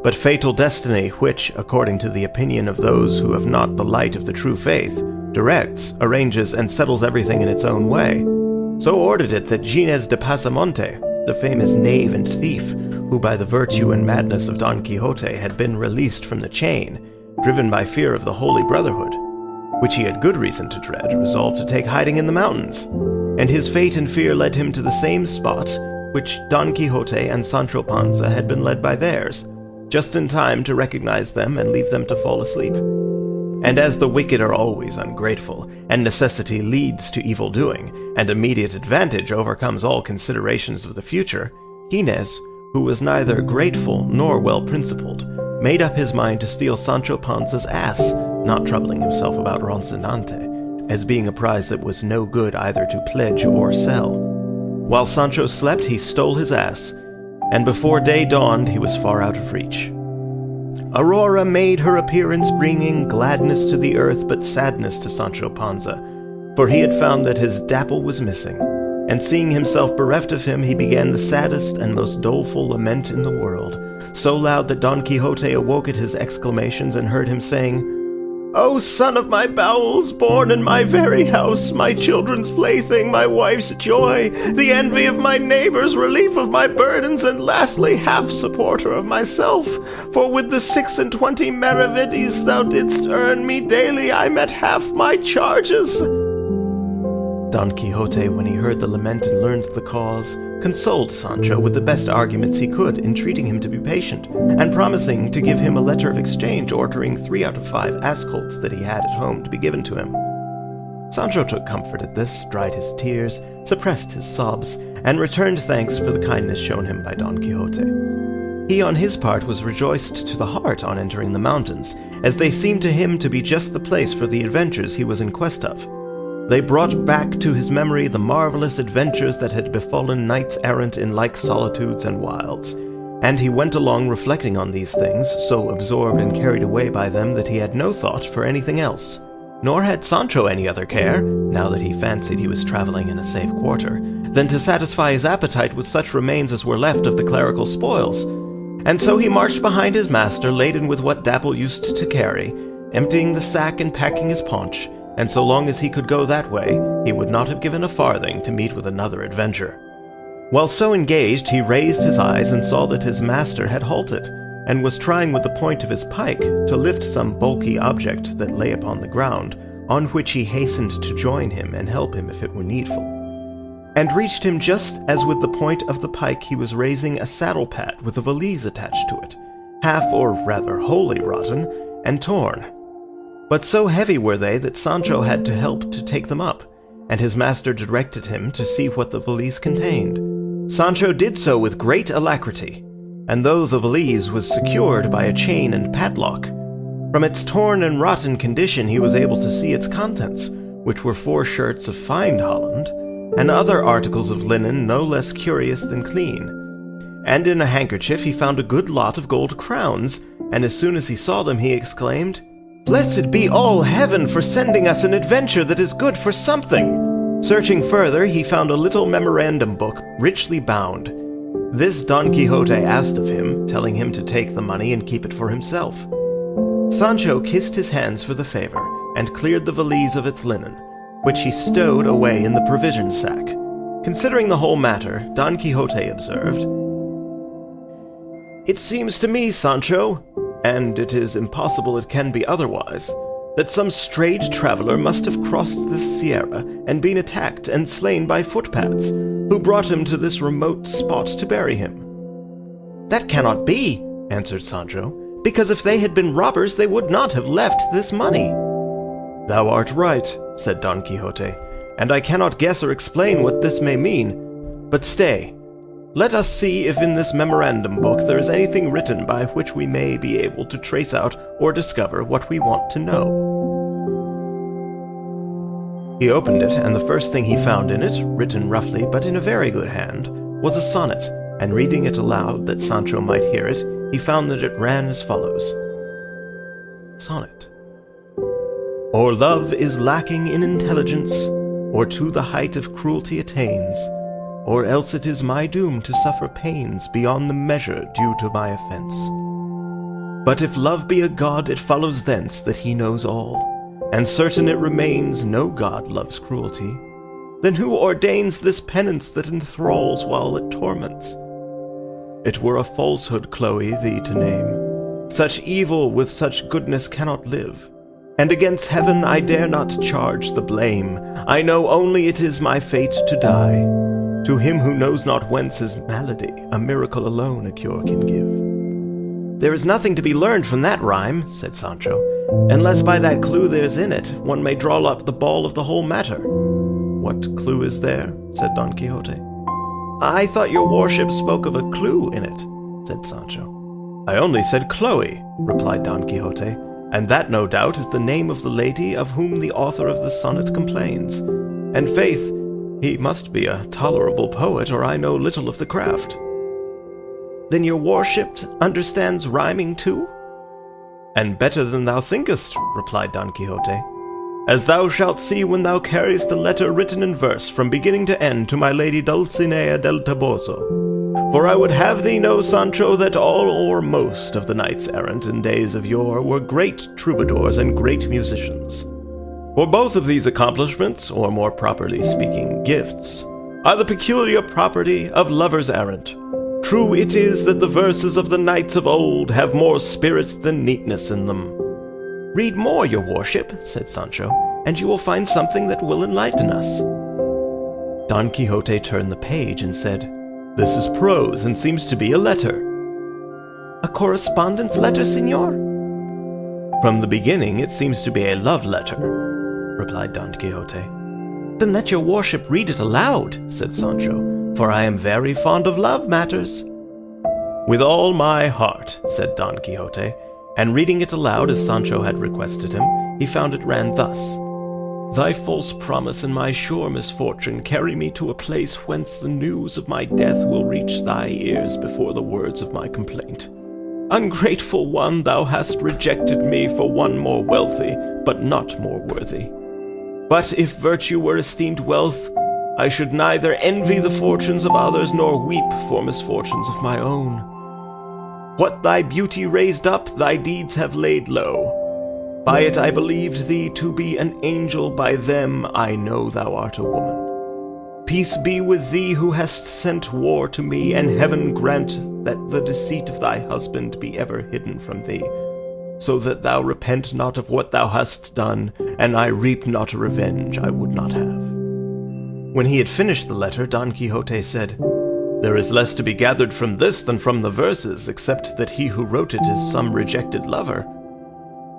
But fatal destiny, which, according to the opinion of those who have not the light of the true faith, directs, arranges, and settles everything in its own way, so ordered it that Ginez de Pasamonte, the famous knave and thief, who by the virtue and madness of Don Quixote had been released from the chain, driven by fear of the Holy Brotherhood, which he had good reason to dread, resolved to take hiding in the mountains, and his fate and fear led him to the same spot which Don Quixote and Sancho Panza had been led by theirs, just in time to recognize them and leave them to fall asleep. And as the wicked are always ungrateful, and necessity leads to evil doing, and immediate advantage overcomes all considerations of the future, Ginez, who was neither grateful nor well-principled, made up his mind to steal Sancho Panza's ass, not troubling himself about Rocinante, as being a prize that was no good either to pledge or sell. While Sancho slept, he stole his ass, and before day dawned he was far out of reach. Aurora made her appearance, bringing gladness to the earth but sadness to Sancho Panza, for he had found that his Dapple was missing, and seeing himself bereft of him, he began the saddest and most doleful lament in the world, so loud that Don Quixote awoke at his exclamations and heard him saying, "O son of my bowels, born in my very house, my children's plaything, my wife's joy, the envy of my neighbors, relief of my burdens, and lastly half-supporter of myself, for with the 26 maravedis thou didst earn me daily, I met half my charges." Don Quixote, when he heard the lament and learned the cause, consoled Sancho with the best arguments he could, entreating him to be patient, and promising to give him a letter of exchange ordering 3 out of 5 ass-colts that he had at home to be given to him. Sancho took comfort at this, dried his tears, suppressed his sobs, and returned thanks for the kindness shown him by Don Quixote. He on his part was rejoiced to the heart on entering the mountains, as they seemed to him to be just the place for the adventures he was in quest of. They brought back to his memory the marvelous adventures that had befallen knights errant in like solitudes and wilds, and he went along reflecting on these things, so absorbed and carried away by them that he had no thought for anything else. Nor had Sancho any other care, now that he fancied he was travelling in a safe quarter, than to satisfy his appetite with such remains as were left of the clerical spoils. And so he marched behind his master, laden with what Dapple used to carry, emptying the sack and packing his paunch, and so long as he could go that way, he would not have given a farthing to meet with another adventure. While so engaged, he raised his eyes and saw that his master had halted, and was trying with the point of his pike to lift some bulky object that lay upon the ground, on which he hastened to join him and help him if it were needful, and reached him just as with the point of the pike he was raising a saddle-pad with a valise attached to it, half or rather wholly rotten, and torn. But so heavy were they that Sancho had to help to take them up, and his master directed him to see what the valise contained. Sancho did so with great alacrity, and though the valise was secured by a chain and padlock, from its torn and rotten condition he was able to see its contents, which were 4 shirts of fine holland, and other articles of linen no less curious than clean. And in a handkerchief he found a good lot of gold crowns, and as soon as he saw them he exclaimed, "Blessed be all heaven for sending us an adventure that is good for something!" Searching further, he found a little memorandum book, richly bound. This Don Quixote asked of him, telling him to take the money and keep it for himself. Sancho kissed his hands for the favor, and cleared the valise of its linen, which he stowed away in the provision sack. Considering the whole matter, Don Quixote observed, "It seems to me, Sancho, and it is impossible it can be otherwise, that some strayed traveler must have crossed this sierra and been attacked and slain by footpads, who brought him to this remote spot to bury him." "That cannot be," answered Sancho, "because if they had been robbers they would not have left this money." "Thou art right," said Don Quixote, "and I cannot guess or explain what this may mean. But stay, let us see if in this memorandum book there is anything written by which we may be able to trace out or discover what we want to know." He opened it, and the first thing he found in it, written roughly but in a very good hand, was a sonnet, and reading it aloud that Sancho might hear it, he found that it ran as follows. Sonnet. Or love is lacking in intelligence, or to the height of cruelty attains, or else it is my doom to suffer pains beyond the measure due to my offence. But if love be a god, it follows thence that he knows all, and certain it remains no god loves cruelty. Then who ordains this penance that enthralls while it torments? It were a falsehood, Chloe, thee to name. Such evil with such goodness cannot live. And against heaven I dare not charge the blame. I know only it is my fate to die. To him who knows not whence his malady, a miracle alone a cure can give. There is nothing to be learned from that rhyme, said Sancho, unless by that clue there's in it one may draw up the ball of the whole matter. What clue is there? Said Don Quixote. I thought your worship spoke of a clue in it, said Sancho. I only said Chloe, replied Don Quixote, and that no doubt is the name of the lady of whom the author of the sonnet complains. And faith, he must be a tolerable poet, or I know little of the craft. Then your worship understands rhyming too? And better than thou thinkest, replied Don Quixote, as thou shalt see when thou carriest a letter written in verse from beginning to end to my lady Dulcinea del Toboso. For I would have thee know, Sancho, that all or most of the knights-errant in days of yore were great troubadours and great musicians. For both of these accomplishments, or more properly speaking, gifts, are the peculiar property of lovers-errant. True it is that the verses of the knights of old have more spirits than neatness in them. Read more, your worship, said Sancho, and you will find something that will enlighten us. Don Quixote turned the page and said, This is prose, and seems to be a letter. A correspondence letter, signor? From the beginning it seems to be a love letter, replied Don Quixote. Then let your worship read it aloud, said Sancho, for I am very fond of love matters. With all my heart, said Don Quixote, and reading it aloud as Sancho had requested him, he found it ran thus. Thy false promise and my sure misfortune carry me to a place whence the news of my death will reach thy ears before the words of my complaint. Ungrateful one, thou hast rejected me for one more wealthy, but not more worthy. But if virtue were esteemed wealth, I should neither envy the fortunes of others nor weep for misfortunes of my own. What thy beauty raised up, thy deeds have laid low. By it I believed thee to be an angel, by them I know thou art a woman. Peace be with thee who hast sent war to me, and heaven grant that the deceit of thy husband be ever hidden from thee, so that thou repent not of what thou hast done, and I reap not revenge I would not have. When he had finished the letter, Don Quixote said, There is less to be gathered from this than from the verses, except that he who wrote it is some rejected lover.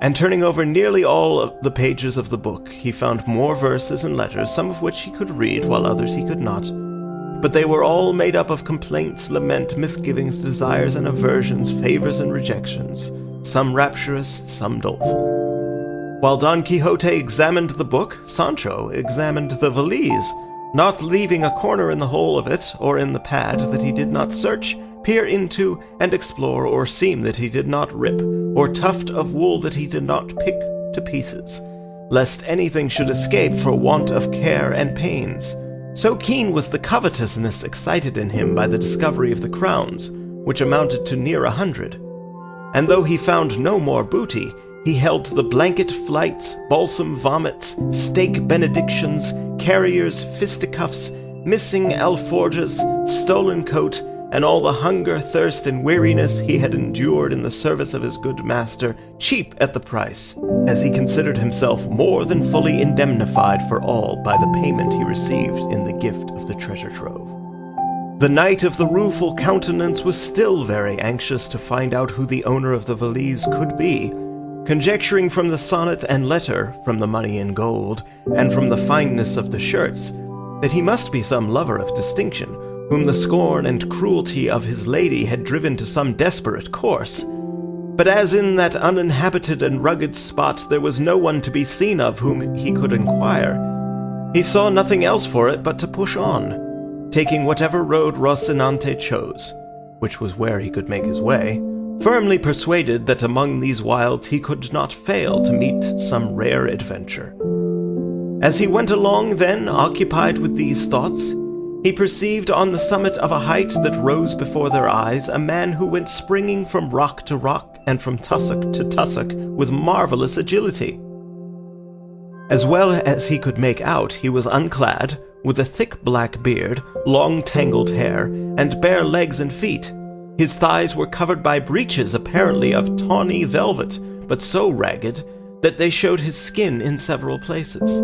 And turning over nearly all of the pages of the book, he found more verses and letters, some of which he could read, while others he could not. But they were all made up of complaints, lament, misgivings, desires and aversions, favors and rejections, some rapturous, some doleful. While Don Quixote examined the book, Sancho examined the valise, not leaving a corner in the whole of it, or in the pad, that he did not search, peer into, and explore, or seam that he did not rip, or tuft of wool that he did not pick to pieces, lest anything should escape for want of care and pains. So keen was the covetousness excited in him by the discovery of the crowns, which amounted to near 100. And though he found no more booty, he held the blanket flights, balsam vomits, steak benedictions, carriers' fisticuffs, missing alforjas, stolen coat, and all the hunger, thirst, and weariness he had endured in the service of his good master, cheap at the price, as he considered himself more than fully indemnified for all by the payment he received in the gift of the treasure trove. The Knight of the Rueful Countenance was still very anxious to find out who the owner of the valise could be, conjecturing from the sonnet and letter, from the money in gold, and from the fineness of the shirts, that he must be some lover of distinction, whom the scorn and cruelty of his lady had driven to some desperate course. But as in that uninhabited and rugged spot there was no one to be seen of whom he could inquire, he saw nothing else for it but to push on, taking whatever road Rocinante chose, which was where he could make his way, firmly persuaded that among these wilds he could not fail to meet some rare adventure. As he went along, then, occupied with these thoughts, he perceived on the summit of a height that rose before their eyes a man who went springing from rock to rock and from tussock to tussock with marvelous agility. As well as he could make out, he was unclad, with a thick black beard, long tangled hair, and bare legs and feet. His thighs were covered by breeches apparently of tawny velvet, but so ragged that they showed his skin in several places.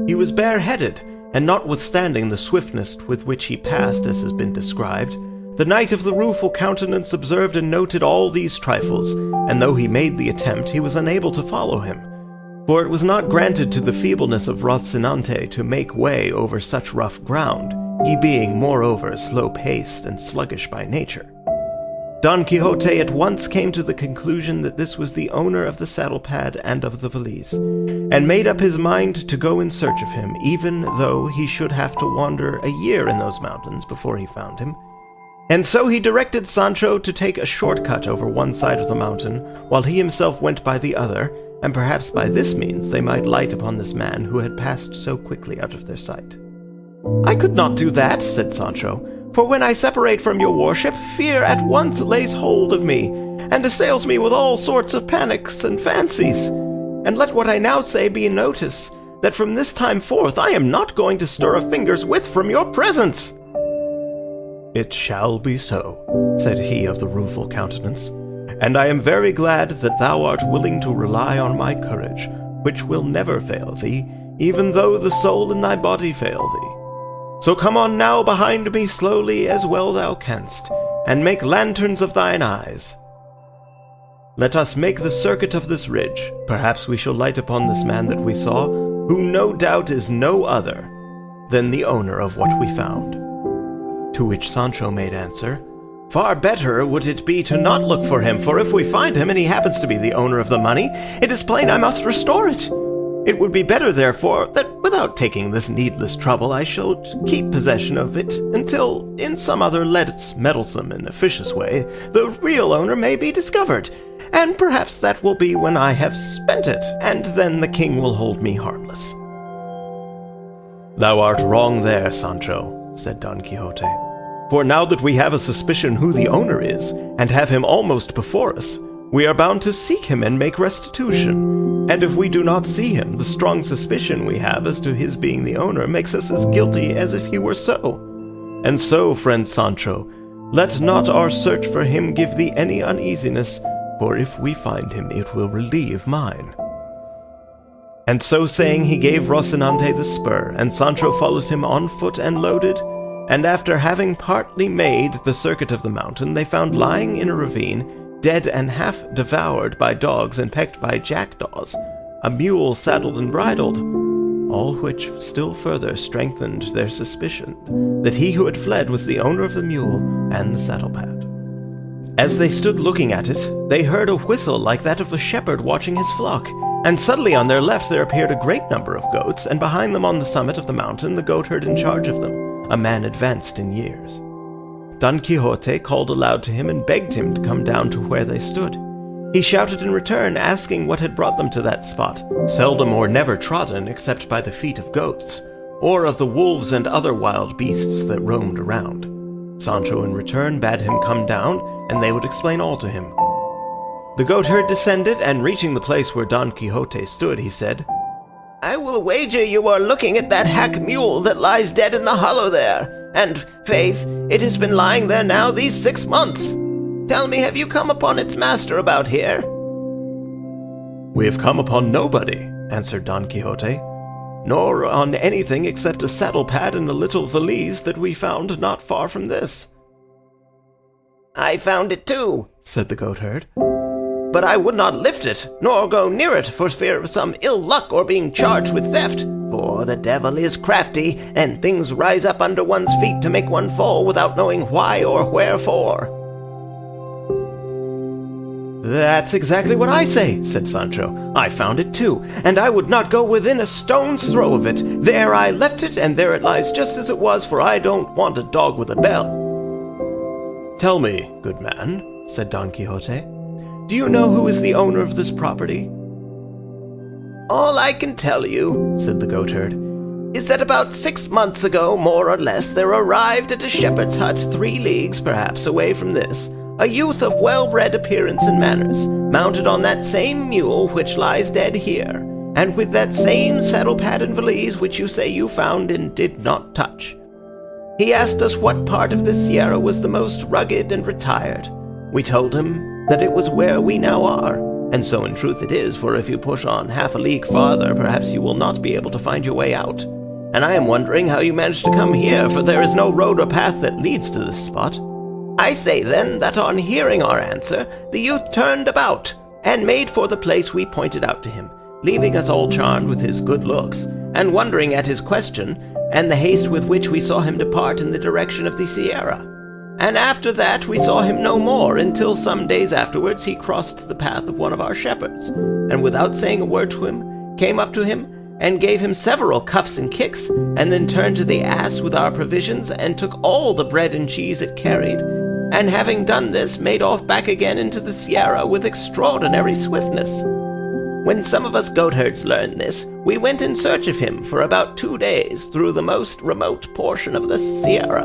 He was bareheaded, and notwithstanding the swiftness with which he passed, as has been described, the Knight of the Rueful Countenance observed and noted all these trifles, and though he made the attempt, he was unable to follow him, for it was not granted to the feebleness of Rocinante to make way over such rough ground, he being, moreover, slow-paced and sluggish by nature. Don Quixote at once came to the conclusion that this was the owner of the saddle-pad and of the valise, and made up his mind to go in search of him, even though he should have to wander a year in those mountains before he found him. And so he directed Sancho to take a short-cut over one side of the mountain, while he himself went by the other, and perhaps by this means they might light upon this man who had passed so quickly out of their sight. "I could not do that," said Sancho, "for when I separate from your worship, fear at once lays hold of me, and assails me with all sorts of panics and fancies. And let what I now say be a notice, that from this time forth I am not going to stir a finger's width from your presence." "It shall be so," said he of the rueful countenance, "and I am very glad that thou art willing to rely on my courage, which will never fail thee, even though the soul in thy body fail thee. So come on now behind me slowly as well thou canst, and make lanterns of thine eyes. Let us make the circuit of this ridge, perhaps we shall light upon this man that we saw, who no doubt is no other than the owner of what we found." To which Sancho made answer, "Far better would it be to not look for him, for if we find him and he happens to be the owner of the money, it is plain I must restore it. It would be better, therefore, that without taking this needless trouble I shall keep possession of it until, in some other less meddlesome and officious way, the real owner may be discovered, and perhaps that will be when I have spent it, and then the king will hold me harmless." "Thou art wrong there, Sancho," said Don Quixote, "for now that we have a suspicion who the owner is, and have him almost before us, we are bound to seek him and make restitution, and if we do not see him, the strong suspicion we have as to his being the owner makes us as guilty as if he were so. And so, friend Sancho, let not our search for him give thee any uneasiness, for if we find him it will relieve mine." And so saying he gave Rocinante the spur, and Sancho followed him on foot and loaded, and after having partly made the circuit of the mountain, they found lying in a ravine, dead and half devoured by dogs and pecked by jackdaws, a mule saddled and bridled, all which still further strengthened their suspicion that he who had fled was the owner of the mule and the saddle-pad. As they stood looking at it, they heard a whistle like that of a shepherd watching his flock, and suddenly on their left there appeared a great number of goats, and behind them on the summit of the mountain the goatherd in charge of them, a man advanced in years. Don Quixote called aloud to him and begged him to come down to where they stood. He shouted in return, asking what had brought them to that spot, seldom or never trodden except by the feet of goats, or of the wolves and other wild beasts that roamed around. Sancho in return bade him come down, and they would explain all to him. The goatherd descended, and reaching the place where Don Quixote stood, he said, "I will wager you are looking at that hack mule that lies dead in the hollow there, and, faith, it has been lying there now these 6 months. Tell me, have you come upon its master about here?" "We have come upon nobody," answered Don Quixote, "nor on anything except a saddle-pad and a little valise that we found not far from this." "I found it too," said the goatherd, "but I would not lift it, nor go near it for fear of some ill luck or being charged with theft. For the devil is crafty, and things rise up under one's feet to make one fall without knowing why or wherefore." "That's exactly what I say," said Sancho. "I found it too, and I would not go within a stone's throw of it. There I left it, and there it lies just as it was, for I don't want a dog with a bell." "Tell me, good man," said Don Quixote, "do you know who is the owner of this property?" "All I can tell you," said the goatherd, "is that about 6 months ago, more or less, there arrived at a shepherd's hut 3 leagues, perhaps, away from this, a youth of well-bred appearance and manners, mounted on that same mule which lies dead here, and with that same saddle-pad and valise which you say you found and did not touch. He asked us what part of the Sierra was the most rugged and retired. We told him that it was where we now are, and so in truth it is, for if you push on half a league farther, perhaps you will not be able to find your way out. And I am wondering how you managed to come here, for there is no road or path that leads to this spot. I say then that on hearing our answer, the youth turned about and made for the place we pointed out to him, leaving us all charmed with his good looks, and wondering at his question, and the haste with which we saw him depart in the direction of the Sierra. And after that we saw him no more, until some days afterwards he crossed the path of one of our shepherds, and without saying a word to him, came up to him, and gave him several cuffs and kicks, and then turned to the ass with our provisions, and took all the bread and cheese it carried, and having done this, made off back again into the Sierra with extraordinary swiftness. When some of us goatherds learned this, we went in search of him for about 2 days through the most remote portion of the Sierra,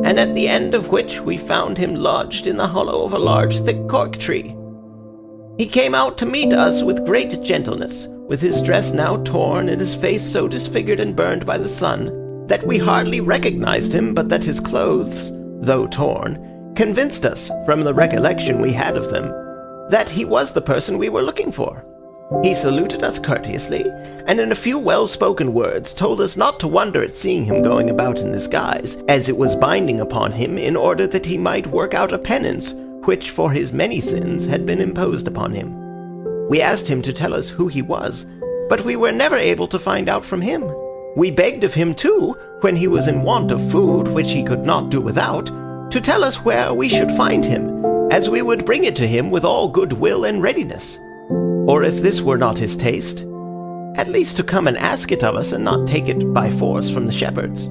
and at the end of which we found him lodged in the hollow of a large thick cork tree. He came out to meet us with great gentleness, with his dress now torn and his face so disfigured and burned by the sun that we hardly recognized him, but that his clothes, though torn, convinced us, from the recollection we had of them, that he was the person we were looking for. He saluted us courteously, and in a few well-spoken words told us not to wonder at seeing him going about in this guise, as it was binding upon him in order that he might work out a penance which for his many sins had been imposed upon him. We asked him to tell us who he was, but we were never able to find out from him. We begged of him, too, when he was in want of food, which he could not do without, to tell us where we should find him, as we would bring it to him with all good will and readiness. Or if this were not his taste, at least to come and ask it of us and not take it by force from the shepherds.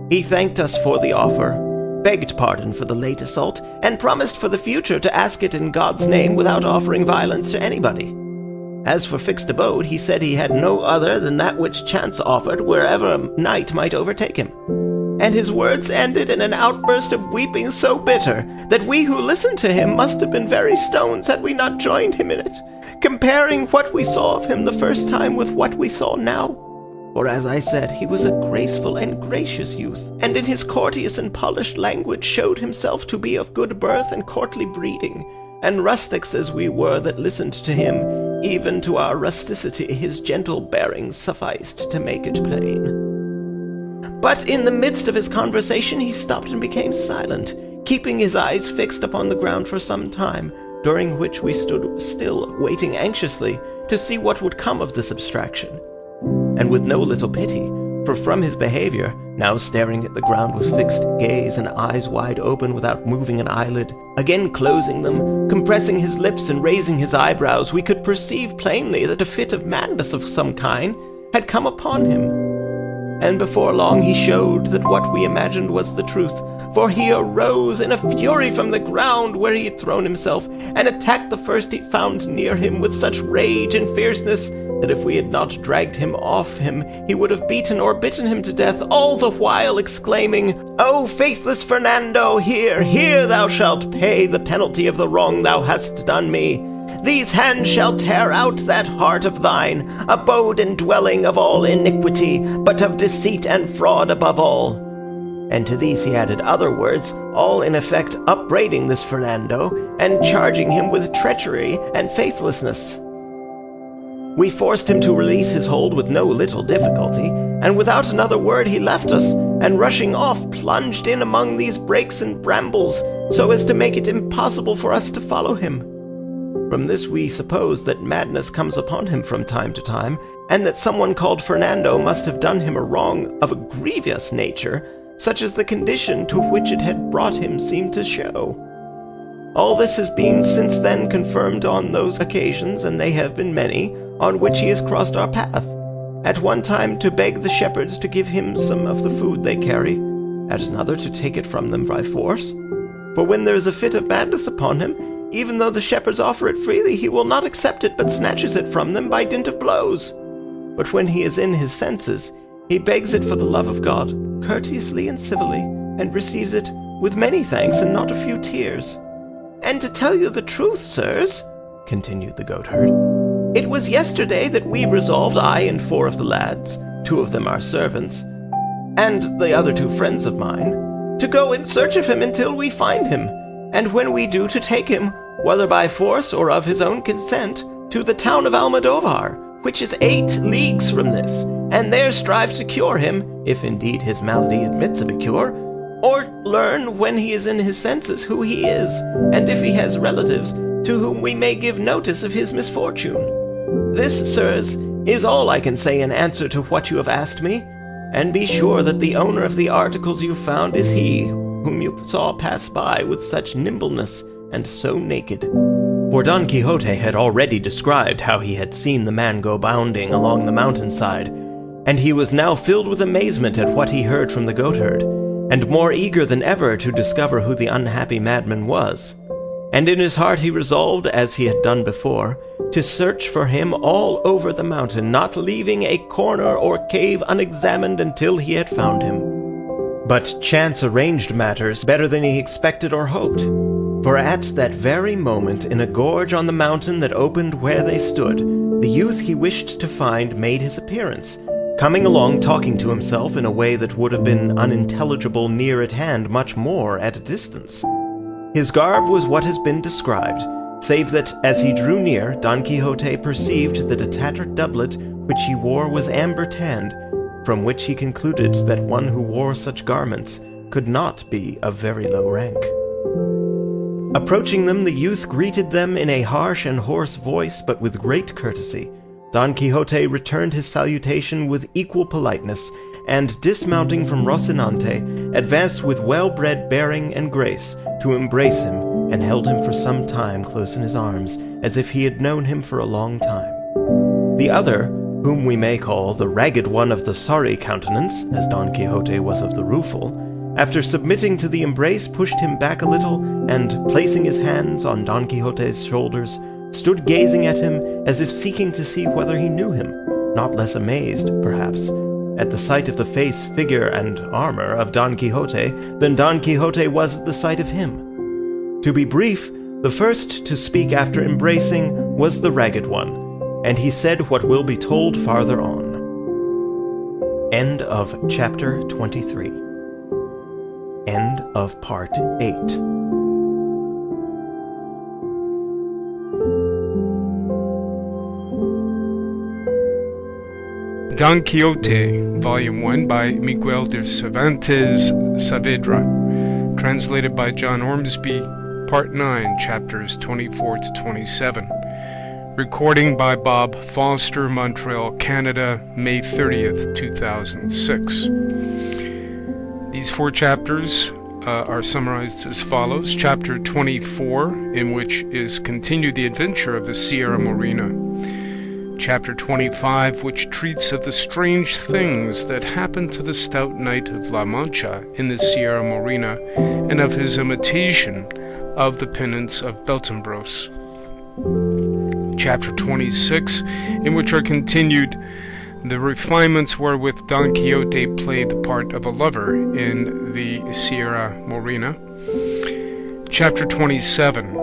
He thanked us for the offer, begged pardon for the late assault, and promised for the future to ask it in God's name without offering violence to anybody. As for fixed abode, he said he had no other than that which chance offered wherever night might overtake him. And his words ended in an outburst of weeping so bitter that we who listened to him must have been very stones had we not joined him in it, comparing what we saw of him the first time with what we saw now. For as I said, he was a graceful and gracious youth, and in his courteous and polished language showed himself to be of good birth and courtly breeding, and rustics as we were that listened to him, even to our rusticity his gentle bearing sufficed to make it plain. But in the midst of his conversation he stopped and became silent, keeping his eyes fixed upon the ground for some time, during which we stood still, waiting anxiously to see what would come of this abstraction. And with no little pity, for from his behavior, now staring at the ground with fixed gaze and eyes wide open without moving an eyelid, again closing them, compressing his lips and raising his eyebrows, we could perceive plainly that a fit of madness of some kind had come upon him. And before long he showed that what we imagined was the truth, for he arose in a fury from the ground where he had thrown himself, and attacked the first he found near him with such rage and fierceness that if we had not dragged him off him, he would have beaten or bitten him to death, all the while exclaiming, O faithless Fernando, here thou shalt pay the penalty of the wrong thou hast done me. These hands shall tear out that heart of thine, abode and dwelling of all iniquity, but of deceit and fraud above all. And to these he added other words, all in effect upbraiding this Fernando, and charging him with treachery and faithlessness. We forced him to release his hold with no little difficulty, and without another word he left us, and rushing off plunged in among these brakes and brambles, so as to make it impossible for us to follow him. From this we suppose that madness comes upon him from time to time, and that someone called Fernando must have done him a wrong of a grievous nature, such as the condition to which it had brought him seemed to show. All this has been since then confirmed on those occasions, and they have been many, on which he has crossed our path, at one time to beg the shepherds to give him some of the food they carry, at another to take it from them by force. For when there is a fit of madness upon him, even though the shepherds offer it freely, he will not accept it, but snatches it from them by dint of blows. But when he is in his senses, he begs it for the love of God, courteously and civilly, and receives it with many thanks and not a few tears. And to tell you the truth, sirs, continued the goatherd, it was yesterday that we resolved, I and 4 of the lads, 2 of them our servants, and the other 2 friends of mine, to go in search of him until we find him, and when we do to take him, whether by force or of his own consent, to the town of Almodovar, which is 8 leagues from this, and there strive to cure him, if indeed his malady admits of a cure, or learn when he is in his senses who he is, and if he has relatives to whom we may give notice of his misfortune. This, sirs, is all I can say in answer to what you have asked me, and be sure that the owner of the articles you found is he whom you saw pass by with such nimbleness and so naked. For Don Quixote had already described how he had seen the man go bounding along the mountainside, and he was now filled with amazement at what he heard from the goatherd, and more eager than ever to discover who the unhappy madman was. And in his heart he resolved, as he had done before, to search for him all over the mountain, not leaving a corner or cave unexamined until he had found him. But chance arranged matters better than he expected or hoped, for at that very moment, in a gorge on the mountain that opened where they stood, the youth he wished to find made his appearance, coming along talking to himself in a way that would have been unintelligible near at hand, much more at a distance. His garb was what has been described, save that, as he drew near, Don Quixote perceived that a tattered doublet which he wore was amber-tanned, from which he concluded that one who wore such garments could not be of very low rank. Approaching them, the youth greeted them in a harsh and hoarse voice, but with great courtesy. Don Quixote returned his salutation with equal politeness, and dismounting from Rocinante, advanced with well-bred bearing and grace to embrace him, and held him for some time close in his arms, as if he had known him for a long time. The other, whom we may call the ragged one of the sorry countenance, as Don Quixote was of the rueful, after submitting to the embrace, pushed him back a little, and, placing his hands on Don Quixote's shoulders, stood gazing at him as if seeking to see whether he knew him, not less amazed, perhaps, at the sight of the face, figure, and armor of Don Quixote than Don Quixote was at the sight of him. To be brief, the first to speak after embracing was the ragged one, and he said what will be told farther on. End of chapter 23. End of part 8. Don Quixote, Volume 1 by Miguel de Cervantes Saavedra, translated by John Ormsby, Part 9, Chapters 24 to 27. Recording by Bob Foster, Montreal, Canada, May 30th, 2006. These 4 chapters are summarized as follows. Chapter 24, in which is continued the adventure of the Sierra Morena. Chapter 25, which treats of the strange things that happened to the stout knight of La Mancha in the Sierra Morena, and of his imitation of the penance of Beltenebros. Chapter 26, in which are continued the refinements wherewith Don Quixote played the part of a lover in the Sierra Morena. Chapter 27,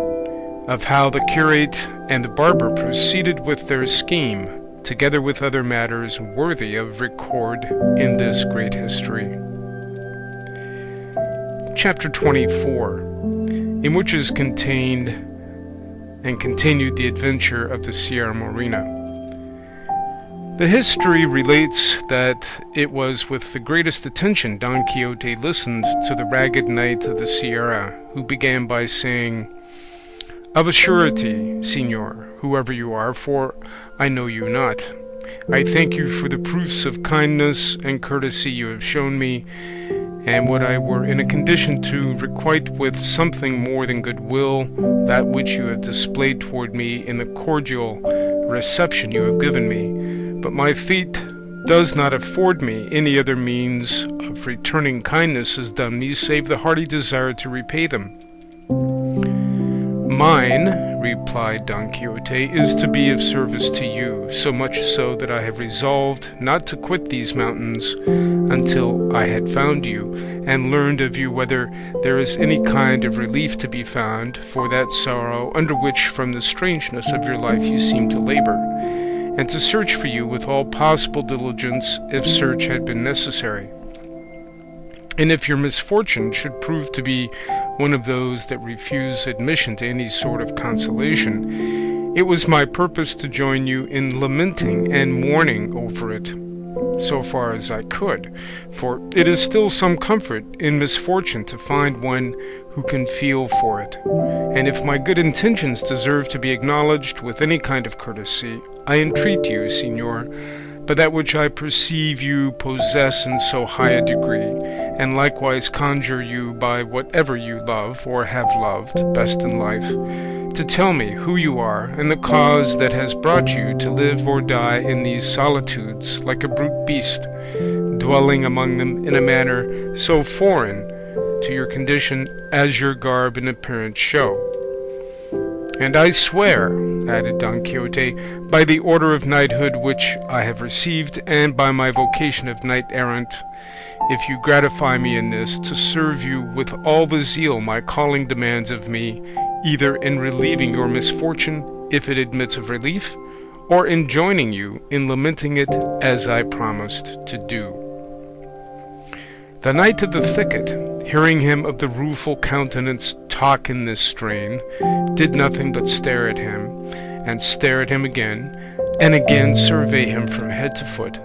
of how the curate and the barber proceeded with their scheme, together with other matters worthy of record in this great history. Chapter 24, in which is contained and continued the adventure of the Sierra Morena. The history relates that it was with the greatest attention Don Quixote listened to the ragged knight of the Sierra, who began by saying, "Of a surety, Señor, whoever you are, for I know you not, I thank you for the proofs of kindness and courtesy you have shown me, and would I were in a condition to requite with something more than goodwill that which you have displayed toward me in the cordial reception you have given me. But my fate does not afford me any other means of returning kindnesses done me save the hearty desire to repay them." "Mine," replied Don Quixote, "is to be of service to you, so much so that I have resolved not to quit these mountains until I had found you, and learned of you whether there is any kind of relief to be found for that sorrow under which from the strangeness of your life you seem to labour, and to search for you with all possible diligence if search had been necessary. And if your misfortune should prove to be one of those that refuse admission to any sort of consolation, it was my purpose to join you in lamenting and mourning over it, so far as I could, for it is still some comfort in misfortune to find one who can feel for it. And if my good intentions deserve to be acknowledged with any kind of courtesy, I entreat you, Señor, by that which I perceive you possess in so high a degree, and likewise conjure you by whatever you love or have loved best in life, to tell me who you are and the cause that has brought you to live or die in these solitudes like a brute beast, dwelling among them in a manner so foreign to your condition as your garb and appearance show. And I swear," added Don Quixote, "by the order of knighthood which I have received, and by my vocation of knight-errant, if you gratify me in this, to serve you with all the zeal my calling demands of me, either in relieving your misfortune, if it admits of relief, or in joining you in lamenting it as I promised to do." The knight of the thicket, hearing him of the rueful countenance talk in this strain, did nothing but stare at him, and stare at him again, and again survey him from head to foot.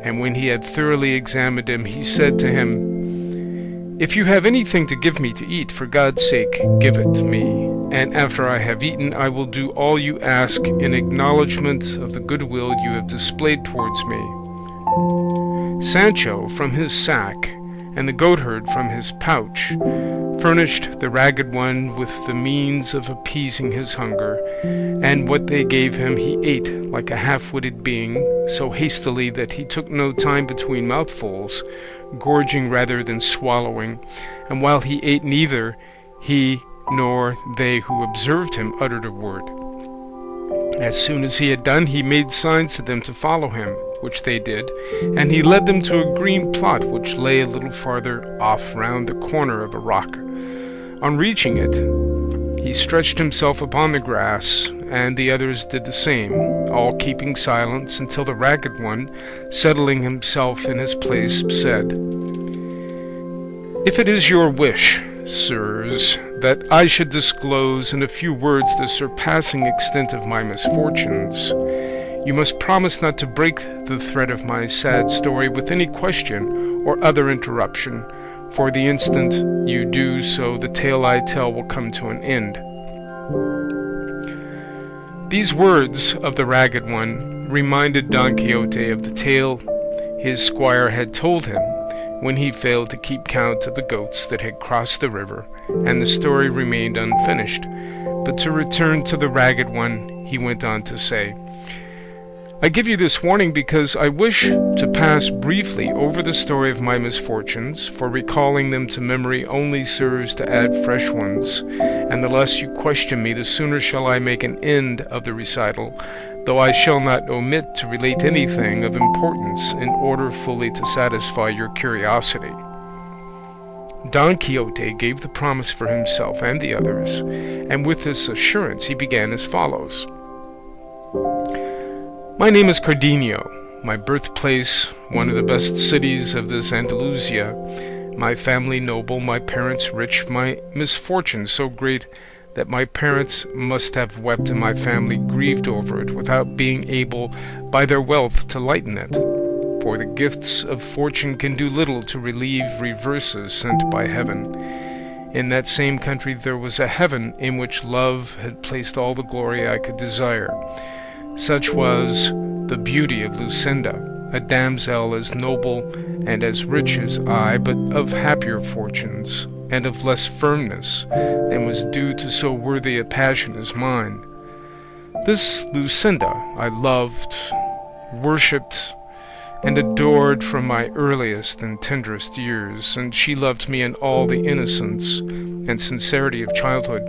And when he had thoroughly examined him, he said to him, "If you have anything to give me to eat, for God's sake give it to me, and after I have eaten I will do all you ask in acknowledgment of the goodwill you have displayed towards me." Sancho from his sack, and the goatherd from his pouch, furnished the ragged one with the means of appeasing his hunger, and what they gave him he ate like a half-witted being, so hastily that he took no time between mouthfuls, gorging rather than swallowing, and while he ate neither he nor they who observed him uttered a word. As soon as he had done, he made signs to them to follow him, which they did, and he led them to a green plot which lay a little farther off round the corner of a rock. On reaching it, he stretched himself upon the grass, and the others did the same, all keeping silence, until the ragged one, settling himself in his place, said, "If it is your wish, sirs, that I should disclose in a few words the surpassing extent of my misfortunes, you must promise not to break the thread of my sad story with any question or other interruption, for the instant you do so the tale I tell will come to an end." These words of the ragged one reminded Don Quixote of the tale his squire had told him when he failed to keep count of the goats that had crossed the river, and the story remained unfinished. But to return to the ragged one, he went on to say, I give you this warning because I wish to pass briefly over the story of my misfortunes, for recalling them to memory only serves to add fresh ones, and the less you question me, the sooner shall I make an end of the recital, though I shall not omit to relate anything of importance in order fully to satisfy your curiosity. Don Quixote gave the promise for himself and the others, and with this assurance he began as follows. My name is Cardenio, my birthplace one of the best cities of this Andalusia, my family noble, my parents rich, my misfortune so great that my parents must have wept and my family grieved over it without being able by their wealth to lighten it. For the gifts of fortune can do little to relieve reverses sent by heaven. In that same country there was a heaven in which love had placed all the glory I could desire. Such was the beauty of Lucinda, a damsel as noble and as rich as I, but of happier fortunes, and of less firmness than was due to so worthy a passion as mine. This Lucinda I loved, worshipped, and adored from my earliest and tenderest years, and she loved me in all the innocence and sincerity of childhood.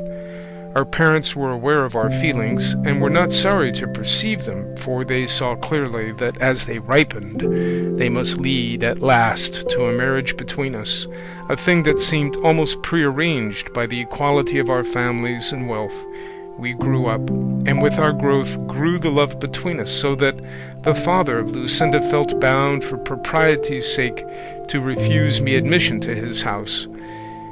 Our parents were aware of our feelings, and were not sorry to perceive them, for they saw clearly that as they ripened, they must lead at last to a marriage between us, a thing that seemed almost prearranged by the equality of our families and wealth. We grew up, and with our growth grew the love between us, so that the father of Lucinda felt bound for propriety's sake to refuse me admission to his house.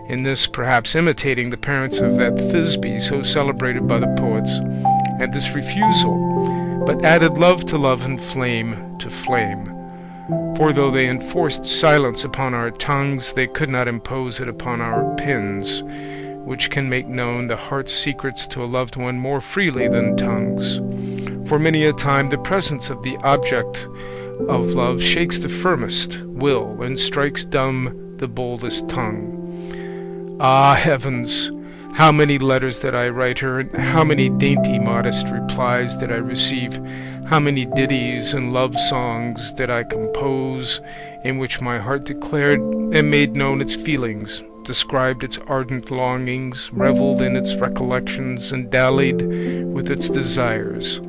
In this perhaps imitating the parents of that Thisbe so celebrated by the poets, and this refusal but added love to love and flame to flame. For though they enforced silence upon our tongues, they could not impose it upon our pens, which can make known the heart's secrets to a loved one more freely than tongues. For many a time the presence of the object of love shakes the firmest will and strikes dumb the boldest tongue. Ah, heavens! How many letters did I write her, and how many dainty modest replies did I receive, how many ditties and love songs did I compose, in which my heart declared and made known its feelings, described its ardent longings, revelled in its recollections, and dallied with its desires.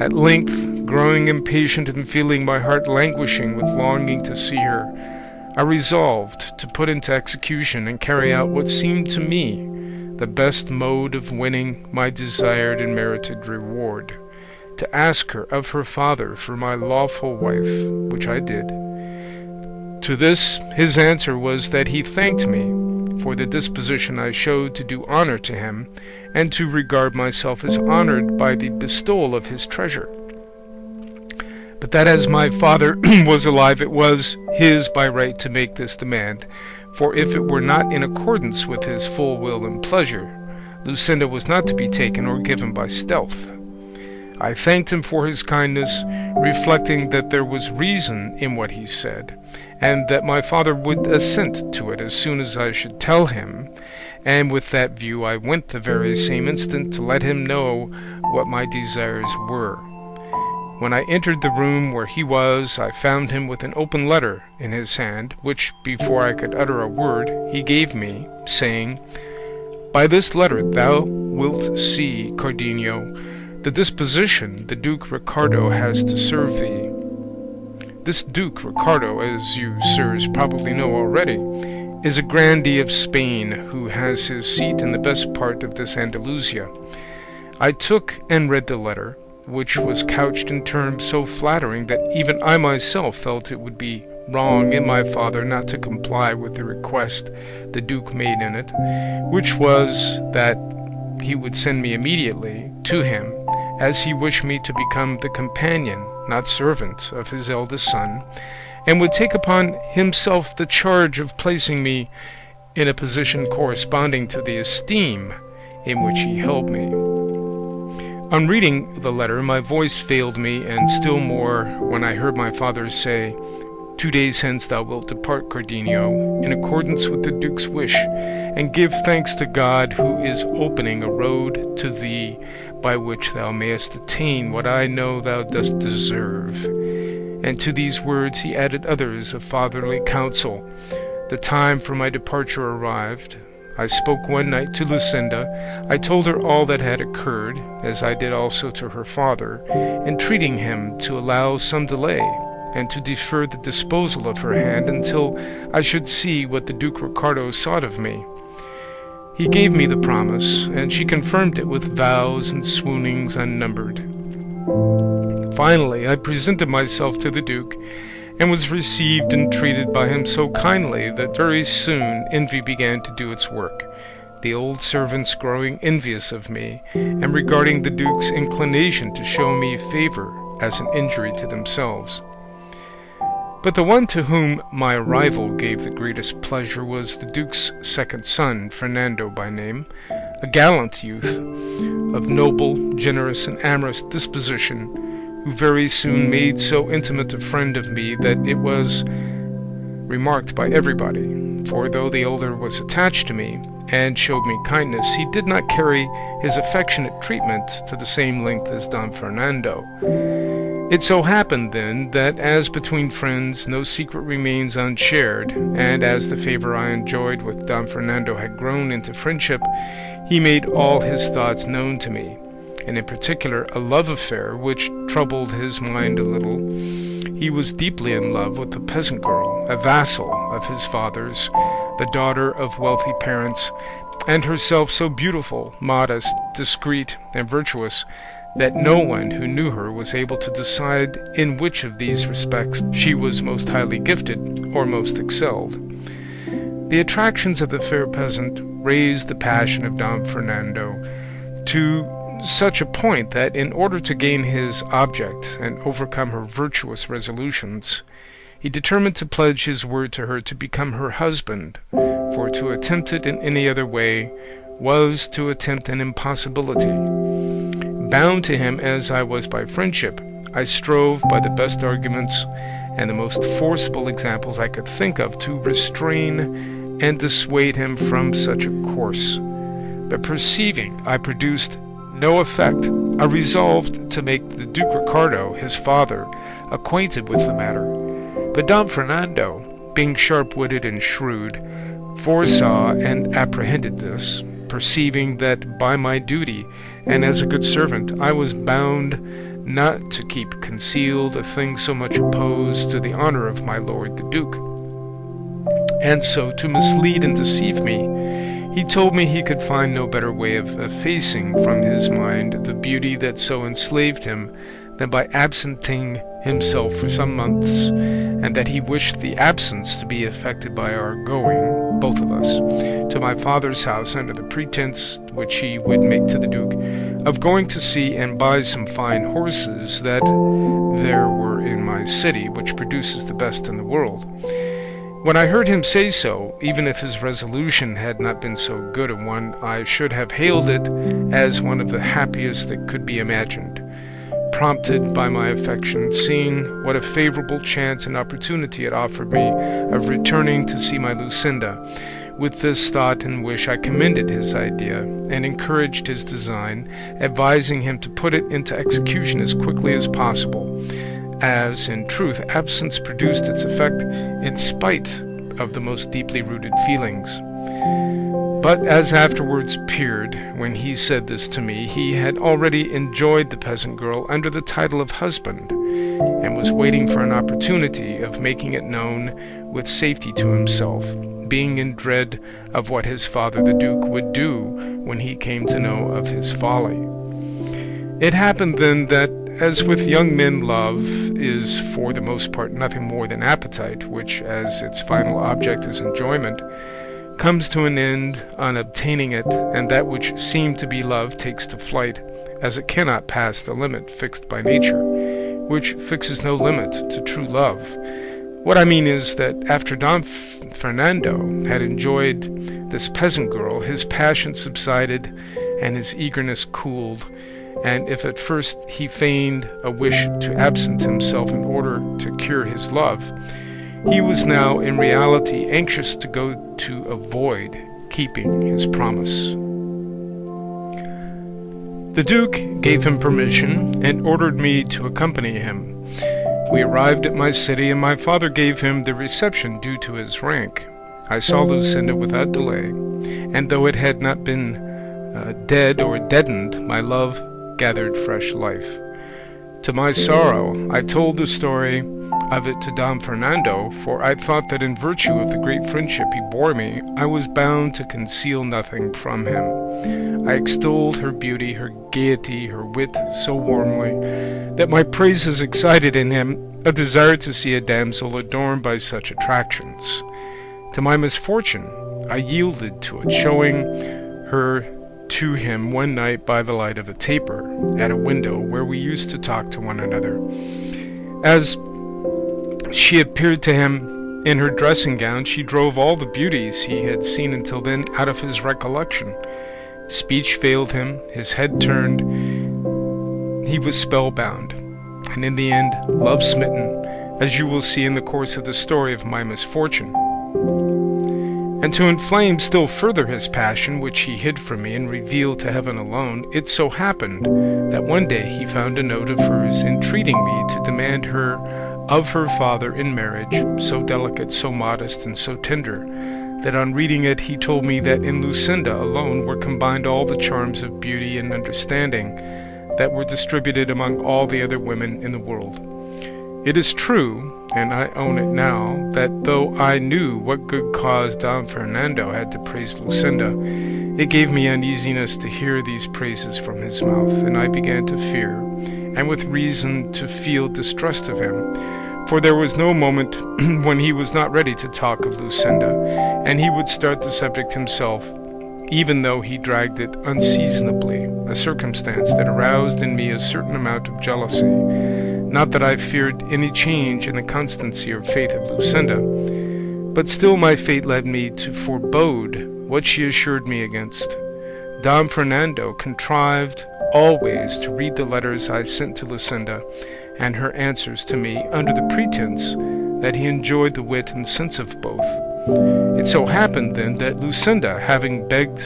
At length, growing impatient and feeling my heart languishing with longing to see her, I resolved to put into execution and carry out what seemed to me the best mode of winning my desired and merited reward, to ask her of her father for my lawful wife, which I did. To this his answer was that he thanked me for the disposition I showed to do honour to him, and to regard myself as honoured by the bestowal of his treasure. But that as my father was alive, it was his by right to make this demand, for if it were not in accordance with his full will and pleasure, Lucinda was not to be taken or given by stealth. I thanked him for his kindness, reflecting that there was reason in what he said, and that my father would assent to it as soon as I should tell him, and with that view I went the very same instant to let him know what my desires were. When I entered the room where he was, I found him with an open letter in his hand, which, before I could utter a word, he gave me, saying, "By this letter thou wilt see, Cardenio, the disposition the Duke Ricardo has to serve thee. This Duke Ricardo, as you, sirs, probably know already, is a grandee of Spain, who has his seat in the best part of this Andalusia." I took and read the letter, which was couched in terms so flattering that even I myself felt it would be wrong in my father not to comply with the request the Duke made in it, which was that he would send me immediately to him, as he wished me to become the companion, not servant, of his eldest son, and would take upon himself the charge of placing me in a position corresponding to the esteem in which he held me. On reading the letter, my voice failed me, and still more when I heard my father say, "2 days hence thou wilt depart, Cardenio, in accordance with the Duke's wish, and give thanks to God, who is opening a road to thee by which thou mayest attain what I know thou dost deserve. And to these words he added others of fatherly counsel. The time for my departure arrived. I spoke one night to Lucinda. I told her all that had occurred, as I did also to her father, entreating him to allow some delay, and to defer the disposal of her hand until I should see what the Duke Ricardo sought of me. He gave me the promise, and she confirmed it with vows and swoonings unnumbered. Finally, I presented myself to the Duke, and was received and treated by him so kindly that very soon envy began to do its work, the old servants growing envious of me, and regarding the Duke's inclination to show me favour as an injury to themselves. But the one to whom my arrival gave the greatest pleasure was the Duke's second son, Fernando by name, a gallant youth, of noble, generous, and amorous disposition, who very soon made so intimate a friend of me that it was remarked by everybody, for though the elder was attached to me, and showed me kindness, he did not carry his affectionate treatment to the same length as Don Fernando. It so happened, then, that as between friends no secret remains unshared, and as the favour I enjoyed with Don Fernando had grown into friendship, he made all his thoughts known to me, and in particular a love affair which troubled his mind a little. He was deeply in love with a peasant girl, a vassal of his father's, the daughter of wealthy parents, and herself so beautiful, modest, discreet, and virtuous, that no one who knew her was able to decide in which of these respects she was most highly gifted or most excelled. The attractions of the fair peasant raised the passion of Don Fernando to such a point that, in order to gain his object and overcome her virtuous resolutions, he determined to pledge his word to her to become her husband, for to attempt it in any other way was to attempt an impossibility. Bound to him as I was by friendship, I strove by the best arguments and the most forcible examples I could think of to restrain and dissuade him from such a course. But perceiving I produced no effect, I resolved to make the Duke Ricardo, his father, acquainted with the matter. But Don Fernando, being sharp-witted and shrewd, foresaw and apprehended this, perceiving that by my duty and as a good servant I was bound not to keep concealed a thing so much opposed to the honour of my lord the Duke. And so, to mislead and deceive me, he told me he could find no better way of effacing from his mind the beauty that so enslaved him than by absenting himself for some months, and that he wished the absence to be effected by our going, both of us, to my father's house under the pretence, which he would make to the Duke, of going to see and buy some fine horses that there were in my city, which produces the best in the world. When I heard him say so, even if his resolution had not been so good a one, I should have hailed it as one of the happiest that could be imagined, prompted by my affection, seeing what a favourable chance and opportunity it offered me of returning to see my Lucinda. With this thought and wish I commended his idea, and encouraged his design, advising him to put it into execution as quickly as possible, as, in truth, absence produced its effect in spite of the most deeply rooted feelings. But, as afterwards appeared, when he said this to me, he had already enjoyed the peasant girl under the title of husband, and was waiting for an opportunity of making it known with safety to himself, being in dread of what his father the Duke would do when he came to know of his folly. It happened then that, as with young men, love is for the most part nothing more than appetite, which, as its final object is enjoyment, comes to an end on obtaining it, and that which seemed to be love takes to flight, as it cannot pass the limit fixed by nature, which fixes no limit to true love. What I mean is that after Don Fernando had enjoyed this peasant girl, his passion subsided and his eagerness cooled, and if at first he feigned a wish to absent himself in order to cure his love, he was now in reality anxious to go to avoid keeping his promise. The Duke gave him permission and ordered me to accompany him. We arrived at my city, and my father gave him the reception due to his rank. I saw Lucinda without delay, and though it had not been dead or deadened, my love gathered fresh life. To my sorrow, I told the story of it to Don Fernando, for I thought that in virtue of the great friendship he bore me, I was bound to conceal nothing from him. I extolled her beauty, her gaiety, her wit so warmly, that my praises excited in him a desire to see a damsel adorned by such attractions. To my misfortune, I yielded to it, showing her to him one night by the light of a taper, at a window where we used to talk to one another. As she appeared to him in her dressing gown, she drove all the beauties he had seen until then out of his recollection. Speech failed him, his head turned, he was spellbound, and in the end, love-smitten, as you will see in the course of the story of my misfortune. And to inflame still further his passion, which he hid from me and revealed to heaven alone, it so happened that one day he found a note of hers entreating me to demand her of her father in marriage, so delicate, so modest, and so tender, that on reading it he told me that in Lucinda alone were combined all the charms of beauty and understanding that were distributed among all the other women in the world. It is true, and I own it now, that though I knew what good cause Don Fernando had to praise Lucinda, it gave me uneasiness to hear these praises from his mouth, and I began to fear, and with reason to feel distrust of him, for there was no moment when he was not ready to talk of Lucinda, and he would start the subject himself, even though he dragged it unseasonably, a circumstance that aroused in me a certain amount of jealousy. Not that I feared any change in the constancy or faith of Lucinda, but still my fate led me to forebode what she assured me against. Don Fernando contrived always to read the letters I sent to Lucinda and her answers to me under the pretense that he enjoyed the wit and sense of both. It so happened then that Lucinda, having begged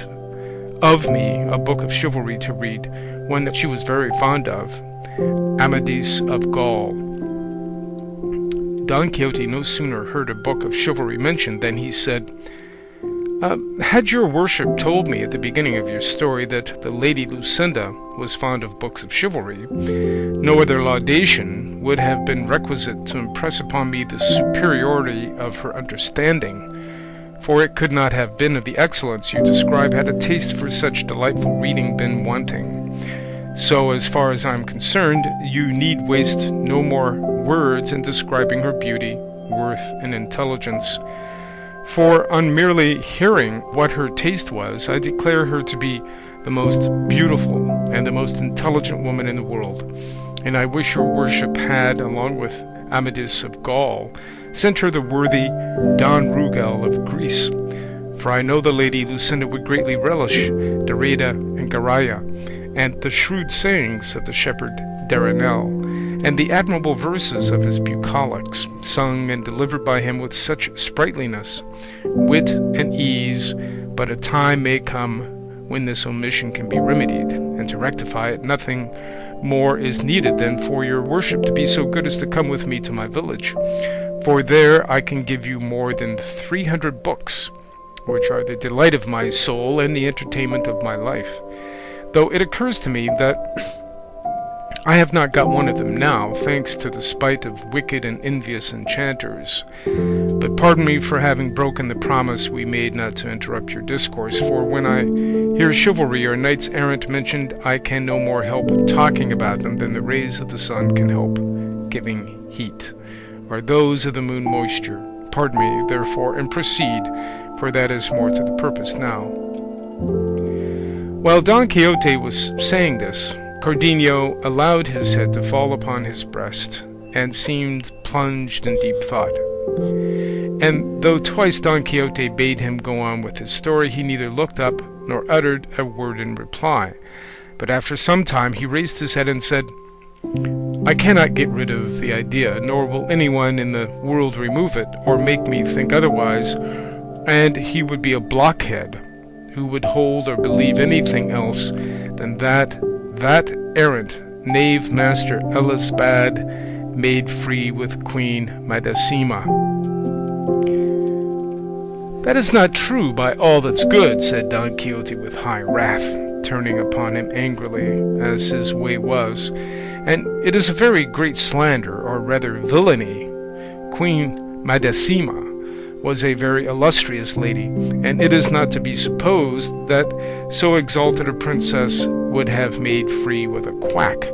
of me a book of chivalry to read, one that she was very fond of, Amadis of Gaul. Don Quixote no sooner heard a book of chivalry mentioned than he said, "Had your worship told me at the beginning of your story that the Lady Lucinda was fond of books of chivalry, no other laudation would have been requisite to impress upon me the superiority of her understanding, for it could not have been of the excellence you describe had a taste for such delightful reading been wanting. So, as far as I am concerned, you need waste no more words in describing her beauty, worth, and intelligence. For on merely hearing what her taste was, I declare her to be the most beautiful and the most intelligent woman in the world, and I wish your worship had, along with Amadis of Gaul, sent her the worthy Don Rugel of Greece, for I know the Lady Lucinda would greatly relish Darida and Garaya, and the shrewd sayings of the shepherd Daranel, and the admirable verses of his bucolics, sung and delivered by him with such sprightliness, wit, and ease. But a time may come when this omission can be remedied, and to rectify it nothing more is needed than for your worship to be so good as to come with me to my village, for there I can give you more than 300 books, which are the delight of my soul and the entertainment of my life. Though it occurs to me that I have not got one of them now, thanks to the spite of wicked and envious enchanters. But pardon me for having broken the promise we made not to interrupt your discourse, for when I hear chivalry or knights errant mentioned, I can no more help talking about them than the rays of the sun can help giving heat, or those of the moon moisture. Pardon me, therefore, and proceed, for that is more to the purpose now." While Don Quixote was saying this, Cardenio allowed his head to fall upon his breast, and seemed plunged in deep thought. And though twice Don Quixote bade him go on with his story, he neither looked up nor uttered a word in reply. But after some time he raised his head and said, "I cannot get rid of the idea, nor will anyone in the world remove it, or make me think otherwise, and he would be a blockhead who would hold or believe anything else than that that errant knave Master Elisbad made free with Queen Madasima. That is not true, by all that's good, said Don Quixote with high wrath, turning upon him angrily, as his way was, and it is a very great slander, or rather villainy. Queen Madasima was a very illustrious lady, and it is not to be supposed that so exalted a princess would have made free with a quack,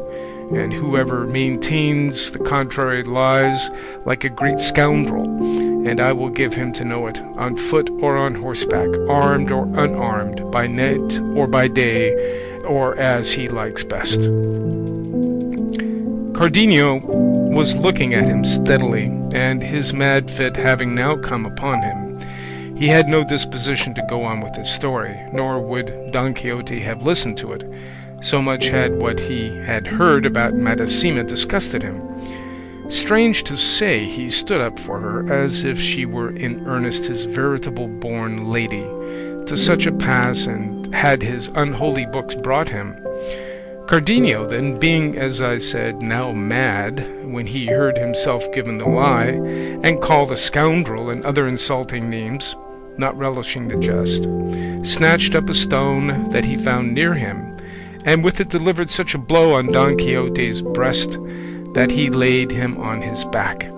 and whoever maintains the contrary lies like a great scoundrel, and I will give him to know it, on foot or on horseback, armed or unarmed, by night or by day, or as he likes best. Cardenio was looking at him steadily, and his mad fit having now come upon him, he had no disposition to go on with his story, nor would Don Quixote have listened to it, so much had what he had heard about Madasima disgusted him. Strange to say, he stood up for her, as if she were in earnest his veritable born lady, to such a pass, and had his unholy books brought him. Cardenio, then, being, as I said, now mad, when he heard himself given the lie, and called a scoundrel and other insulting names, not relishing the jest, snatched up a stone that he found near him, and with it delivered such a blow on Don Quixote's breast that he laid him on his back.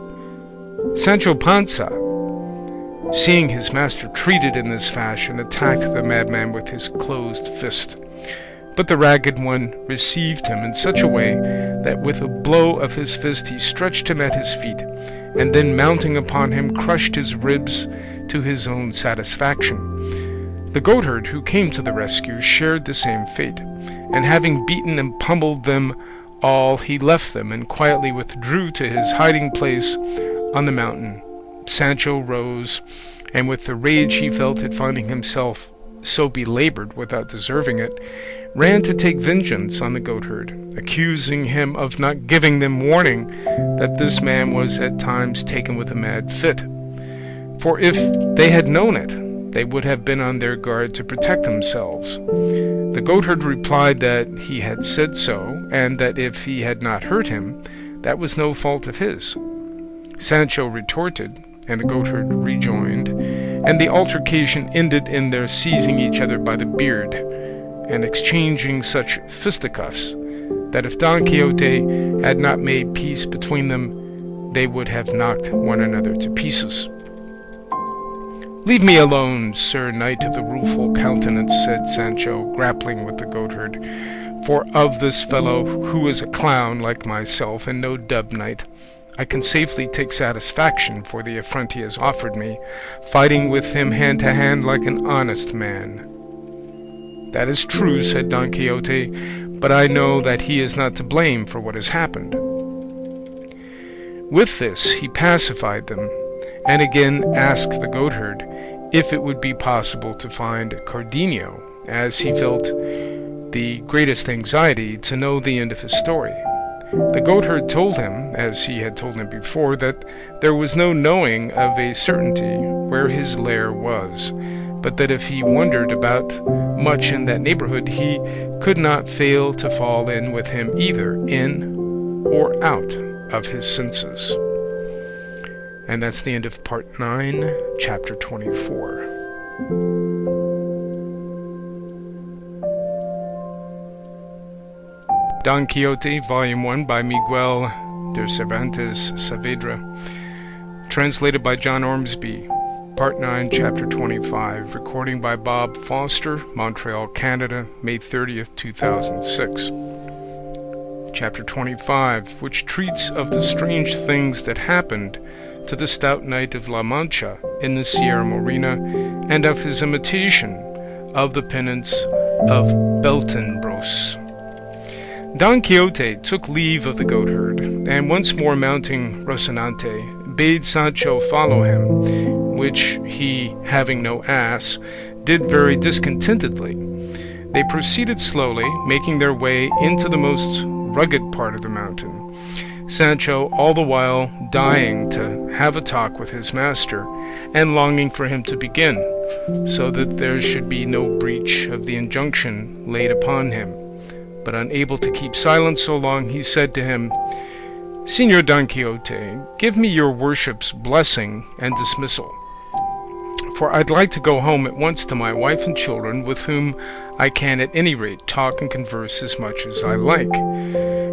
Sancho Panza, seeing his master treated in this fashion, attacked the madman with his closed fist. But the ragged one received him in such a way that with a blow of his fist he stretched him at his feet, and then mounting upon him crushed his ribs to his own satisfaction. The goatherd who came to the rescue shared the same fate, and having beaten and pummeled them all, he left them and quietly withdrew to his hiding place on the mountain. Sancho rose, and with the rage he felt at finding himself so belaboured without deserving it, ran to take vengeance on the goatherd, accusing him of not giving them warning that this man was at times taken with a mad fit. For if they had known it, they would have been on their guard to protect themselves. The goatherd replied that he had said so, and that if he had not hurt him, that was no fault of his. Sancho retorted, and the goatherd rejoined, and the altercation ended in their seizing each other by the beard, and exchanging such fisticuffs, that if Don Quixote had not made peace between them, they would have knocked one another to pieces. "Leave me alone, Sir Knight of the Rueful Countenance," said Sancho, grappling with the goatherd, "for of this fellow, who is a clown like myself and no dub knight, I can safely take satisfaction for the affront he has offered me, fighting with him hand to hand like an honest man." "That is true," said Don Quixote, "but I know that he is not to blame for what has happened." With this he pacified them, and again asked the goatherd if it would be possible to find Cardenio, as he felt the greatest anxiety to know the end of his story. The goatherd told him, as he had told him before, that there was no knowing of a certainty where his lair was, but that if he wandered about much in that neighbourhood he could not fail to fall in with him either in or out of his senses. And that's the end of Part 9, Chapter 24. Don Quixote, Volume 1, by Miguel de Cervantes Saavedra. Translated by John Ormsby. Part 9, Chapter 25. Recording by Bob Foster, Montreal, Canada, May 30th, 2006. Chapter 25, which treats of the strange things that happened to the stout knight of La Mancha in the Sierra Morena, and of his imitation of the penance of Beltenebros. Don Quixote took leave of the goatherd, and once more mounting Rocinante, bade Sancho follow him, which he, having no ass, did very discontentedly. They proceeded slowly, making their way into the most rugged part of the mountain, Sancho all the while dying to have a talk with his master, and longing for him to begin, so that there should be no breach of the injunction laid upon him, but unable to keep silent so long, he said to him, "Señor Don Quixote, give me your worship's blessing and dismissal, for I'd like to go home at once to my wife and children, with whom I can at any rate talk and converse as much as I like.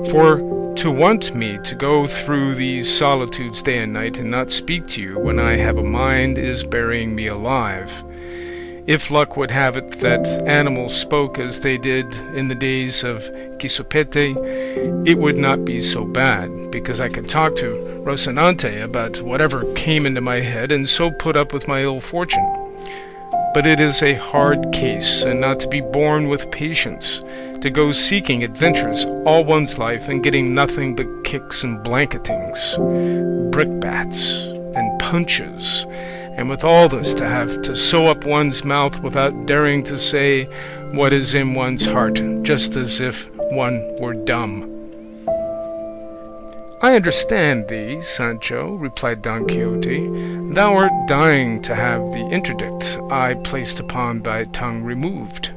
For to want me to go through these solitudes day and night and not speak to you when I have a mind is burying me alive. If luck would have it that animals spoke as they did in the days of Quixote, it would not be so bad, because I could talk to Rocinante about whatever came into my head, and so put up with my ill fortune. But it is a hard case, and not to be borne with patience, to go seeking adventures all one's life and getting nothing but kicks and blanketings, brickbats and punches, and with all this to have to sew up one's mouth without daring to say what is in one's heart, just as if one were dumb." "I understand thee, Sancho," replied Don Quixote. "Thou art dying to have the interdict I placed upon thy tongue removed.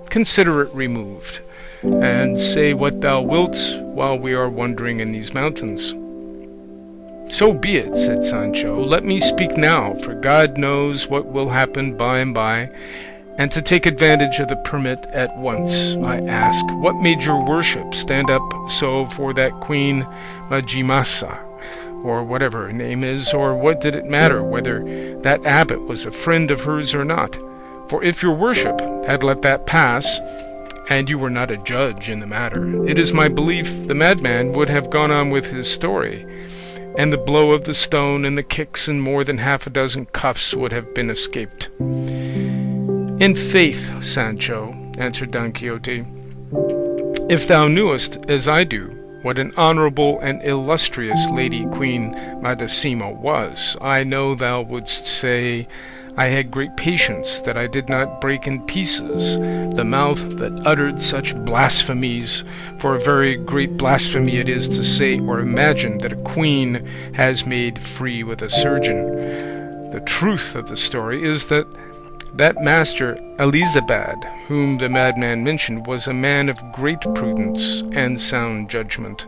Consider it removed, and say what thou wilt while we are wandering in these mountains." "So be it," said Sancho. "Let me speak now, for God knows what will happen by and by, and to take advantage of the permit at once, I ask, what made your worship stand up so for that Queen Majimasa, or whatever her name is, or what did it matter whether that abbot was a friend of hers or not? For if your worship had let that pass, and you were not a judge in the matter, it is my belief the madman would have gone on with his story, and the blow of the stone and the kicks and more than half a dozen cuffs would have been escaped." "In faith, Sancho," answered Don Quixote, "if thou knewest, as I do, what an honourable and illustrious lady Queen Madasima was, I know thou wouldst say I had great patience that I did not break in pieces the mouth that uttered such blasphemies, for a very great blasphemy it is to say or imagine that a queen has made free with a surgeon. The truth of the story is that Master Elizabad, whom the madman mentioned, was a man of great prudence and sound judgment,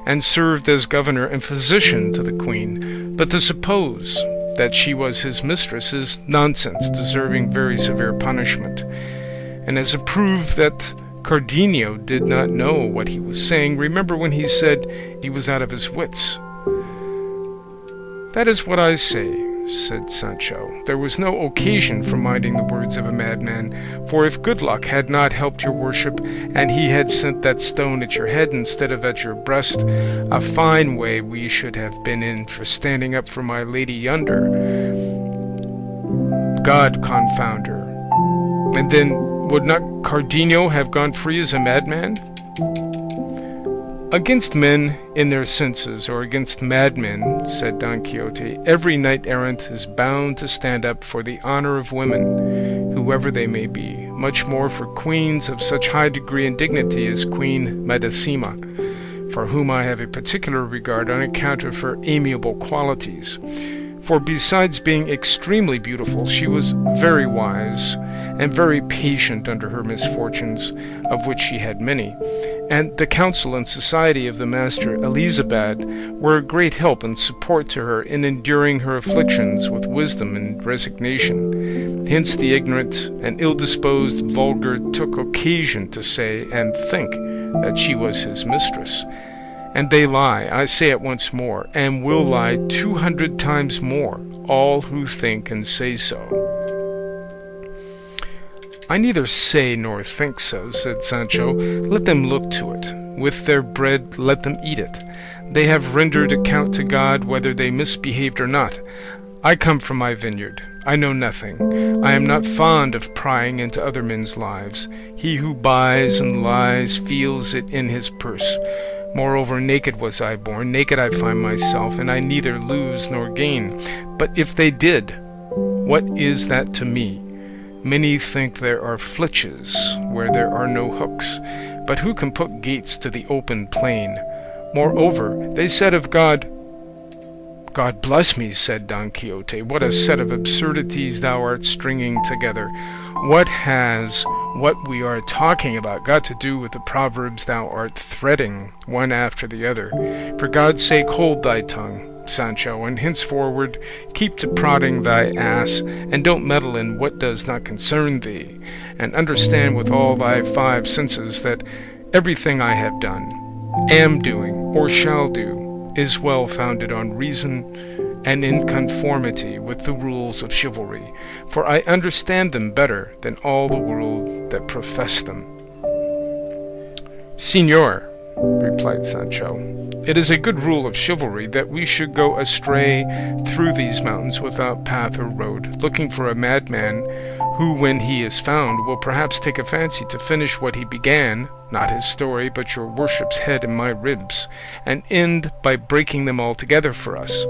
and served as governor and physician to the queen, but to suppose that she was his mistress is nonsense, deserving very severe punishment. And as a proof that Cardenio did not know what he was saying, remember when he said he was out of his wits." "That is what I say," said Sancho. "There was no occasion for minding the words of a madman, for if good luck had not helped your worship, and he had sent that stone at your head instead of at your breast, a fine way we should have been in for standing up for my lady yonder. God confound her. And then would not Cardenio have gone free as a madman?" "Against men in their senses, or against madmen," said Don Quixote, "every knight-errant is bound to stand up for the honour of women, whoever they may be, much more for queens of such high degree and dignity as Queen Madasima, for whom I have a particular regard on account of her amiable qualities. For besides being extremely beautiful, she was very wise, and very patient under her misfortunes, of which she had many, and the counsel and society of the Master Elizabad were a great help and support to her in enduring her afflictions with wisdom and resignation. Hence the ignorant and ill-disposed vulgar took occasion to say and think that she was his mistress. And they lie, I say it once more, and will lie 200 times more, all who think and say so." "I neither say nor think so," said Sancho. "Let them look to it. With their bread let them eat it. They have rendered account to God whether they misbehaved or not. I come from my vineyard. I know nothing. I am not fond of prying into other men's lives. He who buys and lies feels it in his purse. Moreover, naked was I born, naked I find myself, and I neither lose nor gain. But if they did, what is that to me? Many think there are flitches where there are no hooks, but who can put gates to the open plain? Moreover, they said of God—" "God bless me," said Don Quixote, "what a set of absurdities thou art stringing together! What has what we are talking about got to do with the proverbs thou art threading, one after the other? For God's sake, hold thy tongue, Sancho, and henceforward keep to prodding thy ass, and don't meddle in what does not concern thee, and understand with all thy 5 senses that everything I have done, am doing, or shall do, is well founded on reason and in conformity with the rules of chivalry, for I understand them better than all the world that profess them. Señor, replied Sancho, it is a good rule of chivalry that we should go astray through these mountains without path or road, looking for a madman who, when he is found, will perhaps take a fancy to finish what he began, not his story, but your worship's head and my ribs, and end by breaking them altogether for us.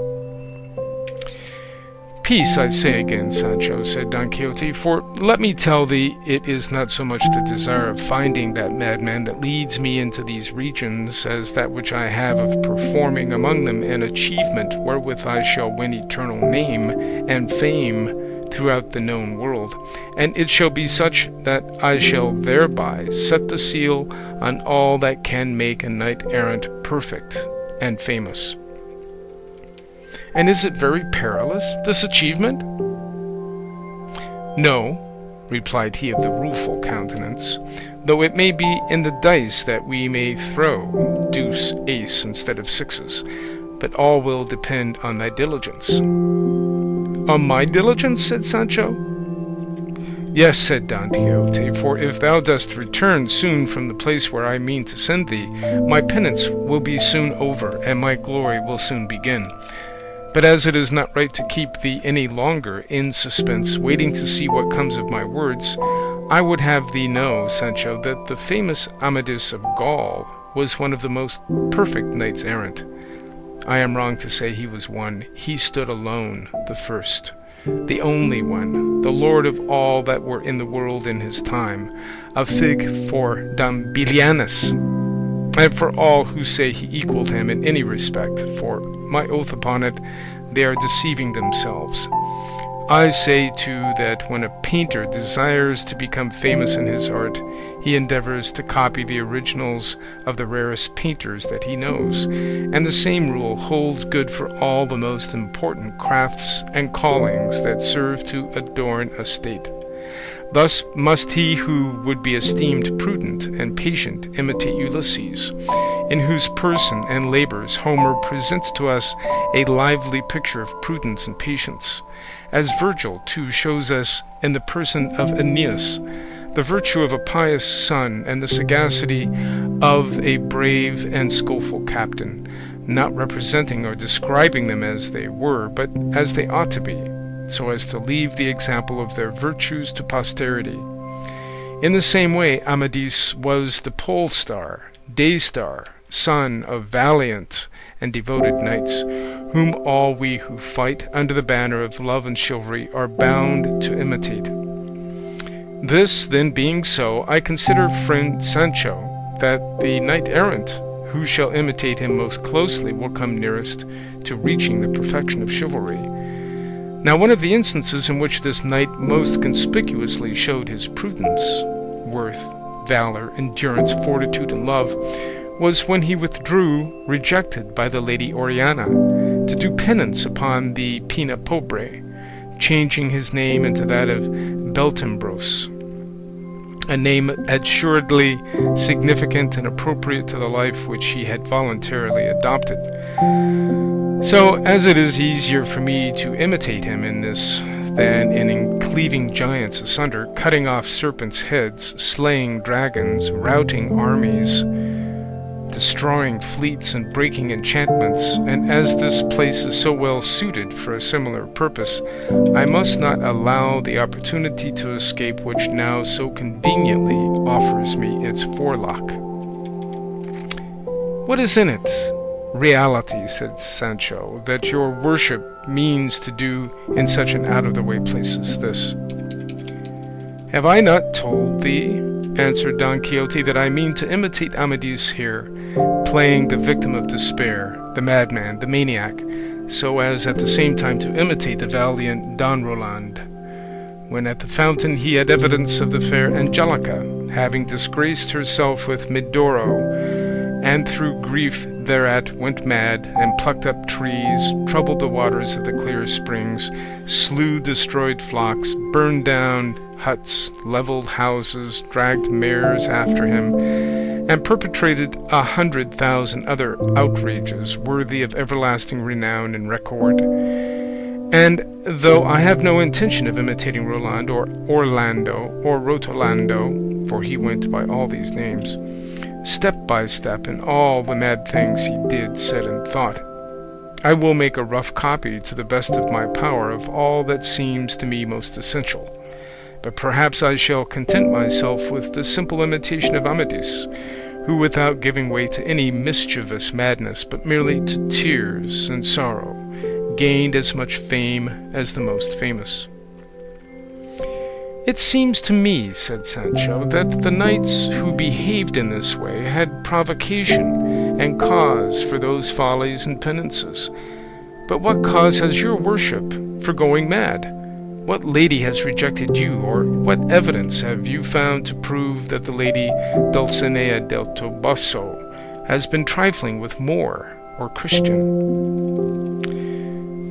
Peace, I say again, Sancho, said Don Quixote, for let me tell thee, it is not so much the desire of finding that madman that leads me into these regions, as that which I have of performing among them an achievement wherewith I shall win eternal name and fame throughout the known world, and it shall be such that I shall thereby set the seal on all that can make a knight-errant perfect and famous. And is it very perilous, this achievement? No, replied he of the rueful countenance, though it may be in the dice that we may throw deuce, ace, instead of 6s, but all will depend on thy diligence. On my diligence? Said Sancho. Yes, said Don Quixote, for if thou dost return soon from the place where I mean to send thee, my penance will be soon over, and my glory will soon begin. But as it is not right to keep thee any longer in suspense, waiting to see what comes of my words, I would have thee know, Sancho, that the famous Amadis of Gaul was one of the most perfect knights errant. I am wrong to say he was one. He stood alone, the first, the only one, the lord of all that were in the world in his time, a fig for Dambilianus, and for all who say he equalled him in any respect, for my oath upon it, they are deceiving themselves. I say, too, that when a painter desires to become famous in his art, he endeavors to copy the originals of the rarest painters that he knows, and the same rule holds good for all the most important crafts and callings that serve to adorn a state. Thus must he who would be esteemed prudent and patient imitate Ulysses, in whose person and labours Homer presents to us a lively picture of prudence and patience, as Virgil too shows us in the person of Aeneas the virtue of a pious son and the sagacity of a brave and skilful captain, not representing or describing them as they were, but as they ought to be, so as to leave the example of their virtues to posterity. In the same way Amadis was the pole star, day star, son of valiant and devoted knights, whom all we who fight under the banner of love and chivalry are bound to imitate. This, then, being so, I consider, friend Sancho, that the knight-errant who shall imitate him most closely will come nearest to reaching the perfection of chivalry. Now one of the instances in which this knight most conspicuously showed his prudence, worth, valour, endurance, fortitude, and love, was when he withdrew, rejected by the Lady Oriana, to do penance upon the Pena Pobre, changing his name into that of Beltenebros, a name assuredly significant and appropriate to the life which he had voluntarily adopted. So, as it is easier for me to imitate him in this than in cleaving giants asunder, cutting off serpents' heads, slaying dragons, routing armies, destroying fleets, and breaking enchantments, and as this place is so well suited for a similar purpose, I must not allow the opportunity to escape which now so conveniently offers me its forelock. What is in it? Reality, said Sancho, that your worship means to do in such an out-of-the-way place as this. Have I not told thee, answered Don Quixote, that I mean to imitate Amadis here, playing the victim of despair, the madman, the maniac, so as at the same time to imitate the valiant Don Roland? when at the fountain he had evidence of the fair Angelica, having disgraced herself with Medoro, and through grief thereat went mad, and plucked up trees, troubled the waters of the clear springs, slew destroyed flocks, burned down huts, levelled houses, dragged mares after him, and perpetrated 100,000 other outrages worthy of everlasting renown and record. And though I have no intention of imitating Roland, or Orlando, or Rotolando, for he went by all these names, step by step in all the mad things he did, said, and thought, I will make a rough copy to the best of my power of all that seems to me most essential. But perhaps I shall content myself with the simple imitation of Amadis, who, without giving way to any mischievous madness, but merely to tears and sorrow, gained as much fame as the most famous. It seems to me, said Sancho, that the knights who behaved in this way had provocation and cause for those follies and penances. But what cause has your worship for going mad? What lady has rejected you, or what evidence have you found to prove that the lady Dulcinea del Toboso has been trifling with Moor or Christian?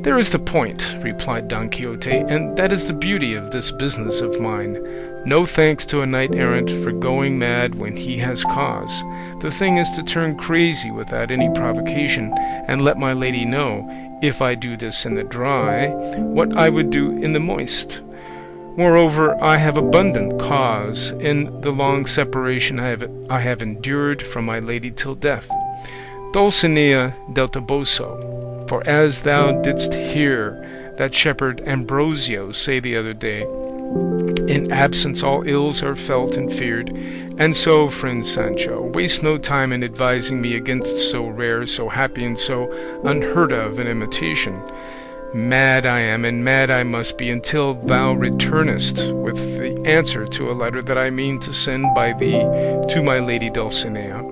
There is the point, replied Don Quixote, and that is the beauty of this business of mine. No thanks to a knight-errant for going mad when he has cause. The thing is to turn crazy without any provocation, and let my lady know, if I do this in the dry, what I would do in the moist. Moreover, I have abundant cause in the long separation I have endured from my lady till death. Dulcinea del Toboso, for as thou didst hear that shepherd Ambrosio say the other day, in absence all ills are felt and feared, and so, friend Sancho, waste no time in advising me against so rare, so happy, and so unheard of an imitation. Mad I am, and mad I must be, until thou returnest with the answer to a letter that I mean to send by thee to my lady Dulcinea.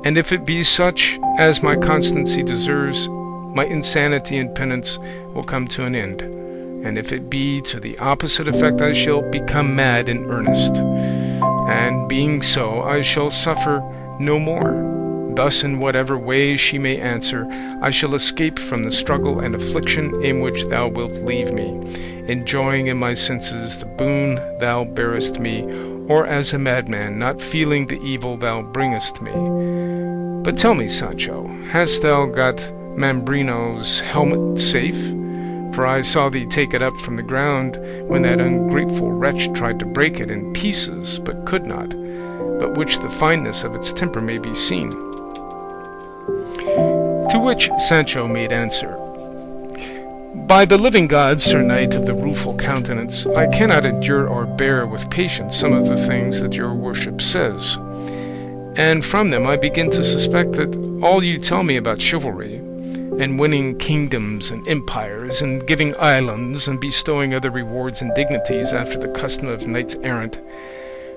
And if it be such as my constancy deserves, my insanity and penance will come to an end. And if it be to the opposite effect, I shall become mad in earnest. And being so, I shall suffer no more. Thus, in whatever way she may answer, I shall escape from the struggle and affliction in which thou wilt leave me, enjoying in my senses the boon thou bearest me, or as a madman, not feeling the evil thou bringest me. But tell me, Sancho, hast thou got Mambrino's helmet safe? For I saw thee take it up from the ground when that ungrateful wretch tried to break it in pieces, but could not, but which the fineness of its temper may be seen. To which Sancho made answer, By the living God, Sir Knight of the rueful countenance, I cannot endure or bear with patience some of the things that your worship says, and from them I begin to suspect that all you tell me about chivalry, and winning kingdoms and empires, and giving islands, and bestowing other rewards and dignities after the custom of knights-errant,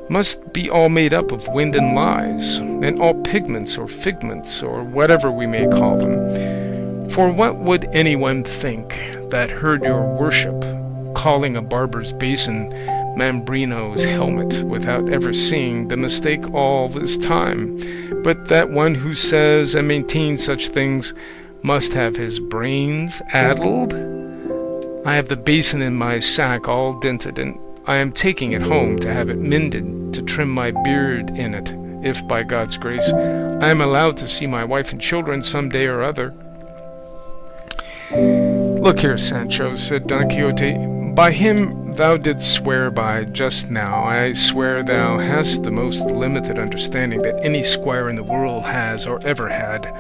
must be all made up of wind and lies, and all pigments or figments, or whatever we may call them. For what would anyone think that heard your worship calling a barber's basin Mambrino's helmet without ever seeing the mistake all this time, but that one who says and maintains such things must have his brains addled? I have the basin in my sack all dented, and I am taking it home to have it mended, to trim my beard in it, if by God's grace I am allowed to see my wife and children some day or other. Look here, Sancho, said Don Quixote, by him thou didst swear by just now, I swear thou hast the most limited understanding that any squire in the world has or ever had.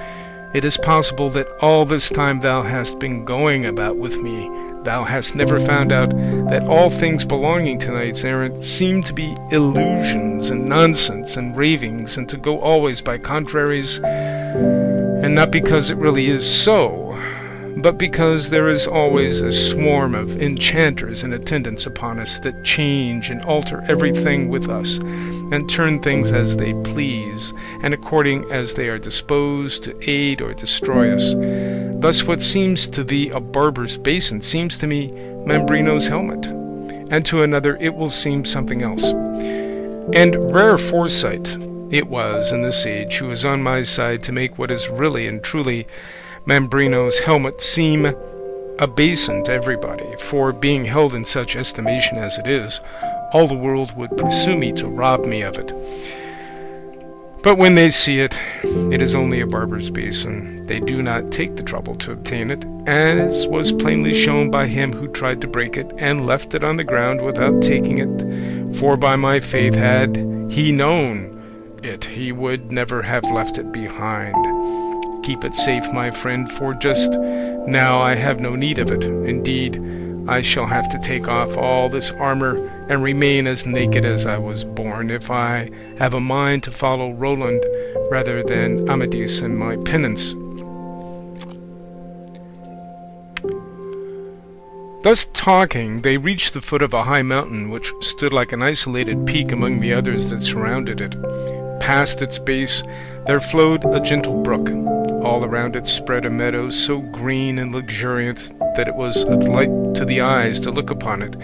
It is possible that all this time thou hast been going about with me, thou hast never found out that all things belonging to knights-errant seem to be illusions and nonsense and ravings, and to go always by contraries, and not because it really is so, but because there is always a swarm of enchanters in attendance upon us that change and alter everything with us, and turn things as they please, and according as they are disposed to aid or destroy us. Thus what seems to thee a barber's basin seems to me Mambrino's helmet, and to another it will seem something else. And rare foresight it was in this age who was on my side to make what is really and truly Mambrino's helmet seem a basin to everybody, for being held in such estimation as it is, all the world would pursue me to rob me of it. But when they see it, it is only a barber's basin. They do not take the trouble to obtain it, as was plainly shown by him who tried to break it, and left it on the ground without taking it. For by my faith, had he known it, he would never have left it behind. Keep it safe, my friend, for just now I have no need of it. Indeed, I shall have to take off all this armor and remain as naked as I was born, if I have a mind to follow Roland rather than Amadis in my penance. Thus talking, they reached the foot of a high mountain, which stood like an isolated peak among the others that surrounded it. Past its base there flowed a gentle brook. All around it spread a meadow so green and luxuriant that it was a delight to the eyes to look upon it,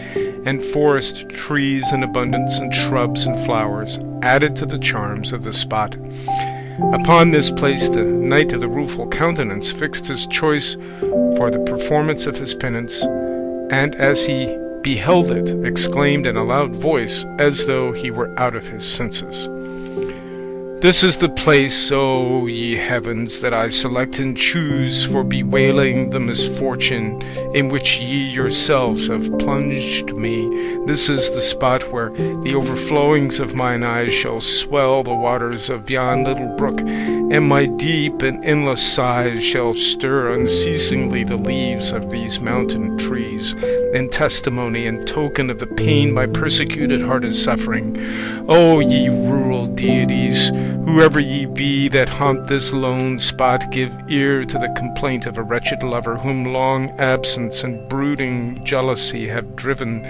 and forest, trees in abundance, and shrubs and flowers, added to the charms of the spot. Upon this place the Knight of the Rueful Countenance fixed his choice for the performance of his penance, and as he beheld it, exclaimed in a loud voice, as though he were out of his senses, "This is the place, O ye heavens, that I select and choose for bewailing the misfortune in which ye yourselves have plunged me. This is the spot where the overflowings of mine eyes shall swell the waters of yon little brook, and my deep and endless sighs shall stir unceasingly the leaves of these mountain trees, in testimony and token of the pain my persecuted heart is suffering. O ye rural deities, whoever ye be that haunt this lone spot, give ear to the complaint of a wretched lover whom long absence and brooding jealousy have driven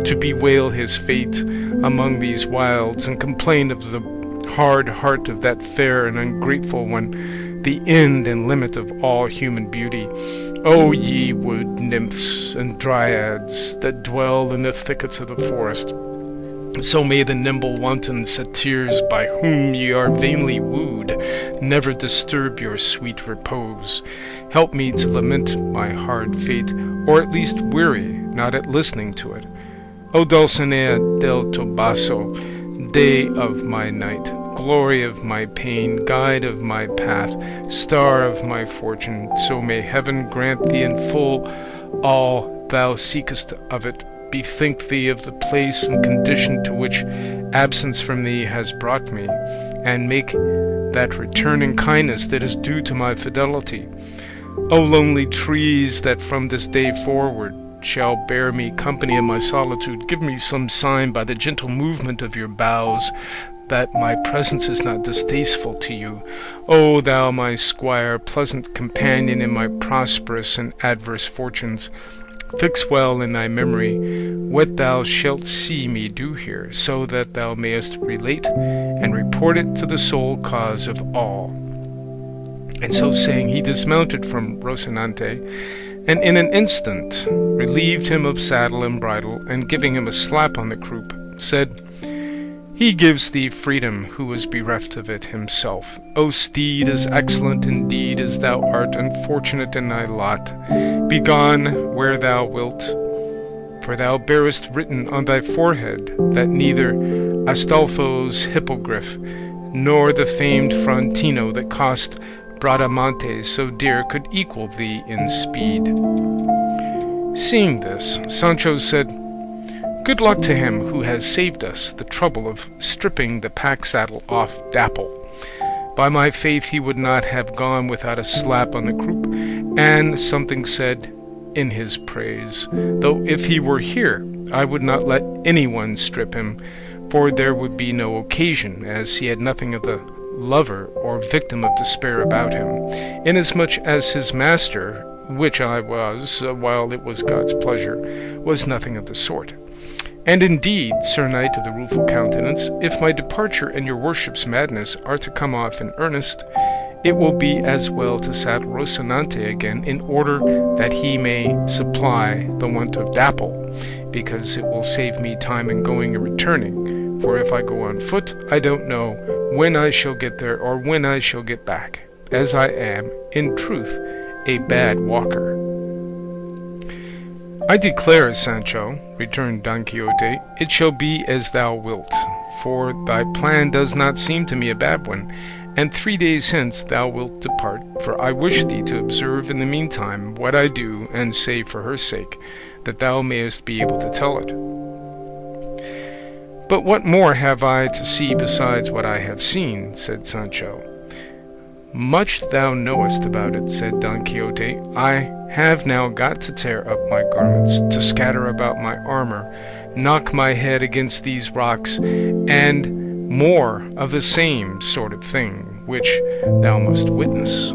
to bewail his fate among these wilds, and complain of the hard heart of that fair and ungrateful one, the end and limit of all human beauty. O ye wood nymphs and dryads that dwell in the thickets of the forest, so may the nimble wanton satyrs by whom ye are vainly wooed never disturb your sweet repose. Help me to lament my hard fate, or at least weary not at listening to it. O Dulcinea del Toboso, day of my night, glory of my pain, guide of my path, star of my fortune, so may heaven grant thee in full all thou seekest of it. Bethink thee of the place and condition to which absence from thee has brought me, and make that return in kindness that is due to my fidelity. O lonely trees that from this day forward shall bear me company in my solitude, give me some sign by the gentle movement of your boughs that my presence is not distasteful to you. O thou my squire, pleasant companion in my prosperous and adverse fortunes, fix well in thy memory what thou shalt see me do here, so that thou mayest relate and report it to the sole cause of all." And so saying, he dismounted from Rocinante, and in an instant relieved him of saddle and bridle, and giving him a slap on the croup, said, "He gives thee freedom who was bereft of it himself. O steed, as excellent indeed as thou art unfortunate in thy lot, begone where thou wilt, for thou bearest written on thy forehead that neither Astolfo's hippogriff nor the famed Frontino that cost Bradamante so dear could equal thee in speed." Seeing this, Sancho said, "Good luck to him who has saved us the trouble of stripping the pack-saddle off Dapple. By my faith he would not have gone without a slap on the croup, and something said in his praise, though if he were here I would not let anyone strip him, for there would be no occasion, as he had nothing of the lover or victim of despair about him, inasmuch as his master, which I was, while it was God's pleasure, was nothing of the sort. And indeed, Sir Knight of the Rueful Countenance, if my departure and your worship's madness are to come off in earnest, it will be as well to saddle Rocinante again, in order that he may supply the want of Dapple, because it will save me time in going and returning, for if I go on foot, I don't know when I shall get there or when I shall get back, as I am, in truth, a bad walker." "I declare, Sancho," returned Don Quixote, "it shall be as thou wilt, for thy plan does not seem to me a bad one, and 3 days hence thou wilt depart, for I wish thee to observe in the meantime what I do and say for her sake, that thou mayest be able to tell it." "But what more have I to see besides what I have seen?" said Sancho. "Much thou knowest about it," said Don Quixote. "I have now got to tear up my garments, to scatter about my armour, knock my head against these rocks, and more of the same sort of thing, which thou must witness."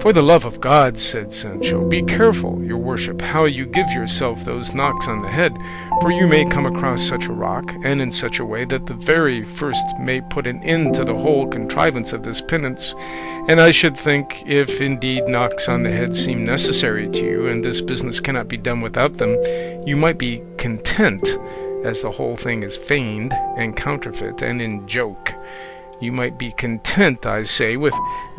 "For the love of God," said Sancho, "be careful, your worship, how you give yourself those knocks on the head, for you may come across such a rock, and in such a way that the very first may put an end to the whole contrivance of this penance, and I should think, if indeed knocks on the head seem necessary to you, and this business cannot be done without them, you might be content, as the whole thing is feigned and counterfeit and in joke, you might be content, I say, with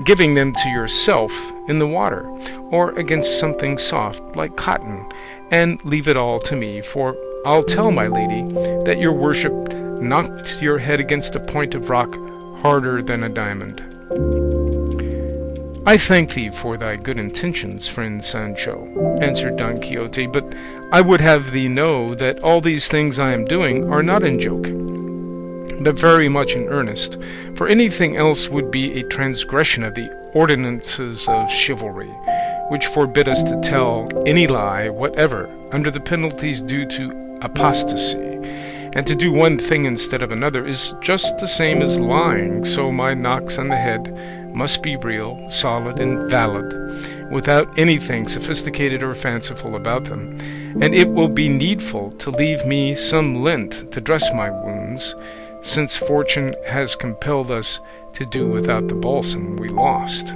giving them to yourself in the water, or against something soft like cotton, and leave it all to me, for I'll tell my lady that your worship knocked your head against a point of rock harder than a diamond." "I thank thee for thy good intentions, friend Sancho," answered Don Quixote, "but I would have thee know that all these things I am doing are not in joke, but very much in earnest, for anything else would be a transgression of the ordinances of chivalry, which forbid us to tell any lie whatever, under the penalties due to apostasy, and to do one thing instead of another is just the same as lying, so my knocks on the head must be real, solid, and valid, without anything sophisticated or fanciful about them, and it will be needful to leave me some lint to dress my wounds, since fortune has compelled us to do without the balsam we lost."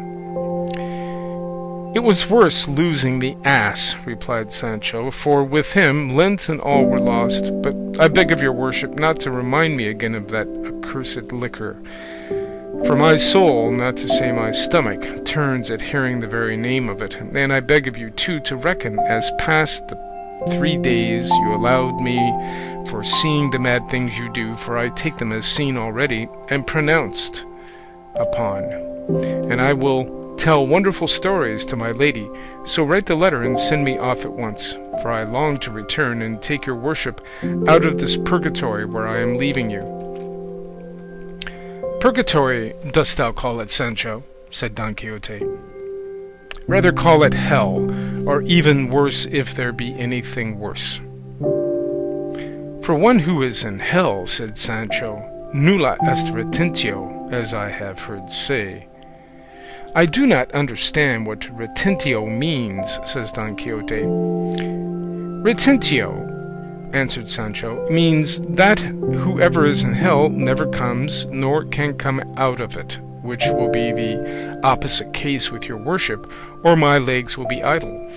"It was worse losing the ass," replied Sancho, "for with him lint and all were lost, but I beg of your worship not to remind me again of that accursed liquor, for my soul, not to say my stomach, turns at hearing the very name of it, and I beg of you too to reckon as past the 3 days you allowed me for seeing the mad things you do, for I take them as seen already and pronounced upon, and I will tell wonderful stories to my lady, so write the letter and send me off at once, for I long to return and take your worship out of this purgatory where I am leaving you." "Purgatory dost thou call it, Sancho?" said Don Quixote. "Rather call it hell, or even worse if there be anything worse." "For one who is in hell," said Sancho, "nulla est retentio, as I have heard say." "I do not understand what retentio means," says Don Quixote. "Retentio," answered Sancho, "means that whoever is in hell never comes nor can come out of it, which will be the opposite case with your worship, or my legs will be idle.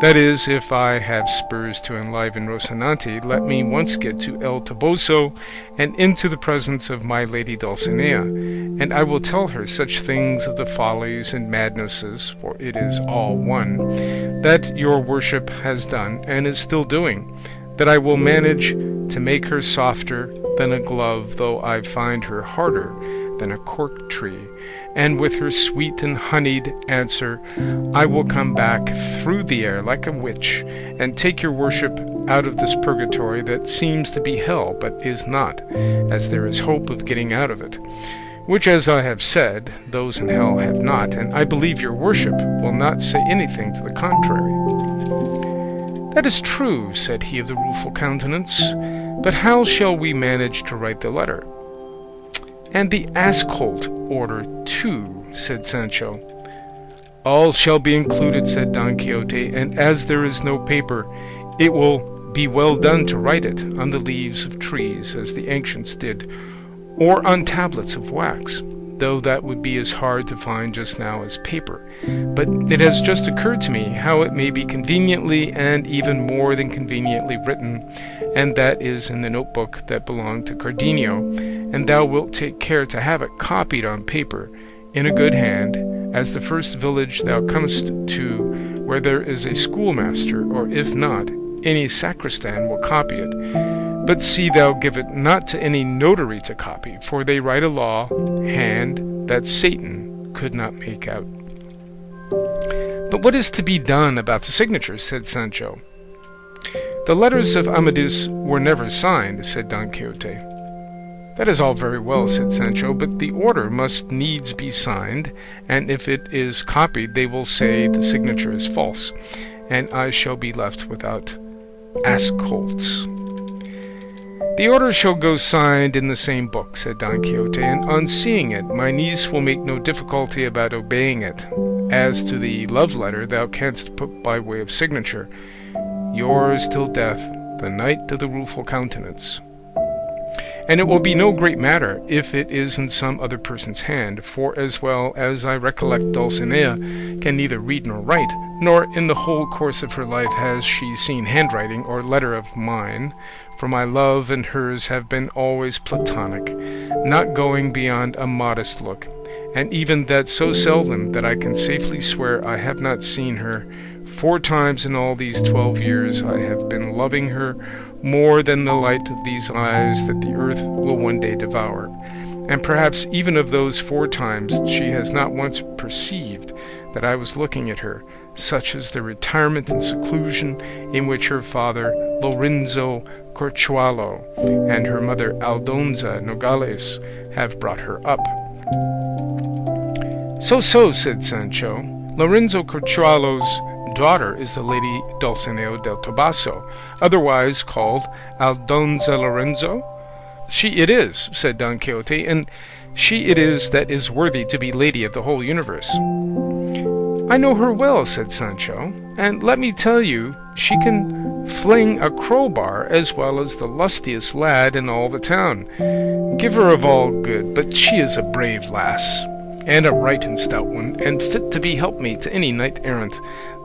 That is, if I have spurs to enliven Rocinante, let me once get to El Toboso and into the presence of my lady Dulcinea, and I will tell her such things of the follies and madnesses, for it is all one, that your worship has done and is still doing, that I will manage to make her softer than a glove, though I find her harder than a cork tree, and with her sweet and honeyed answer I will come back through the air like a witch, and take your worship out of this purgatory that seems to be hell, but is not, as there is hope of getting out of it, which, as I have said, those in hell have not, and I believe your worship will not say anything to the contrary." "That is true," said he of the rueful countenance, "but how shall we manage to write the letter?" "And the ass-colt order too," said Sancho. "All shall be included," said Don Quixote, "and as there is no paper, it will be well done to write it on the leaves of trees, as the ancients did, or on tablets of wax. though that would be as hard to find just now as paper. But it has just occurred to me how it may be conveniently and even more than conveniently written, and that is in the notebook that belonged to Cardenio, and thou wilt take care to have it copied on paper, in a good hand, as the first village thou comest to where there is a schoolmaster, or if not, any sacristan will copy it. But see thou give it not to any notary to copy, for they write a law hand that Satan could not make out. But what is to be done about the signatures? Said Sancho. The letters of Amadis were never signed, said Don Quixote. That is all very well, said Sancho, but the order must needs be signed, and if it is copied they will say the signature is false, and I shall be left without ass-colts. The order shall go signed in the same book, said Don Quixote, and on seeing it my niece will make no difficulty about obeying it. As to the love letter thou canst put by way of signature, yours till death, the Knight of the Rueful Countenance. And it will be no great matter if it is in some other person's hand, for as well as I recollect Dulcinea can neither read nor write, nor in the whole course of her life has she seen handwriting or letter of mine, for my love and hers have been always platonic, not going beyond a modest look, and even that so seldom that I can safely swear I have not seen her 4 times in all these 12 years. I have been loving her more than the light of these eyes that the earth will one day devour, and perhaps even of those 4 times she has not once perceived that I was looking at her, such is the retirement and seclusion in which her father Lorenzo Corchualo and her mother Aldonza Nogales have brought her up. So, said Sancho, Lorenzo Corchualo's daughter is the Lady Dulcinea del Toboso, otherwise called Aldonza Lorenzo? She it is, said Don Quixote, and she it is that is worthy to be lady of the whole universe. I know her well, said Sancho, and let me tell you, she can fling a crowbar as well as the lustiest lad in all the town. Give her of all good, but she is a brave lass, and a right and stout one, and fit to be helpmate to any knight-errant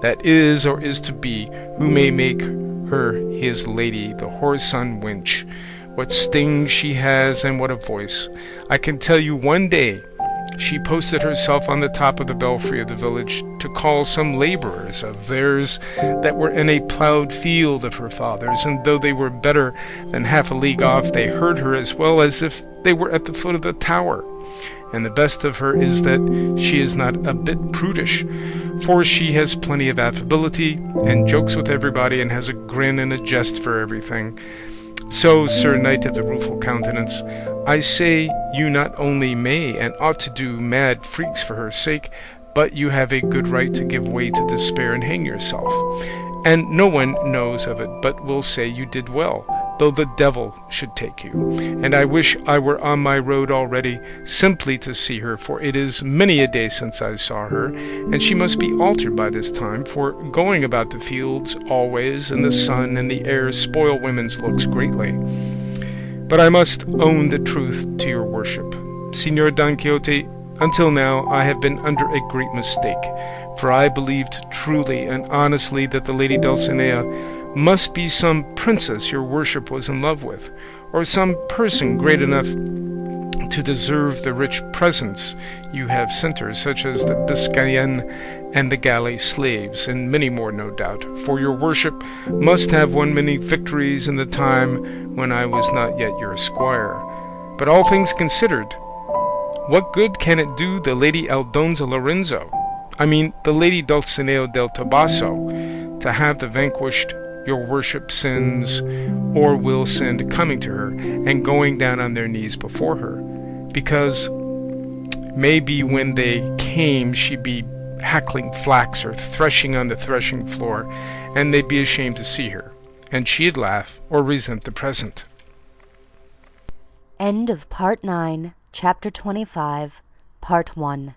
that is or is to be, who may make her his lady, the whoreson wench. What sting she has, and what a voice! I can tell you one day she posted herself on the top of the belfry of the village to call some labourers of theirs that were in a ploughed field of her father's, and though they were better than half a league off, they heard her as well as if they were at the foot of the tower. And the best of her is that she is not a bit prudish, for she has plenty of affability, and jokes with everybody, and has a grin and a jest for everything. So, Sir Knight of the Rueful Countenance, I say you not only may and ought to do mad freaks for her sake, but you have a good right to give way to despair and hang yourself. And no one knows of it, but will say you did well, though the devil should take you. And I wish I were on my road already, simply to see her, for it is many a day since I saw her, and she must be altered by this time, for going about the fields always, and the sun and the air spoil women's looks greatly. But I must own the truth to your worship, Señor Don Quixote. Until now I have been under a great mistake, for I believed truly and honestly that the Lady Dulcinea must be some princess your worship was in love with, or some person great enough to deserve the rich presents you have sent her, such as the Biscayan and the galley slaves, and many more, no doubt, for your worship must have won many victories in the time when I was not yet your squire. But all things considered, what good can it do the Lady Aldonza Lorenzo, the Lady Dulcinea del Toboso, to have the vanquished your worship sends or will send coming to her, and going down on their knees before her? Because maybe when they came she'd be hackling flax or threshing on the threshing floor, and they'd be ashamed to see her, and she'd laugh or resent the present. End of Part 9, Chapter 25, Part 1.